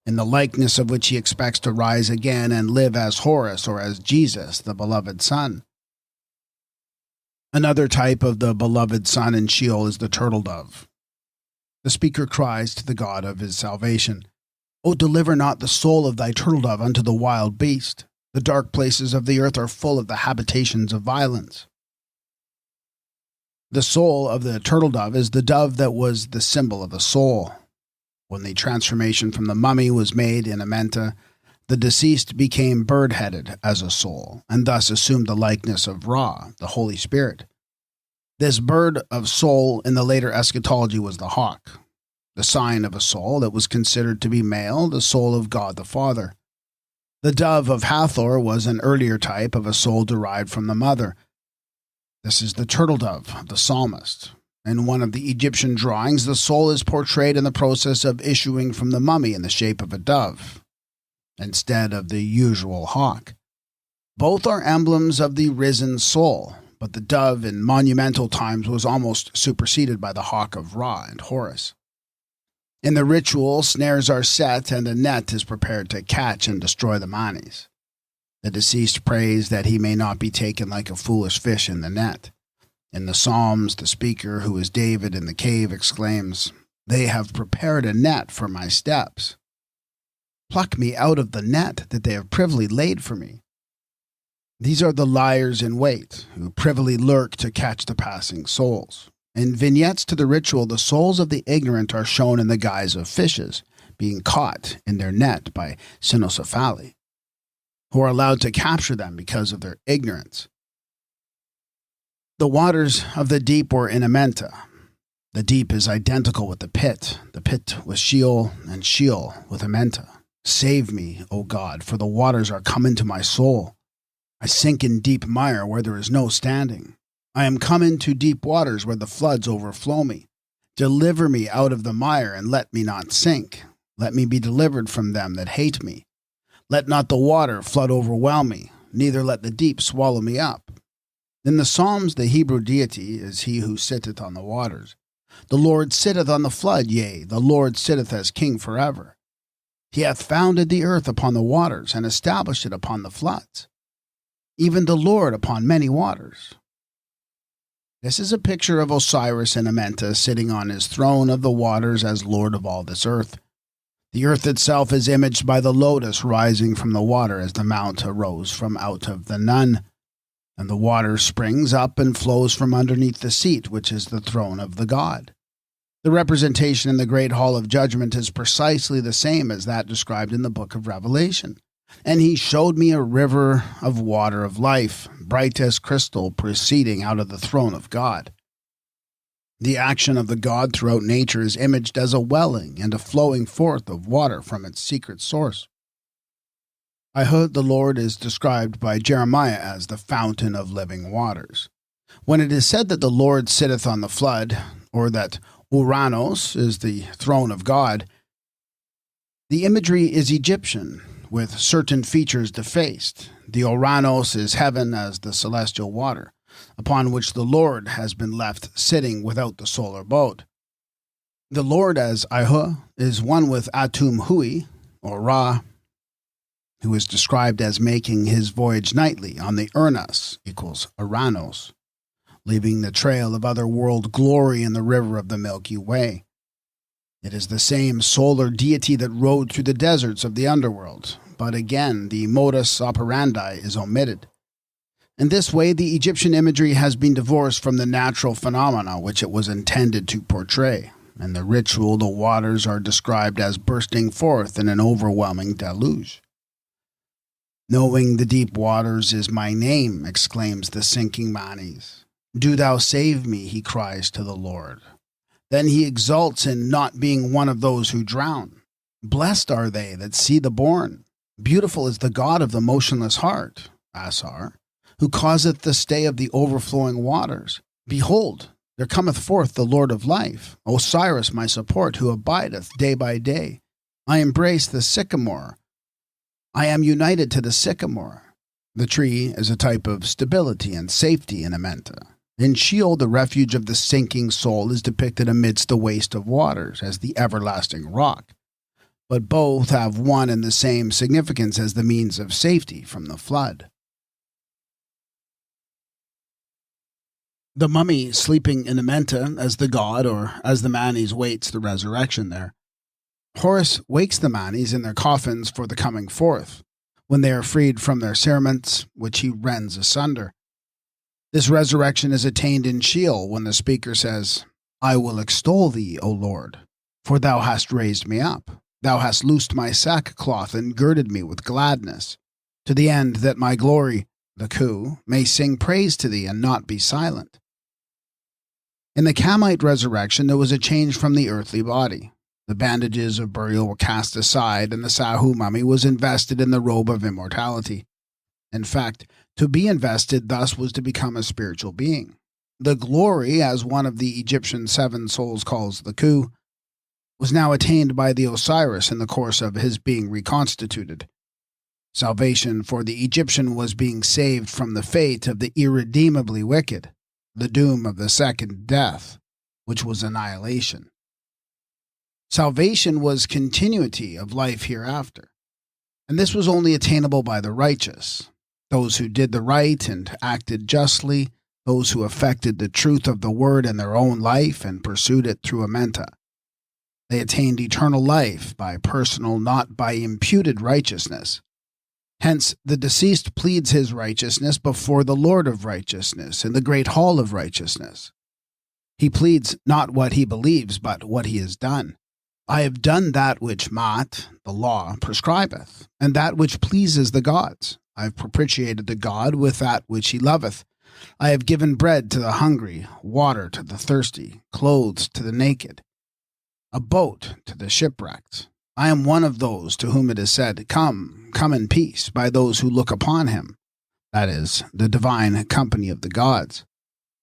in the likeness of which he expects to rise again and live as Horus or as Jesus, the beloved Son. Another type of the beloved Son in Sheol is the turtle dove. The speaker cries to the God of his salvation, O deliver not the soul of thy turtle dove unto the wild beast. The dark places of the earth are full of the habitations of violence. The soul of the turtle dove is the dove that was the symbol of the soul. When the transformation from the mummy was made in Amenta, the deceased became bird-headed as a soul, and thus assumed the likeness of Ra, the Holy Spirit. This bird of soul in the later eschatology was the hawk, the sign of a soul that was considered to be male, the soul of God the Father. The dove of Hathor was an earlier type of a soul derived from the mother. This is the turtle dove of the psalmist. In one of the Egyptian drawings, the soul is portrayed in the process of issuing from the mummy in the shape of a dove, instead of the usual hawk. Both are emblems of the risen soul, but the dove in monumental times was almost superseded by the hawk of Ra and Horus. In the ritual, snares are set and a net is prepared to catch and destroy the Manes. The deceased prays that he may not be taken like a foolish fish in the net. In the Psalms, the speaker, who is David in the cave, exclaims, They have prepared a net for my steps. Pluck me out of the net that they have privily laid for me. These are the liars in wait, who privily lurk to catch the passing souls. In vignettes to the ritual, the souls of the ignorant are shown in the guise of fishes, being caught in their net by cynocephali, who are allowed to capture them because of their ignorance. The waters of the deep were in Amenta. The deep is identical with the pit with Sheol, and Sheol with Amenta. Save me, O God, for the waters are come into my soul. I sink in deep mire where there is no standing. I am come into deep waters where the floods overflow me. Deliver me out of the mire, and let me not sink. Let me be delivered from them that hate me. Let not the water flood overwhelm me, neither let the deep swallow me up. In the Psalms the Hebrew deity is he who sitteth on the waters. The Lord sitteth on the flood, yea, the Lord sitteth as king forever. He hath founded the earth upon the waters, and established it upon the floods. Even the Lord upon many waters. This is a picture of Osiris and Amenta sitting on his throne of the waters as Lord of all this earth. The earth itself is imaged by the lotus rising from the water as the mount arose from out of the Nun, and the water springs up and flows from underneath the seat, which is the throne of the god. The representation in the Great Hall of Judgment is precisely the same as that described in the book of Revelation. And he showed me a river of water of life, bright as crystal, proceeding out of the throne of God. The action of the god throughout nature is imaged as a welling and a flowing forth of water from its secret source. I heard the Lord is described by Jeremiah as the fountain of living waters. When it is said that the Lord sitteth on the flood, or that Uranos is the throne of God, the imagery is Egyptian, with certain features defaced. The Uranos is heaven as the celestial water, upon which the Lord has been left sitting without the solar boat. The Lord as Ihu is one with Atum Hui, or Ra, who is described as making his voyage nightly on the Uranos equals Uranos, leaving the trail of otherworld glory in the river of the Milky Way. It is the same solar deity that rode through the deserts of the underworld, but again the modus operandi is omitted. In this way, the Egyptian imagery has been divorced from the natural phenomena which it was intended to portray. In the ritual, the waters are described as bursting forth in an overwhelming deluge. Knowing the deep waters is my name, exclaims the sinking Manes. Do thou save me, he cries to the Lord. Then he exults in not being one of those who drown. Blessed are they that see the born. Beautiful is the God of the motionless heart, Asar, who causeth the stay of the overflowing waters. Behold, there cometh forth the Lord of life, Osiris my support, who abideth day by day. I embrace the sycamore. I am united to the sycamore. The tree is a type of stability and safety in Amenta. In Sheol, the refuge of the sinking soul is depicted amidst the waste of waters as the everlasting rock. But both have one and the same significance as the means of safety from the flood. The mummy sleeping in Amenta as the god, or as the Manes waits the resurrection there. Horus wakes the Manes in their coffins for the coming forth, when they are freed from their cerements, which he rends asunder. This resurrection is attained in Sheol when the speaker says, I will extol thee, O Lord, for thou hast raised me up. Thou hast loosed my sackcloth and girded me with gladness, to the end that my glory, the Khu, may sing praise to thee and not be silent. In the Kamite resurrection there was a change from the earthly body. The bandages of burial were cast aside, and the Sahu mummy was invested in the robe of immortality. In fact, to be invested thus was to become a spiritual being. The glory, as one of the Egyptian seven souls calls the Khu, was now attained by the Osiris in the course of his being reconstituted. Salvation for the Egyptian was being saved from the fate of the irredeemably wicked, the doom of the second death, which was annihilation. Salvation was continuity of life hereafter, and this was only attainable by the righteous, those who did the right and acted justly, those who affected the truth of the word in their own life and pursued it through Amenta. They attained eternal life by personal, not by imputed righteousness. Hence, the deceased pleads his righteousness before the Lord of righteousness in the great hall of righteousness. He pleads not what he believes, but what he has done. I have done that which Mat, the law, prescribeth, and that which pleases the gods. I have propitiated the God with that which he loveth. I have given bread to the hungry, water to the thirsty, clothes to the naked, a boat to the shipwrecked. I am one of those to whom it is said, Come, come in peace, by those who look upon him, that is, the divine company of the gods.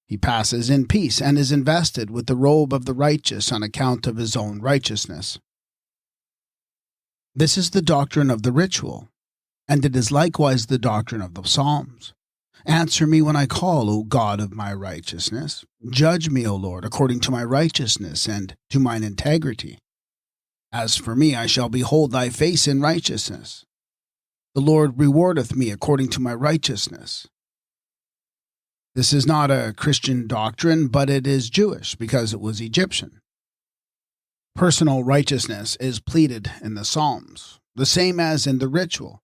He passes in peace and is invested with the robe of the righteous on account of his own righteousness. This is the doctrine of the ritual, and it is likewise the doctrine of the Psalms. Answer me when I call, O God of my righteousness. Judge me, O Lord, according to my righteousness and to mine integrity. As for me, I shall behold thy face in righteousness. The Lord rewardeth me according to my righteousness. This is not a Christian doctrine, but it is Jewish because it was Egyptian. Personal righteousness is pleaded in the Psalms, the same as in the ritual.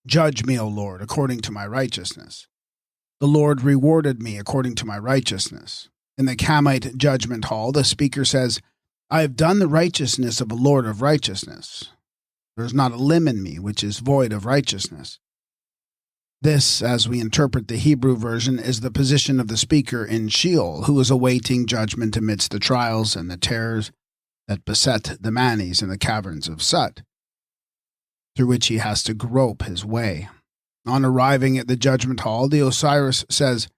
Judge me, O Lord, according to my righteousness. The Lord rewarded me according to my righteousness. In the Kamite judgment hall, the speaker says, I have done the righteousness of a Lord of righteousness. There is not a limb in me which is void of righteousness. This, as we interpret the Hebrew version, is the position of the speaker in Sheol, who is awaiting judgment amidst the trials and the terrors that beset the Manes in the caverns of Sut, through which he has to grope his way. On arriving at the judgment hall, the Osiris says,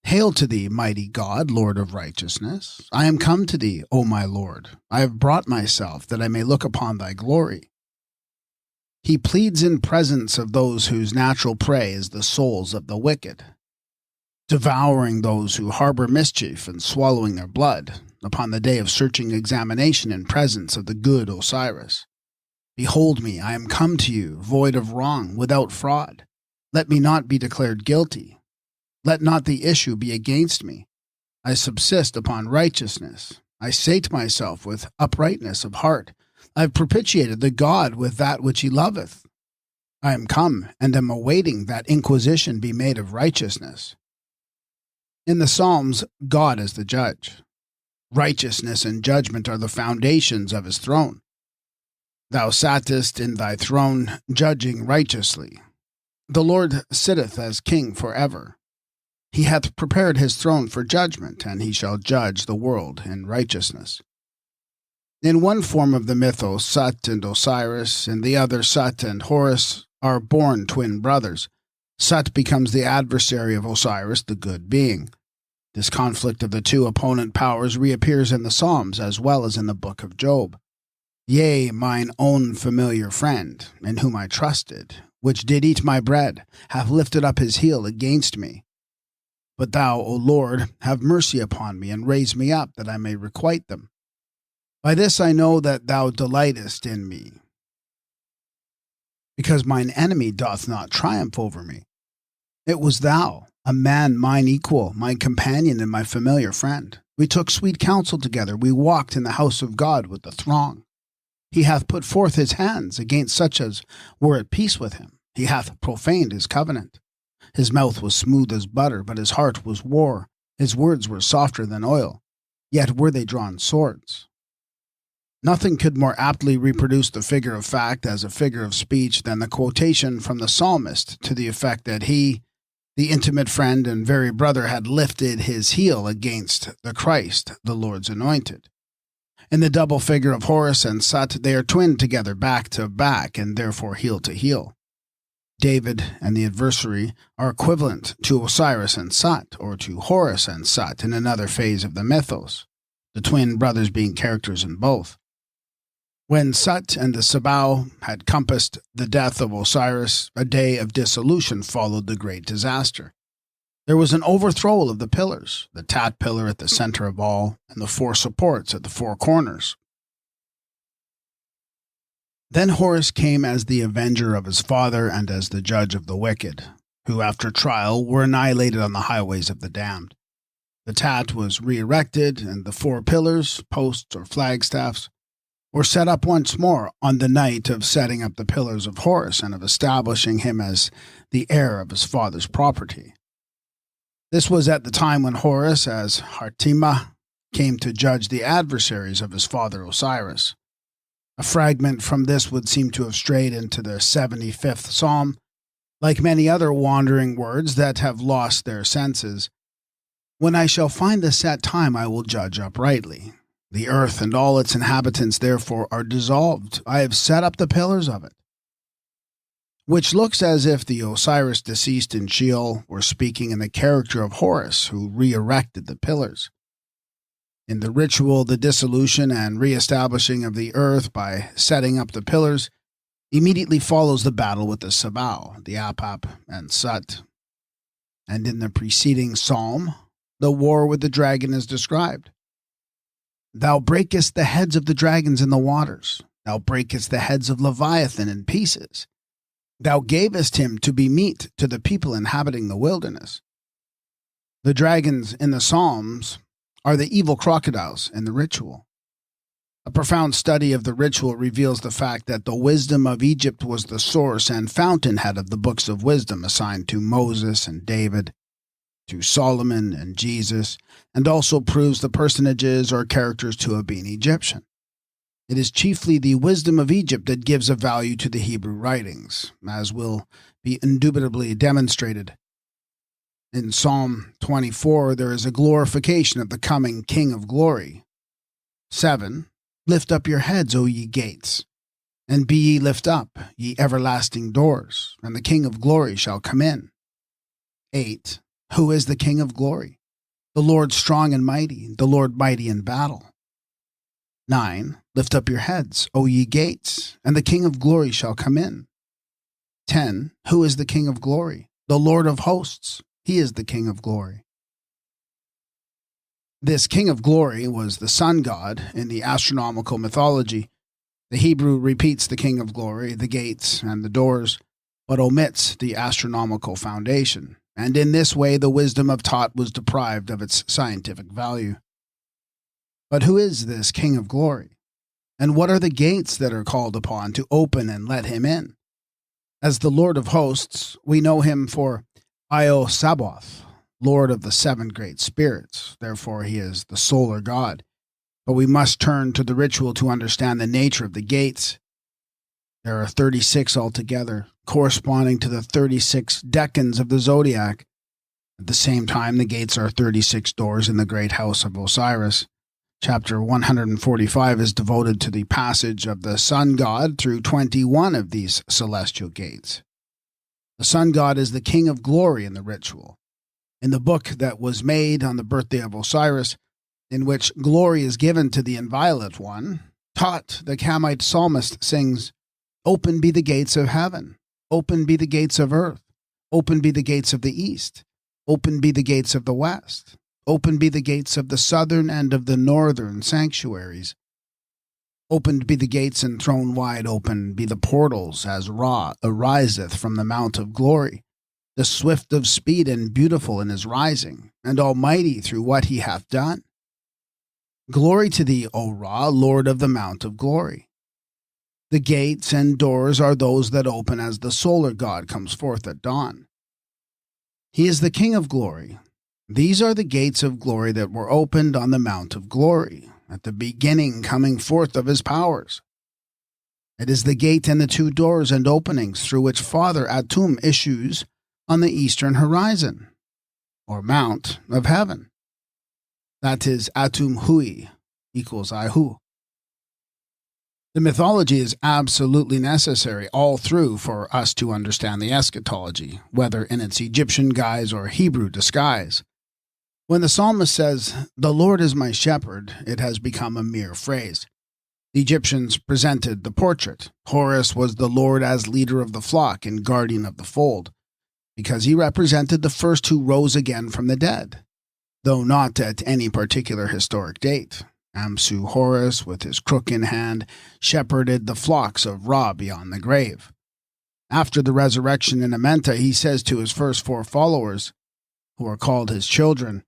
Hail to thee, mighty God, Lord of righteousness. I am come to thee, O my Lord. I have brought myself that I may look upon thy glory. He pleads in presence of those whose natural prey is the souls of the wicked, devouring those who harbor mischief and swallowing their blood upon the day of searching examination in presence of the good Osiris. Behold me, I am come to you, void of wrong, without fraud. Let me not be declared guilty. Let not the issue be against me. I subsist upon righteousness. I sate myself with uprightness of heart. I have propitiated the God with that which he loveth. I am come, and am awaiting that inquisition be made of righteousness. In the Psalms, God is the judge. Righteousness and judgment are the foundations of his throne. Thou sattest in thy throne, judging righteously. The Lord sitteth as king forever. He hath prepared his throne for judgment, and he shall judge the world in righteousness. In one form of the mythos, Sut and Osiris, in the other, Sut and Horus, are born twin brothers. Sut becomes the adversary of Osiris, the good being. This conflict of the two opponent powers reappears in the Psalms as well as in the book of Job. Yea, mine own familiar friend, in whom I trusted, which did eat my bread, hath lifted up his heel against me. But thou, O Lord, have mercy upon me, and raise me up, that I may requite them. By this I know that thou delightest in me, because mine enemy doth not triumph over me. It was thou, a man mine equal, my companion and my familiar friend. We took sweet counsel together, we walked in the house of God with the throng. He hath put forth his hands against such as were at peace with him. He hath profaned his covenant. His mouth was smooth as butter, but his heart was war. His words were softer than oil, yet were they drawn swords. Nothing could more aptly reproduce the figure of fact as a figure of speech than the quotation from the psalmist to the effect that he, the intimate friend and very brother, had lifted his heel against the Christ, the Lord's anointed. In the double figure of Horus and Sut, they are twinned together back to back and therefore heel to heel. David and the adversary are equivalent to Osiris and Sut, or to Horus and Sut in another phase of the mythos, the twin brothers being characters in both. When Sut and the Sabau had compassed the death of Osiris, a day of dissolution followed the great disaster. There was an overthrow of the pillars, the Tat pillar at the center of all, and the four supports at the four corners. Then Horus came as the avenger of his father and as the judge of the wicked, who after trial were annihilated on the highways of the damned. The Tat was re-erected, and the four pillars, posts or flagstaffs, were set up once more on the night of setting up the pillars of Horus and of establishing him as the heir of his father's property. This was at the time when Horus, as Hartima, came to judge the adversaries of his father Osiris. A fragment from this would seem to have strayed into the 75th Psalm, like many other wandering words that have lost their senses. When I shall find the set time, I will judge uprightly. The earth and all its inhabitants therefore are dissolved. I have set up the pillars of it. which looks as if the Osiris deceased in Sheol were speaking in the character of Horus, who re-erected the pillars. In the ritual, the dissolution and re-establishing of the earth by setting up the pillars immediately follows the battle with the Sabao, the Apap, and Sut. And in the preceding psalm, the war with the dragon is described. Thou breakest the heads of the dragons in the waters. Thou breakest the heads of Leviathan in pieces. Thou gavest him to be meat to the people inhabiting the wilderness. The dragons in the Psalms are the evil crocodiles in the ritual. A profound study of the ritual reveals the fact that the wisdom of Egypt was the source and fountainhead of the books of wisdom assigned to Moses and David, to Solomon and Jesus, and also proves the personages or characters to have been Egyptian. It is chiefly the wisdom of Egypt that gives a value to the Hebrew writings, as will be indubitably demonstrated. In Psalm 24, there is a glorification of the coming King of Glory. 7. Lift up your heads, O ye gates, and be ye lift up, ye everlasting doors, and the King of Glory shall come in. 8. Who is the King of Glory? The Lord strong and mighty, the Lord mighty in battle. 9. Lift up your heads, O ye gates, and the King of Glory shall come in. 10. Who is the King of Glory? The Lord of hosts. He is the King of Glory. This King of Glory was the sun god in the astronomical mythology. The Hebrew repeats the King of Glory, the gates, and the doors, but omits the astronomical foundation, and in this way the wisdom of Tot was deprived of its scientific value. But who is this King of Glory? And what are the gates that are called upon to open and let him in? As the Lord of hosts, we know him for Io Sabaoth, Lord of the 7 great spirits. Therefore, he is the solar god. But we must turn to the ritual to understand the nature of the gates. There are 36 altogether, corresponding to the 36 decans of the zodiac. At the same time, the gates are 36 doors in the great house of Osiris. Chapter 145 is devoted to the passage of the sun god through 21 of these celestial gates. The sun god is the King of Glory in the ritual. In the book that was made on the birthday of Osiris, in which glory is given to the inviolate one, Tot, the Kamite psalmist, sings, Open be the gates of heaven, open be the gates of earth, open be the gates of the east, open be the gates of the west, open be the gates of the southern and of the northern sanctuaries. Opened be the gates and thrown wide open be the portals, as Ra ariseth from the mount of glory, the swift of speed and beautiful in his rising, and almighty through what he hath done. Glory to thee, O Ra, Lord of the mount of glory. The gates and doors are those that open as the solar god comes forth at dawn. He is the King of Glory. These are the gates of glory that were opened on the mount of glory, at the beginning coming forth of his powers. It is the gate and the 2 doors and openings through which Father Atum issues on the eastern horizon, or mount of heaven. That is Atum Hui equals Ihu. The mythology is absolutely necessary all through for us to understand the eschatology, whether in its Egyptian guise or Hebrew disguise. When the psalmist says, "The Lord is my shepherd," it has become a mere phrase. The Egyptians presented the portrait. Horus was the Lord as leader of the flock and guardian of the fold, because he represented the first who rose again from the dead, though not at any particular historic date. Amsu Horus, with his crook in hand, shepherded the flocks of Ra beyond the grave. After the resurrection in Amenta, he says to his first 4 followers, who are called his children,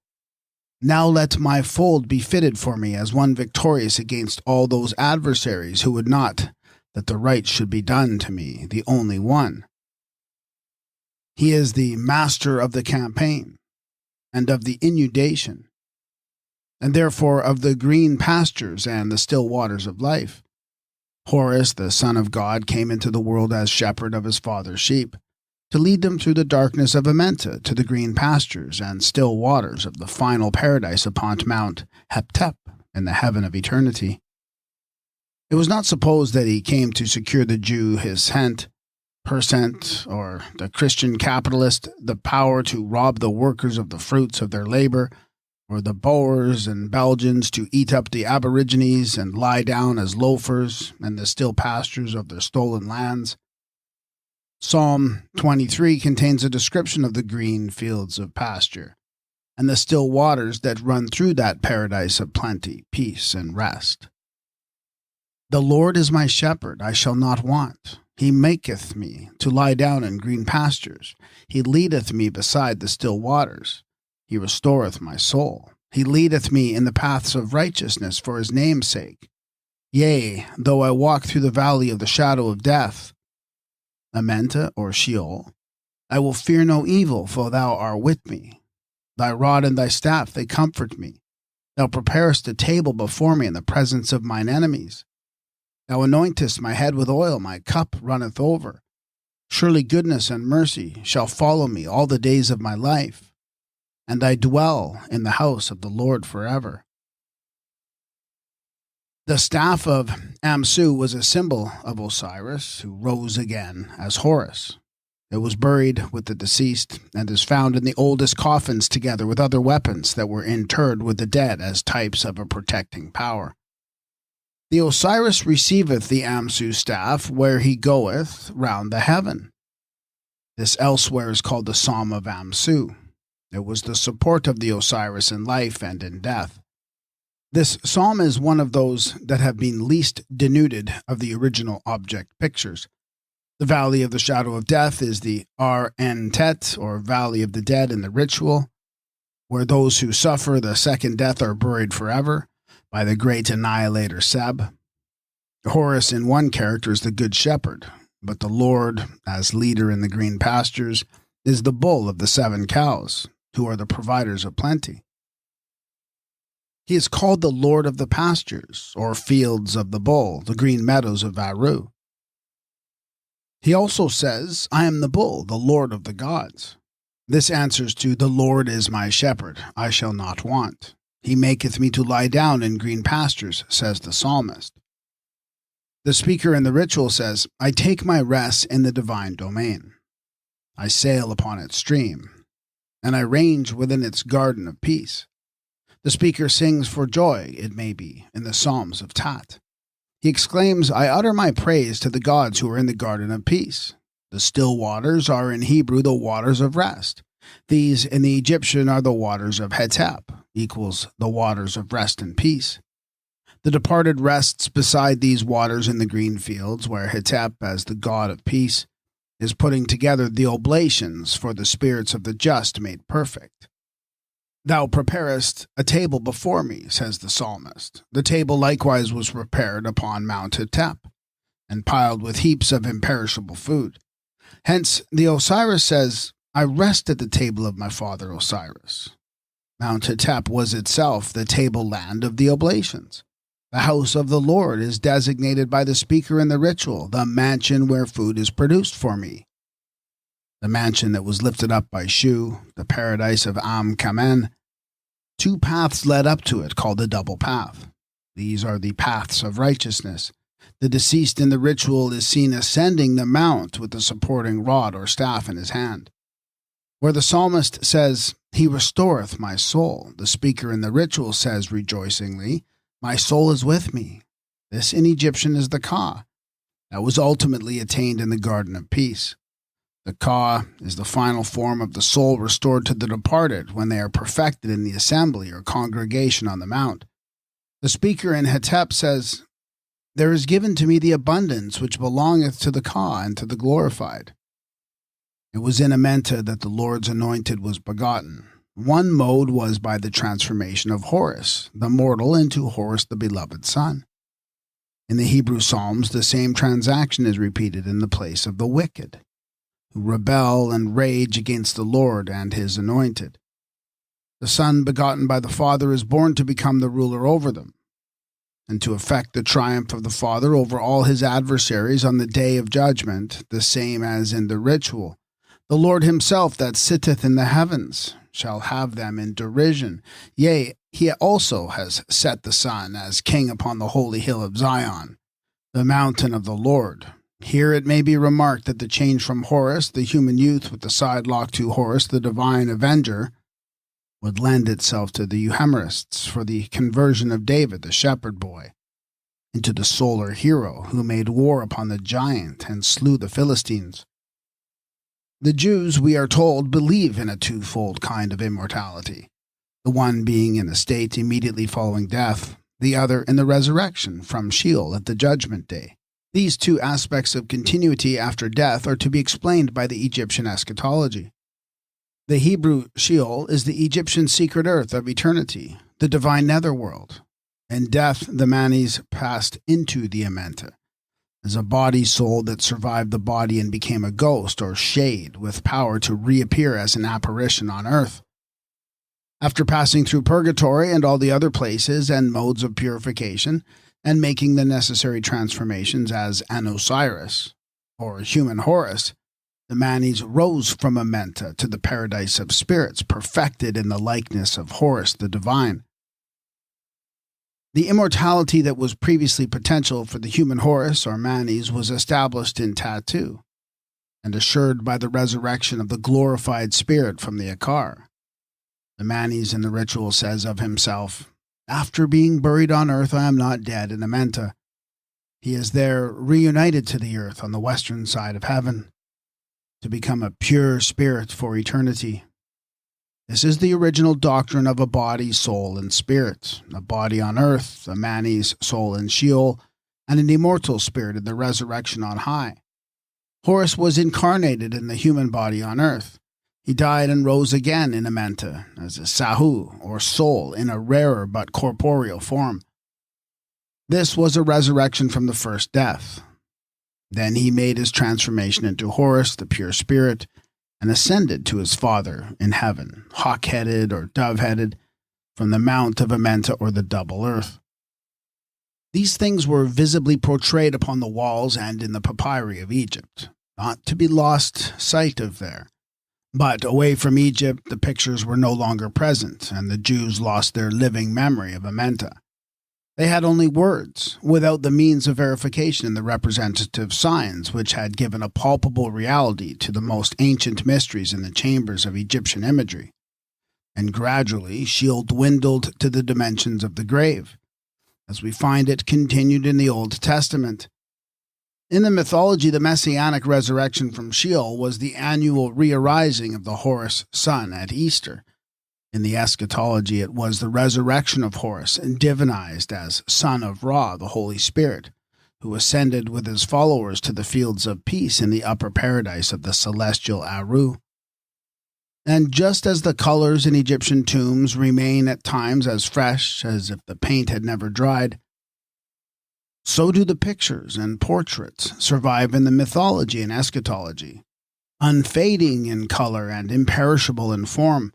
"Now let my fold be fitted for me as one victorious against all those adversaries who would not that the right should be done to me, the only one." He is the master of the campaign, and of the inundation, and therefore of the green pastures and the still waters of life. Horus, the Son of God, came into the world as shepherd of his father's sheep, to lead them through the darkness of Amenta to the green pastures and still waters of the final paradise upon Mount Heptep in the heaven of eternity. It was not supposed that he came to secure the Jew his hent, percent, or the Christian capitalist, the power to rob the workers of the fruits of their labor, or the Boers and Belgians to eat up the Aborigines and lie down as loafers in the still pastures of their stolen lands. Psalm 23 contains a description of the green fields of pasture and the still waters that run through that paradise of plenty, peace, and rest. The Lord is my shepherd, I shall not want. He maketh me to lie down in green pastures. He leadeth me beside the still waters. He restoreth my soul. He leadeth me in the paths of righteousness for his name's sake. Yea, though I walk through the valley of the shadow of death, Amenta or Sheol, I will fear no evil, for thou art with me. Thy rod and thy staff, they comfort me. Thou preparest a table before me in the presence of mine enemies. Thou anointest my head with oil, my cup runneth over. Surely goodness and mercy shall follow me all the days of my life, and I dwell in the house of the Lord forever. The staff of Amsu was a symbol of Osiris, who rose again as Horus. It was buried with the deceased and is found in the oldest coffins together with other weapons that were interred with the dead as types of a protecting power. The Osiris receiveth the Amsu staff where he goeth round the heaven. This elsewhere is called the Psalm of Amsu. It was the support of the Osiris in life and in death. This psalm is one of those that have been least denuded of the original object pictures. The Valley of the Shadow of Death is the Ar-en-Tet, or Valley of the Dead in the ritual, where those who suffer the second death are buried forever by the great annihilator Seb. Horus in one character is the Good Shepherd, but the Lord, as leader in the green pastures, is the bull of the 7 cows, who are the providers of plenty. He is called the Lord of the pastures, or fields of the bull, the green meadows of Varu. He also says, I am the bull, the Lord of the gods. This answers to, the Lord is my shepherd, I shall not want. He maketh me to lie down in green pastures, says the psalmist. The speaker in the ritual says, I take my rest in the divine domain. I sail upon its stream, and I range within its garden of peace. The speaker sings for joy, it may be, in the Psalms of Tat. He exclaims, I utter my praise to the gods who are in the garden of peace. The still waters are in Hebrew the waters of rest. These in the Egyptian are the waters of Hetep, equals the waters of rest and peace. The departed rests beside these waters in the green fields, where Hetep, as the god of peace, is putting together the oblations for the spirits of the just made perfect. Thou preparest a table before me, says the psalmist. The table likewise was prepared upon Mount Hetep, and piled with heaps of imperishable food. Hence the Osiris says, I rest at the table of my father Osiris. Mount Hetep was itself the table-land of the oblations. The house of the Lord is designated by the speaker in the ritual, the mansion where food is produced for me. The mansion that was lifted up by Shu, the paradise of Am-Kamen. 2 paths led up to it, called the double path. These are the paths of righteousness. The deceased in the ritual is seen ascending the mount with the supporting rod or staff in his hand. Where the psalmist says, He restoreth my soul, the speaker in the ritual says rejoicingly, My soul is with me. This in Egyptian is the Ka, that was ultimately attained in the Garden of Peace. The Ka is the final form of the soul restored to the departed when they are perfected in the assembly or congregation on the mount. The speaker in Hetep says, There is given to me the abundance which belongeth to the Ka and to the glorified. It was in Amenta that the Lord's anointed was begotten. One mode was by the transformation of Horus, the mortal, into Horus the beloved son. In the Hebrew Psalms, the same transaction is repeated in the place of the wicked, who rebel and rage against the Lord and his anointed. The Son begotten by the Father is born to become the ruler over them, and to effect the triumph of the Father over all his adversaries on the day of judgment, the same as in the ritual. The Lord himself that sitteth in the heavens shall have them in derision. Yea, he also has set the Son as king upon the holy hill of Zion, the mountain of the Lord, Here it may be remarked that the change from Horus, the human youth with the side lock, to Horus, the divine avenger, would lend itself to the Euhemerists for the conversion of David, the shepherd boy, into the solar hero who made war upon the giant and slew the Philistines. The Jews, we are told, believe in a twofold kind of immortality, the one being in a state immediately following death, the other in the resurrection from Sheol at the judgment day. These two aspects of continuity after death are to be explained by the Egyptian eschatology. The Hebrew Sheol is the Egyptian secret earth of eternity, the divine netherworld. In death, the Manes passed into the Amenta, as a body soul that survived the body and became a ghost or shade with power to reappear as an apparition on earth. After passing through purgatory and all the other places and modes of purification, and making the necessary transformations as an Osiris, or human Horus, the Manes rose from Amenta to the paradise of spirits, perfected in the likeness of Horus the divine. The immortality that was previously potential for the human Horus or Manes was established in Tattoo, and assured by the resurrection of the glorified spirit from the Akar. The Manes in the ritual says of himself, "After being buried on earth, I am not dead in Amenta." He is there reunited to the earth on the western side of heaven, to become a pure spirit for eternity. This is the original doctrine of a body, soul, and spirit, a body on earth, a Manes soul in Sheol, and an immortal spirit in the resurrection on high. Horus was incarnated in the human body on earth. He died and rose again in Amenta as a Sahu, or soul, in a rarer but corporeal form. This was a resurrection from the first death. Then he made his transformation into Horus, the pure spirit, and ascended to his Father in heaven, hawk-headed or dove-headed, from the Mount of Amenta or the double earth. These things were visibly portrayed upon the walls and in the papyri of Egypt, not to be lost sight of there. But away from Egypt, the pictures were no longer present, and the Jews lost their living memory of Amenta. They had only words, without the means of verification in the representative signs which had given a palpable reality to the most ancient mysteries in the chambers of Egyptian imagery. And gradually, Sheol dwindled to the dimensions of the grave, as we find it continued in the Old Testament. In the mythology, the messianic resurrection from Sheol was the annual re-arising of the Horus sun at Easter. In the eschatology, it was the resurrection of Horus, divinized as son of Ra, the Holy Spirit, who ascended with his followers to the fields of peace in the upper paradise of the celestial Aru. And just as the colors in Egyptian tombs remain at times as fresh as if the paint had never dried, so do the pictures and portraits survive in the mythology and eschatology, unfading in color and imperishable in form.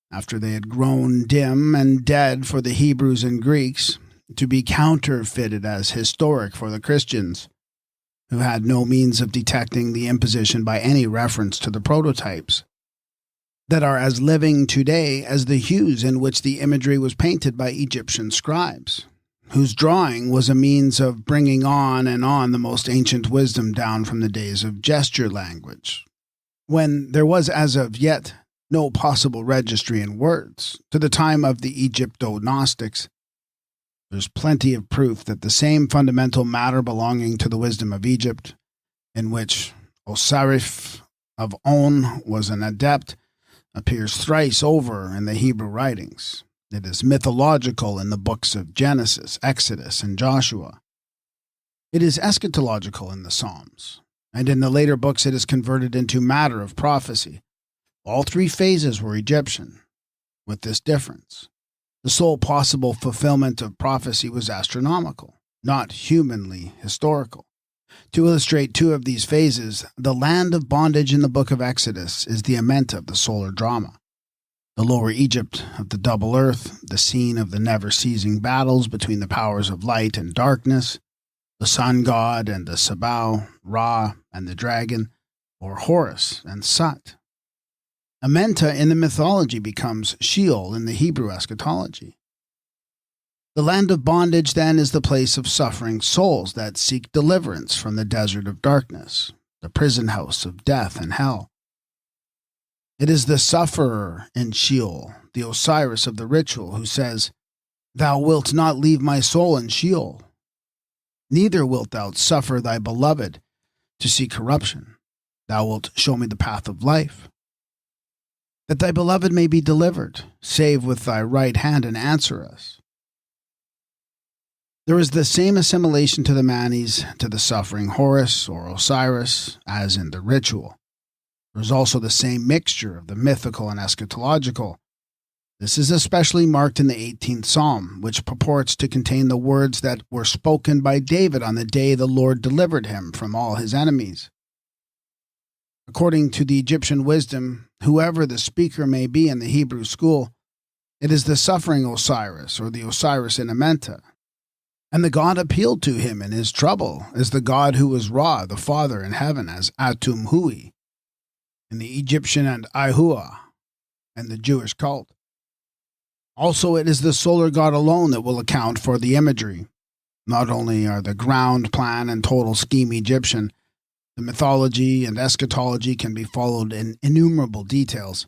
After they had grown dim and dead for the Hebrews and Greeks, to be counterfeited as historic for the Christians, who had no means of detecting the imposition by any reference to the prototypes, that are as living today as the hues in which the imagery was painted by Egyptian scribes, whose drawing was a means of bringing on and on the most ancient wisdom down from the days of gesture language, when there was as of yet no possible registry in words, to the time of the Egypto-Gnostics. There's plenty of proof that the same fundamental matter belonging to the wisdom of Egypt, in which Osiris of On was an adept, appears thrice over in the Hebrew writings. It is mythological in the books of Genesis, Exodus, and Joshua. It is eschatological in the Psalms, and in the later books it is converted into matter of prophecy. All three phases were Egyptian, with this difference. The sole possible fulfillment of prophecy was astronomical, not humanly historical. To illustrate two of these phases, the land of bondage in the book of Exodus is the Amenta of the solar drama. The lower Egypt of the double earth, the scene of the never-ceasing battles between the powers of light and darkness, the sun god and the Sabau, Ra and the dragon, or Horus and Sut. Amenta in the mythology becomes Sheol in the Hebrew eschatology. The land of bondage, then, is the place of suffering souls that seek deliverance from the desert of darkness, the prison house of death and hell. It is the sufferer in Sheol, the Osiris of the ritual, who says, "Thou wilt not leave my soul in Sheol, neither wilt thou suffer thy beloved to see corruption. Thou wilt show me the path of life, that thy beloved may be delivered. Save with thy right hand and answer us." There is the same assimilation to the Manes, to the suffering Horus or Osiris, as in the ritual. There is also the same mixture of the mythical and eschatological. This is especially marked in the 18th Psalm, which purports to contain the words that were spoken by David on the day the Lord delivered him from all his enemies. According to the Egyptian wisdom, whoever the speaker may be in the Hebrew school, it is the suffering Osiris or the Osiris in Amenta. And the God appealed to him in his trouble as the God who was Ra, the Father in heaven, as Atum Hui, in the Egyptian, and Ihua, and the Jewish cult. Also, it is the solar god alone that will account for the imagery. Not only are the ground plan and total scheme Egyptian, the mythology and eschatology can be followed in innumerable details.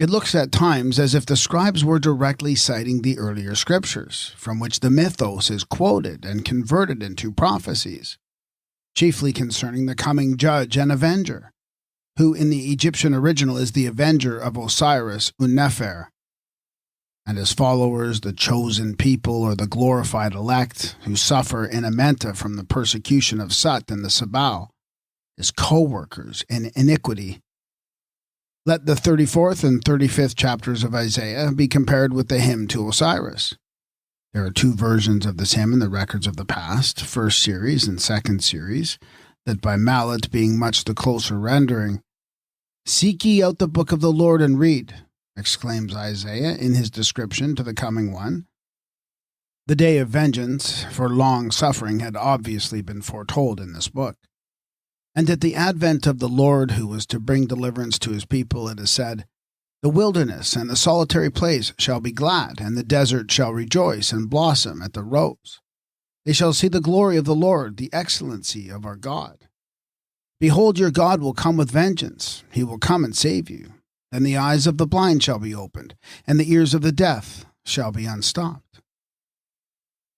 It looks at times as if the scribes were directly citing the earlier scriptures, from which the mythos is quoted and converted into prophecies, chiefly concerning the coming judge and avenger, who in the Egyptian original is the avenger of Osiris Un-Nefer, and his followers, the chosen people or the glorified elect, who suffer in Amenta from the persecution of Sut and the Sabal, his co-workers in iniquity. Let the 34th and 35th chapters of Isaiah be compared with the hymn to Osiris. There are two versions of this hymn in the records of the past, first series and second series, that by Mallet being much the closer rendering. "Seek ye out the book of the Lord and read," exclaims Isaiah in his description to the coming one. The day of vengeance for long suffering had obviously been foretold in this book. And at the advent of the Lord who was to bring deliverance to his people, it is said, "The wilderness and the solitary place shall be glad, and the desert shall rejoice and blossom at the rose. They shall see the glory of the Lord, the excellency of our God. Behold, your God will come with vengeance. He will come and save you. Then the eyes of the blind shall be opened, and the ears of the deaf shall be unstopped.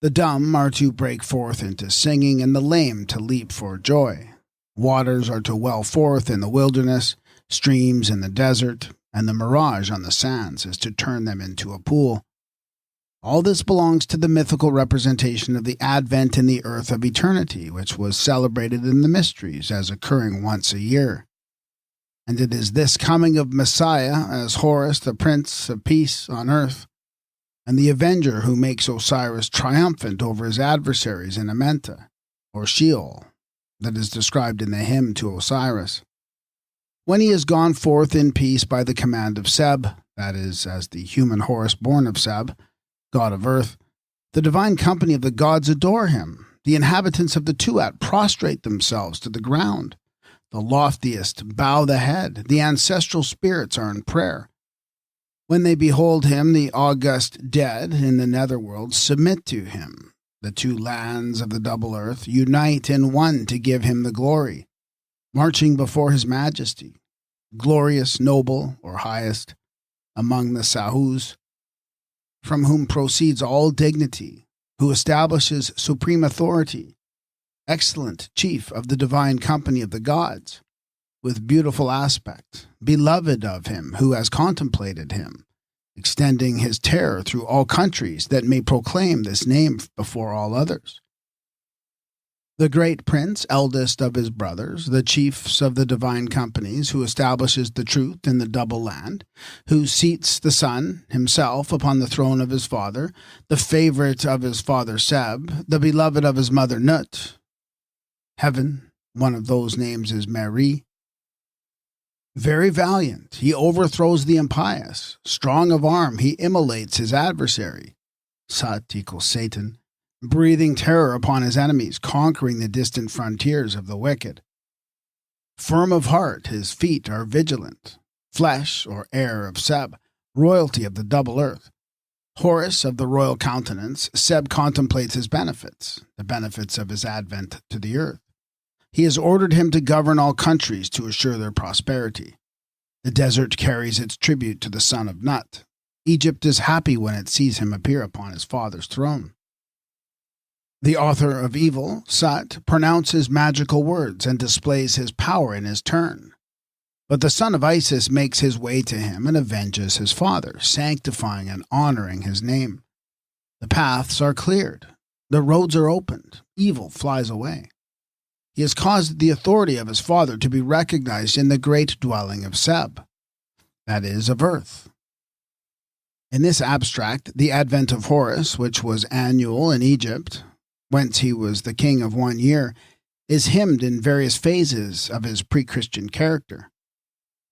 The dumb are to break forth into singing, and the lame to leap for joy. Waters are to well forth in the wilderness, streams in the desert, and the mirage on the sands is to turn them into a pool. All this belongs to the mythical representation of the advent in the earth of eternity, which was celebrated in the mysteries as occurring once a year. And it is this coming of Messiah as Horus, the Prince of Peace on earth, and the Avenger who makes Osiris triumphant over his adversaries in Amenta, or Sheol, that is described in the hymn to Osiris. When he has gone forth in peace by the command of Seb, that is, as the human Horus born of Seb, god of earth, the divine company of the gods adore him. The inhabitants of the Tuat prostrate themselves to the ground. The loftiest bow the head. The ancestral spirits are in prayer. When they behold him, the august dead in the netherworld submit to him. The two lands of the double earth unite in one to give him the glory, marching before his majesty, glorious, noble, or highest, among the Sahus, from whom proceeds all dignity, who establishes supreme authority, excellent chief of the divine company of the gods, with beautiful aspect, beloved of him who has contemplated him, extending his terror through all countries that may proclaim this name before all others. The great prince, eldest of his brothers, the chiefs of the divine companies, who establishes the truth in the double land, who seats the Son himself upon the throne of his father, the favorite of his father Seb, the beloved of his mother Nut. Heaven, one of those names is Mary. Very valiant, he overthrows the impious. Strong of arm, he immolates his adversary. Sat equals Satan, breathing terror upon his enemies, conquering the distant frontiers of the wicked. Firm of heart, his feet are vigilant. Flesh, or heir of Seb, royalty of the double earth. Horus of the royal countenance, Seb contemplates his benefits, the benefits of his advent to the earth. He has ordered him to govern all countries to assure their prosperity. The desert carries its tribute to the son of Nut. Egypt is happy when it sees him appear upon his father's throne. The author of evil, Sut, pronounces magical words and displays his power in his turn. But the son of Isis makes his way to him and avenges his father, sanctifying and honoring his name. The paths are cleared. The roads are opened. Evil flies away. He has caused the authority of his father to be recognized in the great dwelling of Seb, that is, of earth. In this abstract, the advent of Horus, which was annual in Egypt, whence he was the king of 1 year, is hymned in various phases of his pre-Christian character.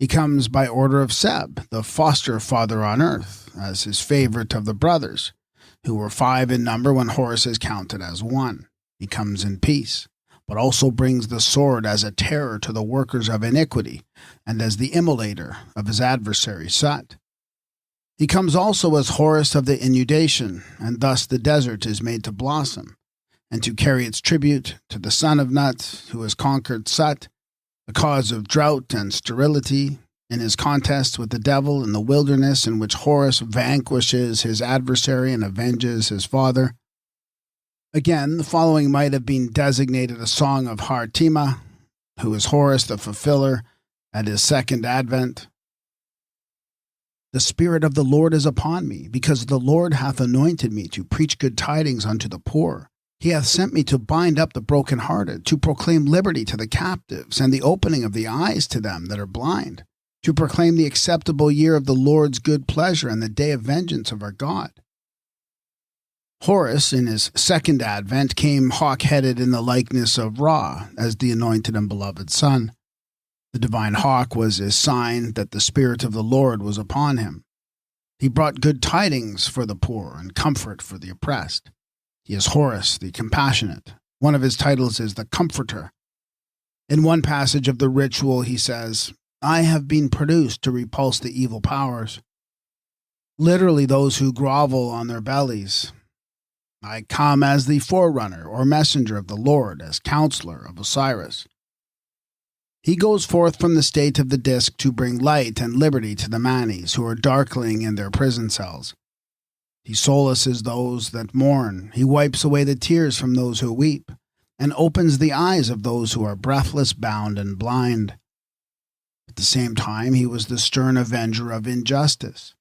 He comes by order of Seb, the foster father on earth, as his favorite of the brothers, who were 5 in number when Horus is counted as 1. He comes in peace, but also brings the sword as a terror to the workers of iniquity, and as the immolator of his adversary Sut. He comes also as Horus of the inundation, and thus the desert is made to blossom, and to carry its tribute to the son of Nut, who has conquered Sut, the cause of drought and sterility, in his contest with the devil in the wilderness, in which Horus vanquishes his adversary and avenges his father. Again, the following might have been designated a song of Forteana, who is Horus the fulfiller at his second advent. The Spirit of the Lord is upon me, because the Lord hath anointed me to preach good tidings unto the poor. He hath sent me to bind up the brokenhearted, to proclaim liberty to the captives, and the opening of the eyes to them that are blind, to proclaim the acceptable year of the Lord's good pleasure and the day of vengeance of our God. Horus, in his second advent, came hawk-headed in the likeness of Ra, as the anointed and beloved son. The divine hawk was his sign that the Spirit of the Lord was upon him. He brought good tidings for the poor and comfort for the oppressed. He is Horus, the compassionate. One of his titles is the Comforter. In one passage of the ritual, he says, I have been produced to repulse the evil powers. Literally, those who grovel on their bellies. I come as the forerunner or messenger of the Lord, as counselor of Osiris. He goes forth from the state of the disk to bring light and liberty to the Manes, who are darkling in their prison cells. He solaces those that mourn. He wipes away the tears from those who weep, and opens the eyes of those who are breathless, bound, and blind. At the same time, he was the stern avenger of injustice.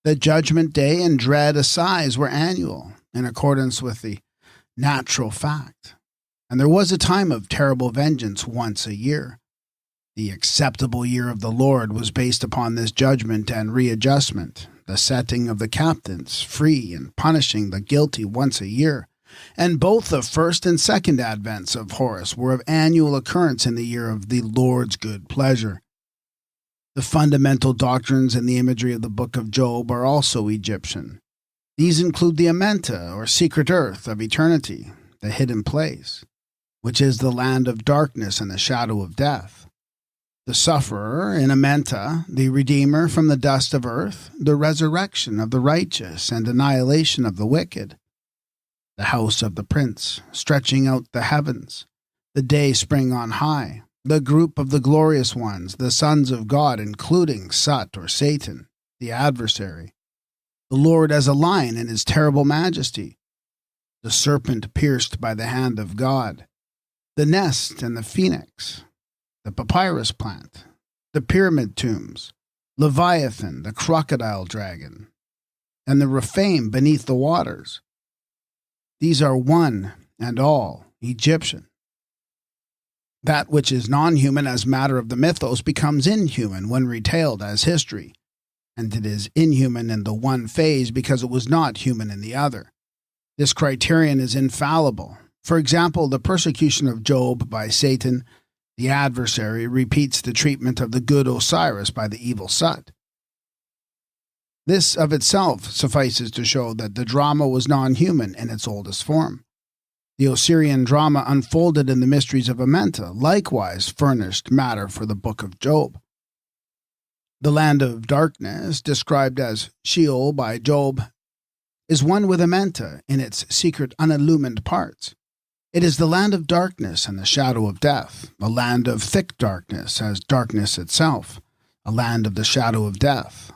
The judgment day and dread assize were annual, in accordance with the natural fact. And there was a time of terrible vengeance once a year. The acceptable year of the Lord was based upon this judgment and readjustment, the setting of the captains free and punishing the guilty once a year. And both the first and second advents of Horus were of annual occurrence in the year of the Lord's good pleasure. The fundamental doctrines and the imagery of the Book of Job are also Egyptian. These include the Amenta, or secret earth of eternity, the hidden place, which is the land of darkness and the shadow of death. The sufferer in Amenta, the redeemer from the dust of earth, the resurrection of the righteous and annihilation of the wicked. The house of the prince, stretching out the heavens, the day spring on high, the group of the glorious ones, the sons of God, including Sut or Satan, the adversary. The Lord as a lion in his terrible majesty, the serpent pierced by the hand of God, the nest and the phoenix, the papyrus plant, the pyramid tombs, Leviathan, the crocodile dragon, and the Rephaim beneath the waters. These are one and all Egyptian. That which is non-human as matter of the mythos becomes inhuman when retailed as history, and it is inhuman in the one phase because it was not human in the other. This criterion is infallible. For example, the persecution of Job by Satan, the adversary, repeats the treatment of the good Osiris by the evil Sut. This of itself suffices to show that the drama was non-human in its oldest form. The Osirian drama unfolded in the mysteries of Amenta likewise furnished matter for the Book of Job. The land of darkness, described as Sheol by Job, is one with Amenta in its secret unillumined parts. It is the land of darkness and the shadow of death, a land of thick darkness as darkness itself, a land of the shadow of death.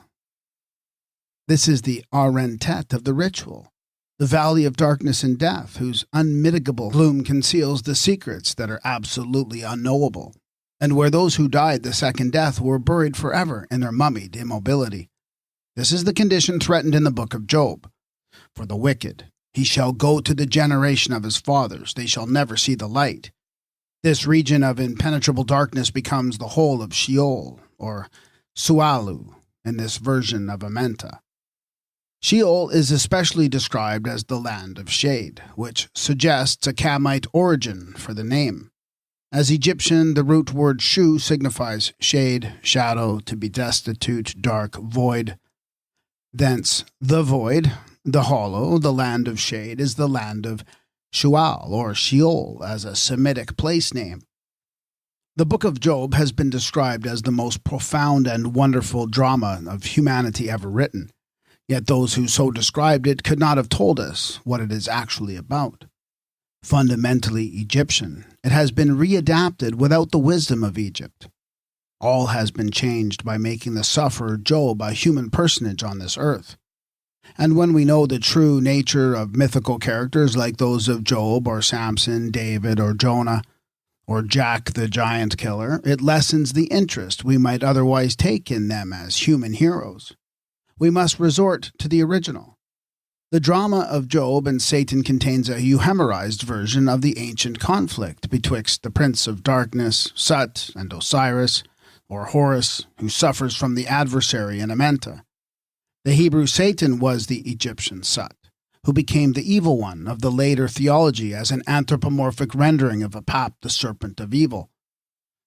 This is the Arentet of the ritual, the valley of darkness and death, whose unmitigable gloom conceals the secrets that are absolutely unknowable, and where those who died the second death were buried forever in their mummied immobility. This is the condition threatened in the book of Job. For the wicked, he shall go to the generation of his fathers, they shall never see the light. This region of impenetrable darkness becomes the whole of Sheol, or Sualu, in this version of Amenta. Sheol is especially described as the land of shade, which suggests a Kamite origin for the name. As Egyptian, the root word shu signifies shade, shadow, to be destitute, dark, void. Thence, the void, the hollow, the land of shade, is the land of Shual, or Sheol, as a Semitic place name. The Book of Job has been described as the most profound and wonderful drama of humanity ever written. Yet those who so described it could not have told us what it is actually about. Fundamentally Egyptian, it has been readapted without the wisdom of Egypt. All has been changed by making the sufferer Job a human personage on this earth. And when we know the true nature of mythical characters like those of Job or Samson, David or Jonah, or Jack the Giant Killer, it lessens the interest we might otherwise take in them as human heroes. We must resort to the original. The drama of Job and Satan contains a euhemerized version of the ancient conflict betwixt the Prince of Darkness, Sut, and Osiris, or Horus, who suffers from the adversary in Amenta. The Hebrew Satan was the Egyptian Sut, who became the evil one of the later theology as an anthropomorphic rendering of Apap, the serpent of evil.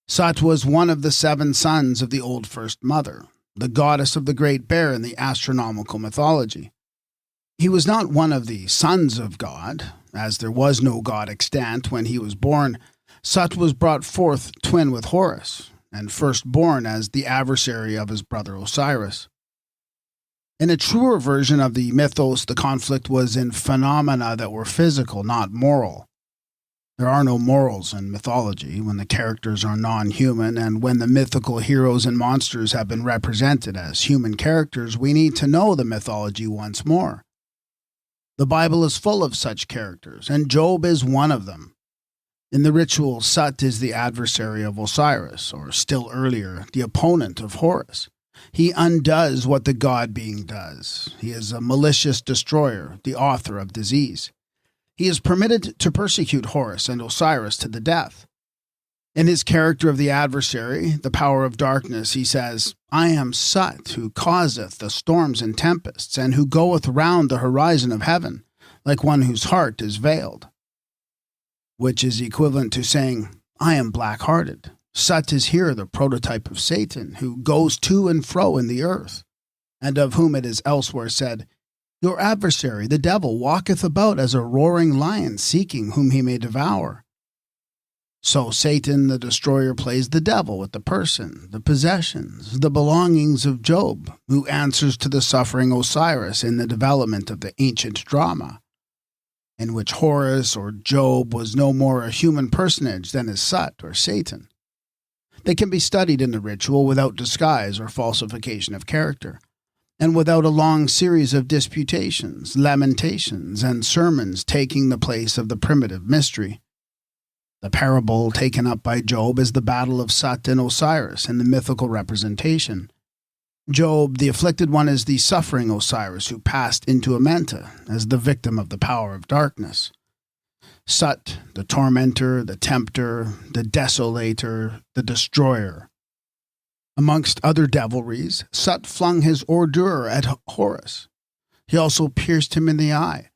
Sut was one of the 7 sons of the old First Mother, the goddess of the Great Bear in the astronomical mythology. He was not one of the sons of God, as there was no God extant when he was born. Sut was brought forth twin with Horus, and firstborn as the adversary of his brother Osiris. In a truer version of the mythos, the conflict was in phenomena that were physical, not moral. There are no morals in mythology when the characters are non-human, and when the mythical heroes and monsters have been represented as human characters, we need to know the mythology once more. The Bible is full of such characters, and Job is one of them. In the ritual, Sut is the adversary of Osiris, or still earlier, the opponent of Horus. He undoes what the god being does. He is a malicious destroyer, the author of disease. He is permitted to persecute Horus and Osiris to the death. In his character of the adversary, the power of darkness, he says, I am Sut, who causeth the storms and tempests, and who goeth round the horizon of heaven, like one whose heart is veiled. Which is equivalent to saying, I am black-hearted. Sut is here the prototype of Satan, who goes to and fro in the earth, and of whom it is elsewhere said, Your adversary, the devil, walketh about as a roaring lion, seeking whom he may devour. So Satan, the destroyer, plays the devil with the person, the possessions, the belongings of Job, who answers to the suffering Osiris in the development of the ancient drama, in which Horus or Job was no more a human personage than is Sut or Satan. They can be studied in the ritual without disguise or falsification of character, and without a long series of disputations, lamentations, and sermons taking the place of the primitive mystery. The parable taken up by Job is the battle of Sut and Osiris in the mythical representation. Job, the afflicted one, is the suffering Osiris who passed into Amenta as the victim of the power of darkness. Sut, the tormentor, the tempter, the desolator, the destroyer. Amongst other devilries, Sut flung his ordure at Horus. He also pierced him in the eye.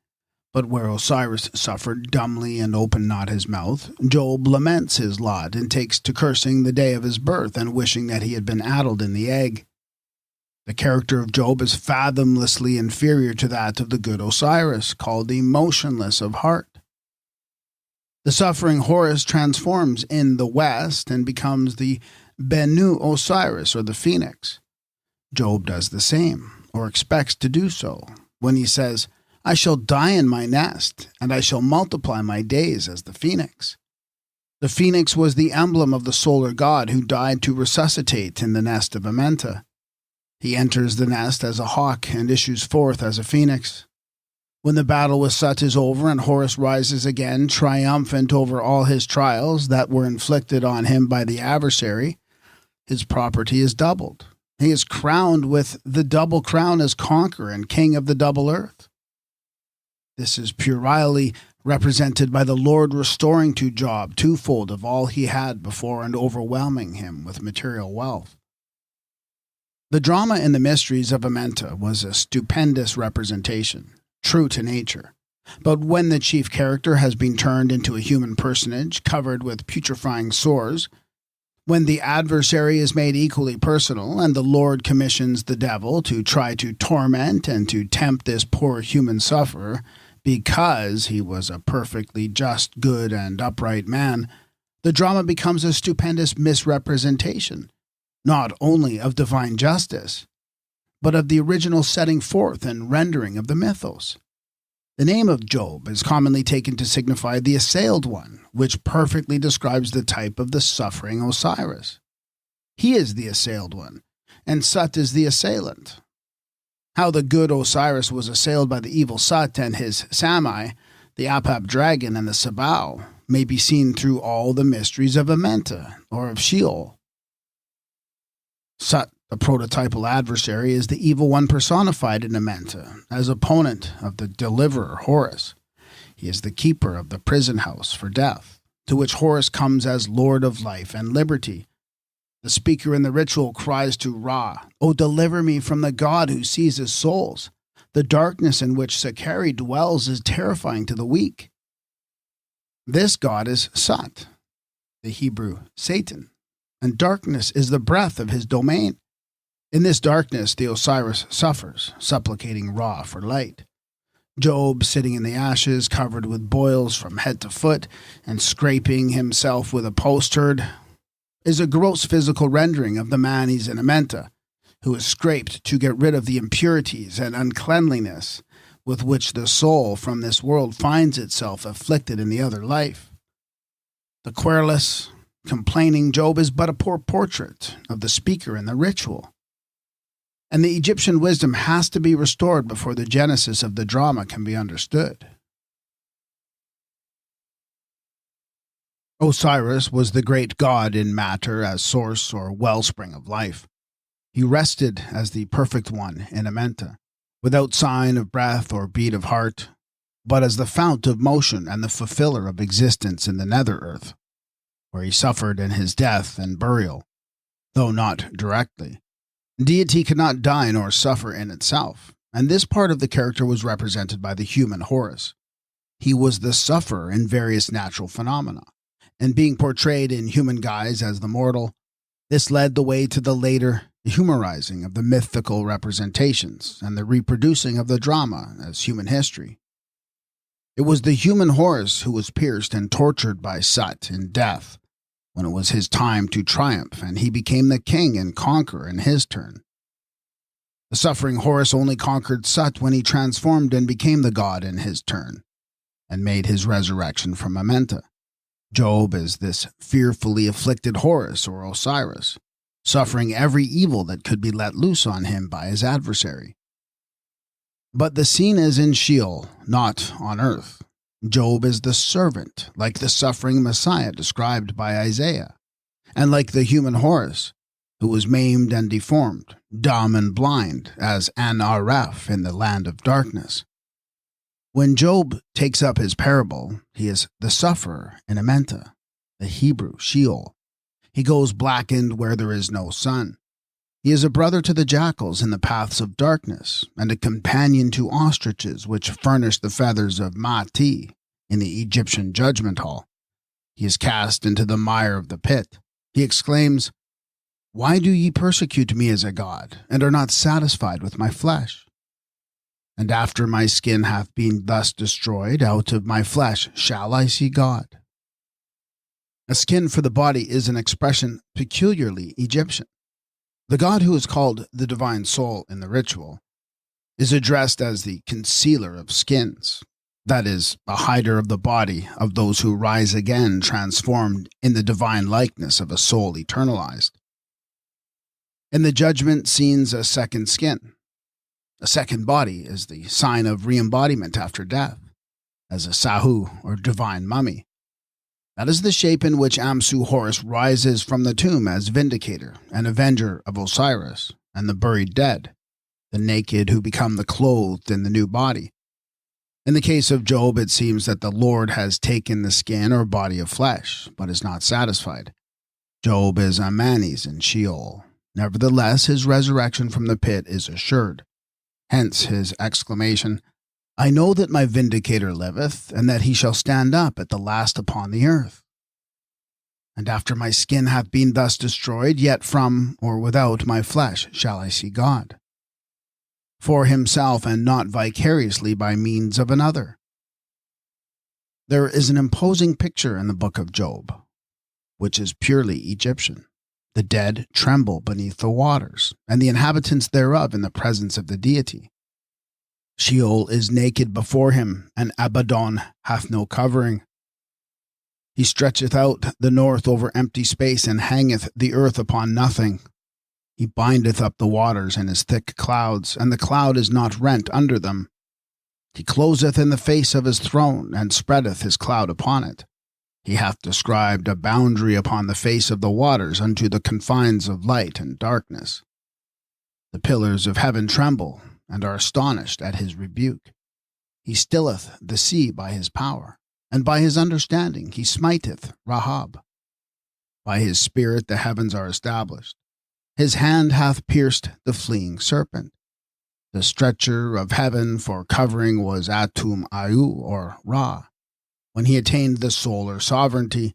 But where Osiris suffered dumbly and opened not his mouth, Job laments his lot and takes to cursing the day of his birth and wishing that he had been addled in the egg. The character of Job is fathomlessly inferior to that of the good Osiris, called the motionless of heart. The suffering Horus transforms in the West and becomes the Benu Osiris, or the phoenix. Job does the same, or expects to do so, when he says, I shall die in my nest, and I shall multiply my days as the phoenix. The phoenix was the emblem of the solar god who died to resuscitate in the nest of Amenta. He enters the nest as a hawk and issues forth as a phoenix. When the battle with Sut is over and Horus rises again, triumphant over all his trials that were inflicted on him by the adversary, his property is doubled. He is crowned with the double crown as conqueror and king of the double earth. This is puerilely represented by the Lord restoring to Job twofold of all he had before and overwhelming him with material wealth. The drama in the mysteries of Amenta was a stupendous representation, true to nature. But when the chief character has been turned into a human personage covered with putrefying sores, when the adversary is made equally personal and the Lord commissions the devil to try to torment and to tempt this poor human sufferer because he was a perfectly just, good, and upright man, the drama becomes a stupendous misrepresentation, not only of divine justice, but of the original setting forth and rendering of the mythos. The name of Job is commonly taken to signify the assailed one, which perfectly describes the type of the suffering Osiris. He is the assailed one, and Sut is the assailant. How the good Osiris was assailed by the evil Sut and his Sami, the Apap dragon and the Sabao, may be seen through all the mysteries of Amenta, or of Sheol. Sut, the prototypal adversary, is the evil one personified in Amenta, as opponent of the deliverer Horus. He is the keeper of the prison house for death, to which Horus comes as Lord of life and liberty. The speaker in the ritual cries to Ra, "O deliver me from the god who seizes souls. The darkness in which Sakari dwells is terrifying to the weak." This god is Sut, the Hebrew Satan, and darkness is the breath of his domain. In this darkness the Osiris suffers, supplicating Ra for light. Job, sitting in the ashes, covered with boils from head to foot, and scraping himself with a potsherd, is a gross physical rendering of the man he's in Amenta, who is scraped to get rid of the impurities and uncleanliness with which the soul from this world finds itself afflicted in the other life. The querulous, complaining Job is but a poor portrait of the speaker in the ritual. And the Egyptian wisdom has to be restored before the genesis of the drama can be understood. Osiris was the great god in matter as source or wellspring of life. He rested as the perfect one in Amenta, without sign of breath or beat of heart, but as the fount of motion and the fulfiller of existence in the nether earth, where he suffered in his death and burial, though not directly. Deity could not die nor suffer in itself, and this part of the character was represented by the human Horus. He was the sufferer in various natural phenomena, and being portrayed in human guise as the mortal, this led the way to the later humorizing of the mythical representations and the reproducing of the drama as human history. It was the human Horus who was pierced and tortured by Sut in death, when it was his time to triumph, and he became the king and conqueror in his turn. The suffering Horus only conquered Sut when he transformed and became the god in his turn, and made his resurrection from Amenta. Job is this fearfully afflicted Horus or Osiris, suffering every evil that could be let loose on him by his adversary. But the scene is in Sheol, not on earth. Job is the servant, like the suffering Messiah described by Isaiah, and like the human Horus, who was maimed and deformed, dumb and blind, as an Aref in the land of darkness. When Job takes up his parable, he is the sufferer in Amenta, the Hebrew Sheol. He goes blackened where there is no sun. He is a brother to the jackals in the paths of darkness, and a companion to ostriches which furnish the feathers of Mati in the Egyptian judgment hall. He is cast into the mire of the pit. He exclaims, "Why do ye persecute me as a god, and are not satisfied with my flesh? And after my skin hath been thus destroyed, out of my flesh shall I see God." A skin for the body is an expression peculiarly Egyptian. The god who is called the divine soul in the ritual is addressed as the concealer of skins, that is, a hider of the body of those who rise again transformed in the divine likeness of a soul eternalized. In the judgment scenes, a second skin, a second body is the sign of re-embodiment after death, as a sahu or divine mummy. That is the shape in which Amsu Horus rises from the tomb as vindicator and avenger of Osiris and the buried dead, the naked who become the clothed in the new body. In the case of Job, it seems that the Lord has taken the skin or body of flesh, but is not satisfied. Job is a manes in Sheol. Nevertheless, his resurrection from the pit is assured. Hence his exclamation, "I know that my vindicator liveth, and that he shall stand up at the last upon the earth. And after my skin hath been thus destroyed, yet from or without my flesh shall I see God. For himself and not vicariously by means of another." There is an imposing picture in the book of Job, which is purely Egyptian. The dead tremble beneath the waters, and the inhabitants thereof in the presence of the deity. Sheol is naked before him, and Abaddon hath no covering. He stretcheth out the north over empty space, and hangeth the earth upon nothing. He bindeth up the waters in his thick clouds, and the cloud is not rent under them. He closeth in the face of his throne, and spreadeth his cloud upon it. He hath described a boundary upon the face of the waters unto the confines of light and darkness. The pillars of heaven tremble, and are astonished at his rebuke. He stilleth the sea by his power, and by his understanding he smiteth Rahab. By his spirit the heavens are established. His hand hath pierced the fleeing serpent. The stretcher of heaven for covering was Atum Ayu, or Ra. When he attained the solar sovereignty,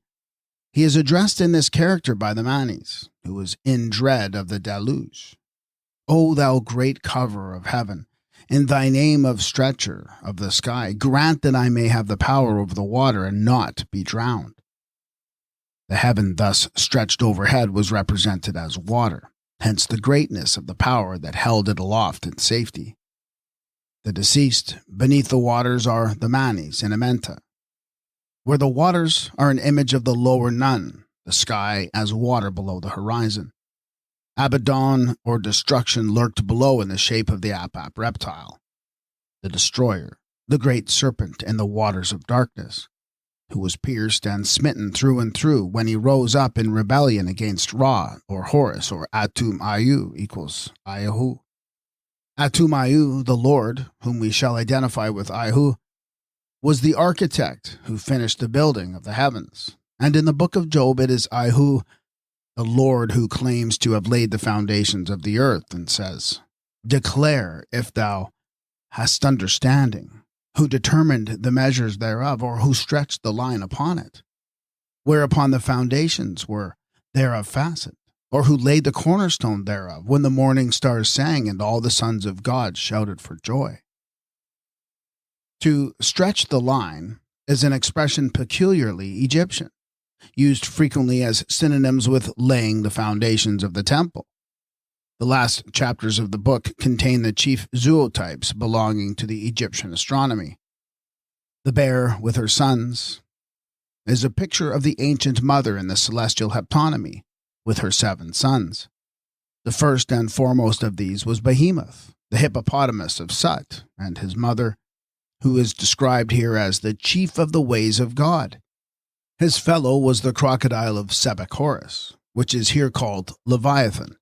he is addressed in this character by the Manes, who was in dread of the deluge. O thou great cover of heaven, in thy name of stretcher of the sky, grant that I may have the power over the water and not be drowned. The heaven thus stretched overhead was represented as water, hence the greatness of the power that held it aloft in safety. The deceased beneath the waters are the Manes in Amenta, where the waters are an image of the lower none, the sky as water below the horizon. Abaddon, or destruction, lurked below in the shape of the Apap reptile, the destroyer, the great serpent in the waters of darkness, who was pierced and smitten through and through when he rose up in rebellion against Ra, or Horus, or Atum Ayu equals Ayahu. Atum Ayu, the Lord, whom we shall identify with Ayahu, was the architect who finished the building of the heavens, and in the book of Job it is Ayahu, the Lord, who claims to have laid the foundations of the earth, and says, "Declare if thou hast understanding, who determined the measures thereof, or who stretched the line upon it, whereupon the foundations were thereof fastened, or who laid the cornerstone thereof, when the morning stars sang and all the sons of God shouted for joy." To stretch the line is an expression peculiarly Egyptian, used frequently as synonyms with laying the foundations of the temple. The last chapters of the book contain the chief zootypes belonging to the Egyptian astronomy. The bear with her sons is a picture of the ancient mother in the celestial heptonymy with her 7 sons. The first and foremost of these was Behemoth, the hippopotamus of Sut, and his mother, who is described here as the chief of the ways of God. His fellow was the crocodile of Sebek Horus, which is here called Leviathan.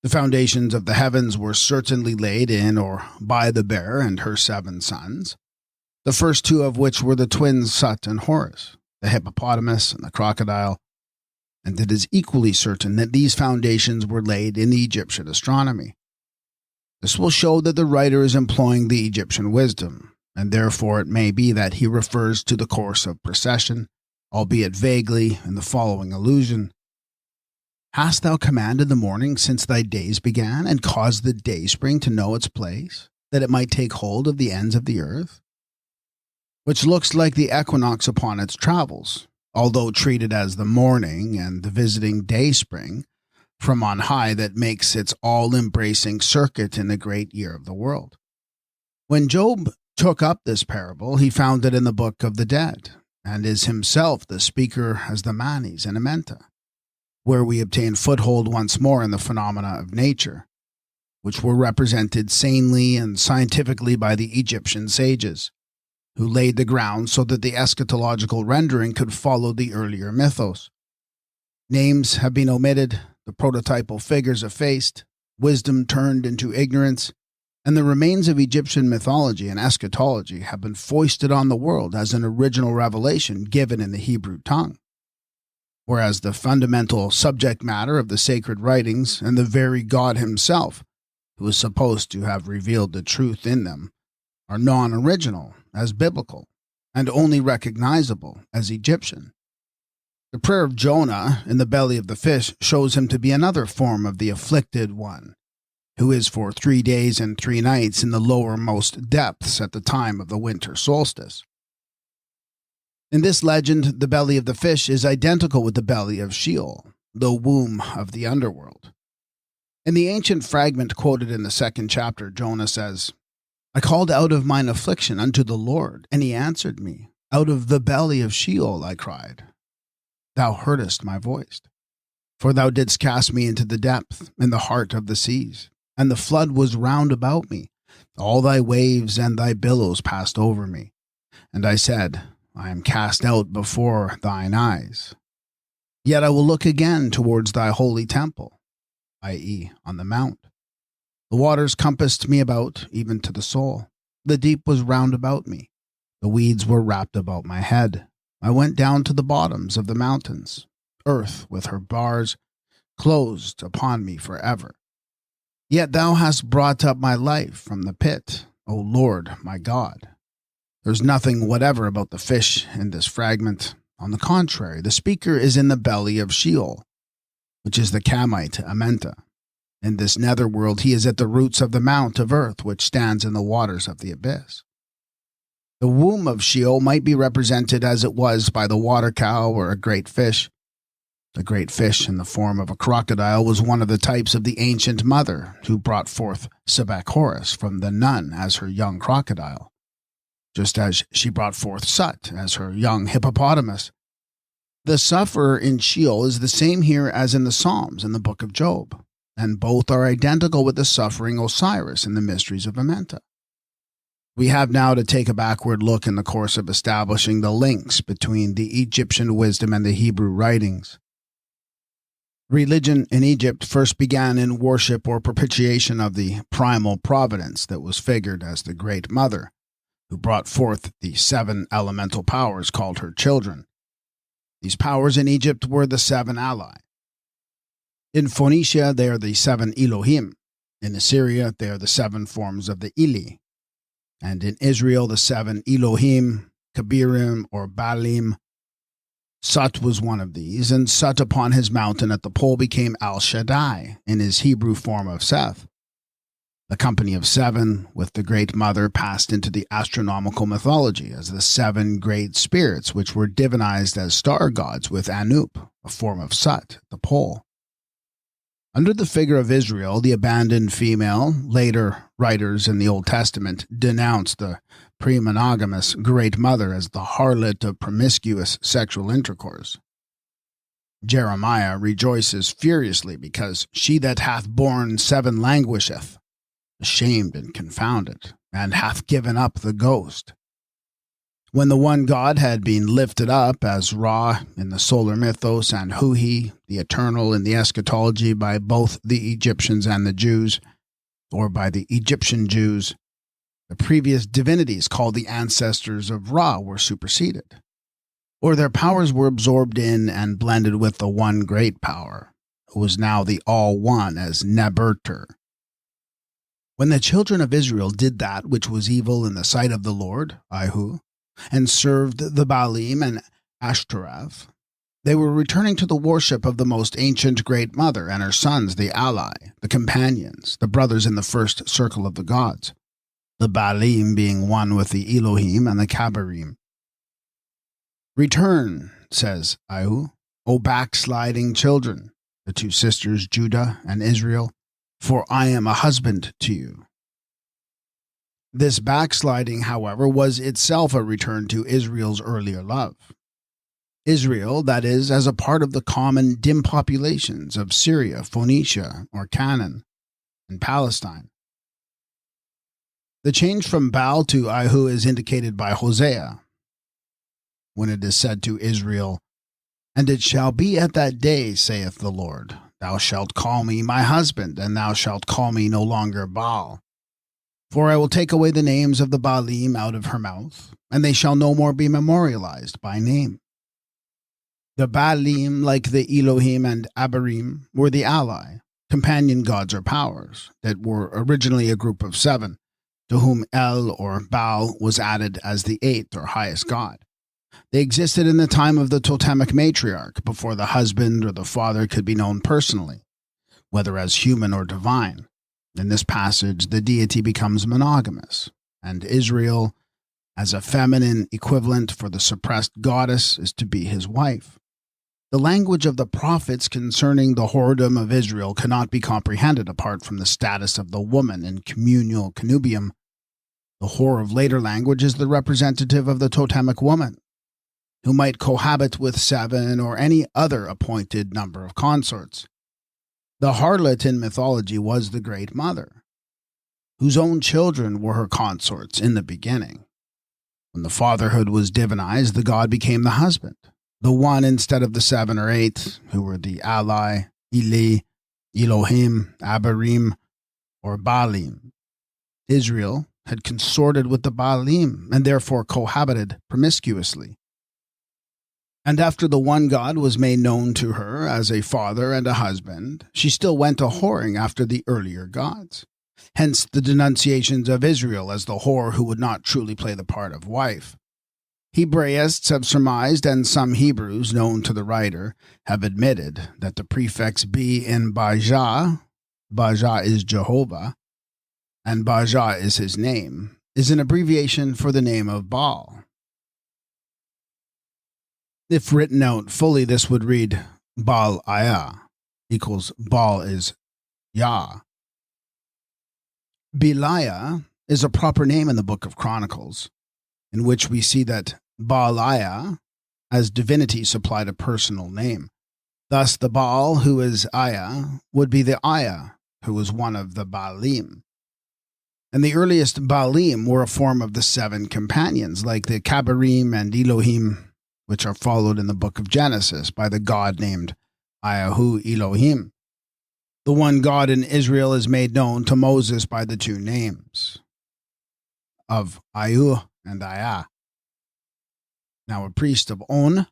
The foundations of the heavens were certainly laid in or by the bear and her 7 sons, the first 2 of which were the twins Sut and Horus, the hippopotamus and the crocodile, and it is equally certain that these foundations were laid in the Egyptian astronomy. This will show that the writer is employing the Egyptian wisdom, and therefore it may be that he refers to the course of precession, albeit vaguely, in the following allusion. "Hast thou commanded the morning since thy days began, and caused the dayspring to know its place, that it might take hold of the ends of the earth?" Which looks like the equinox upon its travels, although treated as the morning and the visiting dayspring from on high that makes its all-embracing circuit in the great year of the world. When Job took up this parable, he found it in the Book of the Dead, and is himself the speaker as the Manes and Amenta, where we obtain foothold once more in the phenomena of nature, which were represented sanely and scientifically by the Egyptian sages, who laid the ground so that the eschatological rendering could follow the earlier mythos. Names have been omitted, the prototypal figures effaced, wisdom turned into ignorance, and the remains of Egyptian mythology and eschatology have been foisted on the world as an original revelation given in the Hebrew tongue, whereas the fundamental subject matter of the sacred writings and the very God himself, who is supposed to have revealed the truth in them, are non-original as biblical and only recognizable as Egyptian. The prayer of Jonah in the belly of the fish shows him to be another form of the afflicted one, who is for 3 days and 3 nights in the lowermost depths at the time of the winter solstice. In this legend, the belly of the fish is identical with the belly of Sheol, the womb of the underworld. In the ancient fragment quoted in the 2nd chapter, Jonah says, "I called out of mine affliction unto the Lord, and he answered me. Out of the belly of Sheol I cried. Thou heardest my voice. For thou didst cast me into the depth, in the heart of the seas, and the flood was round about me. All thy waves and thy billows passed over me. And I said, I am cast out before thine eyes. Yet I will look again towards thy holy temple," i.e., on the mount. "The waters compassed me about, even to the soul. The deep was round about me. The weeds were wrapped about my head. I went down to the bottoms of the mountains. Earth with her bars closed upon me forever. Yet thou hast brought up my life from the pit, O Lord my God." There's nothing whatever about the fish in this fragment. On the contrary, the speaker is in the belly of Sheol, which is the Kamite Amenta. In this netherworld, he is at the roots of the mount of earth, which stands in the waters of the abyss. The womb of Sheol might be represented as it was by the water cow or a great fish. The great fish in the form of a crocodile was one of the types of the ancient mother who brought forth Sebek Horus from the nun as her young crocodile, just as she brought forth Sut as her young hippopotamus. The sufferer in Sheol is the same here as in the Psalms and the book of Job, and both are identical with the suffering Osiris in the mysteries of Amenta. We have now to take a backward look in the course of establishing the links between the Egyptian wisdom and the Hebrew writings. Religion in Egypt first began in worship or propitiation of the primal providence that was figured as the Great Mother, who brought forth the 7 elemental powers called her children. These powers in Egypt were the 7 Alai. In Phoenicia, they are the 7 Elohim. In Assyria, they are the 7 forms of the Ili. And in Israel, the 7 Elohim, Kabirim, or Baalim. Sut was one of these, and Sut upon his mountain at the pole became Al Shaddai in his Hebrew form of Seth. The company of 7, with the Great Mother, passed into the astronomical mythology as the 7 great spirits, which were divinized as star gods with Anup, a form of Sut, at the pole. Under the figure of Israel, the abandoned female, later writers in the Old Testament denounced the pre-monogamous Great Mother as the harlot of promiscuous sexual intercourse. Jeremiah rejoices furiously because she that hath borne 7 languisheth, ashamed and confounded, and hath given up the ghost. When the one God had been lifted up as Ra in the solar mythos and Huhi, the eternal in the eschatology, by both the Egyptians and the Jews, or by the Egyptian Jews, the previous divinities called the ancestors of Ra were superseded, or their powers were absorbed in and blended with the one great power, who was now the all-one as Neberter. When the children of Israel did that which was evil in the sight of the Lord, Ihu, and served the Baalim and Ashtoreth, they were returning to the worship of the most ancient Great Mother and her sons, the Alai, the companions, the brothers in the first circle of the gods, the Baalim being one with the Elohim and the Kabarim. "Return," says Ihu, "O backsliding children, the 2 sisters Judah and Israel, for I am a husband to you." This backsliding, however, was itself a return to Israel's earlier love. Israel, that is, as a part of the common dim populations of Syria, Phoenicia, or Canaan, and Palestine. The change from Baal to Ihu is indicated by Hosea, when it is said to Israel, "And it shall be at that day, saith the Lord, thou shalt call me my husband, and thou shalt call me no longer Baal. For I will take away the names of the Baalim out of her mouth, and they shall no more be memorialized by name." The Baalim, like the Elohim and Abarim, were the ally, companion gods or powers, that were originally a group of 7, to whom El or Baal was added as the 8th or highest god. They existed in the time of the totemic matriarch, before the husband or the father could be known personally, whether as human or divine. In this passage, the deity becomes monogamous, and Israel, as a feminine equivalent for the suppressed goddess, is to be his wife. The language of the prophets concerning the whoredom of Israel cannot be comprehended apart from the status of the woman in communal connubium. The whore of later language is the representative of the totemic woman, who might cohabit with 7 or any other appointed number of consorts. The harlot in mythology was the Great Mother, whose own children were her consorts in the beginning. When the fatherhood was divinized, the god became the husband, the one instead of the 7 or 8, who were the ally, Eli, Elohim, Abarim, or Baalim. Israel had consorted with the Baalim and therefore cohabited promiscuously. And after the one God was made known to her as a father and a husband, she still went a whoring after the earlier gods. Hence the denunciations of Israel as the whore who would not truly play the part of wife. Hebraists have surmised, and some Hebrews known to the writer have admitted, that the prefix B in Bajah is Jehovah, and Bajah is his name, is an abbreviation for the name of Baal. If written out fully, this would read Baal Ayah equals Baal is Yah. Beliah is a proper name in the Book of Chronicles, in which we see that Baaliah, as divinity, supplied a personal name. Thus, the Baal, who is Ayah, would be the Ayah, who was one of the Baalim. And the earliest Baalim were a form of the 7 companions, like the Kabarim and Elohim, which are followed in the book of Genesis by the god named Ayahu Elohim. The one God in Israel is made known to Moses by the 2 names of Ayu and Ayah. Now, a priest of On,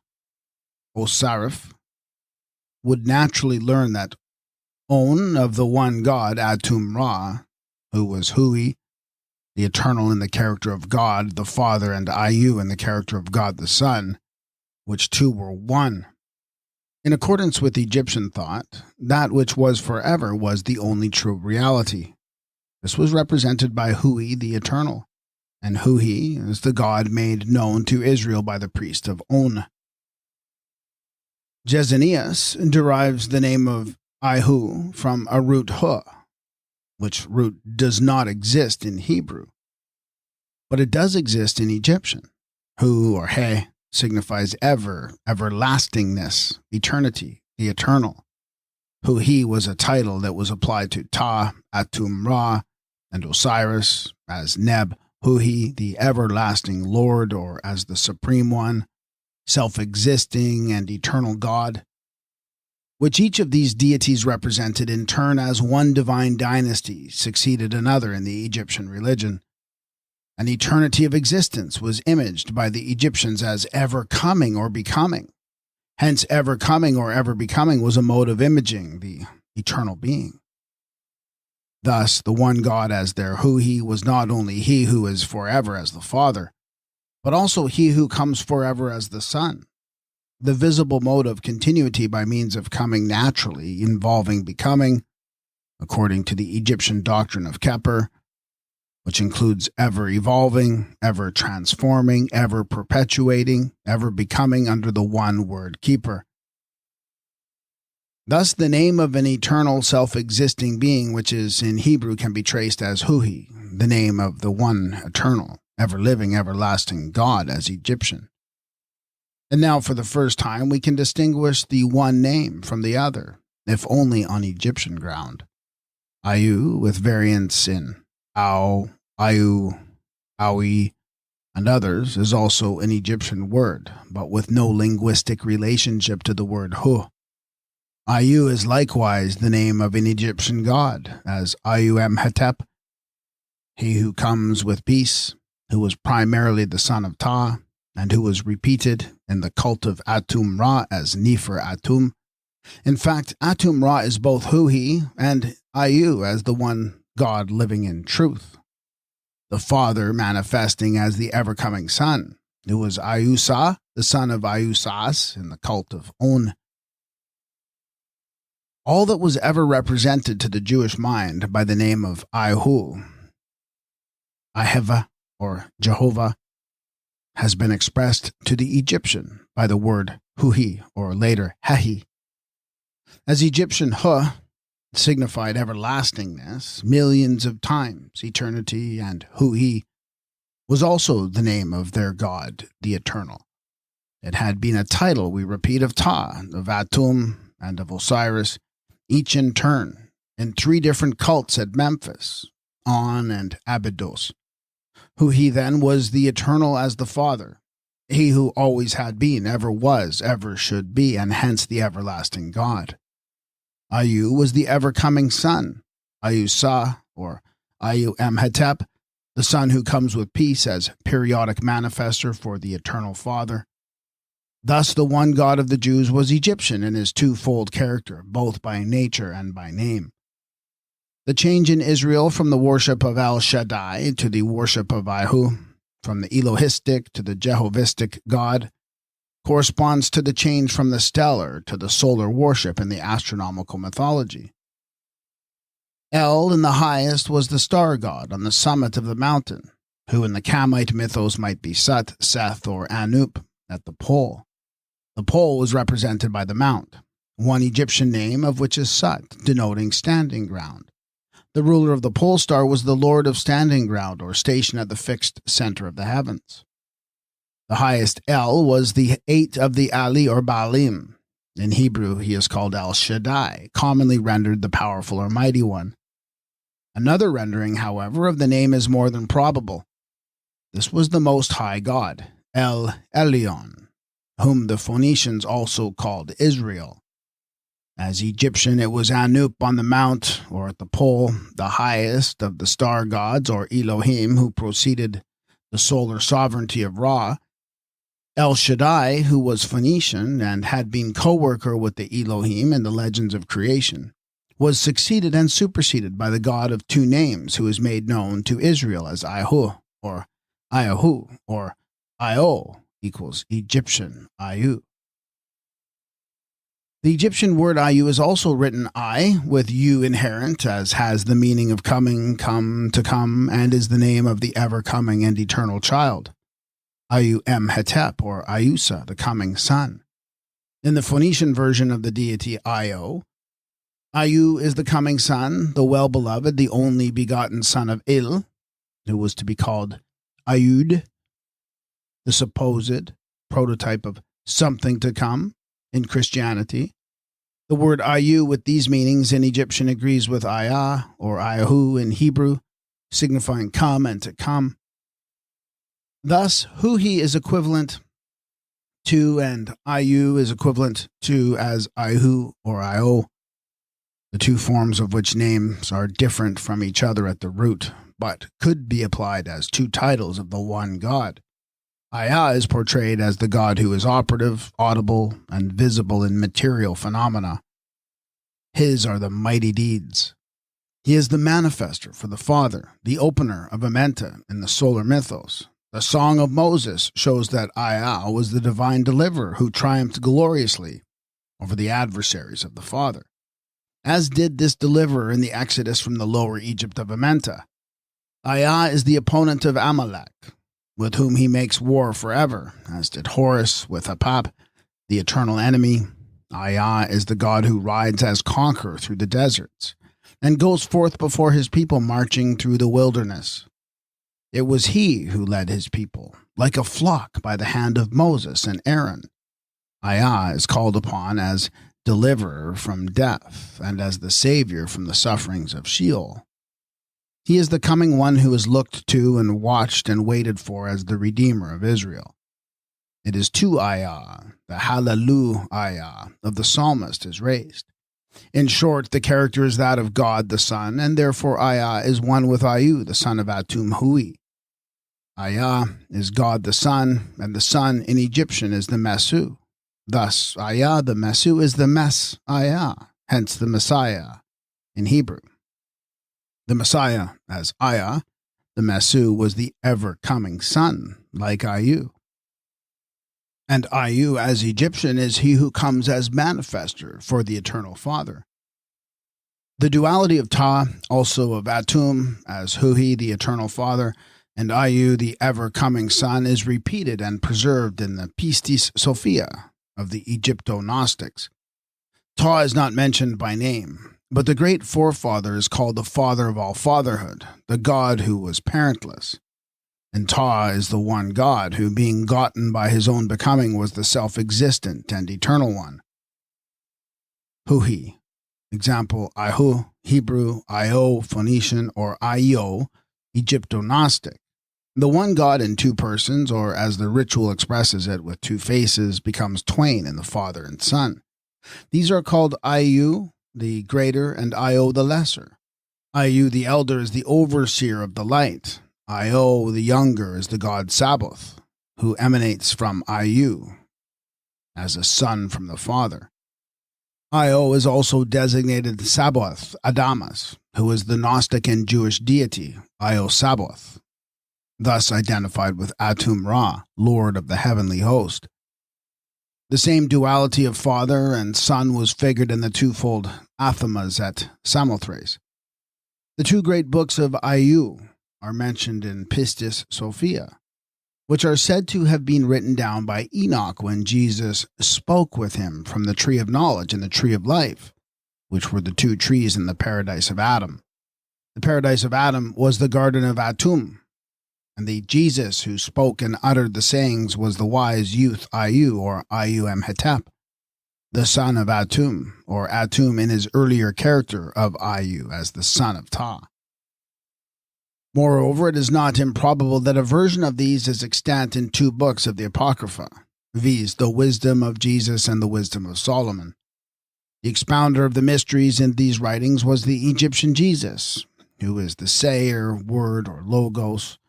Osarif, would naturally learn that On of the one God, Atum Ra, who was Hui, the eternal in the character of God the Father, and Ayu in the character of God the Son, which 2 were one. In accordance with Egyptian thought, that which was forever was the only true reality. This was represented by Hui the Eternal, and Hui is the God made known to Israel by the priest of On. Jezanias derives the name of Ihu from a root Hu, which root does not exist in Hebrew, but it does exist in Egyptian. Hu or He signifies ever, everlastingness, eternity, the eternal. Hui was a title that was applied to Ta, Atum Ra, and Osiris as Neb, Hui, the everlasting Lord, or as the Supreme One, self-existing and eternal God, which each of these deities represented in turn as one divine dynasty succeeded another in the Egyptian religion. An eternity of existence was imaged by the Egyptians as ever coming or becoming. Hence, ever coming or ever becoming was a mode of imaging the eternal being. Thus, the one God as their Hui was not only he who is forever as the Father, but also he who comes forever as the Son. The visible mode of continuity by means of coming naturally, involving becoming, according to the Egyptian doctrine of Keper, which includes ever evolving, ever transforming, ever perpetuating, ever becoming under the one word keeper. Thus, the name of an eternal self-existing being, which is in Hebrew, can be traced as Huhi, the name of the one eternal, ever-living, everlasting God as Egyptian. And now, for the first time, we can distinguish the one name from the other, if only on Egyptian ground. Ayu, with variants in Au, Ayu, Aui, and others, is also an Egyptian word, but with no linguistic relationship to the word Hu. Ayu is likewise the name of an Egyptian god, as Ayu-Emhetep, he who comes with peace, who was primarily the son of Ta, and who was repeated in the cult of Atum-Ra as Nefer-Atum. In fact, Atum-Ra is both Huhi and Ayu as the one God living in truth, the Father manifesting as the ever-coming Son, who was Ayusa, the son of Ayusas in the cult of On. All that was ever represented to the Jewish mind by the name of Ihu, Iheva, or Jehovah, has been expressed to the Egyptian by the word Huhi, or later Hehi. As Egyptian Hu signified everlastingness, millions of times, eternity, and Huhi was also the name of their god, the Eternal. It had been a title, we repeat, of Ta, of Atum, and of Osiris, each in turn, in 3 different cults at Memphis, On and Abydos. Huhi then was the Eternal as the Father, he who always had been, ever was, ever should be, and hence the everlasting God. Ayu was the ever-coming Son, Ayusa, or Ayu-Emhetep, the Son who comes with peace as periodic manifester for the Eternal Father. Thus the one God of the Jews was Egyptian in his twofold character, both by nature and by name. The change in Israel from the worship of El Shaddai to the worship of Ihu, from the Elohistic to the Jehovistic God, corresponds to the change from the stellar to the solar worship in the astronomical mythology. El in the highest was the star god on the summit of the mountain, who in the Kamite mythos might be Sut, Seth, or Anup at the pole. The pole was represented by the mount, one Egyptian name of which is Sut, denoting standing ground. The ruler of the pole star was the lord of standing ground, or station at the fixed center of the heavens. The highest El was the 8 of the Ali or Baalim. In Hebrew, he is called El Shaddai, commonly rendered the powerful or mighty one. Another rendering, however, of the name is more than probable. This was the Most High God, El Elyon, whom the Phoenicians also called Israel. As Egyptian, it was Anup on the mount, or at the pole, the highest of the star gods, or Elohim, who preceded the solar sovereignty of Ra. El Shaddai, who was Phoenician and had been co-worker with the Elohim in the legends of creation, was succeeded and superseded by the God of 2 names, who is made known to Israel as Ihu, or Iahu, or Io, equals Egyptian Ayu. The Egyptian word Ayu is also written I, with U inherent, as has the meaning of coming, come, to come, and is the name of the ever-coming and eternal child. Ayu-Emhetep, or Ayusa, the coming son. In the Phoenician version of the deity Io, Ayu is the coming son, the well-beloved, the only begotten son of Il, who was to be called Ayud, the supposed prototype of something to come in Christianity. The word Ayu with these meanings in Egyptian agrees with Ayah, or Ayahu in Hebrew, signifying come and to come. Thus, Huhi is equivalent to and Ayu is equivalent to as Ihu or Io, the 2 forms of which names are different from each other at the root, but could be applied as 2 titles of the one God. Ayah is portrayed as the God who is operative, audible, and visible in material phenomena. His are the mighty deeds. He is the manifester for the Father, the opener of Amenta in the solar mythos. The Song of Moses shows that Ayah was the divine deliverer who triumphed gloriously over the adversaries of the Father, as did this deliverer in the exodus from the lower Egypt of Amenta. Ayah is the opponent of Amalek, with whom he makes war forever, as did Horus with Apap, the eternal enemy. Aya is the god who rides as conqueror through the deserts and goes forth before his people marching through the wilderness. It was he who led his people, like a flock by the hand of Moses and Aaron. Aya is called upon as deliverer from death and as the savior from the sufferings of Sheol. He is the coming one who is looked to and watched and waited for as the Redeemer of Israel. It is to Aya, the Hallelu Aya of the psalmist is raised. In short, the character is that of God the Son, and therefore Aya is one with Ayu, the son of Atum Hui. Aya is God the Son, and the Son in Egyptian is the Mesu. Thus, Aya the Mesu is the Mes Aya, hence the Messiah in Hebrew. The Messiah as Aya, the Mesu was the ever-coming Son, like Ayu. And Ayu as Egyptian is he who comes as manifester for the eternal Father. The duality of Ta, also of Atum, as Hui, the eternal Father, and Ayu, the ever-coming Son, is repeated and preserved in the Pistis Sophia of the Egypto-Gnostics. Ta is not mentioned by name, but the great forefather is called the Father of all fatherhood, the God who was parentless. And Ta is the one God who, being gotten by his own becoming, was the self-existent and eternal one. Hui. Example, Ihu, Hebrew, Io, Phoenician, or Io, Egypto-Gnostic. The one God in two persons, or as the ritual expresses it with two faces, becomes twain in the Father and Son. These are called Iu, the greater, and Io, the lesser. Iu, the elder, is the overseer of the light. Io, the younger, is the god Sabbath, who emanates from Iu, as a son from the Father. Io is also designated Sabbath, Adamas, who is the Gnostic and Jewish deity, Io Sabbath, thus identified with Atum Ra, Lord of the heavenly host. The same duality of Father and Son was figured in the twofold Athamas at Samothrace. The two great books of Iu are mentioned in Pistis Sophia, which are said to have been written down by Enoch when Jesus spoke with him from the tree of knowledge and the tree of life, which were the two trees in the paradise of Adam. The paradise of Adam was the garden of Atum, and the Jesus who spoke and uttered the sayings was the wise youth Ayu, or Ayu-Emhetep, the son of Atum, or Atum in his earlier character of Ayu as the son of Ta. Moreover, it is not improbable that a version of these is extant in two books of the Apocrypha, viz. The Wisdom of Jesus and the Wisdom of Solomon. The expounder of the mysteries in these writings was the Egyptian Jesus, who is the Seir, Word, or Logos,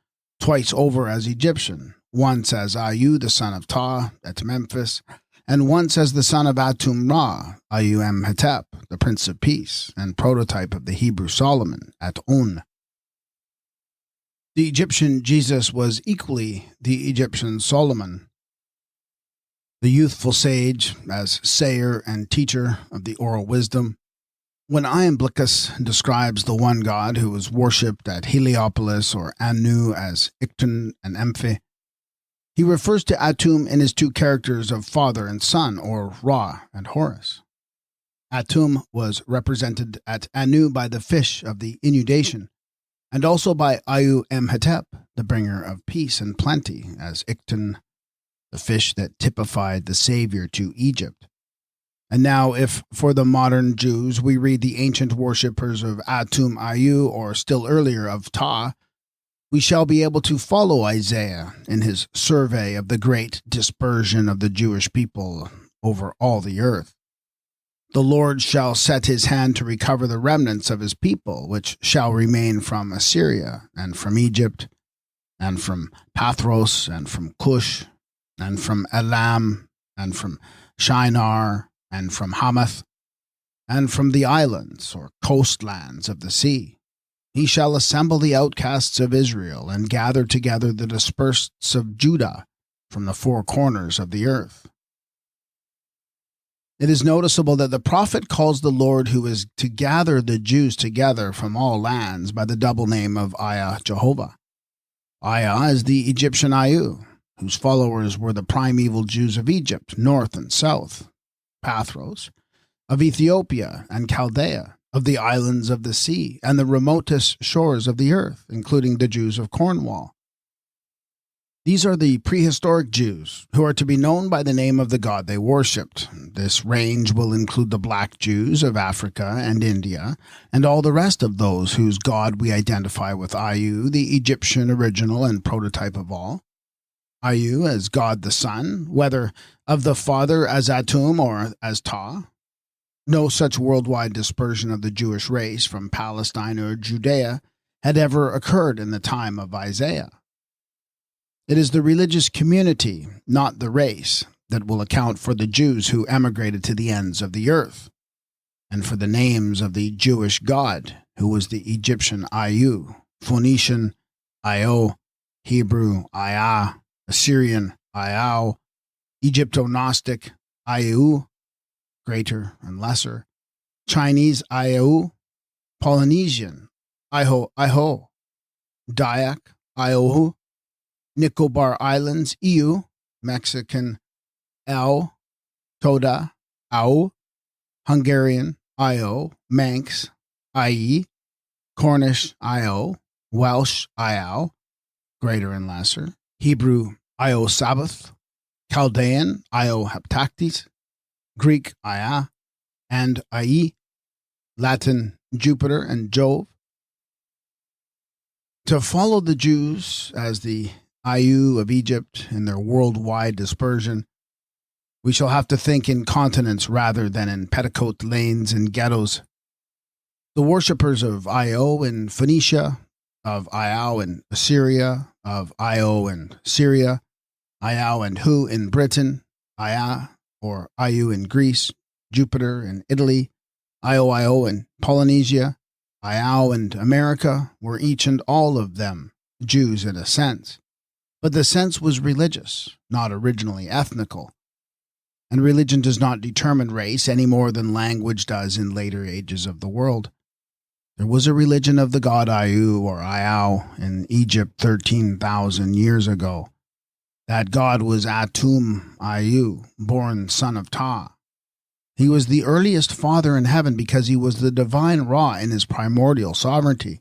twice over as Egyptian, once as Ayu, the son of Ta, at Memphis, and once as the son of Atum Ra, Ayu-Emhetep, the Prince of Peace, and prototype of the Hebrew Solomon, at On. The Egyptian Jesus was equally the Egyptian Solomon, the youthful sage as sayer and teacher of the oral wisdom. When Iamblichus describes the one God who was worshipped at Heliopolis or Anu as Ikton and Emphe, he refers to Atum in his two characters of father and son, or Ra and Horus. Atum was represented at Anu by the fish of the inundation, and also by Ayu-Emhetep, the bringer of peace and plenty, as Ikton, the fish that typified the Savior to Egypt. And now, if for the modern Jews we read the ancient worshippers of Atum Ayu, or still earlier of Ta, we shall be able to follow Isaiah in his survey of the great dispersion of the Jewish people over all the earth. The Lord shall set his hand to recover the remnants of his people, which shall remain from Assyria, and from Egypt, and from Pathros, and from Cush, and from Elam, and from Shinar, and from Hamath, and from the islands, or coastlands of the sea. He shall assemble the outcasts of Israel, and gather together the dispersed of Judah from the four corners of the earth. It is noticeable that the prophet calls the Lord who is to gather the Jews together from all lands by the double name of Aya Jehovah. Aya is the Egyptian Ayu, whose followers were the primeval Jews of Egypt, north and south, Pathros, of Ethiopia and Chaldea, of the islands of the sea and the remotest shores of the earth, including the Jews of Cornwall. These are the prehistoric Jews, who are to be known by the name of the god they worshipped. This range will include the Black Jews of Africa and India, and all the rest of those whose god we identify with Anu, the Egyptian original and prototype of all. Anu as God the Son, whether of the Father as Atum or as Ta. No such worldwide dispersion of the Jewish race from Palestine or Judea had ever occurred in the time of Isaiah. It is the religious community, not the race, that will account for the Jews who emigrated to the ends of the earth, and for the names of the Jewish God, who was the Egyptian Anu, Phoenician Io, Hebrew Ia, Assyrian Iau, Egypto-Gnostic Iau, greater and lesser, Chinese Iau, Polynesian Iho, Dayak Iohu, Nicobar Islands, Iu, Mexican Au, Toda, Au, Hungarian Io, Manx, Ie, Cornish Io, Welsh Iau, greater and lesser, Hebrew Io Sabbath, Chaldean Io Heptactes, Greek Ia and Ie, Latin Jupiter and Jove. To follow the Jews as the Iu of Egypt in their worldwide dispersion, we shall have to think in continents rather than in petticoat lanes and ghettos. The worshippers of Io in Phoenicia, of Iau in Assyria, of Io in Syria, Iau and Hu in Britain, Ia or Iu in Greece, Jupiter in Italy, Io in Polynesia, Iau and America were each and all of them Jews in a sense. But the sense was religious, not originally ethnical. And religion does not determine race any more than language does in later ages of the world. There was a religion of the god Iu or Iau in Egypt 13,000 years ago. That god was Atum Iu, born son of Ta. He was the earliest father in heaven because he was the divine Ra in his primordial sovereignty.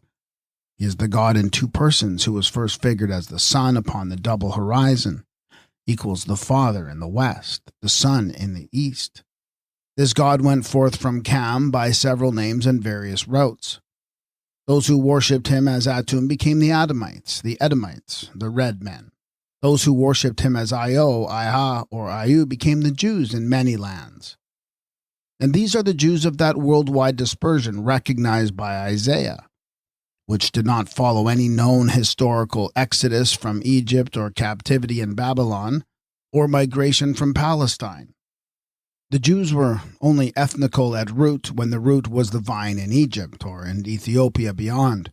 He is the God in two persons who was first figured as the sun upon the double horizon, equals the Father in the west, the Son in the east. This God went forth from Cam by several names and various routes. Those who worshipped him as Atum became the Adamites, the Edomites, the red men. Those who worshipped him as Io, Iha, or Iu became the Jews in many lands. And these are the Jews of that worldwide dispersion recognized by Isaiah, which did not follow any known historical exodus from Egypt or captivity in Babylon or migration from Palestine. The Jews were only ethnical at root when the root was the vine in Egypt or in Ethiopia beyond,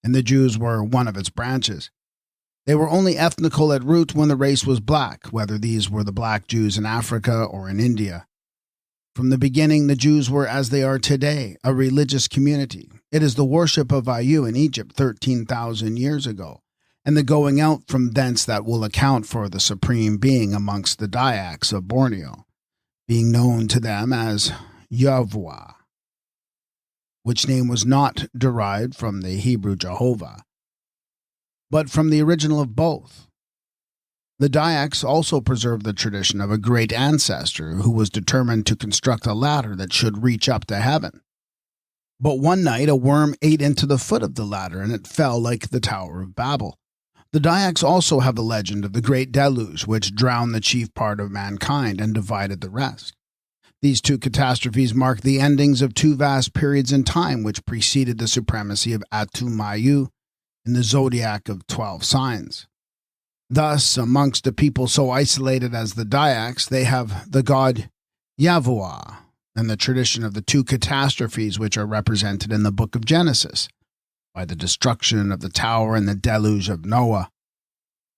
and the Jews were one of its branches. They were only ethnical at root when the race was black, whether these were the black Jews in Africa or in India. From the beginning, the Jews were as they are today, a religious community. It is the worship of Iu in Egypt 13,000 years ago, and the going out from thence that will account for the supreme being amongst the Dayaks of Borneo, being known to them as Yahweh, which name was not derived from the Hebrew Jehovah, but from the original of both. The Dayaks also preserved the tradition of a great ancestor who was determined to construct a ladder that should reach up to heaven. But one night a worm ate into the foot of the ladder, and it fell like the Tower of Babel. The Dayaks also have the legend of the great deluge, which drowned the chief part of mankind and divided the rest. These two catastrophes mark the endings of two vast periods in time which preceded the supremacy of Atum Iu in the zodiac of 12 signs. Thus, amongst a people so isolated as the Dayaks, they have the god Yahweh and the tradition of the two catastrophes which are represented in the book of Genesis, by the destruction of the tower and the deluge of Noah.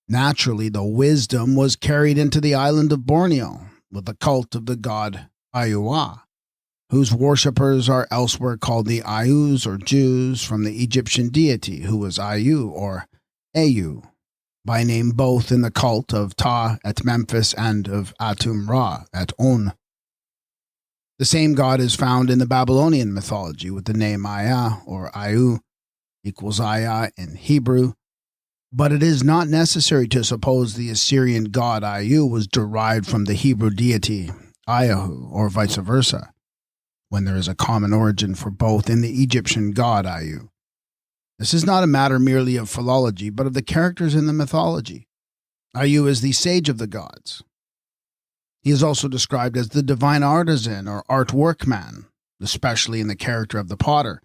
Naturally, the wisdom was carried into the island of Borneo with the cult of the god Iua, whose worshippers are elsewhere called the Ius or Jews from the Egyptian deity who was Iu or Au, by name both in the cult of Ta at Memphis and of Atum Ra at On. The same god is found in the Babylonian mythology with the name Aya or Ayu equals Aya in Hebrew, but it is not necessary to suppose the Assyrian god Ayu was derived from the Hebrew deity Ayahu or vice versa, when there is a common origin for both in the Egyptian god Ayu. This is not a matter merely of philology, but of the characters in the mythology. Ayu is the sage of the gods. He is also described as the divine artisan or art workman, especially in the character of the potter.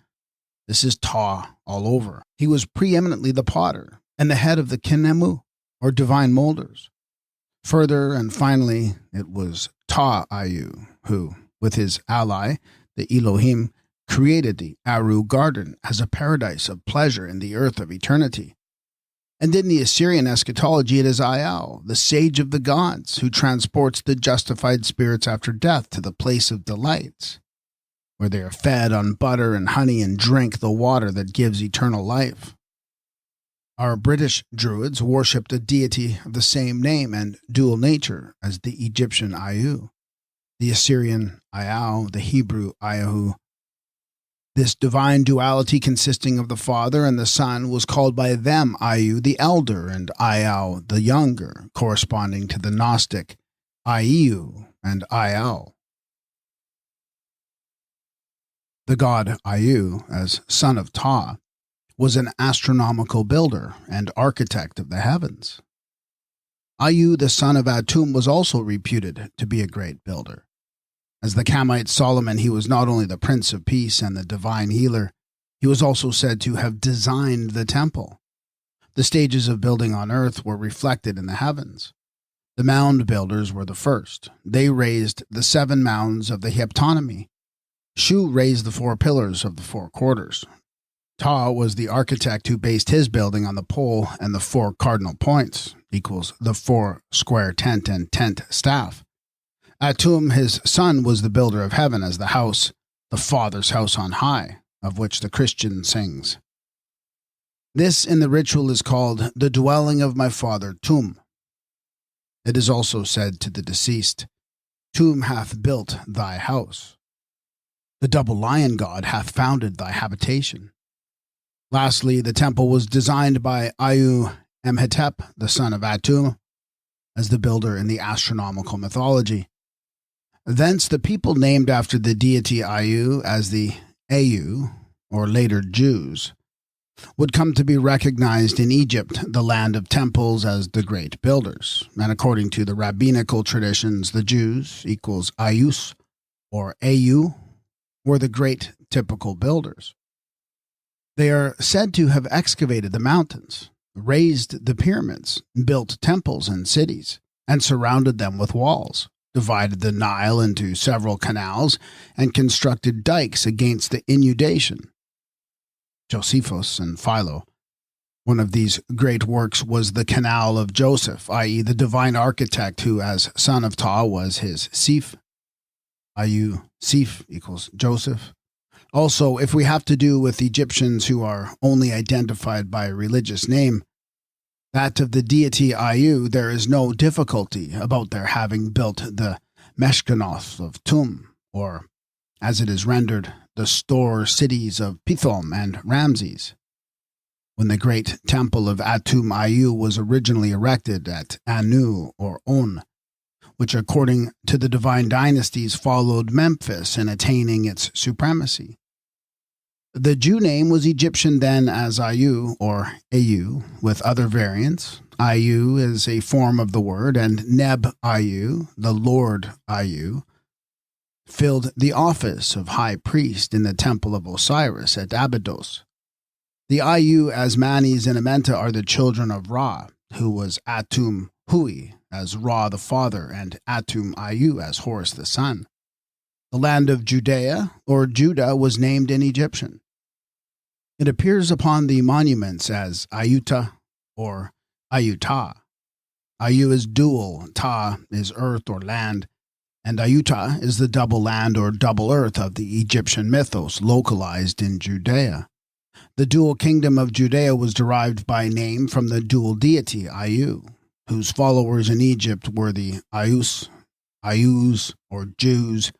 This is Ta all over. He was preeminently the potter and the head of the Kinemu, or divine molders. Further and finally, it was Ta Ayu who, with his ally, the Elohim, created the Aru garden as a paradise of pleasure in the earth of eternity. And in the Assyrian eschatology, it is Ayal, the sage of the gods, who transports the justified spirits after death to the place of delights, where they are fed on butter and honey and drink the water that gives eternal life. Our British Druids worshipped a deity of the same name and dual nature as the Egyptian Ayu, the Assyrian Ayau, the Hebrew Ayahu. This divine duality consisting of the Father and the Son was called by them Ayu the elder and Ayau the younger, corresponding to the Gnostic Aiu and Ayau. The god Ayu, as son of Ta, was an astronomical builder and architect of the heavens. Ayu, the son of Atum, was also reputed to be a great builder. As the Kamite Solomon, he was not only the Prince of Peace and the divine healer, he was also said to have designed the temple. The stages of building on earth were reflected in the heavens. The mound builders were the first. They raised the 7 mounds of the Heptonymy. Shu raised the 4 pillars of the 4 quarters. Ta was the architect who based his building on the pole and the 4 cardinal points, equals the 4 square tent and tent staff. Atum, his son, was the builder of heaven as the house, the Father's house on high, of which the Christian sings. This in the ritual is called the dwelling of my father Tum. It is also said to the deceased, Tum hath built thy house. The double lion god hath founded thy habitation. Lastly, the temple was designed by Ayu Emhetep, the son of Atum, as the builder in the astronomical mythology. Thence the people named after the deity Ayu as the Ayu, or later Jews, would come to be recognized in Egypt, the land of temples, as the great builders. And according to the rabbinical traditions, the Jews, equals Ayus, or Ayu, were the great typical builders. They are said to have excavated the mountains, raised the pyramids, built temples and cities, and surrounded them with walls, divided the Nile into several canals, and constructed dikes against the inundation. Josephus and Philo. One of these great works was the Canal of Joseph, i.e. the divine architect who, as son of Ta, was his Sif. Ayu, Sif equals Joseph. Also, if we have to do with Egyptians who are only identified by a religious name, that of the deity Ayu, there is no difficulty about their having built the Meshkanoth of Tum, or, as it is rendered, the store cities of Pithom and Ramses. When the great temple of Atum Ayu was originally erected at Anu or On, which according to the divine dynasties followed Memphis in attaining its supremacy. The Jew name was Egyptian then as Ayu or Ayu, with other variants. Ayu is a form of the word, and Neb Ayu, the Lord Ayu, filled the office of high priest in the temple of Osiris at Abydos. The Ayu as Manes and Amenta are the children of Ra, who was Atum Hui as Ra the father and Atum Ayu as Horus the son. The land of Judea, or Judah, was named in Egyptian. It appears upon the monuments as Ayuta or Ayuta. Ayu is dual, Ta is earth or land, and Ayuta is the double land or double earth of the Egyptian mythos localized in Judea. The dual kingdom of Judea was derived by name from the dual deity Ayu, whose followers in Egypt were the Ayus, Ayus, or Jews,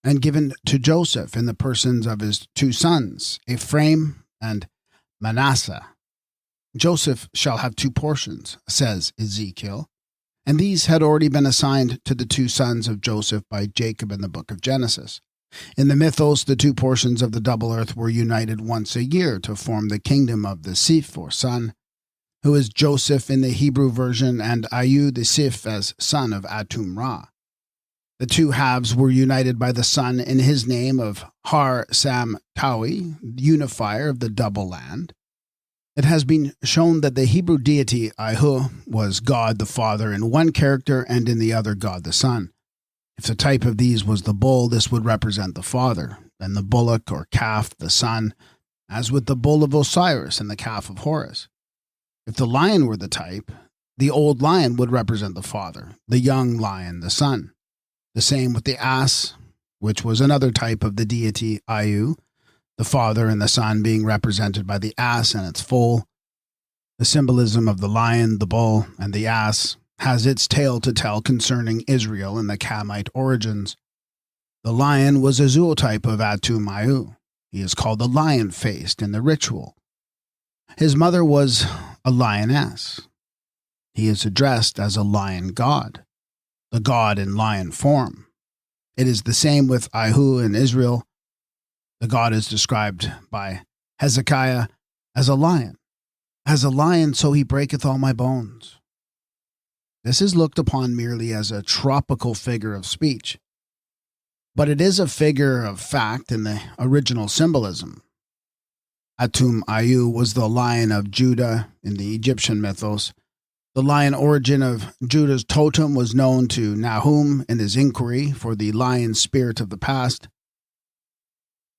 and given to Joseph in the persons of his two sons, Ephraim and Manasseh. Joseph shall have two portions, says Ezekiel, and these had already been assigned to the two sons of Joseph by Jacob in the book of Genesis. In the mythos, the two portions of the double earth were united once a year to form the kingdom of the Sif, or son, who is Joseph in the Hebrew version, and Ayu the Sif as son of Atum Ra. The two halves were united by the son in his name of Har Sam Tawi, unifier of the double land. It has been shown that the Hebrew deity Ahu was God the Father in one character and in the other God the Son. If the type of these was the bull, this would represent the father, then the bullock or calf the son, as with the bull of Osiris and the calf of Horus. If the lion were the type, the old lion would represent the father, the young lion the son. The same with the ass, which was another type of the deity Ayu, the father and the son being represented by the ass and its foal. The symbolism of the lion, the bull, and the ass has its tale to tell concerning Israel and the Camite origins. The lion was a zootype of Atum Ayu. He is called the lion-faced in the ritual. His mother was a lioness. He is addressed as a lion god, the god in lion form. It is the same with Ahu in Israel. The god is described by Hezekiah as a lion. As a lion, so he breaketh all my bones. This is looked upon merely as a tropical figure of speech, but it is a figure of fact in the original symbolism. Atum Ayu was the lion of Judah in the Egyptian mythos. The lion origin of Judah's totem was known to Nahum in his inquiry for the lion spirit of the past,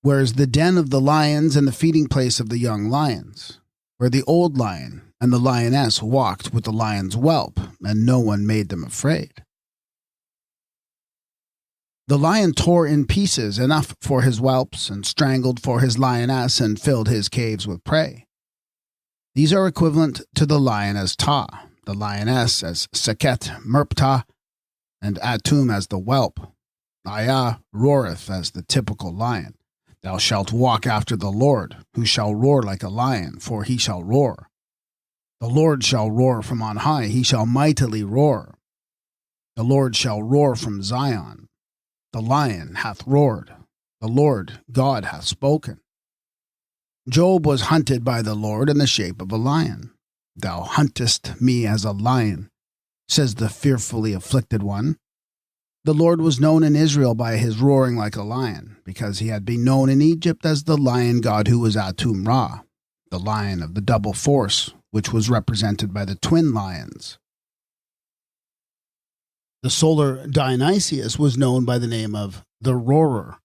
whereas the den of the lions and the feeding place of the young lions, where the old lion and the lioness walked with the lion's whelp, and no one made them afraid. The lion tore in pieces enough for his whelps, and strangled for his lioness, and filled his caves with prey. These are equivalent to the lion as Ta, the lioness as Seket Merptah, and Atum as the whelp. Aya roareth as the typical lion. Thou shalt walk after the Lord, who shall roar like a lion, for he shall roar. The Lord shall roar from on high, he shall mightily roar. The Lord shall roar from Zion. The lion hath roared, the Lord God hath spoken. Job was hunted by the Lord in the shape of a lion. Thou huntest me as a lion, says the fearfully afflicted one. The Lord was known in Israel by his roaring like a lion, because he had been known in Egypt as the lion god who was Atum Ra, the lion of the double force, which was represented by the twin lions. The solar Dionysius was known by the name of the Roarer,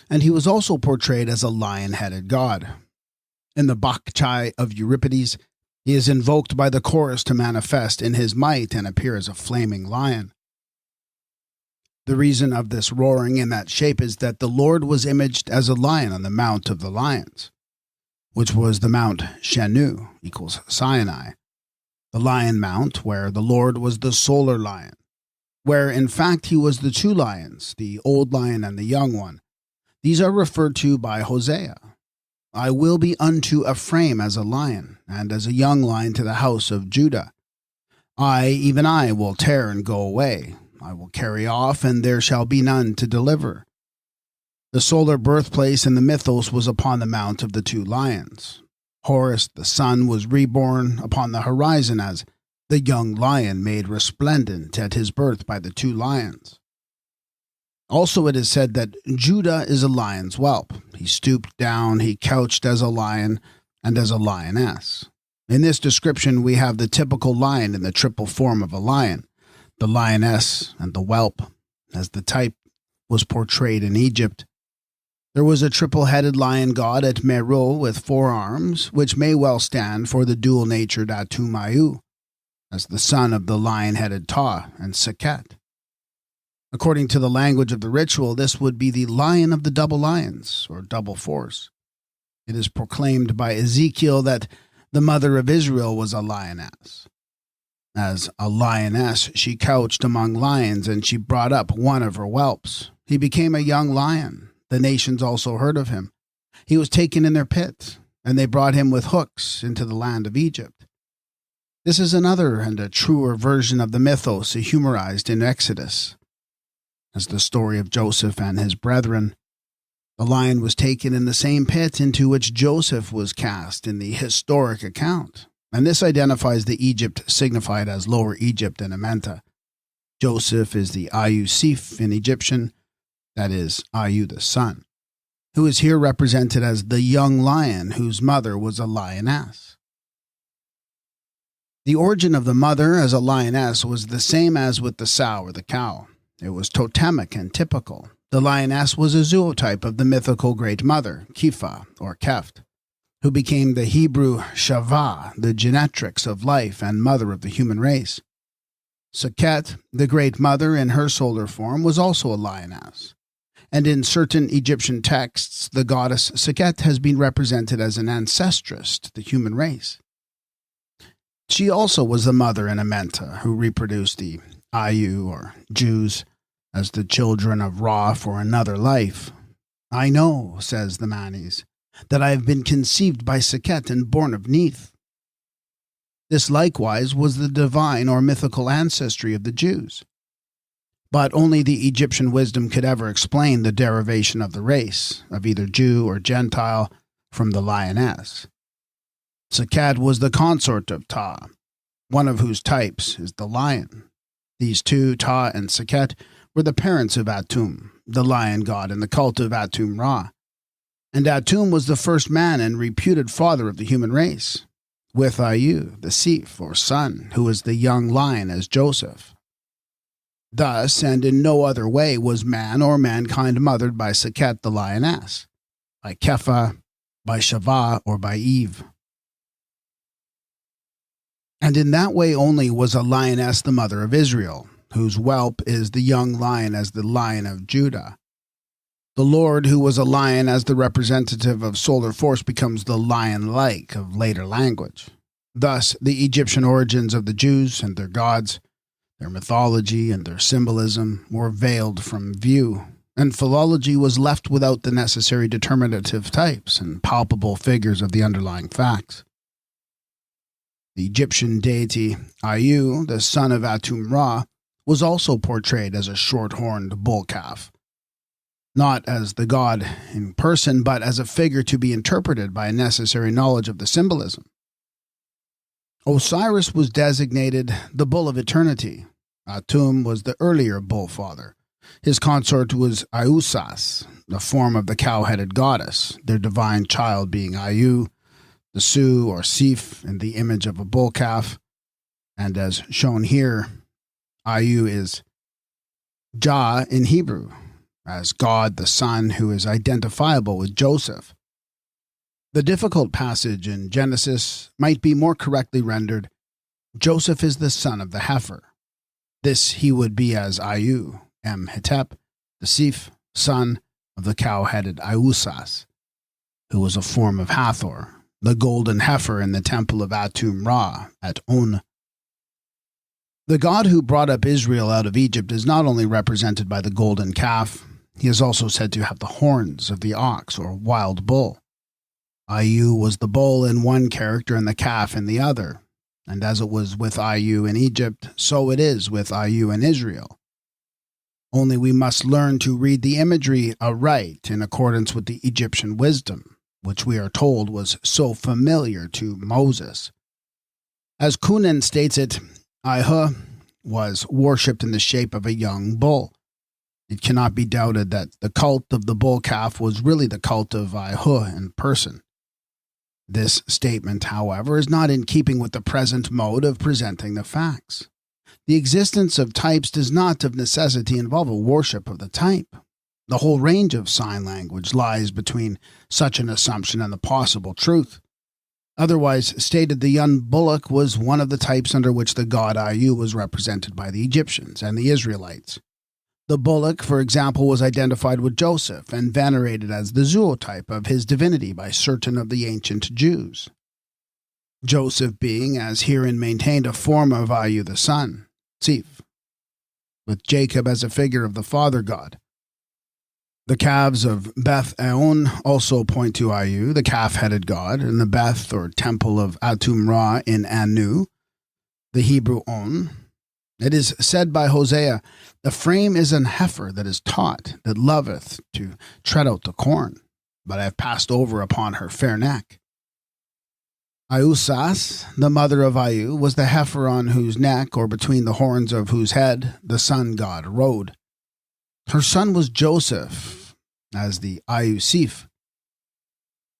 and he was also portrayed as a lion-headed god. In the Bacchae of Euripides, he is invoked by the chorus to manifest in his might and appear as a flaming lion. The reason of this roaring in that shape is that the Lord was imaged as a lion on the Mount of the Lions, which was the Mount Shenu, equals Sinai, the lion mount where the Lord was the solar lion, where in fact he was the two lions, the old lion and the young one. These are referred to by Hosea. I will be unto Ephraim as a lion, and as a young lion to the house of Judah. I, even I, will tear and go away. I will carry off, and there shall be none to deliver. The solar birthplace in the mythos was upon the mount of the two lions. Horus, the sun, was reborn upon the horizon as the young lion made resplendent at his birth by the two lions. Also it is said that Judah is a lion's whelp. He stooped down, he couched as a lion and as a lioness. In this description we have the typical lion in the triple form of a lion, the lioness and the whelp, as the type was portrayed in Egypt. There was a triple-headed lion god at Meru with 4 arms, which may well stand for the dual-natured Atum Ayu, as the son of the lion-headed Ta and Seket. According to the language of the ritual, this would be the lion of the double lions, or double force. It is proclaimed by Ezekiel that the mother of Israel was a lioness. As a lioness, she couched among lions, and she brought up one of her whelps. He became a young lion. The nations also heard of him. He was taken in their pit, and they brought him with hooks into the land of Egypt. This is another and a truer version of the mythos humorized in Exodus. As the story of Joseph and his brethren, the lion was taken in the same pit into which Joseph was cast in the historic account, and this identifies the Egypt signified as Lower Egypt and Amenta. Joseph is the Ayu Sif in Egyptian, that is, Ayu the sun, who is here represented as the young lion whose mother was a lioness. The origin of the mother as a lioness was the same as with the sow or the cow. It was totemic and typical. The lioness was a zootype of the mythical Great Mother, Kifa or Keft, who became the Hebrew Shavah, the genetrix of life and mother of the human race. Sekhet, the Great Mother in her solar form, was also a lioness. And in certain Egyptian texts, the goddess Sekhet has been represented as an ancestress to the human race. She also was the mother in Amenta, who reproduced the Ayu, or Jews, as the children of Ra for another life. I know, says the Manes, that I have been conceived by Sekhet and born of Neith. This likewise was the divine or mythical ancestry of the Jews. But only the Egyptian wisdom could ever explain the derivation of the race, of either Jew or Gentile, from the lioness. Sekhet was the consort of Ta, one of whose types is the lion. These two, Ta and Sekhet, were the parents of Atum, the lion god in the cult of Atum Ra. And Atum was the first man and reputed father of the human race, with Ayu, the Sif, or son, who was the young lion as Joseph. Thus, and in no other way, was man or mankind mothered by Sekhet the lioness, by Kepha, by Shavah, or by Eve. And in that way only was a lioness the mother of Israel, whose whelp is the young lion as the Lion of Judah. The Lord, who was a lion as the representative of solar force, becomes the lion-like of later language. Thus, the Egyptian origins of the Jews and their gods, their mythology and their symbolism, were veiled from view, and philology was left without the necessary determinative types and palpable figures of the underlying facts. The Egyptian deity Ayu, the son of Atum Ra, was also portrayed as a short-horned bull calf, not as the god in person, but as a figure to be interpreted by a necessary knowledge of the symbolism. Osiris was designated the bull of eternity. Atum was the earlier bull father. His consort was Iusas, the form of the cow-headed goddess, their divine child being Ayu, the Su or Sif in the image of a bull calf, and as shown here, Ayu is Jah in Hebrew, as God the Son who is identifiable with Joseph. The difficult passage in Genesis might be more correctly rendered, Joseph is the son of the heifer. This he would be as Ayu, Hetep, the Sif, son of the cow-headed Iusas, who was a form of Hathor, the golden heifer in the temple of Atum Ra at On. The God who brought up Israel out of Egypt is not only represented by the golden calf, he is also said to have the horns of the ox or wild bull. Ayu was the bull in one character and the calf in the other, and as it was with Ayu in Egypt, so it is with Ayu in Israel. Only we must learn to read the imagery aright in accordance with the Egyptian wisdom, which we are told was so familiar to Moses. As Kunin states it, Ihu was worshipped in the shape of a young bull. It cannot be doubted that the cult of the bull calf was really the cult of Ihu in person. This statement, however, is not in keeping with the present mode of presenting the facts. The existence of types does not of necessity involve a worship of the type. The whole range of sign language lies between such an assumption and the possible truth. Otherwise stated, the young bullock was one of the types under which the god Ayu was represented by the Egyptians and the Israelites. The bullock, for example, was identified with Joseph and venerated as the zootype of his divinity by certain of the ancient Jews. Joseph being, as herein maintained, a form of Ayu the son, Sif, with Jacob as a figure of the father god. The calves of Beth Aon also point to Ayu, the calf-headed god, and the Beth or temple of Atum Ra in Anu, the Hebrew On. It is said by Hosea, the frame is an heifer that is taught, that loveth to tread out the corn, but I have passed over upon her fair neck. Iusas, the mother of Ayu, was the heifer on whose neck, or between the horns of whose head, the sun god rode. Her son was Joseph, as the Ayusif.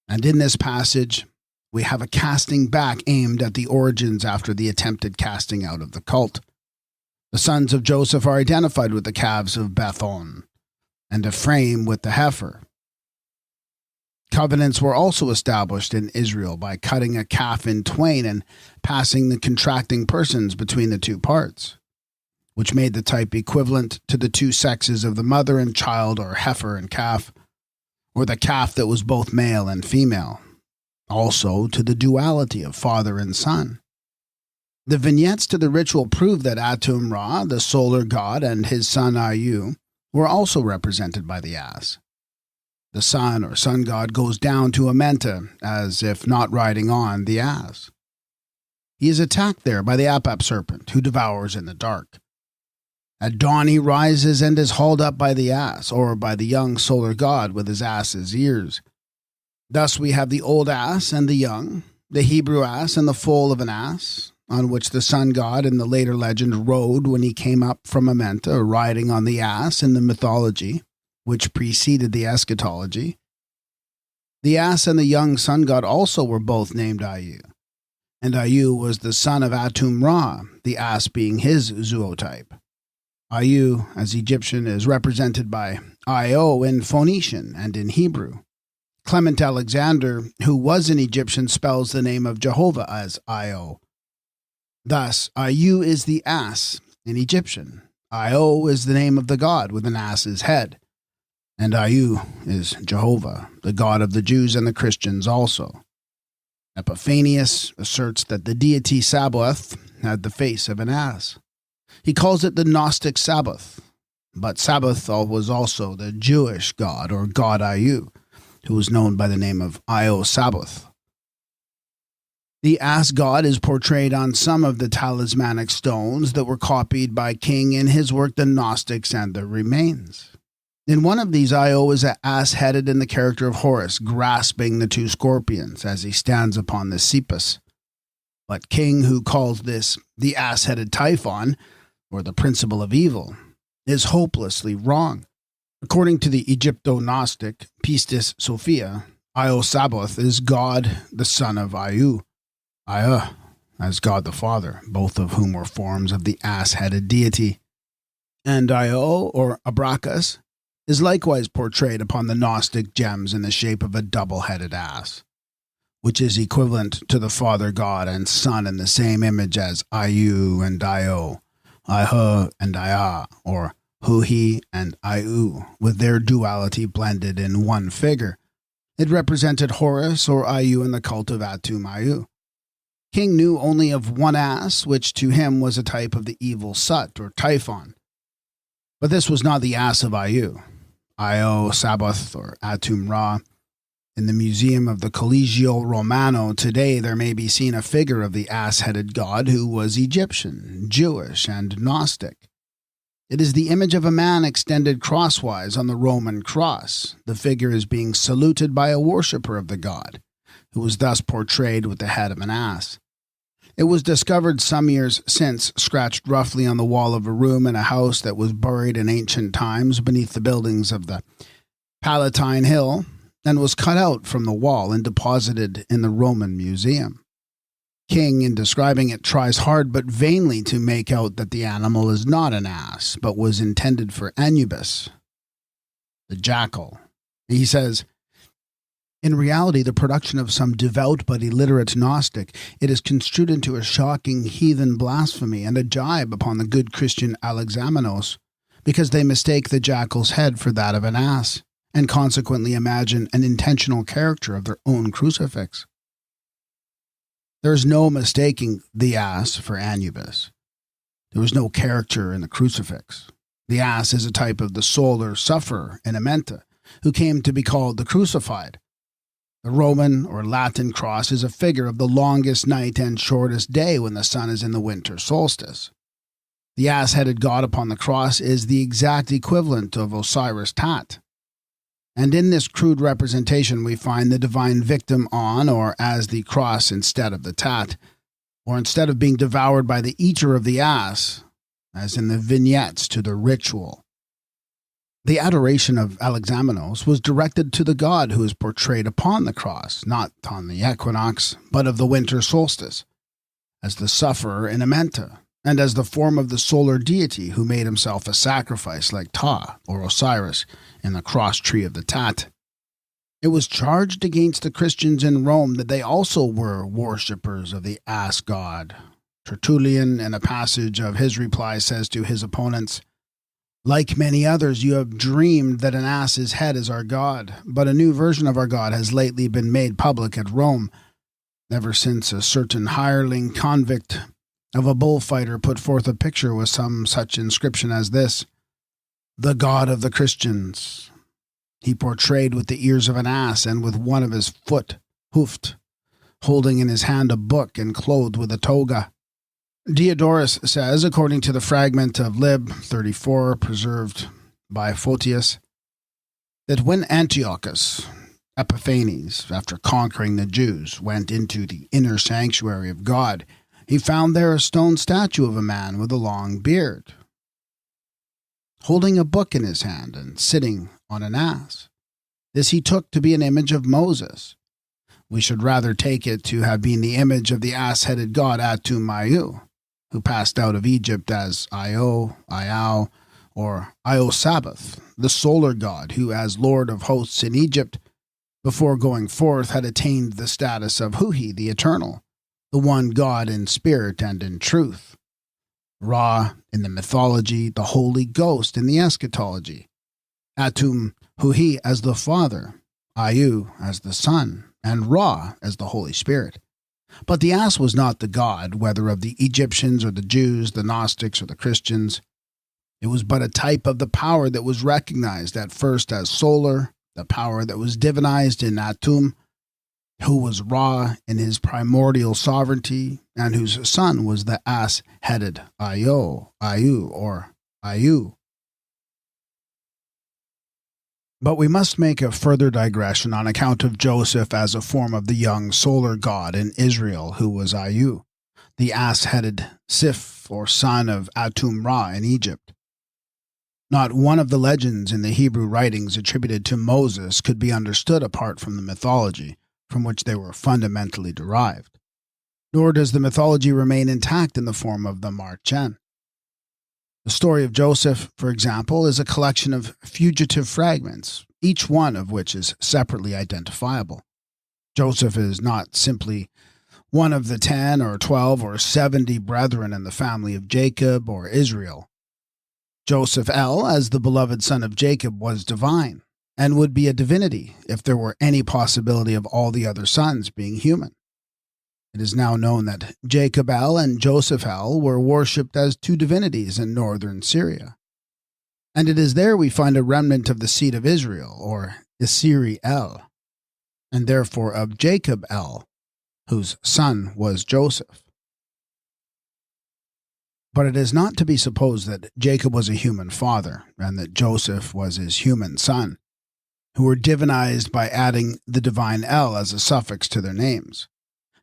And in this passage, we have a casting back aimed at the origins after the attempted casting out of the cult. The sons of Joseph are identified with the calves of Bethon, and Ephraim with the heifer. Covenants were also established in Israel by cutting a calf in twain and passing the contracting persons between the two parts, which made the type equivalent to the two sexes of the mother and child, or heifer and calf, or the calf that was both male and female, also to the duality of father and son. The vignettes to the ritual prove that Atum Ra, the solar god, and his son Ayu were also represented by the ass. The sun or sun god goes down to Amenta, as if not riding on the ass. He is attacked there by the Apap serpent, who devours in the dark. At dawn he rises and is hauled up by the ass, or by the young solar god with his ass's ears. Thus we have the old ass and the young, the Hebrew ass and the foal of an ass, on which the sun god in the later legend rode when he came up from Amenta, riding on the ass in the mythology, which preceded the eschatology. The ass and the young sun god also were both named Ayu, and Ayu was the son of Atum Ra, the ass being his zootype. Ayu, as Egyptian, is represented by Io in Phoenician and in Hebrew. Clement Alexander, who was an Egyptian, spells the name of Jehovah as Io. Thus, Ayu is the ass in Egyptian. Io is the name of the god with an ass's head. And Ayu is Jehovah, the god of the Jews and the Christians also. Epiphanius asserts that the deity Sabbath had the face of an ass. He calls it the Gnostic Sabbath, but Sabbath was also the Jewish god, or god Ayu, who was known by the name of Io Sabbath. The ass god is portrayed on some of the talismanic stones that were copied by King in his work The Gnostics and Their Remains. In one of these, Io is ass-headed in the character of Horus, grasping the two scorpions as he stands upon the Cepus. But King, who calls this the ass-headed Typhon, or the principle of evil, is hopelessly wrong. According to the Egypto-Gnostic Pistis Sophia, Io Sabbath is God, the son of Ayu, Aya, as God the Father, both of whom were forms of the ass-headed deity. And Io, or Abrakas, is likewise portrayed upon the Gnostic gems in the shape of a double-headed ass, which is equivalent to the Father God and Son in the same image as Ayu and Io, Iha and Aya, or Huhi and Ayu, with their duality blended in one figure. It represented Horus or Ayu in the cult of Atum Ayu. King knew only of one ass, which to him was a type of the evil Sut or Typhon. But this was not the ass of Ayu. Io Sabbath or Atum Ra. In the Museum of the Collegio Romano today there may be seen a figure of the ass-headed god who was Egyptian, Jewish, and Gnostic. It is the image of a man extended crosswise on the Roman cross. The figure is being saluted by a worshipper of the god, who was thus portrayed with the head of an ass. It was discovered some years since, scratched roughly on the wall of a room in a house that was buried in ancient times beneath the buildings of the Palatine Hill, and was cut out from the wall and deposited in the Roman Museum. King, in describing it, tries hard but vainly to make out that the animal is not an ass, but was intended for Anubis, the jackal. He says, in reality, the production of some devout but illiterate Gnostic, it is construed into a shocking heathen blasphemy and a jibe upon the good Christian Alexamenos, because they mistake the jackal's head for that of an ass, and consequently imagine an intentional character of their own crucifix. There is no mistaking the ass for Anubis. There was no character in the crucifix. The ass is a type of the solar sufferer in Amenta, who came to be called the crucified. The Roman or Latin cross is a figure of the longest night and shortest day when the sun is in the winter solstice. The ass-headed god upon the cross is the exact equivalent of Osiris Tat. And in this crude representation we find the divine victim on or as the cross instead of the Tat, or instead of being devoured by the eater of the ass, as in the vignettes to the ritual. The adoration of Alexamenos was directed to the god who is portrayed upon the cross, not on the equinox, but of the winter solstice, as the sufferer in Amenta, and as the form of the solar deity who made himself a sacrifice like Ptah or Osiris in the cross tree of the Tat. It was charged against the Christians in Rome that they also were worshippers of the ass god. Tertullian, in a passage of his reply, says to his opponents, "Like many others, you have dreamed that an ass's head is our god, but a new version of our god has lately been made public at Rome, ever since a certain hireling convict of a bullfighter put forth a picture with some such inscription as this: 'The God of the Christians.' He portrayed with the ears of an ass and with one of his foot hoofed, holding in his hand a book and clothed with a toga." Diodorus says, according to the fragment of Lib 34 preserved by Photius, that when Antiochus Epiphanes, after conquering the Jews, went into the inner sanctuary of God, he found there a stone statue of a man with a long beard, holding a book in his hand and sitting on an ass. This he took to be an image of Moses. We should rather take it to have been the image of the ass-headed god Atum Mayu, who passed out of Egypt as Io, Iao, or Io Sabbath, the solar god who, as lord of hosts in Egypt, before going forth had attained the status of Huhi, the eternal, the one God in spirit and in truth. Ra in the mythology, the Holy Ghost in the eschatology. Atum Huhi as the Father, Ayu as the Son, and Ra as the Holy Spirit. But the ass was not the god, whether of the Egyptians or the Jews, the Gnostics or the Christians. It was but a type of the power that was recognized at first as solar, the power that was divinized in Atum, who was Ra in his primordial sovereignty, and whose son was the ass-headed Ayu, or Ayu. But we must make a further digression on account of Joseph as a form of the young solar god in Israel, who was Ayu, the ass-headed Sif, or son of Atum Ra in Egypt. Not one of the legends in the Hebrew writings attributed to Moses could be understood apart from the mythology, from which they were fundamentally derived. Nor does the mythology remain intact in the form of the Marchen. The story of Joseph, for example, is a collection of fugitive fragments, each one of which is separately identifiable. Joseph is not simply one of the 10 or 12 or 70 brethren in the family of Jacob or Israel. Joseph El, as the beloved son of Jacob, was divine, and would be a divinity if there were any possibility of all the other sons being human. It is now known that Jacob El and Joseph El were worshipped as two divinities in northern Syria. And it is there we find a remnant of the seed of Israel, or Isiri El, and therefore of Jacob El, whose son was Joseph. But it is not to be supposed that Jacob was a human father, and that Joseph was his human son, who were divinized by adding the divine El as a suffix to their names.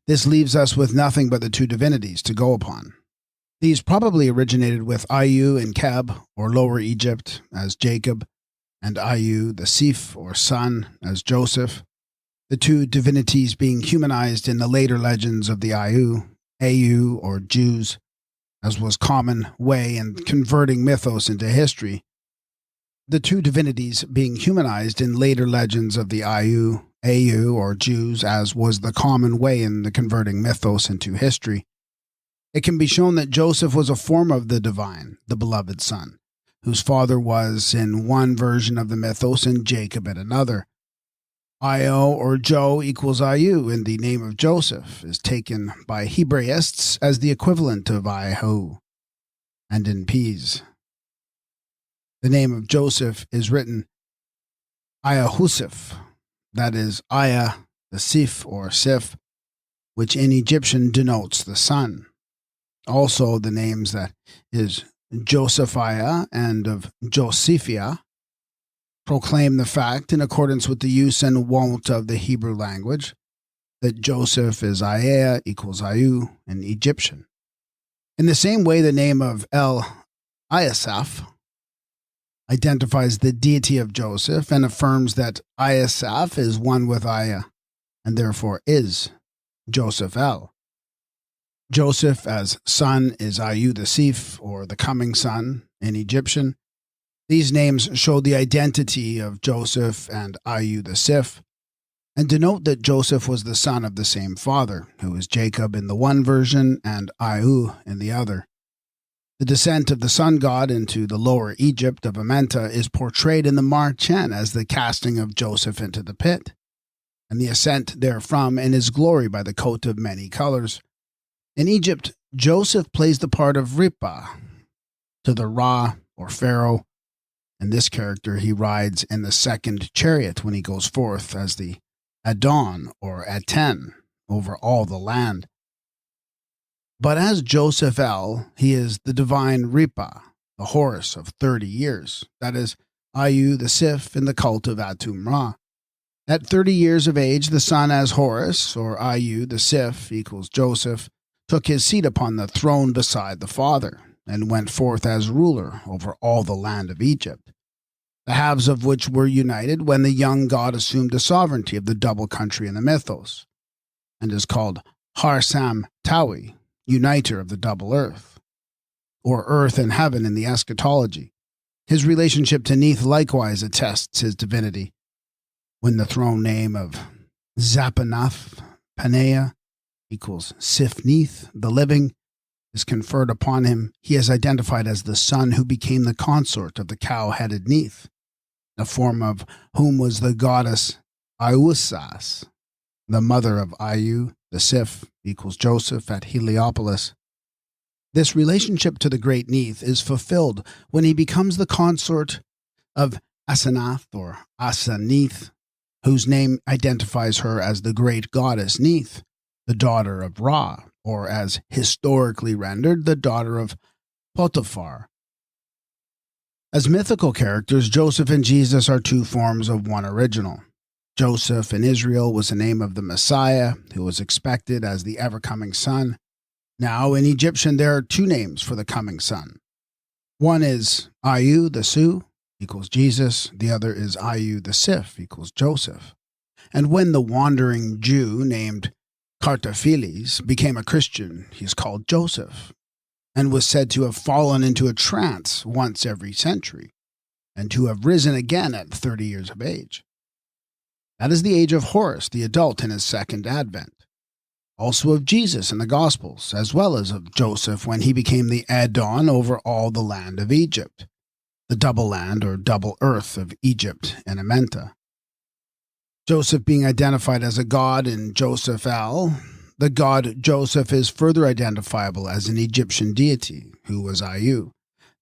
This leaves us with nothing but the two divinities to go upon. These probably originated with Ayu in Keb, or Lower Egypt, as Jacob, and Ayu, the Sif, or son, as Joseph, the two divinities being humanized in the later legends of the Ayu, or Jews, as was common way in converting mythos into history. The two divinities being humanized in later legends of the Ayu, or Jews, as was the common way in the converting mythos into history. It can be shown that Joseph was a form of the divine, the beloved son, whose father was in one version of the mythos and Jacob in another. Io or Joe equals Ayu in the name of Joseph is taken by Hebraists as the equivalent of Ihu, and in Peas. The name of Joseph is written Ayahusif, that is Aya, the Sif or Sif, which in Egyptian denotes the sun. Also the names that is Josephiah and of Josephia proclaim the fact, in accordance with the use and wont of the Hebrew language, that Joseph is Aya equals Ayu in Egyptian. In the same way, the name of El Ayasaph identifies the deity of Joseph and affirms that Ayasaph is one with Aya, and therefore is Joseph El. Joseph as son is Ayu the Sif, or the coming son in Egyptian. These names show the identity of Joseph and Ayu the Sif, and denote that Joseph was the son of the same father, who is Jacob in the one version and Ayu in the other. The descent of the sun god into the lower Egypt of Amenta is portrayed in the Marchen as the casting of Joseph into the pit, and the ascent therefrom in his glory by the coat of many colors. In Egypt, Joseph plays the part of Ripa to the Ra, or Pharaoh. In this character, he rides in the second chariot when he goes forth as the Adon, or Aten, over all the land. But as Joseph El, he is the divine Ripa, the Horus of 30 years, that is, Ayu the Sif in the cult of Atum Ra. At 30 years of age, the son as Horus, or Ayu the Sif equals Joseph, took his seat upon the throne beside the father, and went forth as ruler over all the land of Egypt, the halves of which were united when the young god assumed the sovereignty of the double country in the mythos, and is called Har-Sam Tawi, uniter of the double earth, or earth and heaven in the eschatology. His relationship to Neith likewise attests his divinity. When the throne name of Zapanath Paneah equals Sif Neith, the living, is conferred upon him, he is identified as the son who became the consort of the cow-headed Neith, the form of whom was the goddess Iusas, the mother of Ayu, the Sif, equals Joseph at Heliopolis. This relationship to the great Neith is fulfilled when he becomes the consort of Asenath, or Aseneith, whose name identifies her as the great goddess Neith, the daughter of Ra, or as historically rendered, the daughter of Potiphar. As mythical characters, Joseph and Jesus are two forms of one original. Joseph in Israel was the name of the Messiah, who was expected as the ever-coming son. Now, in Egyptian, there are two names for the coming son. One is Ayu the Su, equals Jesus. The other is Ayu the Sif, equals Joseph. And when the wandering Jew named Kartaphiles became a Christian, he is called Joseph, and was said to have fallen into a trance once every century, and to have risen again at 30 years of age. That is the age of Horus, the adult in his second advent. Also of Jesus in the Gospels, as well as of Joseph when he became the Adon over all the land of Egypt, the double land or double earth of Egypt and Amenta. Joseph being identified as a god in Joseph El, the god Joseph is further identifiable as an Egyptian deity, who was Ayu,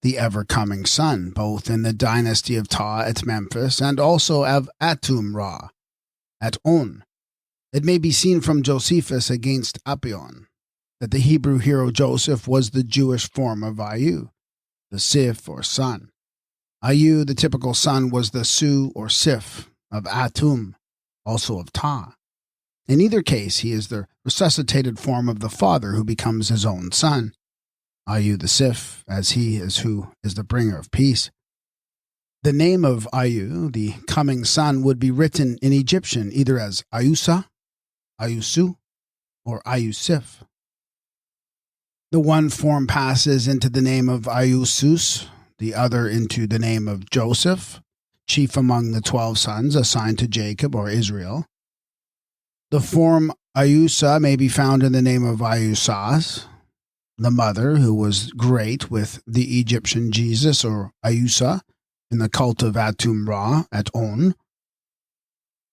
the ever-coming son, both in the dynasty of Ta at Memphis and also of Atum Ra at On. It may be seen from Josephus against Apion that the Hebrew hero Joseph was the Jewish form of Ayu, the Sif or son. Ayu, the typical son, was the Su or Sif of Atum, also of Ta. In either case, he is the resuscitated form of the father who becomes his own son. Ayu the Sif, as he is who is the bringer of peace. The name of Ayu, the coming son, would be written in Egyptian either as Ayusa, Ayusu, or Ayusif. The one form passes into the name of Ayusus, the other into the name of Joseph, chief among the 12 sons assigned to Jacob or Israel. The form Ayusa may be found in the name of Ayusas, the mother who was great with the Egyptian Jesus or Ayusa in the cult of Atum Ra at On.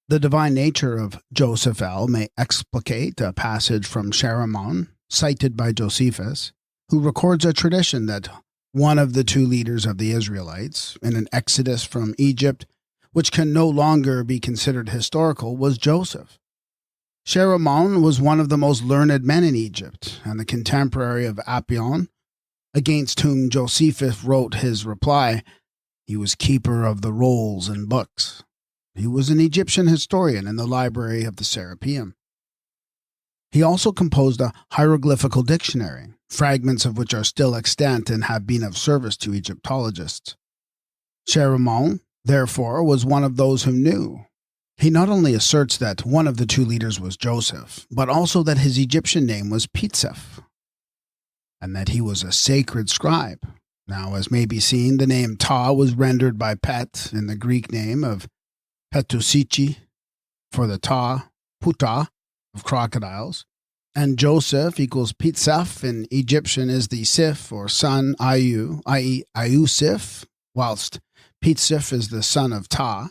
The divine nature of Joseph El may explicate a passage from Sharamon, cited by Josephus, who records a tradition that one of the two leaders of the Israelites, in an exodus from Egypt, which can no longer be considered historical, was Joseph. Sharamon was one of the most learned men in Egypt, and the contemporary of Apion, against whom Josephus wrote his reply. He was keeper of the rolls and books. He was an Egyptian historian in the library of the Serapeum. He also composed a hieroglyphical dictionary, fragments of which are still extant and have been of service to Egyptologists. Sharamon, therefore, was one of those who knew. He not only asserts that one of the two leaders was Joseph, but also that his Egyptian name was Pitsef, and that he was a sacred scribe. Now, as may be seen, the name Ta was rendered by Pet in the Greek name of Petusici for the Ta, Puta, of crocodiles, and Joseph equals Pitsef in Egyptian is the Sif or son Ayu, i.e. Ayusif, whilst Pitsef is the son of Ta,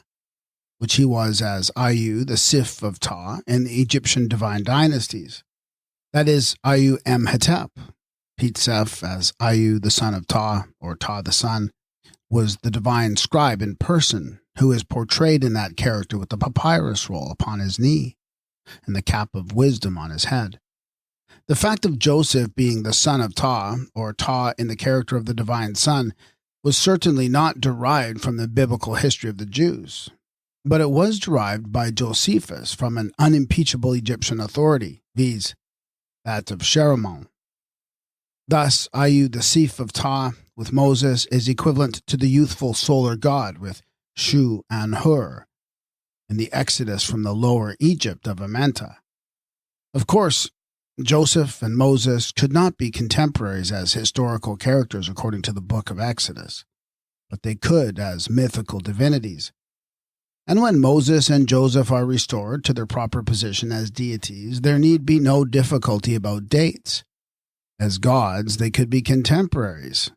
which he was as Ayu, the Sif of Ta, in the Egyptian divine dynasties. That is Ayu Emhetep. Pitsef, as Ayu, the son of Ta, or Ta the son, was the divine scribe in person, who is portrayed in that character with the papyrus roll upon his knee and the cap of wisdom on his head. The fact of Joseph being the son of Ta, or Ta in the character of the divine son, was certainly not derived from the biblical history of the Jews, but it was derived by Josephus from an unimpeachable Egyptian authority, viz., that of Sharamon. Thus, Ayu, the Sif of Ta, with Moses, is equivalent to the youthful solar god with Shu and Hur in the exodus from the lower Egypt of Amenta. Of course, Joseph and Moses could not be contemporaries as historical characters according to the book of Exodus, but they could as mythical divinities. And when Moses and Joseph are restored to their proper position as deities, there need be no difficulty about dates. As gods, they could be contemporaries.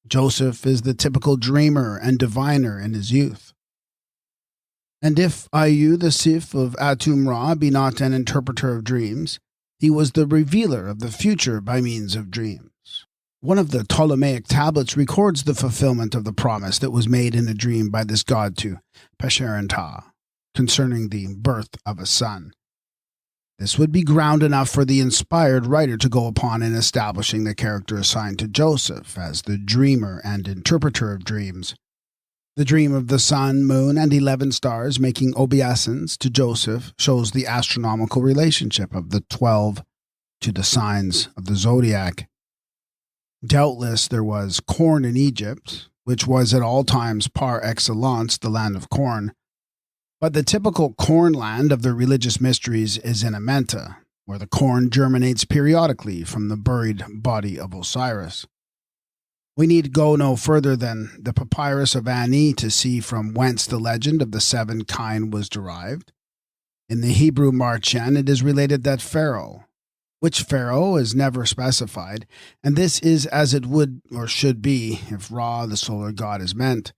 Joseph is the typical dreamer and diviner in his youth. And if Ayu, the Sif of Atum-Ra, be not an interpreter of dreams, he was the revealer of the future by means of dreams. One of the Ptolemaic tablets records the fulfillment of the promise that was made in a dream by this god to Pesherenptah concerning the birth of a son. This would be ground enough for the inspired writer to go upon in establishing the character assigned to Joseph as the dreamer and interpreter of dreams. The dream of the sun, moon, and 11 stars making obeisance to Joseph shows the astronomical relationship of the 12 to the signs of the zodiac. Doubtless there was corn in Egypt, which was at all times par excellence the land of corn, but the typical corn land of the religious mysteries is in Amenta, where the corn germinates periodically from the buried body of Osiris. We need go no further than the papyrus of Ani to see from whence the legend of the 7 kine was derived. In the Hebrew Marchen it is related that Pharaoh, which Pharaoh is never specified, and this is as it would or should be if Ra, the solar god, is meant,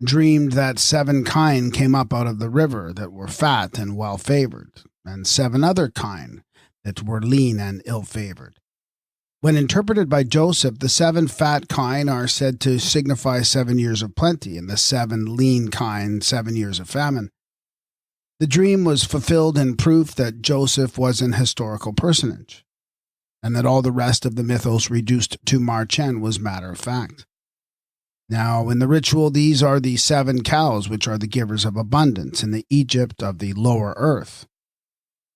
dreamed that 7 kine came up out of the river that were fat and well-favored, and 7 other kine that were lean and ill-favored. When interpreted by Joseph, the 7 fat kine are said to signify 7 years of plenty, and the 7 lean kine 7 years of famine. The dream was fulfilled in proof that Joseph was an historical personage, and that all the rest of the mythos reduced to Marchen was matter of fact. Now, in the ritual, these are the 7 cows which are the givers of abundance in the Egypt of the lower earth,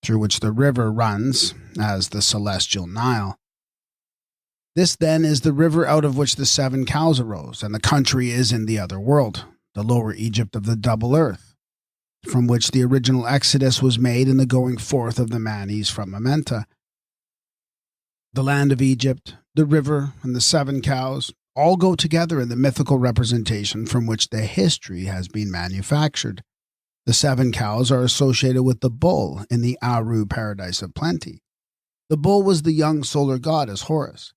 through which the river runs as the celestial Nile. This, then, is the river out of which the 7 cows arose, and the country is in the other world, the lower Egypt of the double earth, from which the original exodus was made in the going forth of the Manes from Amenta. The land of Egypt, the river, and the 7 cows all go together in the mythical representation from which the history has been manufactured. The 7 cows are associated with the bull in the Aru paradise of plenty. The bull was the young solar goddess Horus,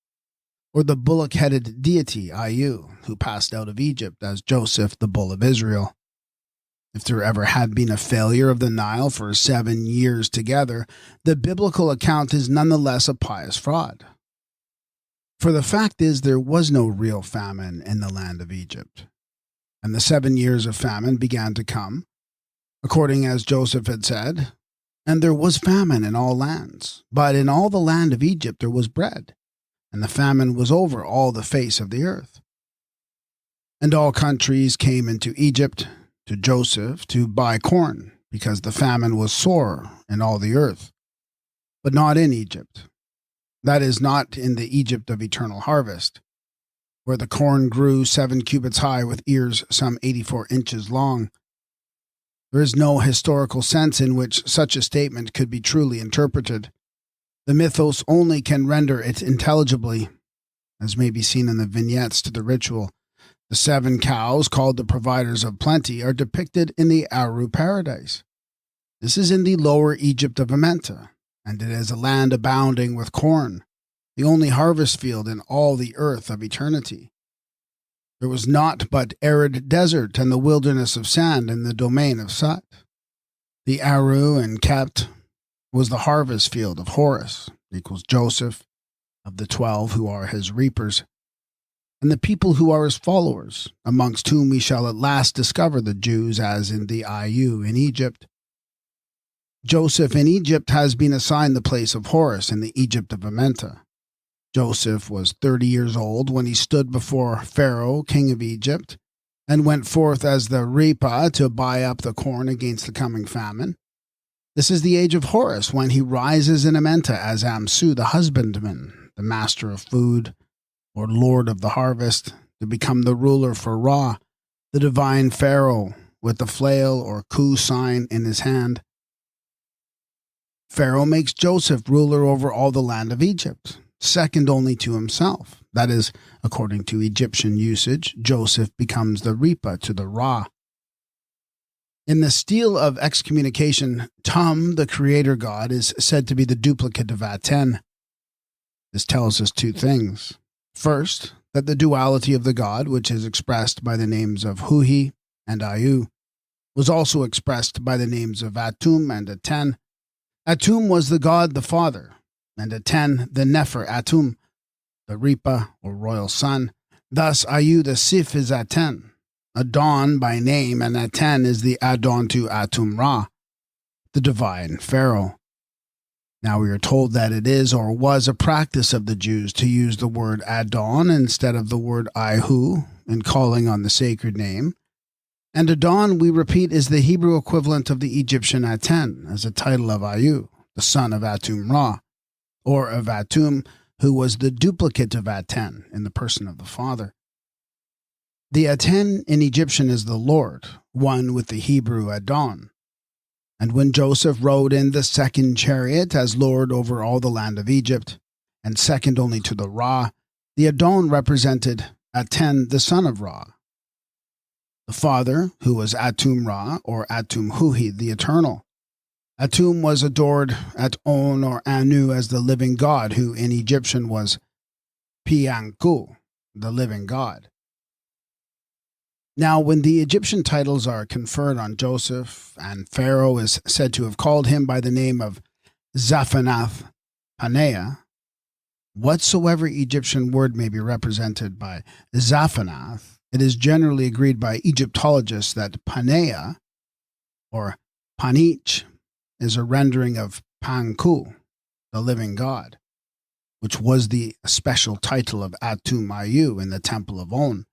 or the bullock-headed deity Ayu, who passed out of Egypt as Joseph, the bull of Israel. If there ever had been a failure of the Nile for 7 years together, the biblical account is nonetheless a pious fraud. For the fact is there was no real famine in the land of Egypt. And the 7 years of famine began to come, according as Joseph had said. And there was famine in all lands, but in all the land of Egypt there was bread, and the famine was over all the face of the earth. And all countries came into Egypt to Joseph to buy corn, because the famine was sore in all the earth, but not in Egypt. That is, not in the Egypt of eternal harvest, where the corn grew 7 cubits high with ears some 84 inches long. There is no historical sense in which such a statement could be truly interpreted. The mythos only can render it intelligibly, as may be seen in the vignettes to the ritual. The 7 cows, called the providers of plenty, are depicted in the Aru paradise. This is in the lower Egypt of Amenta, and it is a land abounding with corn, the only harvest field in all the earth of eternity. There was naught but arid desert and the wilderness of sand in the domain of Sut. The Aru and Kept was the harvest field of Horus, equals Joseph, of the 12 who are his reapers, and the people who are his followers, amongst whom we shall at last discover the Jews as in the Ayu in Egypt. Joseph in Egypt has been assigned the place of Horus in the Egypt of Amenta. Joseph was 30 years old when he stood before Pharaoh, king of Egypt, and went forth as the Repa to buy up the corn against the coming famine. This is the age of Horus, when he rises in Amenta as Amsu, the husbandman, the master of food, or lord of the harvest, to become the ruler for Ra, the divine Pharaoh, with the flail or Ku sign in his hand. Pharaoh makes Joseph ruler over all the land of Egypt, second only to himself. That is, according to Egyptian usage, Joseph becomes the Repa to the Ra. In the stele of excommunication, Tum, the creator god, is said to be the duplicate of Aten. This tells us 2 things. First, that the duality of the god, which is expressed by the names of Huhi and Ayu, was also expressed by the names of Atum and Aten. Atum was the god the father, and Aten the Nefer Atum, the Repa or royal son. Thus Ayu the Sif is Aten, Adon by name, and Aten is the Adon to Atum Ra, the divine pharaoh. Now we are told that it is or was a practice of the Jews to use the word Adon instead of the word Ihu in calling on the sacred name. And Adon, we repeat, is the Hebrew equivalent of the Egyptian Aten as a title of Ayu, the son of Atum Ra, or of Atum, who was the duplicate of Aten in the person of the father. The Aten in Egyptian is the Lord, one with the Hebrew Adon. And when Joseph rode in the 2nd chariot as lord over all the land of Egypt, and second only to the Ra, the Adon represented Aten, the son of Ra. The father, who was Atum Ra, or Atum Huhi, the eternal. Atum was adored at On or Anu as the living god, who in Egyptian was Pianku, the living god. Now, when the Egyptian titles are conferred on Joseph, and Pharaoh is said to have called him by the name of Zaphanath Paneah, whatsoever Egyptian word may be represented by Zaphanath, it is generally agreed by Egyptologists that Paneah, or Panich, is a rendering of Panku, the living god, which was the special title of Atum Ayu in the Temple of On.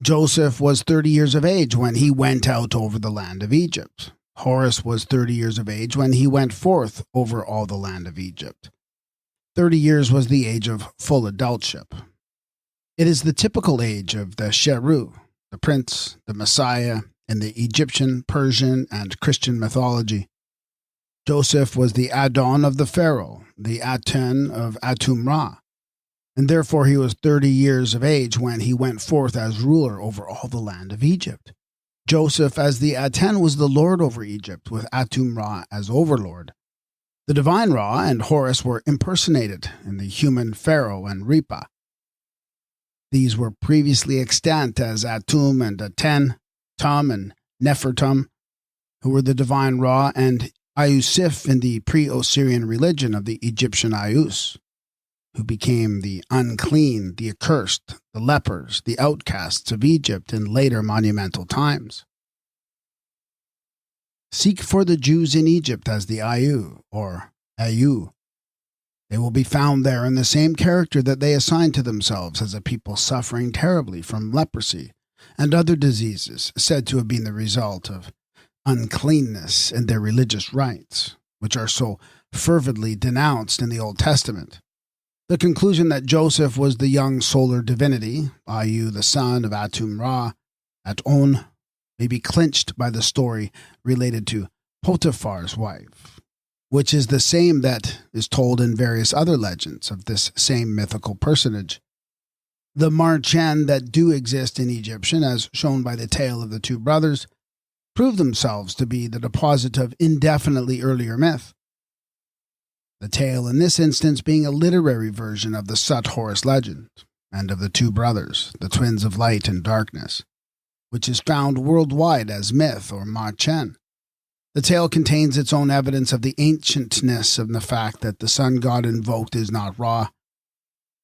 Joseph was 30 years of age when he went out over the land of Egypt. Horus was 30 years of age when he went forth over all the land of Egypt. 30 years was the age of full adultship. It is the typical age of the Sheru, the prince, the Messiah, in the Egyptian, Persian, and Christian mythology. Joseph was the Adon of the Pharaoh, the Aten of Atum Ra, and therefore he was 30 years of age when he went forth as ruler over all the land of Egypt. Joseph as the Aten was the lord over Egypt, with Atum Ra as overlord. The divine Ra and Horus were impersonated in the human Pharaoh and Repa. These were previously extant as Atum and Aten, Tum and Nefertum, who were the divine Ra, and Ayusif in the pre-Osirian religion of the Egyptian Ayus. who became the unclean, the accursed, the lepers, the outcasts of Egypt in later monumental times. Seek for the Jews in Egypt as the Ayu, or Ayu. They will be found there in the same character that they assigned to themselves as a people suffering terribly from leprosy and other diseases said to have been the result of uncleanness in their religious rites, which are so fervidly denounced in the Old Testament. The conclusion that Joseph was the young solar divinity, Ayu, the son of Atum-Ra, At-On, may be clinched by the story related to Potiphar's wife, which is the same that is told in various other legends of this same mythical personage. The Marchen that do exist in Egyptian, as shown by the tale of the two brothers, prove themselves to be the deposit of indefinitely earlier myth. The tale in this instance being a literary version of the Sut-Horus legend, and of the two brothers, the twins of light and darkness, which is found worldwide as myth or Marchen. The tale contains its own evidence of the ancientness of the fact that the sun god invoked is not Ra,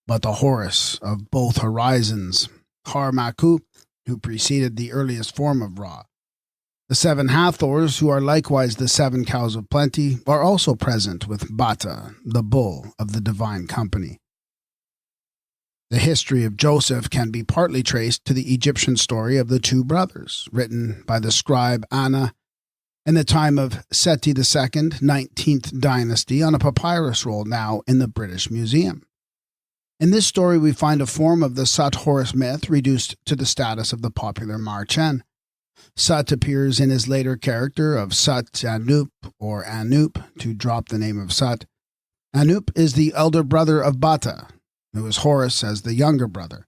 but the Horus of both horizons, Har-Maku, who preceded the earliest form of Ra. The 7 Hathors, who are likewise the 7 cows of plenty, are also present with Bata, the bull of the divine company. The history of Joseph can be partly traced to the Egyptian story of the two brothers, written by the scribe Anna in the time of Seti II, 19th dynasty, on a papyrus roll now in the British Museum. In this story we find a form of the Sut-Horus myth reduced to the status of the popular Marchen. Sut appears in his later character of Sut-Anup, or Anup, to drop the name of Sut. Anup is the elder brother of Bata, who is Horus as the younger brother.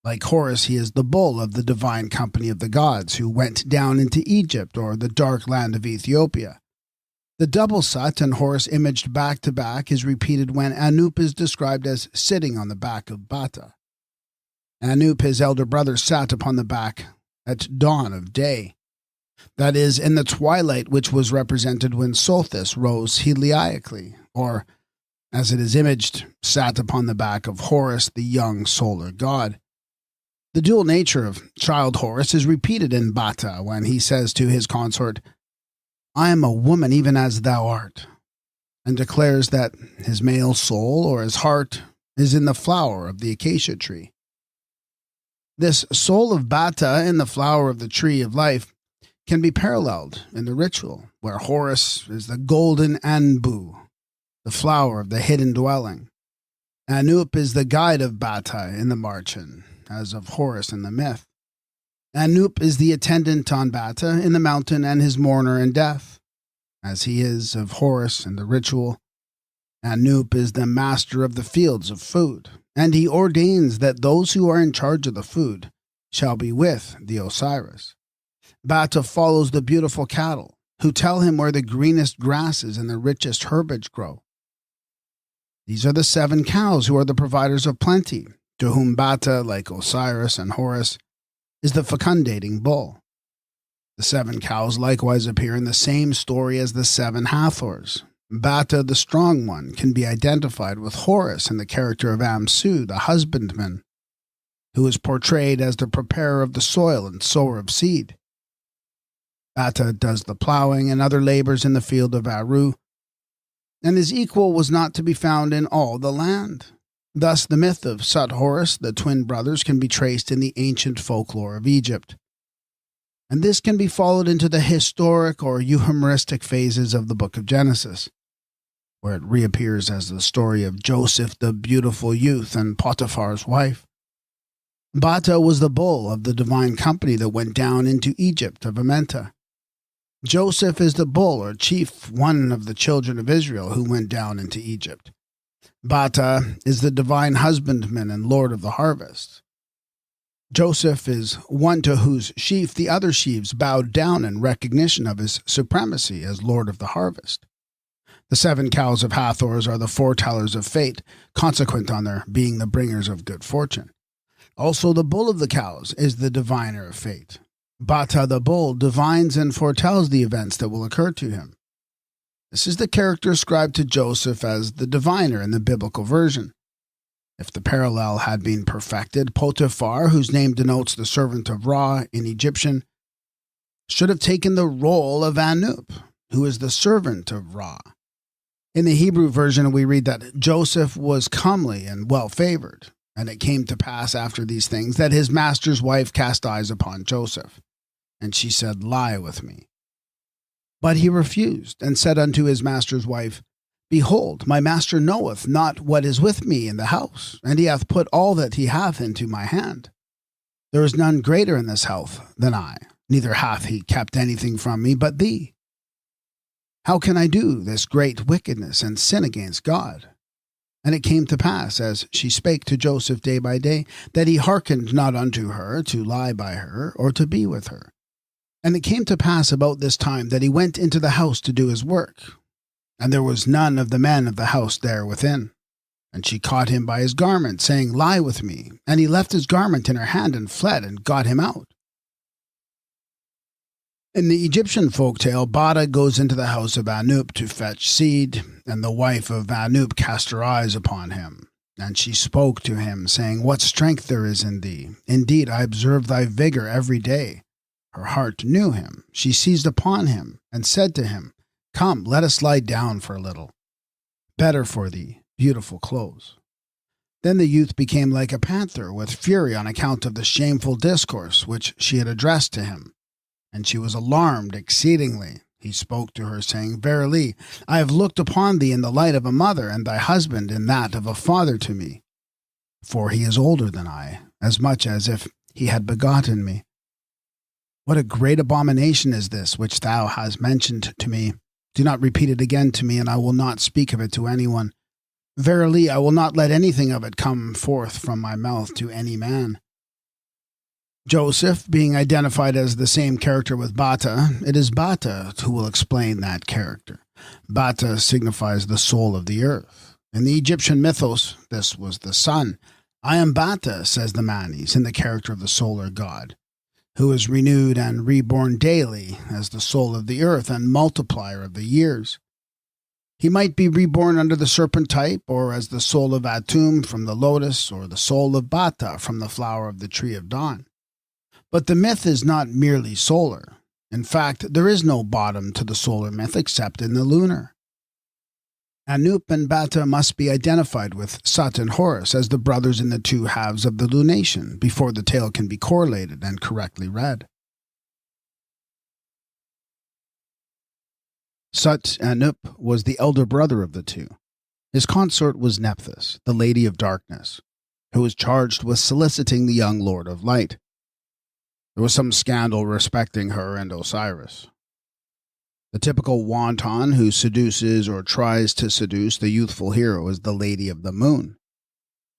Like Horus, he is the bull of the divine company of the gods who went down into Egypt, or the dark land of Ethiopia. The double Sut and Horus imaged back to back is repeated when Anup is described as sitting on the back of Bata. Anup, his elder brother, sat upon the back at dawn of day. That is, in the twilight which was represented when Sothis rose heliacally, or, as it is imaged, sat upon the back of Horus, the young solar god. The dual nature of child Horus is repeated in Bata when he says to his consort, "I am a woman even as thou art," and declares that his male soul or his heart is in the flower of the acacia tree. This soul of Bata in the flower of the tree of life can be paralleled in the ritual, where Horus is the golden Anbu, the flower of the hidden dwelling. Anup is the guide of Bata in the Marchen, as of Horus in the myth. Anup is the attendant on Bata in the mountain and his mourner in death, as he is of Horus in the ritual. Anup is the master of the fields of food, and he ordains that those who are in charge of the food shall be with the Osiris. Bata follows the beautiful cattle, who tell him where the greenest grasses and the richest herbage grow. These are the 7 cows who are the providers of plenty, to whom Bata, like Osiris and Horus, is the fecundating bull. The 7 cows likewise appear in the same story as the 7 Hathors. Bata, the strong one, can be identified with Horus in the character of Amsu, the husbandman, who is portrayed as the preparer of the soil and sower of seed. Bata does the plowing and other labors in the field of Aru, and his equal was not to be found in all the land. Thus, the myth of Sut-Horus, the twin brothers, can be traced in the ancient folklore of Egypt. And this can be followed into the historic or euhemeristic phases of the book of Genesis, where it reappears as the story of Joseph, the beautiful youth, and Potiphar's wife. Bata was the bull of the divine company that went down into Egypt of Amenta. Joseph is the bull or chief one of the children of Israel who went down into Egypt. Bata is the divine husbandman and lord of the harvest. Joseph is one to whose sheaf the other sheaves bowed down in recognition of his supremacy as lord of the harvest. The 7 cows of Hathors are the foretellers of fate, consequent on their being the bringers of good fortune. Also, the bull of the cows is the diviner of fate. Bata the bull divines and foretells the events that will occur to him. This is the character ascribed to Joseph as the diviner in the biblical version. If the parallel had been perfected, Potiphar, whose name denotes the servant of Ra in Egyptian, should have taken the role of Anup, who is the servant of Ra. In the Hebrew version, we read that Joseph was comely and well-favored, and it came to pass after these things that his master's wife cast eyes upon Joseph, and she said, Lie with me. But he refused, and said unto his master's wife, Behold, my master knoweth not what is with me in the house, and he hath put all that he hath into my hand. There is none greater in this house than I, neither hath he kept anything from me but thee. How can I do this great wickedness and sin against God? And it came to pass, as she spake to Joseph day by day, that he hearkened not unto her to lie by her, or to be with her. And it came to pass about this time that he went into the house to do his work, and there was none of the men of the house there within. And she caught him by his garment, saying, Lie with me. And he left his garment in her hand and fled, and got him out. In the Egyptian folktale, Bata goes into the house of Anup to fetch seed, and the wife of Anup cast her eyes upon him. And she spoke to him, saying, What strength there is in thee! Indeed, I observe thy vigor every day. Her heart knew him. She seized upon him, and said to him, Come, let us lie down for a little. Better for thee, beautiful clothes. Then the youth became like a panther with fury on account of the shameful discourse which she had addressed to him. And she was alarmed exceedingly. He spoke to her, saying, Verily, I have looked upon thee in the light of a mother, and thy husband in that of a father to me. For he is older than I, as much as if he had begotten me. What a great abomination is this which thou hast mentioned to me! Do not repeat it again to me, and I will not speak of it to anyone. Verily, I will not let anything of it come forth from my mouth to any man. Joseph, being identified as the same character with Bata, it is Bata who will explain that character. Bata signifies the soul of the earth. In the Egyptian mythos, this was the sun. I am Bata, says the Manes, in the character of the solar god, who is renewed and reborn daily as the soul of the earth and multiplier of the years. He might be reborn under the serpent type, or as the soul of Atum from the lotus, or the soul of Bata from the flower of the tree of dawn. But the myth is not merely solar. In fact, there is no bottom to the solar myth except in the lunar. Anup and Bata must be identified with Sut and Horus as the brothers in the two halves of the lunation before the tale can be correlated and correctly read. Sut Anup was the elder brother of the two. His consort was Nephthys, the Lady of Darkness, who was charged with soliciting the young Lord of Light. There was some scandal respecting her and Osiris. The typical wanton who seduces or tries to seduce the youthful hero is the Lady of the Moon,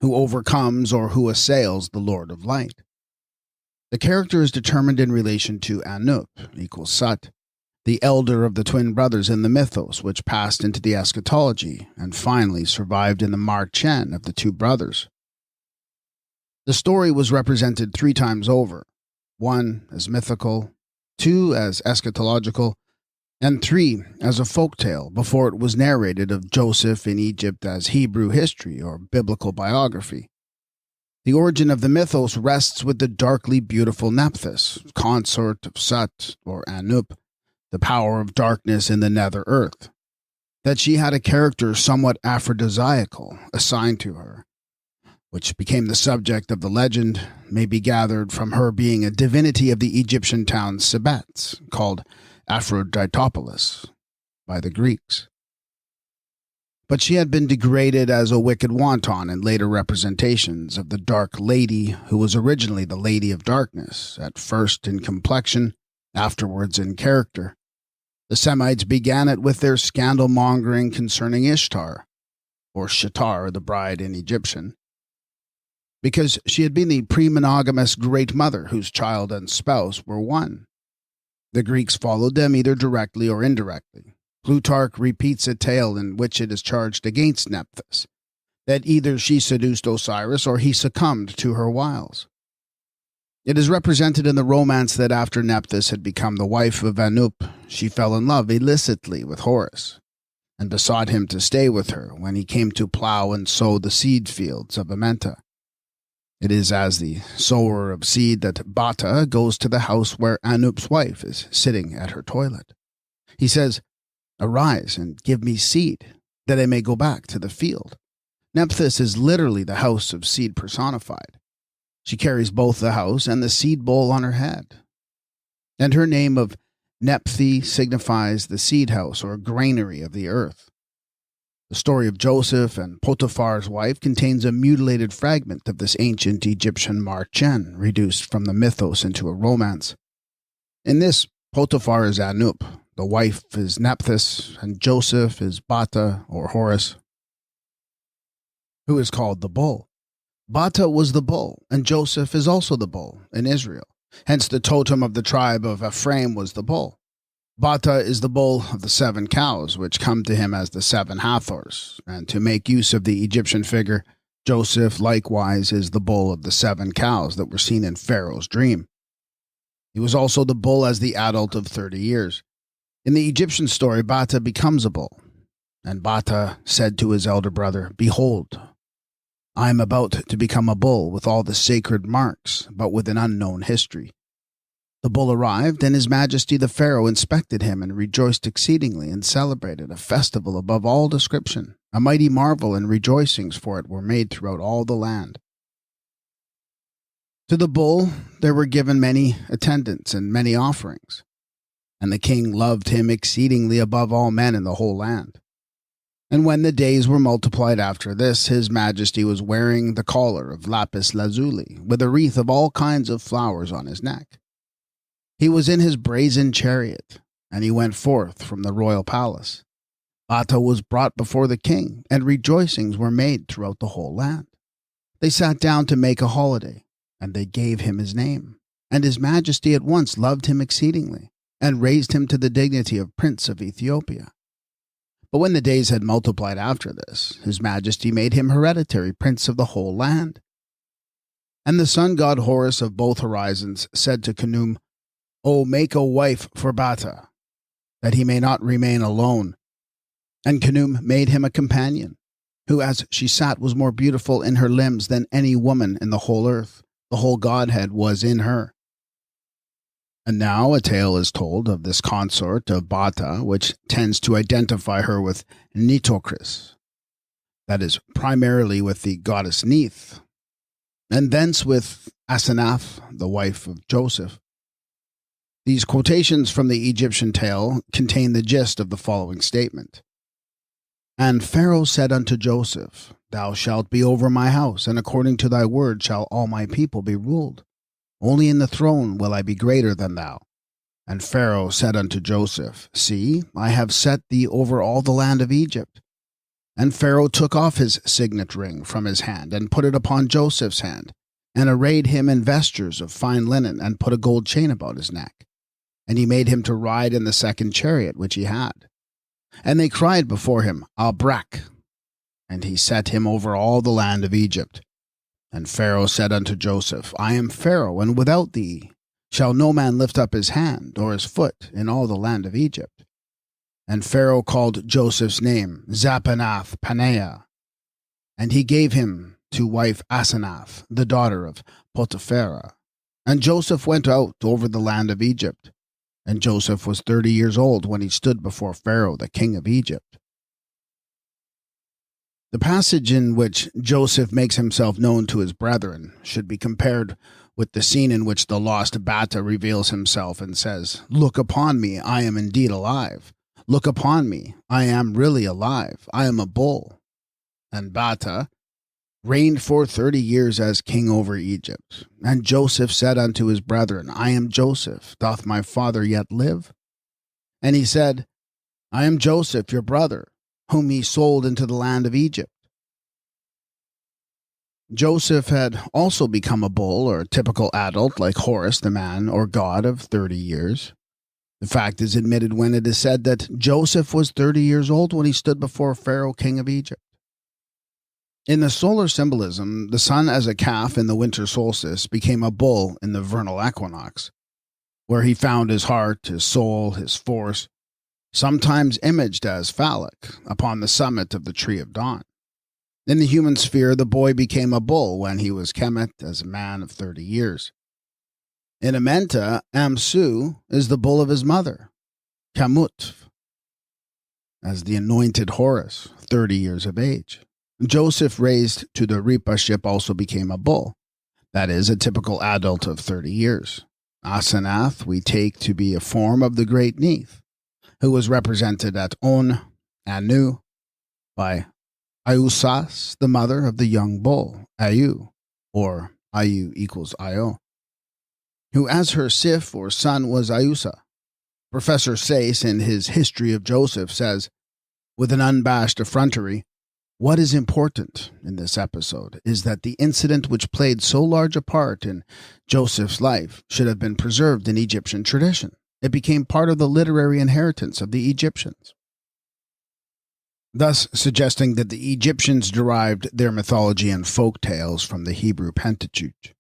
who overcomes or who assails the Lord of Light. The character is determined in relation to Anup, equals Sut, the elder of the twin brothers in the mythos, which passed into the eschatology and finally survived in the Marchen of the two brothers. The story was represented 3 times over, 1 as mythical, 2 as eschatological, and 3 as a folktale before it was narrated of Joseph in Egypt as Hebrew history or biblical biography. The origin of the mythos rests with the darkly beautiful Nephthys, consort of Sut or Anup, the power of darkness in the nether earth. That she had a character somewhat aphrodisiacal assigned to her, which became the subject of the legend, may be gathered from her being a divinity of the Egyptian town Sebets, called Aphroditopolis by the Greeks. But she had been degraded as a wicked wanton in later representations of the Dark Lady, who was originally the Lady of Darkness, at first in complexion, afterwards in character. The Semites began it with their scandal-mongering concerning Ishtar, or Shatar, the bride in Egyptian, because she had been the pre-monogamous Great Mother whose child and spouse were one. The Greeks followed them either directly or indirectly. Plutarch repeats a tale in which it is charged against Nephthys, that either she seduced Osiris or he succumbed to her wiles. It is represented in the romance that after Nephthys had become the wife of Anup, she fell in love illicitly with Horus, and besought him to stay with her when he came to plow and sow the seed fields of Amenta. It is as the sower of seed that Bata goes to the house where Anup's wife is sitting at her toilet. He says, "Arise and give me seed, that I may go back to the field." Nephthys is literally the house of seed personified. She carries both the house and the seed bowl on her head. And her name of Nephthi signifies the seed house or granary of the earth. The story of Joseph and Potiphar's wife contains a mutilated fragment of this ancient Egyptian Marchen, reduced from the mythos into a romance. In this, Potiphar is Anup, the wife is Nephthys, and Joseph is Bata or Horus, who is called the bull. Bata was the bull, and Joseph is also the bull in Israel. Hence the totem of the tribe of Ephraim was the bull. Bata is the bull of the 7 cows, which come to him as the 7 Hathors, and to make use of the Egyptian figure, Joseph likewise is the bull of the 7 cows that were seen in Pharaoh's dream. He was also the bull as the adult of 30 years. In the Egyptian story, Bata becomes a bull, and Bata said to his elder brother, "Behold, I am about to become a bull with all the sacred marks, but with an unknown history." The bull arrived, and His Majesty the Pharaoh inspected him and rejoiced exceedingly and celebrated a festival above all description. A mighty marvel and rejoicings for it were made throughout all the land. To the bull there were given many attendants and many offerings, and the king loved him exceedingly above all men in the whole land. And when the days were multiplied after this, His Majesty was wearing the collar of lapis lazuli, with a wreath of all kinds of flowers on his neck. He was in his brazen chariot, and he went forth from the royal palace. Bata was brought before the king, and rejoicings were made throughout the whole land. They sat down to make a holiday, and they gave him his name. And His Majesty at once loved him exceedingly, and raised him to the dignity of Prince of Ethiopia. But when the days had multiplied after this, His Majesty made him hereditary prince of the whole land. And the sun god Horus of both horizons said to Khnum, "O make a wife for Bata, that he may not remain alone." And Khnum made him a companion, who as she sat was more beautiful in her limbs than any woman in the whole earth. The whole Godhead was in her. And now a tale is told of this consort of Bata, which tends to identify her with Nitocris, that is, primarily with the goddess Neith, and thence with Asenath, the wife of Joseph. These quotations from the Egyptian tale contain the gist of the following statement. And Pharaoh said unto Joseph, Thou shalt be over my house, and according to thy word shall all my people be ruled. Only in the throne will I be greater than thou. And Pharaoh said unto Joseph, See, I have set thee over all the land of Egypt. And Pharaoh took off his signet ring from his hand, and put it upon Joseph's hand, and arrayed him in vestures of fine linen, and put a gold chain about his neck. And he made him to ride in the second chariot which he had. And they cried before him, Abrak. And he set him over all the land of Egypt. And Pharaoh said unto Joseph, I am Pharaoh, and without thee shall no man lift up his hand or his foot in all the land of Egypt. And Pharaoh called Joseph's name Zapanath Paneah, and he gave him to wife Asenath, the daughter of Potiphera. And Joseph went out over the land of Egypt. And Joseph was 30 years old when he stood before Pharaoh, the king of Egypt. The passage in which Joseph makes himself known to his brethren should be compared with the scene in which the lost Bata reveals himself and says, Look upon me, I am indeed alive. Look upon me, I am really alive. I am a bull. And Bata reigned for 30 years as king over Egypt. And Joseph said unto his brethren, I am Joseph. Doth my father yet live? And he said, I am Joseph, your brother, whom he sold into the land of Egypt. Joseph had also become a bull or a typical adult like Horus, the man or god of 30 years. The fact is admitted when it is said that Joseph was 30 years old when he stood before Pharaoh, king of Egypt. In the solar symbolism, the sun as a calf in the winter solstice became a bull in the vernal equinox, where he found his heart, his soul, his force. sometimes imaged as phallic, upon the summit of the tree of dawn. In the human sphere, the boy became a bull when he was kemet as a man of 30 years. In Amenta, Amsu is the bull of his mother, Kamut, as the anointed Horus, 30 years of age. Joseph, raised to the Ripa ship, also became a bull, that is, a typical adult of 30 years. Asenath we take to be a form of the great Neith, who was represented at On, Anu, by Ayusas, the mother of the young bull, Ayu, or Ayu equals Io, who as her Sif or son was Ayusa. Professor Sayce, in his History of Joseph, says, with an unabashed effrontery, what is important in this episode is that the incident which played so large a part in Joseph's life should have been preserved in Egyptian tradition. It became part of the literary inheritance of the Egyptians, thus suggesting that the Egyptians derived their mythology and folk tales from the Hebrew Pentateuch.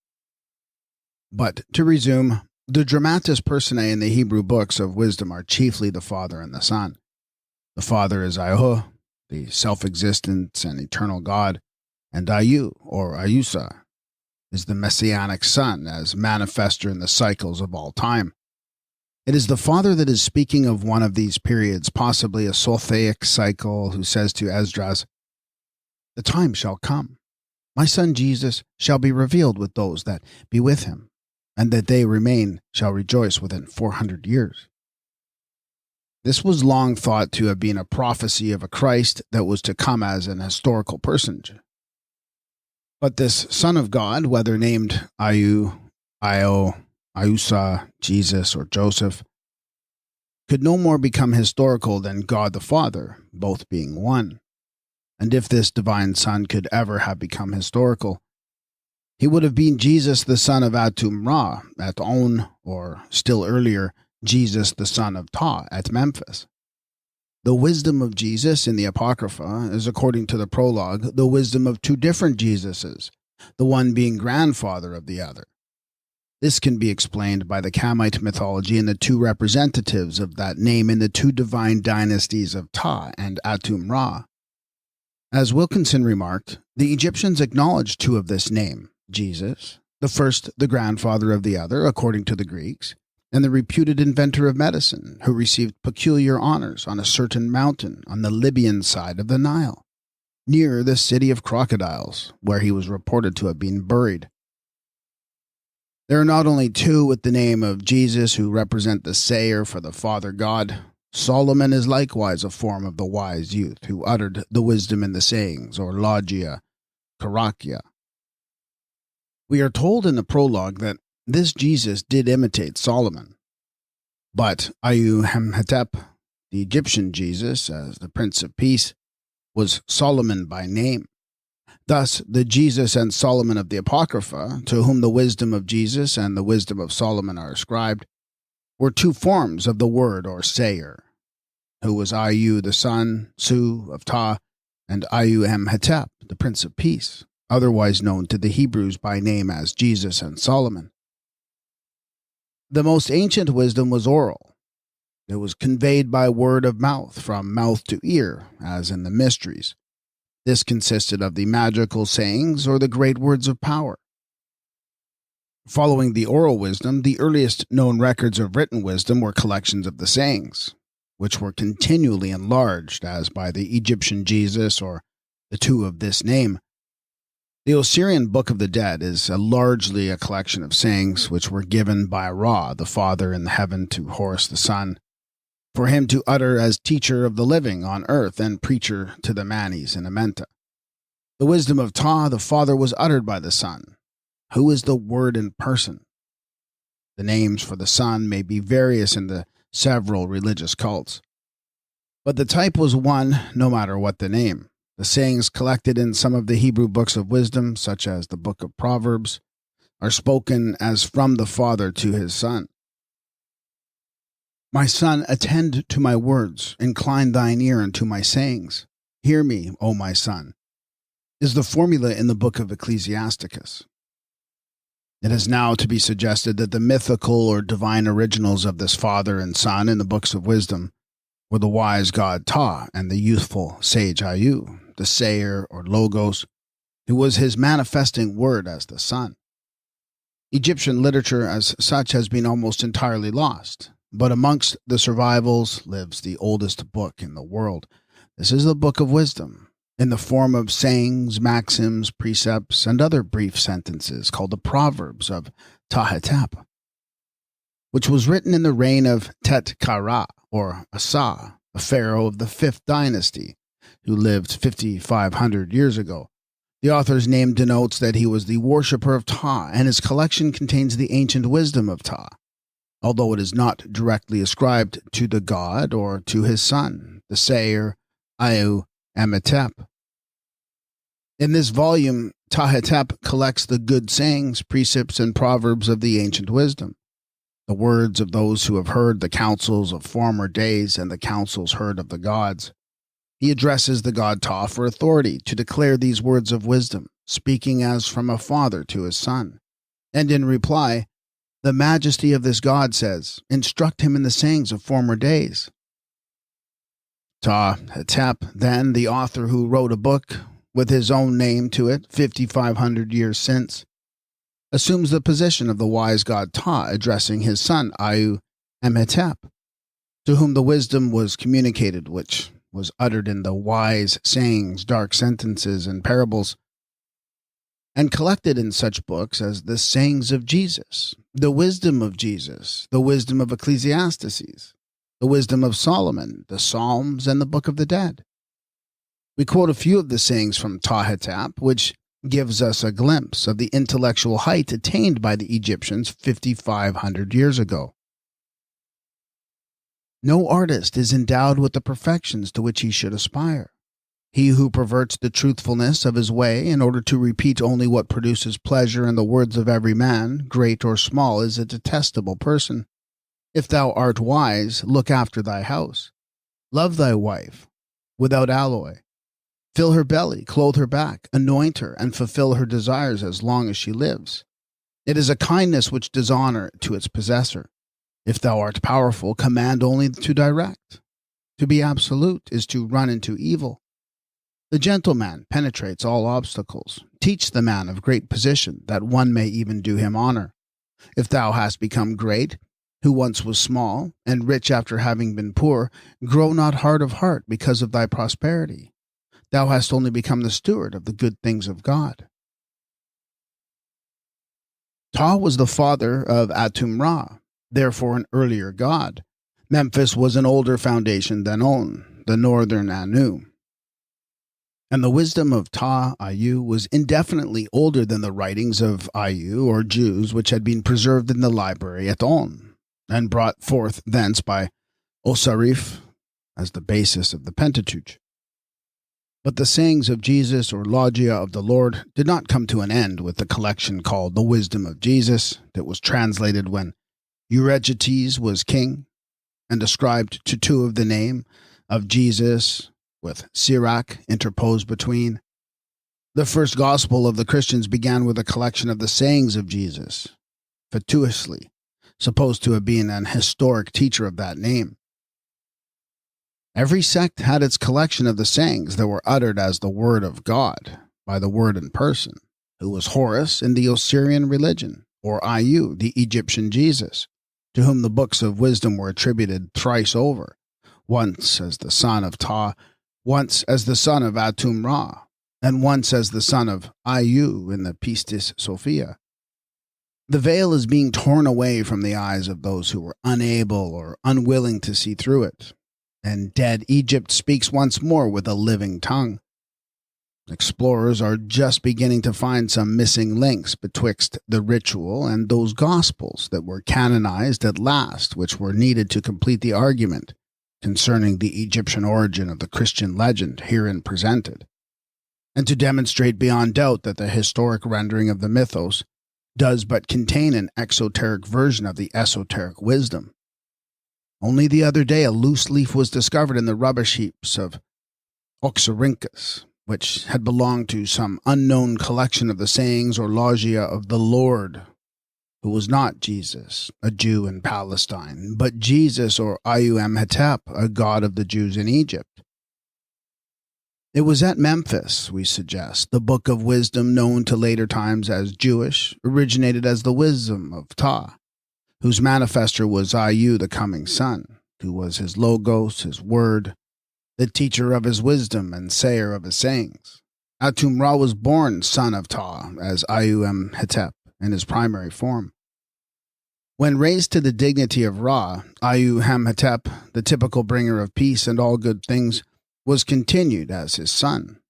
But to resume, the dramatis personae in the Hebrew books of wisdom are chiefly the Father and the Son. The Father is Ahu, the self-existent and eternal God, and Ayu, or Ayusa, is the messianic Son, as manifester in the cycles of all time. It is the Father that is speaking of one of these periods, possibly a Solthaic cycle, who says to Esdras, "The time shall come. My son Jesus shall be revealed with those that be with him, and that they remain shall rejoice within 400 years. This was long thought to have been a prophecy of a Christ that was to come as an historical personage. But this Son of God, whether named Ayu, Io, Ayusa, Jesus, or Joseph, could no more become historical than God the Father, both being one. And if this divine Son could ever have become historical, he would have been Jesus the son of Atum Ra at On, or still earlier, Jesus the son of Ta at Memphis. The wisdom of Jesus in the Apocrypha is, according to the prologue, the wisdom of two different Jesuses, the one being grandfather of the other. This can be explained by the Kamite mythology and the two representatives of that name in the two divine dynasties of Ta and Atum Ra. As Wilkinson remarked, the Egyptians acknowledged two of this name, Jesus, the first the grandfather of the other, according to the Greeks, and the reputed inventor of medicine, who received peculiar honors on a certain mountain on the Libyan side of the Nile, near the city of crocodiles, where he was reported to have been buried. There are not only two with the name of Jesus who represent the sayer for the Father God. Solomon is likewise a form of the wise youth who uttered the wisdom in the sayings, or logia, karakia. We are told in the prologue that this Jesus did imitate Solomon. But Ayu-Hemhetep, the Egyptian Jesus, as the Prince of Peace, was Solomon by name. Thus, the Jesus and Solomon of the Apocrypha, to whom the wisdom of Jesus and the wisdom of Solomon are ascribed, were two forms of the word or sayer, who was Ayu the son, Su of Ta, and Ayu-Hemhetep, the Prince of Peace, otherwise known to the Hebrews by name as Jesus and Solomon. The most ancient wisdom was oral. It was conveyed by word of mouth, from mouth to ear, as in the mysteries. This consisted of the magical sayings or the great words of power. Following the oral wisdom, the earliest known records of written wisdom were collections of the sayings, which were continually enlarged, as by the Egyptian Jesus or the two of this name. The Osirian Book of the Dead is largely a collection of sayings which were given by Ra, the Father in heaven, to Horus the Son, for him to utter as teacher of the living on earth and preacher to the Manis in Amenta. The wisdom of Ta, the Father, was uttered by the Son, who is the Word in person. The names for the Son may be various in the several religious cults, but the type was one no matter what the name. The sayings collected in some of the Hebrew books of wisdom, such as the Book of Proverbs, are spoken as from the Father to his Son. My son, attend to my words, incline thine ear unto my sayings. Hear me, O my son, is the formula in the book of Ecclesiasticus. It is now to be suggested that the mythical or divine originals of this Father and Son in the books of wisdom were the wise god Ta and the youthful sage Ayu, the sayer or Logos, who was his manifesting word as the sun. Egyptian literature as such has been almost entirely lost, but amongst the survivals lives the oldest book in the world. This is the Book of Wisdom, in the form of sayings, maxims, precepts, and other brief sentences called the Proverbs of Tahetep, which was written in the reign of Tet-Kara, or Asa, a pharaoh of the 5th dynasty, who lived 5,500 years ago. The author's name denotes that he was the worshipper of Ta, and his collection contains the ancient wisdom of Ta, although it is not directly ascribed to the god or to his son, the sayer Irish Amenta. In this volume, Tahetep collects the good sayings, precepts, and proverbs of the ancient wisdom, the words of those who have heard the counsels of former days and the counsels heard of the gods. He addresses the god Ta for authority to declare these words of wisdom, speaking as from a father to his son. And in reply, the majesty of this god says, "Instruct him in the sayings of former days." Tahetep, then, the author who wrote a book with his own name to it 5,500 years since, assumes the position of the wise god Ta addressing his son Irish Amenta, to whom the wisdom was communicated, which was uttered in the wise sayings, dark sentences, and parables, and collected in such books as the sayings of Jesus, the wisdom of Jesus, the wisdom of Ecclesiastes, the wisdom of Solomon, the Psalms, and the Book of the Dead. We quote a few of the sayings from Tahetep, which gives us a glimpse of the intellectual height attained by the Egyptians 5,500 years ago. No artist is endowed with the perfections to which he should aspire. He who perverts the truthfulness of his way in order to repeat only what produces pleasure in the words of every man, great or small, is a detestable person. If thou art wise, look after thy house. Love thy wife, without alloy. Fill her belly, clothe her back, anoint her, and fulfill her desires as long as she lives. It is a kindness which does honor to its possessor. If thou art powerful, command only to direct. To be absolute is to run into evil. The gentleman penetrates all obstacles. Teach the man of great position, that one may even do him honor. If thou hast become great, who once was small, and rich after having been poor, grow not hard of heart because of thy prosperity. Thou hast only become the steward of the good things of God. Ta was the father of Atum-Ra, therefore an earlier god. Memphis was an older foundation than On, the northern Anu. And the wisdom of Ta-Ayu was indefinitely older than the writings of Ayu or Jews, which had been preserved in the library at On, and brought forth thence by Osirif as the basis of the Pentateuch. But the sayings of Jesus or Logia of the Lord did not come to an end with the collection called the Wisdom of Jesus that was translated when Euergetes was king and ascribed to two of the name of Jesus with Sirach interposed between. The first gospel of the Christians began with a collection of the sayings of Jesus, fatuously supposed to have been an historic teacher of that name. Every sect had its collection of the sayings that were uttered as the word of God by the word in person, who was Horus in the Osirian religion, or Ayu, the Egyptian Jesus, to whom the books of wisdom were attributed thrice over, once as the son of Ta, once as the son of Atum-Ra, and once as the son of Ayu in the Pistis Sophia. The veil is being torn away from the eyes of those who were unable or unwilling to see through it, and dead Egypt speaks once more with a living tongue. Explorers are just beginning to find some missing links betwixt the ritual and those gospels that were canonized at last, which were needed to complete the argument concerning the Egyptian origin of the Christian legend herein presented, and to demonstrate beyond doubt that the historic rendering of the mythos does but contain an exoteric version of the esoteric wisdom. Only the other day a loose leaf was discovered in the rubbish heaps of Oxyrhynchus, which had belonged to some unknown collection of the sayings or logia of the Lord, who was not Jesus, a Jew in Palestine, but Jesus or Amenta, a god of the Jews in Egypt. It was at Memphis, we suggest, the Book of Wisdom, known to later times as Jewish, originated as the Wisdom of Ptah, whose manifester was the coming son, who was his logos, his word, the teacher of his wisdom and sayer of his sayings. Atum-Ra was born son of Ptah as Amenta in his primary form. When raised to the dignity of Ra, Amenta, the typical bringer of peace and all good things, was continued as his son.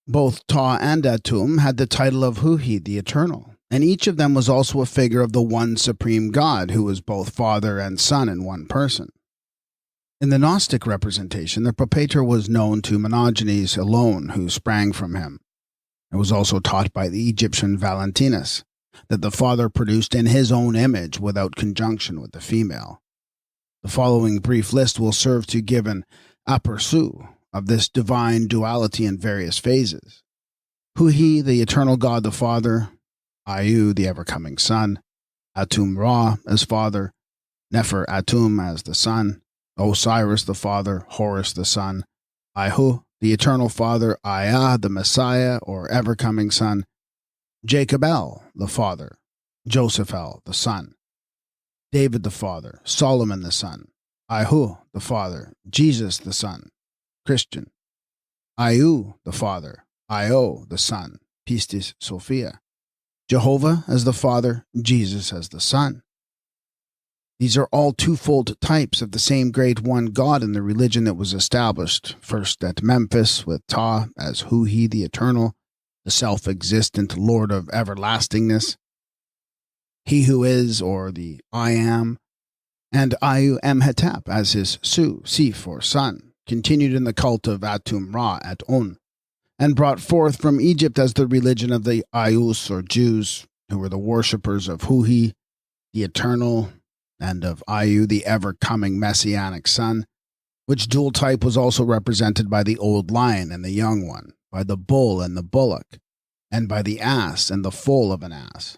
Both Ptah and Atum had the title of Huhi, the Eternal, and each of them was also a figure of the one supreme God who was both father and son in one person. In the Gnostic representation, the propator was known to Monogenes alone, who sprang from him. It was also taught by the Egyptian Valentinus that the father produced in his own image without conjunction with the female. The following brief list will serve to give an aperçu of this divine duality in various phases. Huhi, the eternal God the Father, Ayu, the ever-coming Son, Atum-Ra as Father, Nefer-Atum as the Son, Osiris the Father, Horus the Son, Ihu, the Eternal Father, Aya, the Messiah or ever-coming Son, Jacob-El, the Father, Joseph-El, the Son, David the Father, Solomon the Son, Ihu, the Father, Jesus the Son, Christian, Ayu, the Father, Io, the Son, Pistis Sophia, Jehovah as the Father, Jesus as the Son. These are all twofold types of the same great one God in the religion that was established, first at Memphis with Ptah as Huhi the Eternal, the self-existent Lord of everlastingness, he who is, or the I am, and Amenta as his Su, Sif, or son, continued in the cult of Atum-Ra at On, and brought forth from Egypt as the religion of the Ayus, or Jews, who were the worshippers of Huhi, the Eternal, and of Ayu, the ever-coming Messianic Son, which dual type was also represented by the old lion and the young one, by the bull and the bullock, and by the ass and the foal of an ass.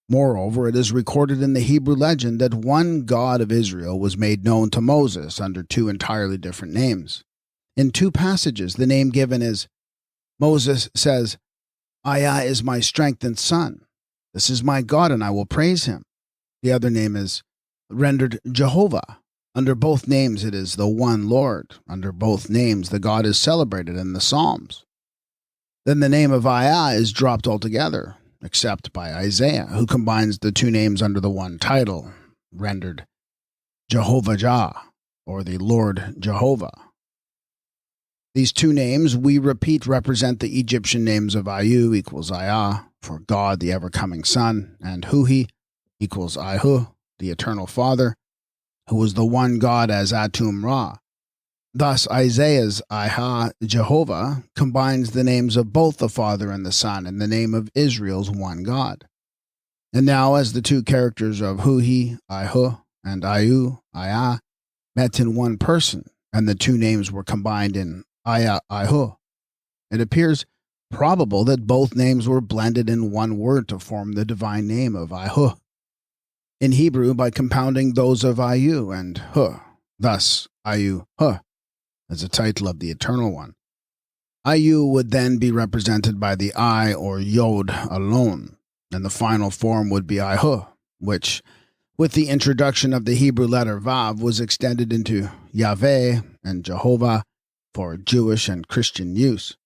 Moreover, it is recorded in the Hebrew legend that one God of Israel was made known to Moses under two entirely different names. In two passages, the name given is, Moses says, Aya is my strength and son. This is my God, and I will praise him. The other name is rendered Jehovah. Under both names, it is the one Lord. Under both names, the God is celebrated in the Psalms. Then the name of Aya is dropped altogether, except by Isaiah, who combines the two names under the one title, rendered Jehovah-Jah, or the Lord Jehovah. These two names, we repeat, represent the Egyptian names of Ayu equals Aya, for God, the ever-coming Son, and Huhi equals Ihu, the Eternal Father, who was the one God as Atum-Ra. Thus, Isaiah's Iha, Jehovah, combines the names of both the Father and the Son in the name of Israel's one God. And now, as the two characters of Huhi, Ihu, and Ayu, Aya, met in one person, and the two names were combined in Aya, Ihu, it appears probable that both names were blended in one word to form the divine name of Ihu. In Hebrew, by compounding those of Ayu and Hu, thus Ayu, Hu, as a title of the Eternal One. Ayu would then be represented by the I or Yod alone, and the final form would be Ihu, which, with the introduction of the Hebrew letter Vav, was extended into Yahweh and Jehovah for Jewish and Christian use.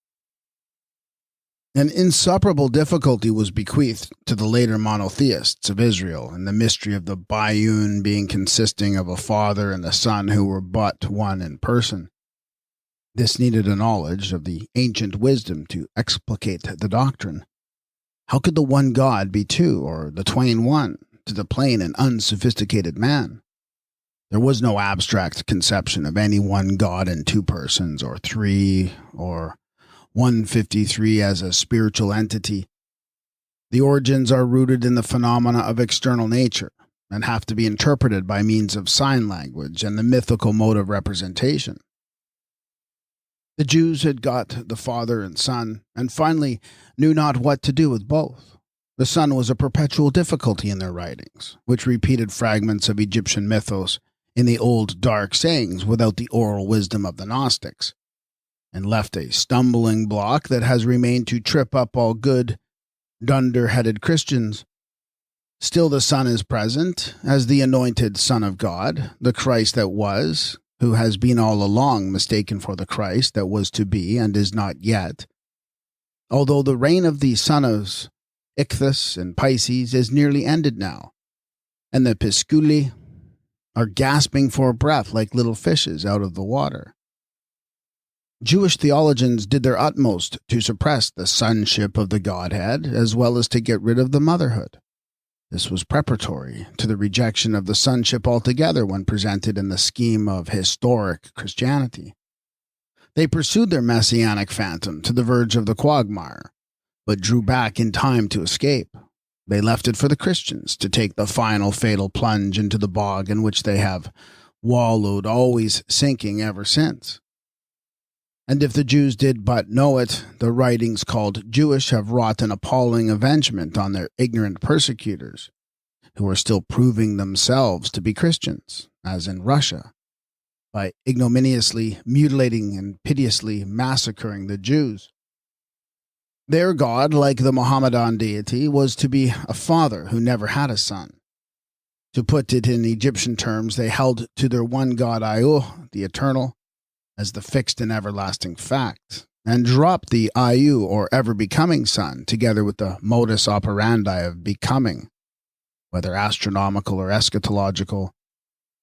An insuperable difficulty was bequeathed to the later monotheists of Israel in the mystery of the Bayun being consisting of a father and a son who were but one in person. This needed a knowledge of the ancient wisdom to explicate the doctrine. How could the one God be two, or the twain one, to the plain and unsophisticated man? There was no abstract conception of any one God in two persons, or three, or 153 as a spiritual entity. The origins are rooted in the phenomena of external nature, and have to be interpreted by means of sign language and the mythical mode of representation. The Jews had got the Father and Son, and finally knew not what to do with both. The sun was a perpetual difficulty in their writings, which repeated fragments of Egyptian mythos in the old dark sayings without the oral wisdom of the Gnostics, and left a stumbling block that has remained to trip up all good, dunder-headed Christians. Still the Son is present as the anointed Son of God, the Christ that was, who has been all along mistaken for the Christ that was to be and is not yet. Although the reign of the son of Ichthus and Pisces is nearly ended now, and the Pisculi are gasping for breath like little fishes out of the water. Jewish theologians did their utmost to suppress the sonship of the Godhead as well as to get rid of the motherhood. This was preparatory to the rejection of the sonship altogether when presented in the scheme of historic Christianity. They pursued their messianic phantom to the verge of the quagmire, but drew back in time to escape. They left it for the Christians to take the final fatal plunge into the bog in which they have wallowed, always sinking ever since. And if the Jews did but know it, the writings called Jewish have wrought an appalling avengement on their ignorant persecutors, who are still proving themselves to be Christians, as in Russia, by ignominiously mutilating and piteously massacring the Jews. Their god, like the Mohammedan deity, was to be a father who never had a son. To put it in Egyptian terms, they held to their one god Ayu, the eternal, as the fixed and everlasting fact, and dropped the Ayu, or ever-becoming son, together with the modus operandi of becoming, whether astronomical or eschatological,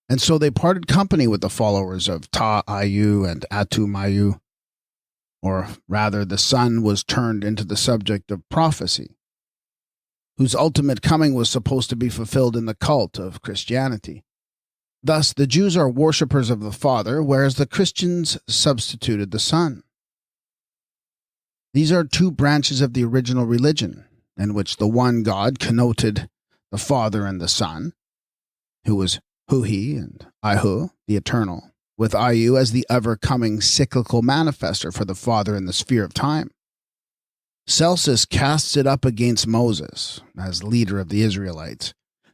and so they parted company with the followers of Ta-Ayu and Atum-Ayu, or rather the sun was turned into the subject of prophecy, whose ultimate coming was supposed to be fulfilled in the cult of Christianity. Thus, the Jews are worshippers of the Father, whereas the Christians substituted the Son. These are two branches of the original religion, in which the one God connoted the Father and the Son, who was Hu-He and Ihu, the Eternal, with Ayu as the ever-coming cyclical manifester for the Father in the sphere of time. Celsus casts it up against Moses, as leader of the Israelites,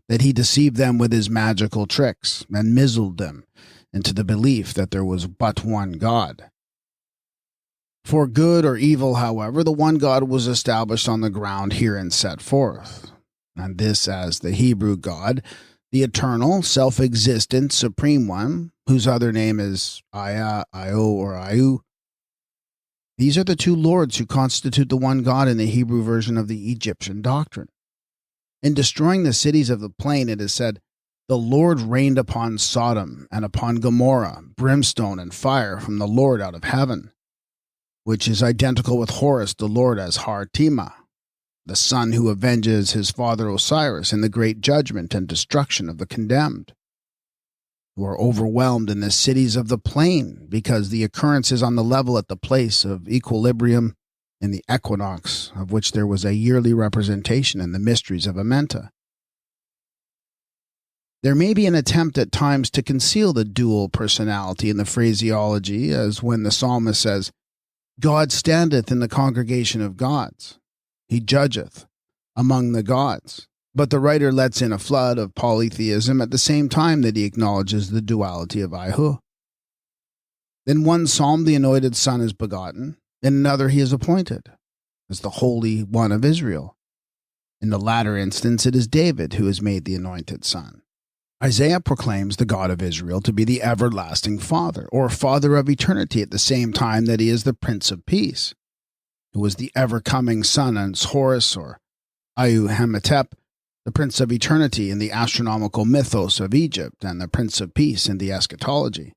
that he deceived them with his magical tricks and mizzled them into the belief that there was but one God. For good or evil, however, the one God was established on the ground herein set forth, and this as the Hebrew God, the eternal, self-existent, supreme one, whose other name is Aya, Io, or Ayu. These are the two lords who constitute the one God in the Hebrew version of the Egyptian doctrine. In destroying the cities of the plain, it is said, "The Lord rained upon Sodom and upon Gomorrah brimstone and fire from the Lord out of heaven," which is identical with Horus the Lord as Har-Tema, the son who avenges his father Osiris in the great judgment and destruction of the condemned, who are overwhelmed in the cities of the plain because the occurrence is on the level at the place of equilibrium in the equinox, of which there was a yearly representation in the mysteries of Amenta. There may be an attempt at times to conceal the dual personality in the phraseology, as when the psalmist says, "God standeth in the congregation of gods. He judgeth among the gods." But the writer lets in a flood of polytheism at the same time that he acknowledges the duality of Ihu. In one psalm the anointed Son is begotten, in another he is appointed, as the Holy One of Israel. In the latter instance it is David who is made the anointed Son. Isaiah proclaims the God of Israel to be the everlasting Father, or Father of eternity, at the same time that he is the Prince of Peace, who is the ever-coming Son as Horus, or Ayu-Hametep, the Prince of Eternity in the astronomical mythos of Egypt, and the Prince of Peace in the eschatology.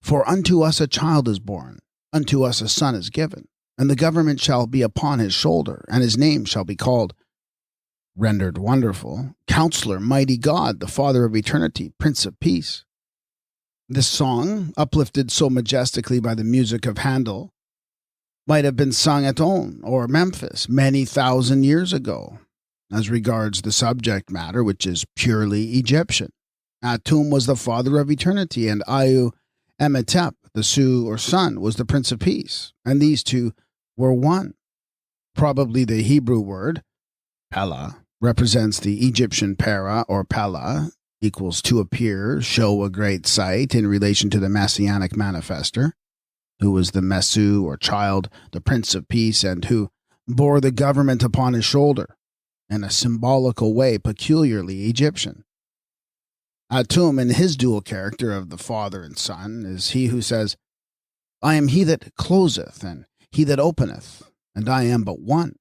"For unto us a child is born, unto us a son is given, and the government shall be upon his shoulder, and his name shall be called," rendered wonderful, "Counselor, Mighty God, the Father of Eternity, Prince of Peace." This song, uplifted so majestically by the music of Handel, might have been sung at On or Memphis many thousand years ago, as regards the subject matter, which is purely Egyptian. Atum was the Father of Eternity, and Ayu-Hametep, the Su or Son, was the Prince of Peace, and these two were one. Probably the Hebrew word Pella, represents the Egyptian para or Pella, equals to appear, show a great sight in relation to the Messianic manifester, who was the Mesu or child, the Prince of Peace, and who bore the government upon his shoulder, in a symbolical way peculiarly Egyptian. Atum, in his dual character of the Father and Son, is he who says, I am he that closeth, and he that openeth, and I am but one.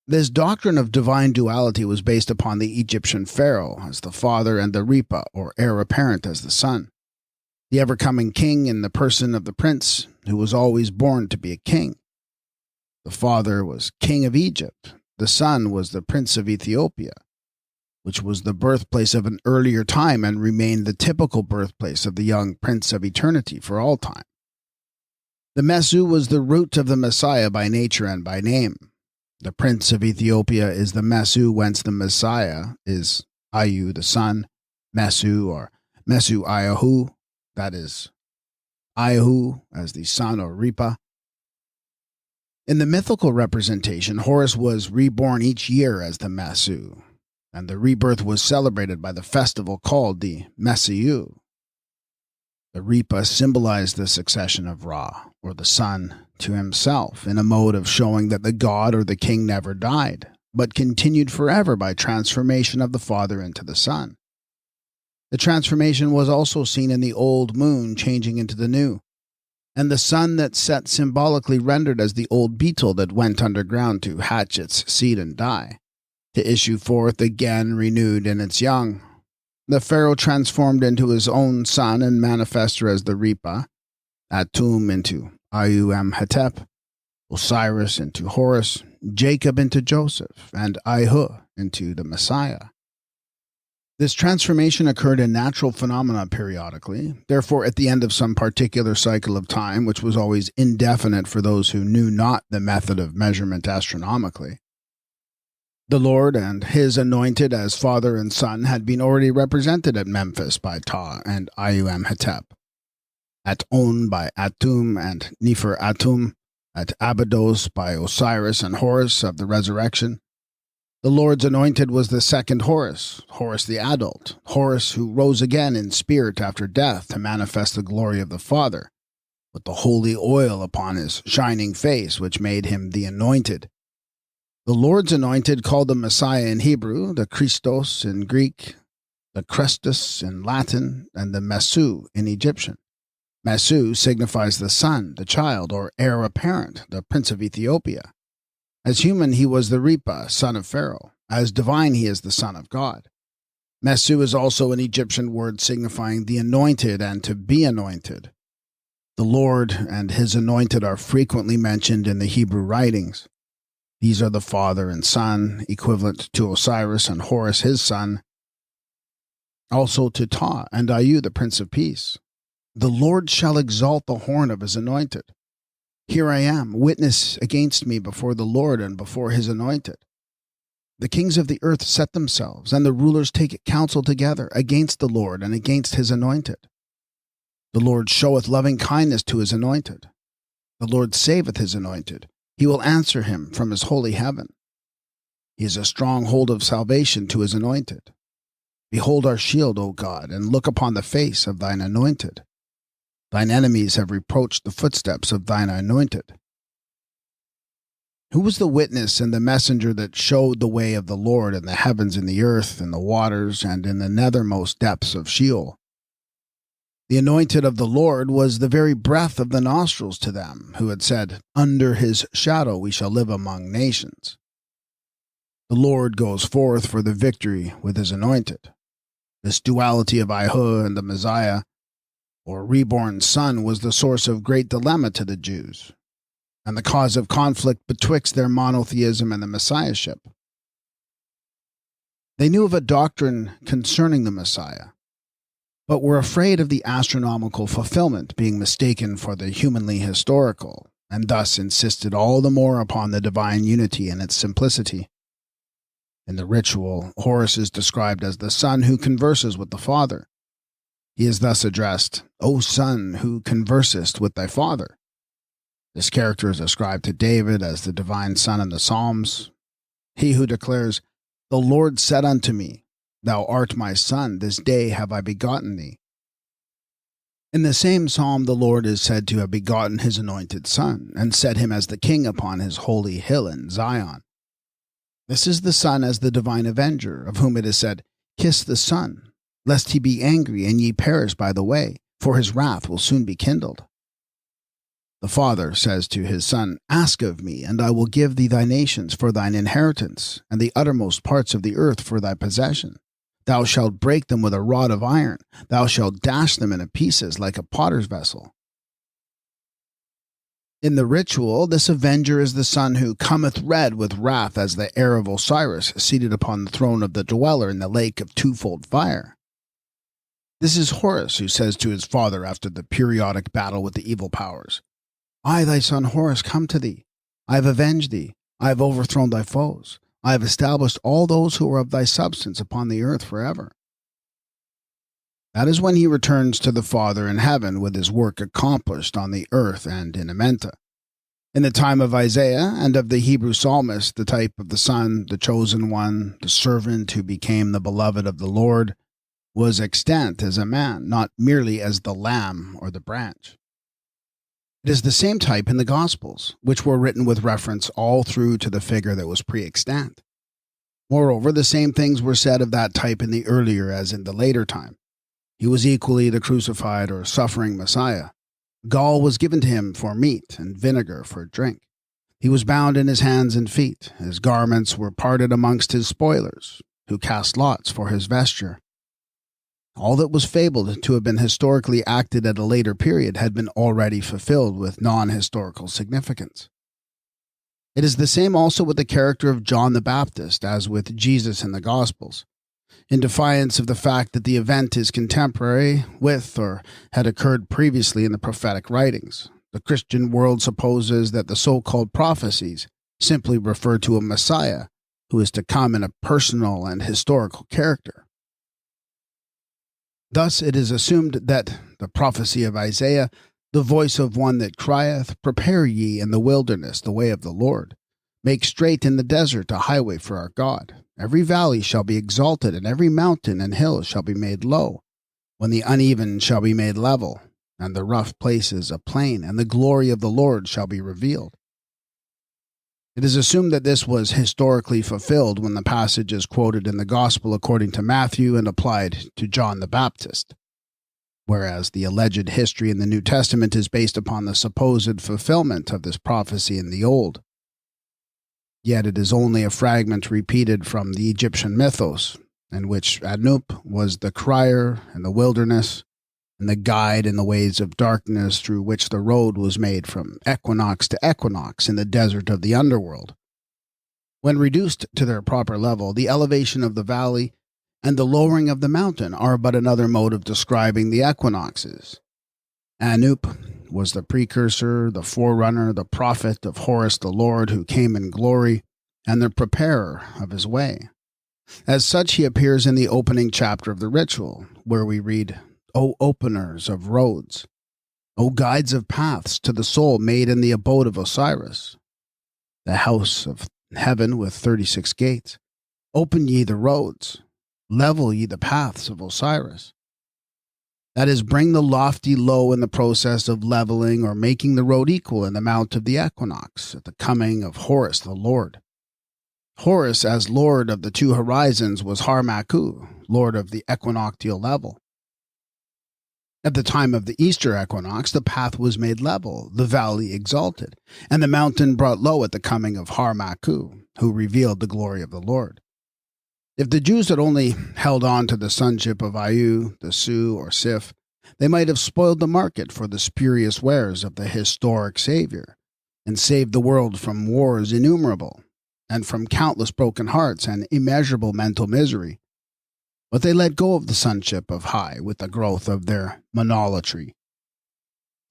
This doctrine of divine duality was based upon the Egyptian Pharaoh as the father and the Ripa, or heir apparent, as the son. The ever-coming king in the person of the prince, who was always born to be a king. The father was king of Egypt. The son was the prince of Ethiopia, which was the birthplace of an earlier time and remained the typical birthplace of the young prince of eternity for all time. The Mesu was the root of the Messiah by nature and by name. The prince of Ethiopia is the Mesu, whence the Messiah is Ayu, the son, Mesu, or Mesu Ayahu, that is, Ayahu as the son or Ripa. In the mythical representation, Horus was reborn each year as the Mesu, and the rebirth was celebrated by the festival called the Messiu. The Ripa symbolized the succession of Ra, or the sun, to himself, in a mode of showing that the god or the king never died, but continued forever by transformation of the father into the son. The transformation was also seen in the old moon changing into the new, and the sun that set symbolically rendered as the old beetle that went underground to hatch its seed and die, to issue forth again renewed in its young. The pharaoh transformed into his own son and manifested as the Ripa, Atum into Amenhotep, Osiris into Horus, Jacob into Joseph, and Ihu into the Messiah. This transformation occurred in natural phenomena periodically, therefore at the end of some particular cycle of time, which was always indefinite for those who knew not the method of measurement astronomically. The Lord and his anointed as father and son had been already represented at Memphis by Ptah and Amenhotep, at On by Atum and Nefer Atum, at Abydos by Osiris and Horus of the resurrection. The Lord's anointed was the second Horus, Horus the adult, Horus who rose again in spirit after death to manifest the glory of the Father, with the holy oil upon his shining face, which made him the anointed. The Lord's anointed, called the Messiah in Hebrew, the Christos in Greek, the Christus in Latin, and the Mesu in Egyptian. Mesu signifies the son, the child, or heir apparent, the prince of Ethiopia. As human, he was the Ripa, son of Pharaoh. As divine, he is the son of God. Mesu is also an Egyptian word signifying the anointed and to be anointed. The Lord and his anointed are frequently mentioned in the Hebrew writings. These are the father and son, equivalent to Osiris and Horus, his son, also to Ptah and Ayu, the Prince of Peace. The Lord shall exalt the horn of his anointed. Here I am, witness against me before the Lord and before his anointed. The kings of the earth set themselves, and the rulers take counsel together against the Lord and against his anointed. The Lord showeth loving kindness to his anointed. The Lord saveth his anointed. He will answer him from his holy heaven. He is a stronghold of salvation to his anointed. Behold our shield, O God, and look upon the face of thine anointed. Thine enemies have reproached the footsteps of thine anointed. Who was the witness and the messenger that showed the way of the Lord in the heavens and the earth and the waters and in the nethermost depths of Sheol? The anointed of the Lord was the very breath of the nostrils to them, who had said, Under his shadow we shall live among nations. The Lord goes forth for the victory with his anointed. This duality of Ihu and the Messiah, or reborn son, was the source of great dilemma to the Jews, and the cause of conflict betwixt their monotheism and the Messiahship. They knew of a doctrine concerning the Messiah, but were afraid of the astronomical fulfillment being mistaken for the humanly historical, and thus insisted all the more upon the divine unity and its simplicity. In the ritual, Horus is described as the son who converses with the Father. He is thus addressed, O son who conversest with thy Father. This character is ascribed to David as the divine son in the Psalms. He who declares, "The Lord said unto me, Thou art my son, this day have I begotten thee." In the same psalm the Lord is said to have begotten his anointed Son, and set him as the king upon his holy hill in Zion. This is the Son as the divine avenger, of whom it is said, "Kiss the Son, lest he be angry and ye perish by the way, for his wrath will soon be kindled." The Father says to his Son, "Ask of me, and I will give thee thy nations for thine inheritance, and the uttermost parts of the earth for thy possession. Thou shalt break them with a rod of iron. Thou shalt dash them into pieces like a potter's vessel." In the ritual, this avenger is the Son who cometh red with wrath as the heir of Osiris, seated upon the throne of the dweller in the lake of twofold fire. This is Horus who says to his father after the periodic battle with the evil powers, "I, thy son Horus, come to thee. I have avenged thee. I have overthrown thy foes. I have established all those who are of thy substance upon the earth forever." That is when he returns to the Father in heaven with his work accomplished on the earth and in Amenta. In the time of Isaiah and of the Hebrew psalmist, the type of the Son, the chosen one, the servant who became the beloved of the Lord, was extant as a man, not merely as the lamb or the branch. It is the same type in the Gospels, which were written with reference all through to the figure that was pre-extant. Moreover, the same things were said of that type in the earlier as in the later time. He was equally the crucified or suffering Messiah. Gall was given to him for meat and vinegar for drink. He was bound in his hands and feet. His garments were parted amongst his spoilers, who cast lots for his vesture. All that was fabled to have been historically acted at a later period had been already fulfilled with non-historical significance. It is the same also with the character of John the Baptist as with Jesus in the Gospels. In defiance of the fact that the event is contemporary with or had occurred previously in the prophetic writings, the Christian world supposes that the so-called prophecies simply refer to a Messiah who is to come in a personal and historical character. Thus it is assumed that the prophecy of Isaiah, "The voice of one that crieth, Prepare ye in the wilderness the way of the Lord. Make straight in the desert a highway for our God. Every valley shall be exalted, and every mountain and hill shall be made low, when the uneven shall be made level, and the rough places a plain, and the glory of the Lord shall be revealed." It is assumed that this was historically fulfilled when the passage is quoted in the Gospel according to Matthew and applied to John the Baptist, whereas the alleged history in the New Testament is based upon the supposed fulfillment of this prophecy in the Old. Yet it is only a fragment repeated from the Egyptian mythos, in which Anup was the crier in the wilderness and the guide in the ways of darkness through which the road was made from equinox to equinox in the desert of the underworld. When reduced to their proper level, the elevation of the valley and the lowering of the mountain are but another mode of describing the equinoxes. Anup was the precursor, the forerunner, the prophet of Horus the Lord who came in glory, and the preparer of his way. As such, he appears in the opening chapter of the ritual, where we read, "O openers of roads, O guides of paths to the soul made in the abode of Osiris, the house of heaven with 36 gates. Open ye the roads, level ye the paths of Osiris." That is, bring the lofty low in the process of leveling or making the road equal in the mount of the equinox at the coming of Horus the Lord. Horus, as lord of the two horizons, was Har-Maku, lord of the equinoctial level. At the time of the Easter equinox, the path was made level, the valley exalted, and the mountain brought low at the coming of Har-Maku, who revealed the glory of the Lord. If the Jews had only held on to the sonship of Ayu, the Su, or Sif, they might have spoiled the market for the spurious wares of the historic Savior, and saved the world from wars innumerable, and from countless broken hearts and immeasurable mental misery. But they let go of the sonship of High with the growth of their monolatry.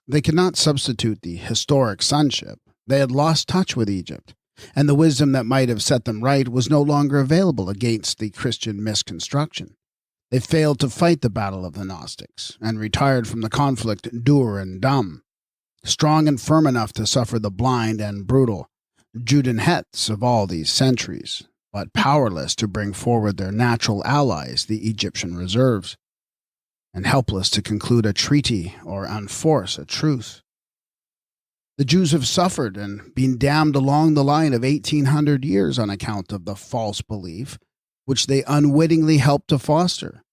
They could not substitute the historic sonship. They had lost touch with Egypt, and the wisdom that might have set them right was no longer available against the Christian misconstruction. They failed to fight the battle of the Gnostics, and retired from the conflict dur and dumb, strong and firm enough to suffer the blind and brutal Judenhets of all these centuries, but powerless to bring forward their natural allies, the Egyptian reserves, and helpless to conclude a treaty or enforce a truce. The Jews have suffered and been damned along the line of 1,800 years on account of the false belief which they unwittingly helped to foster.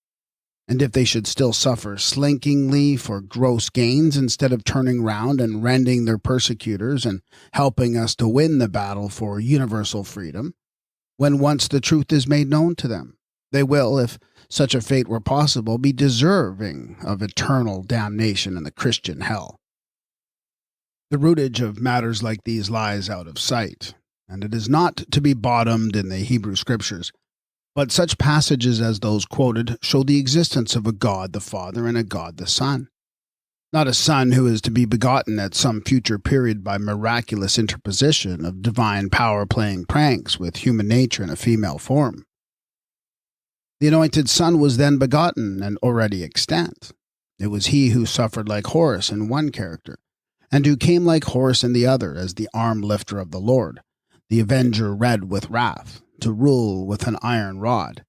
And if they should still suffer slinkingly for gross gains instead of turning round and rending their persecutors and helping us to win the battle for universal freedom, when once the truth is made known to them, they will, if such a fate were possible, be deserving of eternal damnation in the Christian hell. The rootage of matters like these lies out of sight, and it is not to be bottomed in the Hebrew Scriptures, but such passages as those quoted show the existence of a God the Father and a God the Son. Not a Son who is to be begotten at some future period by miraculous interposition of divine power playing pranks with human nature in a female form. The anointed Son was then begotten and already extant. It was he who suffered like Horus in one character, and who came like Horus in the other as the arm lifter of the Lord, the avenger red with wrath, to rule with an iron rod,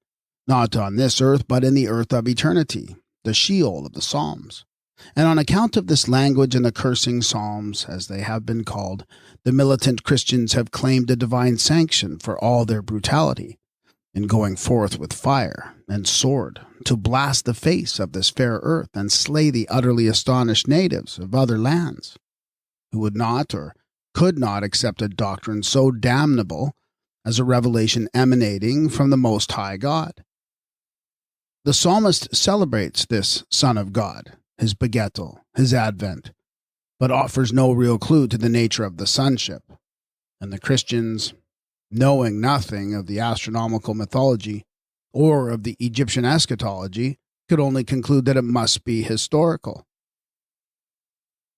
not on this earth but in the earth of eternity, the Sheol of the Psalms. And on account of this language in the cursing Psalms, as they have been called, the militant Christians have claimed a divine sanction for all their brutality, in going forth with fire and sword to blast the face of this fair earth and slay the utterly astonished natives of other lands, who would not or could not accept a doctrine so damnable as a revelation emanating from the Most High God. The psalmist celebrates this Son of God, his begettal, his advent, but offers no real clue to the nature of the sonship, and the Christians, knowing nothing of the astronomical mythology or of the Egyptian eschatology, could only conclude that it must be historical.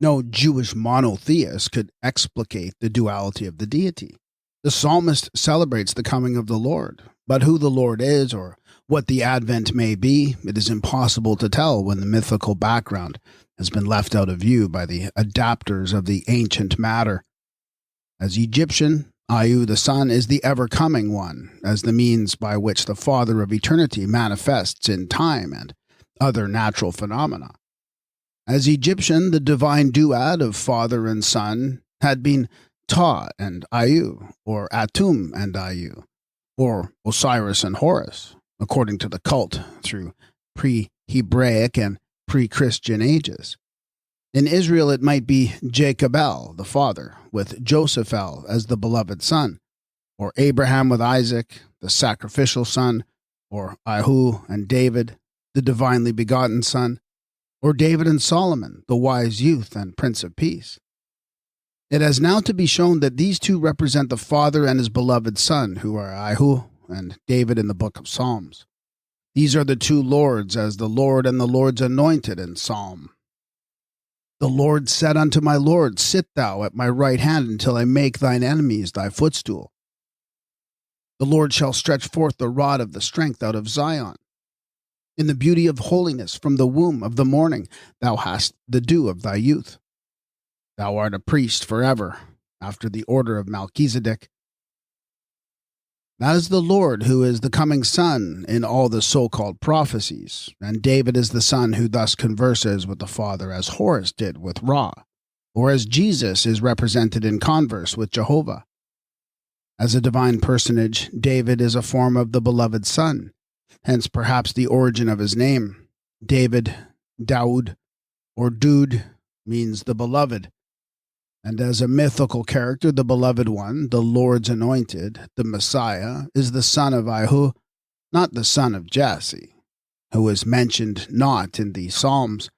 No Jewish monotheist could explicate the duality of the deity. The psalmist celebrates the coming of the Lord, but who the Lord is or what the advent may be, it is impossible to tell when the mythical background has been left out of view by the adapters of the ancient matter. As Egyptian, Anu the Son is the ever-coming one, as the means by which the Father of eternity manifests in time and other natural phenomena. As Egyptian, the divine duad of Father and Son had been Ta and Anu, or Atum and Anu, or Osiris and Horus, according to the cult through pre-Hebraic and pre-Christian ages. In Israel it might be Jacobel, the father, with Josephel as the beloved son, or Abraham with Isaac, the sacrificial son, or Ahu and David, the divinely begotten son, or David and Solomon, the wise youth and Prince of Peace. It has now to be shown that these two represent the Father and his beloved Son, who are Ahu and David in the book of Psalms. These are the two Lords, as the Lord and the Lord's anointed in Psalm. The Lord said unto my Lord, Sit thou at my right hand until I make thine enemies thy footstool. The Lord shall stretch forth the rod of the strength out of Zion. In the beauty of holiness from the womb of the morning thou hast the dew of thy youth. Thou art a priest forever, after the order of Melchizedek. That is the Lord who is the coming Son in all the so-called prophecies, and David is the Son who thus converses with the Father as Horus did with Ra, or as Jesus is represented in converse with Jehovah. As a divine personage, David is a form of the beloved Son, hence perhaps the origin of his name. David, Daud, or Dud means the beloved. And as a mythical character, the beloved one, the Lord's anointed, the Messiah, is the son of Ahu, not the son of Jesse, who is mentioned not in the Psalms.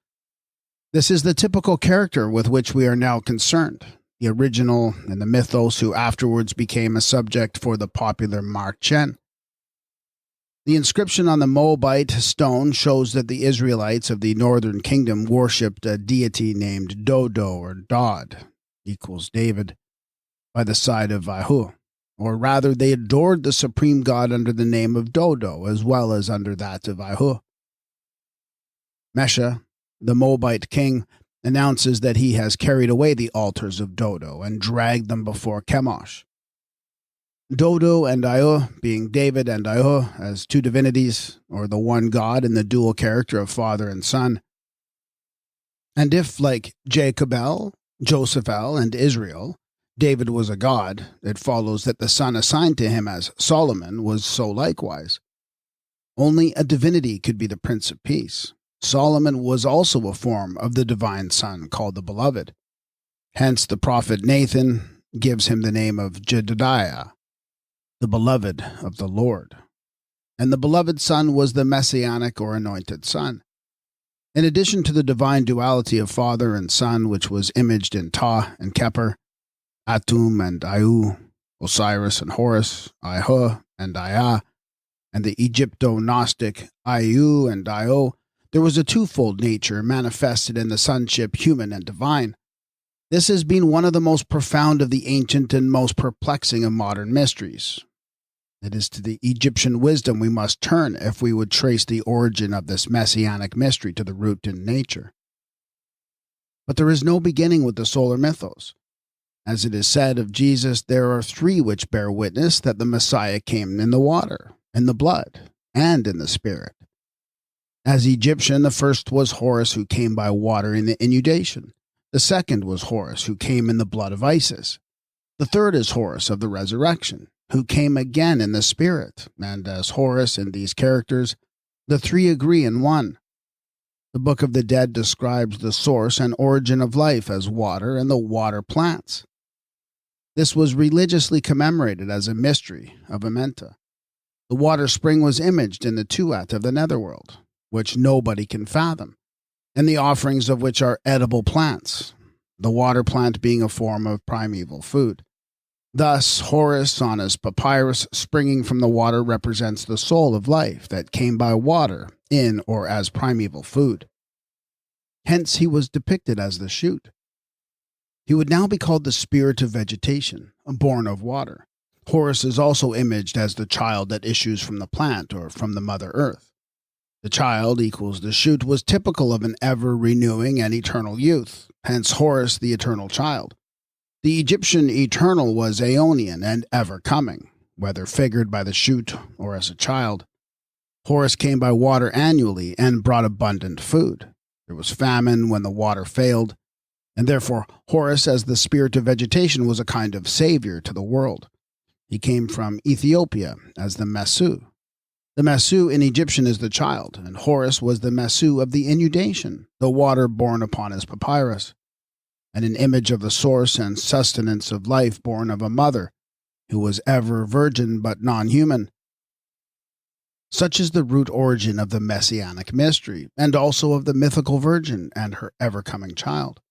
This is the typical character with which we are now concerned, the original and the mythos who afterwards became a subject for the popular Mark Chen. The inscription on the Moabite stone shows that the Israelites of the northern kingdom worshipped a deity named Dodo or Dod, equals David, by the side of Ahu, or rather they adored the supreme god under the name of Dodo as well as under that of Ahu. Mesha, the Moabite king, announces that he has carried away the altars of Dodo and dragged them before Chemosh. Dodo and Io being David and Io as two divinities, or the one God in the dual character of Father and Son. And if, like Jacobel, Josephel, and Israel, David was a god, it follows that the son assigned to him as Solomon was so likewise. Only a divinity could be the Prince of Peace. Solomon was also a form of the divine Son called the Beloved. Hence the prophet Nathan gives him the name of Jedediah, the Beloved of the Lord. And the Beloved Son was the Messianic or Anointed Son. In addition to the divine duality of Father and Son, which was imaged in Ta and Keper, Atum and Iu, Osiris and Horus, Ihu and Aya, and the Egypto-Gnostic Iu and Io, there was a twofold nature manifested in the sonship, human and divine. This has been one of the most profound of the ancient and most perplexing of modern mysteries. It is to the Egyptian wisdom we must turn if we would trace the origin of this messianic mystery to the root in nature. But there is no beginning with the solar mythos. As it is said of Jesus, there are three which bear witness that the Messiah came in the water, in the blood, and in the spirit. As Egyptian, the first was Horus, who came by water in the inundation. The second was Horus, who came in the blood of Isis. The third is Horus of the resurrection, who came again in the spirit, and as Horus in these characters, the three agree in one. The Book of the Dead describes the source and origin of life as water and the water plants. This was religiously commemorated as a mystery of Amenta. The water spring was imaged in the Tuat of the netherworld, which nobody can fathom, and the offerings of which are edible plants, the water plant being a form of primeval food. Thus, Horus on his papyrus springing from the water represents the soul of life that came by water in or as primeval food. Hence he was depicted as the shoot. He would now be called the spirit of vegetation, born of water. Horus is also imaged as the child that issues from the plant or from the Mother Earth. The child equals the shoot was typical of an ever-renewing and eternal youth, hence Horus the eternal child. The Egyptian eternal was aeonian and ever-coming, whether figured by the shoot or as a child. Horus came by water annually and brought abundant food. There was famine when the water failed, and therefore Horus as the spirit of vegetation was a kind of savior to the world. He came from Ethiopia as the Mesu. The Mesu in Egyptian is the child, and Horus was the Mesu of the inundation, the water born upon his papyrus, and an image of the source and sustenance of life born of a mother, who was ever virgin but non-human. Such is the root origin of the messianic mystery, and also of the mythical virgin and her ever-coming child.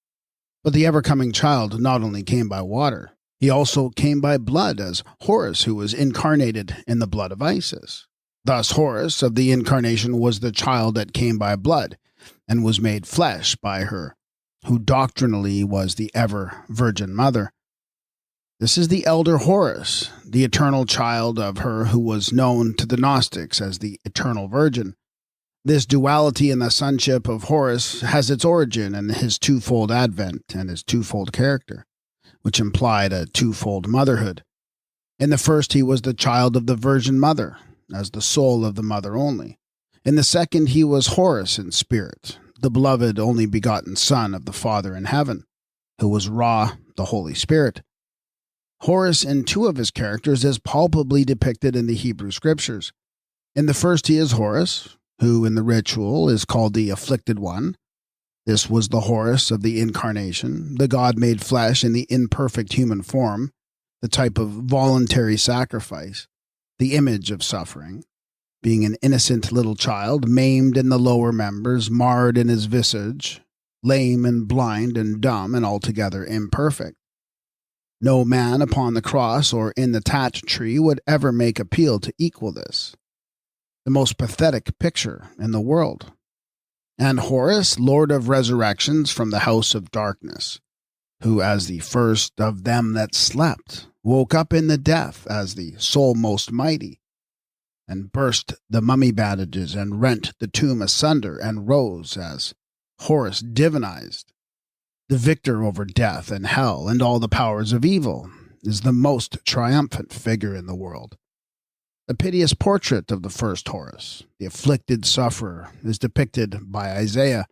But the ever-coming child not only came by water, he also came by blood as Horus, who was incarnated in the blood of Isis. Thus Horus of the incarnation was the child that came by blood, and was made flesh by her, who doctrinally was the ever-virgin mother. This is the elder Horus, the eternal child of her who was known to the Gnostics as the eternal virgin. This duality in the sonship of Horus has its origin in his twofold advent and his twofold character, which implied a twofold motherhood. In the first he was the child of the Virgin Mother, as the soul of the mother only. In the second he was Horus in spirit, the beloved only begotten Son of the Father in heaven, who was Ra, the Holy Spirit. Horus in two of his characters is palpably depicted in the Hebrew Scriptures. In the first he is Horus, who in the ritual is called the Afflicted One. This was the Horus of the Incarnation, the God made flesh in the imperfect human form, the type of voluntary sacrifice, the image of suffering, being an innocent little child, maimed in the lower members, marred in his visage, lame and blind and dumb and altogether imperfect. No man upon the cross or in the tat tree would ever make appeal to equal this. The most pathetic picture in the world. And Horus, Lord of resurrections from the house of darkness, who as the first of them that slept, woke up in the death as the soul most mighty, and burst the mummy bandages and rent the tomb asunder and rose as Horus divinized, the victor over death and hell and all the powers of evil, is the most triumphant figure in the world. The piteous portrait of the first Horus, the afflicted sufferer, is depicted by Isaiah.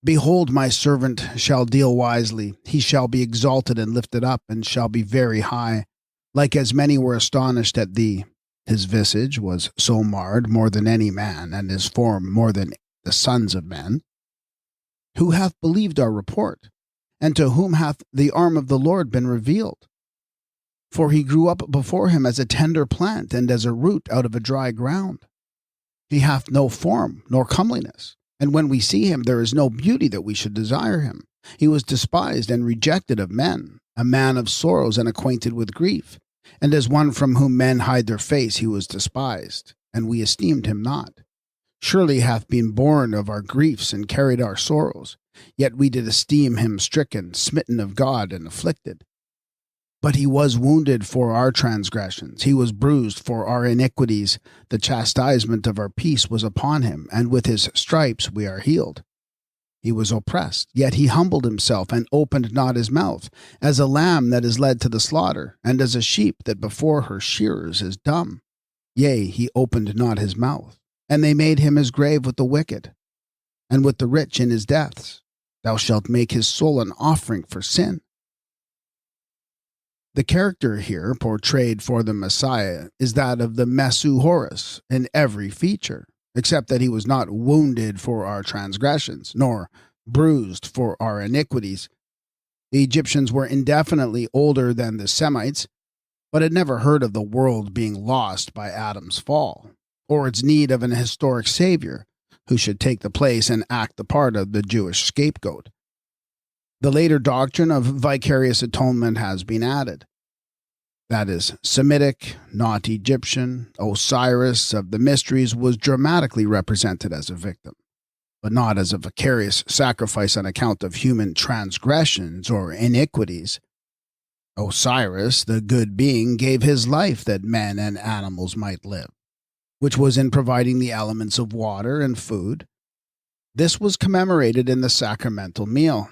Behold, my servant shall deal wisely. He shall be exalted and lifted up, and shall be very high. Like as many were astonished at thee. His visage was so marred more than any man, and his form more than the sons of men. Who hath believed our report? And to whom hath the arm of the Lord been revealed? For he grew up before him as a tender plant, and as a root out of a dry ground. He hath no form, nor comeliness, and when we see him, there is no beauty that we should desire him. He was despised and rejected of men, a man of sorrows and acquainted with grief. And as one from whom men hide their face, he was despised, and we esteemed him not. Surely he hath been born of our griefs and carried our sorrows. Yet we did esteem him stricken, smitten of God, and afflicted. But he was wounded for our transgressions, he was bruised for our iniquities. The chastisement of our peace was upon him, and with his stripes we are healed. He was oppressed, yet he humbled himself, and opened not his mouth, as a lamb that is led to the slaughter, and as a sheep that before her shearers is dumb. Yea, he opened not his mouth. And they made him his grave with the wicked, and with the rich in his deaths. Thou shalt make his soul an offering for sin. The character here portrayed for the Messiah is that of the Mesu Horus in every feature, except that he was not wounded for our transgressions, nor bruised for our iniquities. The Egyptians were indefinitely older than the Semites, but had never heard of the world being lost by Adam's fall, or its need of an historic savior who should take the place and act the part of the Jewish scapegoat. The later doctrine of vicarious atonement has been added. That is, Semitic, not Egyptian, Osiris of the mysteries was dramatically represented as a victim, but not as a vicarious sacrifice on account of human transgressions or iniquities. Osiris, the good being, gave his life that men and animals might live, which was in providing the elements of water and food. This was commemorated in the sacramental meal,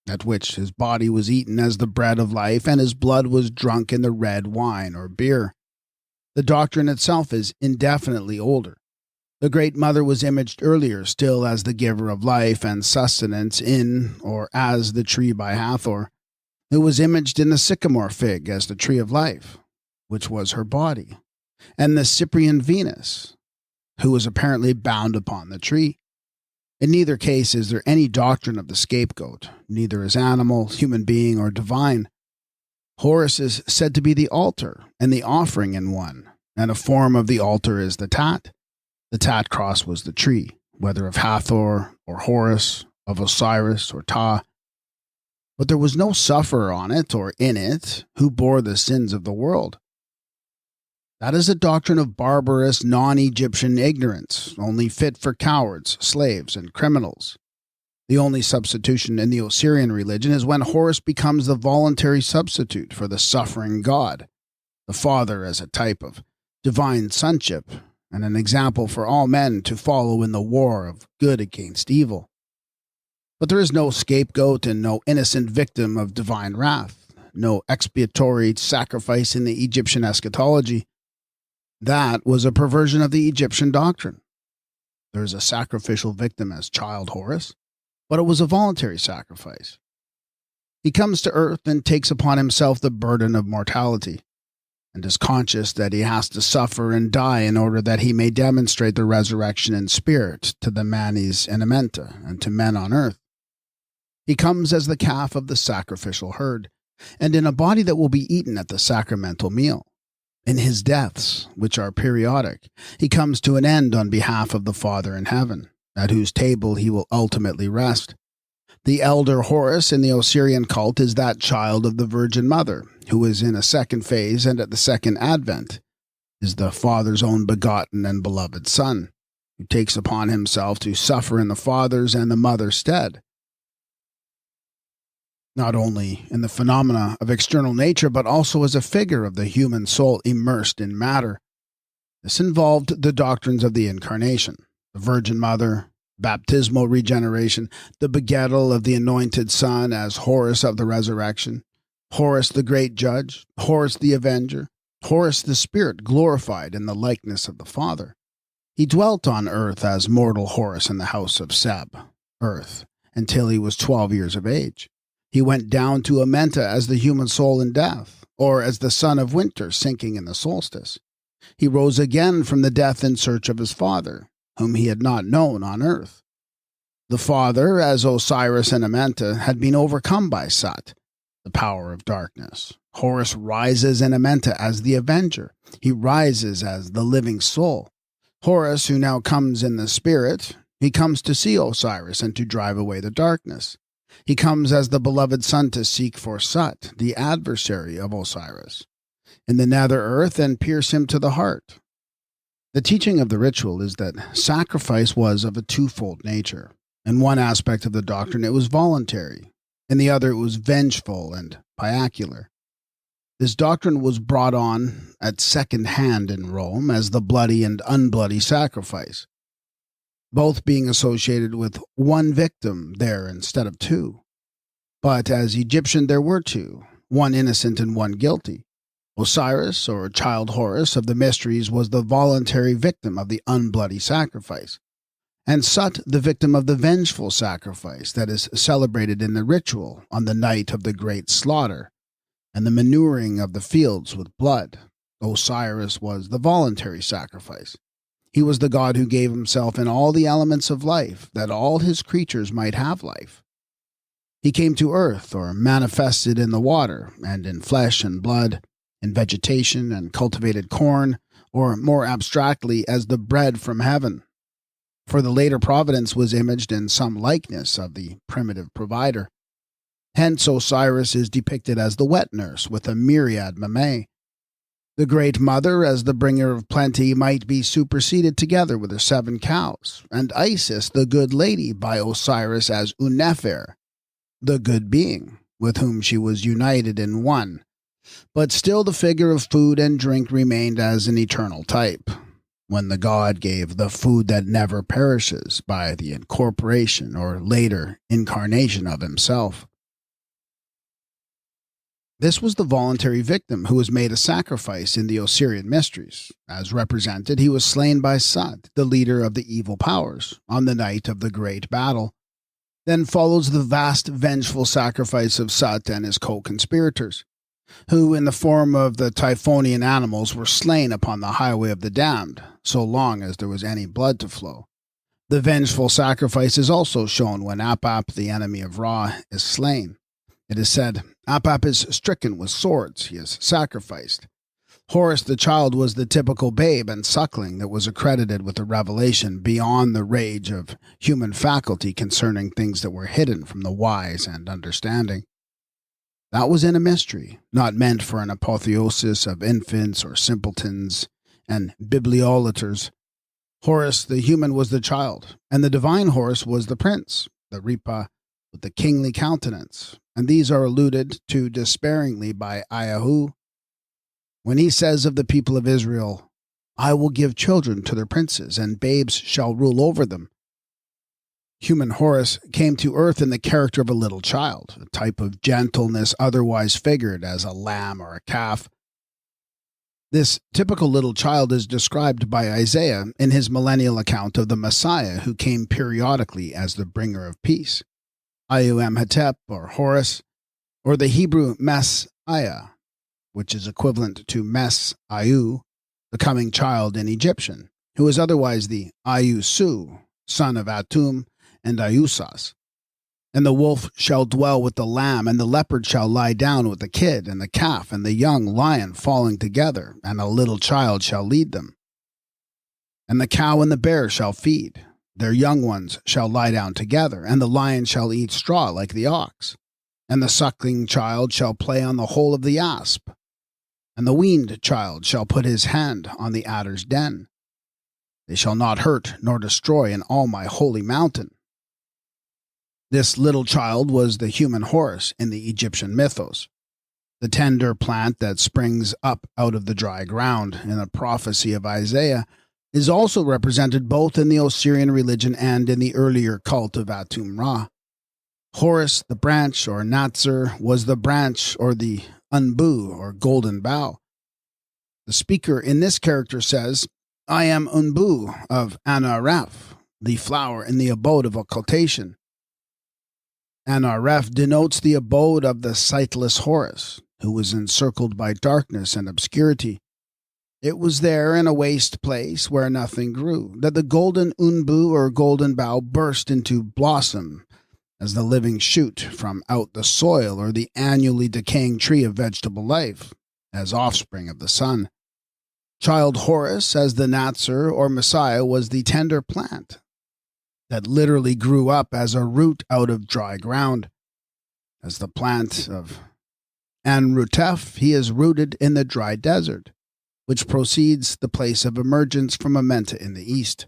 at which his body was eaten as the bread of life, and his blood was drunk in the red wine or beer. The doctrine itself is indefinitely older. The Great Mother was imaged earlier still as the giver of life and sustenance in or as the tree by Hathor, who was imaged in the sycamore fig as the tree of life, which was her body, and the Cyprian Venus, who was apparently bound upon the tree. In neither case is there any doctrine of the scapegoat, neither as animal, human being, or divine. Horus is said to be the altar and the offering in one, and a form of the altar is the tat. The tat cross was the tree, whether of Hathor or Horus, of Osiris or Ptah. But there was no sufferer on it or in it who bore the sins of the world. That is a doctrine of barbarous, non-Egyptian ignorance, only fit for cowards, slaves, and criminals. The only substitution in the Osirian religion is when Horus becomes the voluntary substitute for the suffering god, the Father as a type of divine sonship, and an example for all men to follow in the war of good against evil. But there is no scapegoat and no innocent victim of divine wrath, no expiatory sacrifice in the Egyptian eschatology. That was a perversion of the Egyptian doctrine. There is a sacrificial victim as child Horus, but it was a voluntary sacrifice. He comes to earth and takes upon himself the burden of mortality, and is conscious that he has to suffer and die in order that he may demonstrate the resurrection in spirit to the manes in Amenta and to men on earth. He comes as the calf of the sacrificial herd, and in a body that will be eaten at the sacramental meal. In his deaths, which are periodic, he comes to an end on behalf of the Father in heaven, at whose table he will ultimately rest. The elder Horus in the Osirian cult is that child of the Virgin Mother, who is in a second phase and at the second advent, is the Father's own begotten and beloved Son, who takes upon himself to suffer in the Father's and the Mother's stead. Not only in the phenomena of external nature, but also as a figure of the human soul immersed in matter. This involved the doctrines of the Incarnation, the Virgin Mother, baptismal regeneration, the begettal of the anointed Son as Horus of the resurrection, Horus the great judge, Horus the avenger, Horus the spirit glorified in the likeness of the Father. He dwelt on earth as mortal Horus in the house of Seb, earth, until he was 12 years of age. He went down to Amenta as the human soul in death, or as the sun of winter sinking in the solstice. He rose again from the death in search of his Father, whom he had not known on earth. The Father, as Osiris and Amenta, had been overcome by Sut, the power of darkness. Horus rises in Amenta as the avenger. He rises as the living soul. Horus, who now comes in the spirit, he comes to see Osiris and to drive away the darkness. He comes as the beloved son to seek for Sut, the adversary of Osiris, in the nether earth and pierce him to the heart. The teaching of the ritual is that sacrifice was of a twofold nature. In one aspect of the doctrine it was voluntary, in the other it was vengeful and piacular. This doctrine was brought on at second hand in Rome as the bloody and unbloody sacrifice, both being associated with one victim there instead of two. But as Egyptian there were two, one innocent and one guilty. Osiris, or child Horus of the mysteries, was the voluntary victim of the unbloody sacrifice, and Sut the victim of the vengeful sacrifice that is celebrated in the ritual on the night of the great slaughter, and the manuring of the fields with blood. Osiris was the voluntary sacrifice. He was the god who gave himself in all the elements of life, that all his creatures might have life. He came to earth, or manifested in the water, and in flesh and blood, in vegetation and cultivated corn, or more abstractly as the bread from heaven. For the later providence was imaged in some likeness of the primitive provider. Hence Osiris is depicted as the wet nurse with a myriad mammae. The great mother, as the bringer of plenty, might be superseded together with her 7 cows, and Isis, the good lady, by Osiris as Unefer, the good being, with whom she was united in one. But still the figure of food and drink remained as an eternal type, when the god gave the food that never perishes by the incorporation or later incarnation of himself. This was the voluntary victim who was made a sacrifice in the Osirian mysteries. As represented, he was slain by Sut, the leader of the evil powers, on the night of the great battle. Then follows the vast vengeful sacrifice of Sut and his co-conspirators, who in the form of the Typhonian animals were slain upon the highway of the damned, so long as there was any blood to flow. The vengeful sacrifice is also shown when Apap, the enemy of Ra, is slain. It is said, Apap is stricken with swords, he is sacrificed. Horus the child was the typical babe and suckling that was accredited with a revelation beyond the rage of human faculty concerning things that were hidden from the wise and understanding. That was in a mystery, not meant for an apotheosis of infants or simpletons and bibliolaters. Horus the human was the child, and the divine Horus was the prince, the Ripa, with the kingly countenance, and these are alluded to despairingly by Ayahu, when he says of the people of Israel, I will give children to their princes, and babes shall rule over them. Human Horus came to earth in the character of a little child, a type of gentleness otherwise figured as a lamb or a calf. This typical little child is described by Isaiah in his millennial account of the Messiah who came periodically as the bringer of peace. Ayu-Amhetep, or Horus, or the Hebrew Messiah, which is equivalent to Mes-Ayu, the coming child in Egyptian, who is otherwise the Ayu-Su, son of Atum and Ayusas. And the wolf shall dwell with the lamb, and the leopard shall lie down with the kid, and the calf and the young lion falling together, and a little child shall lead them. And the cow and the bear shall feed, their young ones shall lie down together, and the lion shall eat straw like the ox, and the suckling child shall play on the hole of the asp, and the weaned child shall put his hand on the adder's den. They shall not hurt nor destroy in all my holy mountain. This little child was the human Horus in the Egyptian mythos, the tender plant that springs up out of the dry ground in the prophecy of Isaiah is also represented both in the Osirian religion and in the earlier cult of Atum Ra. Horus, the branch, or Natzer, was the branch or the Unbu, or golden bough. The speaker in this character says, I am Unbu of Anaref, the flower in the abode of occultation. Anaref denotes the abode of the sightless Horus, who was encircled by darkness and obscurity. It was there in a waste place where nothing grew, that the golden Unbu or golden bough burst into blossom as the living shoot from out the soil, or the annually decaying tree of vegetable life, as offspring of the sun. Child Horus, as the Natzer or Messiah, was the tender plant that literally grew up as a root out of dry ground. As the plant of Anrutef, he is rooted in the dry desert, which proceeds the place of emergence from Amenta in the east.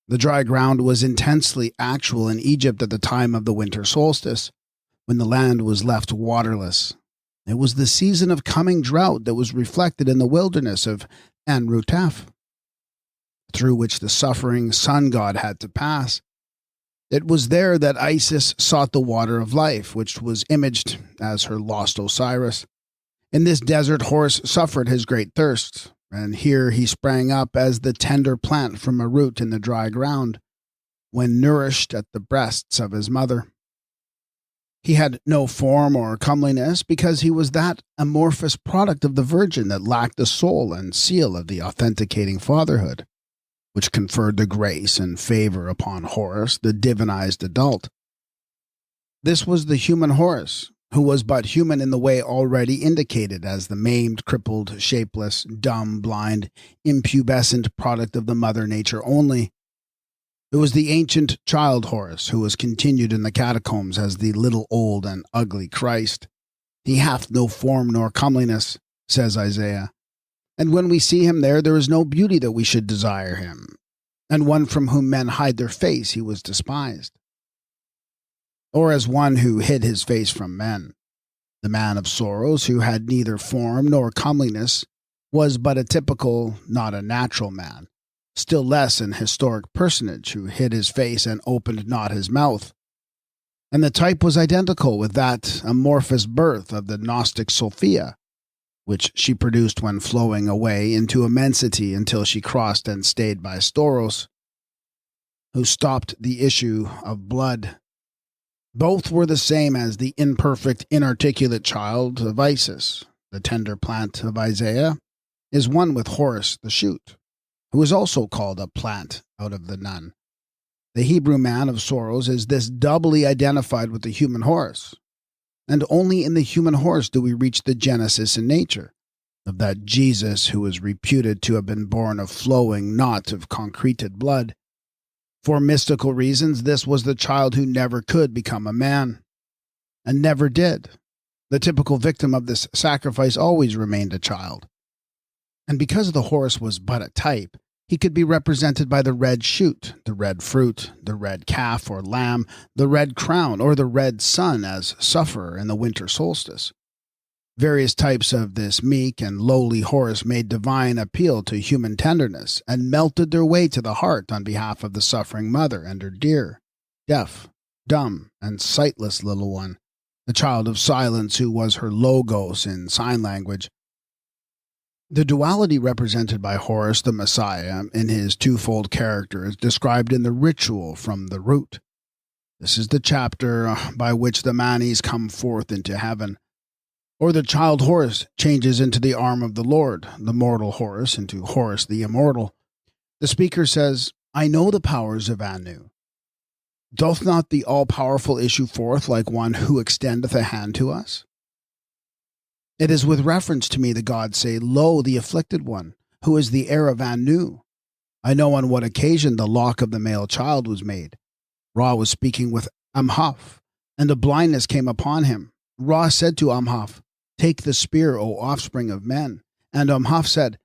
The dry ground was intensely actual in Egypt at the time of the winter solstice, when the land was left waterless. It was the season of coming drought that was reflected in the wilderness of Anrutef, through which the suffering sun god had to pass. It was there that Isis sought the water of life, which was imaged as her lost Osiris. In this desert, Horus suffered his great thirst, and here he sprang up as the tender plant from a root in the dry ground, when nourished at the breasts of his mother. He had no form or comeliness, because he was that amorphous product of the Virgin that lacked the soul and seal of the authenticating fatherhood, which conferred the grace and favor upon Horus, the divinized adult. This was the human Horus, who was but human in the way already indicated as the maimed, crippled, shapeless, dumb, blind, impubescent product of the mother nature only. It was the ancient child Horus who was continued in the catacombs as the little old and ugly Christ. He hath no form nor comeliness, says Isaiah. And when we see him there is no beauty that we should desire him. And one from whom men hide their face he was despised. Or as one who hid his face from men. The man of sorrows, who had neither form nor comeliness, was but a typical, not a natural man, still less an historic personage who hid his face and opened not his mouth. And the type was identical with that amorphous birth of the Gnostic Sophia, which she produced when flowing away into immensity until she crossed and stayed by Storos, who stopped the issue of blood. Both were the same as the imperfect, inarticulate child of Isis. The tender plant of Isaiah is one with Horus the shoot, who is also called a plant out of the nun. The Hebrew man of sorrows is this doubly identified with the human Horus, and only in the human Horus do we reach the genesis in nature of that Jesus who is reputed to have been born of flowing, not of concreted blood. For mystical reasons, this was the child who never could become a man, and never did. The typical victim of this sacrifice always remained a child. And because the Horus was but a type, he could be represented by the red shoot, the red fruit, the red calf or lamb, the red crown, or the red sun as sufferer in the winter solstice. Various types of this meek and lowly Horus made divine appeal to human tenderness and melted their way to the heart on behalf of the suffering mother and her dear, deaf, dumb, and sightless little one, the child of silence who was her logos in sign language. The duality represented by Horus the Messiah in his twofold character is described in the ritual from the root. This is the chapter by which the Manes come forth into heaven. Or the child Horus changes into the arm of the Lord, the mortal Horus into Horus the immortal. The speaker says, I know the powers of Anu. Doth not the all-powerful issue forth like one who extendeth a hand to us? It is with reference to me the gods say, Lo, the afflicted one, who is the heir of Anu. I know on what occasion the lock of the male child was made. Ra was speaking with Amhaf, and a blindness came upon him. Ra said to Amhaf, Take the spear, O offspring of men. And Amhaf said,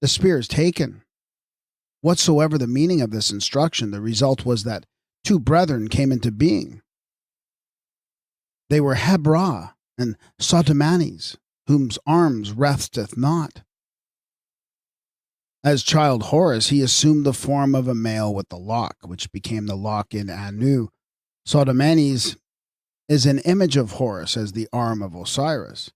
The spear is taken. Whatsoever the meaning of this instruction, the result was that two brethren came into being. They were Hebra and Sotomanes, whose arms resteth not. As child Horus, he assumed the form of a male with the lock, which became the lock in Anu, Pseudomenes is an image of Horus as the arm of Osiris.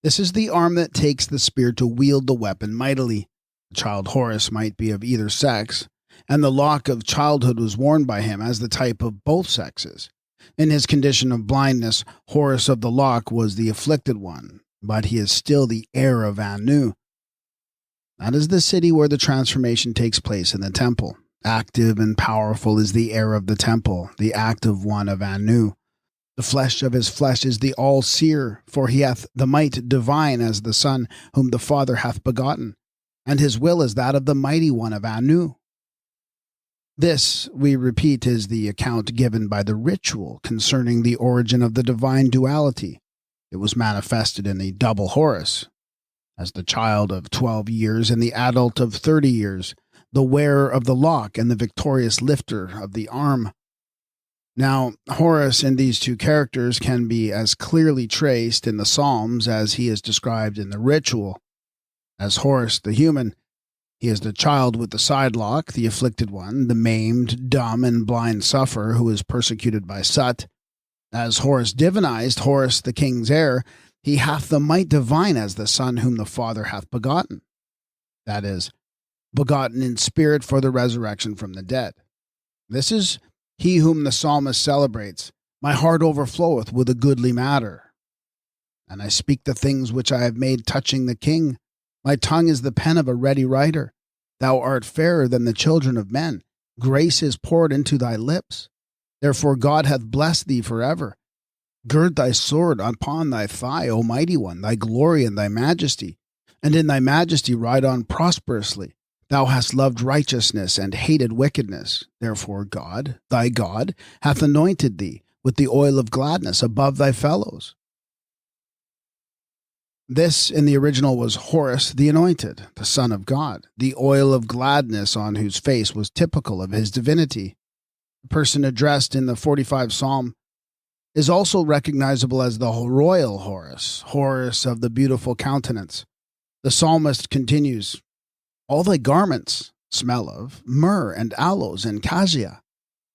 This is the arm that takes the spear to wield the weapon mightily. The child Horus might be of either sex, and the lock of childhood was worn by him as the type of both sexes. In his condition of blindness, Horus of the lock was the afflicted one, but he is still the heir of Anu. That is the city where the transformation takes place in the temple. Active and powerful is the heir of the temple, the active one of Anu. The flesh of his flesh is the all-seer, for he hath the might divine as the Son whom the Father hath begotten, and his will is that of the mighty one of Anu. This, we repeat, is the account given by the ritual concerning the origin of the divine duality. It was manifested in the double Horus, as the child of 12 years and the adult of 30 years, the wearer of the lock and the victorious lifter of the arm. Now, Horus in these two characters can be as clearly traced in the Psalms as he is described in the ritual. As Horus the human, he is the child with the sidelock, the afflicted one, the maimed, dumb, and blind sufferer who is persecuted by Sut. As Horus divinized, Horus the king's heir, he hath the might divine as the Son whom the Father hath begotten. That is, begotten in spirit for the resurrection from the dead. This is he whom the psalmist celebrates. My heart overfloweth with a goodly matter. And I speak the things which I have made touching the king. My tongue is the pen of a ready writer. Thou art fairer than the children of men. Grace is poured into thy lips. Therefore God hath blessed thee forever. Gird thy sword upon thy thigh, O mighty one, thy glory and thy majesty. And in thy majesty ride on prosperously. Thou hast loved righteousness and hated wickedness. Therefore God, thy God, hath anointed thee with the oil of gladness above thy fellows. This, in the original, was Horus the Anointed, the Son of God. The oil of gladness on whose face was typical of his divinity. The person addressed in the 45th Psalm is also recognizable as the royal Horus, Horus of the beautiful countenance. The psalmist continues, All thy garments smell of myrrh and aloes and cassia.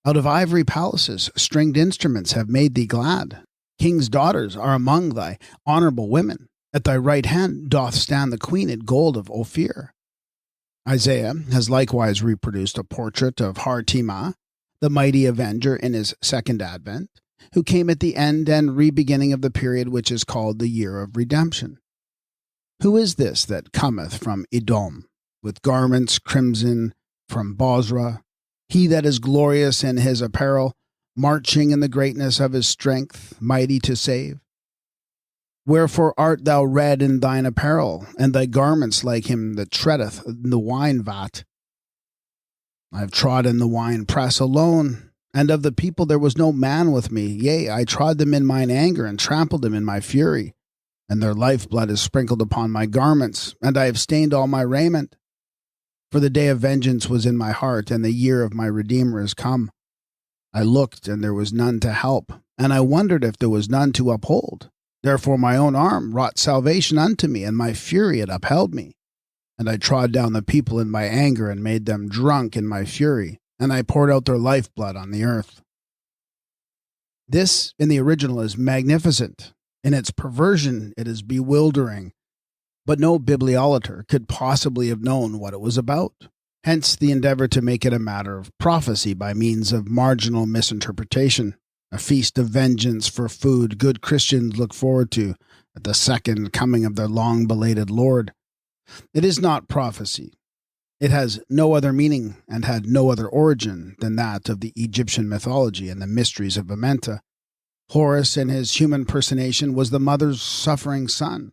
Out of ivory palaces stringed instruments have made thee glad. King's daughters are among thy honorable women. At thy right hand doth stand the queen in gold of Ophir. Isaiah has likewise reproduced a portrait of Hortima, the mighty avenger in his second advent, who came at the end and re-beginning of the period which is called the year of redemption. Who is this that cometh from Edom, with garments crimson from Bozrah, he that is glorious in his apparel, marching in the greatness of his strength, mighty to save? Wherefore art thou red in thine apparel, and thy garments like him that treadeth in the wine vat? I have trodden the wine press alone, and of the people there was no man with me. Yea, I trod them in mine anger, and trampled them in my fury. And their lifeblood is sprinkled upon my garments, and I have stained all my raiment. For the day of vengeance was in my heart, and the year of my Redeemer is come. I looked, and there was none to help, and I wondered if there was none to uphold. Therefore my own arm wrought salvation unto me, and my fury it upheld me. And I trod down the people in my anger, and made them drunk in my fury, and I poured out their lifeblood on the earth. This, in the original, is magnificent. In its perversion, it is bewildering. But no bibliolater could possibly have known what it was about. Hence the endeavor to make it a matter of prophecy by means of marginal misinterpretation. A feast of vengeance for food good Christians look forward to at the second coming of their long-belated Lord. It is not prophecy. It has no other meaning and had no other origin than that of the Egyptian mythology and the mysteries of Amenta. Horus in his human personation was the mother's suffering son,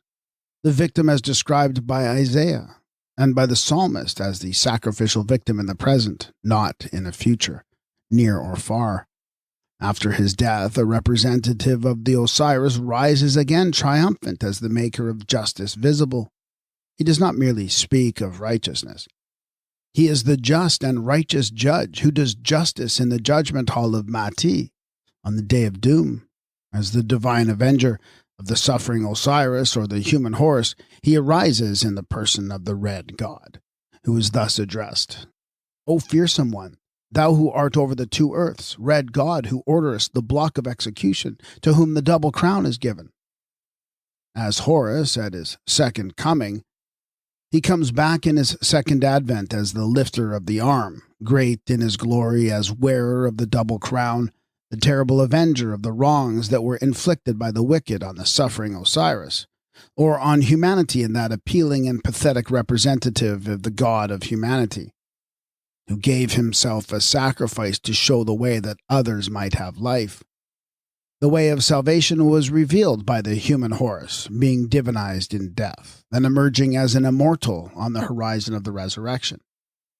the victim as described by Isaiah, and by the psalmist as the sacrificial victim in the present, not in the future, near or far. After his death, a representative of the Osiris rises again triumphant as the maker of justice visible. He does not merely speak of righteousness. He is the just and righteous judge who does justice in the judgment hall of Mati on the day of doom. As the divine avenger of the suffering Osiris or the human Horus, he arises in the person of the red god, who is thus addressed. O fearsome one, thou who art over the two earths, red God, who orderest the block of execution, to whom the double crown is given. As Horus at his second coming, he comes back in his second advent as the lifter of the arm, great in his glory as wearer of the double crown, the terrible avenger of the wrongs that were inflicted by the wicked on the suffering Osiris, or on humanity in that appealing and pathetic representative of the God of humanity, who gave himself a sacrifice to show the way that others might have life. The way of salvation was revealed by the human Horus, being divinized in death, and emerging as an immortal on the horizon of the resurrection,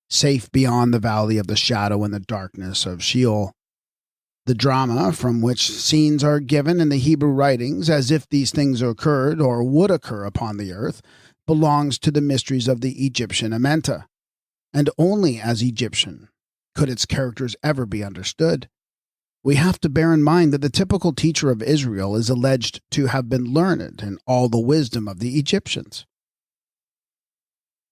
safe beyond the valley of the shadow and the darkness of Sheol. The drama from which scenes are given in the Hebrew writings, as if these things occurred or would occur upon the earth, belongs to the mysteries of the Egyptian Amenta, and only as Egyptian could its characters ever be understood. We have to bear in mind that the typical teacher of Israel is alleged to have been learned in all the wisdom of the Egyptians.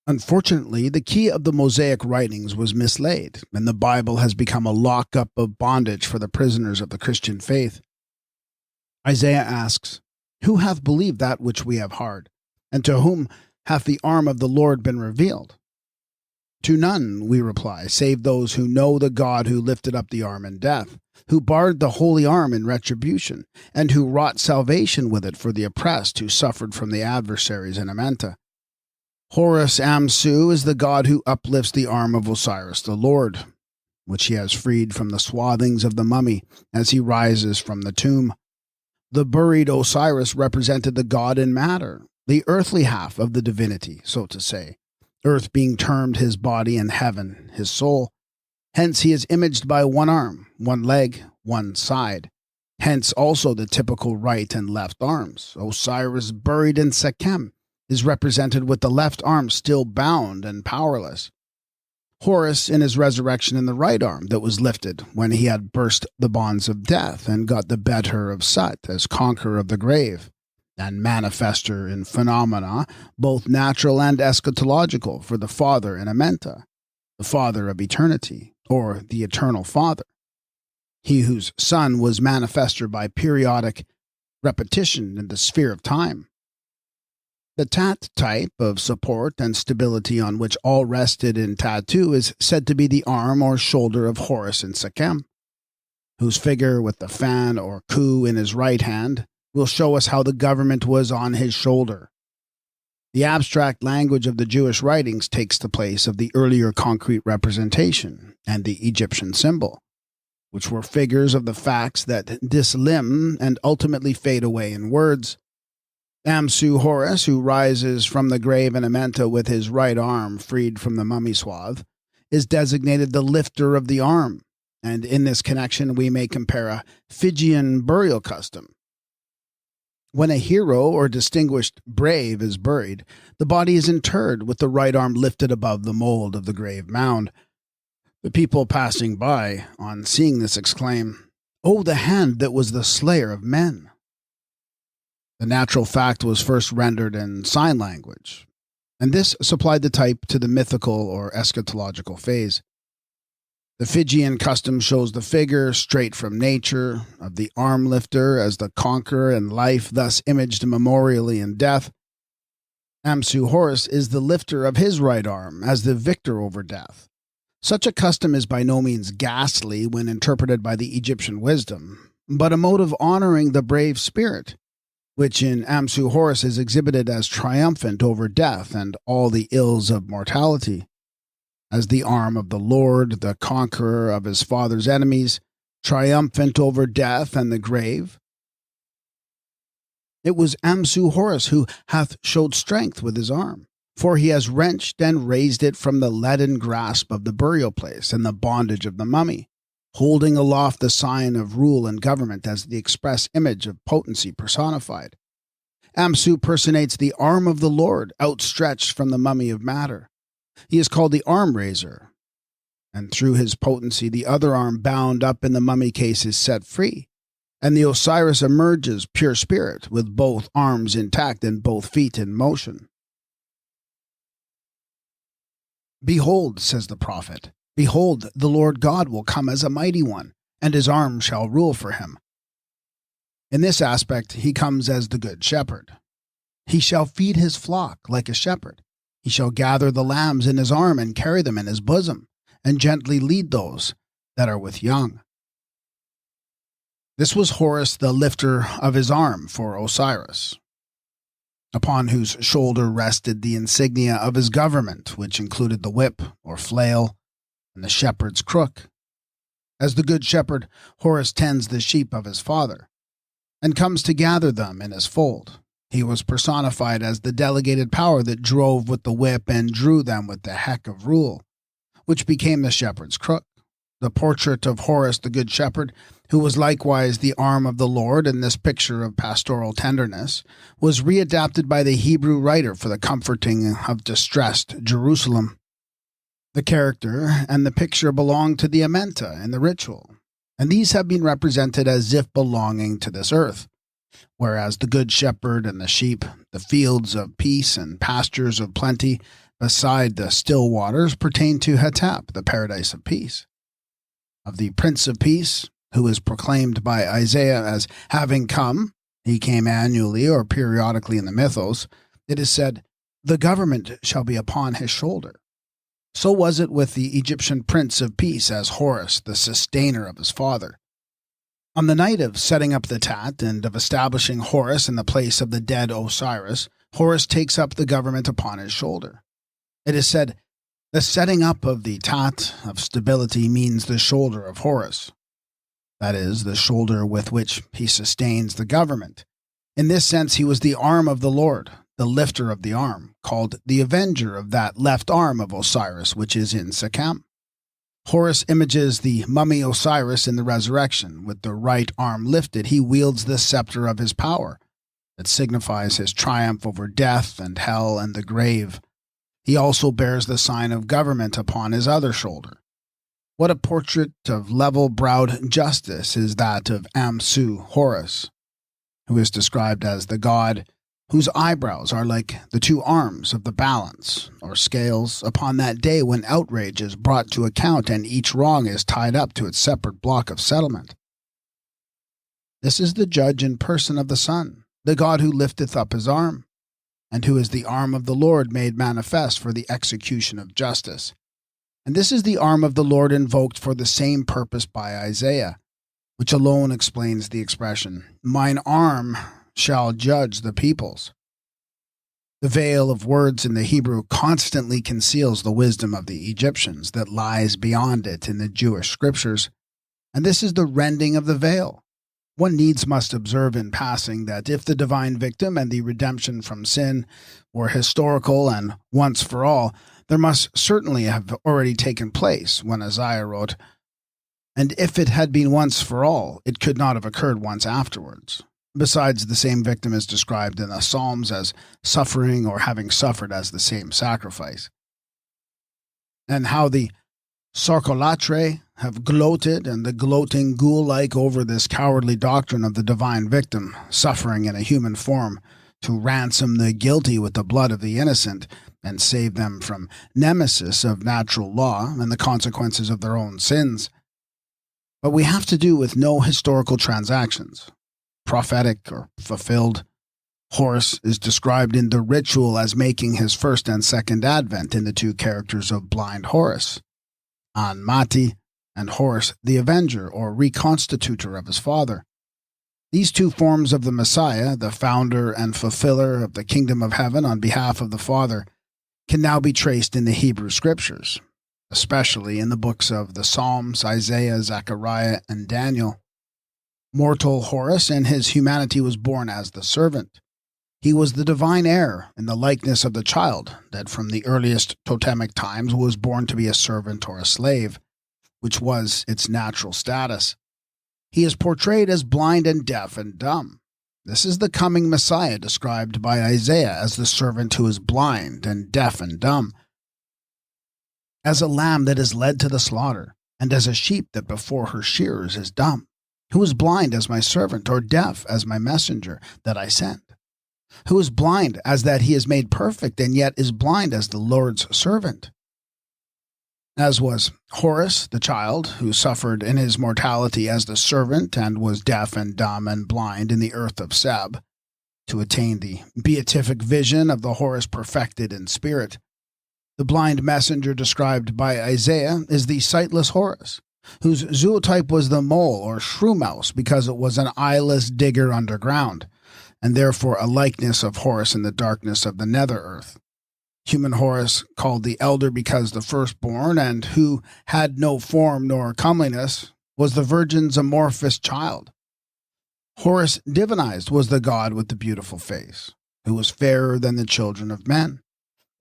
Unfortunately, the key of the Mosaic writings was mislaid, and the Bible has become a lockup of bondage for the prisoners of the Christian faith. Isaiah asks, "Who hath believed that which we have heard? And to whom hath the arm of the Lord been revealed?" To none, we reply, save those who know the God who lifted up the arm in death, who barred the holy arm in retribution, and who wrought salvation with it for the oppressed who suffered from the adversaries in Amenta. Horus Amsu is the God who uplifts the arm of Osiris the Lord, which he has freed from the swathings of the mummy as he rises from the tomb. The buried Osiris represented the God in matter, the earthly half of the divinity, so to say, earth being termed his body and heaven his soul. Hence he is imaged by one arm, one leg, one side. Hence also the typical right and left arms. Osiris, buried in Sekhem, is represented with the left arm still bound and powerless. Horus in his resurrection in the right arm that was lifted when he had burst the bonds of death and got the better of Sut as conqueror of the grave, and manifester in phenomena, both natural and eschatological, for the Father in Amenta, the Father of eternity, or the Eternal Father, he whose Son was manifester by periodic repetition in the sphere of time. The Tat type of support and stability on which all rested in Tatu is said to be the arm or shoulder of Horus in Sekhem, whose figure with the fan or ku in his right hand will show us how the government was on his shoulder. The abstract language of the Jewish writings takes the place of the earlier concrete representation and the Egyptian symbol, which were figures of the facts that dislimn and ultimately fade away in words. Amsu Horus, who rises from the grave in Amenta with his right arm freed from the mummy swath, is designated the lifter of the arm, and in this connection we may compare a Fijian burial custom. When a hero or distinguished brave is buried, the body is interred with the right arm lifted above the mold of the grave mound. The people passing by, on seeing this, exclaim, "Oh, the hand that was the slayer of men!" The natural fact was first rendered in sign language, and this supplied the type to the mythical or eschatological phase. The Fijian custom shows the figure, straight from nature, of the arm lifter as the conqueror and life, thus imaged memorially in death. Amsu Horus is the lifter of his right arm as the victor over death. Such a custom is by no means ghastly when interpreted by the Egyptian wisdom, but a mode of honoring the brave spirit, which in Amsu Horus is exhibited as triumphant over death and all the ills of mortality. As the arm of the Lord, the conqueror of his father's enemies, triumphant over death and the grave. It was Amsu Horus who hath showed strength with his arm, for he has wrenched and raised it from the leaden grasp of the burial place and the bondage of the mummy, holding aloft the sign of rule and government as the express image of potency personified. Amsu personates the arm of the Lord outstretched from the mummy of matter. He is called the arm raiser, and through his potency the other arm bound up in the mummy case is set free, and the Osiris emerges pure spirit with both arms intact and both feet in motion. "Behold," says the prophet, Behold, the Lord God will come as a mighty one, and his arm shall rule for him. In this aspect, he comes as the good shepherd. He shall feed his flock like a shepherd. He shall gather the lambs in his arm and carry them in his bosom, and gently lead those that are with young. This was Horus, the lifter of his arm for Osiris, upon whose shoulder rested the insignia of his government, which included the whip or flail and the shepherd's crook. As the good shepherd, Horus tends the sheep of his father, and comes to gather them in his fold. He was personified as the delegated power that drove with the whip and drew them with the heck of rule, which became the shepherd's crook. The portrait of Horus the Good Shepherd, who was likewise the arm of the Lord in this picture of pastoral tenderness, was readapted by the Hebrew writer for the comforting of distressed Jerusalem. The character and the picture belong to the Amenta in the ritual, and these have been represented as if belonging to this earth, whereas the Good Shepherd and the sheep, the fields of peace and pastures of plenty, beside the still waters, pertain to Hetep, the paradise of peace. Of the Prince of Peace, who is proclaimed by Isaiah as having come, he came annually or periodically in the mythos, it is said, the government shall be upon his shoulder. So was it with the Egyptian Prince of Peace as Horus, the sustainer of his father. On the night of setting up the Tat and of establishing Horus in the place of the dead Osiris, Horus takes up the government upon his shoulder. It is said, the setting up of the Tat of stability means the shoulder of Horus. That is, the shoulder with which he sustains the government. In this sense, he was the arm of the Lord, the lifter of the arm, called the avenger of that left arm of Osiris, which is in Sekhem. Horus images the mummy Osiris in the resurrection. With the right arm lifted, he wields the scepter of his power that signifies his triumph over death and hell and the grave. He also bears the sign of government upon his other shoulder. What a portrait of level-browed justice is that of Amsu Horus, who is described as the god whose eyebrows are like the two arms of the balance, or scales, upon that day when outrage is brought to account and each wrong is tied up to its separate block of settlement. This is the judge in person of the sun, the god who lifteth up his arm, and who is the arm of the Lord made manifest for the execution of justice. And this is the arm of the Lord invoked for the same purpose by Isaiah, which alone explains the expression, mine arm shall judge the peoples. The veil of words in the Hebrew constantly conceals the wisdom of the Egyptians that lies beyond it in the Jewish scriptures, and this is the rending of the veil. One needs must observe in passing that if the divine victim and the redemption from sin were historical and once for all, there must certainly have already taken place when Isaiah wrote, and if it had been once for all, it could not have occurred once afterwards. Besides, the same victim is described in the Psalms as suffering or having suffered as the same sacrifice. And how the Sarcolatre have gloated and the gloating ghoul-like over this cowardly doctrine of the divine victim, suffering in a human form, to ransom the guilty with the blood of the innocent and save them from nemesis of natural law and the consequences of their own sins. But we have to do with no historical transactions, prophetic or fulfilled. Horus is described in the ritual as making his first and second advent in the two characters of blind Horus, Anmati, and Horus the Avenger or reconstitutor of his father. These two forms of the Messiah, the founder and fulfiller of the kingdom of heaven on behalf of the Father, can now be traced in the Hebrew scriptures, especially in the books of the Psalms, Isaiah, Zechariah, and Daniel. Mortal Horus in his humanity was born as the servant. He was the divine heir in the likeness of the child that from the earliest totemic times was born to be a servant or a slave, which was its natural status. He is portrayed as blind and deaf and dumb. This is the coming Messiah described by Isaiah as the servant who is blind and deaf and dumb, as a lamb that is led to the slaughter, and as a sheep that before her shearers is dumb, who is blind as my servant, or deaf as my messenger that I sent, who is blind as that he is made perfect, and yet is blind as the Lord's servant. as was Horus, the child, who suffered in his mortality as the servant and was deaf and dumb and blind in the earth of Seb, to attain the beatific vision of the Horus perfected in spirit. The blind messenger described by Isaiah is the sightless Horus, whose zootype was the mole or shrew mouse because it was an eyeless digger underground, and therefore a likeness of Horus in the darkness of the nether earth. Human Horus, called the elder because the firstborn, and who had no form nor comeliness, was the virgin's amorphous child. Horus divinized was the god with the beautiful face, who was fairer than the children of men,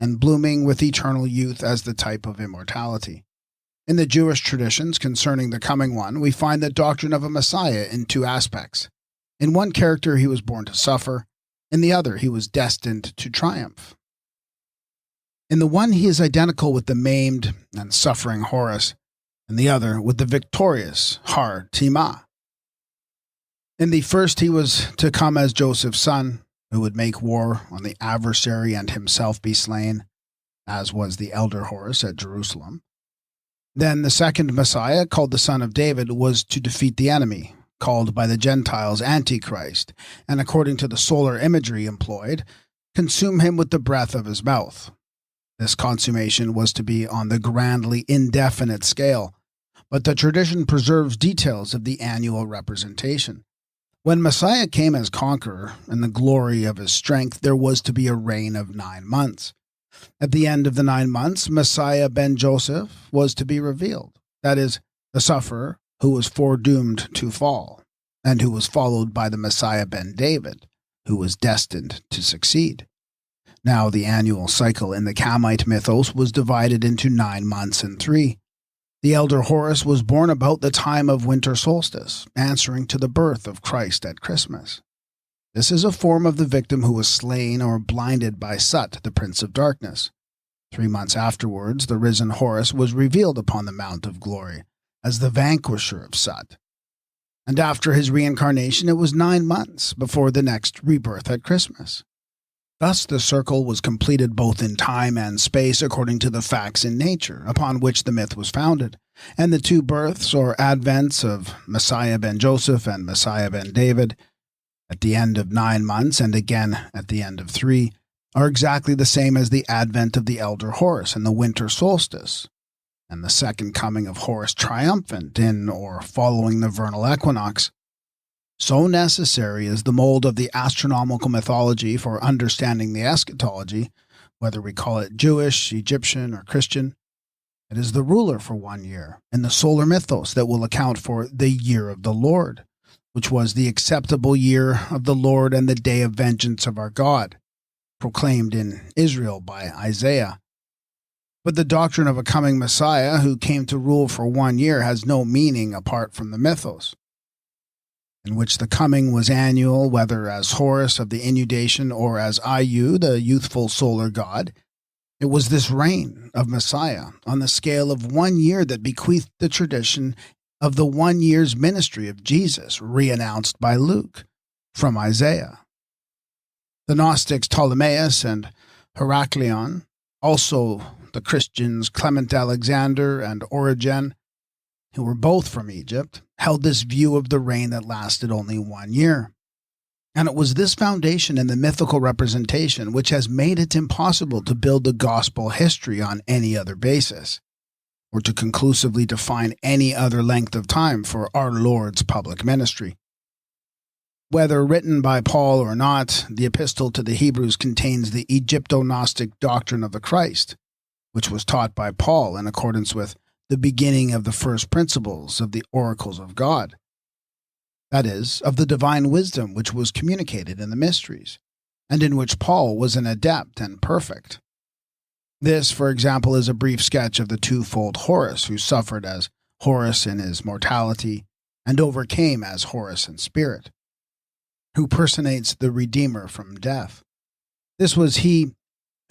and blooming with eternal youth as the type of immortality. In the Jewish traditions concerning the coming one, we find the doctrine of a Messiah in two aspects. In one character he was born to suffer, in the other he was destined to triumph. In the one he is identical with the maimed and suffering Horus, in the other with the victorious Har-Tima. In the first he was to come as Joseph's son, who would make war on the adversary and himself be slain, as was the elder Horus at Jerusalem. Then the second Messiah, called the Son of David, was to defeat the enemy, called by the Gentiles Antichrist, and according to the solar imagery employed, consume him with the breath of his mouth. This consummation was to be on the grandly indefinite scale, but the tradition preserves details of the annual representation. When Messiah came as conqueror, in the glory of his strength, there was to be a reign of 9 months. At the end of the 9 months, Messiah ben Joseph was to be revealed, that is, the sufferer who was foredoomed to fall, and who was followed by the Messiah ben David, who was destined to succeed. Now the annual cycle in the Kamite mythos was divided into 9 months and 3. The elder Horus was born about the time of winter solstice, answering to the birth of Christ at Christmas. This is a form of the victim who was slain or blinded by Sut, the prince of darkness. 3 months afterwards, the risen Horus was revealed upon the Mount of Glory as the vanquisher of Sut. And after his reincarnation, it was 9 months before the next rebirth at Christmas. Thus the circle was completed both in time and space according to the facts in nature upon which the myth was founded, and the two births or advents of Messiah ben Joseph and Messiah ben David, at the end of 9 months and again at the end of 3, are exactly the same as the advent of the elder Horus in the winter solstice, and the second coming of Horus triumphant in or following the vernal equinox. So necessary is the mold of the astronomical mythology for understanding the eschatology, whether we call it Jewish, Egyptian, or Christian. It is the ruler for 1 year in the solar mythos that will account for the year of the Lord, which was the acceptable year of the Lord and the day of vengeance of our God, proclaimed in Israel by Isaiah. But the doctrine of a coming Messiah who came to rule for 1 year has no meaning apart from the mythos, in which the coming was annual, whether as Horus of the inundation or as Iu, the youthful solar god. It was this reign of Messiah on the scale of 1 year that bequeathed the tradition of the 1 year's ministry of Jesus, re-announced by Luke from Isaiah. The Gnostics Ptolemaeus and Heraclion, also the Christians Clement Alexander and Origen, who were both from Egypt, held this view of the reign that lasted only 1 year. And it was this foundation in the mythical representation which has made it impossible to build the gospel history on any other basis, or to conclusively define any other length of time for our Lord's public ministry. Whether written by Paul or not, the epistle to the Hebrews contains the Egypto-Gnostic doctrine of the Christ, which was taught by Paul in accordance with the beginning of the first principles of the oracles of God, that is, of the divine wisdom which was communicated in the mysteries, and in which Paul was an adept and perfect. This, for example, is a brief sketch of the twofold Horus who suffered as Horus in his mortality and overcame as Horus in spirit, who personates the Redeemer from death. This was he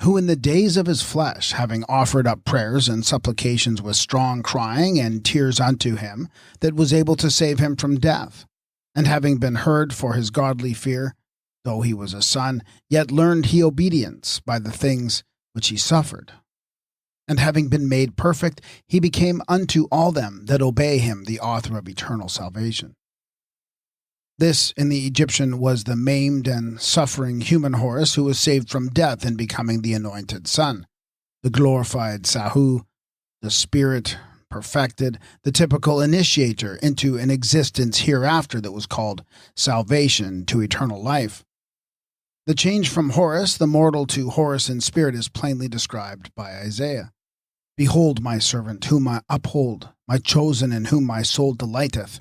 who in the days of his flesh, having offered up prayers and supplications with strong crying and tears unto him, that was able to save him from death, and having been heard for his godly fear, though he was a son, yet learned he obedience by the things which he suffered. And having been made perfect, he became unto all them that obey him the author of eternal salvation. This, in the Egyptian, was the maimed and suffering human Horus who was saved from death in becoming the anointed son, the glorified Sahu, the spirit perfected, the typical initiator into an existence hereafter that was called salvation to eternal life. The change from Horus, the mortal, to Horus in spirit is plainly described by Isaiah. Behold my servant, whom I uphold, my chosen, in whom my soul delighteth.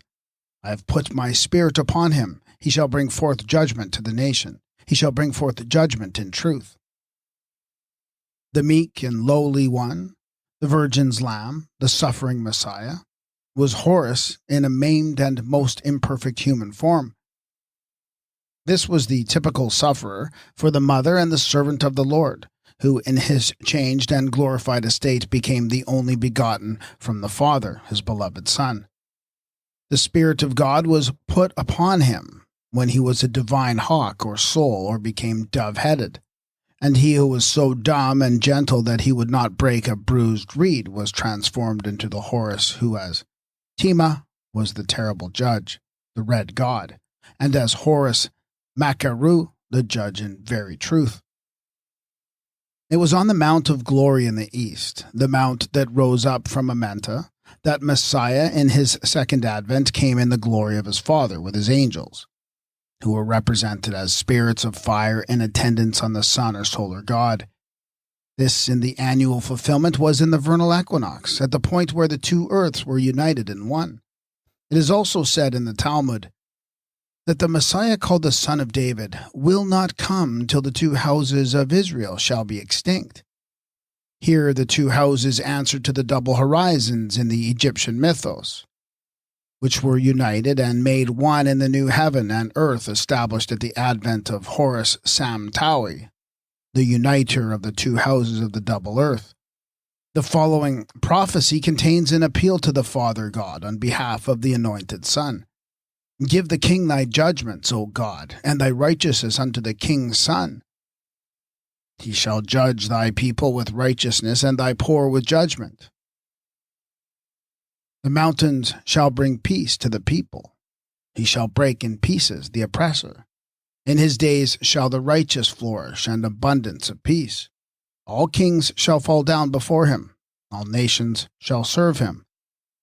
I have put my spirit upon him. He shall bring forth judgment to the nation. He shall bring forth judgment in truth. The meek and lowly one, the Virgin's Lamb, the suffering Messiah, was Horus in a maimed and most imperfect human form. This was the typical sufferer for the mother and the servant of the Lord, who in his changed and glorified estate became the only begotten from the Father, his beloved Son. The Spirit of God was put upon him when he was a divine hawk or soul or became dove-headed, and he who was so dumb and gentle that he would not break a bruised reed was transformed into the Horus who as Tima was the terrible judge, the red god, and as Horus Makaru, the judge in very truth. It was on the Mount of Glory in the east, the mount that rose up from Amenta, that Messiah in his second advent came in the glory of his Father with his angels, who were represented as spirits of fire in attendance on the sun or solar god. This, in the annual fulfillment, was in the vernal equinox, at the point where the two earths were united in one. It is also said in the Talmud that the Messiah called the Son of David will not come till the two houses of Israel shall be extinct. Here the two houses answered to the double horizons in the Egyptian mythos, which were united and made one in the new heaven and earth established at the advent of Horus Samtawi, the uniter of the two houses of the double earth. The following prophecy contains an appeal to the Father God on behalf of the anointed Son. Give the king thy judgments, O God, and thy righteousness unto the king's son. He shall judge thy people with righteousness, and thy poor with judgment. The mountains shall bring peace to the people. He shall break in pieces the oppressor. In his days shall the righteous flourish, and abundance of peace. All kings shall fall down before him. All nations shall serve him.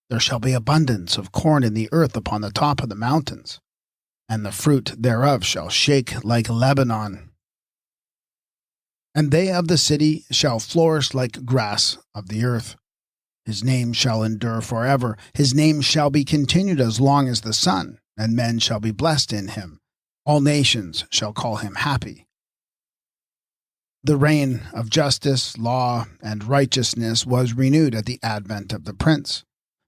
There shall be abundance of corn in the earth upon the top of the mountains, and the fruit thereof shall shake like Lebanon. And they of the city shall flourish like grass of the earth. His name shall endure forever. His name shall be continued as long as the sun, and men shall be blessed in him. All nations shall call him happy. The reign of justice, law, and righteousness was renewed at the advent of the prince,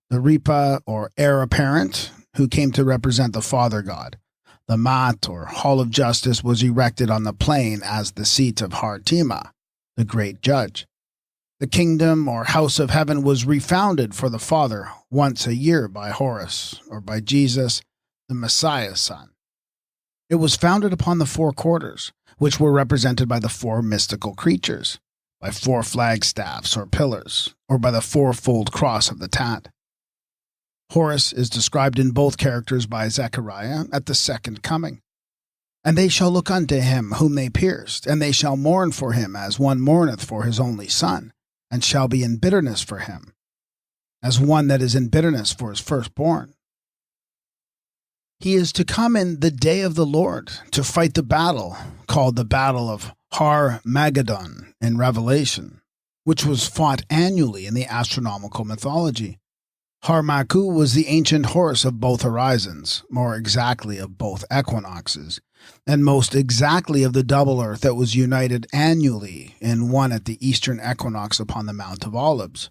the Ripa, or heir apparent, who came to represent the Father God. The Mat, or Hall of Justice, was erected on the plain as the seat of Hartima, the great judge. The kingdom, or house of heaven, was refounded for the Father once a year by Horus, or by Jesus, the Messiah's son. It was founded upon the four quarters, which were represented by the four mystical creatures, by four flagstaffs or pillars, or by the fourfold cross of the Tat. Horus is described in both characters by Zechariah at the second coming. And they shall look unto him whom they pierced, and they shall mourn for him as one mourneth for his only son, and shall be in bitterness for him, as one that is in bitterness for his firstborn. He is to come in the day of the Lord to fight the battle called the Battle of Har Mageddon in Revelation, which was fought annually in the astronomical mythology. Harmaku was the ancient Horus of both horizons, more exactly of both equinoxes, and most exactly of the double earth that was united annually in one at the eastern equinox upon the Mount of Olives,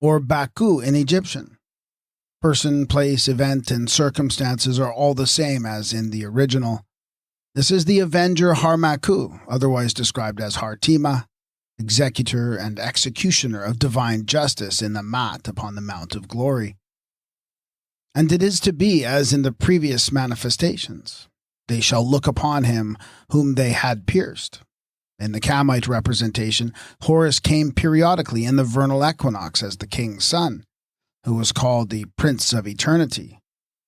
or Baku in Egyptian. Person, place, event, and circumstances are all the same as in the original. This is the Avenger Harmaku, otherwise described as Hartima, executor and executioner of divine justice in the Mat upon the Mount of Glory. And it is to be as in the previous manifestations. They shall look upon him whom they had pierced. In the Kamite representation, Horus came periodically in the vernal equinox as the king's son, who was called the Prince of Eternity.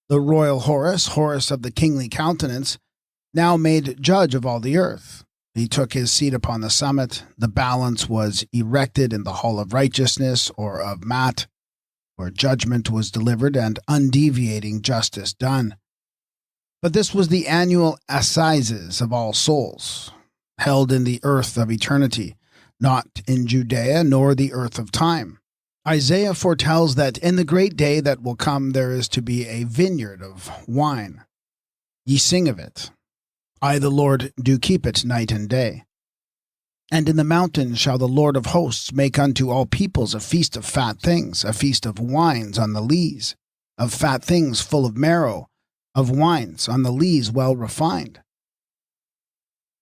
The royal Horus, Horus of the kingly countenance, now made judge of all the earth. He took his seat upon the summit. The balance was erected in the hall of righteousness, or of Mat, where judgment was delivered and undeviating justice done. But this was the annual assizes of all souls, held in the earth of eternity, not in Judea nor the earth of time. Isaiah foretells that in the great day that will come there is to be a vineyard of wine. Ye sing of it. I, the Lord, do keep it night and day. And in the mountain shall the Lord of hosts make unto all peoples a feast of fat things, a feast of wines on the lees, of fat things full of marrow, of wines on the lees well refined.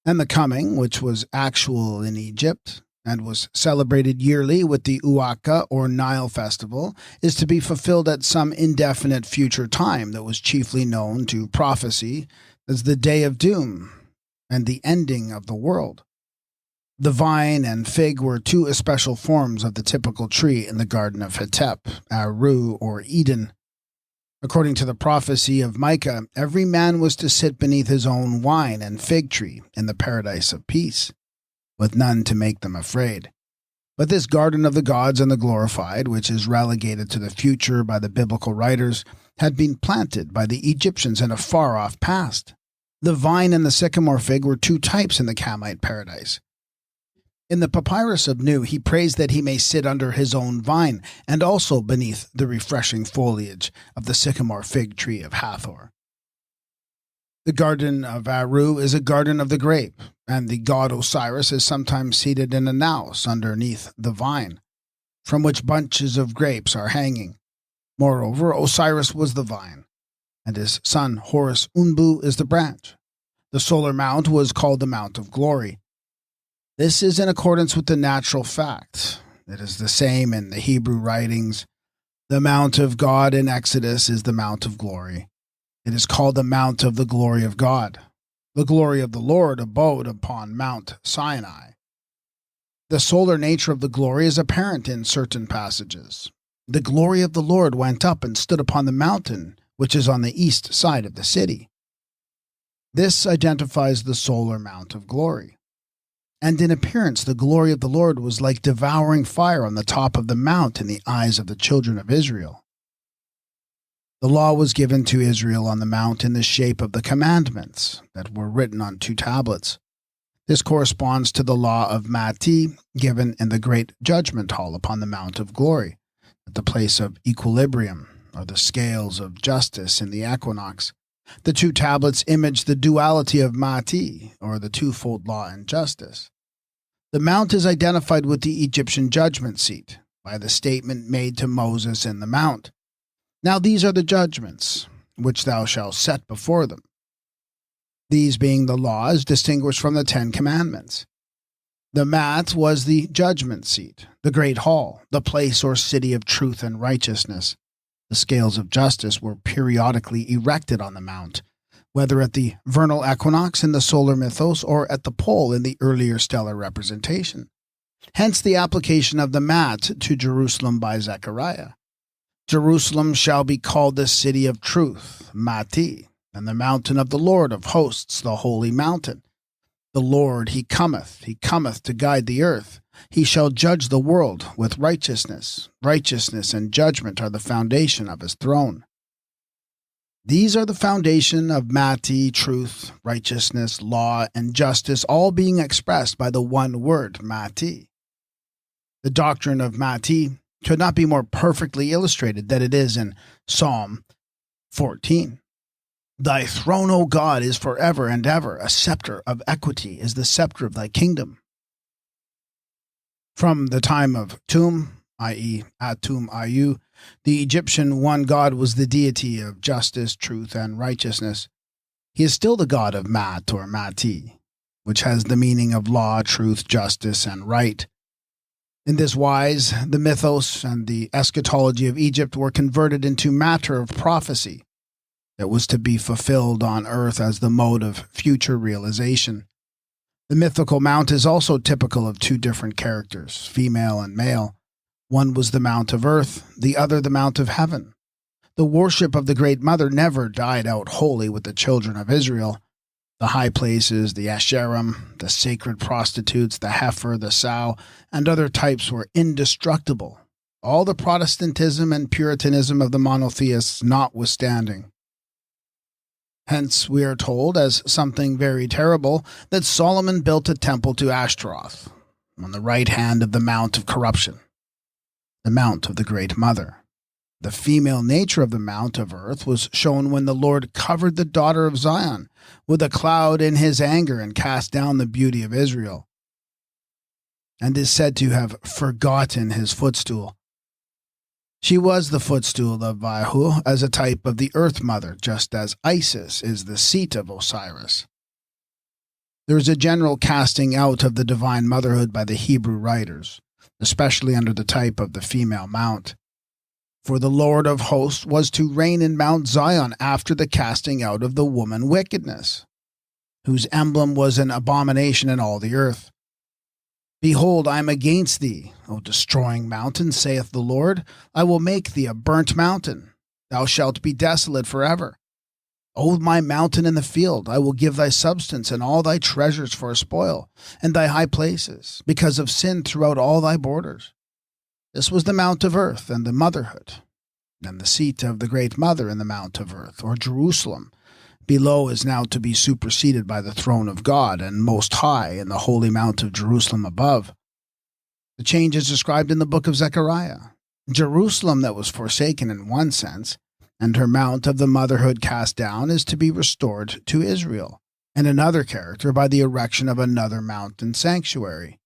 And the coming, which was actual in Egypt, and was celebrated yearly with the Uaka or Nile festival, is to be fulfilled at some indefinite future time that was chiefly known to prophecy as the day of doom and the ending of the world. The vine and fig were two especial forms of the typical tree in the Garden of Hetep, Aru, or Eden. According to the prophecy of Micah, every man was to sit beneath his own wine and fig tree in the paradise of peace, with none to make them afraid. But this garden of the gods and the glorified, which is relegated to the future by the biblical writers, had been planted by the Egyptians in a far-off past. The vine and the sycamore fig were two types in the Kamite paradise. In the papyrus of Nu, he prays that he may sit under his own vine, and also beneath the refreshing foliage of the sycamore fig tree of Hathor. The garden of Aru is a garden of the grape, and the god Osiris is sometimes seated in a naos underneath the vine, from which bunches of grapes are hanging. Moreover, Osiris was the vine, and his son Horus Unbu is the branch. The solar mount was called the Mount of Glory. This is in accordance with the natural fact. It is the same in the Hebrew writings. The Mount of God in Exodus is the Mount of Glory. It is called the Mount of the Glory of God. The glory of the Lord abode upon Mount Sinai. The solar nature of the glory is apparent in certain passages. The glory of the Lord went up and stood upon the mountain, which is on the east side of the city. This identifies the solar Mount of Glory. And in appearance, the glory of the Lord was like devouring fire on the top of the mount in the eyes of the children of Israel. The law was given to Israel on the mount in the shape of the commandments that were written on 2 tablets. This corresponds to the law of Mati, given in the great judgment hall upon the Mount of Glory, at the place of equilibrium, or the scales of justice in the equinox. The 2 tablets image the duality of Mati, or the twofold law and justice. The mount is identified with the Egyptian judgment seat by the statement made to Moses in the mount. Now these are the judgments which thou shalt set before them. These being the laws distinguished from the 10 commandments. The mat was the judgment seat, the great hall, the place or city of truth and righteousness. The scales of justice were periodically erected on the mount, whether at the vernal equinox in the solar mythos or at the pole in the earlier stellar representation. Hence the application of the mat to Jerusalem by Zechariah. Jerusalem shall be called the city of truth, Mati, and the mountain of the Lord of hosts, the holy mountain. The Lord, he cometh to guide the earth. He shall judge the world with righteousness. Righteousness and judgment are the foundation of his throne. These are the foundation of Mati, truth, righteousness, law, and justice, all being expressed by the one word, Mati. The doctrine of Mati could not be more perfectly illustrated than it is in Psalm 14. Thy throne, O God, is forever and ever. A scepter of equity is the scepter of thy kingdom. From the time of Tum, i.e. Atum Ayu, the Egyptian one God was the deity of justice, truth, and righteousness. He is still the God of Mat or Mati, which has the meaning of law, truth, justice, and right. In this wise, the mythos and the eschatology of Egypt were converted into matter of prophecy that was to be fulfilled on earth as the mode of future realization. The mythical mount is also typical of two different characters, female and male. One was the Mount of Earth, the other the Mount of Heaven. The worship of the Great Mother never died out wholly with the children of Israel. The high places, the Asherim, the sacred prostitutes, the heifer, the sow, and other types were indestructible, all the Protestantism and Puritanism of the monotheists notwithstanding. Hence, we are told, as something very terrible, that Solomon built a temple to Ashtaroth, on the right hand of the Mount of Corruption, the Mount of the Great Mother. The female nature of the Mount of Earth was shown when the Lord covered the daughter of Zion with a cloud in his anger and cast down the beauty of Israel, and is said to have forgotten his footstool. She was the footstool of Vahu as a type of the Earth Mother, just as Isis is the seat of Osiris. There is a general casting out of the divine motherhood by the Hebrew writers, especially under the type of the female mount. For the Lord of hosts was to reign in Mount Zion after the casting out of the woman wickedness, whose emblem was an abomination in all the earth. Behold, I am against thee, O destroying mountain, saith the Lord. I will make thee a burnt mountain. Thou shalt be desolate forever. O my mountain in the field, I will give thy substance and all thy treasures for a spoil, and thy high places, because of sin throughout all thy borders. This was the Mount of Earth and the motherhood, and the seat of the Great Mother in the Mount of Earth, or Jerusalem, below is now to be superseded by the throne of God, and most high in the holy Mount of Jerusalem above. The change is described in the book of Zechariah. Jerusalem that was forsaken in one sense, and her mount of the motherhood cast down, is to be restored to Israel, and another character by the erection of another mountain sanctuary.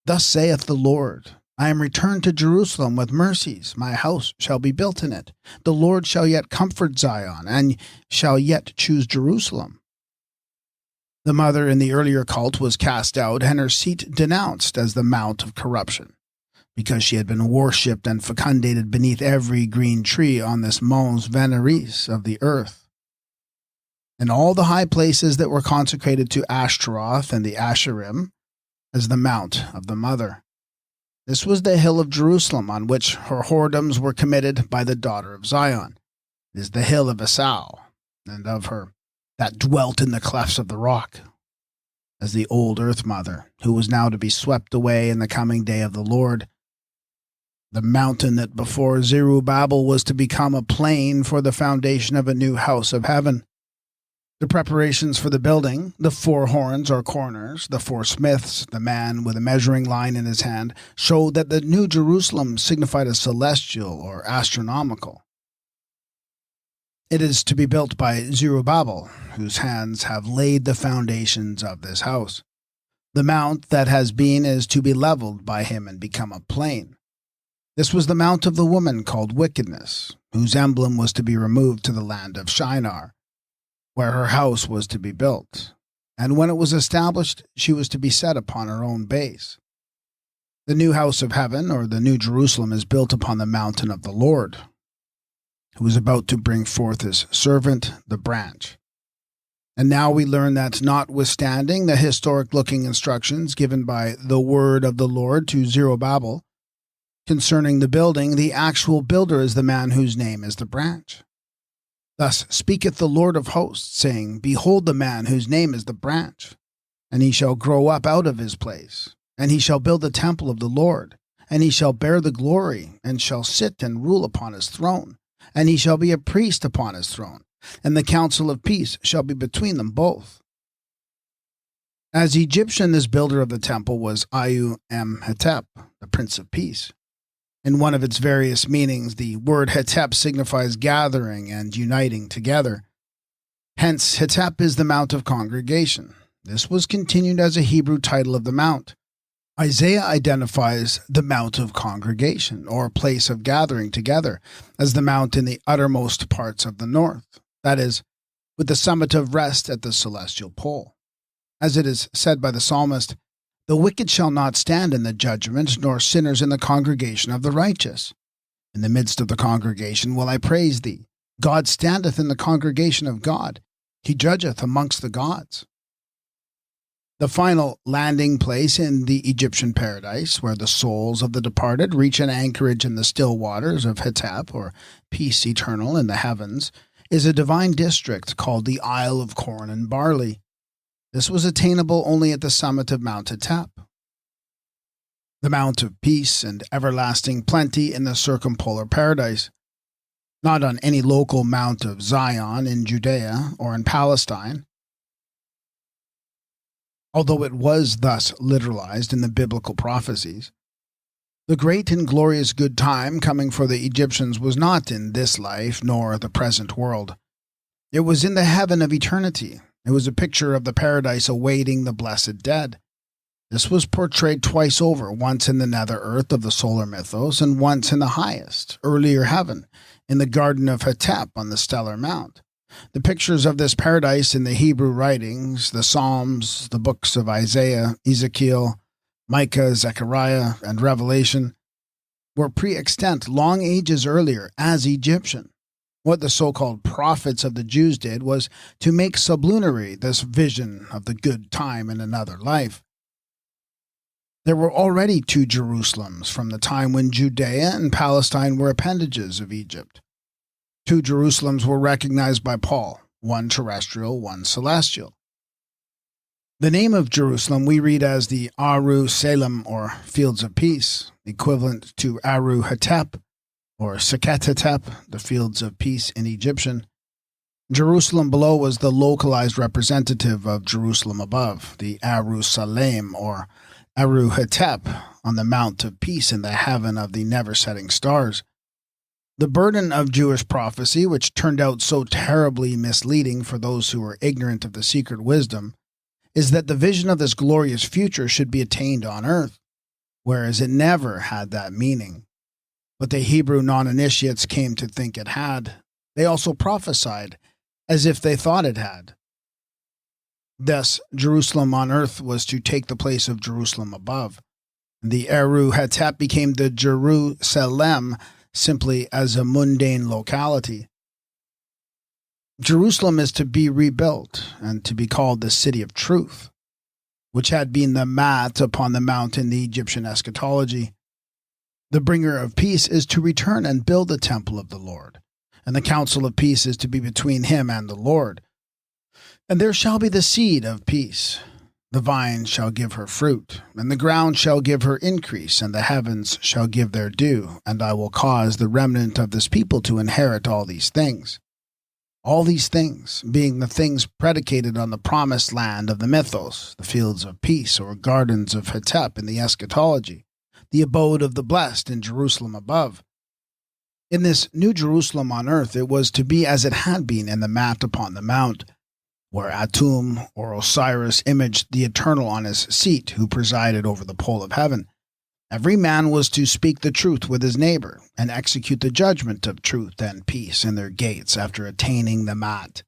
Thus saith the Lord, I am returned to Jerusalem with mercies. My house shall be built in it. The Lord shall yet comfort Zion, and shall yet choose Jerusalem. The mother in the earlier cult was cast out, and her seat denounced as the Mount of Corruption, because she had been worshipped and fecundated beneath every green tree on this Mons Veneris of the earth. And all the high places that were consecrated to Ashtaroth and the Asherim as the Mount of the Mother. This was the hill of Jerusalem on which her whoredoms were committed by the daughter of Zion. It is the hill of Esau, and of her that dwelt in the clefts of the rock, as the old earth mother, who was now to be swept away in the coming day of the Lord. The mountain that before Zerubbabel was to become a plain for the foundation of a new house of heaven. The preparations for the building, the 4 horns or corners, the 4 smiths, the man with a measuring line in his hand, showed that the New Jerusalem signified a celestial or astronomical. It is to be built by Zerubbabel, whose hands have laid the foundations of this house. The mount that has been is to be leveled by him and become a plain. This was the mount of the woman called Wickedness, whose emblem was to be removed to the land of Shinar, where her house was to be built, and when it was established, she was to be set upon her own base. The new house of heaven, or the New Jerusalem, is built upon the mountain of the Lord, who is about to bring forth his servant, the branch. And now we learn that notwithstanding the historic-looking instructions given by the word of the Lord to Zerubbabel concerning the building, the actual builder is the man whose name is the branch. Thus speaketh the Lord of hosts, saying, Behold the man whose name is the branch, and he shall grow up out of his place, and he shall build the temple of the Lord, and he shall bear the glory, and shall sit and rule upon his throne, and he shall be a priest upon his throne, and the counsel of peace shall be between them both. As Egyptian, this builder of the temple was Amenhotep, the Prince of Peace. In one of its various meanings, the word Hetep signifies gathering and uniting together. Hence, Hetep is the Mount of Congregation. This was continued as a Hebrew title of the mount. Isaiah identifies the Mount of Congregation, or place of gathering together, as the mount in the uttermost parts of the north, that is, with the summit of rest at the celestial pole. As it is said by the psalmist, The wicked shall not stand in the judgment, nor sinners in the congregation of the righteous. In the midst of the congregation will I praise thee. God standeth in the congregation of God. He judgeth amongst the gods. the final landing place in the Egyptian paradise, where the souls of the departed reach an anchorage in the still waters of Hetep, or peace eternal in the heavens, is a divine district called the Isle of Corn and Barley. This was attainable only at the summit of Mount Hetep, the Mount of Peace and everlasting plenty in the circumpolar paradise, not on any local Mount of Zion in Judea or in Palestine, although it was thus literalized in the biblical prophecies. The great and glorious good time coming for the Egyptians was not in this life nor the present world. It was in the heaven of eternity. It was a picture of the paradise awaiting the blessed dead. This was portrayed twice over, once in the nether earth of the solar mythos and once in the highest, earlier heaven, in the Garden of Hetep on the stellar mount. The pictures of this paradise in the Hebrew writings, the Psalms, the books of Isaiah, Ezekiel, Micah, Zechariah, and Revelation, were pre-extant long ages earlier as Egyptian. What the so-called prophets of the Jews did was to make sublunary this vision of the good time in another life. There were already two Jerusalems from the time when Judea and Palestine were appendages of Egypt. Two Jerusalems were recognized by Paul, one terrestrial, one celestial. The name of Jerusalem we read as the Aru Salem, or Fields of Peace, equivalent to Aru Hetep, or Seket Hetep, the Fields of Peace in Egyptian. Jerusalem below was the localized representative of Jerusalem above, the Aru Salem, or Aru Hetep, on the Mount of Peace in the heaven of the never-setting stars. The burden of Jewish prophecy, which turned out so terribly misleading for those who were ignorant of the secret wisdom, is that the vision of this glorious future should be attained on earth, whereas it never had that meaning. But the Hebrew non-initiates came to think it had. They also prophesied as if they thought it had. Thus, Jerusalem on earth was to take the place of Jerusalem above. The Aru Hetep became the Jerusalem simply as a mundane locality. Jerusalem is to be rebuilt and to be called the City of Truth, which had been the mat upon the mount in the Egyptian eschatology. The bringer of peace is to return and build the temple of the Lord, and the council of peace is to be between him and the Lord. And there shall be the seed of peace. The vine shall give her fruit, and the ground shall give her increase, and the heavens shall give their due, and I will cause the remnant of this people to inherit all these things. All these things being the things predicated on the promised land of the mythos, the fields of peace or gardens of Hetep in the eschatology, the abode of the blessed in Jerusalem above. In this new Jerusalem on earth it was to be as it had been in the mat upon the mount, where Atum or Osiris imaged the Eternal on his seat who presided over the pole of heaven. Every man was to speak the truth with his neighbor and execute the judgment of truth and peace in their gates after attaining the mat.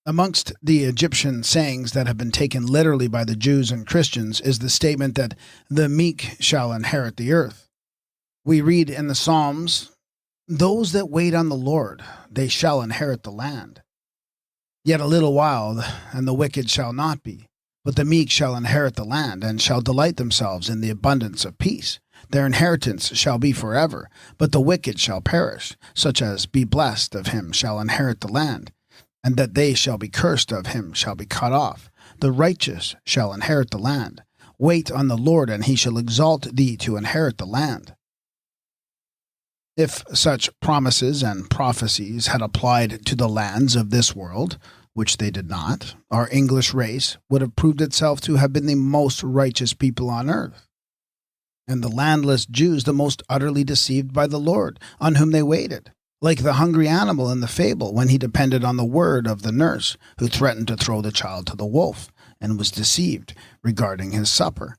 Amongst the Egyptian sayings that have been taken literally by the Jews and Christians is the statement that the meek shall inherit the earth. We read in the Psalms, "Those that wait on the Lord, they shall inherit the land. Yet a little while, and the wicked shall not be. But the meek shall inherit the land, and shall delight themselves in the abundance of peace. Their inheritance shall be forever, but the wicked shall perish. Such as be blessed of him shall inherit the land, and that they shall be cursed of him shall be cut off. The righteous shall inherit the land. Wait on the Lord, and he shall exalt thee to inherit the land." If such promises and prophecies had applied to the lands of this world, which they did not, our English race would have proved itself to have been the most righteous people on earth, and the landless Jews the most utterly deceived by the Lord, on whom they waited, like the hungry animal in the fable when he depended on the word of the nurse, who threatened to throw the child to the wolf, and was deceived regarding his supper.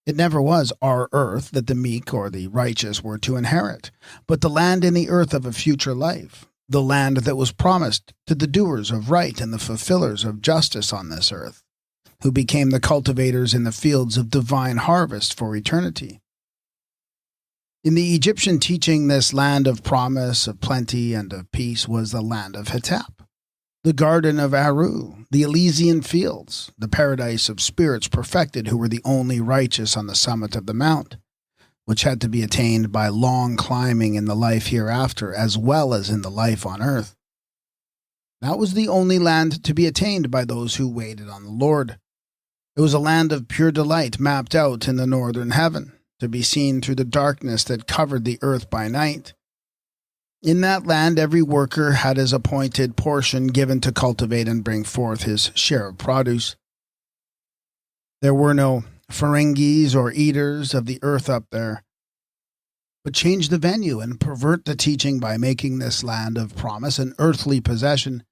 It never was our earth that the meek or the righteous were to inherit, but the land in the earth of a future life, the land that was promised to the doers of right and the fulfillers of justice on this earth, who became the cultivators in the fields of divine harvest for eternity. In the Egyptian teaching, this land of promise, of plenty, and of peace was the land of Hetep. the Garden of Aru, the Elysian Fields, the paradise of spirits perfected who were the only righteous on the summit of the mount, which had to be attained by long climbing in the life hereafter as well as in the life on earth. That was the only land to be attained by those who waited on the Lord. It was a land of pure delight mapped out in the northern heaven, to be seen through the darkness that covered the earth by night. In that land every worker had his appointed portion given to cultivate and bring forth his share of produce. There were no Ferengis or eaters of the earth up there. But change the venue and pervert the teaching by making this land of promise an earthly possession,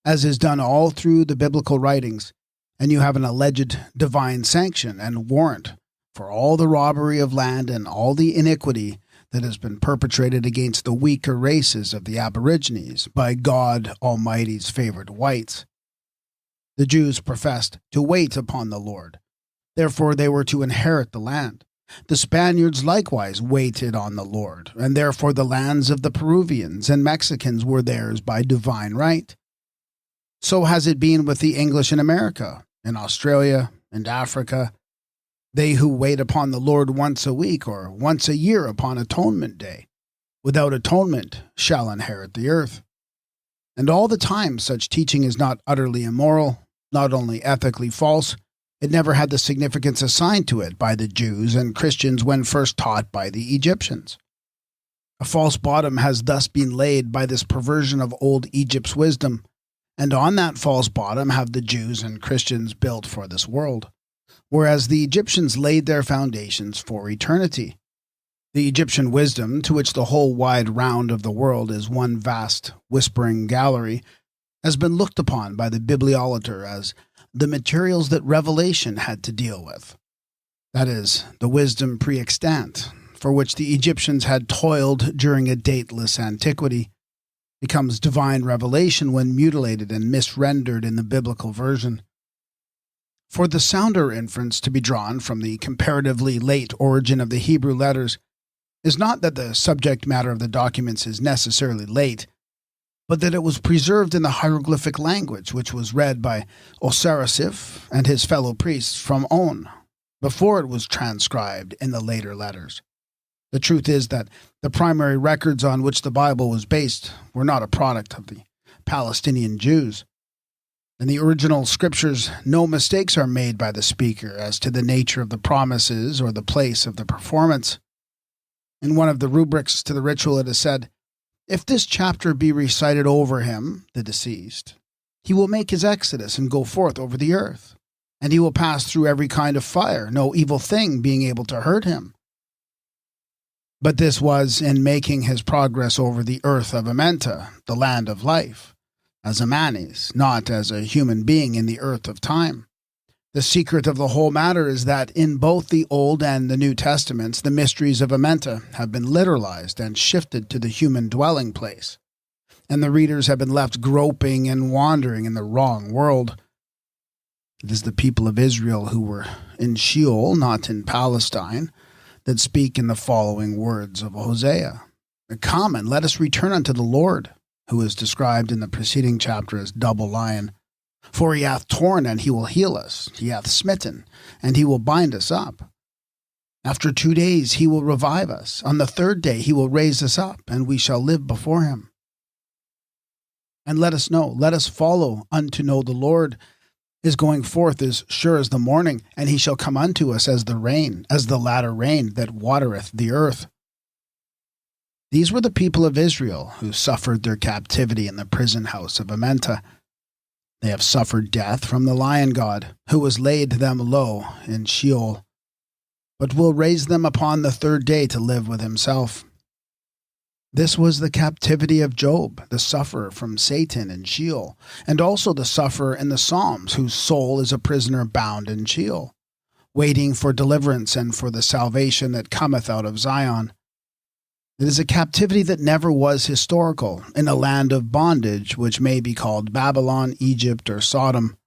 as is done all through the biblical writings, and you have an alleged divine sanction and warrant for all the robbery of land and all the iniquity that has been perpetrated against the weaker races of the Aborigines by God Almighty's favored whites. The Jews professed to wait upon the Lord. Therefore they were to inherit the land. The Spaniards likewise waited on the Lord, and therefore the lands of the Peruvians and Mexicans were theirs by divine right. So has it been with the English in America, in Australia, and Africa. They who wait upon the Lord once a week or once a year upon Atonement Day, without atonement, shall inherit the earth. And all the time such teaching is not utterly immoral, not only ethically false, it never had the significance assigned to it by the Jews and Christians when first taught by the Egyptians. A false bottom has thus been laid by this perversion of old Egypt's wisdom, and on that false bottom have the Jews and Christians built for this world, whereas the Egyptians laid their foundations for eternity. The Egyptian wisdom, to which the whole wide round of the world is one vast whispering gallery, has been looked upon by the bibliolater as the materials that revelation had to deal with. That is, the wisdom pre-extant, for which the Egyptians had toiled during a dateless antiquity, becomes divine revelation when mutilated and misrendered in the biblical version. For the sounder inference to be drawn from the comparatively late origin of the Hebrew letters is not that the subject matter of the documents is necessarily late, but that it was preserved in the hieroglyphic language which was read by Osirisif and his fellow priests from On, before it was transcribed in the later letters. The truth is that the primary records on which the Bible was based were not a product of the Palestinian Jews. In the original scriptures, no mistakes are made by the speaker as to the nature of the promises or the place of the performance. In one of the rubrics to the ritual it is said, "If this chapter be recited over him, the deceased, he will make his exodus and go forth over the earth, and he will pass through every kind of fire, no evil thing being able to hurt him." But this was in making his progress over the earth of Amenta, the land of life, as a manis, not as a human being in the earth of time. The secret of the whole matter is that in both the Old and the New Testaments, the mysteries of Amenta have been literalized and shifted to the human dwelling place, and the readers have been left groping and wandering in the wrong world. It is the people of Israel who were in Sheol, not in Palestine, that speak in the following words of Hosea. "Come and let us return unto the Lord," who is described in the preceding chapter as double lion. "For he hath torn, and he will heal us. He hath smitten, and he will bind us up. After 2 days he will revive us. On the 3rd day he will raise us up, and we shall live before him. And let us know, let us follow unto know the Lord. His going forth is sure as the morning, and he shall come unto us as the rain, as the latter rain that watereth the earth." These were the people of Israel who suffered their captivity in the prison house of Amenta. They have suffered death from the lion god, who has laid them low in Sheol, but will raise them upon the 3rd day to live with himself. This was the captivity of Job, the sufferer from Satan in Sheol, and also the sufferer in the Psalms, whose soul is a prisoner bound in Sheol, waiting for deliverance and for the salvation that cometh out of Zion. It is a captivity that never was historical, in a land of bondage which may be called Babylon, Egypt, or Sodom.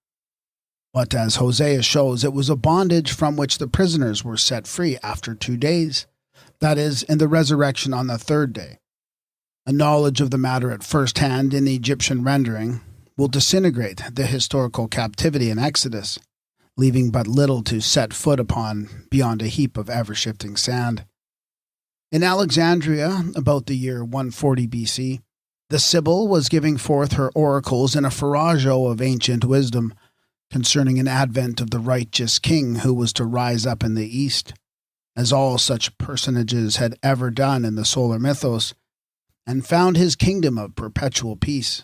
But as Hosea shows, it was a bondage from which the prisoners were set free after 2 days, that is, in the resurrection on the 3rd day. A knowledge of the matter at first hand in the Egyptian rendering will disintegrate the historical captivity and exodus, leaving but little to set foot upon beyond a heap of ever-shifting sand. In Alexandria, about the year 140 BC, the Sibyl was giving forth her oracles in a farrago of ancient wisdom concerning an advent of the righteous king who was to rise up in the east, as all such personages had ever done in the solar mythos, and found his kingdom of perpetual peace.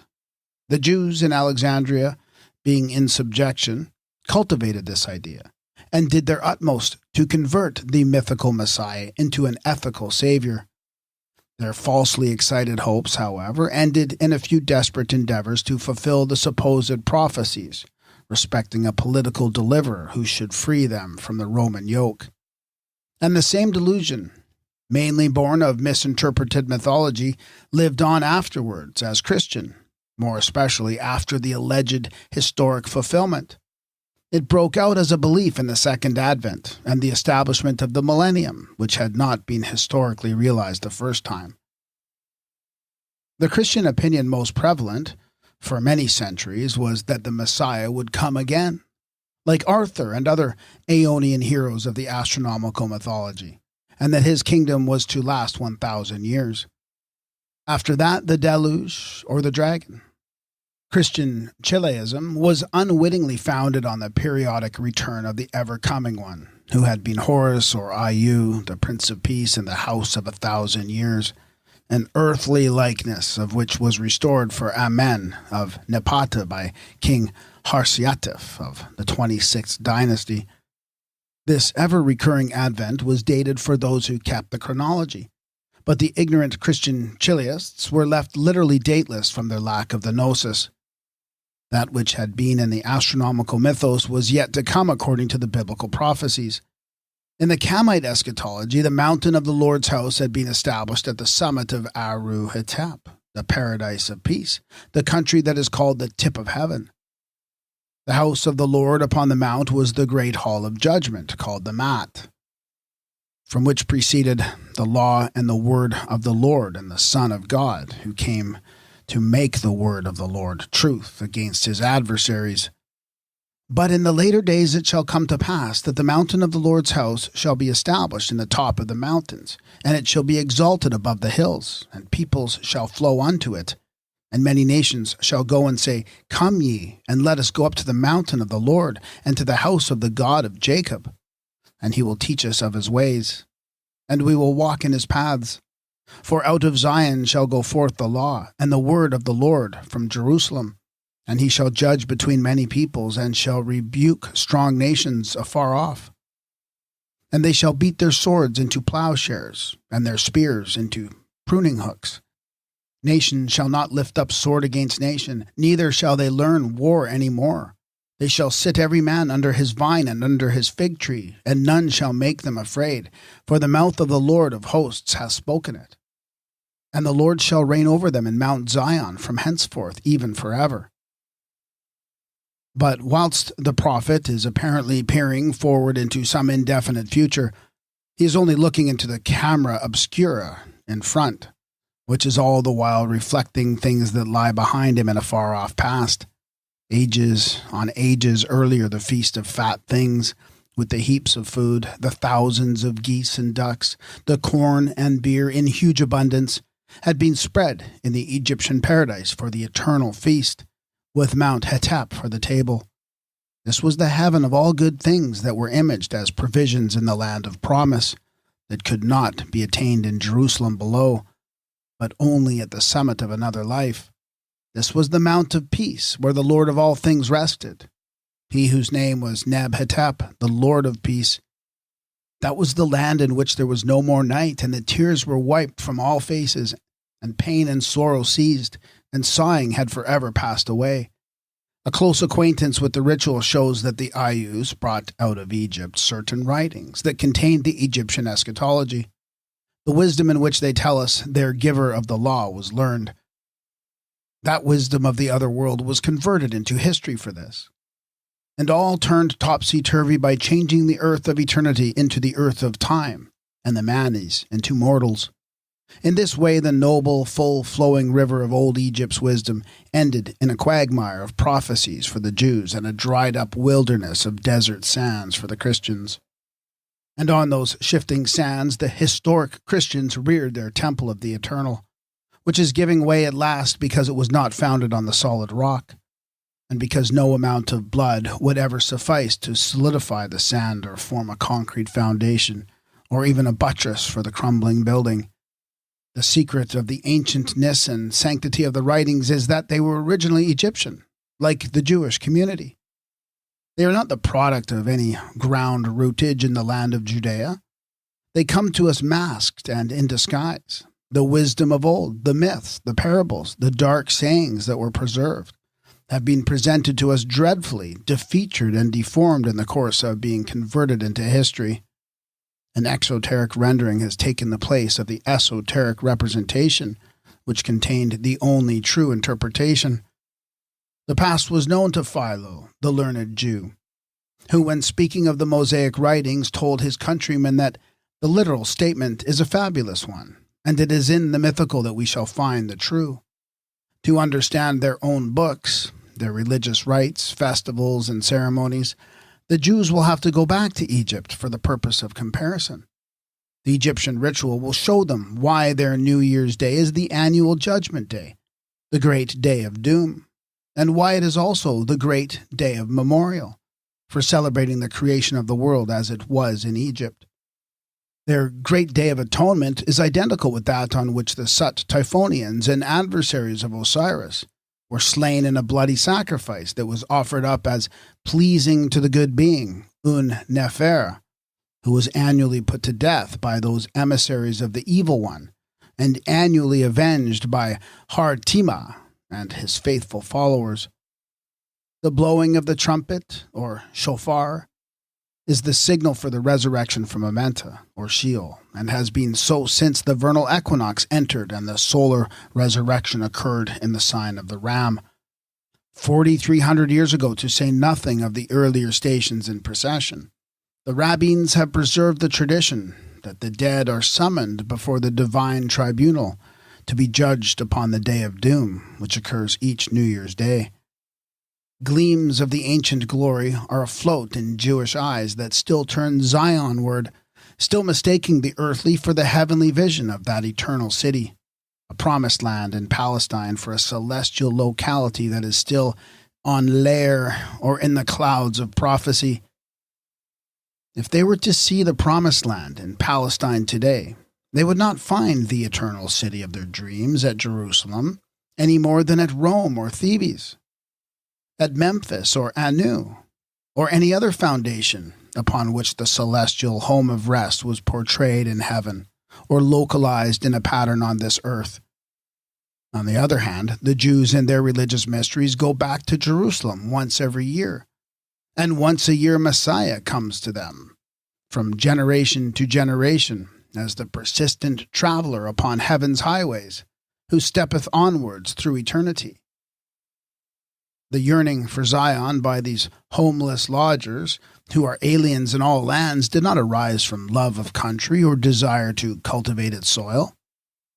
The Jews in Alexandria, being in subjection, cultivated this idea, and did their utmost to convert the mythical Messiah into an ethical savior. Their falsely excited hopes, however, ended in a few desperate endeavors to fulfill the supposed prophecies respecting a political deliverer who should free them from the Roman yoke. And the same delusion, mainly born of misinterpreted mythology, lived on afterwards as Christian, more especially after the alleged historic fulfillment. It broke out as a belief in the Second Advent and the establishment of the millennium, which had not been historically realized the first time. The Christian opinion most prevalent for many centuries was that the Messiah would come again, like Arthur and other Aeonian heroes of the astronomical mythology, and that his kingdom was to last 1,000 years. After that, the deluge or the dragon. Christian Chileism was unwittingly founded on the periodic return of the ever-coming one, who had been Horus or Iu, the Prince of Peace in the House of 1,000 Years, an earthly likeness of which was restored for Amen of Napata by King Harsiatif of the 26th dynasty. This ever-recurring advent was dated for those who kept the chronology, but the ignorant Christian Chiliists were left literally dateless from their lack of the gnosis. That which had been in the astronomical mythos was yet to come according to the biblical prophecies. In the Kamite eschatology, the mountain of the Lord's house had been established at the summit of Aru Hetep, the paradise of peace, the country that is called the tip of heaven. The house of the Lord upon the mount was the great hall of judgment, called the Mat, from which proceeded the law and the word of the Lord and the Son of God, who came to make the word of the Lord truth against his adversaries. But in the later days it shall come to pass that the mountain of the Lord's house shall be established in the top of the mountains, and it shall be exalted above the hills, and peoples shall flow unto it. And many nations shall go and say, Come ye, and let us go up to the mountain of the Lord, and to the house of the God of Jacob. And he will teach us of his ways, and we will walk in his paths. For out of Zion shall go forth the law, and the word of the Lord from Jerusalem. And he shall judge between many peoples, and shall rebuke strong nations afar off. And they shall beat their swords into plowshares, and their spears into pruning hooks. Nation shall not lift up sword against nation, neither shall they learn war any more. They shall sit every man under his vine and under his fig tree, and none shall make them afraid, for the mouth of the Lord of hosts hath spoken it. And the Lord shall reign over them in Mount Zion from henceforth, even forever. But whilst the prophet is apparently peering forward into some indefinite future, he is only looking into the camera obscura in front, which is all the while reflecting things that lie behind him in a far-off past. Ages on ages earlier, the feast of fat things, with the heaps of food, the thousands of geese and ducks, the corn and beer in huge abundance, had been spread in the Egyptian paradise for the eternal feast, with Mount Hetep for the table. This was the heaven of all good things that were imaged as provisions in the land of promise, that could not be attained in Jerusalem below, but only at the summit of another life. This was the Mount of Peace, where the Lord of all things rested, he whose name was Neb-Hetep, the Lord of Peace. That was the land in which there was no more night, and the tears were wiped from all faces, and pain and sorrow ceased, and sighing had forever passed away. A close acquaintance with the ritual shows that the Ayus brought out of Egypt certain writings that contained the Egyptian eschatology. The wisdom in which they tell us their giver of the law was learned. That wisdom of the other world was converted into history for this. And all turned topsy-turvy by changing the earth of eternity into the earth of time, and the manes into mortals. In this way, the noble, full-flowing river of old Egypt's wisdom ended in a quagmire of prophecies for the Jews and a dried-up wilderness of desert sands for the Christians. And on those shifting sands, the historic Christians reared their temple of the eternal, which is giving way at last because it was not founded on the solid rock, and because no amount of blood would ever suffice to solidify the sand or form a concrete foundation, or even a buttress for the crumbling building. The secret of the ancientness and sanctity of the writings is that they were originally Egyptian, like the Jewish community. They are not the product of any ground rootage in the land of Judea. They come to us masked and in disguise. The wisdom of old, the myths, the parables, the dark sayings that were preserved, have been presented to us dreadfully, defeatured and deformed in the course of being converted into history. An exoteric rendering has taken the place of the esoteric representation, which contained the only true interpretation. The past was known to Philo, the learned Jew, who, when speaking of the Mosaic writings, told his countrymen that the literal statement is a fabulous one, and it is in the mythical that we shall find the true. To understand their own books, their religious rites, festivals, and ceremonies, the Jews will have to go back to Egypt for the purpose of comparison. The Egyptian ritual will show them why their New Year's Day is the annual Judgment Day, the great day of doom, and why it is also the great day of memorial, for celebrating the creation of the world as it was in Egypt. Their great day of atonement is identical with that on which the Sut Typhonians and adversaries of Osiris were slain in a bloody sacrifice that was offered up as pleasing to the good being, Un Nefer, who was annually put to death by those emissaries of the evil one, and annually avenged by Hartima and his faithful followers. The blowing of the trumpet, or shofar, is the signal for the resurrection from Amenta, or Sheol, and has been so since the vernal equinox entered and the solar resurrection occurred in the sign of the Ram. 4,300 years ago, to say nothing of the earlier stations in procession, the rabbins have preserved the tradition that the dead are summoned before the divine tribunal to be judged upon the day of doom, which occurs each New Year's Day. Gleams of the ancient glory are afloat in Jewish eyes that still turn Zionward, still mistaking the earthly for the heavenly vision of that eternal city, a promised land in Palestine for a celestial locality that is still on lair or in the clouds of prophecy. If they were to see the promised land in Palestine today, they would not find the eternal city of their dreams at Jerusalem any more than at Rome or Thebes, at Memphis or Anu, or any other foundation upon which the celestial home of rest was portrayed in heaven, or localized in a pattern on this earth. On the other hand, the Jews in their religious mysteries go back to Jerusalem once every year, and once a year Messiah comes to them, from generation to generation, as the persistent traveler upon heaven's highways, who steppeth onwards through eternity. The yearning for Zion by these homeless lodgers, who are aliens in all lands, did not arise from love of country or desire to cultivate its soil.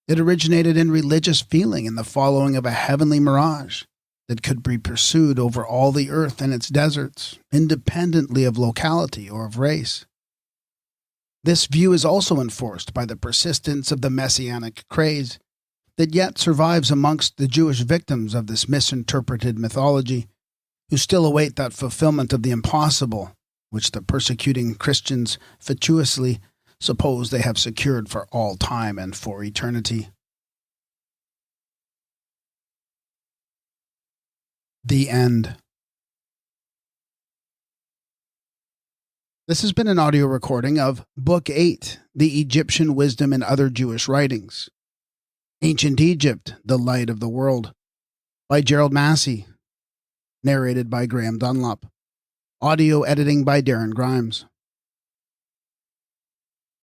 It originated in religious feeling and the following of a heavenly mirage that could be pursued over all the earth and its deserts, independently of locality or of race. This view is also enforced by the persistence of the messianic craze that yet survives amongst the Jewish victims of this misinterpreted mythology, who still await that fulfillment of the impossible, which the persecuting Christians fatuously suppose they have secured for all time and for eternity. The End. This has been an audio recording of Book 8, The Egyptian Wisdom and Other Jewish Writings. Ancient Egypt, the Light of the World, by Gerald Massey. Narrated by Graham Dunlop. Audio editing by Darren Grimes.